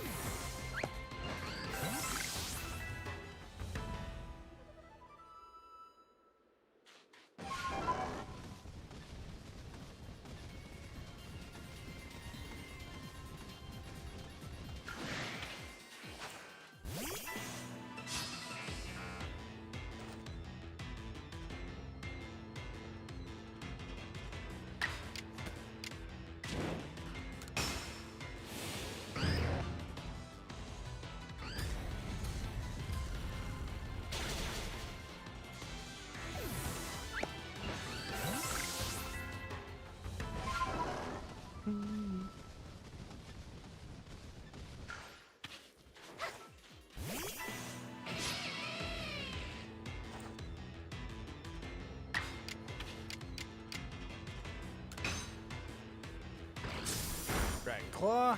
A: Dragon Claw.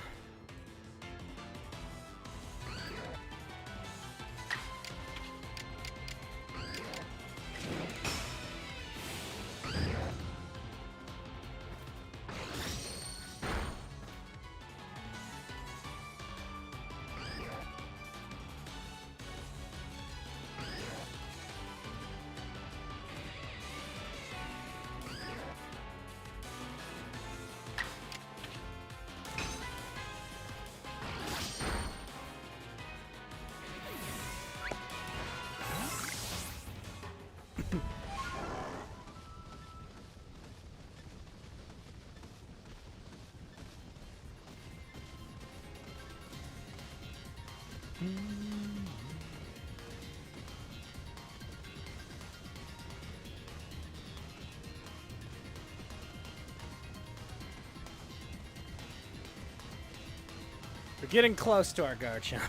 A: We're getting close to our Garchomp.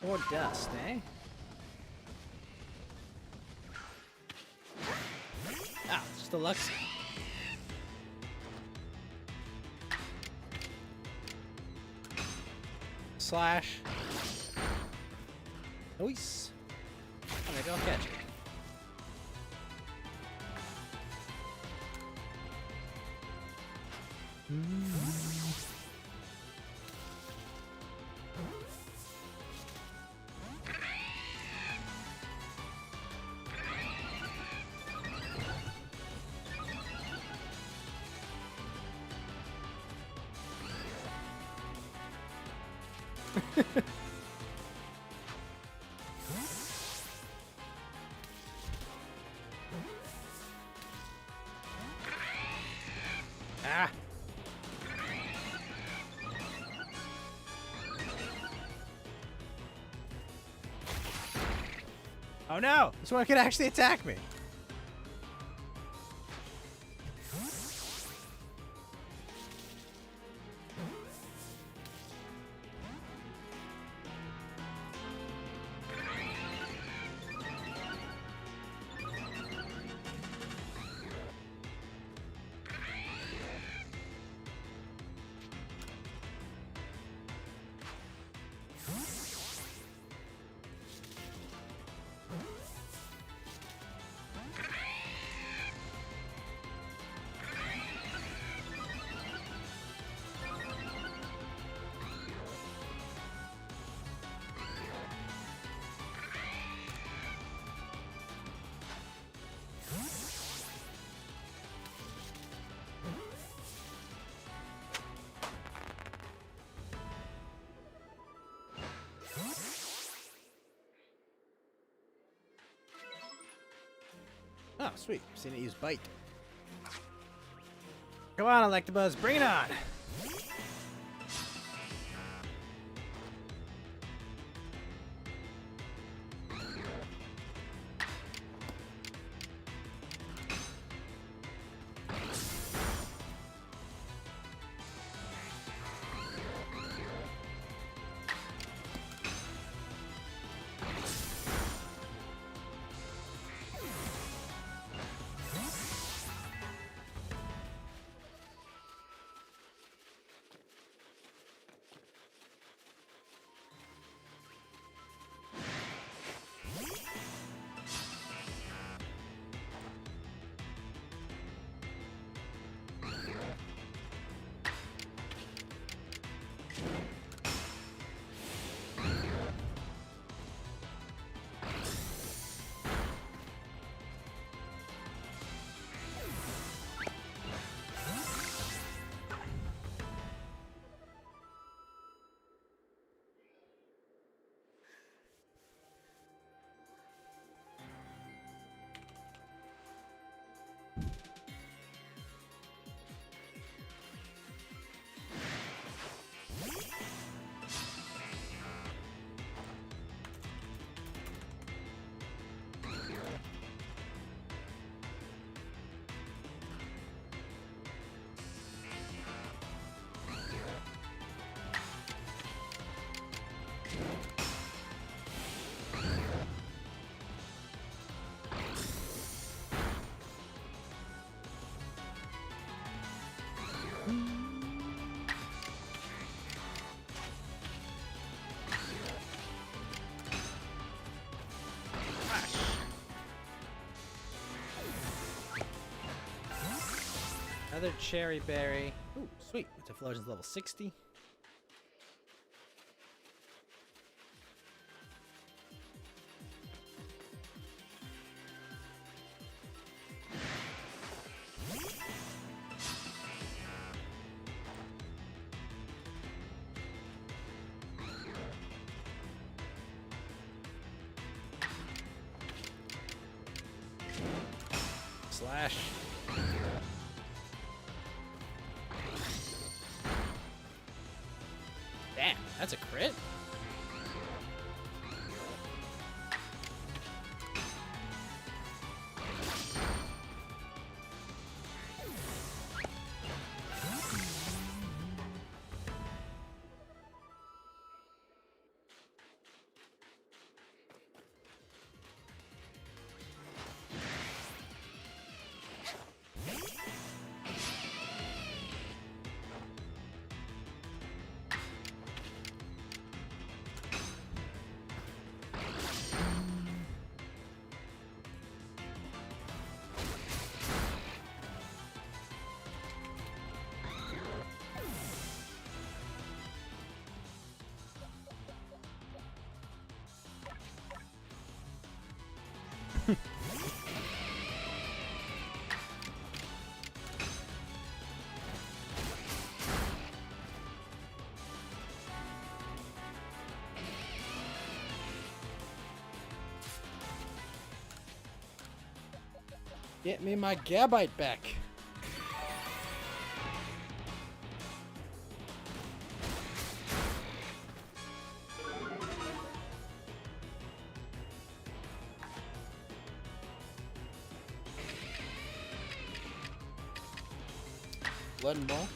A: Or dust, eh? Ah, just a Luxie. slash. Nice. Oh, maybe I'll catch it. Ah! Oh no! This one could actually attack me! Oh, sweet. Seen it use bite. Come on, Electabuzz, bring it on! Another cherry berry. Ooh, sweet. Metaflosion's level 60. Slash. Damn, that's a crit? Get me my Gabite back. Blood and ball.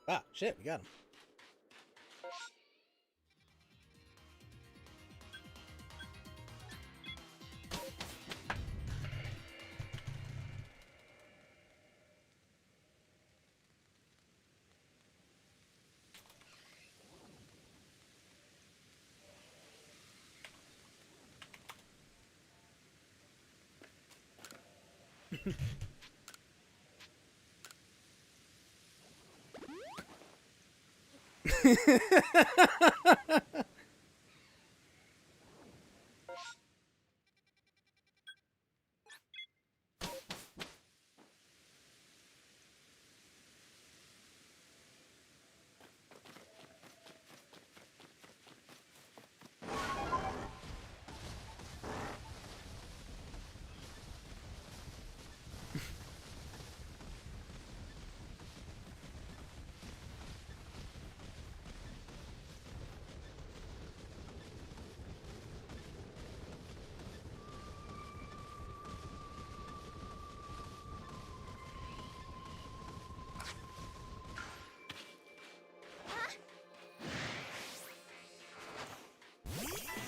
A: Ah, shit, we got him.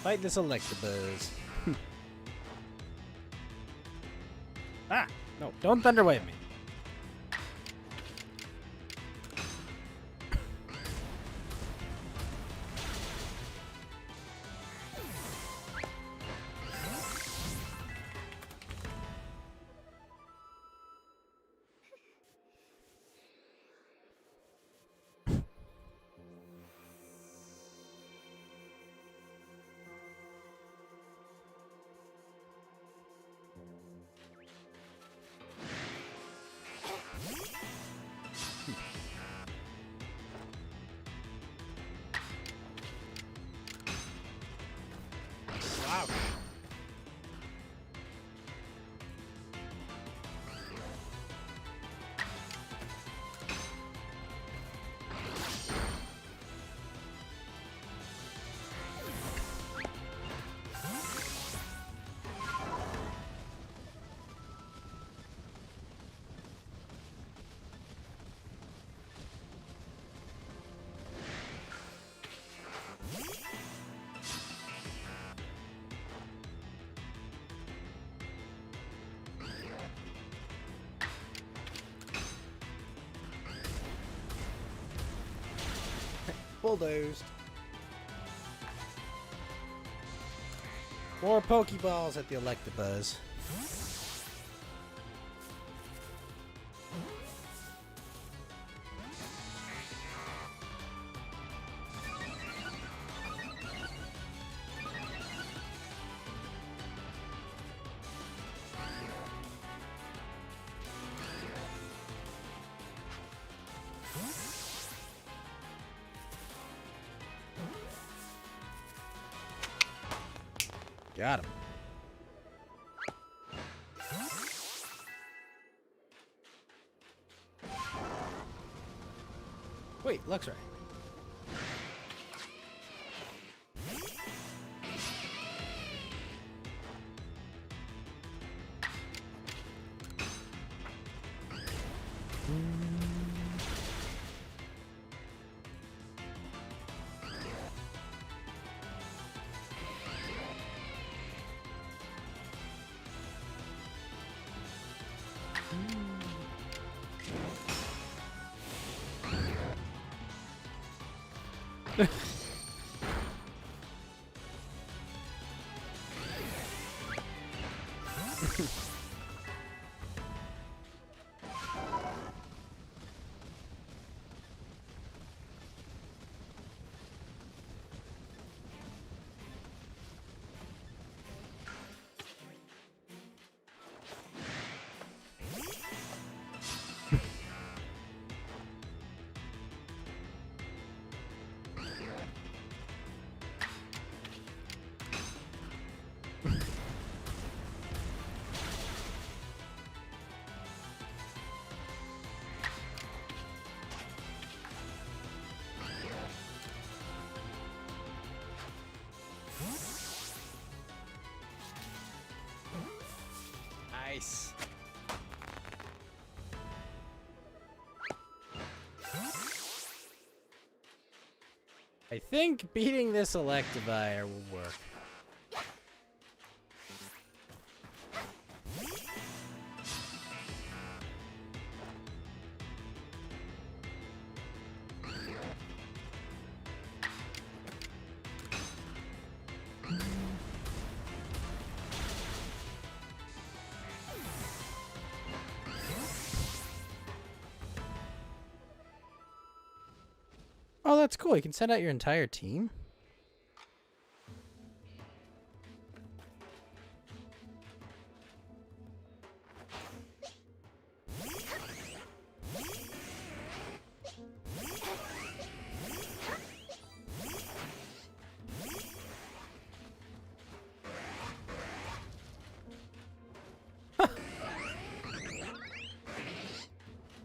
A: Fight this Electabuzz. Ah! No, don't Thunderwave me. Wow. Bulldozed. More Pokeballs at the Electabuzz. Got him. Wait, Luxray. I think beating this Electivire will work. Oh, that's cool. You can send out your entire team.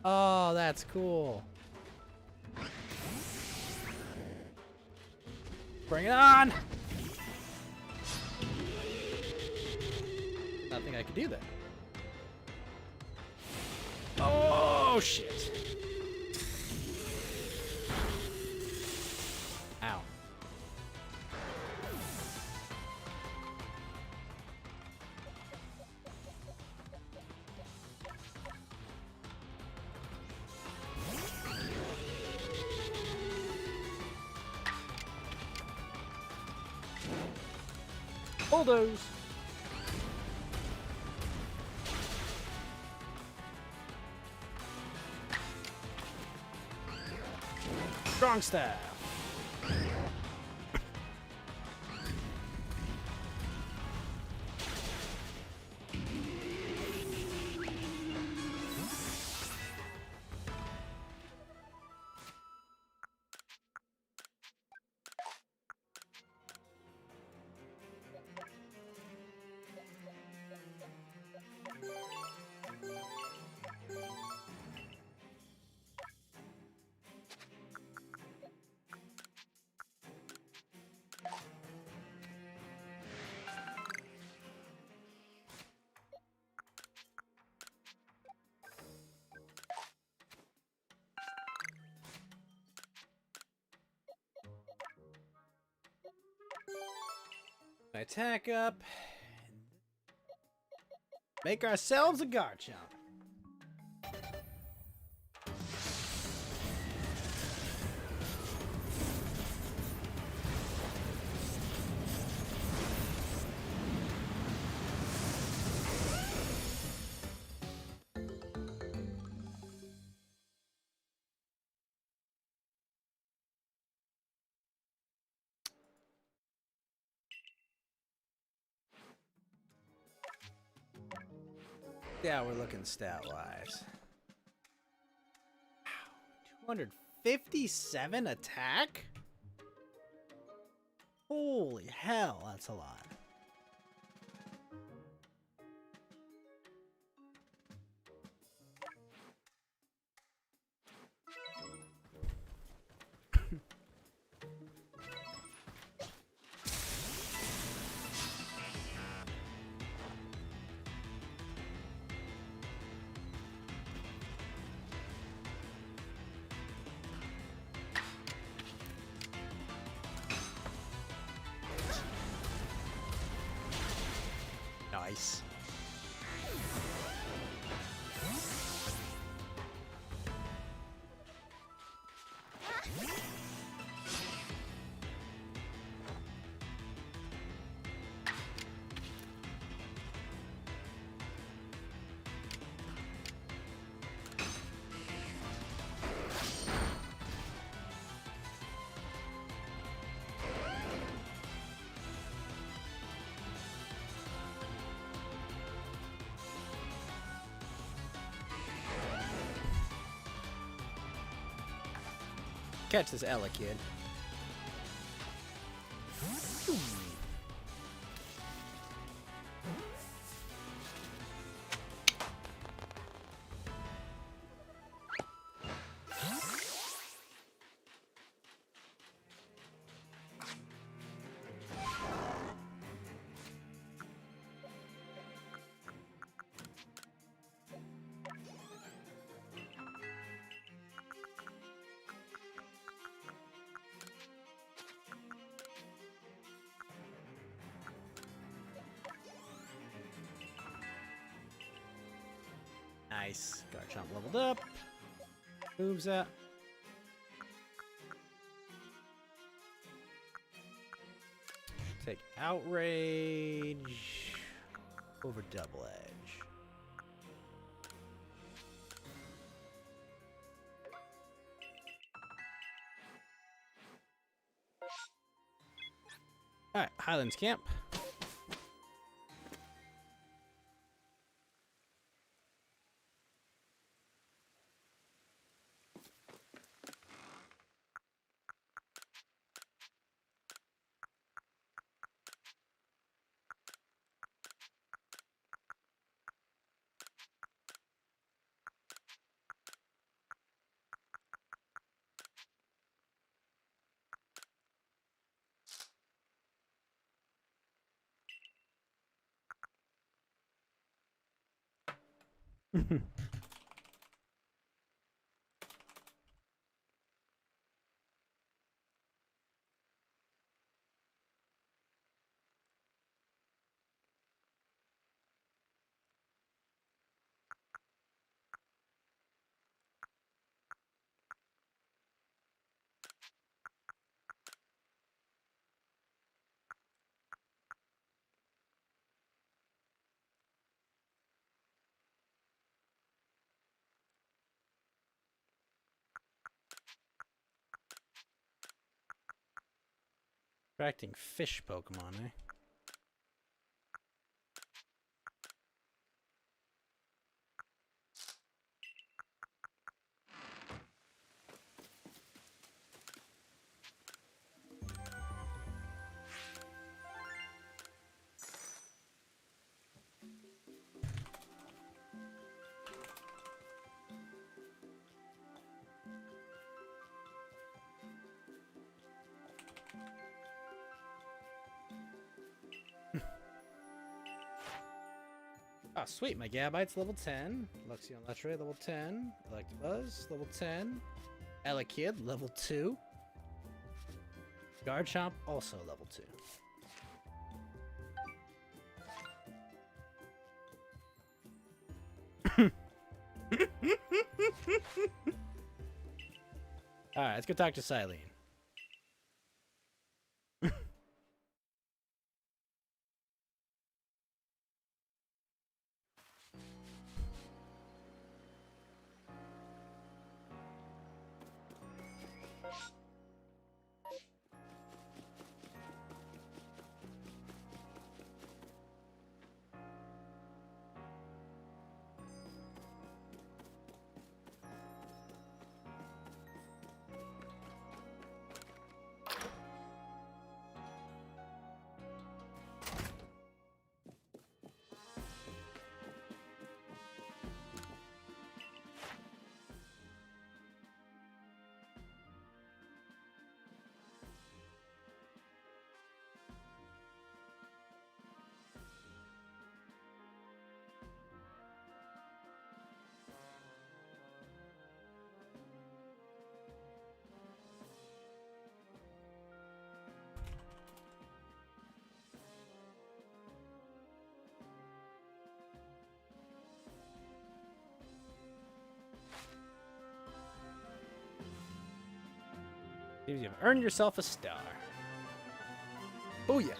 A: Oh, that's cool. Bring it on! I think I could do that. Oh, shit. Ow. Bulldoze! Strong staff! Attack up. Make ourselves a Garchomp. Yeah, we're looking stat-wise. Wow, 257 attack? Holy hell, that's a lot. Nice. Catch this Ella, kid. Nice. Garchomp leveled up. Moves up. Take Outrage over Double Edge. Alright, Highlands Camp. Attracting fish Pokemon, eh? Oh, sweet. My Gabite's level 10. Luxio and Letre, level 10. Electabuzz, level 10. Elekid, level 2. Garchomp, also level 2. Alright, let's go talk to Silene. Seems you've earned yourself a star. Booyah!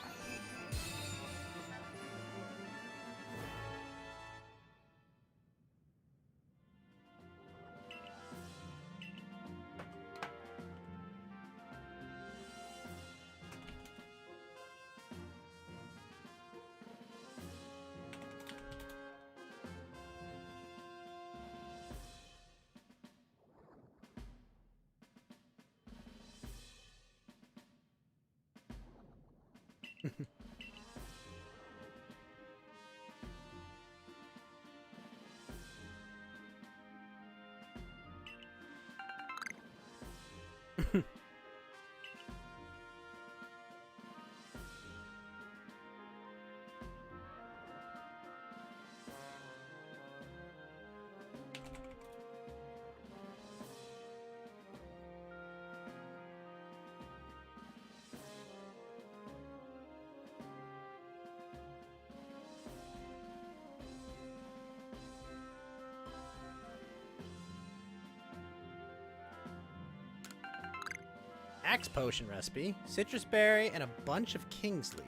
A: axe potion recipe, citrus berry, and a bunch of king's leaf.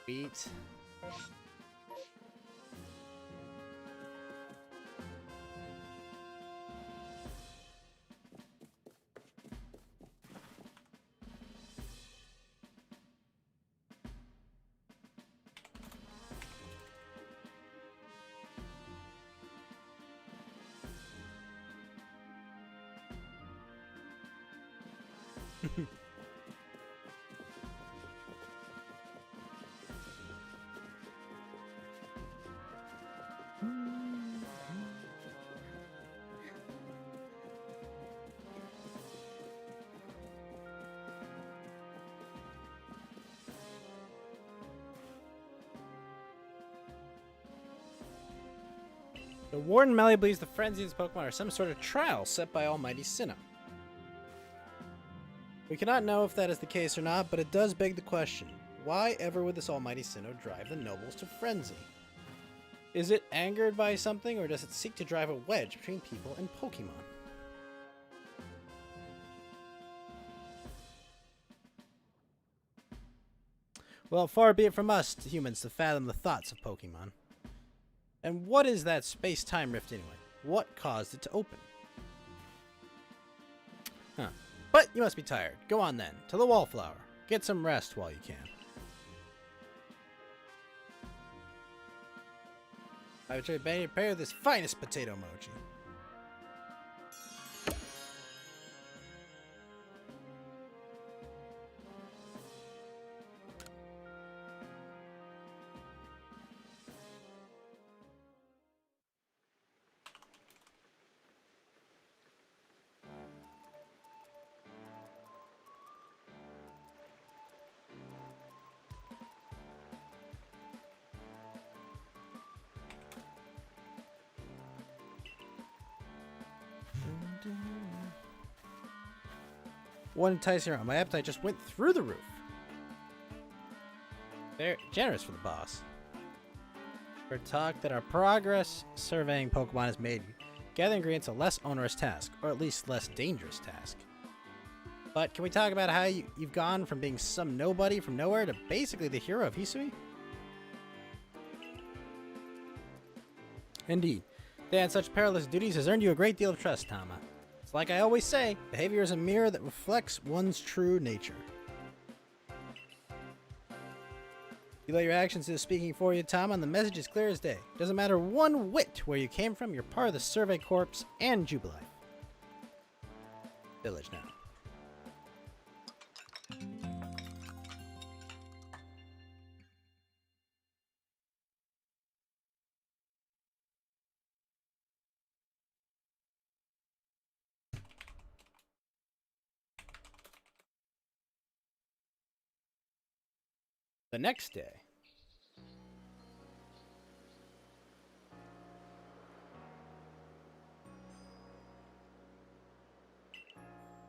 A: Sweet. The Warden Melly believes the frenzy of these Pokemon are some sort of trial set by Almighty Sinnoh. We cannot know if that is the case or not, but it does beg the question, why ever would this Almighty Sinnoh drive the nobles to frenzy? Is it angered by something, or does it seek to drive a wedge between people and Pokemon? Well, far be it from us humans to fathom the thoughts of Pokemon. And what is that space-time rift anyway? What caused it to open? Huh. But you must be tired. Go on then, to the Wallflower. Get some rest while you can. I would try to prepare this finest potato mochi. One enticing around. My appetite just went through the roof. Very generous for the boss. For talk that our progress surveying Pokemon has made gathering ingredients a less onerous task, or at least less dangerous task. But can we talk about how you've gone from being some nobody from nowhere to basically the hero of Hisui? Indeed. They had such perilous duties has earned you a great deal of trust, Tama. It's like I always say, behavior is a mirror that reflects one's true nature. You let your actions do the speaking for you, Tama, and the message is clear as day. Doesn't matter one whit where you came from, you're part of the Survey Corps and Jubilife. Village now. The next day.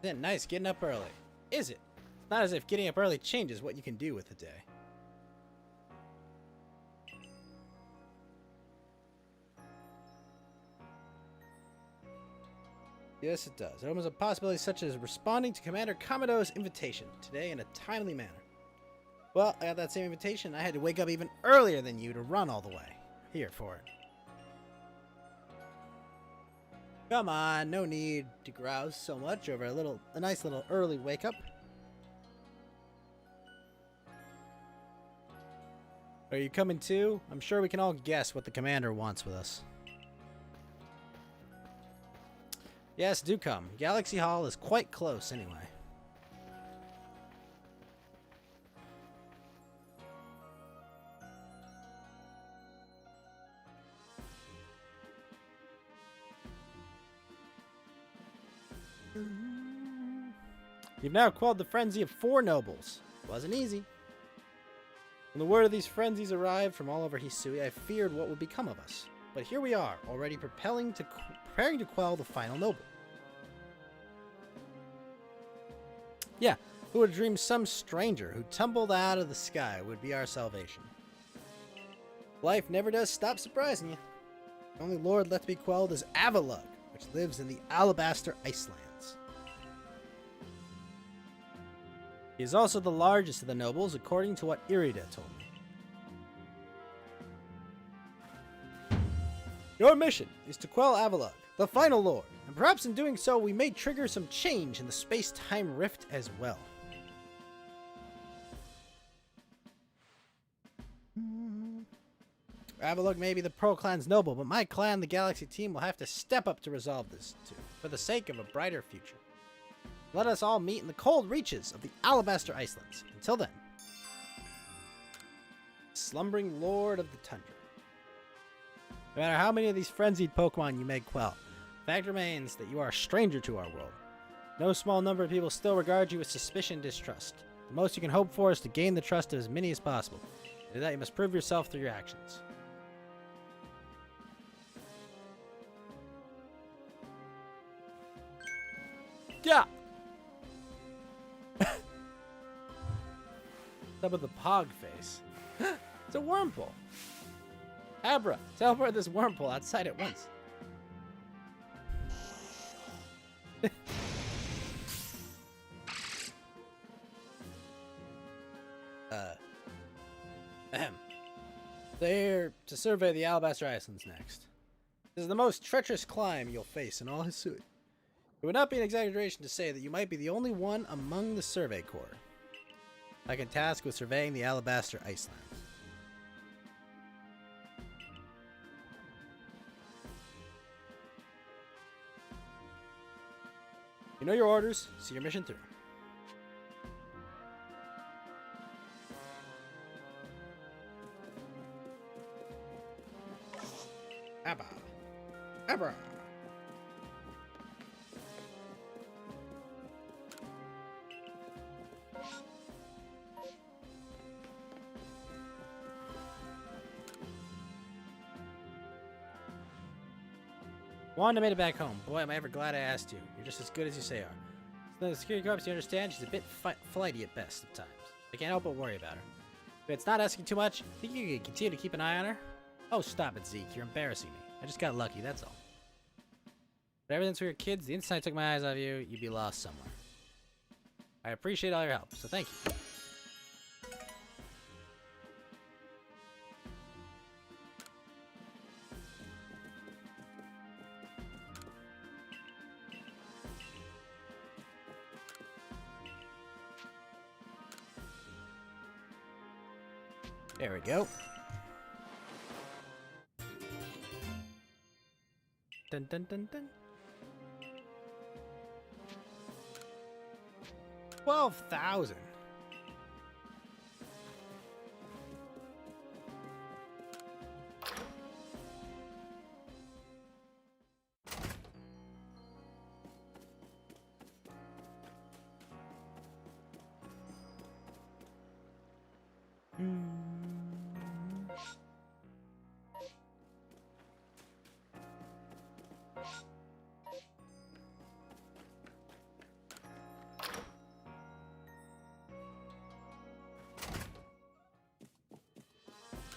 A: Isn't it nice getting up early? Is it? It's not as if getting up early changes what you can do with the day. Yes, it does. It opens up possibilities such as responding to Commander Kamado's invitation today in a timely manner. Well, I got that same invitation. I had to wake up even earlier than you to run all the way here for it. Come on, no need to grouse so much over a nice little early wake up. Are you coming too? I'm sure we can all guess what the commander wants with us. Yes, do come. Galaxy Hall is quite close anyway. You've now quelled the frenzy of 4 nobles. Wasn't easy. When the word of these frenzies arrived from all over Hisui, I feared what would become of us. But here we are, already preparing to quell the final noble. Yeah, who would dream some stranger who tumbled out of the sky would be our salvation? Life never does stop surprising you. The only lord left to be quelled is Avalug, which lives in the Alabaster Icelands. He is also the largest of the nobles, according to what Irida told me. Your mission is to quell Avalugh, the final lord, and perhaps in doing so we may trigger some change in the space-time rift as well. Avalugh may be the Pearl Clan's noble, but my clan, the Galaxy team, will have to step up to resolve this too, for the sake of a brighter future. Let us all meet in the cold reaches of the Alabaster Icelands. Until then, slumbering lord of the tundra. No matter how many of these frenzied Pokemon you may quell, the fact remains that you are a stranger to our world. No small number of people still regard you with suspicion and distrust. The most you can hope for is to gain the trust of as many as possible. To do that, you must prove yourself through your actions. Yeah! What's up with the pog face? It's a Wurmple! Abra, teleport this Wurmple outside at once. Ahem. They're to survey the Alabaster Islands next. This is the most treacherous climb you'll face in all history. It would not be an exaggeration to say that you might be the only one among the Survey Corps I can task with surveying the Alabaster Icelands. You know your orders, see your mission through. Abba. Abra. Wanda made it back home. Boy, am I ever glad I asked you. You're just as good as you say are. So the security corps, you understand, she's a bit flighty at best at times. I can't help but worry about her. But it's not asking too much. Think you can continue to keep an eye on her? Oh, stop it, Zeke. You're embarrassing me. I just got lucky, that's all. But ever since we were kids, the instant I took my eyes off you, you'd be lost somewhere. I appreciate all your help, so thank you. There we go. Dun dun dun dun. 12,000.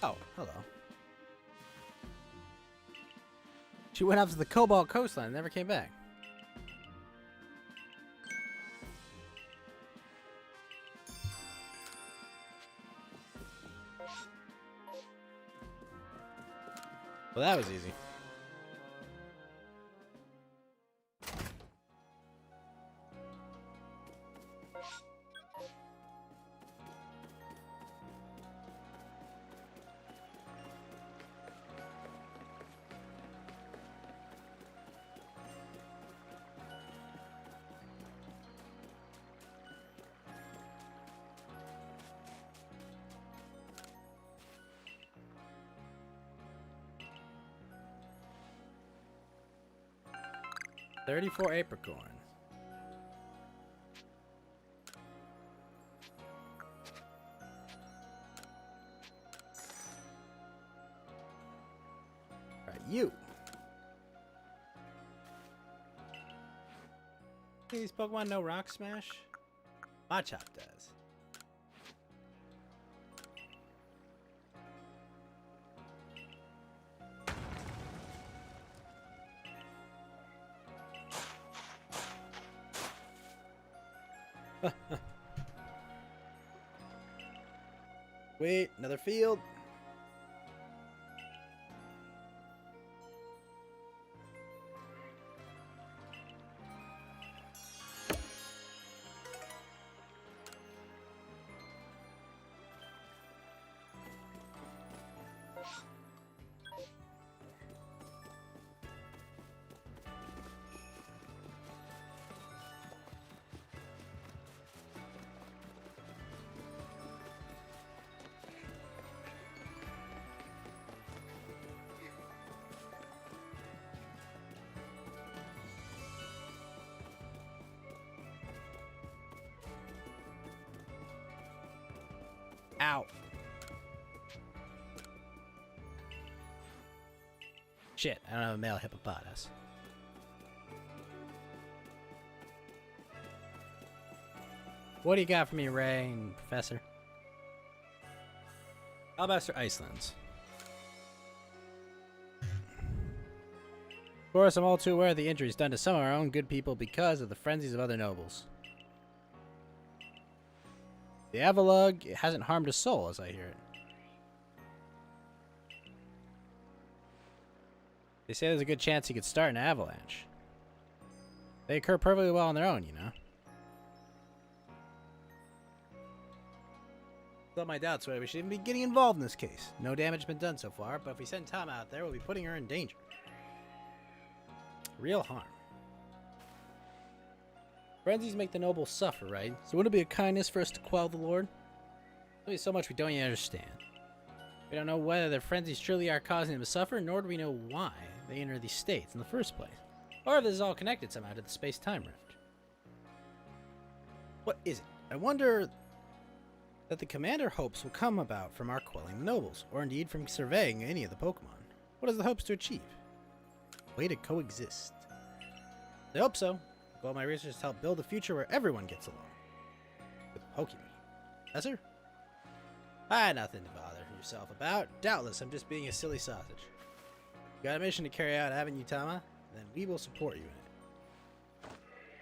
A: Oh, hello. She went up to the Cobalt coastline and never came back. Well, that was easy. $34 apricorn. Alright, you. These Pokemon know Rock Smash? Machop does. Sweet, another field. Ow. Shit, I don't have a male hippopotamus. What do you got for me, Ray and Professor? Alabaster Icelands. Of course, I'm all too aware of the injuries done to some of our own good people because of the frenzies of other nobles. The Avalug hasn't harmed a soul, as I hear it. They say there's a good chance he could start an avalanche. They occur perfectly well on their own, you know. Still my doubts whether we should even be getting involved in this case. No damage has been done so far, but if we send Tom out there, we'll be putting her in danger. Real harm. Frenzies make the nobles suffer, right? So wouldn't it be a kindness for us to quell the Lord? There's so much we don't even understand. We don't know whether their frenzies truly are causing them to suffer, nor do we know why they enter these states in the first place. Or if this is all connected somehow to the space-time rift. What is it? I wonder that the commander hopes will come about from our quelling the nobles, or indeed from surveying any of the Pokemon. What is the hopes to achieve? Way to coexist. I hope so. Well, my research has helped build a future where everyone gets along. With Pokemon. Professor? Nothing to bother yourself about. Doubtless, I'm just being a silly sausage. You got a mission to carry out, haven't you, Tama? Then we will support you in it.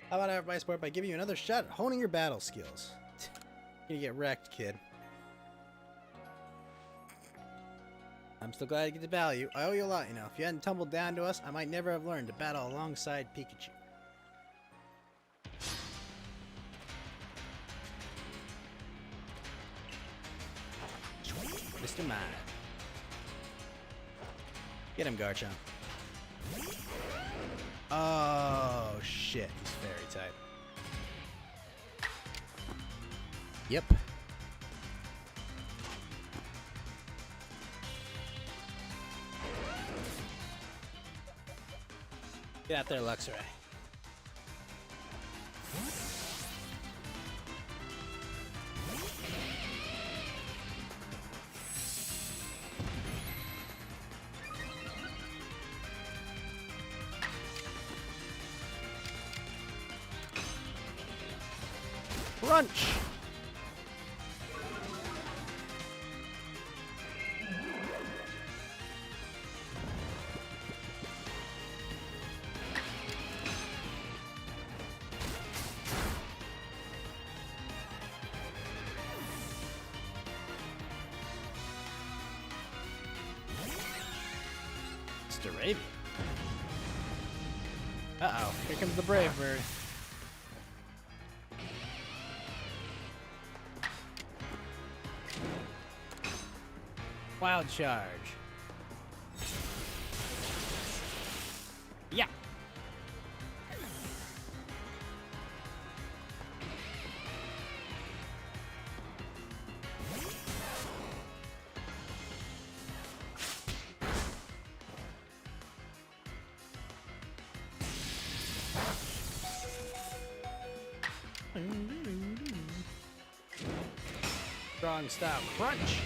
A: How about I have my support by giving you another shot at honing your battle skills? You're gonna get wrecked, kid. I'm still glad I get to battle you. I owe you a lot, you know. If you hadn't tumbled down to us, I might never have learned to battle alongside Pikachu. Mr. Mime. Get him, Garchomp. Oh, shit. He's fairy type. Yep. Get out there, Luxray. Crunch! Mr. Raven. Uh-oh, here comes the brave bird. Wild charge. Yeah. Strong style crunch.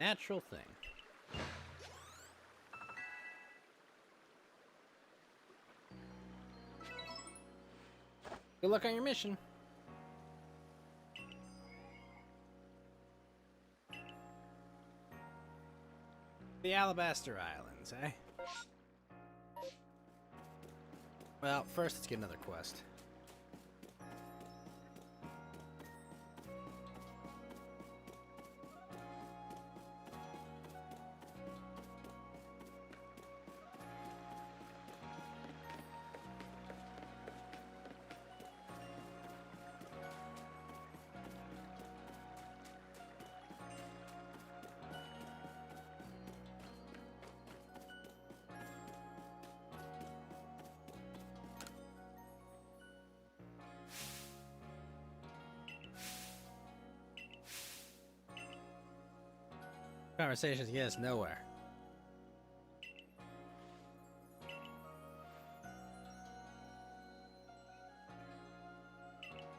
A: Natural thing. Good luck on your mission. The Alabaster Islands, eh? Well, first let's get another quest. Conversations get us nowhere.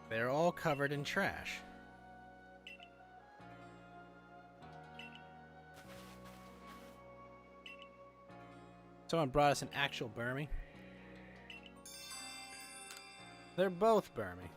A: They're all covered in trash. Someone brought us an actual Burmy. They're both Burmy.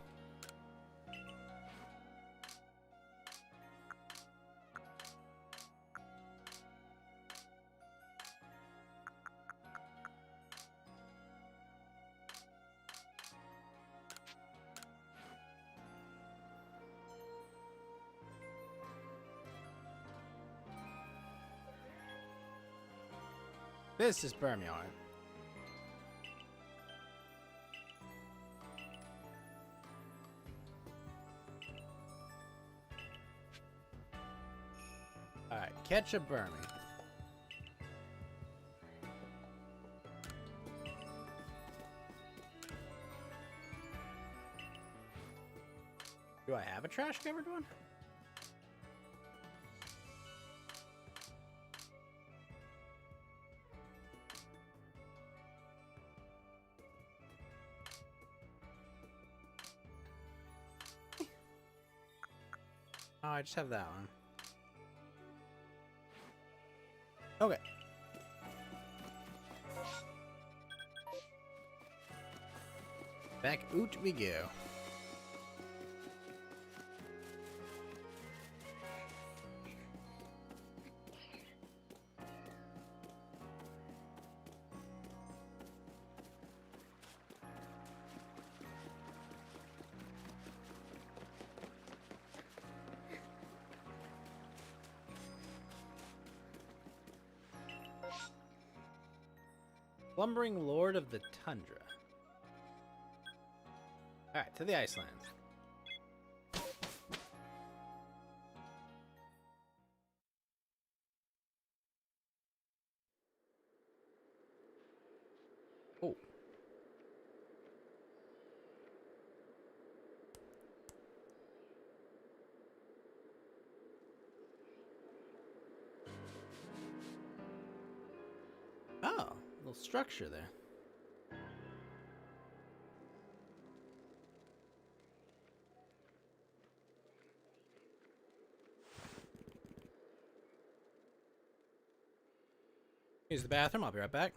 A: This is Burmy art. Alright, catch a Burmy. Do I have a trash covered one? Oh, I just have that one. Okay. Back out we go. Slumbering Lord of the Tundra. Alright, to the Icelands. Oh. Oh, little structure there. Use the bathroom, I'll be right back.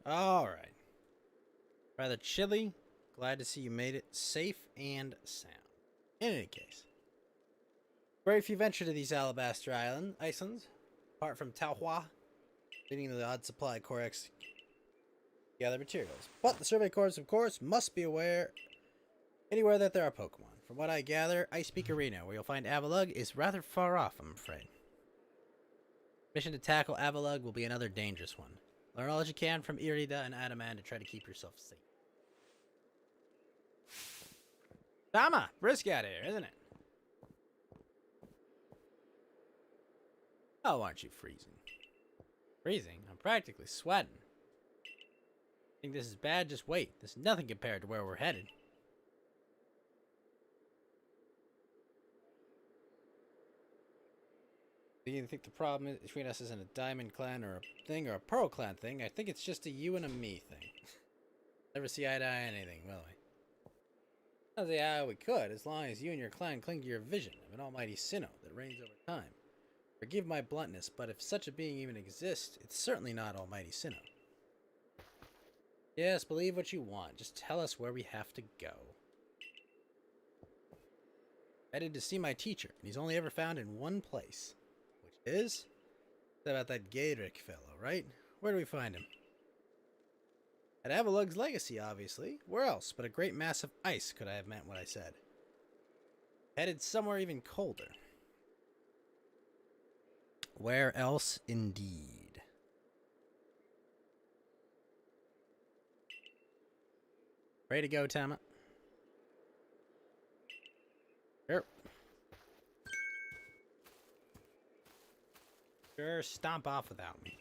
A: Alright. Rather chilly. Glad to see you made it safe and sound. In any case. Very few venture to these Alabaster Islands, apart from Taohua, leading to the odd supply of Corex gather materials. But the Survey Corps, of course, must be aware anywhere that there are Pokemon. From what I gather, Ice Peak Arena, where you'll find Avalugg, is rather far off, I'm afraid. Mission to tackle Avalugg will be another dangerous one. Learn all that you can from Irida and Adaman to try to keep yourself safe. Tama! Brisk out here, isn't it? Oh, aren't you freezing? Freezing? I'm practically sweating. Think this is bad? Just wait. This is nothing compared to where we're headed. Do you think the problem between us isn't a Diamond Clan or a thing or a Pearl Clan thing? I think it's just a you and a me thing. Never see eye to eye on anything, will we? I'll say, we could, as long as you and your clan cling to your vision of an almighty Sinnoh that reigns over time. Forgive my bluntness, but if such a being even exists, it's certainly not almighty Sinnoh. Yes, believe what you want. Just tell us where we have to go. Headed to see my teacher, and he's only ever found in one place. Which is? It's about that Gaedric fellow, right? Where do we find him? At Avalugg's legacy, obviously. Where else but a great mass of ice could I have meant what I said? Headed somewhere even colder. Where else, indeed? Ready to go, Tama? Sure. Sure, stomp off without me.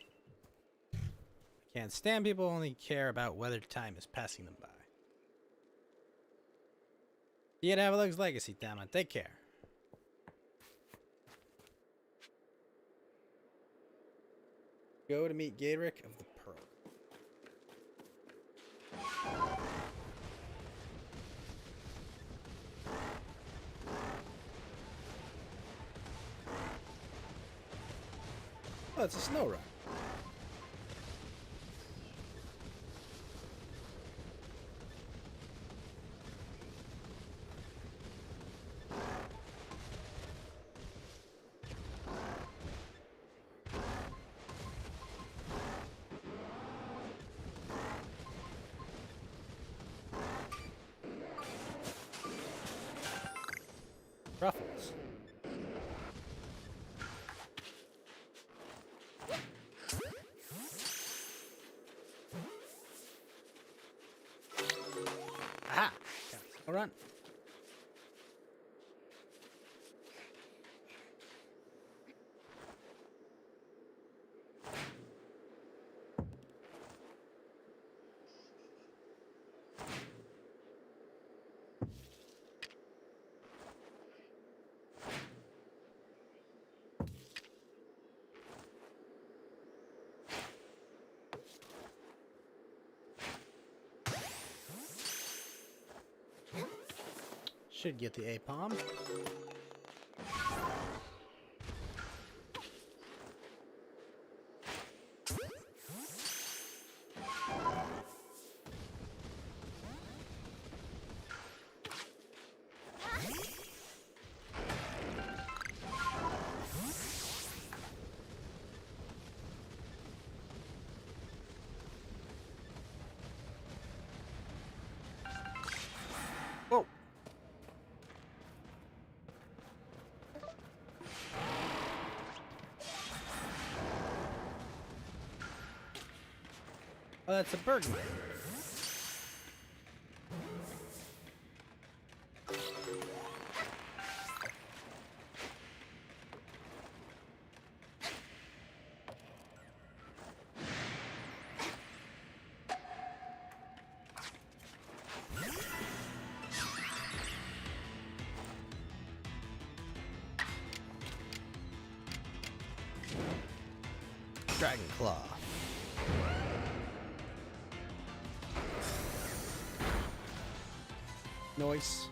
A: I can't stand people who only care about whether time is passing them by. See you at Avalugg's legacy, Tama. Take care. Go to meet Gaedric of the Pearl. Oh, it's a snow run. Ruffles. Aha! All run. Should get the A-palm. Whoa! Oh, that's a burden. Dragon Claw. Noise.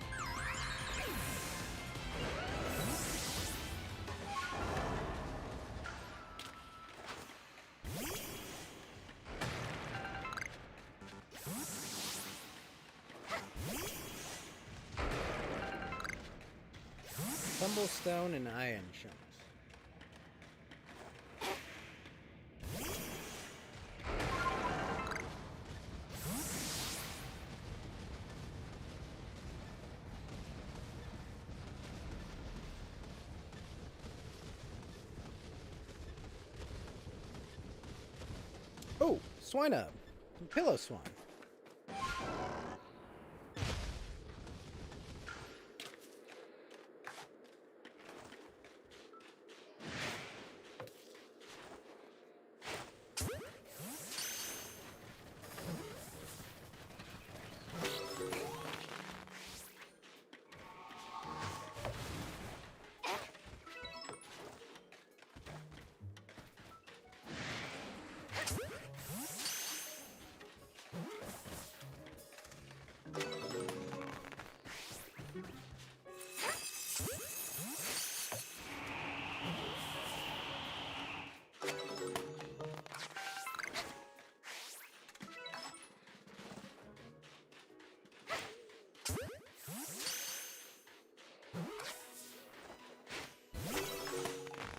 A: Tumblestone and iron chunks. Oh, swine up. Some pillow swine.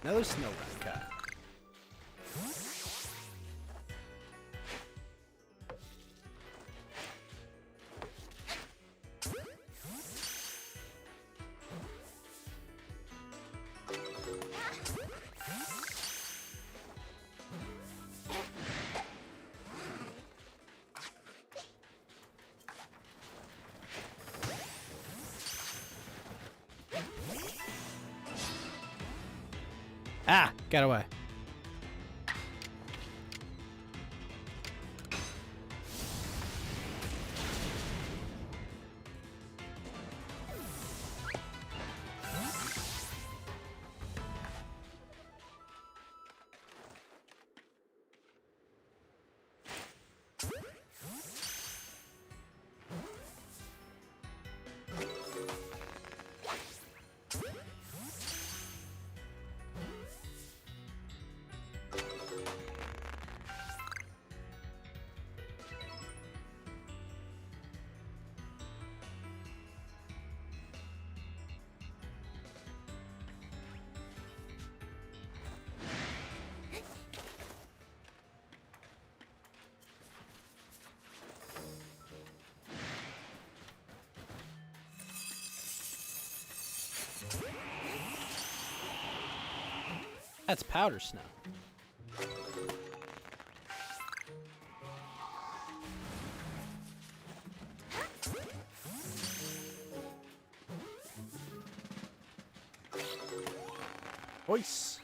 A: Another snow cat. Ah, got away. That's powder snow. Voice.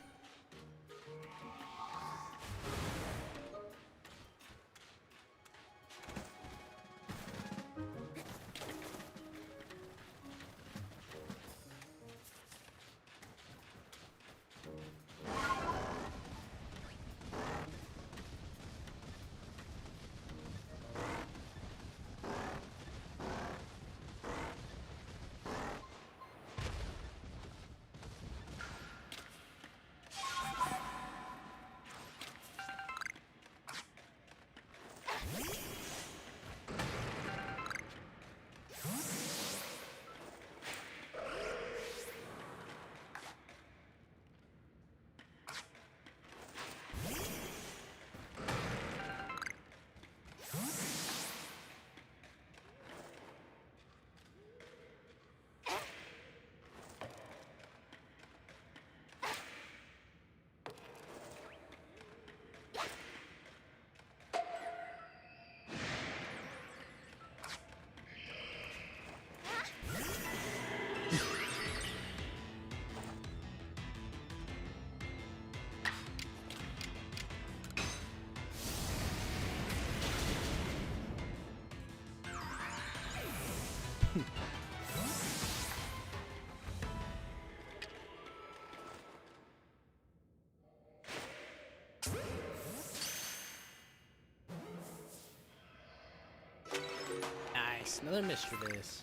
A: Nice, another mystery base.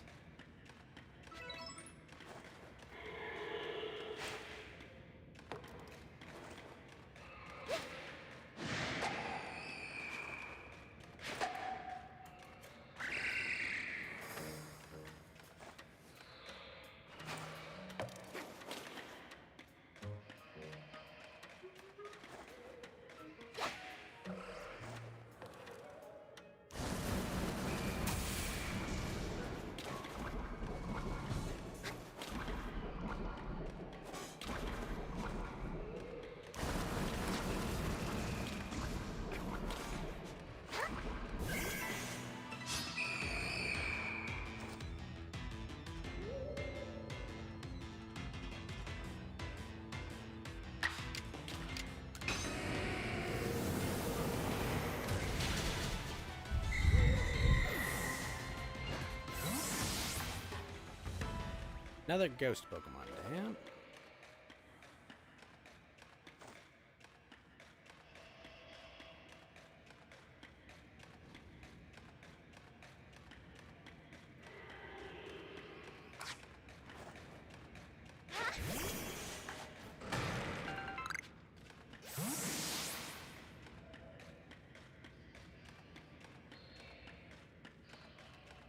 A: Another ghost Pokemon. Damn.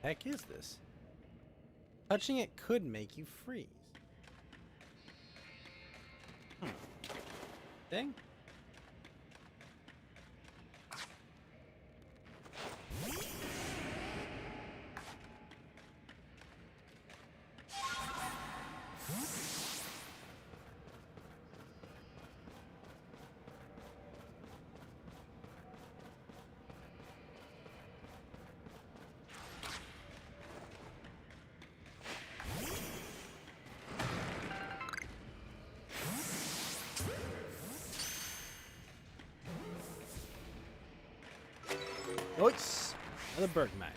A: Heck is this? Touching it could make you freeze. Thing? Nice! Another Bergmite.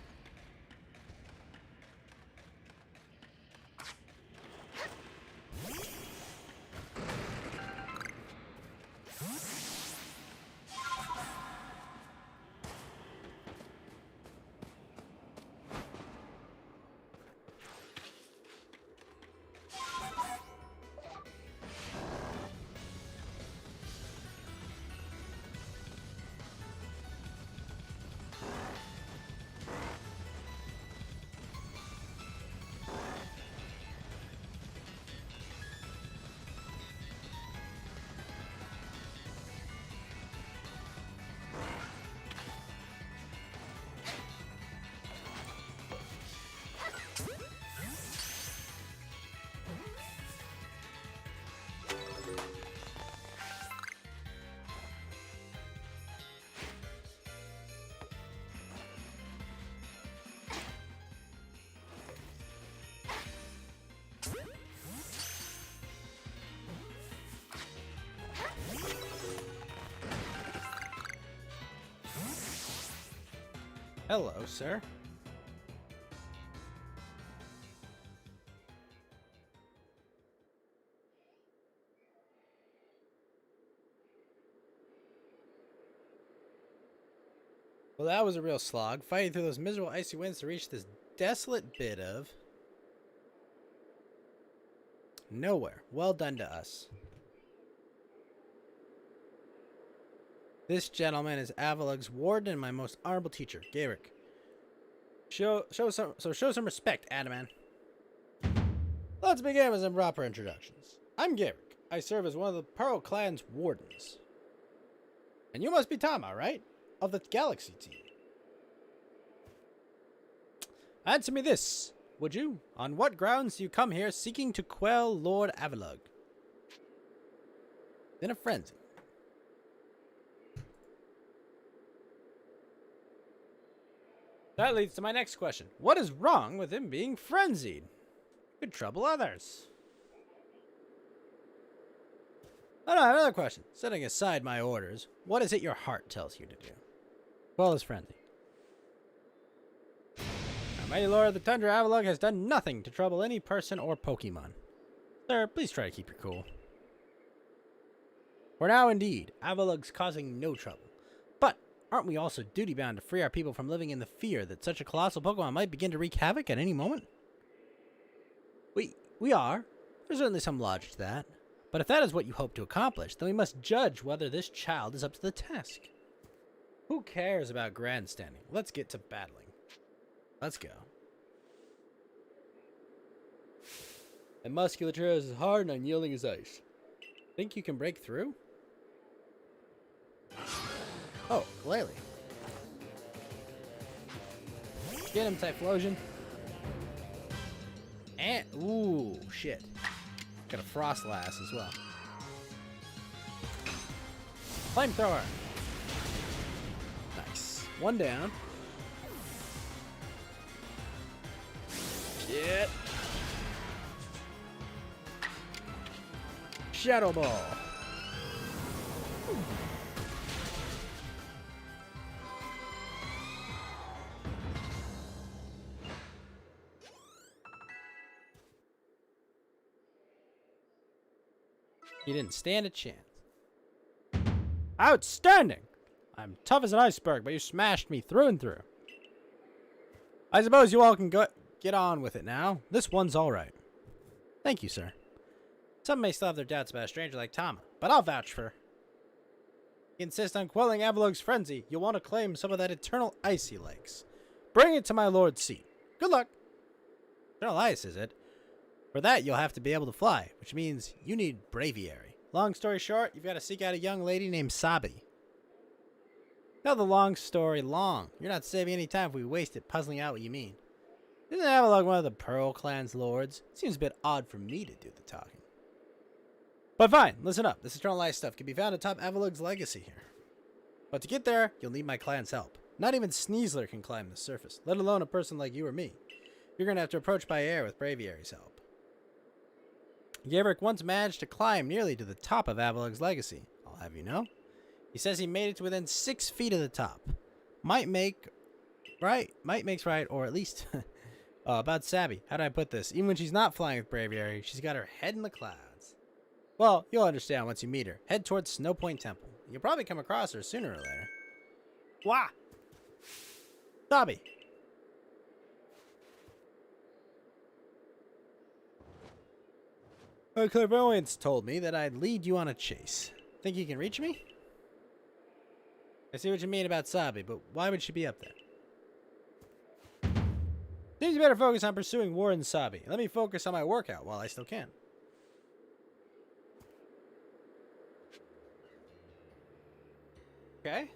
A: Hello, sir. Well, that was a real slog, fighting through those miserable icy winds to reach this desolate bit of nowhere. Well done to us. This gentleman is Avalug's warden and my most honorable teacher, Garrick. Show some respect, Adaman. Let's begin with some proper introductions. I'm Garrick. I serve as one of the Pearl Clan's wardens. And you must be Tama, right? Of the Galaxy team. Answer me this, would you? On what grounds do you come here seeking to quell Lord Avalug? In a frenzy. That leads to my next question. What is wrong with him being frenzied? Could trouble others. Oh no, another question. Setting aside my orders, what is it your heart tells you to do? Quell his frenzy. Now, mighty Lord of the Tundra, Avalug has done nothing to trouble any person or Pokemon. Sir, please try to keep your cool. For now, indeed, Avalug's causing no trouble. But aren't we also duty-bound to free our people from living in the fear that such a colossal Pokemon might begin to wreak havoc at any moment? We are. There's certainly some logic to that. But if that is what you hope to accomplish, then we must judge whether this child is up to the task. Who cares about grandstanding? Let's get to battling. Let's go. And musculature is as hard and unyielding as ice. Think you can break through? Oh, Glalie. Get him, Typhlosion. And, ooh, shit. Got a Frostlass as well. Flamethrower. Nice. One down. Get. Shadow Ball. You didn't stand a chance. Outstanding! I'm tough as an iceberg, but you smashed me through and through. I suppose you all can get on with it now. This one's all right. Thank you, sir. Some may still have their doubts about a stranger like Tama, but I'll vouch for her. You insist on quelling Avalog's frenzy, you'll want to claim some of that eternal ice he likes. Bring it to my lord's seat. Good luck. Eternal ice, is it? For that, you'll have to be able to fly, which means you need braviary. Long story short, you've got to seek out a young lady named Sabi. Tell the long story long. You're not saving any time if we waste it puzzling out what you mean. Isn't Avalog one of the Pearl Clan's lords? Seems a bit odd for me to do the talking. But fine, listen up. This Eternal Ice stuff can be found atop Avalog's legacy here. But to get there, you'll need my clan's help. Not even Sneasler can climb the surface, let alone a person like you or me. You're going to have to approach by air with Braviary's help. Gaverick once managed to climb nearly to the top of Avalog's legacy, I'll have you know. He says he made it to within 6 feet of the top. Might makes right, or at least... Oh, about Sabi. How do I put this? Even when she's not flying with Braviary, she's got her head in the clouds. Well, you'll understand once you meet her. Head towards Snow Point Temple. You'll probably come across her sooner or later. Wah! Sabi! A clairvoyance told me that I'd lead you on a chase. Think you can reach me? I see what you mean about Sabi, but why would she be up there? Seems you better focus on pursuing Warren Sabi. Let me focus on my workout while I still can. Okay.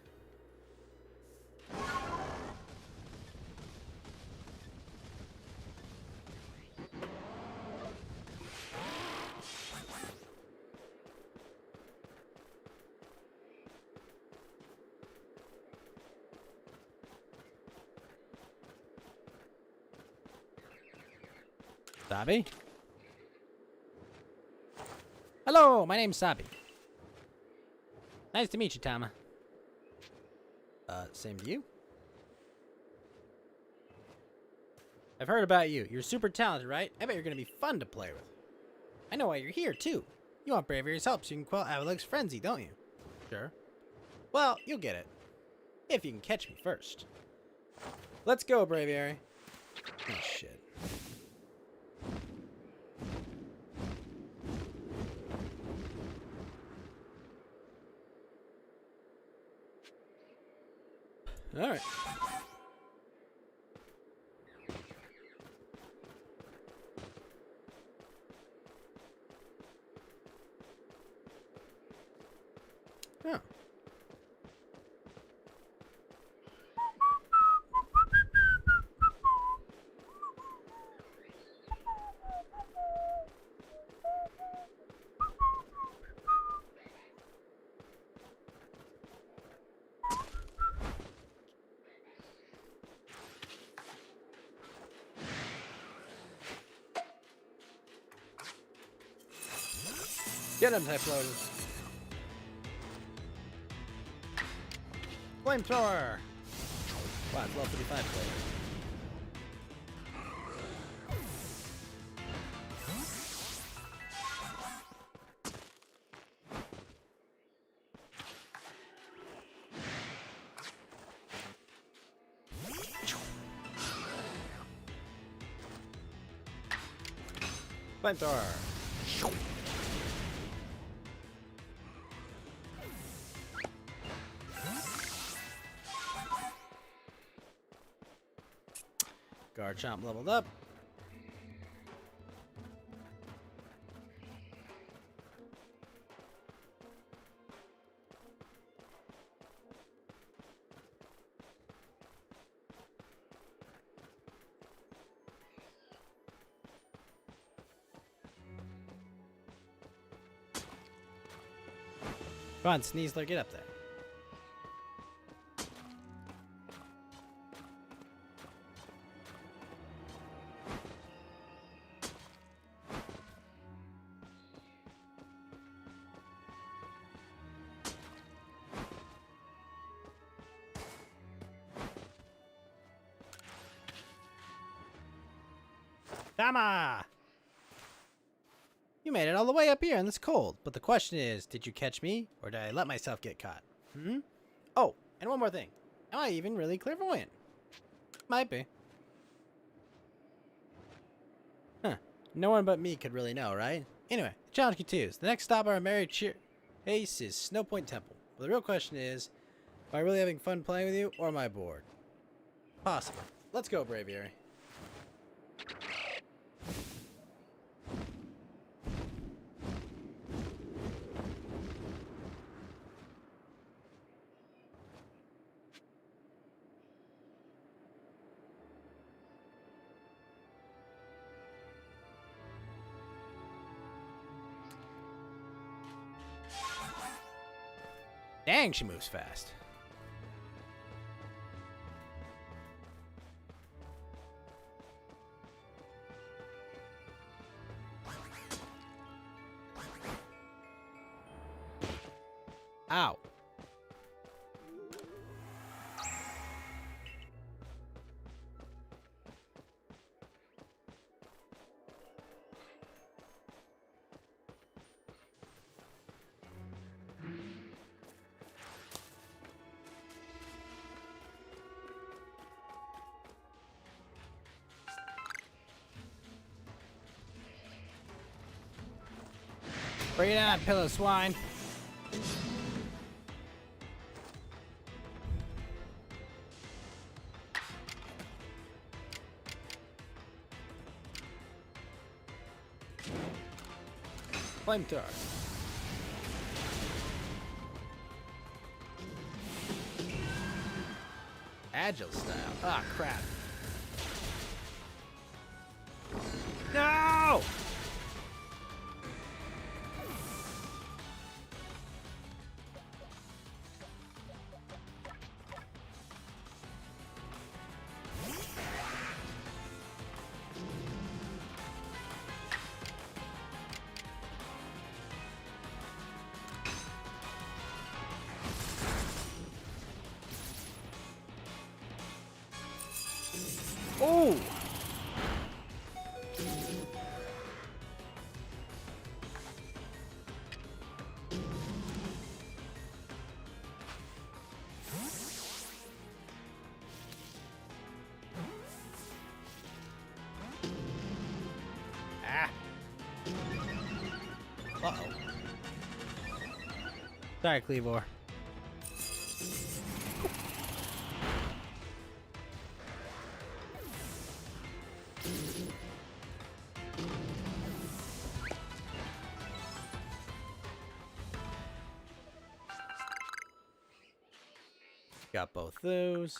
A: Sabi? Hello, my name's Sabi. Nice to meet you, Tama. Same to you. I've heard about you. You're super talented, right? I bet you're gonna be fun to play with. I know why you're here, too. You want Braviary's help so you can quell Avalog's frenzy, don't you? Sure. Well, you'll get it. If you can catch me first. Let's go, Braviary. Oh, shit. All right. Oh. Get him, type loaders. Flamethrower! Wow, it's level 55 player. Flamethrower! Garchomp leveled up. Come on, Sneasler, get up there. Tama! You made it all the way up here in this cold. But the question is, did you catch me, or did I let myself get caught? Hmm? Oh, and one more thing. Am I even really clairvoyant? Might be. Huh. No one but me could really know, right? Anyway, the challenge continues. The next stop on our merry chase is Snow Point Temple. But the real question is, am I really having fun playing with you, or am I bored? Possible. Let's go, Braviary. Dang, she moves fast. Ow. Bring it on, pillow swine. Flamethrower. Agile style. Ah, crap. No! Oh! Ah! Uh-oh. Sorry, Cleavor. Got both those.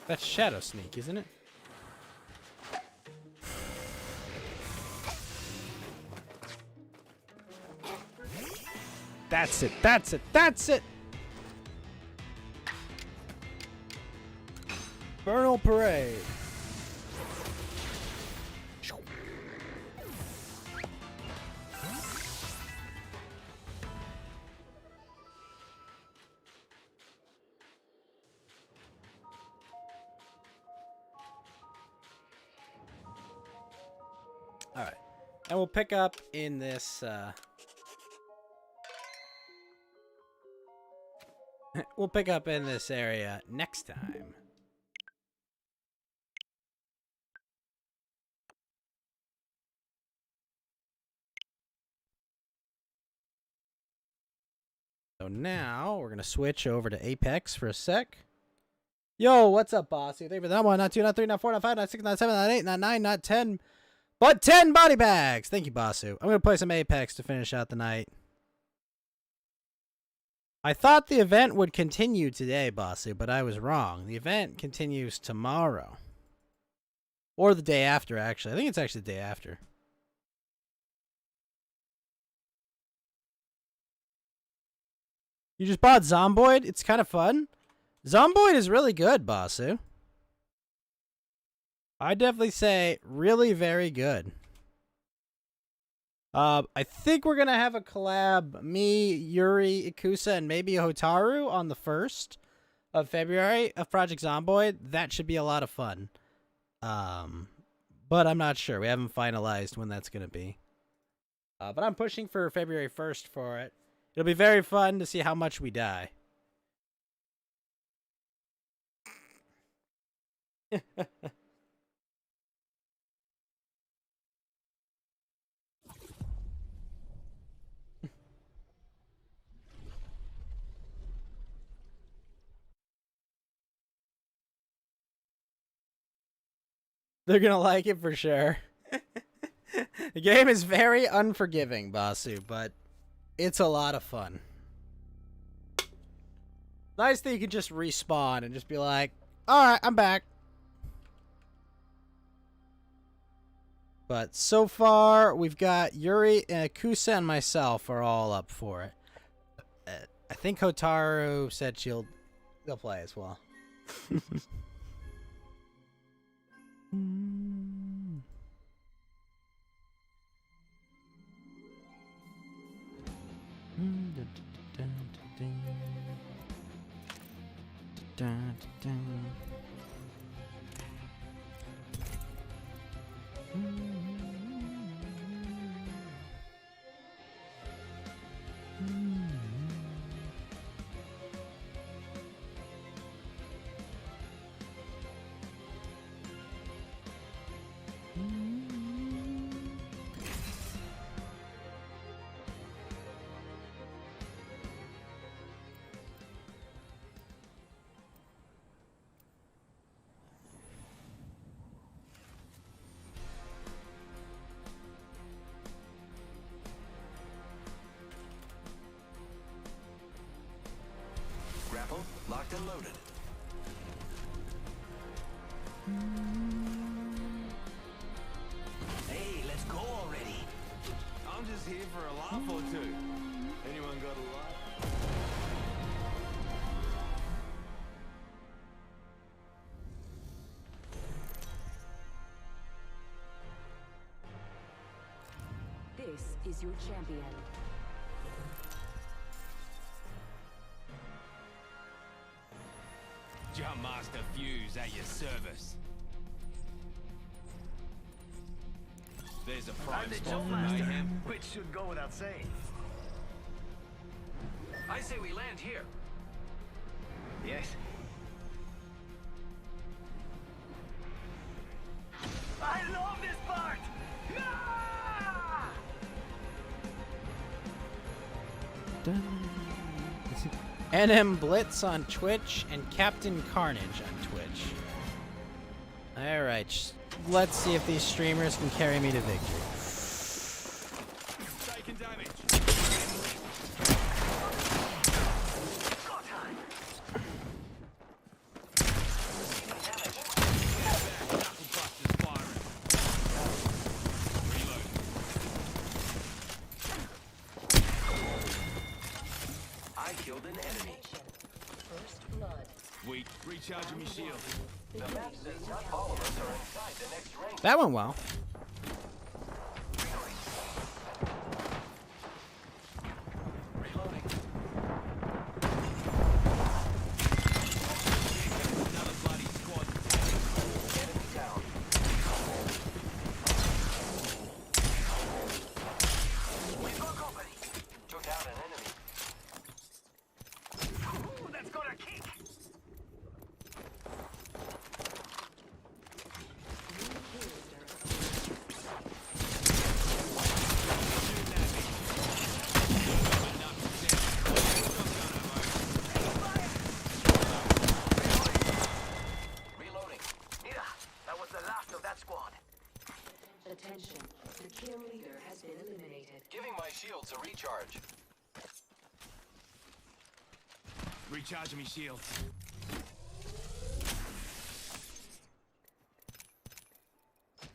A: That's Shadow Sneak, isn't it? That's it, that's it, that's it! Vernal Parade. Alright. And we'll pick up in this, we'll pick up in this area next time. So now we're going to switch over to Apex for a sec. Yo, what's up, boss? Thank you for that one, not two, not three, not four, not five, not six, not seven, not eight, not nine, not 10. But 10 body bags! Thank you, Basu. I'm going to play some Apex to finish out the night. I thought the event would continue today, Basu, but I was wrong. The event continues tomorrow. Or the day after, actually. I think it's actually the day after. You just bought Zomboid? It's kind of fun. Zomboid is really good, Basu. I'd definitely say really very good. I think we're going to have a collab, me, Yuri, Ikusa, and maybe Hotaru on the 1st of February of Project Zomboid. That should be a lot of fun. But I'm not sure. We haven't finalized when that's going to be. But I'm pushing for February 1st for it. It'll be very fun to see how much we die. They're gonna like it for sure. The game is very unforgiving, Basu, but it's a lot of fun. Nice that you can just respawn and just be like, alright, I'm back. But so far, we've got Yuri, Kusa, and myself are all up for it. I think Hotaru said they'll play as well.
J: Grapple, locked and loaded. Hey, let's go already. I'm just here for a laugh or two. Anyone got a laugh?
K: This is your champion.
J: Jump Master Fuse at your service. There's a prime spot for mayhem, which should go without saying. I say we land here. Yes. I love this part! Ah!
A: NM Blitz on Twitch and Captain Carnage on Twitch. Alright, let's see if these streamers can carry me to victory.
J: Taking damage. I killed an enemy.
K: First blood.
J: Weak. Recharging my shield.
K: The map says
J: Not all of us are inside the next ring.
A: That went well.
J: Reloading. Another bloody squad. Enemy down. We've got company. Took out an enemy. Ooh, that's got a kick. Recharging me shield.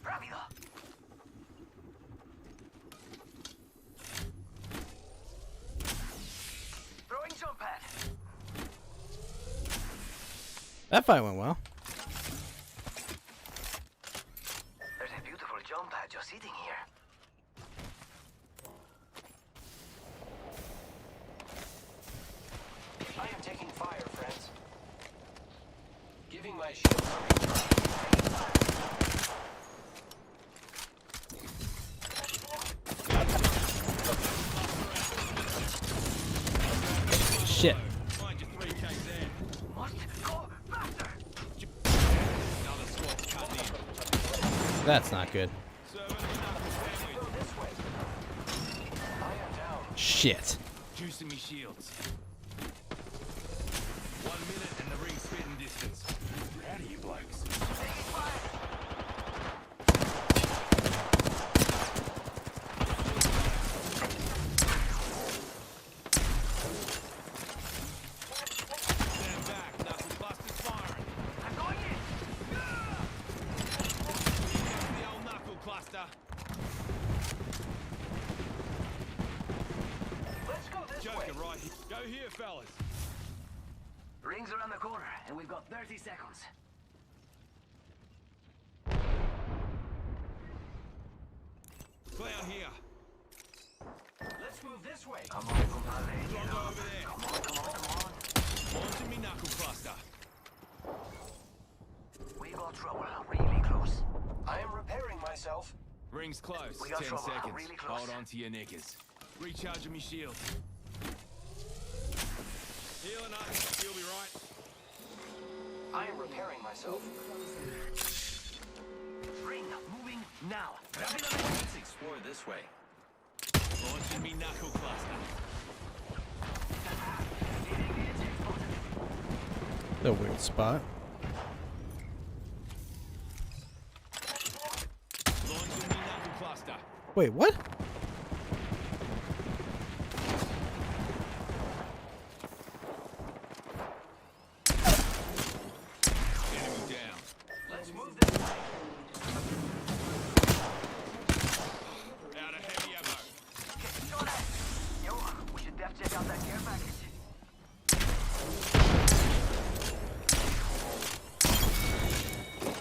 I: Rápido. Throwing jump pad.
A: That fight went well.
I: There's a beautiful jump pad just sitting here. I am taking fire, friends. Giving my shield a recharge.
A: Shit.
J: Find your 3K there.
I: Must go faster.
J: Another squad's cutting in.
A: That's not good.
J: Serving another family.
I: Go this way. I am down.
A: Shit.
J: Juicing me shields. 1 minute and the ring's spitting distance. Proud of you blokes.
I: Taking fire.
J: Stand back, knuckle busters firing.
I: I'm going in.
J: Here comes the old knuckle cluster.
I: Let's go this way.
J: Joker right here. Go here, fellas.
I: Rings around the corner, and we've got 30 seconds.
J: Clown here.
I: Let's move this way. Come on, compadre.
J: Don't go over there.
I: Come on, come on, come on.
J: Launching me knuckle cluster.
I: We got trouble. Really close. I am repairing myself.
J: Ring's close.
I: We got
J: 10
I: trouble.
J: seconds.
I: Really close.
J: Hold on to your knickers. Recharging me shield. Healing up. You'll be right.
I: I am repairing myself. Ring moving now. Let's explore this way.
J: Launching me knuckle cluster.
A: The weird spot.
J: Launching me knuckle cluster.
A: Wait, what?
J: Enemy down.
I: Let's move this way.
J: Out of heavy ammo.
I: Shot at. Yo, we should def check out that care package.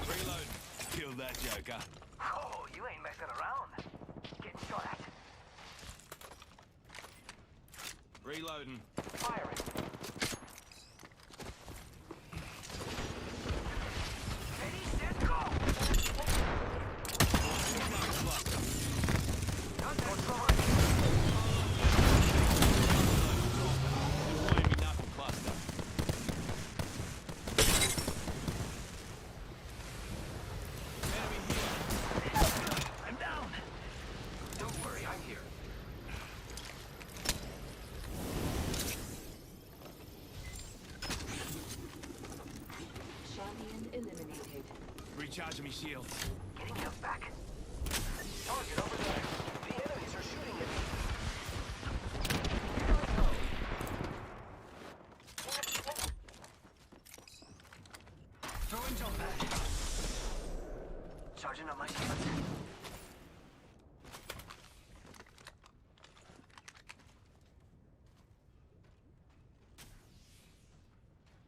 J: Reload. Kill that joker.
I: Oh, you ain't messing around. Getting shot at.
J: Reloading.
I: Firing. Ready, set, go!
J: Launching me knuckle cluster.
I: Got that trouble.
J: Deploying me knuckle cluster. Enemy here.
I: I'm down. Don't worry, I'm here.
K: Champion eliminated.
J: Recharging me shield.
I: Getting health back. Target over there. The enemies are shooting at me. Here I go. Throwing jump pad. Charging up my shields.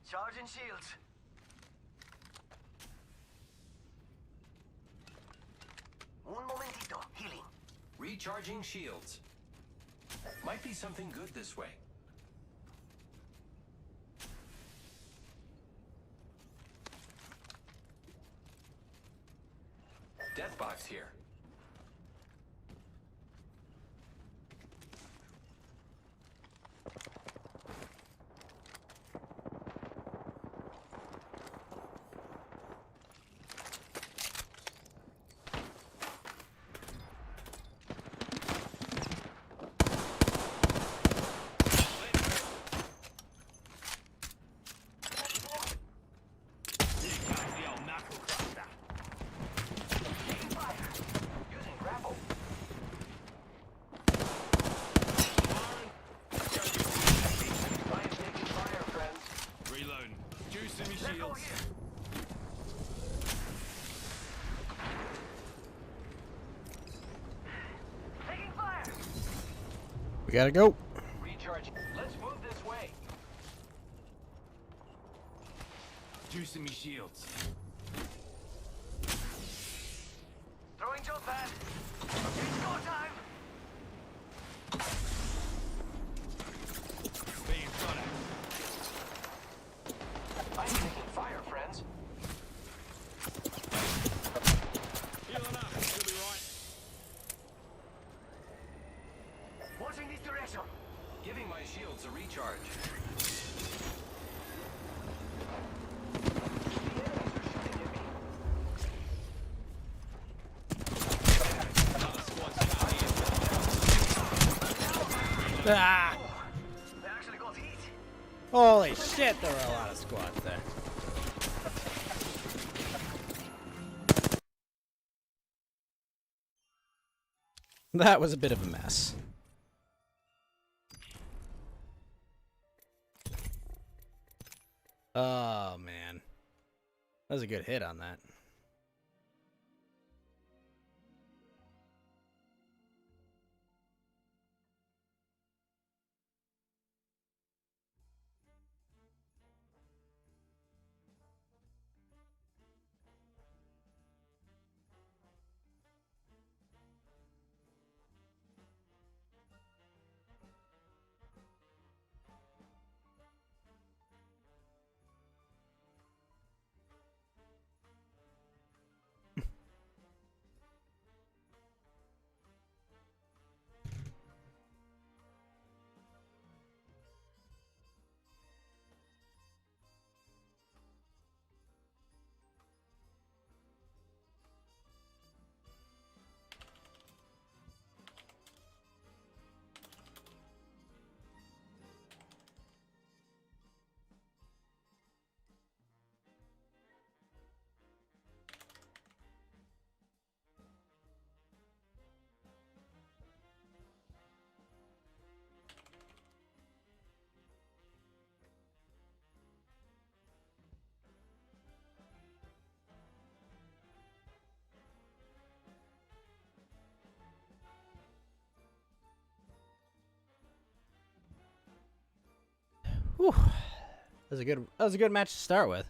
I: Charging shields. Un momentito, healing. Recharging shields. Might be something good this way. Death box here.
J: Here comes the old knuckle cluster.
I: Taking fire.
A: We gotta go.
I: Recharge. Let's move this way.
J: Juicing me shields.
I: Throwing jump pad. Okay, go time.
J: Being shot at.
I: I'm taking fire, friends.
J: Healing up. You'll be right.
I: Watching this direction. Giving my shields a recharge.
A: Ah!
I: They actually got heat.
A: Holy shit, there were a lot of squads there. That was a bit of a mess. Oh, man. That was a good hit on that. Whew. That was a good match to start with.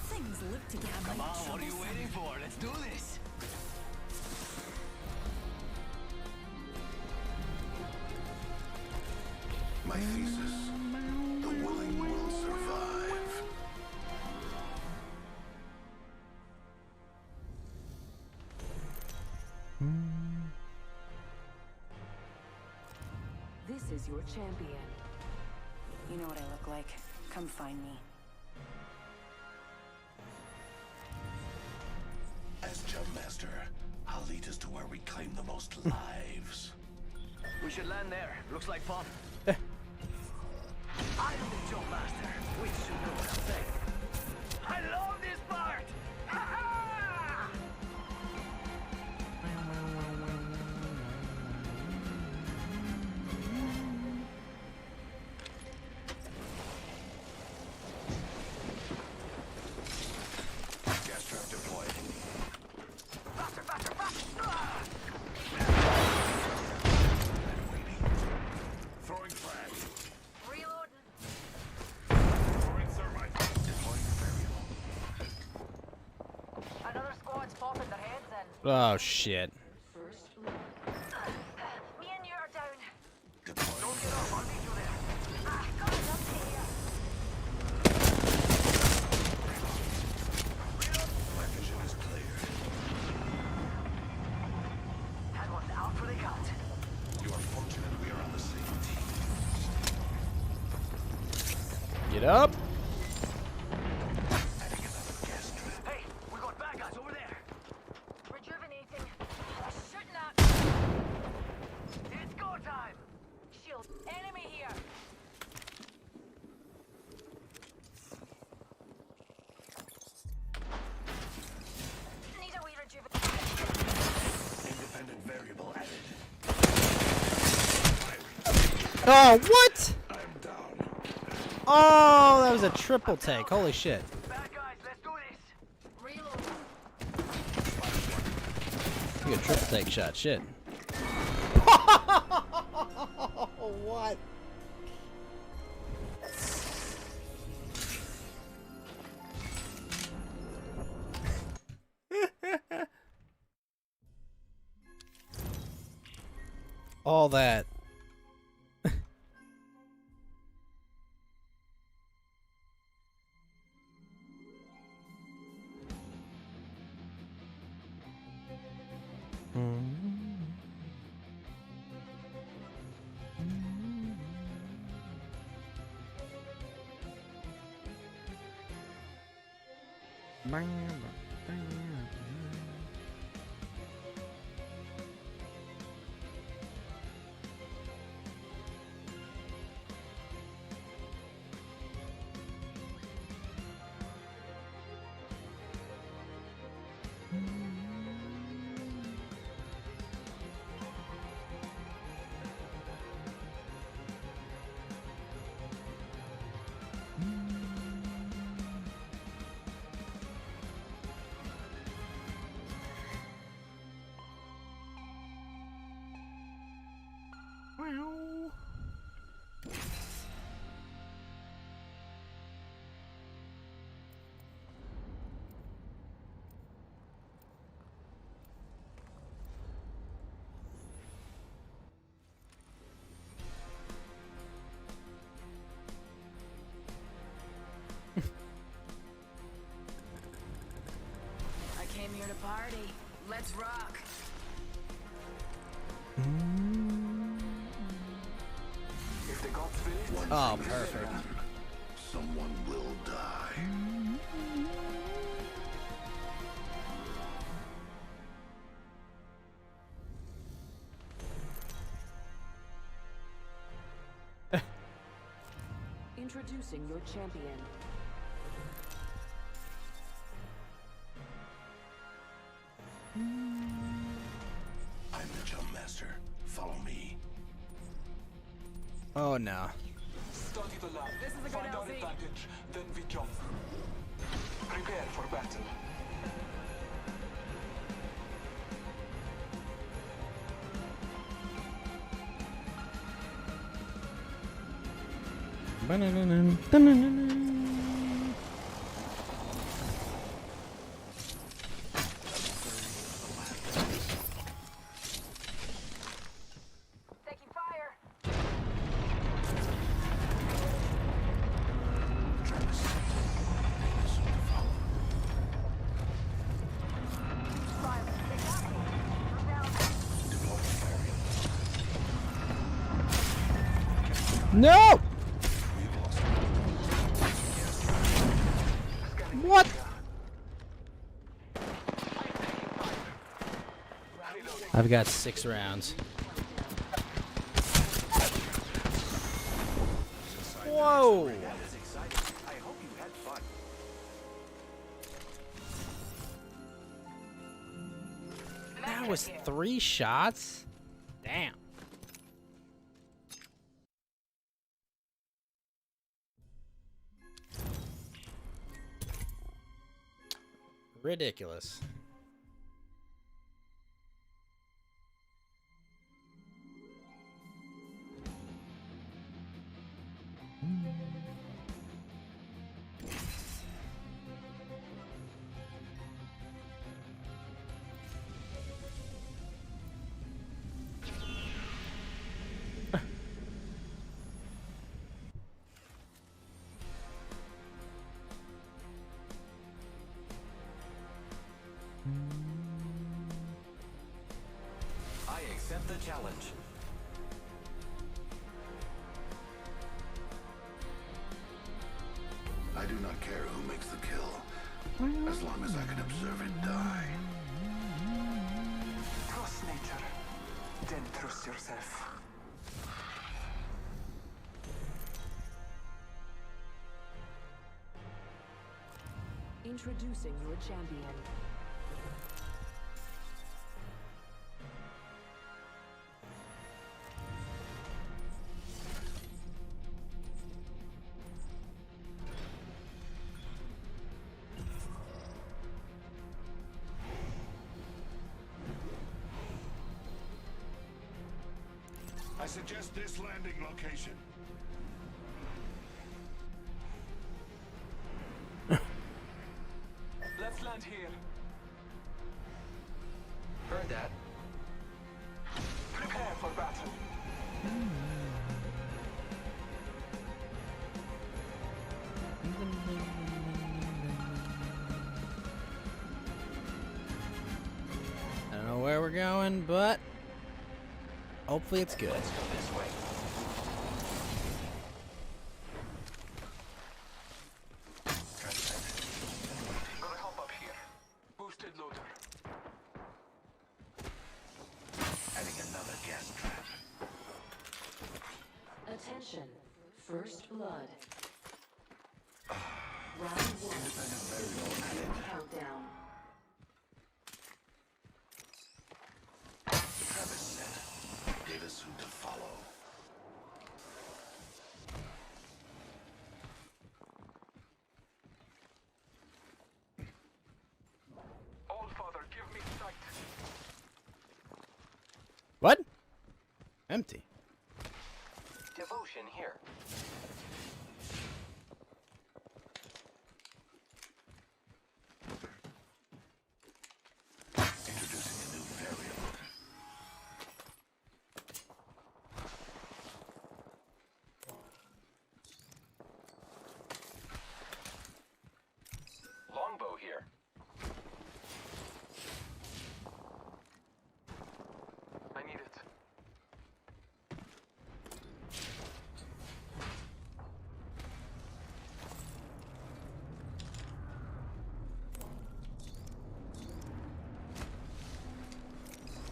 K: Things look to get
J: Come on, what are you waiting for? Let's do this.
L: My thesis: the willing will survive.
K: This is your champion. You know what I look like. Come find me.
L: As Jump Master, I'll lead us to where we claim the most lives.
I: We should land there. Looks like fun. I am the jump master. We should know what I'm saying. I love this part. Ha-ha!
L: Gas trap deployed.
I: Faster, faster, faster! Ah!
L: Throwing frag.
I: Reloading.
L: Throwing thermite. Deploying variable.
K: Another squad's popping their heads in.
A: Oh, shit.
K: First blood. Me and you are down.
L: Deploying.
I: Don't get up. I'll meet you there.
K: Got it up here.
L: My vision is clear.
I: Had one out for the count.
L: You are fortunate we are on the same team.
A: Get up.
L: An
A: Oh, what? Oh, that was a triple take. Holy shit. You get a triple take shot. Shit. What? All that.
K: I came here to party. Let's rock.
L: If the gods will,
A: Oh, perfect.
L: someone will die.
K: Introducing your champion.
L: I'm the jump master. Follow me.
A: Oh no.
J: Study the land.
K: This is a good
J: Find our
K: LZ.
J: advantage. Then we jump. Prepare for battle.
K: Taking fire.
A: No! What? I've got 6 rounds. Whoa! That was 3 shots? Damn. Ridiculous.
J: I accept the challenge.
L: I do not care who makes the kill, as long as I can observe it die.
J: Trust nature. Then trust yourself.
K: Introducing your champion.
L: I suggest this landing location.
I: Let's land here. Heard that. Prepare for battle.
A: I don't know where we're going, but hopefully it's good.
I: Let's go this way. Gonna hop up here. Boosted loader.
L: Adding another gas trap.
K: Attention. First blood. Round 1. Countdown.
L: The trap is set. Data soon to follow.
I: All Father, give me sight.
A: What? Empty.
I: Devotion here.
L: Introducing a new variable.
I: Longbow here. I need it.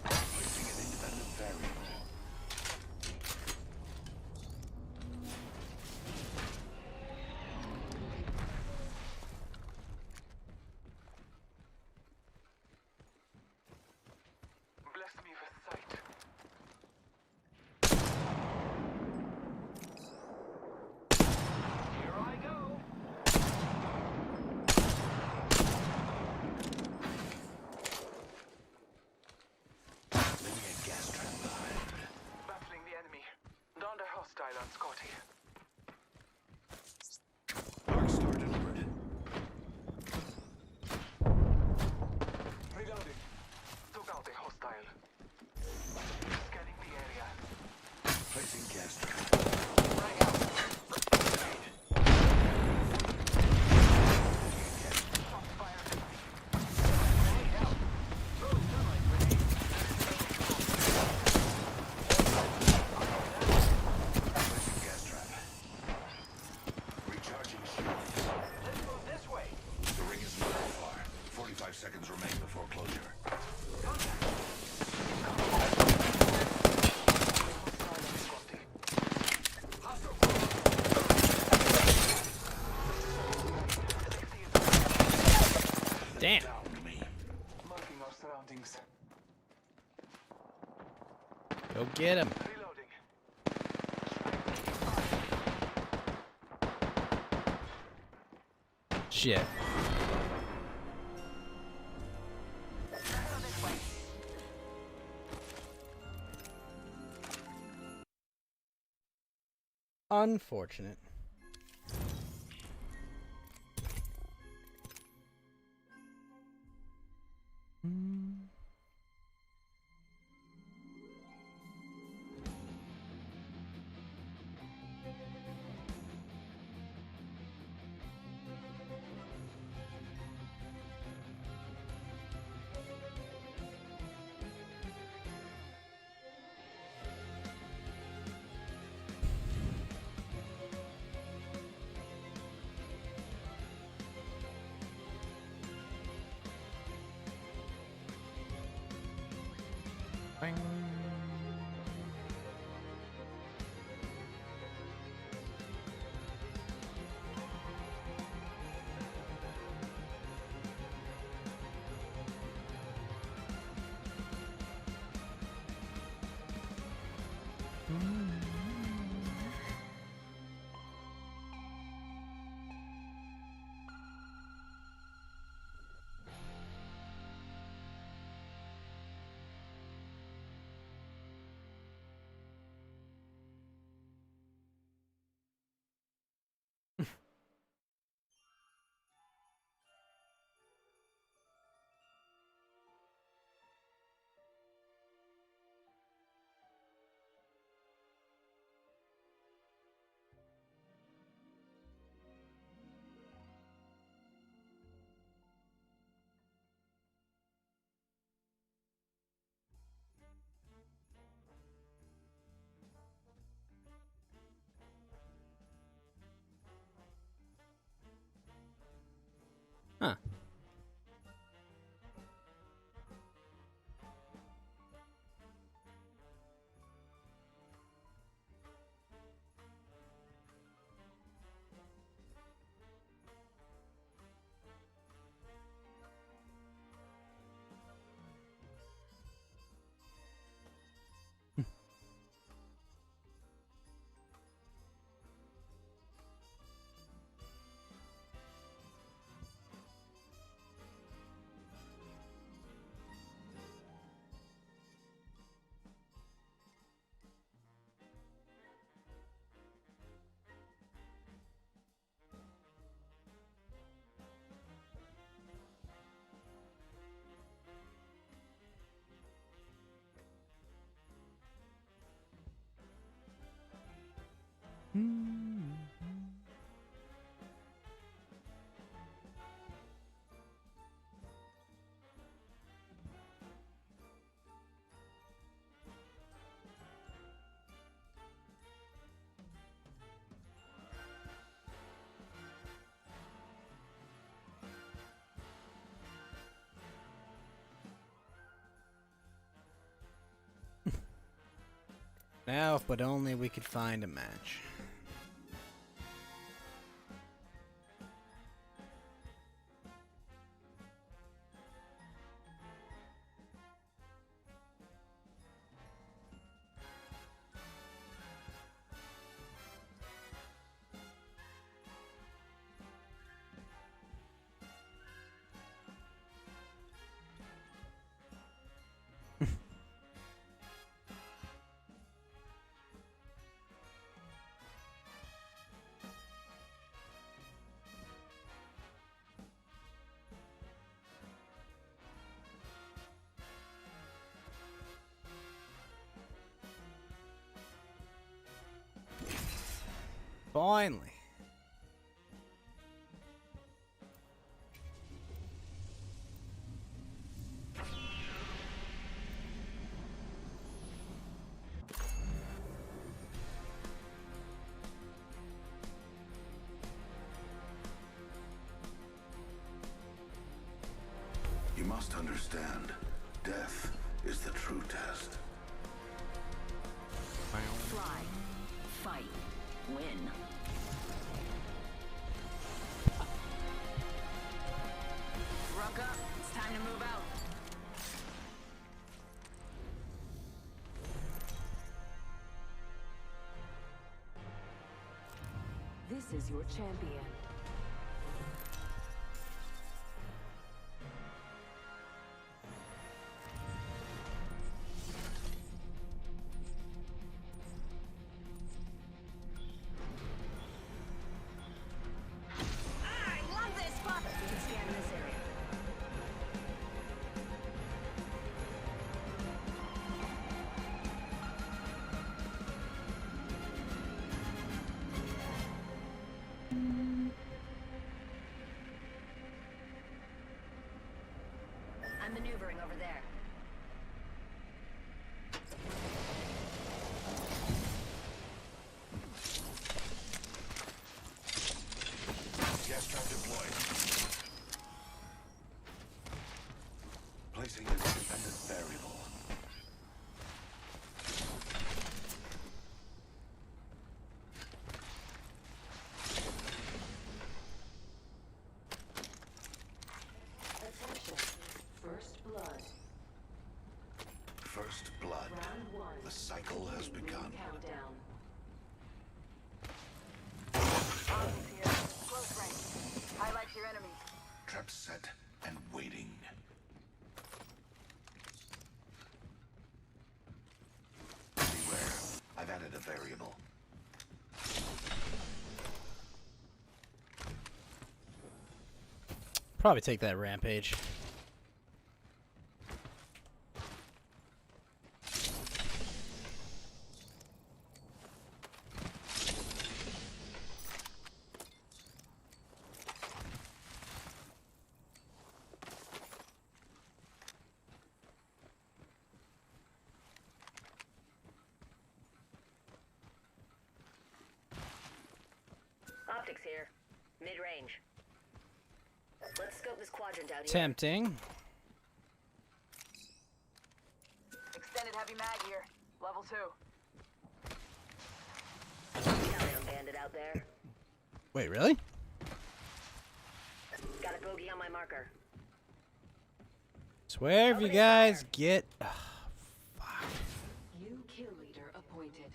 L: Placing an independent variable.
I: Bless me with sight. Here I go.
L: Leaving a gas trap behind.
I: Battling the enemy. Down the hostile on Scotty.
L: Dark Star delivered.
I: Reloading. Took out a hostile. Scanning the area.
L: Placing gas trap.
I: Frag out. Shots fired at me. Grenade out. Throw thermite grenade.
L: Placing gas trap. Recharging shield.
I: Let's move this way.
L: The ring is not too far. 45 seconds remain before closure.
A: Damn.
L: Downed me.
I: Marking our surroundings.
A: Go get him.
I: Reloading.
A: Shit. Unfortunate. Bang. Now, if but only we could find a match. Finally.
L: You must understand, death is the true test.
K: Fly. Fight. Win. Ruck up. It's time to move out. This is your champion. I'm maneuvering over there.
L: Gas trap deployed. Placing an independent variable.
K: Attention. First blood.
L: First blood.
K: Round 1.
L: The cycle has begun.
K: Countdown.
M: Here. Close range. Highlight your enemies.
L: Trap set and waiting. Beware. I've added a variable.
A: Probably take that rampage.
K: Optics here. Mid-range. Let's scope this quadrant out here.
A: Tempting.
M: Extended heavy mag here. Level 2.
K: Italian bandit out there.
A: Wait, really?
K: Got a bogey on my marker.
A: Swear if you guys get...
K: New kill leader appointed.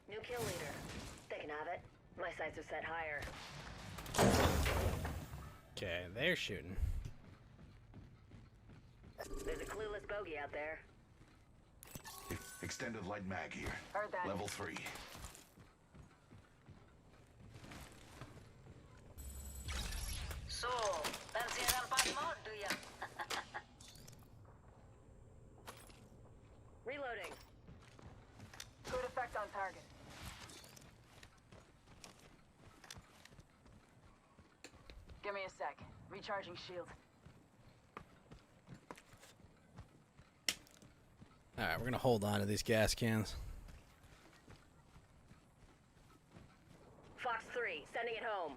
K: New kill leader. They can have it. My sights are set higher.
A: Okay, they're shooting.
K: There's a clueless bogey out there.
L: Extended light mag here.
M: Heard that.
L: Level 3.
K: So, fancy an alpha mod, do ya? Reloading.
M: Good effect on target. Give me a sec. Recharging shield.
A: Alright, we're gonna hold on to these gas cans.
K: Fox 3, sending it home.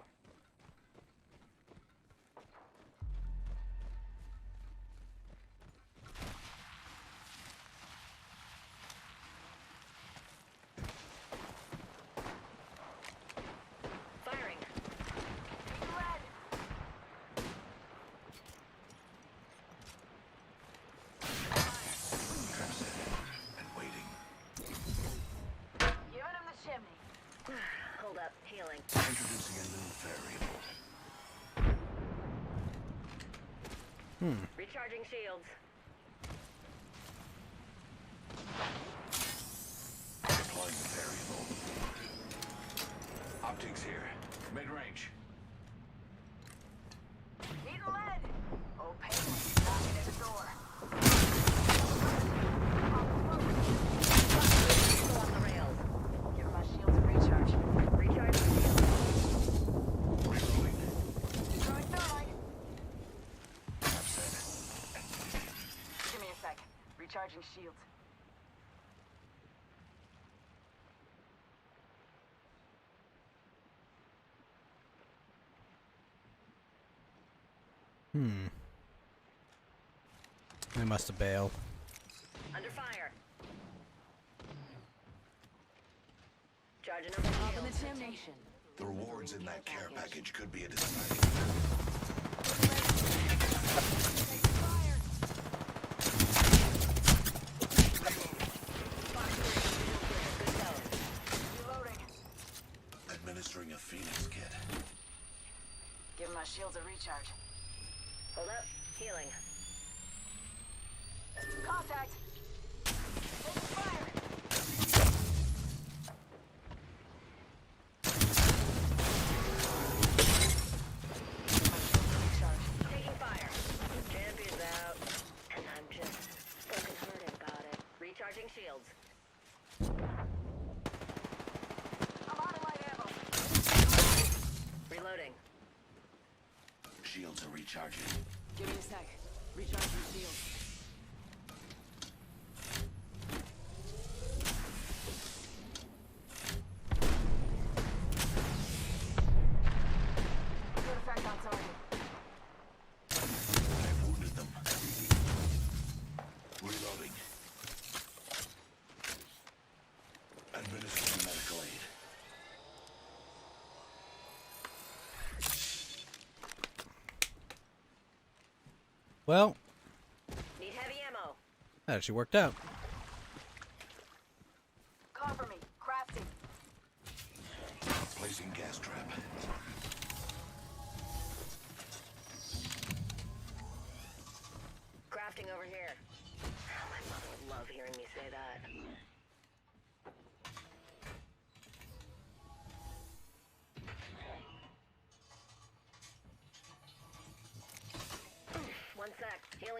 L: Introducing a new variable.
K: Recharging shields.
L: Deploying variable. Optics here. Mid-range.
M: Need lead! Oh, payment. Knocking at the door.
K: Still on the rails.
M: Give my shields a recharge.
K: Recharging shields.
L: Reloading.
M: Throwing thermite.
L: Capset.
M: Give me a sec. Recharging shields.
A: They must have bailed.
K: Under fire. Charging up
M: Up in the
K: shields.
M: chimney.
L: The rewards in that care package could be a distraction.
M: Reloading.
L: Administering a Phoenix kit.
M: Give my shields a recharge.
K: Hold up. Healing.
M: Contact. Taking fire.
K: Taking fire. Champion's out. And I'm just fucking hurting about it. Recharging shields.
M: I'm out of light ammo.
K: Reloading.
L: Shields are recharging.
M: Give me a sec. Recharging shields. Good effect on target.
L: I've wounded them. Reloading. Administering medical aid.
A: Well,
K: Need heavy ammo.
A: that actually worked out.
M: Cover me. Crafting.
L: Placing gas trap.
K: Crafting over here. My mother would love hearing me say that.